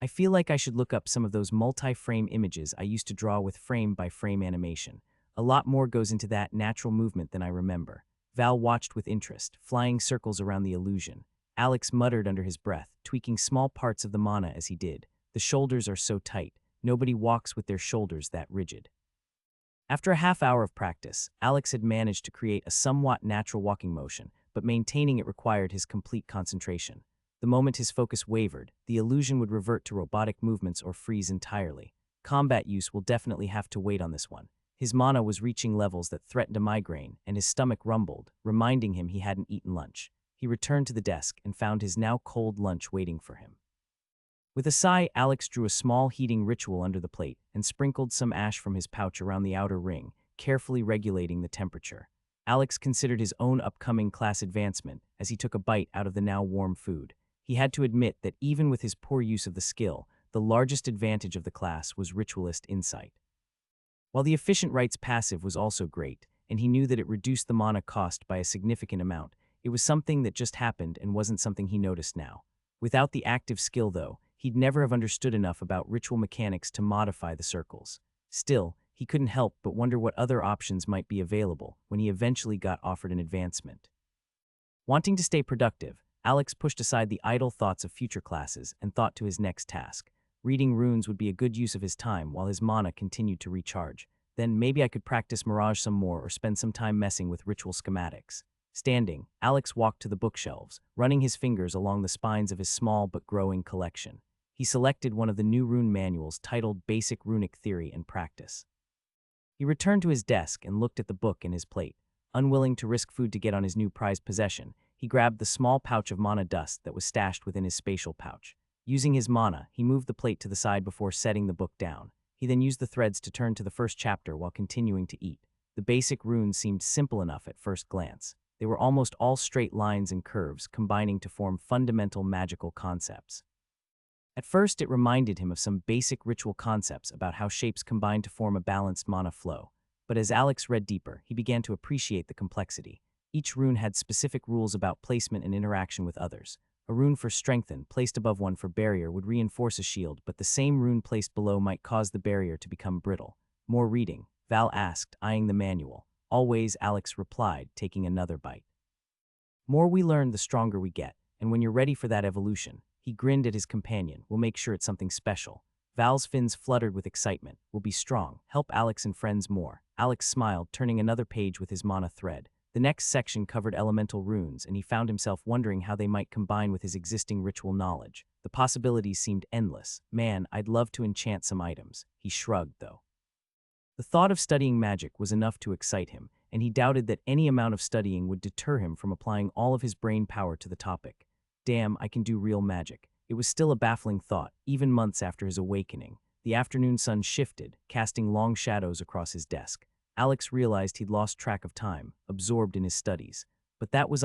"I feel like I should look up some of those multi-frame images I used to draw with frame-by-frame animation. A lot more goes into that natural movement than I remember." Val watched with interest, flying circles around the illusion. Alex muttered under his breath, tweaking small parts of the mana as he did. "The shoulders are so tight. Nobody walks with their shoulders that rigid." After a half hour of practice, Alex had managed to create a somewhat natural walking motion, but but maintaining it required his complete concentration. The moment his focus wavered, the illusion would revert to robotic movements or freeze entirely. Combat use will definitely have to wait on this one. His mana was reaching levels that threatened a migraine, and his stomach rumbled, reminding him he hadn't eaten lunch. He returned to the desk and found his now cold lunch waiting for him. With a sigh, Alex drew a small heating ritual under the plate and sprinkled some ash from his pouch around the outer ring, carefully regulating the temperature. Alex considered his own upcoming class advancement as he took a bite out of the now warm food. He had to admit that even with his poor use of the skill, the largest advantage of the class was ritualist insight. While the efficient rites passive was also great, and he knew that it reduced the mana cost by a significant amount, it was something that just happened and wasn't something he noticed now. Without the active skill, though, he'd never have understood enough about ritual mechanics to modify the circles. Still, he couldn't help but wonder what other options might be available when he eventually got offered an advancement. Wanting to stay productive, Alex pushed aside the idle thoughts of future classes and thought to his next task. Reading runes would be a good use of his time while his mana continued to recharge. Then maybe I could practice Mirage some more or spend some time messing with ritual schematics. Standing, Alex walked to the bookshelves, running his fingers along the spines of his small but growing collection. He selected one of the new rune manuals titled Basic Runic Theory and Practice. He returned to his desk and looked at the book in his plate. Unwilling to risk food to get on his new prized possession, he grabbed the small pouch of mana dust that was stashed within his spatial pouch. Using his mana, he moved the plate to the side before setting the book down. He then used the threads to turn to the first chapter while continuing to eat. The basic runes seemed simple enough at first glance. They were almost all straight lines and curves, combining to form fundamental magical concepts. At first, it reminded him of some basic ritual concepts about how shapes combine to form a balanced mana flow. But as Alex read deeper, he began to appreciate the complexity. Each rune had specific rules about placement and interaction with others. A rune for strengthen, placed above one for barrier, would reinforce a shield, but the same rune placed below might cause the barrier to become brittle. More reading, Val asked, eyeing the manual. Always, Alex replied, taking another bite. More we learn, the stronger we get, and when you're ready for that evolution, he grinned at his companion, we'll make sure it's something special. Val's fins fluttered with excitement. We'll be strong. Help Alex and friends more. Alex smiled, turning another page with his mana thread. The next section covered elemental runes, and he found himself wondering how they might combine with his existing ritual knowledge. The possibilities seemed endless. Man, I'd love to enchant some items. He shrugged, though. The thought of studying magic was enough to excite him, and he doubted that any amount of studying would deter him from applying all of his brain power to the topic. Damn, I can do real magic. It was still a baffling thought, even months after his awakening. The afternoon sun shifted, casting long shadows across his desk. Alex realized he'd lost track of time, absorbed in his studies. But that was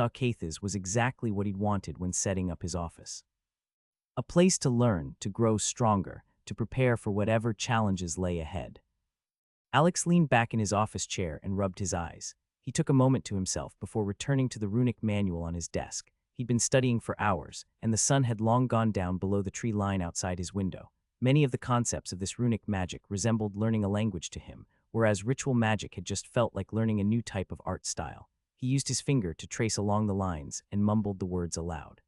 exactly what he'd wanted when setting up his office. A place to learn, to grow stronger, to prepare for whatever challenges lay ahead. Alex leaned back in his office chair and rubbed his eyes. He took a moment to himself before returning to the runic manual on his desk. He'd been studying for hours, and the sun had long gone down below the tree line outside his window. Many of the concepts of this runic magic resembled learning a language to him, whereas ritual magic had just felt like learning a new type of art style. He used his finger to trace along the lines and mumbled the words aloud.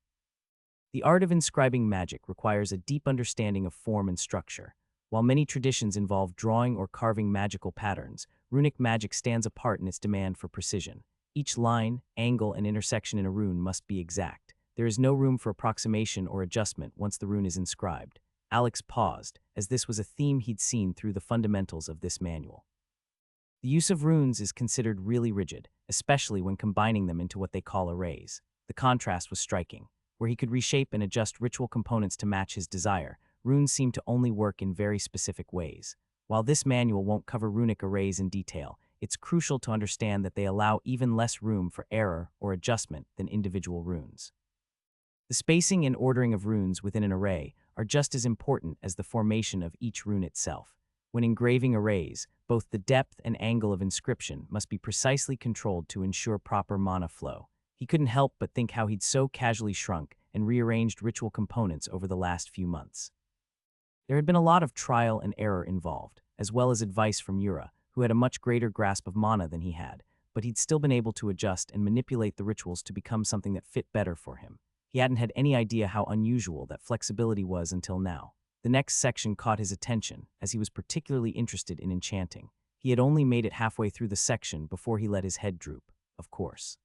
The art of inscribing magic requires a deep understanding of form and structure. While many traditions involve drawing or carving magical patterns, runic magic stands apart in its demand for precision. Each line, angle, and intersection in a rune must be exact. There is no room for approximation or adjustment once the rune is inscribed. Alex paused, as this was a theme he'd seen through the fundamentals of this manual. The use of runes is considered really rigid, especially when combining them into what they call arrays. The contrast was striking. Where he could reshape and adjust ritual components to match his desire, runes seem to only work in very specific ways. While this manual won't cover runic arrays in detail, it's crucial to understand that they allow even less room for error or adjustment than individual runes. The spacing and ordering of runes within an array are just as important as the formation of each rune itself. When engraving arrays, both the depth and angle of inscription must be precisely controlled to ensure proper mana flow. He couldn't help but think how he'd so casually shrunk and rearranged ritual components over the last few months. There had been a lot of trial and error involved, as well as advice from Yura, who had a much greater grasp of mana than he had, but he'd still been able to adjust and manipulate the rituals to become something that fit better for him. He hadn't had any idea how unusual that flexibility was until now. The next section caught his attention, as he was particularly interested in enchanting. He had only made it halfway through the section before he let his head droop, of course.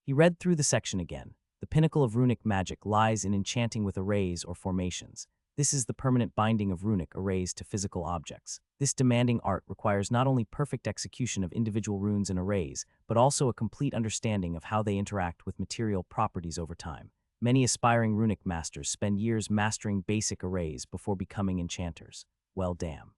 He read through the section again. The pinnacle of runic magic lies in enchanting with arrays or formations. This is the permanent binding of runic arrays to physical objects. This demanding art requires not only perfect execution of individual runes and arrays, but also a complete understanding of how they interact with material properties over time. Many aspiring runic masters spend years mastering basic arrays before becoming enchanters. Well, damn.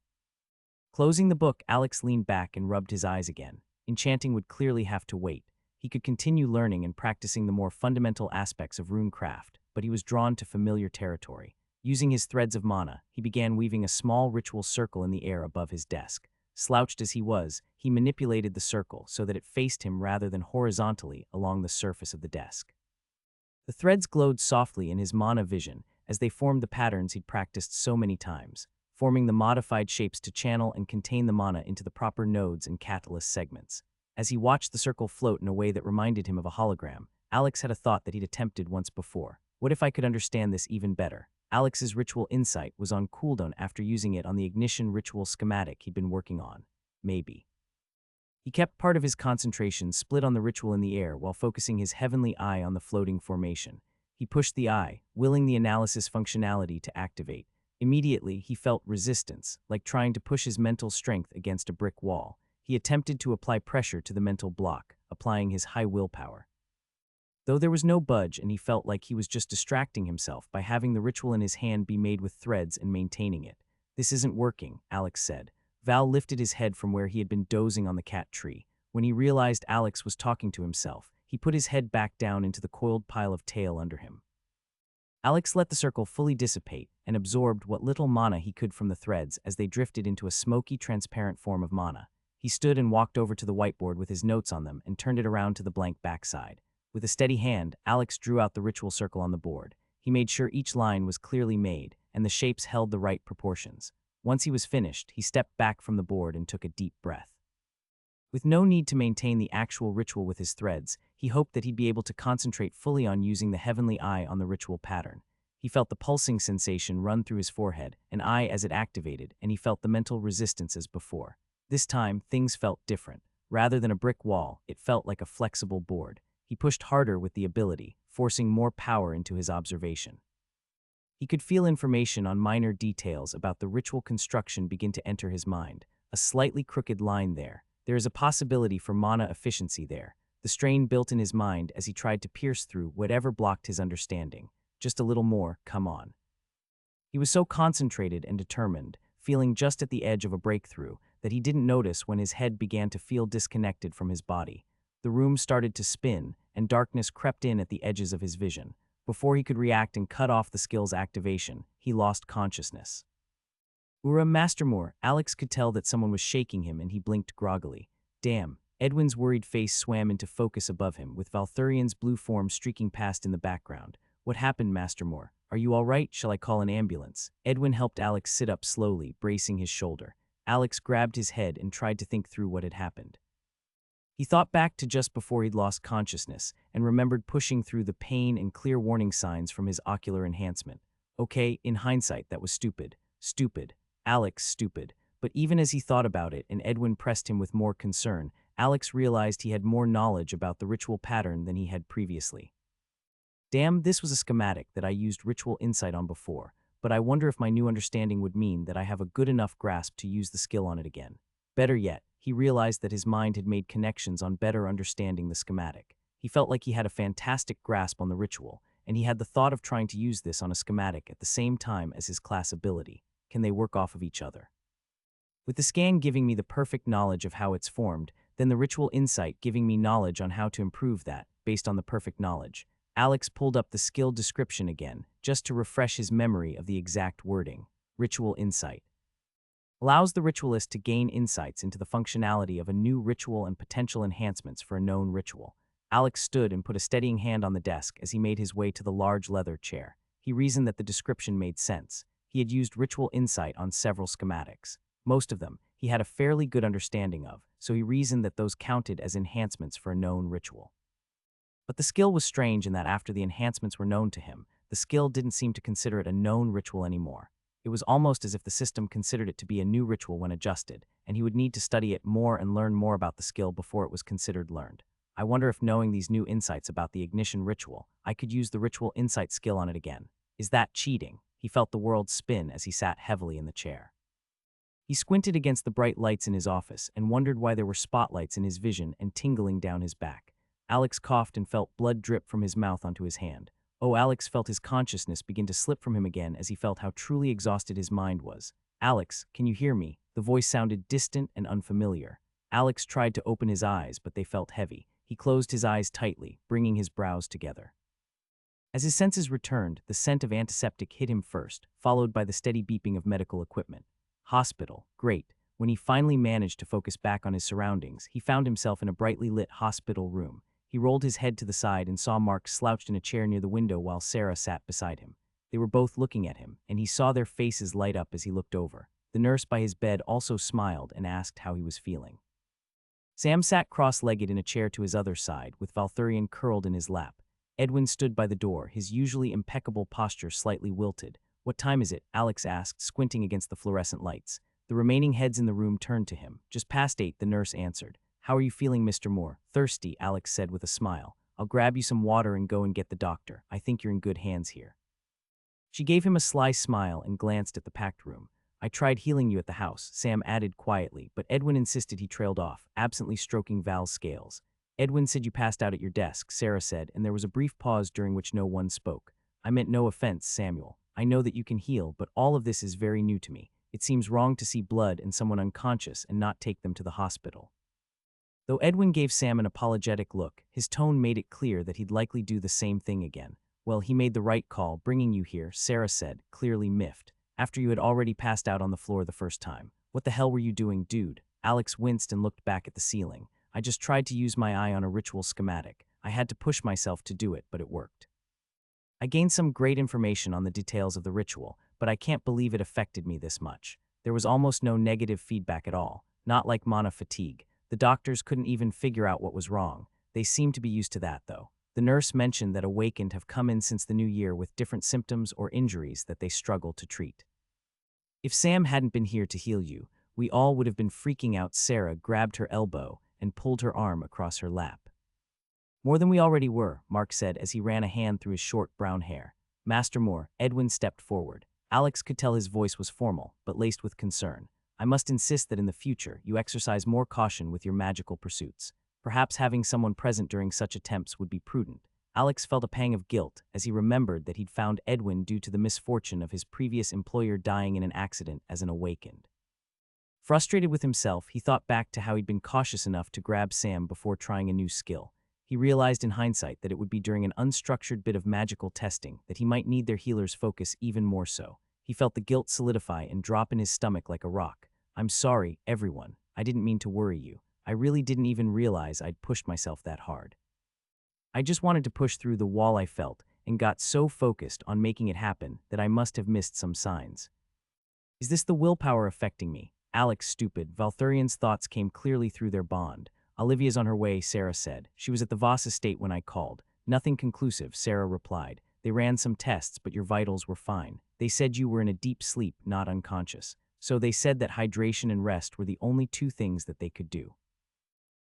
Closing the book, Alex leaned back and rubbed his eyes again. Enchanting would clearly have to wait. He could continue learning and practicing the more fundamental aspects of runecraft, but he was drawn to familiar territory. Using his threads of mana, he began weaving a small ritual circle in the air above his desk. Slouched as he was, he manipulated the circle so that it faced him rather than horizontally along the surface of the desk. The threads glowed softly in his mana vision as they formed the patterns he'd practiced so many times, forming the modified shapes to channel and contain the mana into the proper nodes and catalyst segments. As he watched the circle float in a way that reminded him of a hologram, Alex had a thought that he'd attempted once before. What if I could understand this even better? Alex's ritual insight was on cooldown after using it on the ignition ritual schematic he'd been working on. Maybe. He kept part of his concentration split on the ritual in the air while focusing his heavenly eye on the floating formation. He pushed the eye, willing the analysis functionality to activate. Immediately, he felt resistance, like trying to push his mental strength against a brick wall. He attempted to apply pressure to the mental block, applying his high willpower. Though there was no budge and he felt like he was just distracting himself by having the ritual in his hand be made with threads and maintaining it. This isn't working, Alex said. Val lifted his head from where he had been dozing on the cat tree. When he realized Alex was talking to himself, he put his head back down into the coiled pile of tail under him. Alex let the circle fully dissipate and absorbed what little mana he could from the threads as they drifted into a smoky, transparent form of mana. He stood and walked over to the whiteboard with his notes on them and turned it around to the blank backside. With a steady hand, Alex drew out the ritual circle on the board. He made sure each line was clearly made and the shapes held the right proportions. Once he was finished, he stepped back from the board and took a deep breath. With no need to maintain the actual ritual with his threads, he hoped that he'd be able to concentrate fully on using the heavenly eye on the ritual pattern. He felt the pulsing sensation run through his forehead, an eye as it activated, and he felt the mental resistance as before. This time, things felt different. Rather than a brick wall, it felt like a flexible board. He pushed harder with the ability, forcing more power into his observation. He could feel information on minor details about the ritual construction begin to enter his mind. A slightly crooked line there. There is a possibility for mana efficiency there. The strain built in his mind as he tried to pierce through whatever blocked his understanding. Just a little more, come on. He was so concentrated and determined, feeling just at the edge of a breakthrough, that he didn't notice when his head began to feel disconnected from his body. The room started to spin, and darkness crept in at the edges of his vision. Before he could react and cut off the skill's activation, he lost consciousness. Mastermore, Alex could tell that someone was shaking him and he blinked groggily. Damn, Edwin's worried face swam into focus above him, with Valthurian's blue form streaking past in the background. What happened, Mastermore? Are you all right? Shall I call an ambulance? Edwin helped Alex sit up slowly, bracing his shoulder. Alex grabbed his head and tried to think through what had happened. He thought back to just before he'd lost consciousness and remembered pushing through the pain and clear warning signs from his ocular enhancement. Okay, in hindsight, that was stupid. Stupid. Alex, stupid. But even as he thought about it and Edwin pressed him with more concern, Alex realized he had more knowledge about the ritual pattern than he had previously. Damn, this was a schematic that I used ritual insight on before, but I wonder if my new understanding would mean that I have a good enough grasp to use the skill on it again. Better yet, he realized that his mind had made connections on better understanding the schematic. He felt like he had a fantastic grasp on the ritual, and he had the thought of trying to use this on a schematic at the same time as his class ability. Can they work off of each other? With the scan giving me the perfect knowledge of how it's formed, then the ritual insight giving me knowledge on how to improve that, based on the perfect knowledge. Alex pulled up the skill description again, just to refresh his memory of the exact wording. Ritual insight. Allows the ritualist to gain insights into the functionality of a new ritual and potential enhancements for a known ritual. Alex stood and put a steadying hand on the desk as he made his way to the large leather chair. He reasoned that the description made sense. He had used ritual insight on several schematics. Most of them he had a fairly good understanding of, so he reasoned that those counted as enhancements for a known ritual. But the skill was strange in that after the enhancements were known to him, the skill didn't seem to consider it a known ritual anymore. It was almost as if the system considered it to be a new ritual when adjusted, and he would need to study it more and learn more about the skill before it was considered learned. I wonder if knowing these new insights about the ignition ritual, I could use the ritual insight skill on it again. Is that cheating? He felt the world spin as he sat heavily in the chair. He squinted against the bright lights in his office and wondered why there were spotlights in his vision and tingling down his back. Alex coughed and felt blood drip from his mouth onto his hand. Oh, Alex felt his consciousness begin to slip from him again as he felt how truly exhausted his mind was. Alex, can you hear me? The voice sounded distant and unfamiliar. Alex tried to open his eyes, but they felt heavy. He closed his eyes tightly, bringing his brows together. As his senses returned, the scent of antiseptic hit him first, followed by the steady beeping of medical equipment. Hospital, great. When he finally managed to focus back on his surroundings, he found himself in a brightly lit hospital room. He rolled his head to the side and saw Mark slouched in a chair near the window while Sarah sat beside him. They were both looking at him, and he saw their faces light up as he looked over. The nurse by his bed also smiled and asked how he was feeling. Sam sat cross-legged in a chair to his other side, with Valthurian curled in his lap. Edwin stood by the door, his usually impeccable posture slightly wilted. What time is it? Alex asked, squinting against the fluorescent lights. The remaining heads in the room turned to him. Just past 8, the nurse answered. How are you feeling, Mr. Moore? Thirsty, Alex said with a smile. I'll grab you some water and go and get the doctor. I think you're in good hands here. She gave him a sly smile and glanced at the packed room. I tried healing you at the house, Sam added quietly, but Edwin insisted. He trailed off, absently stroking Val's scales. Edwin said you passed out at your desk, Sarah said, and there was a brief pause during which no one spoke. I meant no offense, Samuel. I know that you can heal, but all of this is very new to me. It seems wrong to see blood and someone unconscious and not take them to the hospital. Though Edwin gave Sam an apologetic look, his tone made it clear that he'd likely do the same thing again. Well, he made the right call, bringing you here, Sarah said, clearly miffed, after you had already passed out on the floor the first time. What the hell were you doing, dude? Alex winced and looked back at the ceiling. I just tried to use my eye on a ritual schematic. I had to push myself to do it, but it worked. I gained some great information on the details of the ritual, but I can't believe it affected me this much. There was almost no negative feedback at all, not like mana fatigue. The doctors couldn't even figure out what was wrong. They seemed to be used to that, though. The nurse mentioned that awakened have come in since the new year with different symptoms or injuries that they struggle to treat. If Sam hadn't been here to heal you, we all would have been freaking out. Sarah grabbed her elbow and pulled her arm across her lap. More than we already were, Mark said as he ran a hand through his short brown hair. Master Moore, Edwin stepped forward. Alex could tell his voice was formal, but laced with concern. I must insist that in the future you exercise more caution with your magical pursuits. Perhaps having someone present during such attempts would be prudent. Alex felt a pang of guilt as he remembered that he'd found Edwin due to the misfortune of his previous employer dying in an accident as an awakened. Frustrated with himself, he thought back to how he'd been cautious enough to grab Sam before trying a new skill. He realized in hindsight that it would be during an unstructured bit of magical testing that he might need their healer's focus even more so. He felt the guilt solidify and drop in his stomach like a rock. I'm sorry, everyone. I didn't mean to worry you. I really didn't even realize I'd pushed myself that hard. I just wanted to push through the wall I felt and got so focused on making it happen that I must have missed some signs. Is this the willpower affecting me? Alex, stupid. Valthurian's thoughts came clearly through their bond. Olivia's on her way, Sarah said. She was at the Voss estate when I called. Nothing conclusive, Sarah replied. They ran some tests, but your vitals were fine. They said you were in a deep sleep, not unconscious. So they said that hydration and rest were the only two things that they could do.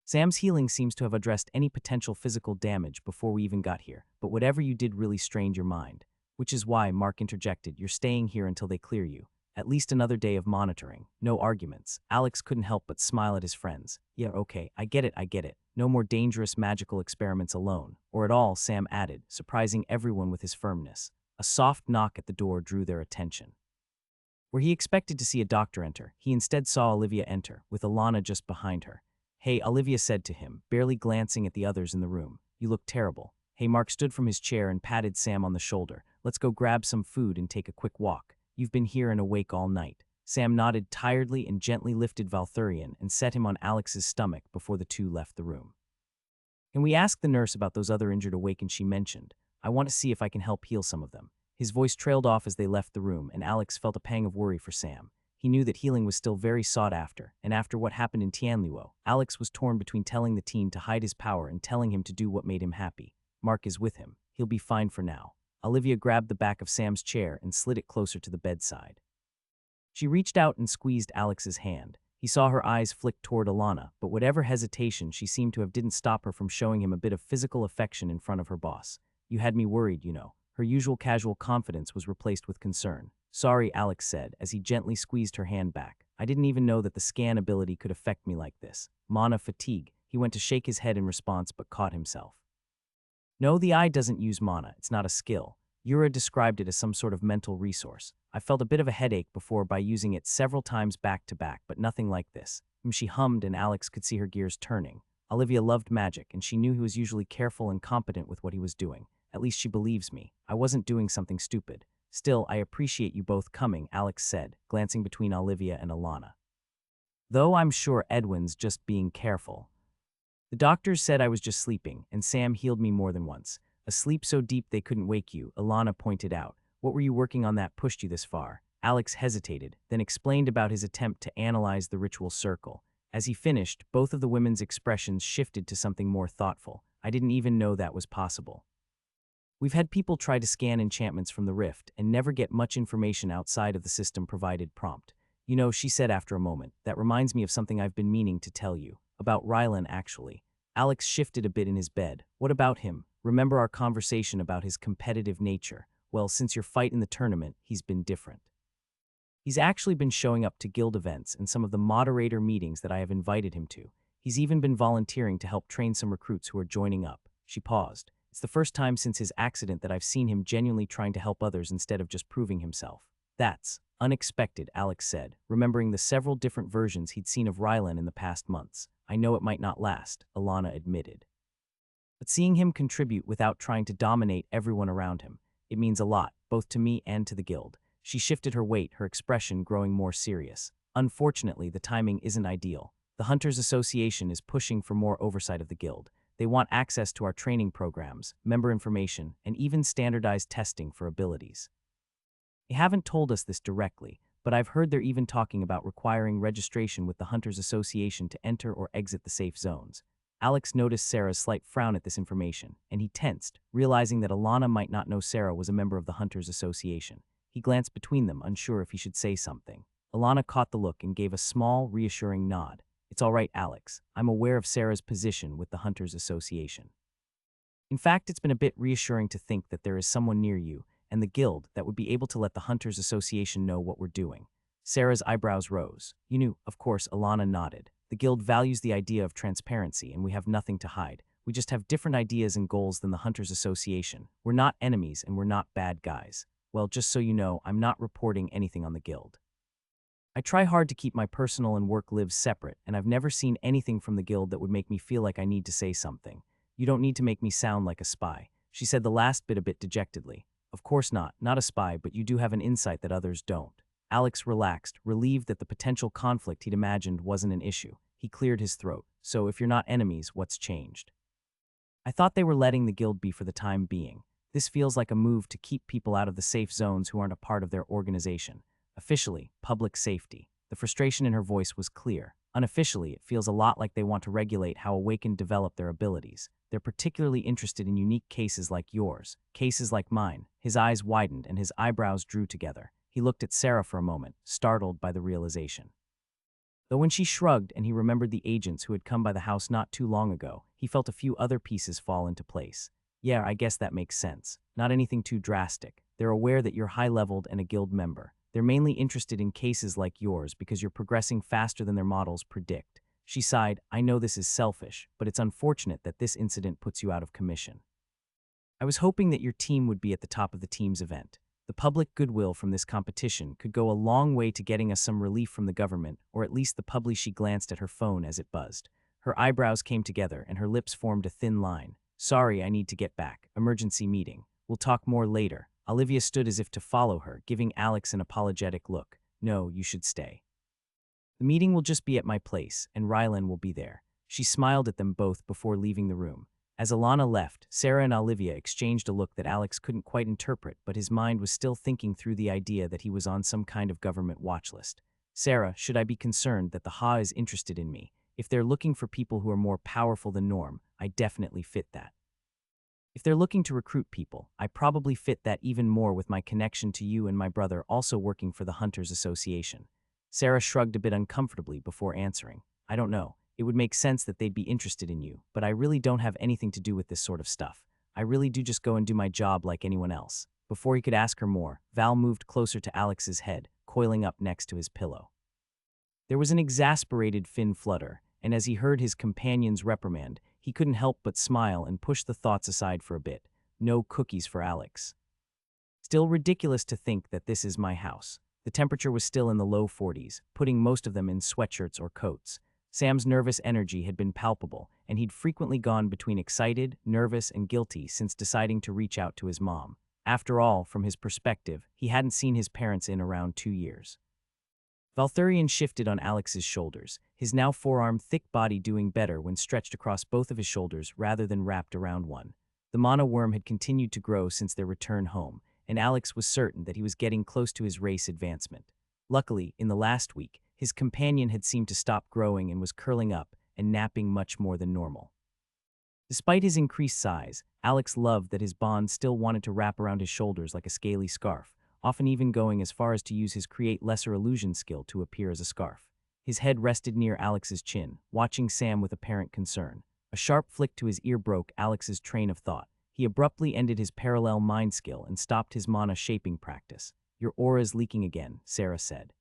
Sam's healing seems to have addressed any potential physical damage before we even got here, but whatever you did really strained your mind. Which is why, Mark interjected, you're staying here until they clear you. At least another day of monitoring. No arguments. Alex couldn't help but smile at his friends. Yeah, okay, I get it. No more dangerous magical experiments alone. Or at all, Sam added, surprising everyone with his firmness. A soft knock at the door drew their attention. Where he expected to see a doctor enter, he instead saw Olivia enter, with Alana just behind her. Hey, Olivia said to him, barely glancing at the others in the room. You look terrible. Hey, Mark stood from his chair and patted Sam on the shoulder. Let's go grab some food and take a quick walk. You've been here and awake all night. Sam nodded tiredly and gently lifted Valthurian and set him on Alex's stomach before the two left the room. Can we ask the nurse about those other injured awakened she mentioned? I want to see if I can help heal some of them. His voice trailed off as they left the room, and Alex felt a pang of worry for Sam. He knew that healing was still very sought after, and after what happened in Tianluo, Alex was torn between telling the teen to hide his power and telling him to do what made him happy. Mark is with him. He'll be fine for now. Olivia grabbed the back of Sam's chair and slid it closer to the bedside. She reached out and squeezed Alex's hand. He saw her eyes flick toward Alana, but whatever hesitation she seemed to have didn't stop her from showing him a bit of physical affection in front of her boss. You had me worried, you know. Her usual casual confidence was replaced with concern. Sorry, Alex said, as he gently squeezed her hand back. I didn't even know that the scan ability could affect me like this. Mana fatigue. He went to shake his head in response but caught himself. No, the eye doesn't use mana. It's not a skill. Yura described it as some sort of mental resource. I felt a bit of a headache before by using it several times back to back, but nothing like this. She hummed and Alex could see her gears turning. Olivia loved magic, and she knew he was usually careful and competent with what he was doing. At least she believes me. I wasn't doing something stupid. Still, I appreciate you both coming, Alex said, glancing between Olivia and Alana. Though I'm sure Edwin's just being careful. The doctors said I was just sleeping, and Sam healed me more than once. A sleep so deep they couldn't wake you, Alana pointed out. What were you working on that pushed you this far? Alex hesitated, then explained about his attempt to analyze the ritual circle. As he finished, both of the women's expressions shifted to something more thoughtful. I didn't even know that was possible. We've had people try to scan enchantments from the rift and never get much information outside of the system-provided prompt. You know, she said after a moment, that reminds me of something I've been meaning to tell you. About Rylan, actually. Alex shifted a bit in his bed. What about him? Remember our conversation about his competitive nature? Well, since your fight in the tournament, he's been different. He's actually been showing up to guild events and some of the moderator meetings that I have invited him to. He's even been volunteering to help train some recruits who are joining up. She paused. It's the first time since his accident that I've seen him genuinely trying to help others instead of just proving himself. That's unexpected, Alex said, remembering the several different versions he'd seen of Rylan in the past months. I know it might not last, Alana admitted. But seeing him contribute without trying to dominate everyone around him, it means a lot, both to me and to the guild. She shifted her weight, her expression growing more serious. Unfortunately, the timing isn't ideal. The Hunters Association is pushing for more oversight of the guild. They want access to our training programs, member information, and even standardized testing for abilities. They haven't told us this directly, but I've heard they're even talking about requiring registration with the Hunters Association to enter or exit the safe zones. Alex noticed Sarah's slight frown at this information, and he tensed, realizing that Alana might not know Sarah was a member of the Hunters Association. He glanced between them, unsure if he should say something. Alana caught the look and gave a small, reassuring nod. It's all right, Alex. I'm aware of Sarah's position with the Hunters Association. In fact, it's been a bit reassuring to think that there is someone near you and the guild that would be able to let the Hunters Association know what we're doing. Sarah's eyebrows rose. You knew, of course, Alana nodded. The guild values the idea of transparency, and we have nothing to hide. We just have different ideas and goals than the Hunters Association. We're not enemies, and we're not bad guys. Well, just so you know, I'm not reporting anything on the guild. I try hard to keep my personal and work lives separate, and I've never seen anything from the guild that would make me feel like I need to say something. You don't need to make me sound like a spy. She said the last bit a bit dejectedly. Of course not a spy, but you do have an insight that others don't. Alex relaxed, relieved that the potential conflict he'd imagined wasn't an issue. He cleared his throat. So if you're not enemies, what's changed? I thought they were letting the guild be for the time being. This feels like a move to keep people out of the safe zones who aren't a part of their organization. Officially, public safety. The frustration in her voice was clear. Unofficially, it feels a lot like they want to regulate how Awakened develop their abilities. They're particularly interested in unique cases like yours, cases like mine. His eyes widened and his eyebrows drew together. He looked at Sarah for a moment, startled by the realization. Though when she shrugged and he remembered the agents who had come by the house not too long ago, he felt a few other pieces fall into place. Yeah, I guess that makes sense. Not anything too drastic. They're aware that you're high-leveled and a guild member. They're mainly interested in cases like yours because you're progressing faster than their models predict. She sighed. I know this is selfish, but it's unfortunate that this incident puts you out of commission. I was hoping that your team would be at the top of the team's event. The public goodwill from this competition could go a long way to getting us some relief from the government, or at least the public. She glanced at her phone as it buzzed. Her eyebrows came together and her lips formed a thin line. Sorry, I need to get back. Emergency meeting. We'll talk more later. Olivia stood as if to follow her, giving Alex an apologetic look. No, you should stay. The meeting will just be at my place, and Rylan will be there. She smiled at them both before leaving the room. As Alana left, Sarah and Olivia exchanged a look that Alex couldn't quite interpret, but his mind was still thinking through the idea that he was on some kind of government watch list. Sarah, should I be concerned that the Ha is interested in me? If they're looking for people who are more powerful than norm, I definitely fit that. If they're looking to recruit people, I probably fit that even more with my connection to you and my brother also working for the Hunters Association. Sarah shrugged a bit uncomfortably before answering. I don't know. It would make sense that they'd be interested in you, but I really don't have anything to do with this sort of stuff. I really do just go and do my job like anyone else. Before he could ask her more, Val moved closer to Alex's head, coiling up next to his pillow. There was an exasperated Finn flutter, and as he heard his companion's reprimand, he couldn't help but smile and push the thoughts aside for a bit. No cookies for Alex. Still ridiculous to think that this is my house. The temperature was still in the low 40s, putting most of them in sweatshirts or coats. Sam's nervous energy had been palpable, and he'd frequently gone between excited, nervous, and guilty since deciding to reach out to his mom. After all, from his perspective, he hadn't seen his parents in around 2 years. Valthurian shifted on Alex's shoulders, his now forearm thick body doing better when stretched across both of his shoulders rather than wrapped around one. The mana worm had continued to grow since their return home, and Alex was certain that he was getting close to his race advancement. Luckily, in the last week, his companion had seemed to stop growing and was curling up and napping much more than normal. Despite his increased size, Alex loved that his bond still wanted to wrap around his shoulders like a scaly scarf, often even going as far as to use his create lesser illusion skill to appear as a scarf. His head rested near Alex's chin, watching Sam with apparent concern. A sharp flick to his ear broke Alex's train of thought. He abruptly ended his parallel mind skill and stopped his mana shaping practice. Your aura's leaking again, Sarah said.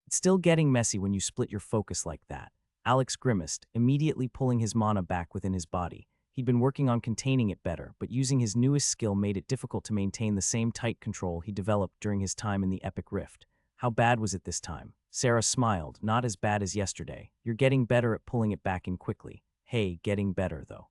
It's still getting messy when you split your focus like that. Alex grimaced, immediately pulling his mana back within his body. He'd been working on containing it better, but using his newest skill made it difficult to maintain the same tight control he developed during his time in the Epic Rift. How bad was it this time? Sarah smiled. Not as bad as yesterday. You're getting better at pulling it back in quickly. Hey, getting better, though.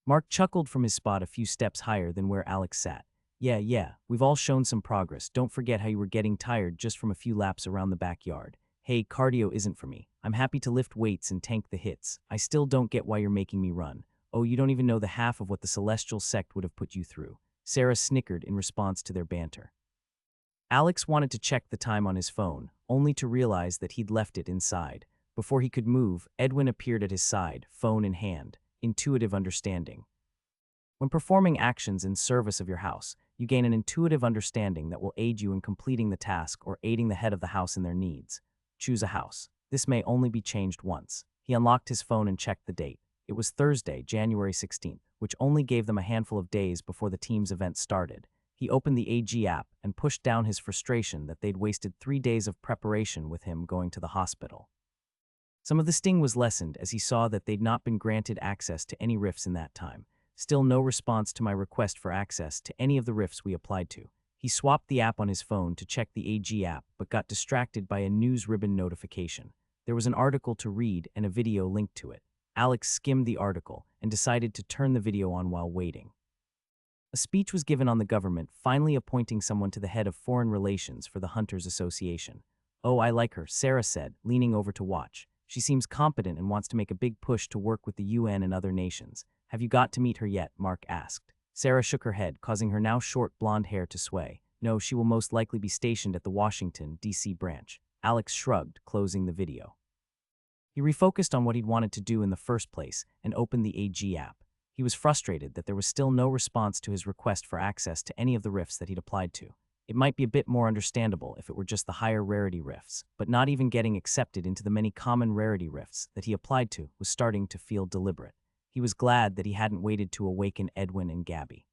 Mark chuckled from his spot a few steps higher than where Alex sat. Yeah, we've all shown some progress. Don't forget how you were getting tired just from a few laps around the backyard. Hey, cardio isn't for me. I'm happy to lift weights and tank the hits. I still don't get why you're making me run. Oh, you don't even know the half of what the Celestial sect would have put you through. Sarah snickered in response to their banter. Alex wanted to check the time on his phone, only to realize that he'd left it inside. Before he could move, Edwin appeared at his side, phone in hand. Intuitive understanding. When performing actions in service of your house, you gain an intuitive understanding that will aid you in completing the task or aiding the head of the house in their needs. Choose a house. This may only be changed once. He unlocked his phone and checked the date. It was Thursday, January 16th, which only gave them a handful of days before the team's event started. He opened the AG app and pushed down his frustration that they'd wasted 3 days of preparation with him going to the hospital. Some of the sting was lessened as he saw that they'd not been granted access to any rifts in that time. Still no response to my request for access to any of the rifts we applied to. He swapped the app on his phone to check the AG app, but got distracted by a news ribbon notification. There was an article to read and a video linked to it. Alex skimmed the article and decided to turn the video on while waiting. A speech was given on the government finally appointing someone to the head of foreign relations for the Hunters Association. Oh, I like her, Sarah said, leaning over to watch. She seems competent and wants to make a big push to work with the UN and other nations. Have you got to meet her yet? Mark asked. Sarah shook her head, causing her now short blonde hair to sway. No, she will most likely be stationed at the Washington, D.C. branch. Alex shrugged, closing the video. He refocused on what he'd wanted to do in the first place and opened the AG app. He was frustrated that there was still no response to his request for access to any of the rifts that he'd applied to. It might be a bit more understandable if it were just the higher rarity rifts, but not even getting accepted into the many common rarity rifts that he applied to was starting to feel deliberate. He was glad that he hadn't waited to awaken Edwin and Gabby.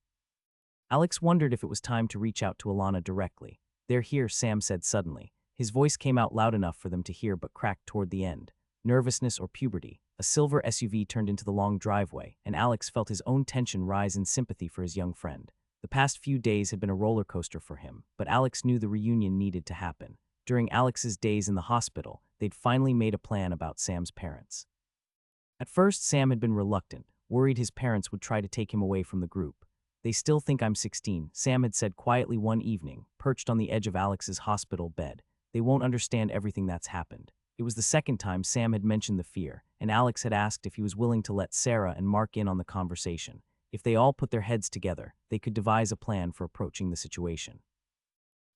Alex wondered if it was time to reach out to Alana directly. They're here, Sam said suddenly. His voice came out loud enough for them to hear but cracked toward the end. Nervousness or puberty. A silver SUV turned into the long driveway, and Alex felt his own tension rise in sympathy for his young friend. The past few days had been a roller coaster for him, but Alex knew the reunion needed to happen. During Alex's days in the hospital, they'd finally made a plan about Sam's parents. At first, Sam had been reluctant, worried his parents would try to take him away from the group. They still think I'm 16, Sam had said quietly one evening, perched on the edge of Alex's hospital bed. They won't understand everything that's happened. It was the second time Sam had mentioned the fear, and Alex had asked if he was willing to let Sarah and Mark in on the conversation. If they all put their heads together, they could devise a plan for approaching the situation.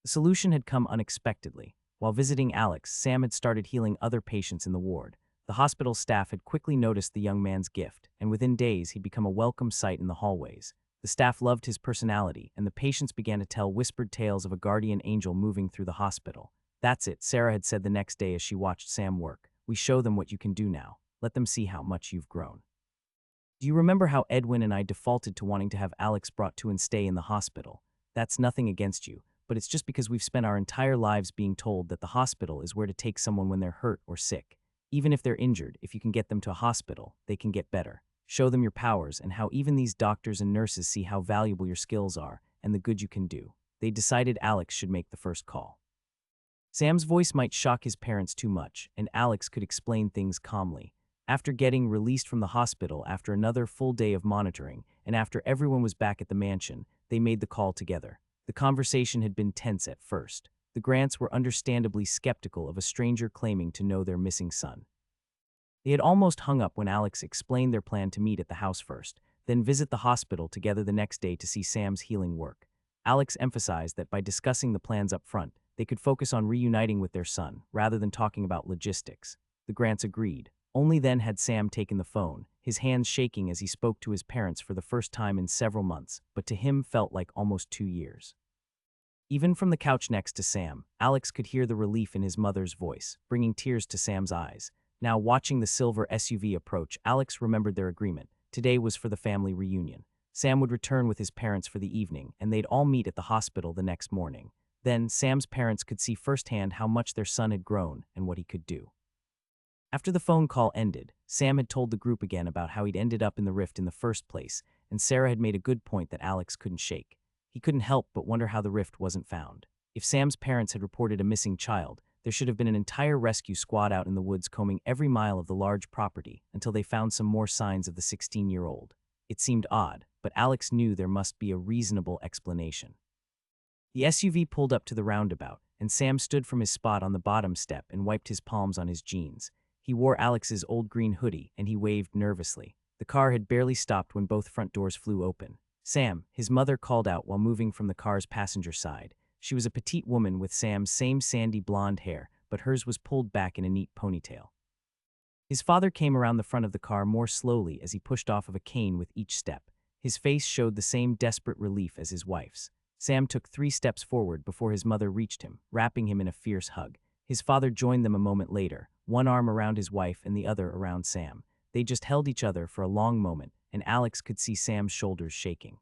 The solution had come unexpectedly. While visiting Alex, Sam had started healing other patients in the ward. The hospital staff had quickly noticed the young man's gift, and within days he'd become a welcome sight in the hallways. The staff loved his personality, and the patients began to tell whispered tales of a guardian angel moving through the hospital. That's it, Sarah had said the next day as she watched Sam work. We show them what you can do now. Let them see how much you've grown. Do you remember how Edwin and I defaulted to wanting to have Alex brought to and stay in the hospital? That's nothing against you, but it's just because we've spent our entire lives being told that the hospital is where to take someone when they're hurt or sick. Even if they're injured, if you can get them to a hospital, they can get better. Show them your powers and how even these doctors and nurses see how valuable your skills are and the good you can do. They decided Alex should make the first call. Sam's voice might shock his parents too much, and Alex could explain things calmly. After getting released from the hospital after another full day of monitoring, and after everyone was back at the mansion, they made the call together. The conversation had been tense at first. The Grants were understandably skeptical of a stranger claiming to know their missing son. They had almost hung up when Alex explained their plan to meet at the house first, then visit the hospital together the next day to see Sam's healing work. Alex emphasized that by discussing the plans up front, they could focus on reuniting with their son, rather than talking about logistics. The Grants agreed. Only then had Sam taken the phone, his hands shaking as he spoke to his parents for the first time in several months, but to him felt like almost 2 years. Even from the couch next to Sam, Alex could hear the relief in his mother's voice, bringing tears to Sam's eyes. Now, watching the silver SUV approach, Alex remembered their agreement. Today was for the family reunion. Sam would return with his parents for the evening, and they'd all meet at the hospital the next morning. Then, Sam's parents could see firsthand how much their son had grown and what he could do. After the phone call ended, Sam had told the group again about how he'd ended up in the rift in the first place, and Sarah had made a good point that Alex couldn't shake. He couldn't help but wonder how the rift wasn't found. If Sam's parents had reported a missing child, there should have been an entire rescue squad out in the woods combing every mile of the large property until they found some more signs of the 16-year-old. It seemed odd, but Alex knew there must be a reasonable explanation. The SUV pulled up to the roundabout, and Sam stood from his spot on the bottom step and wiped his palms on his jeans. He wore Alex's old green hoodie, and he waved nervously. The car had barely stopped when both front doors flew open. Sam, his mother called out while moving from the car's passenger side. She was a petite woman with Sam's same sandy blonde hair, but hers was pulled back in a neat ponytail. His father came around the front of the car more slowly as he pushed off of a cane with each step. His face showed the same desperate relief as his wife's. Sam took 3 steps forward before his mother reached him, wrapping him in a fierce hug. His father joined them a moment later, one arm around his wife and the other around Sam. They just held each other for a long moment, and Alex could see Sam's shoulders shaking.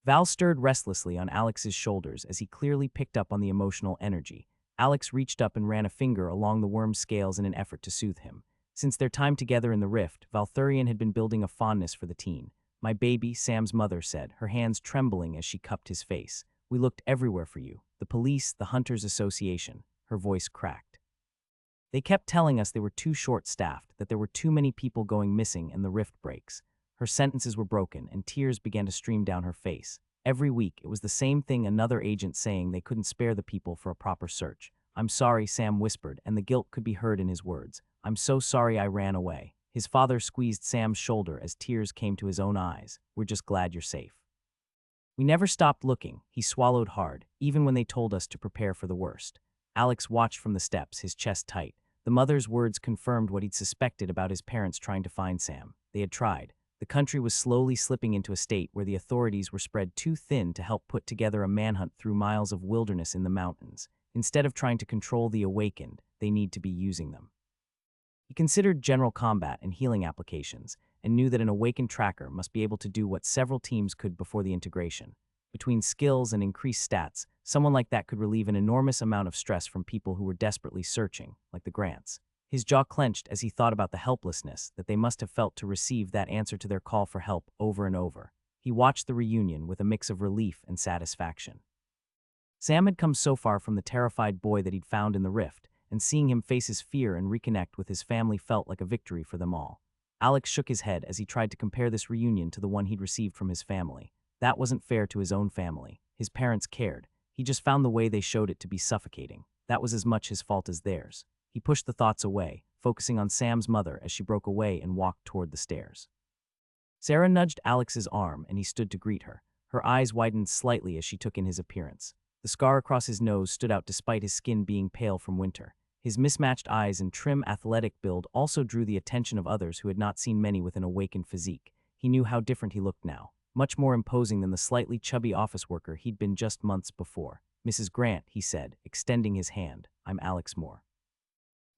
Val stirred restlessly on Alex's shoulders as he clearly picked up on the emotional energy. Alex reached up and ran a finger along the worm's scales in an effort to soothe him. Since their time together in the rift, Valthurian had been building a fondness for the teen. "My baby," Sam's mother said, her hands trembling as she cupped his face. "We looked everywhere for you. The police, the Hunters Association." Her voice cracked. "They kept telling us they were too short-staffed, that there were too many people going missing and the rift breaks." Her sentences were broken, and tears began to stream down her face. Every week, it was the same thing, another agent saying they couldn't spare the people for a proper search. "I'm sorry," Sam whispered, and the guilt could be heard in his words. "I'm so sorry I ran away." His father squeezed Sam's shoulder as tears came to his own eyes. "We're just glad you're safe." "We never stopped looking." He swallowed hard, even when they told us to prepare for the worst. Alex watched from the steps, his chest tight. The mother's words confirmed what he'd suspected about his parents trying to find Sam. They had tried. The country was slowly slipping into a state where the authorities were spread too thin to help put together a manhunt through miles of wilderness in the mountains. Instead of trying to control the awakened, they need to be using them. He considered general combat and healing applications, and knew that an awakened tracker must be able to do what several teams could before the integration. Between skills and increased stats, someone like that could relieve an enormous amount of stress from people who were desperately searching, like the Grants. His jaw clenched as he thought about the helplessness that they must have felt to receive that answer to their call for help over and over. He watched the reunion with a mix of relief and satisfaction. Sam had come so far from the terrified boy that he'd found in the rift, and seeing him face his fear and reconnect with his family felt like a victory for them all. Alex shook his head as he tried to compare this reunion to the one he'd received from his family. That wasn't fair to his own family. His parents cared. He just found the way they showed it to be suffocating. That was as much his fault as theirs. He pushed the thoughts away, focusing on Sam's mother as she broke away and walked toward the stairs. Sarah nudged Alex's arm and he stood to greet her. Her eyes widened slightly as she took in his appearance. The scar across his nose stood out despite his skin being pale from winter. His mismatched eyes and trim, athletic build also drew the attention of others who had not seen many with an awakened physique. He knew how different he looked now, much more imposing than the slightly chubby office worker he'd been just months before. Mrs. Grant, he said, extending his hand. I'm Alex Moore.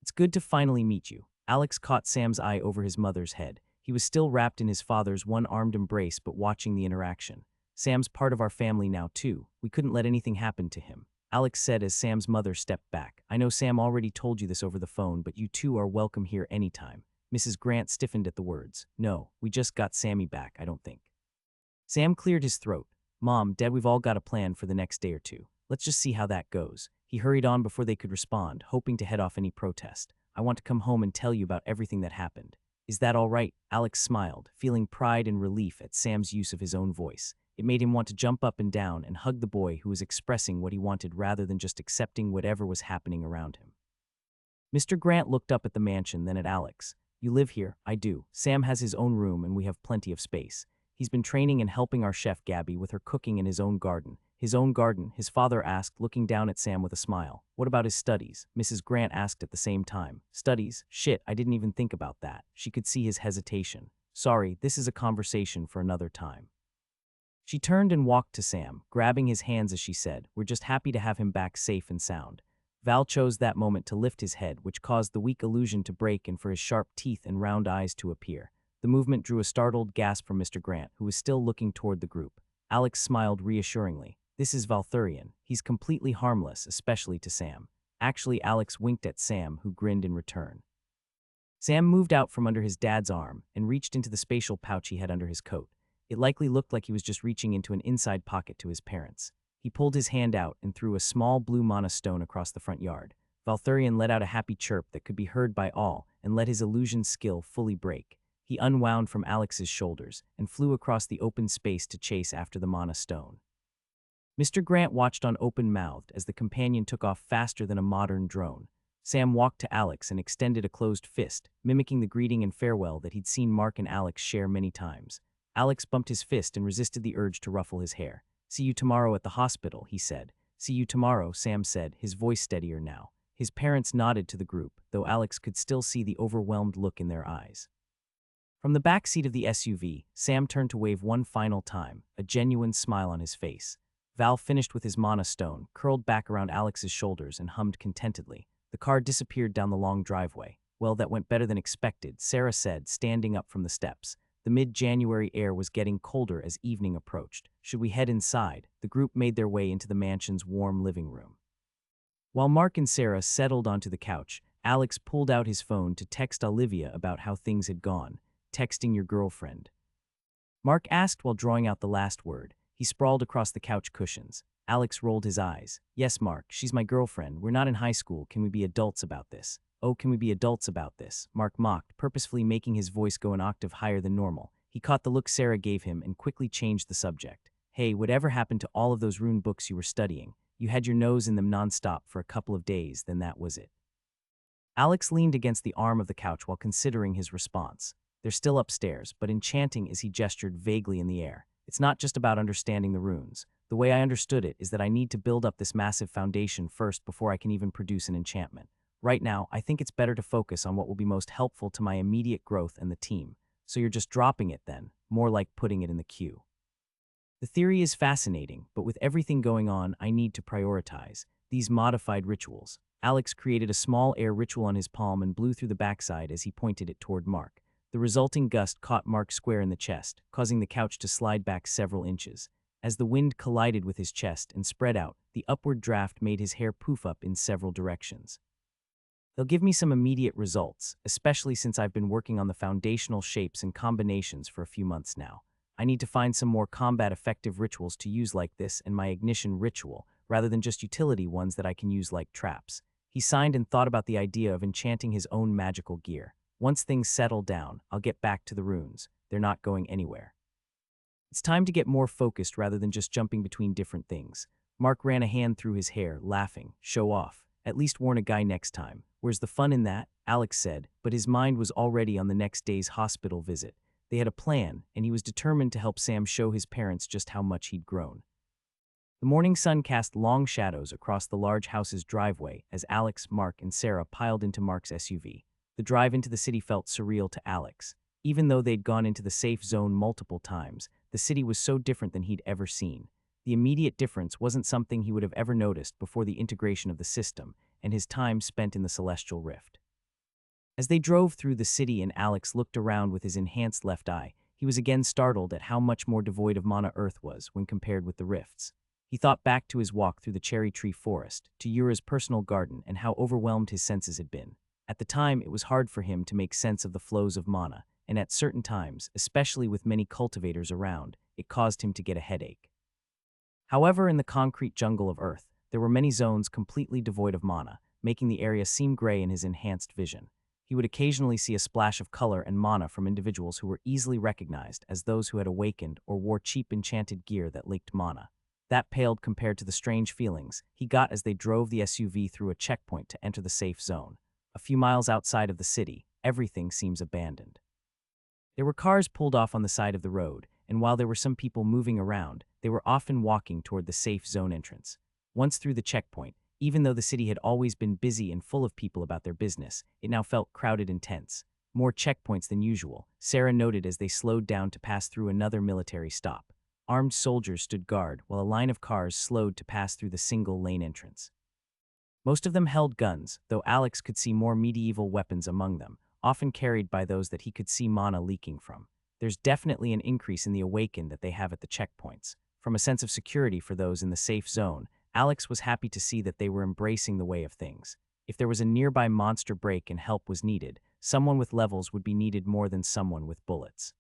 It's good to finally meet you. Alex caught Sam's eye over his mother's head. He was still wrapped in his father's one-armed embrace but watching the interaction. Sam's part of our family now too. We couldn't let anything happen to him. Alex said as Sam's mother stepped back. I know Sam already told you this over the phone, but you two are welcome here anytime. Mrs. Grant stiffened at the words. No, we just got Sammy back, I don't think. Sam cleared his throat. Mom, Dad, we've all got a plan for the next day or two. Let's just see how that goes. He hurried on before they could respond, hoping to head off any protest. I want to come home and tell you about everything that happened. Is that all right? Alex smiled, feeling pride and relief at Sam's use of his own voice. It made him want to jump up and down and hug the boy who was expressing what he wanted rather than just accepting whatever was happening around him. Mr. Grant looked up at the mansion, then at Alex. You live here? I do. Sam has his own room and we have plenty of space. He's been training and helping our chef Gabby with her cooking in his own garden. His own garden, his father asked, looking down at Sam with a smile. What about his studies? Mrs. Grant asked at the same time. Studies? Shit, I didn't even think about that. She could see his hesitation. Sorry, this is a conversation for another time. She turned and walked to Sam, grabbing his hands as she said, We're just happy to have him back safe and sound. Val chose that moment to lift his head, which caused the weak illusion to break and for his sharp teeth and round eyes to appear. The movement drew a startled gasp from Mr. Grant, who was still looking toward the group. Alex smiled reassuringly. This is Valthurian. He's completely harmless, especially to Sam. Actually, Alex winked at Sam, who grinned in return. Sam moved out from under his dad's arm and reached into the spatial pouch he had under his coat. It likely looked like he was just reaching into an inside pocket to his parents. He pulled his hand out and threw a small blue mana stone across the front yard. Valthurian let out a happy chirp that could be heard by all and let his illusion skill fully break. He unwound from Alex's shoulders and flew across the open space to chase after the mana stone. Mr. Grant watched on open-mouthed as the companion took off faster than a modern drone. Sam walked to Alex and extended a closed fist, mimicking the greeting and farewell that he'd seen Mark and Alex share many times. Alex bumped his fist and resisted the urge to ruffle his hair. See you tomorrow at the hospital, he said. See you tomorrow, Sam said, his voice steadier now. His parents nodded to the group, though Alex could still see the overwhelmed look in their eyes. From the back seat of the SUV, Sam turned to wave one final time, a genuine smile on his face. Val finished with his mana stone, curled back around Alex's shoulders and hummed contentedly. The car disappeared down the long driveway. Well, that went better than expected, Sarah said, standing up from the steps. The mid-January air was getting colder as evening approached. Should we head inside? The group made their way into the mansion's warm living room. While Mark and Sarah settled onto the couch, Alex pulled out his phone to text Olivia about how things had gone. Texting your girlfriend. Mark asked while drawing out the last word. He sprawled across the couch cushions. Alex rolled his eyes. Yes, Mark, she's my girlfriend. We're not in high school. Can we be adults about this? Oh, can we be adults about this? Mark mocked, purposefully making his voice go an octave higher than normal. He caught the look Sarah gave him and quickly changed the subject. Hey, whatever happened to all of those rune books you were studying? You had your nose in them nonstop for a couple of days, then that was it. Alex leaned against the arm of the couch while considering his response. They're still upstairs, but enchanting as he gestured vaguely in the air. It's not just about understanding the runes. The way I understood it is that I need to build up this massive foundation first before I can even produce an enchantment. Right now, I think it's better to focus on what will be most helpful to my immediate growth and the team. So you're just dropping it then, more like putting it in the queue. The theory is fascinating, but with everything going on, I need to prioritize these modified rituals. Alex created a small air ritual on his palm and blew through the backside as he pointed it toward Mark. The resulting gust caught Mark square in the chest, causing the couch to slide back several inches. As the wind collided with his chest and spread out, the upward draft made his hair poof up in several directions. They'll give me some immediate results, especially since I've been working on the foundational shapes and combinations for a few months now. I need to find some more combat-effective rituals to use like this and my ignition ritual, rather than just utility ones that I can use like traps. He signed and thought about the idea of enchanting his own magical gear. Once things settle down, I'll get back to the runes. They're not going anywhere. It's time to get more focused rather than just jumping between different things. Mark ran a hand through his hair, laughing. Show off. At least warn a guy next time. Where's the fun in that? Alex said, but his mind was already on the next day's hospital visit. They had a plan, and he was determined to help Sam show his parents just how much he'd grown. The morning sun cast long shadows across the large house's driveway as Alex, Mark, and Sarah piled into Mark's SUV. The drive into the city felt surreal to Alex. Even though they'd gone into the safe zone multiple times, the city was so different than he'd ever seen. The immediate difference wasn't something he would have ever noticed before the integration of the system and his time spent in the Celestial Rift. As they drove through the city and Alex looked around with his enhanced left eye, he was again startled at how much more devoid of mana Earth was when compared with the rifts. He thought back to his walk through the cherry tree forest, to Yura's personal garden, and how overwhelmed his senses had been. At the time, it was hard for him to make sense of the flows of mana, and at certain times, especially with many cultivators around, it caused him to get a headache. However, in the concrete jungle of Earth, there were many zones completely devoid of mana, making the area seem gray in his enhanced vision. He would occasionally see a splash of color and mana from individuals who were easily recognized as those who had awakened or wore cheap enchanted gear that leaked mana. That paled compared to the strange feelings he got as they drove the SUV through a checkpoint to enter the safe zone. A few miles outside of the city, everything seems abandoned. There were cars pulled off on the side of the road, and while there were some people moving around, they were often walking toward the safe zone entrance. Once through the checkpoint, even though the city had always been busy and full of people about their business, it now felt crowded and tense. More checkpoints than usual, Sarah noted as they slowed down to pass through another military stop. Armed soldiers stood guard while a line of cars slowed to pass through the single-lane entrance. Most of them held guns, though Alex could see more medieval weapons among them, often carried by those that he could see mana leaking from. There's definitely an increase in the awakened that they have at the checkpoints. From a sense of security for those in the safe zone, Alex was happy to see that they were embracing the way of things. If there was a nearby monster break and help was needed, someone with levels would be needed more than someone with bullets.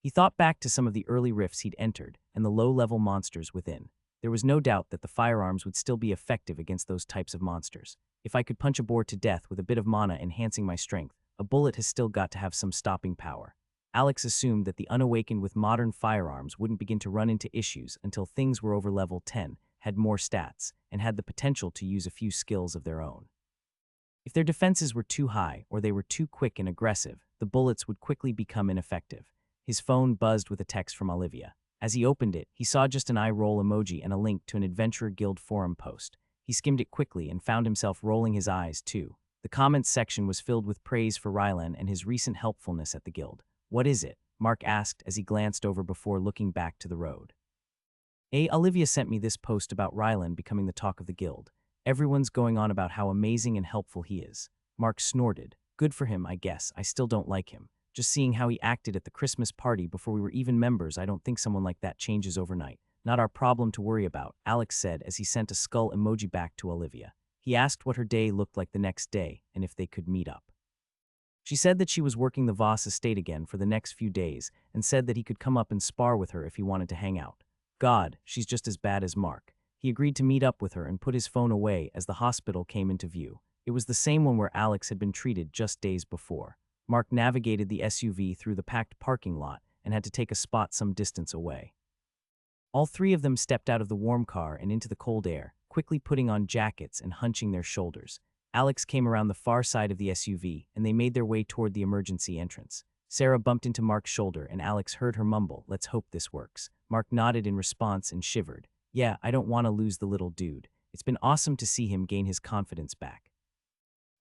He thought back to some of the early rifts he'd entered and the low-level monsters within. There was no doubt that the firearms would still be effective against those types of monsters. If I could punch a boar to death with a bit of mana enhancing my strength, a bullet has still got to have some stopping power. Alex assumed that the unawakened with modern firearms wouldn't begin to run into issues until things were over level 10, had more stats, and had the potential to use a few skills of their own. If their defenses were too high or they were too quick and aggressive, the bullets would quickly become ineffective. His phone buzzed with a text from Olivia. As he opened it, he saw just an eye-roll emoji and a link to an Adventurer Guild forum post. He skimmed it quickly and found himself rolling his eyes, too. The comments section was filled with praise for Rylan and his recent helpfulness at the guild. "What is it?" Mark asked as he glanced over before looking back to the road. Olivia sent me this post about Rylan becoming the talk of the guild. Everyone's going on about how amazing and helpful he is. Mark snorted. Good for him, I guess. I still don't like him. Just seeing how he acted at the Christmas party before we were even members, I don't think someone like that changes overnight. Not our problem to worry about, Alex said as he sent a skull emoji back to Olivia. He asked what her day looked like the next day and if they could meet up. She said that she was working the Voss estate again for the next few days and said that he could come up and spar with her if he wanted to hang out. God, she's just as bad as Mark. He agreed to meet up with her and put his phone away as the hospital came into view. It was the same one where Alex had been treated just days before. Mark navigated the SUV through the packed parking lot and had to take a spot some distance away. All three of them stepped out of the warm car and into the cold air, quickly putting on jackets and hunching their shoulders. Alex came around the far side of the SUV, and they made their way toward the emergency entrance. Sarah bumped into Mark's shoulder, and Alex heard her mumble, "Let's hope this works." Mark nodded in response and shivered. "Yeah, I don't want to lose the little dude. It's been awesome to see him gain his confidence back."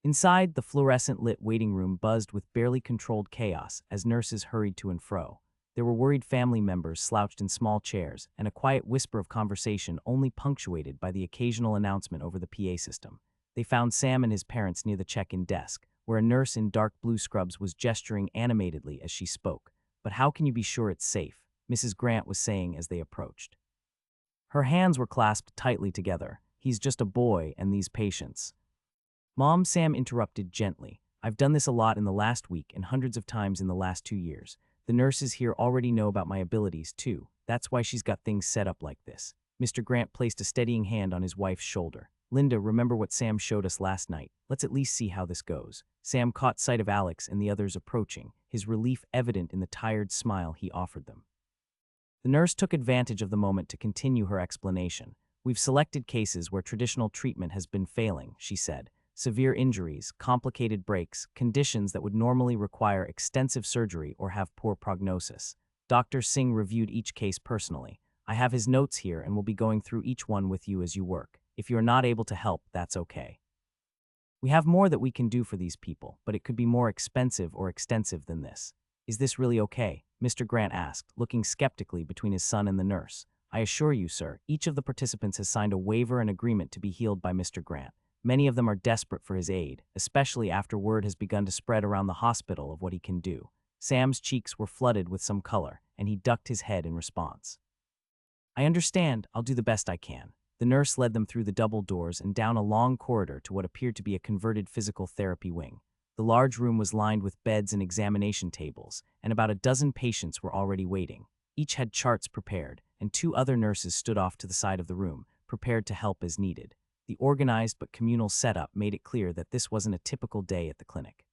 Inside, the fluorescent-lit waiting room buzzed with barely controlled chaos as nurses hurried to and fro. There were worried family members slouched in small chairs, and a quiet whisper of conversation only punctuated by the occasional announcement over the PA system. They found Sam and his parents near the check-in desk, where a nurse in dark blue scrubs was gesturing animatedly as she spoke. "But how can you be sure it's safe?" Mrs. Grant was saying as they approached. Her hands were clasped tightly together. "He's just a boy, and these patients." "Mom," Sam interrupted gently. "I've done this a lot in the last week and hundreds of times in the last 2 years. The nurses here already know about my abilities, too. That's why she's got things set up like this." Mr. Grant placed a steadying hand on his wife's shoulder. "Linda, remember what Sam showed us last night. Let's at least see how this goes." Sam caught sight of Alex and the others approaching, his relief evident in the tired smile he offered them. The nurse took advantage of the moment to continue her explanation. "We've selected cases where traditional treatment has been failing," she said. "Severe injuries, complicated breaks, conditions that would normally require extensive surgery or have poor prognosis. Dr. Singh reviewed each case personally. I have his notes here and will be going through each one with you as you work. If you're not able to help, that's okay. We have more that we can do for these people, but it could be more expensive or extensive than this." "Is this really okay?" Mr. Grant asked, looking skeptically between his son and the nurse. I assure you, sir, each of the participants has signed a waiver and agreement to be healed by Mr. Grant. Many of them are desperate for his aid, especially after word has begun to spread around the hospital of what he can do. Sam's cheeks were flooded with some color, and he ducked his head in response. I understand. I'll do the best I can. The nurse led them through the double doors and down a long corridor to what appeared to be a converted physical therapy wing. The large room was lined with beds and examination tables, and about a dozen patients were already waiting. Each had charts prepared, and two other nurses stood off to the side of the room, prepared to help as needed. The organized but communal setup made it clear that this wasn't a typical day at the clinic.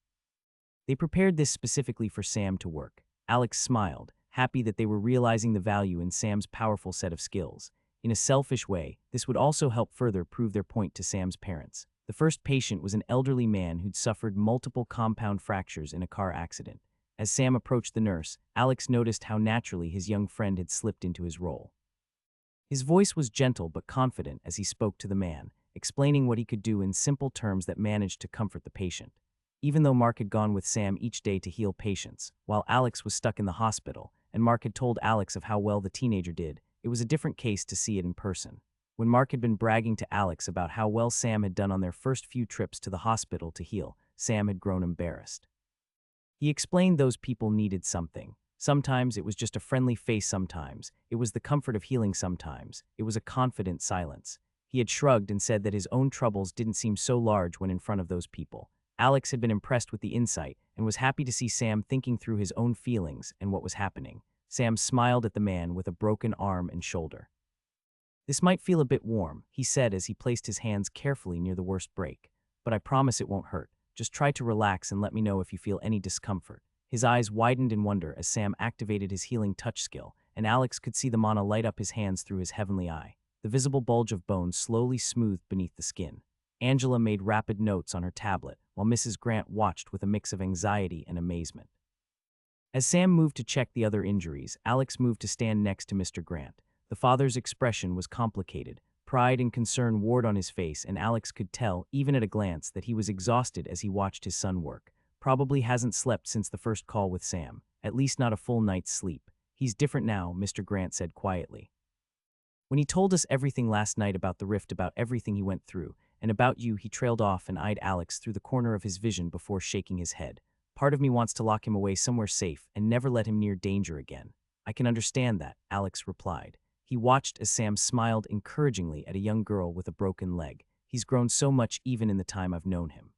They prepared this specifically for Sam to work. Alex smiled, happy that they were realizing the value in Sam's powerful set of skills. In a selfish way, this would also help further prove their point to Sam's parents. The first patient was an elderly man who'd suffered multiple compound fractures in a car accident. As Sam approached the nurse, Alex noticed how naturally his young friend had slipped into his role. His voice was gentle but confident as he spoke to the man, explaining what he could do in simple terms that managed to comfort the patient. Even though Mark had gone with Sam each day to heal patients, while Alex was stuck in the hospital, and Mark had told Alex of how well the teenager did, it was a different case to see it in person. When Mark had been bragging to Alex about how well Sam had done on their first few trips to the hospital to heal, Sam had grown embarrassed. He explained those people needed something. Sometimes it was just a friendly face, sometimes it was the comfort of healing, sometimes it was a confident silence. He had shrugged and said that his own troubles didn't seem so large when in front of those people. Alex had been impressed with the insight and was happy to see Sam thinking through his own feelings and what was happening. Sam smiled at the man with a broken arm and shoulder. This might feel a bit warm, he said as he placed his hands carefully near the worst break, but I promise it won't hurt. Just try to relax and let me know if you feel any discomfort. His eyes widened in wonder as Sam activated his healing touch skill, and Alex could see the mana light up his hands through his heavenly eye. The visible bulge of bone slowly smoothed beneath the skin. Angela made rapid notes on her tablet, while Mrs. Grant watched with a mix of anxiety and amazement. As Sam moved to check the other injuries, Alex moved to stand next to Mr. Grant. The father's expression was complicated. Pride and concern warred on his face, and Alex could tell, even at a glance, that he was exhausted as he watched his son work. Probably hasn't slept since the first call with Sam, at least not a full night's sleep. He's different now, Mr. Grant said quietly. When he told us everything last night about the rift, about everything he went through, and about you, he trailed off and eyed Alex through the corner of his vision before shaking his head. Part of me wants to lock him away somewhere safe and never let him near danger again. I can understand that, Alex replied. He watched as Sam smiled encouragingly at a young girl with a broken leg. He's grown so much even in the time I've known him.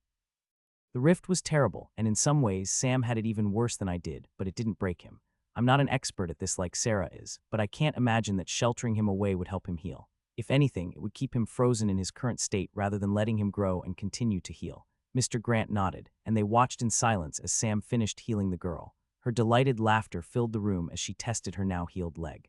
The rift was terrible, and in some ways Sam had it even worse than I did, but it didn't break him. I'm not an expert at this like Sarah is, but I can't imagine that sheltering him away would help him heal. If anything, it would keep him frozen in his current state rather than letting him grow and continue to heal. Mr. Grant nodded, and they watched in silence as Sam finished healing the girl. Her delighted laughter filled the room as she tested her now healed leg.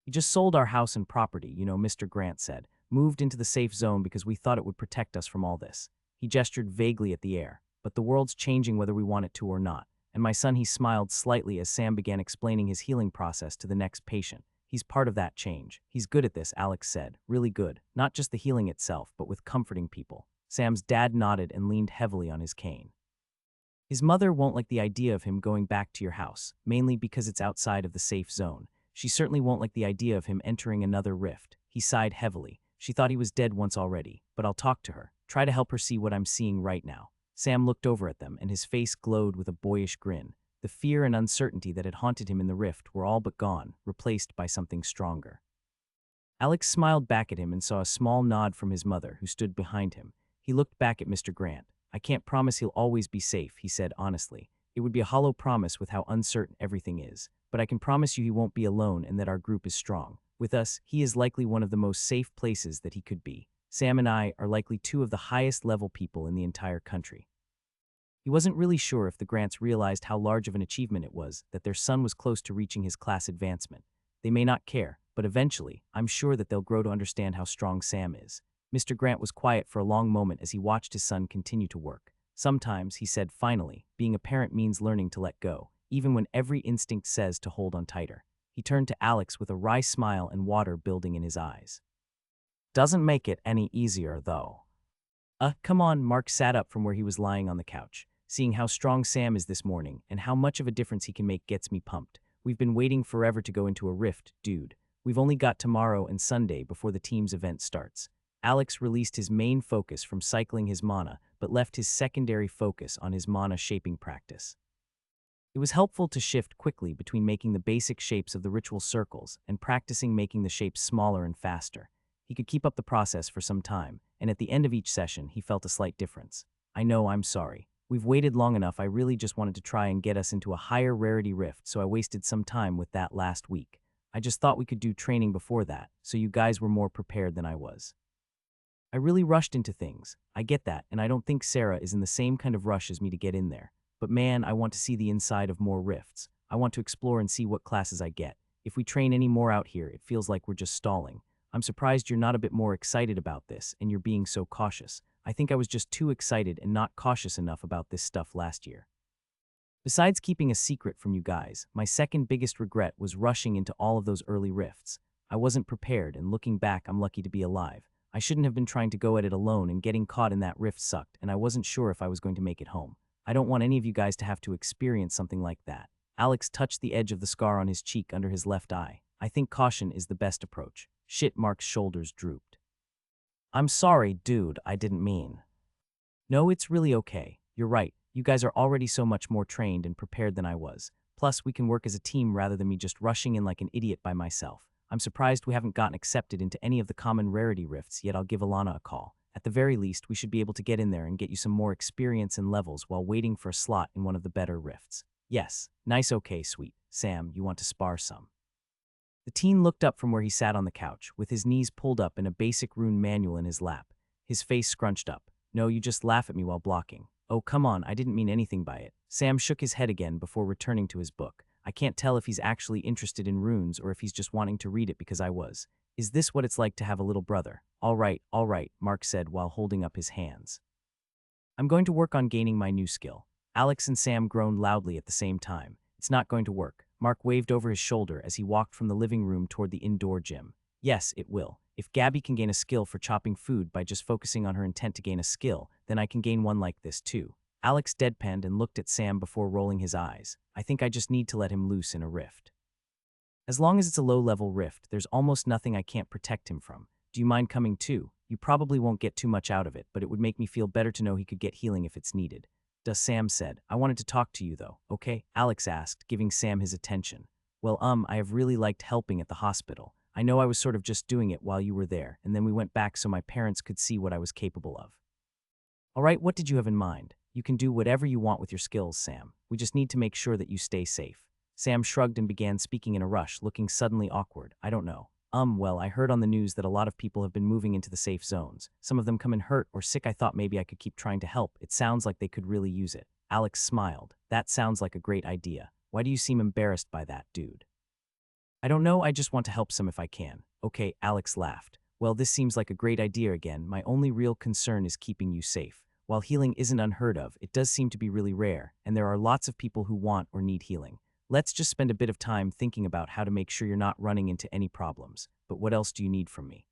We just sold our house and property, Mr. Grant said, moved into the safe zone because we thought it would protect us from all this. He gestured vaguely at the air, but the world's changing whether we want it to or not. And my son, he smiled slightly as Sam began explaining his healing process to the next patient. He's part of that change. He's good at this, Alex said. Really good. Not just the healing itself, but with comforting people. Sam's dad nodded and leaned heavily on his cane. His mother won't like the idea of him going back to your house, mainly because it's outside of the safe zone. She certainly won't like the idea of him entering another rift. He sighed heavily. She thought he was dead once already, but I'll talk to her. Try to help her see what I'm seeing right now. Sam looked over at them, and his face glowed with a boyish grin. The fear and uncertainty that had haunted him in the rift were all but gone, replaced by something stronger. Alex smiled back at him and saw a small nod from his mother, who stood behind him. He looked back at Mr. Grant. I can't promise he'll always be safe, he said honestly. It would be a hollow promise with how uncertain everything is. But I can promise you he won't be alone and that our group is strong. With us, he is likely one of the most safe places that he could be. Sam and I are likely two of the highest level people in the entire country. He wasn't really sure if the Grants realized how large of an achievement it was that their son was close to reaching his class advancement. They may not care, but eventually, I'm sure that they'll grow to understand how strong Sam is. Mr. Grant was quiet for a long moment as he watched his son continue to work. Sometimes, he said finally, being a parent means learning to let go, even when every instinct says to hold on tighter. He turned to Alex with a wry smile and water building in his eyes. Doesn't make it any easier, though. Come on, Mark sat up from where he was lying on the couch. Seeing how strong Sam is this morning and how much of a difference he can make gets me pumped. We've been waiting forever to go into a rift, dude. We've only got tomorrow and Sunday before the team's event starts. Alex released his main focus from cycling his mana, but left his secondary focus on his mana shaping practice. It was helpful to shift quickly between making the basic shapes of the ritual circles and practicing making the shapes smaller and faster. He could keep up the process for some time, and at the end of each session, he felt a slight difference. I know, I'm sorry. We've waited long enough. I really just wanted to try and get us into a higher rarity rift, so I wasted some time with that last week. I just thought we could do training before that, so you guys were more prepared than I was. I really rushed into things. I get that, and I don't think Sarah is in the same kind of rush as me to get in there. But man, I want to see the inside of more rifts. I want to explore and see what classes I get. If we train any more out here, it feels like we're just stalling. I'm surprised you're not a bit more excited about this, and you're being so cautious. I think I was just too excited and not cautious enough about this stuff last year. Besides keeping a secret from you guys, my second biggest regret was rushing into all of those early rifts. I wasn't prepared, and looking back, I'm lucky to be alive. I shouldn't have been trying to go at it alone, and getting caught in that rift sucked, and I wasn't sure if I was going to make it home. I don't want any of you guys to have to experience something like that. Alex touched the edge of the scar on his cheek under his left eye. I think caution is the best approach. Shit, Mark's shoulders drooped. I'm sorry, dude, I didn't mean. No, it's really okay. You're right. You guys are already so much more trained and prepared than I was. Plus, we can work as a team rather than me just rushing in like an idiot by myself. I'm surprised we haven't gotten accepted into any of the common rarity rifts, yet I'll give Alana a call. At the very least, we should be able to get in there and get you some more experience and levels while waiting for a slot in one of the better rifts. Yes, nice, okay, sweet. Sam, you want to spar some? The teen looked up from where he sat on the couch, with his knees pulled up and a basic rune manual in his lap. His face scrunched up. No, you just laugh at me while blocking. Oh, come on, I didn't mean anything by it. Sam shook his head again before returning to his book. I can't tell if he's actually interested in runes or if he's just wanting to read it because I was. Is this what it's like to have a little brother? All right, Mark said while holding up his hands. I'm going to work on gaining my new skill. Alex and Sam groaned loudly at the same time. It's not going to work. Mark waved over his shoulder as he walked from the living room toward the indoor gym. Yes, it will. If Gabby can gain a skill for chopping food by just focusing on her intent to gain a skill, then I can gain one like this too. Alex deadpanned and looked at Sam before rolling his eyes. I think I just need to let him loose in a rift. As long as it's a low-level rift, there's almost nothing I can't protect him from. Do you mind coming too? You probably won't get too much out of it, but it would make me feel better to know he could get healing if it's needed. Sam said. I wanted to talk to you though, okay? Alex asked, giving Sam his attention. Well, I have really liked helping at the hospital. I know I was sort of just doing it while you were there, and then we went back so my parents could see what I was capable of. All right, what did you have in mind? You can do whatever you want with your skills, Sam. We just need to make sure that you stay safe. Sam shrugged and began speaking in a rush, looking suddenly awkward. I don't know. Well, I heard on the news that a lot of people have been moving into the safe zones. Some of them come in hurt or sick. I thought maybe I could keep trying to help. It sounds like they could really use it. Alex smiled. That sounds like a great idea. Why do you seem embarrassed by that, dude? I don't know, I just want to help some if I can. Okay, Alex laughed. Well, this seems like a great idea again. My only real concern is keeping you safe. While healing isn't unheard of, it does seem to be really rare, and there are lots of people who want or need healing. Let's just spend a bit of time thinking about how to make sure you're not running into any problems. But what else do you need from me?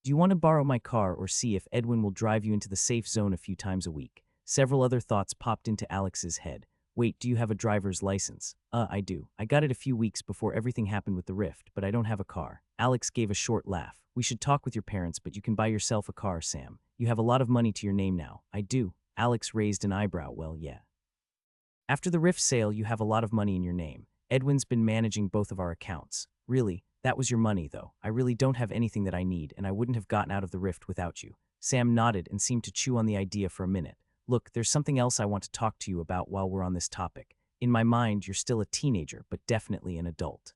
Do you want to borrow my car or see if Edwin will drive you into the safe zone a few times a week? Several other thoughts popped into Alex's head. Wait, do you have a driver's license? I do. I got it a few weeks before everything happened with the rift, but I don't have a car. Alex gave a short laugh. We should talk with your parents, but you can buy yourself a car, Sam. You have a lot of money to your name now. I do. Alex raised an eyebrow. Well, yeah. After the rift sale, you have a lot of money in your name. Edwin's been managing both of our accounts. Really? That was your money, though. I really don't have anything that I need, and I wouldn't have gotten out of the rift without you. Sam nodded and seemed to chew on the idea for a minute. Look, there's something else I want to talk to you about while we're on this topic. In my mind, you're still a teenager, but definitely an adult.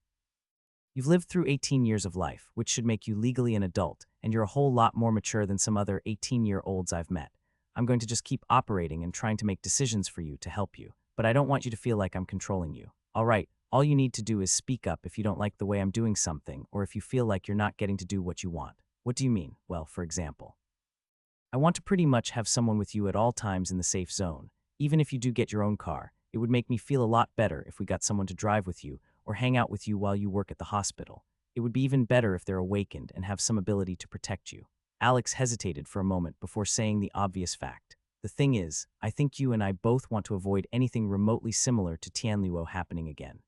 You've lived through 18 years of life, which should make you legally an adult, and you're a whole lot more mature than some other 18-year-olds I've met. I'm going to just keep operating and trying to make decisions for you to help you, but I don't want you to feel like I'm controlling you. All right, all you need to do is speak up if you don't like the way I'm doing something, or if you feel like you're not getting to do what you want. What do you mean? Well, for example, I want to pretty much have someone with you at all times in the safe zone. Even if you do get your own car, it would make me feel a lot better if we got someone to drive with you or hang out with you while you work at the hospital. It would be even better if they're awakened and have some ability to protect you. Alex hesitated for a moment before saying the obvious fact. The thing is, I think you and I both want to avoid anything remotely similar to Tianluo happening again.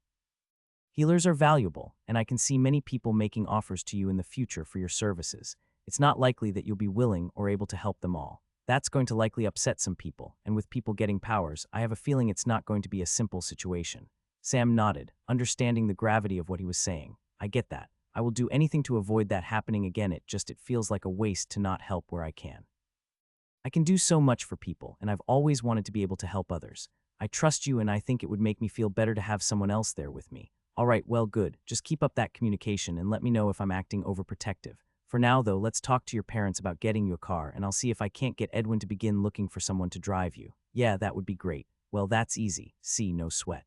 Healers are valuable, and I can see many people making offers to you in the future for your services. It's not likely that you'll be willing or able to help them all. That's going to likely upset some people, and with people getting powers, I have a feeling it's not going to be a simple situation. Sam nodded, understanding the gravity of what he was saying. I get that. I will do anything to avoid that happening again. It feels like a waste to not help where I can. I can do so much for people, and I've always wanted to be able to help others. I trust you, and I think it would make me feel better to have someone else there with me. All right, well, good. Just keep up that communication and let me know if I'm acting overprotective. For now, though, let's talk to your parents about getting you a car, and I'll see if I can't get Edwin to begin looking for someone to drive you. Yeah, that would be great. Well, that's easy. See, no sweat.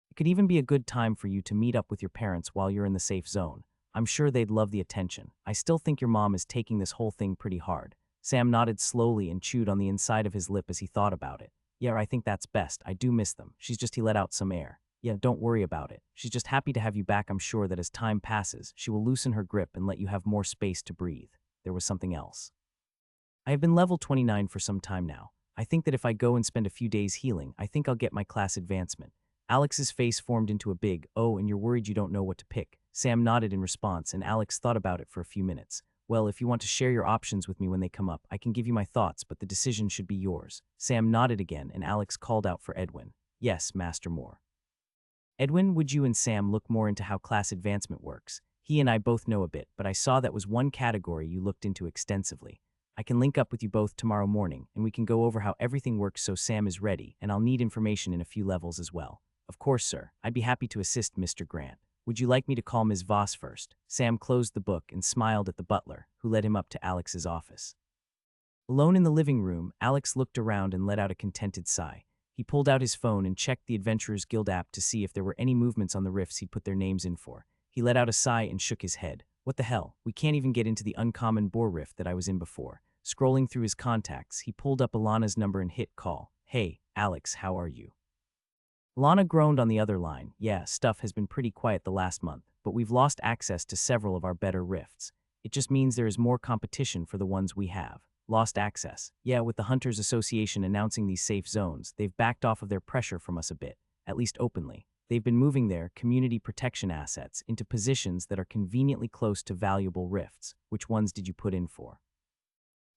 It could even be a good time for you to meet up with your parents while you're in the safe zone. I'm sure they'd love the attention. I still think your mom is taking this whole thing pretty hard. Sam nodded slowly and chewed on the inside of his lip as he thought about it. Yeah, I think that's best. I do miss them. He let out some air. Yeah, don't worry about it. She's just happy to have you back. I'm sure that as time passes, she will loosen her grip and let you have more space to breathe. There was something else. I have been level 29 for some time now. I think that if I go and spend a few days healing, I think I'll get my class advancement. Alex's face formed into a big, "Oh, and you're worried you don't know what to pick." Sam nodded in response, and Alex thought about it for a few minutes. Well, if you want to share your options with me when they come up, I can give you my thoughts, but the decision should be yours. Sam nodded again, and Alex called out for Edwin. Yes, Master Moore. Edwin, would you and Sam look more into how class advancement works? He and I both know a bit, but I saw that was one category you looked into extensively. I can link up with you both tomorrow morning, and we can go over how everything works so Sam is ready, and I'll need information in a few levels as well. Of course, sir. I'd be happy to assist Mr. Grant. Would you like me to call Ms. Voss first? Sam closed the book and smiled at the butler, who led him up to Alex's office. Alone in the living room, Alex looked around and let out a contented sigh. He pulled out his phone and checked the Adventurers Guild app to see if there were any movements on the rifts he'd put their names in for. He let out a sigh and shook his head. What the hell? We can't even get into the uncommon boar rift that I was in before. Scrolling through his contacts, he pulled up Alana's number and hit call. Hey, Alex, how are you? Alana groaned on the other line. Yeah, stuff has been pretty quiet the last month, but we've lost access to several of our better rifts. It just means there is more competition for the ones we have. Lost access. Yeah, with the Hunters Association announcing these safe zones, they've backed off of their pressure from us a bit, at least openly. They've been moving their community protection assets into positions that are conveniently close to valuable rifts. Which ones did you put in for?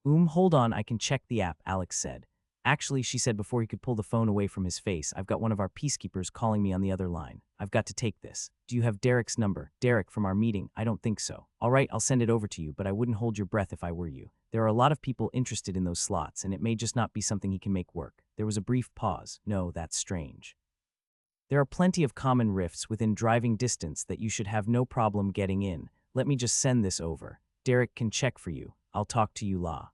Hold on, I can check the app, Alex said. Actually, she said before he could pull the phone away from his face, I've got one of our peacekeepers calling me on the other line. I've got to take this. Do you have Derek's number? Derek from our meeting? I don't think so. All right, I'll send it over to you, but I wouldn't hold your breath if I were you. There are a lot of people interested in those slots, and it may just not be something he can make work. There was a brief pause. No, that's strange. There are plenty of common rifts within driving distance that you should have no problem getting in. Let me just send this over. Derek can check for you. I'll talk to you, La.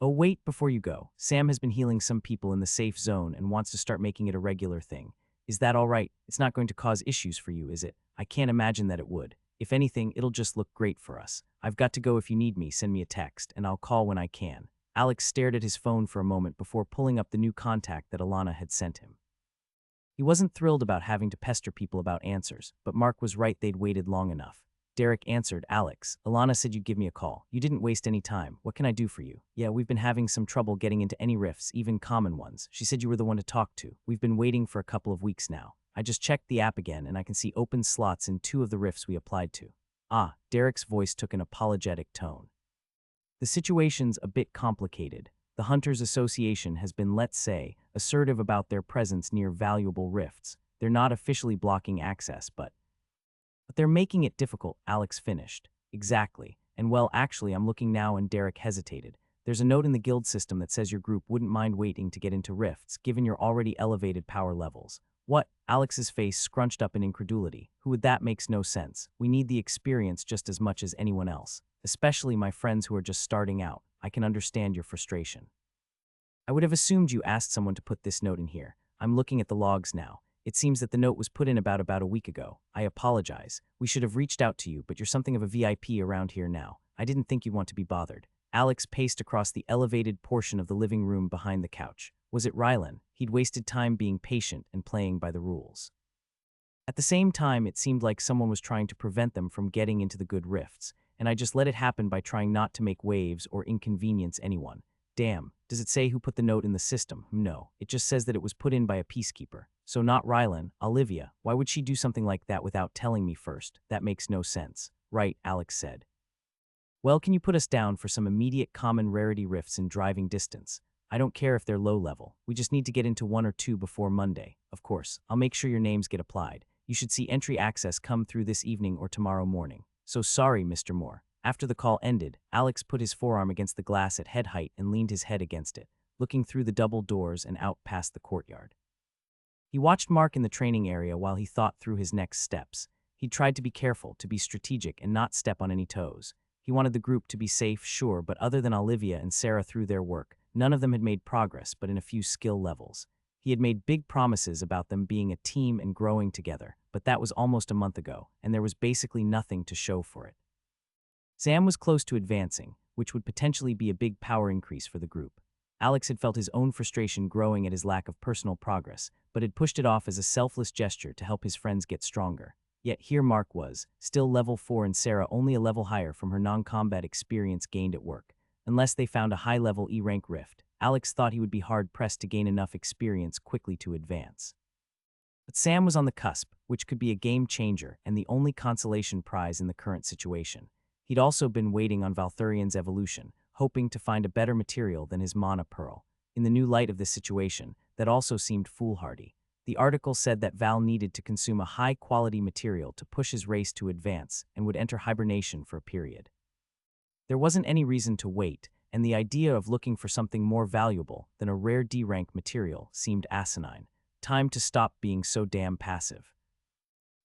Oh, wait, before you go. Sam has been healing some people in the safe zone and wants to start making it a regular thing. Is that all right? It's not going to cause issues for you, is it? I can't imagine that it would. If anything, it'll just look great for us. I've got to go. If you need me, send me a text, and I'll call when I can. Alex stared at his phone for a moment before pulling up the new contact that Alana had sent him. He wasn't thrilled about having to pester people about answers, but Mark was right, they'd waited long enough. Derek answered, Alex, Alana said you'd give me a call. You didn't waste any time. What can I do for you? Yeah, we've been having some trouble getting into any rifts, even common ones. She said you were the one to talk to. We've been waiting for a couple of weeks now. I just checked the app again, and I can see open slots in 2 of the rifts we applied to. Ah, Derek's voice took an apologetic tone. The situation's a bit complicated. The Hunters Association has been, let's say, assertive about their presence near valuable rifts. They're not officially blocking access, but they're making it difficult, Alex finished. Exactly. And well, actually, I'm looking now, and Derek hesitated. There's a note in the guild system that says your group wouldn't mind waiting to get into rifts, given your already elevated power levels. What? Alex's face scrunched up in incredulity. That makes no sense. We need the experience just as much as anyone else. Especially my friends who are just starting out. I can understand your frustration. I would have assumed you asked someone to put this note in here. I'm looking at the logs now. It seems that the note was put in about a week ago. I apologize. We should have reached out to you, but you're something of a VIP around here now. I didn't think you'd want to be bothered. Alex paced across the elevated portion of the living room behind the couch. Was it Rylan? He'd wasted time being patient and playing by the rules. At the same time, it seemed like someone was trying to prevent them from getting into the good rifts, and I just let it happen by trying not to make waves or inconvenience anyone. Damn, does it say who put the note in the system? No, it just says that it was put in by a peacekeeper. So not Rylan, Olivia. Why would she do something like that without telling me first? That makes no sense. Right, Alex said. Well, can you put us down for some immediate common rarity rifts in driving distance? I don't care if they're low level. We just need to get into one or two before Monday. Of course, I'll make sure your names get applied. You should see entry access come through this evening or tomorrow morning. So sorry, Mr. Moore. After the call ended, Alex put his forearm against the glass at head height and leaned his head against it, looking through the double doors and out past the courtyard. He watched Mark in the training area while he thought through his next steps. He tried to be careful, to be strategic, and not step on any toes. He wanted the group to be safe, sure, but other than Olivia and Sarah through their work, none of them had made progress but in a few skill levels. He had made big promises about them being a team and growing together, but that was almost a month ago, and there was basically nothing to show for it. Sam was close to advancing, which would potentially be a big power increase for the group. Alex had felt his own frustration growing at his lack of personal progress, but had pushed it off as a selfless gesture to help his friends get stronger. Yet here Mark was, still level 4 and Sarah only a level higher from her non-combat experience gained at work. Unless they found a high-level E-rank rift, Alex thought he would be hard-pressed to gain enough experience quickly to advance. But Sam was on the cusp, which could be a game-changer and the only consolation prize in the current situation. He'd also been waiting on Valthurian's evolution, hoping to find a better material than his mana pearl. In the new light of this situation, that also seemed foolhardy. The article said that Val needed to consume a high-quality material to push his race to advance and would enter hibernation for a period. There wasn't any reason to wait, and the idea of looking for something more valuable than a rare D-rank material seemed asinine. Time to stop being so damn passive.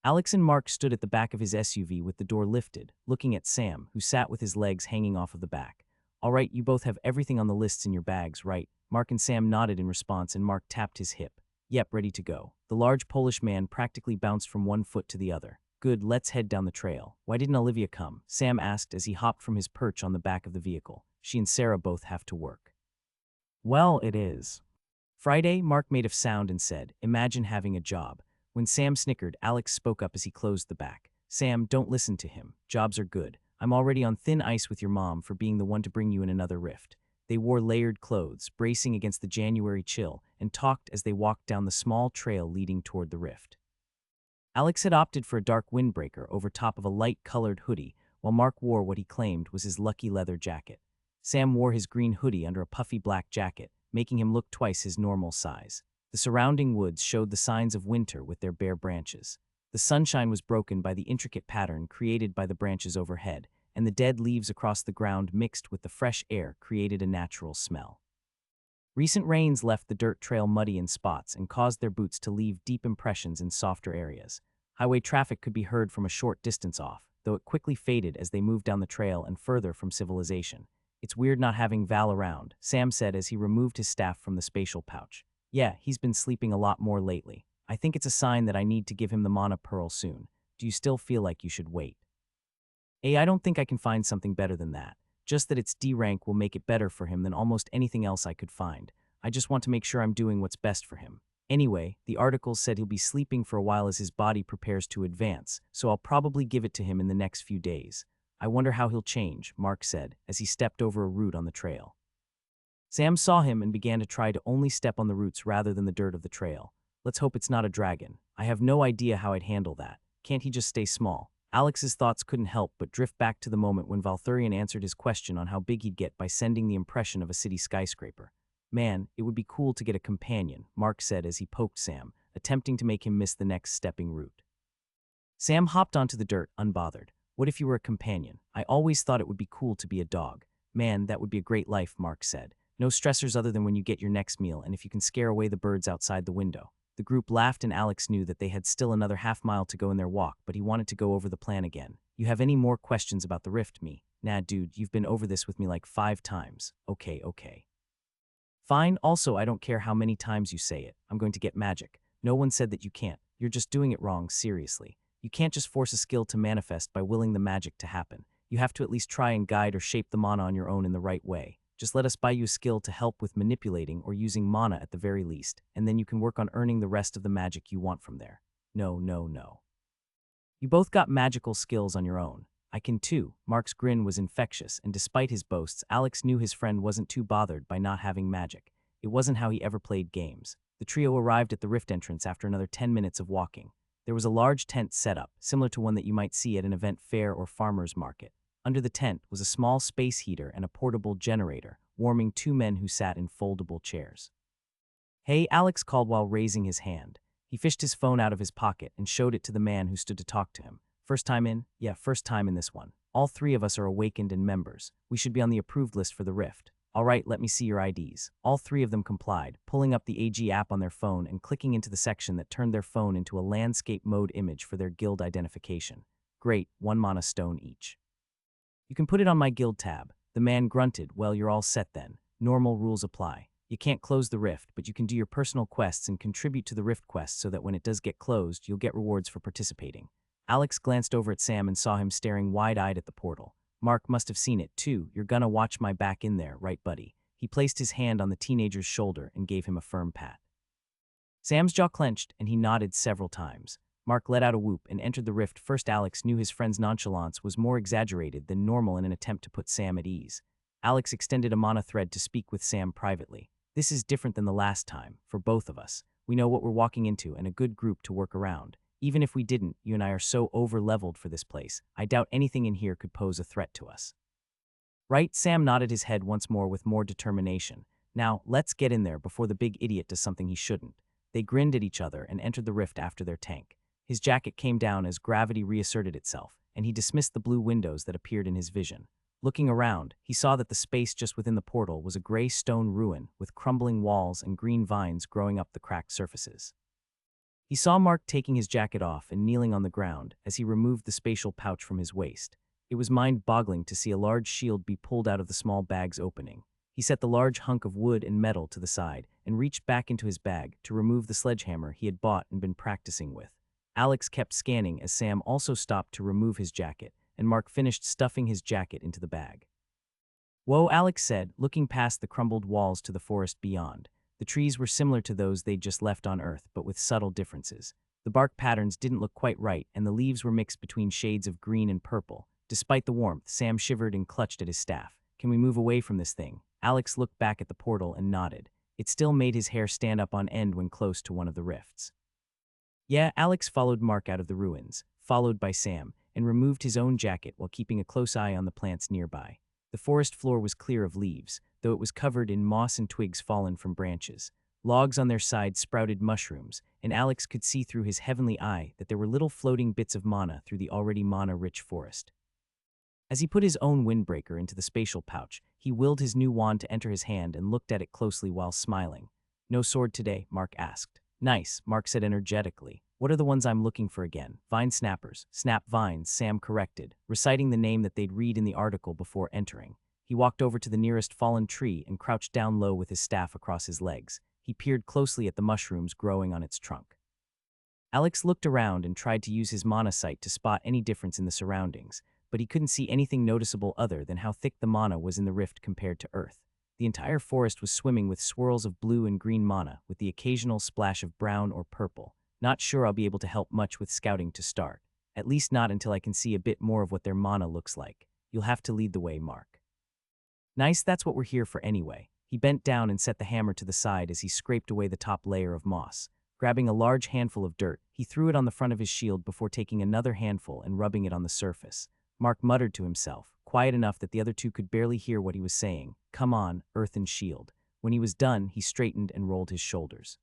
Alex and Mark stood at the back of his SUV with the door lifted, looking at Sam, who sat with his legs hanging off of the back. All right, you both have everything on the lists in your bags, right? Mark and Sam nodded in response and Mark tapped his hip. Yep, ready to go. The large Polish man practically bounced from one foot to the other. Good, let's head down the trail. Why didn't Olivia come? Sam asked as he hopped from his perch on the back of the vehicle. She and Sarah both have to work. Well, it is Friday, Mark made a sound and said, imagine having a job. When Sam snickered, Alex spoke up as he closed the back. Sam, don't listen to him. Jobs are good. I'm already on thin ice with your mom for being the one to bring you in another rift. They wore layered clothes, bracing against the January chill, and talked as they walked down the small trail leading toward the rift. Alex had opted for a dark windbreaker over top of a light-colored hoodie, while Mark wore what he claimed was his lucky leather jacket. Sam wore his green hoodie under a puffy black jacket, making him look twice his normal size. The surrounding woods showed the signs of winter with their bare branches. The sunshine was broken by the intricate pattern created by the branches overhead, and the dead leaves across the ground mixed with the fresh air created a natural smell. Recent rains left the dirt trail muddy in spots and caused their boots to leave deep impressions in softer areas. Highway traffic could be heard from a short distance off, though it quickly faded as they moved down the trail and further from civilization. It's weird not having Val around, Sam said as he removed his staff from the spatial pouch. Yeah, he's been sleeping a lot more lately. I think it's a sign that I need to give him the mana pearl soon. Do you still feel like you should wait? I don't think I can find something better than that. Just that its D rank will make it better for him than almost anything else I could find. I just want to make sure I'm doing what's best for him. Anyway, the article said he'll be sleeping for a while as his body prepares to advance, so I'll probably give it to him in the next few days. I wonder how he'll change, Mark said, as he stepped over a root on the trail. Sam saw him and began to try to only step on the roots rather than the dirt of the trail. Let's hope it's not a dragon. I have no idea how I'd handle that. Can't he just stay small? Alex's thoughts couldn't help but drift back to the moment when Valthurian answered his question on how big he'd get by sending the impression of a city skyscraper. Man, it would be cool to get a companion, Mark said as he poked Sam, attempting to make him miss the next stepping root. Sam hopped onto the dirt, unbothered. What if you were a companion? I always thought it would be cool to be a dog. Man, that would be a great life, Mark said. No stressors other than when you get your next meal and if you can scare away the birds outside the window. The group laughed and Alex knew that they had still another half-mile to go in their walk, but he wanted to go over the plan again. You have any more questions about the rift, me? Nah, dude, you've been over this with me like 5 times. Okay. Fine, also I don't care how many times you say it. I'm going to get magic. No one said that you can't. You're just doing it wrong, seriously. You can't just force a skill to manifest by willing the magic to happen. You have to at least try and guide or shape the mana on your own in the right way. Just let us buy you a skill to help with manipulating or using mana at the very least, and then you can work on earning the rest of the magic you want from there. No. You both got magical skills on your own. I can too. Mark's grin was infectious, and despite his boasts, Alex knew his friend wasn't too bothered by not having magic. It wasn't how he ever played games. The trio arrived at the rift entrance after another 10 minutes of walking. There was a large tent set up, similar to one that you might see at an event fair or farmer's market. Under the tent was a small space heater and a portable generator, warming two men who sat in foldable chairs. "Hey," Alex called while raising his hand. He fished his phone out of his pocket and showed it to the man who stood to talk to him. "First time in?" "Yeah, first time in this one. All three of us are awakened and members. We should be on the approved list for the rift." "All right, let me see your IDs." All three of them complied, pulling up the AG app on their phone and clicking into the section that turned their phone into a landscape mode image for their guild identification. "Great, 1 mana stone each." "You can put it on my guild tab." The man grunted. "Well, you're all set then. Normal rules apply. You can't close the rift, but you can do your personal quests and contribute to the rift quest so that when it does get closed, you'll get rewards for participating." Alex glanced over at Sam and saw him staring wide-eyed at the portal. Mark must have seen it too. "You're gonna watch my back in there, right, buddy?" He placed his hand on the teenager's shoulder and gave him a firm pat. Sam's jaw clenched, and he nodded several times. Mark let out a whoop and entered the rift. First, Alex knew his friend's nonchalance was more exaggerated than normal in an attempt to put Sam at ease. Alex extended a mana thread to speak with Sam privately. "This is different than the last time, for both of us. We know what we're walking into and a good group to work around. Even if we didn't, you and I are so over-leveled for this place, I doubt anything in here could pose a threat to us." "Right?" Sam nodded his head once more with more determination. "Now, let's get in there before the big idiot does something he shouldn't." They grinned at each other and entered the rift after their tank. His jacket came down as gravity reasserted itself, and he dismissed the blue windows that appeared in his vision. Looking around, he saw that the space just within the portal was a gray stone ruin with crumbling walls and green vines growing up the cracked surfaces. He saw Mark taking his jacket off and kneeling on the ground as he removed the spatial pouch from his waist. It was mind-boggling to see a large shield be pulled out of the small bag's opening. He set the large hunk of wood and metal to the side and reached back into his bag to remove the sledgehammer he had bought and been practicing with. Alex kept scanning as Sam also stopped to remove his jacket, and Mark finished stuffing his jacket into the bag. "Whoa," Alex said, looking past the crumbled walls to the forest beyond. The trees were similar to those they'd just left on Earth, but with subtle differences. The bark patterns didn't look quite right, and the leaves were mixed between shades of green and purple. Despite the warmth, Sam shivered and clutched at his staff. "Can we move away from this thing?" Alex looked back at the portal and nodded. It still made his hair stand up on end when close to one of the rifts. "Yeah." Alex followed Mark out of the ruins, followed by Sam, and removed his own jacket while keeping a close eye on the plants nearby. The forest floor was clear of leaves, though it was covered in moss and twigs fallen from branches. Logs on their sides sprouted mushrooms, and Alex could see through his heavenly eye that there were little floating bits of mana through the already mana-rich forest. As he put his own windbreaker into the spatial pouch, he willed his new wand to enter his hand and looked at it closely while smiling. "No sword today?" Mark asked. "Nice," Mark said energetically. "What are the ones I'm looking for again?" "Vine snappers." "Snap vines," Sam corrected, reciting the name that they'd read in the article before entering. He walked over to the nearest fallen tree and crouched down low with his staff across his legs. He peered closely at the mushrooms growing on its trunk. Alex looked around and tried to use his mana sight to spot any difference in the surroundings, but he couldn't see anything noticeable other than how thick the mana was in the rift compared to Earth. The entire forest was swimming with swirls of blue and green mana, with the occasional splash of brown or purple. "Not sure I'll be able to help much with scouting to start. At least not until I can see a bit more of what their mana looks like. You'll have to lead the way, Mark." "Nice, that's what we're here for anyway." He bent down and set the hammer to the side as he scraped away the top layer of moss. Grabbing a large handful of dirt, he threw it on the front of his shield before taking another handful and rubbing it on the surface. Mark muttered to himself, quiet enough that the other two could barely hear what he was saying. "Come on, earth and shield." When he was done, he straightened and rolled his shoulders.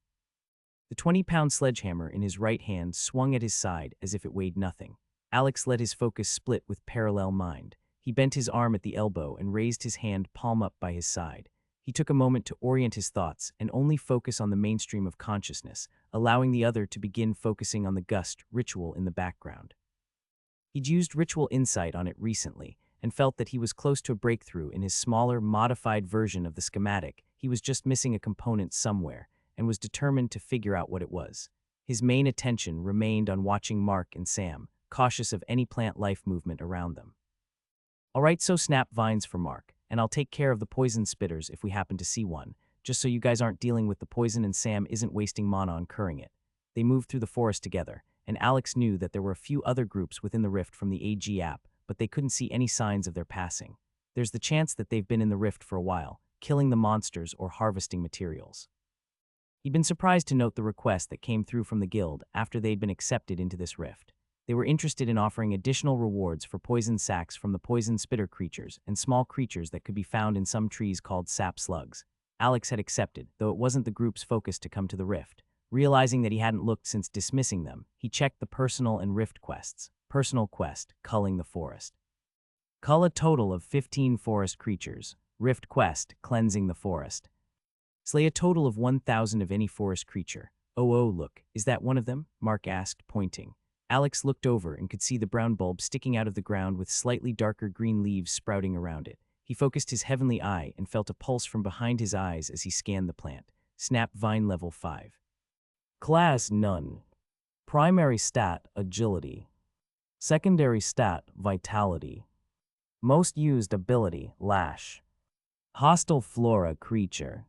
The 20-pound sledgehammer in his right hand swung at his side as if it weighed nothing. Alex let his focus split with parallel mind. He bent his arm at the elbow and raised his hand palm up by his side. He took a moment to orient his thoughts and only focus on the mainstream of consciousness, allowing the other to begin focusing on the gust ritual in the background. He'd used ritual insight on it recently and felt that he was close to a breakthrough in his smaller, modified version of the schematic. He was just missing a component somewhere and was determined to figure out what it was. His main attention remained on watching Mark and Sam, cautious of any plant life movement around them. "All right, so snap vines for Mark, and I'll take care of the poison spitters if we happen to see one, just so you guys aren't dealing with the poison and Sam isn't wasting mana on curing it." They moved through the forest together, and Alex knew that there were a few other groups within the rift from the AG app, but they couldn't see any signs of their passing. There's the chance that they've been in the rift for a while, killing the monsters or harvesting materials. He'd been surprised to note the request that came through from the guild after they'd been accepted into this rift. They were interested in offering additional rewards for poison sacs from the poison spitter creatures and small creatures that could be found in some trees called sap slugs. Alex had accepted, though it wasn't the group's focus to come to the rift. Realizing that he hadn't looked since dismissing them, he checked the personal and rift quests. Personal quest, culling the forest. Cull a total of 15 forest creatures. Rift quest, cleansing the forest. Slay a total of 1,000 of any forest creature. Oh, look, is that one of them? Mark asked, pointing. Alex looked over and could see the brown bulb sticking out of the ground with slightly darker green leaves sprouting around it. He focused his heavenly eye and felt a pulse from behind his eyes as he scanned the plant. Snap vine level 5. Class none. Primary stat, agility. Secondary stat, vitality. Most used ability, lash. Hostile flora creature.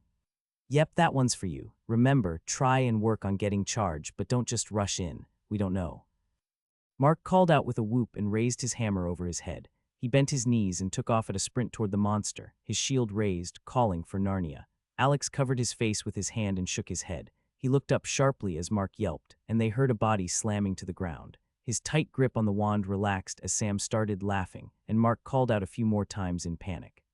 Yep, that one's for you. Remember, try and work on getting charge, but don't just rush in. We don't know. Mark called out with a whoop and raised his hammer over his head. He bent his knees and took off at a sprint toward the monster, his shield raised, calling for Narnia. Alex covered his face with his hand and shook his head. He looked up sharply as Mark yelped, and they heard a body slamming to the ground. His tight grip on the wand relaxed as Sam started laughing, and Mark called out a few more times in panic.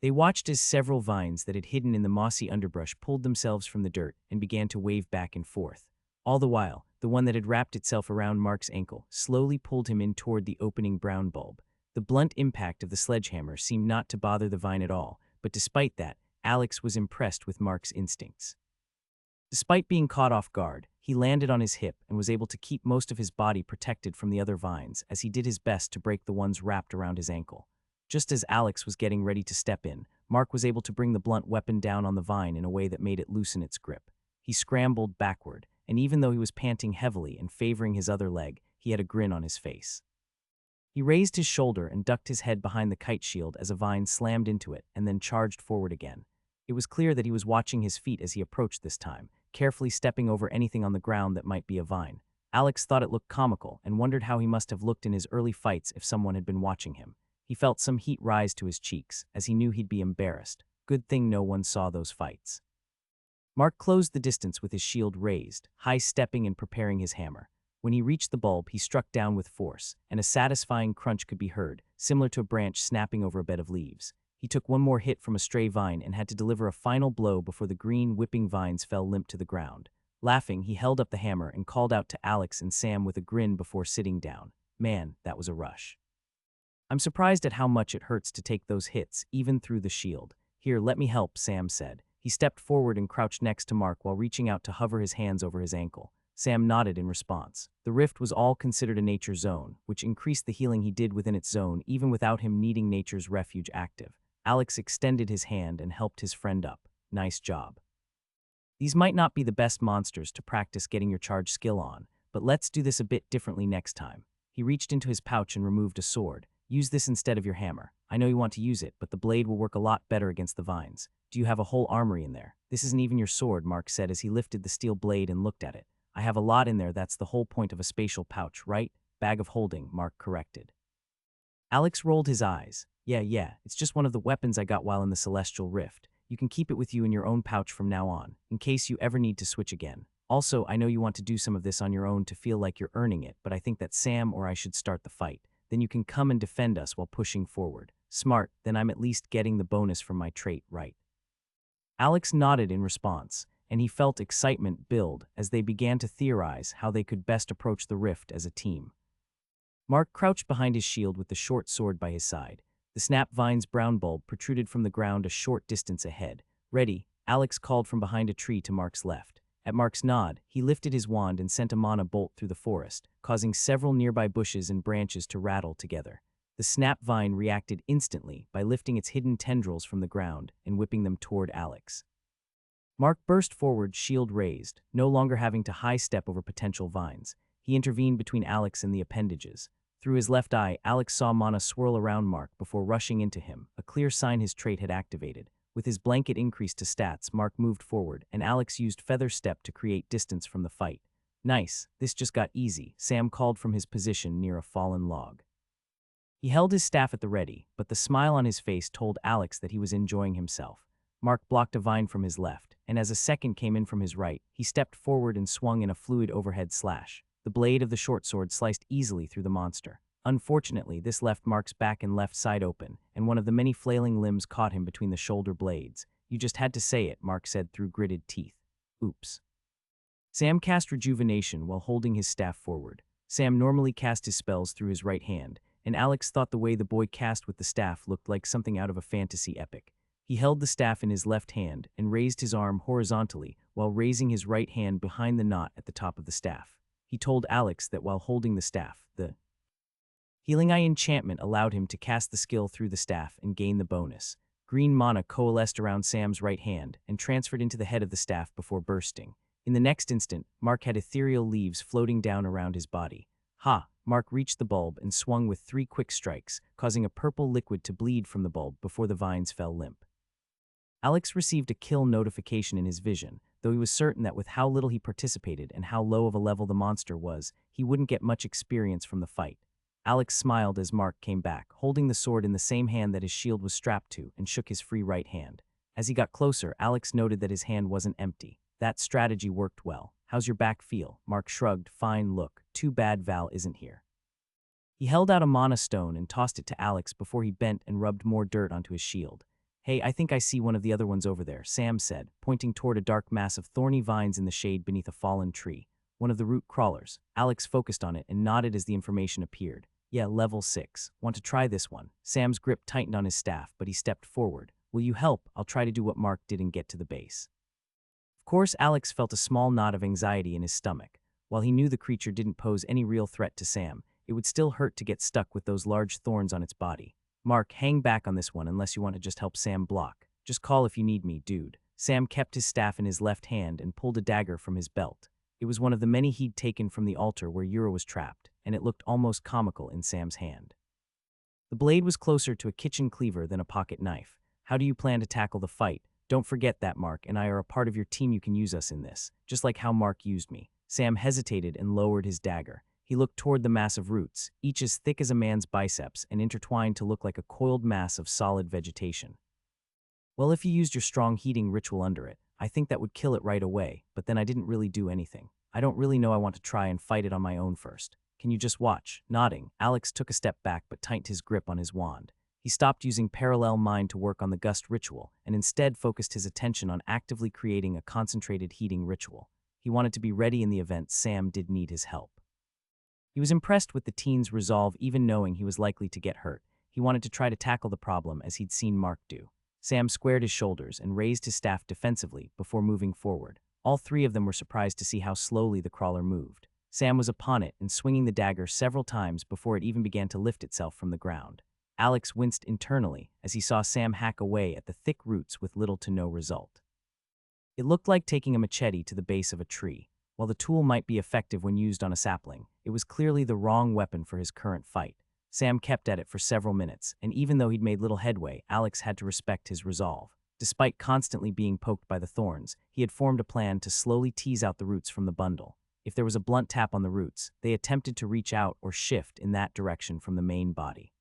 They watched as several vines that had hidden in the mossy underbrush pulled themselves from the dirt and began to wave back and forth. All the while, the one that had wrapped itself around Mark's ankle slowly pulled him in toward the opening brown bulb. The blunt impact of the sledgehammer seemed not to bother the vine at all, but despite that, Alex was impressed with Mark's instincts. Despite being caught off guard, he landed on his hip and was able to keep most of his body protected from the other vines as he did his best to break the ones wrapped around his ankle. Just as Alex was getting ready to step in, Mark was able to bring the blunt weapon down on the vine in a way that made it loosen its grip. He scrambled backward, and even though he was panting heavily and favoring his other leg, he had a grin on his face. He raised his shoulder and ducked his head behind the kite shield as a vine slammed into it and then charged forward again. It was clear that he was watching his feet as he approached this time, carefully stepping over anything on the ground that might be a vine. Alex thought it looked comical and wondered how he must have looked in his early fights if someone had been watching him. He felt some heat rise to his cheeks, as he knew he'd be embarrassed. Good thing no one saw those fights. Mark closed the distance with his shield raised, high-stepping and preparing his hammer. When he reached the bulb, he struck down with force, and a satisfying crunch could be heard, similar to a branch snapping over a bed of leaves. He took one more hit from a stray vine and had to deliver a final blow before the green, whipping vines fell limp to the ground. Laughing, he held up the hammer and called out to Alex and Sam with a grin before sitting down. Man, that was a rush. I'm surprised at how much it hurts to take those hits, even through the shield. Here, let me help, Sam said. He stepped forward and crouched next to Mark while reaching out to hover his hands over his ankle. Sam nodded in response. The rift was all considered a nature zone, which increased the healing he did within its zone even without him needing nature's refuge active. Alex extended his hand and helped his friend up. Nice job. These might not be the best monsters to practice getting your charge skill on, but let's do this a bit differently next time. He reached into his pouch and removed a sword. Use this instead of your hammer. I know you want to use it, but the blade will work a lot better against the vines. Do you have a whole armory in there? This isn't even your sword, Mark said as he lifted the steel blade and looked at it. I have a lot in there, that's the whole point of a spatial pouch, right? Bag of holding, Mark corrected. Alex rolled his eyes. Yeah, it's just one of the weapons I got while in the Celestial Rift. You can keep it with you in your own pouch from now on, in case you ever need to switch again. Also, I know you want to do some of this on your own to feel like you're earning it, but I think that Sam or I should start the fight. Then you can come and defend us while pushing forward. Smart, then I'm at least getting the bonus from my trait, right? Alex nodded in response, and he felt excitement build as they began to theorize how they could best approach the rift as a team. Mark crouched behind his shield with the short sword by his side. The snap vine's brown bulb protruded from the ground a short distance ahead. Ready, Alex called from behind a tree to Mark's left. At Mark's nod, he lifted his wand and sent a mana bolt through the forest, causing several nearby bushes and branches to rattle together. The snap vine reacted instantly by lifting its hidden tendrils from the ground and whipping them toward Alex. Mark burst forward, shield raised, no longer having to high-step over potential vines. He intervened between Alex and the appendages. Through his left eye, Alex saw mana swirl around Mark before rushing into him, a clear sign his trait had activated. With his blanket increased to stats, Mark moved forward, and Alex used Feather Step to create distance from the fight. Nice, this just got easy, Sam called from his position near a fallen log. He held his staff at the ready, but the smile on his face told Alex that he was enjoying himself. Mark blocked a vine from his left, and as a second came in from his right, he stepped forward and swung in a fluid overhead slash. The blade of the short sword sliced easily through the monster. Unfortunately, this left Mark's back and left side open, and one of the many flailing limbs caught him between the shoulder blades. You just had to say it, Mark said through gritted teeth. Oops. Sam cast Rejuvenation while holding his staff forward. Sam normally cast his spells through his right hand, and Alex thought the way the boy cast with the staff looked like something out of a fantasy epic. He held the staff in his left hand and raised his arm horizontally while raising his right hand behind the knot at the top of the staff. He told Alex that while holding the staff, the Healing Eye enchantment allowed him to cast the skill through the staff and gain the bonus. Green mana coalesced around Sam's right hand and transferred into the head of the staff before bursting. In the next instant, Mark had ethereal leaves floating down around his body. Ha! Mark reached the bulb and swung with 3 quick strikes, causing a purple liquid to bleed from the bulb before the vines fell limp. Alex received a kill notification in his vision, though he was certain that with how little he participated and how low of a level the monster was, he wouldn't get much experience from the fight. Alex smiled as Mark came back, holding the sword in the same hand that his shield was strapped to, and shook his free right hand. As he got closer, Alex noted that his hand wasn't empty. That strategy worked well. How's your back feel? Mark shrugged. Fine, look. Too bad Val isn't here. He held out a mana stone and tossed it to Alex before he bent and rubbed more dirt onto his shield. Hey, I think I see one of the other ones over there, Sam said, pointing toward a dark mass of thorny vines in the shade beneath a fallen tree. One of the root crawlers. Alex focused on it and nodded as the information appeared. Yeah, level 6. Want to try this one? Sam's grip tightened on his staff, but he stepped forward. Will you help? I'll try to do what Mark did and get to the base. Of course, Alex felt a small knot of anxiety in his stomach. While he knew the creature didn't pose any real threat to Sam, it would still hurt to get stuck with those large thorns on its body. Mark, hang back on this one unless you want to just help Sam block. Just call if you need me, dude. Sam kept his staff in his left hand and pulled a dagger from his belt. It was one of the many he'd taken from the altar where Yura was trapped, and it looked almost comical in Sam's hand. The blade was closer to a kitchen cleaver than a pocket knife. How do you plan to tackle the fight? Don't forget that Mark and I are a part of your team. You can use us in this, just like how Mark used me. Sam hesitated and lowered his dagger. He looked toward the mass of roots, each as thick as a man's biceps and intertwined to look like a coiled mass of solid vegetation. Well, if you used your strong heating ritual under it, I think that would kill it right away, but then I didn't really do anything. I don't really know. I want to try and fight it on my own first. Can you just watch? Nodding, Alex took a step back but tightened his grip on his wand. He stopped using parallel mind to work on the gust ritual and instead focused his attention on actively creating a concentrated heating ritual. He wanted to be ready in the event Sam did need his help. He was impressed with the teen's resolve even knowing he was likely to get hurt. He wanted to try to tackle the problem as he'd seen Mark do. Sam squared his shoulders and raised his staff defensively before moving forward. All 3 of them were surprised to see how slowly the crawler moved. Sam was upon it and swinging the dagger several times before it even began to lift itself from the ground. Alex winced internally as he saw Sam hack away at the thick roots with little to no result. It looked like taking a machete to the base of a tree. While the tool might be effective when used on a sapling, it was clearly the wrong weapon for his current fight. Sam kept at it for several minutes, and even though he'd made little headway, Alex had to respect his resolve. Despite constantly being poked by the thorns, he had formed a plan to slowly tease out the roots from the bundle. If there was a blunt tap on the roots, they attempted to reach out or shift in that direction from the main body.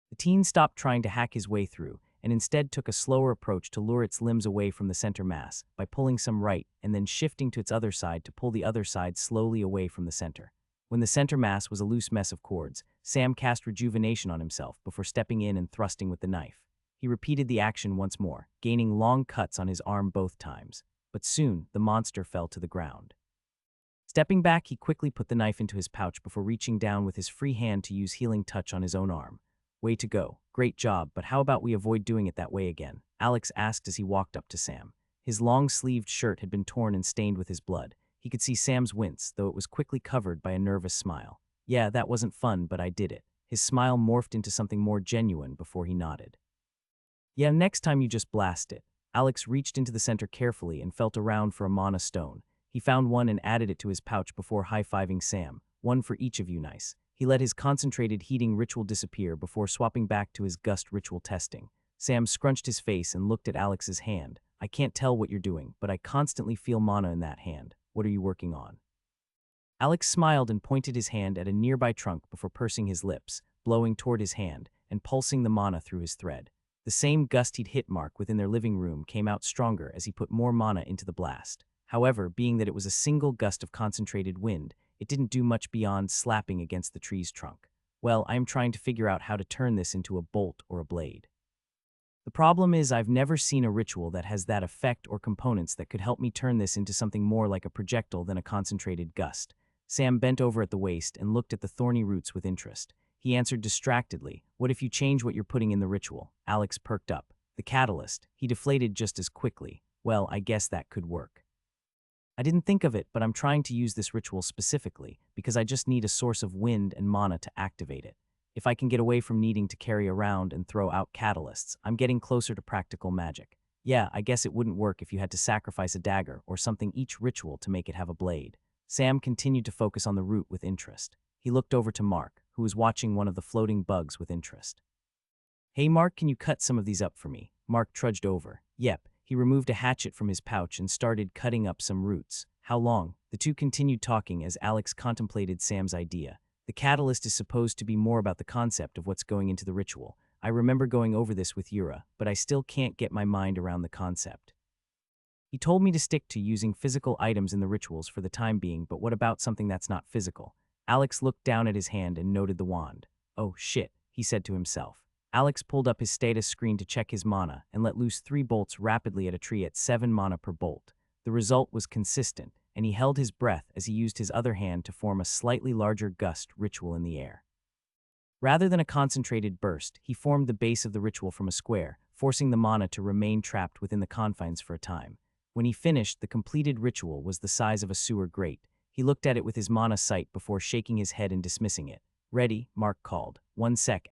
The teen stopped trying to hack his way through and instead took a slower approach to lure its limbs away from the center mass by pulling some right and then shifting to its other side to pull the other side slowly away from the center. When the center mass was a loose mess of cords, Sam cast Rejuvenation on himself before stepping in and thrusting with the knife. He repeated the action once more, gaining long cuts on his arm both times. But soon, the monster fell to the ground. Stepping back, he quickly put the knife into his pouch before reaching down with his free hand to use Healing Touch on his own arm. Way to go. Great job, but how about we avoid doing it that way again? Alex asked as he walked up to Sam. His long-sleeved shirt had been torn and stained with his blood. He could see Sam's wince, though it was quickly covered by a nervous smile. Yeah, that wasn't fun, but I did it. His smile morphed into something more genuine before he nodded. Yeah, next time you just blast it. Alex reached into the center carefully and felt around for a mana stone. He found one and added it to his pouch before high-fiving Sam. One for each of you, nice. He let his concentrated heating ritual disappear before swapping back to his gust ritual testing. Sam scrunched his face and looked at Alex's hand. I can't tell what you're doing, but I constantly feel mana in that hand. What are you working on? Alex smiled and pointed his hand at a nearby trunk before pursing his lips. blowing toward his hand and pulsing the mana through his thread. The same gust he'd hit Mark within their living room came out stronger as he put more mana into the blast. However, being that it was a single gust of concentrated wind, it didn't do much beyond slapping against the tree's trunk. Well, I am trying to figure out how to turn this into a bolt or a blade. The problem is I've never seen a ritual that has that effect or components that could help me turn this into something more like a projectile than a concentrated gust. Sam bent over at the waist and looked at the thorny roots with interest. He answered distractedly, "What if you change what you're putting in the ritual?" Alex perked up. "The catalyst." He deflated just as quickly. "Well, I guess that could work. I didn't think of it, but I'm trying to use this ritual specifically because I just need a source of wind and mana to activate it. If I can get away from needing to carry around and throw out catalysts, I'm getting closer to practical magic. Yeah, I guess it wouldn't work if you had to sacrifice a dagger or something each ritual to make it have a blade." Sam continued to focus on the root with interest. He looked over to Mark, who was watching one of the floating bugs with interest. "Hey Mark, can you cut some of these up for me?" Mark trudged over. Yep. He removed a hatchet from his pouch and started cutting up some roots. "How long?" The two continued talking as Alex contemplated Sam's idea. "The catalyst is supposed to be more about the concept of what's going into the ritual. I remember going over this with Yura, but I still can't get my mind around the concept. He told me to stick to using physical items in the rituals for the time being, but what about something that's not physical?" Alex looked down at his hand and noted the wand. "Oh shit," he said to himself. Alex pulled up his status screen to check his mana and let loose 3 bolts rapidly at a tree at 7 mana per bolt. The result was consistent, and he held his breath as he used his other hand to form a slightly larger gust ritual in the air. Rather than a concentrated burst, he formed the base of the ritual from a square, forcing the mana to remain trapped within the confines for a time. When he finished, the completed ritual was the size of a sewer grate. He looked at it with his mana sight before shaking his head and dismissing it. "Ready?" Mark called. "1 sec,"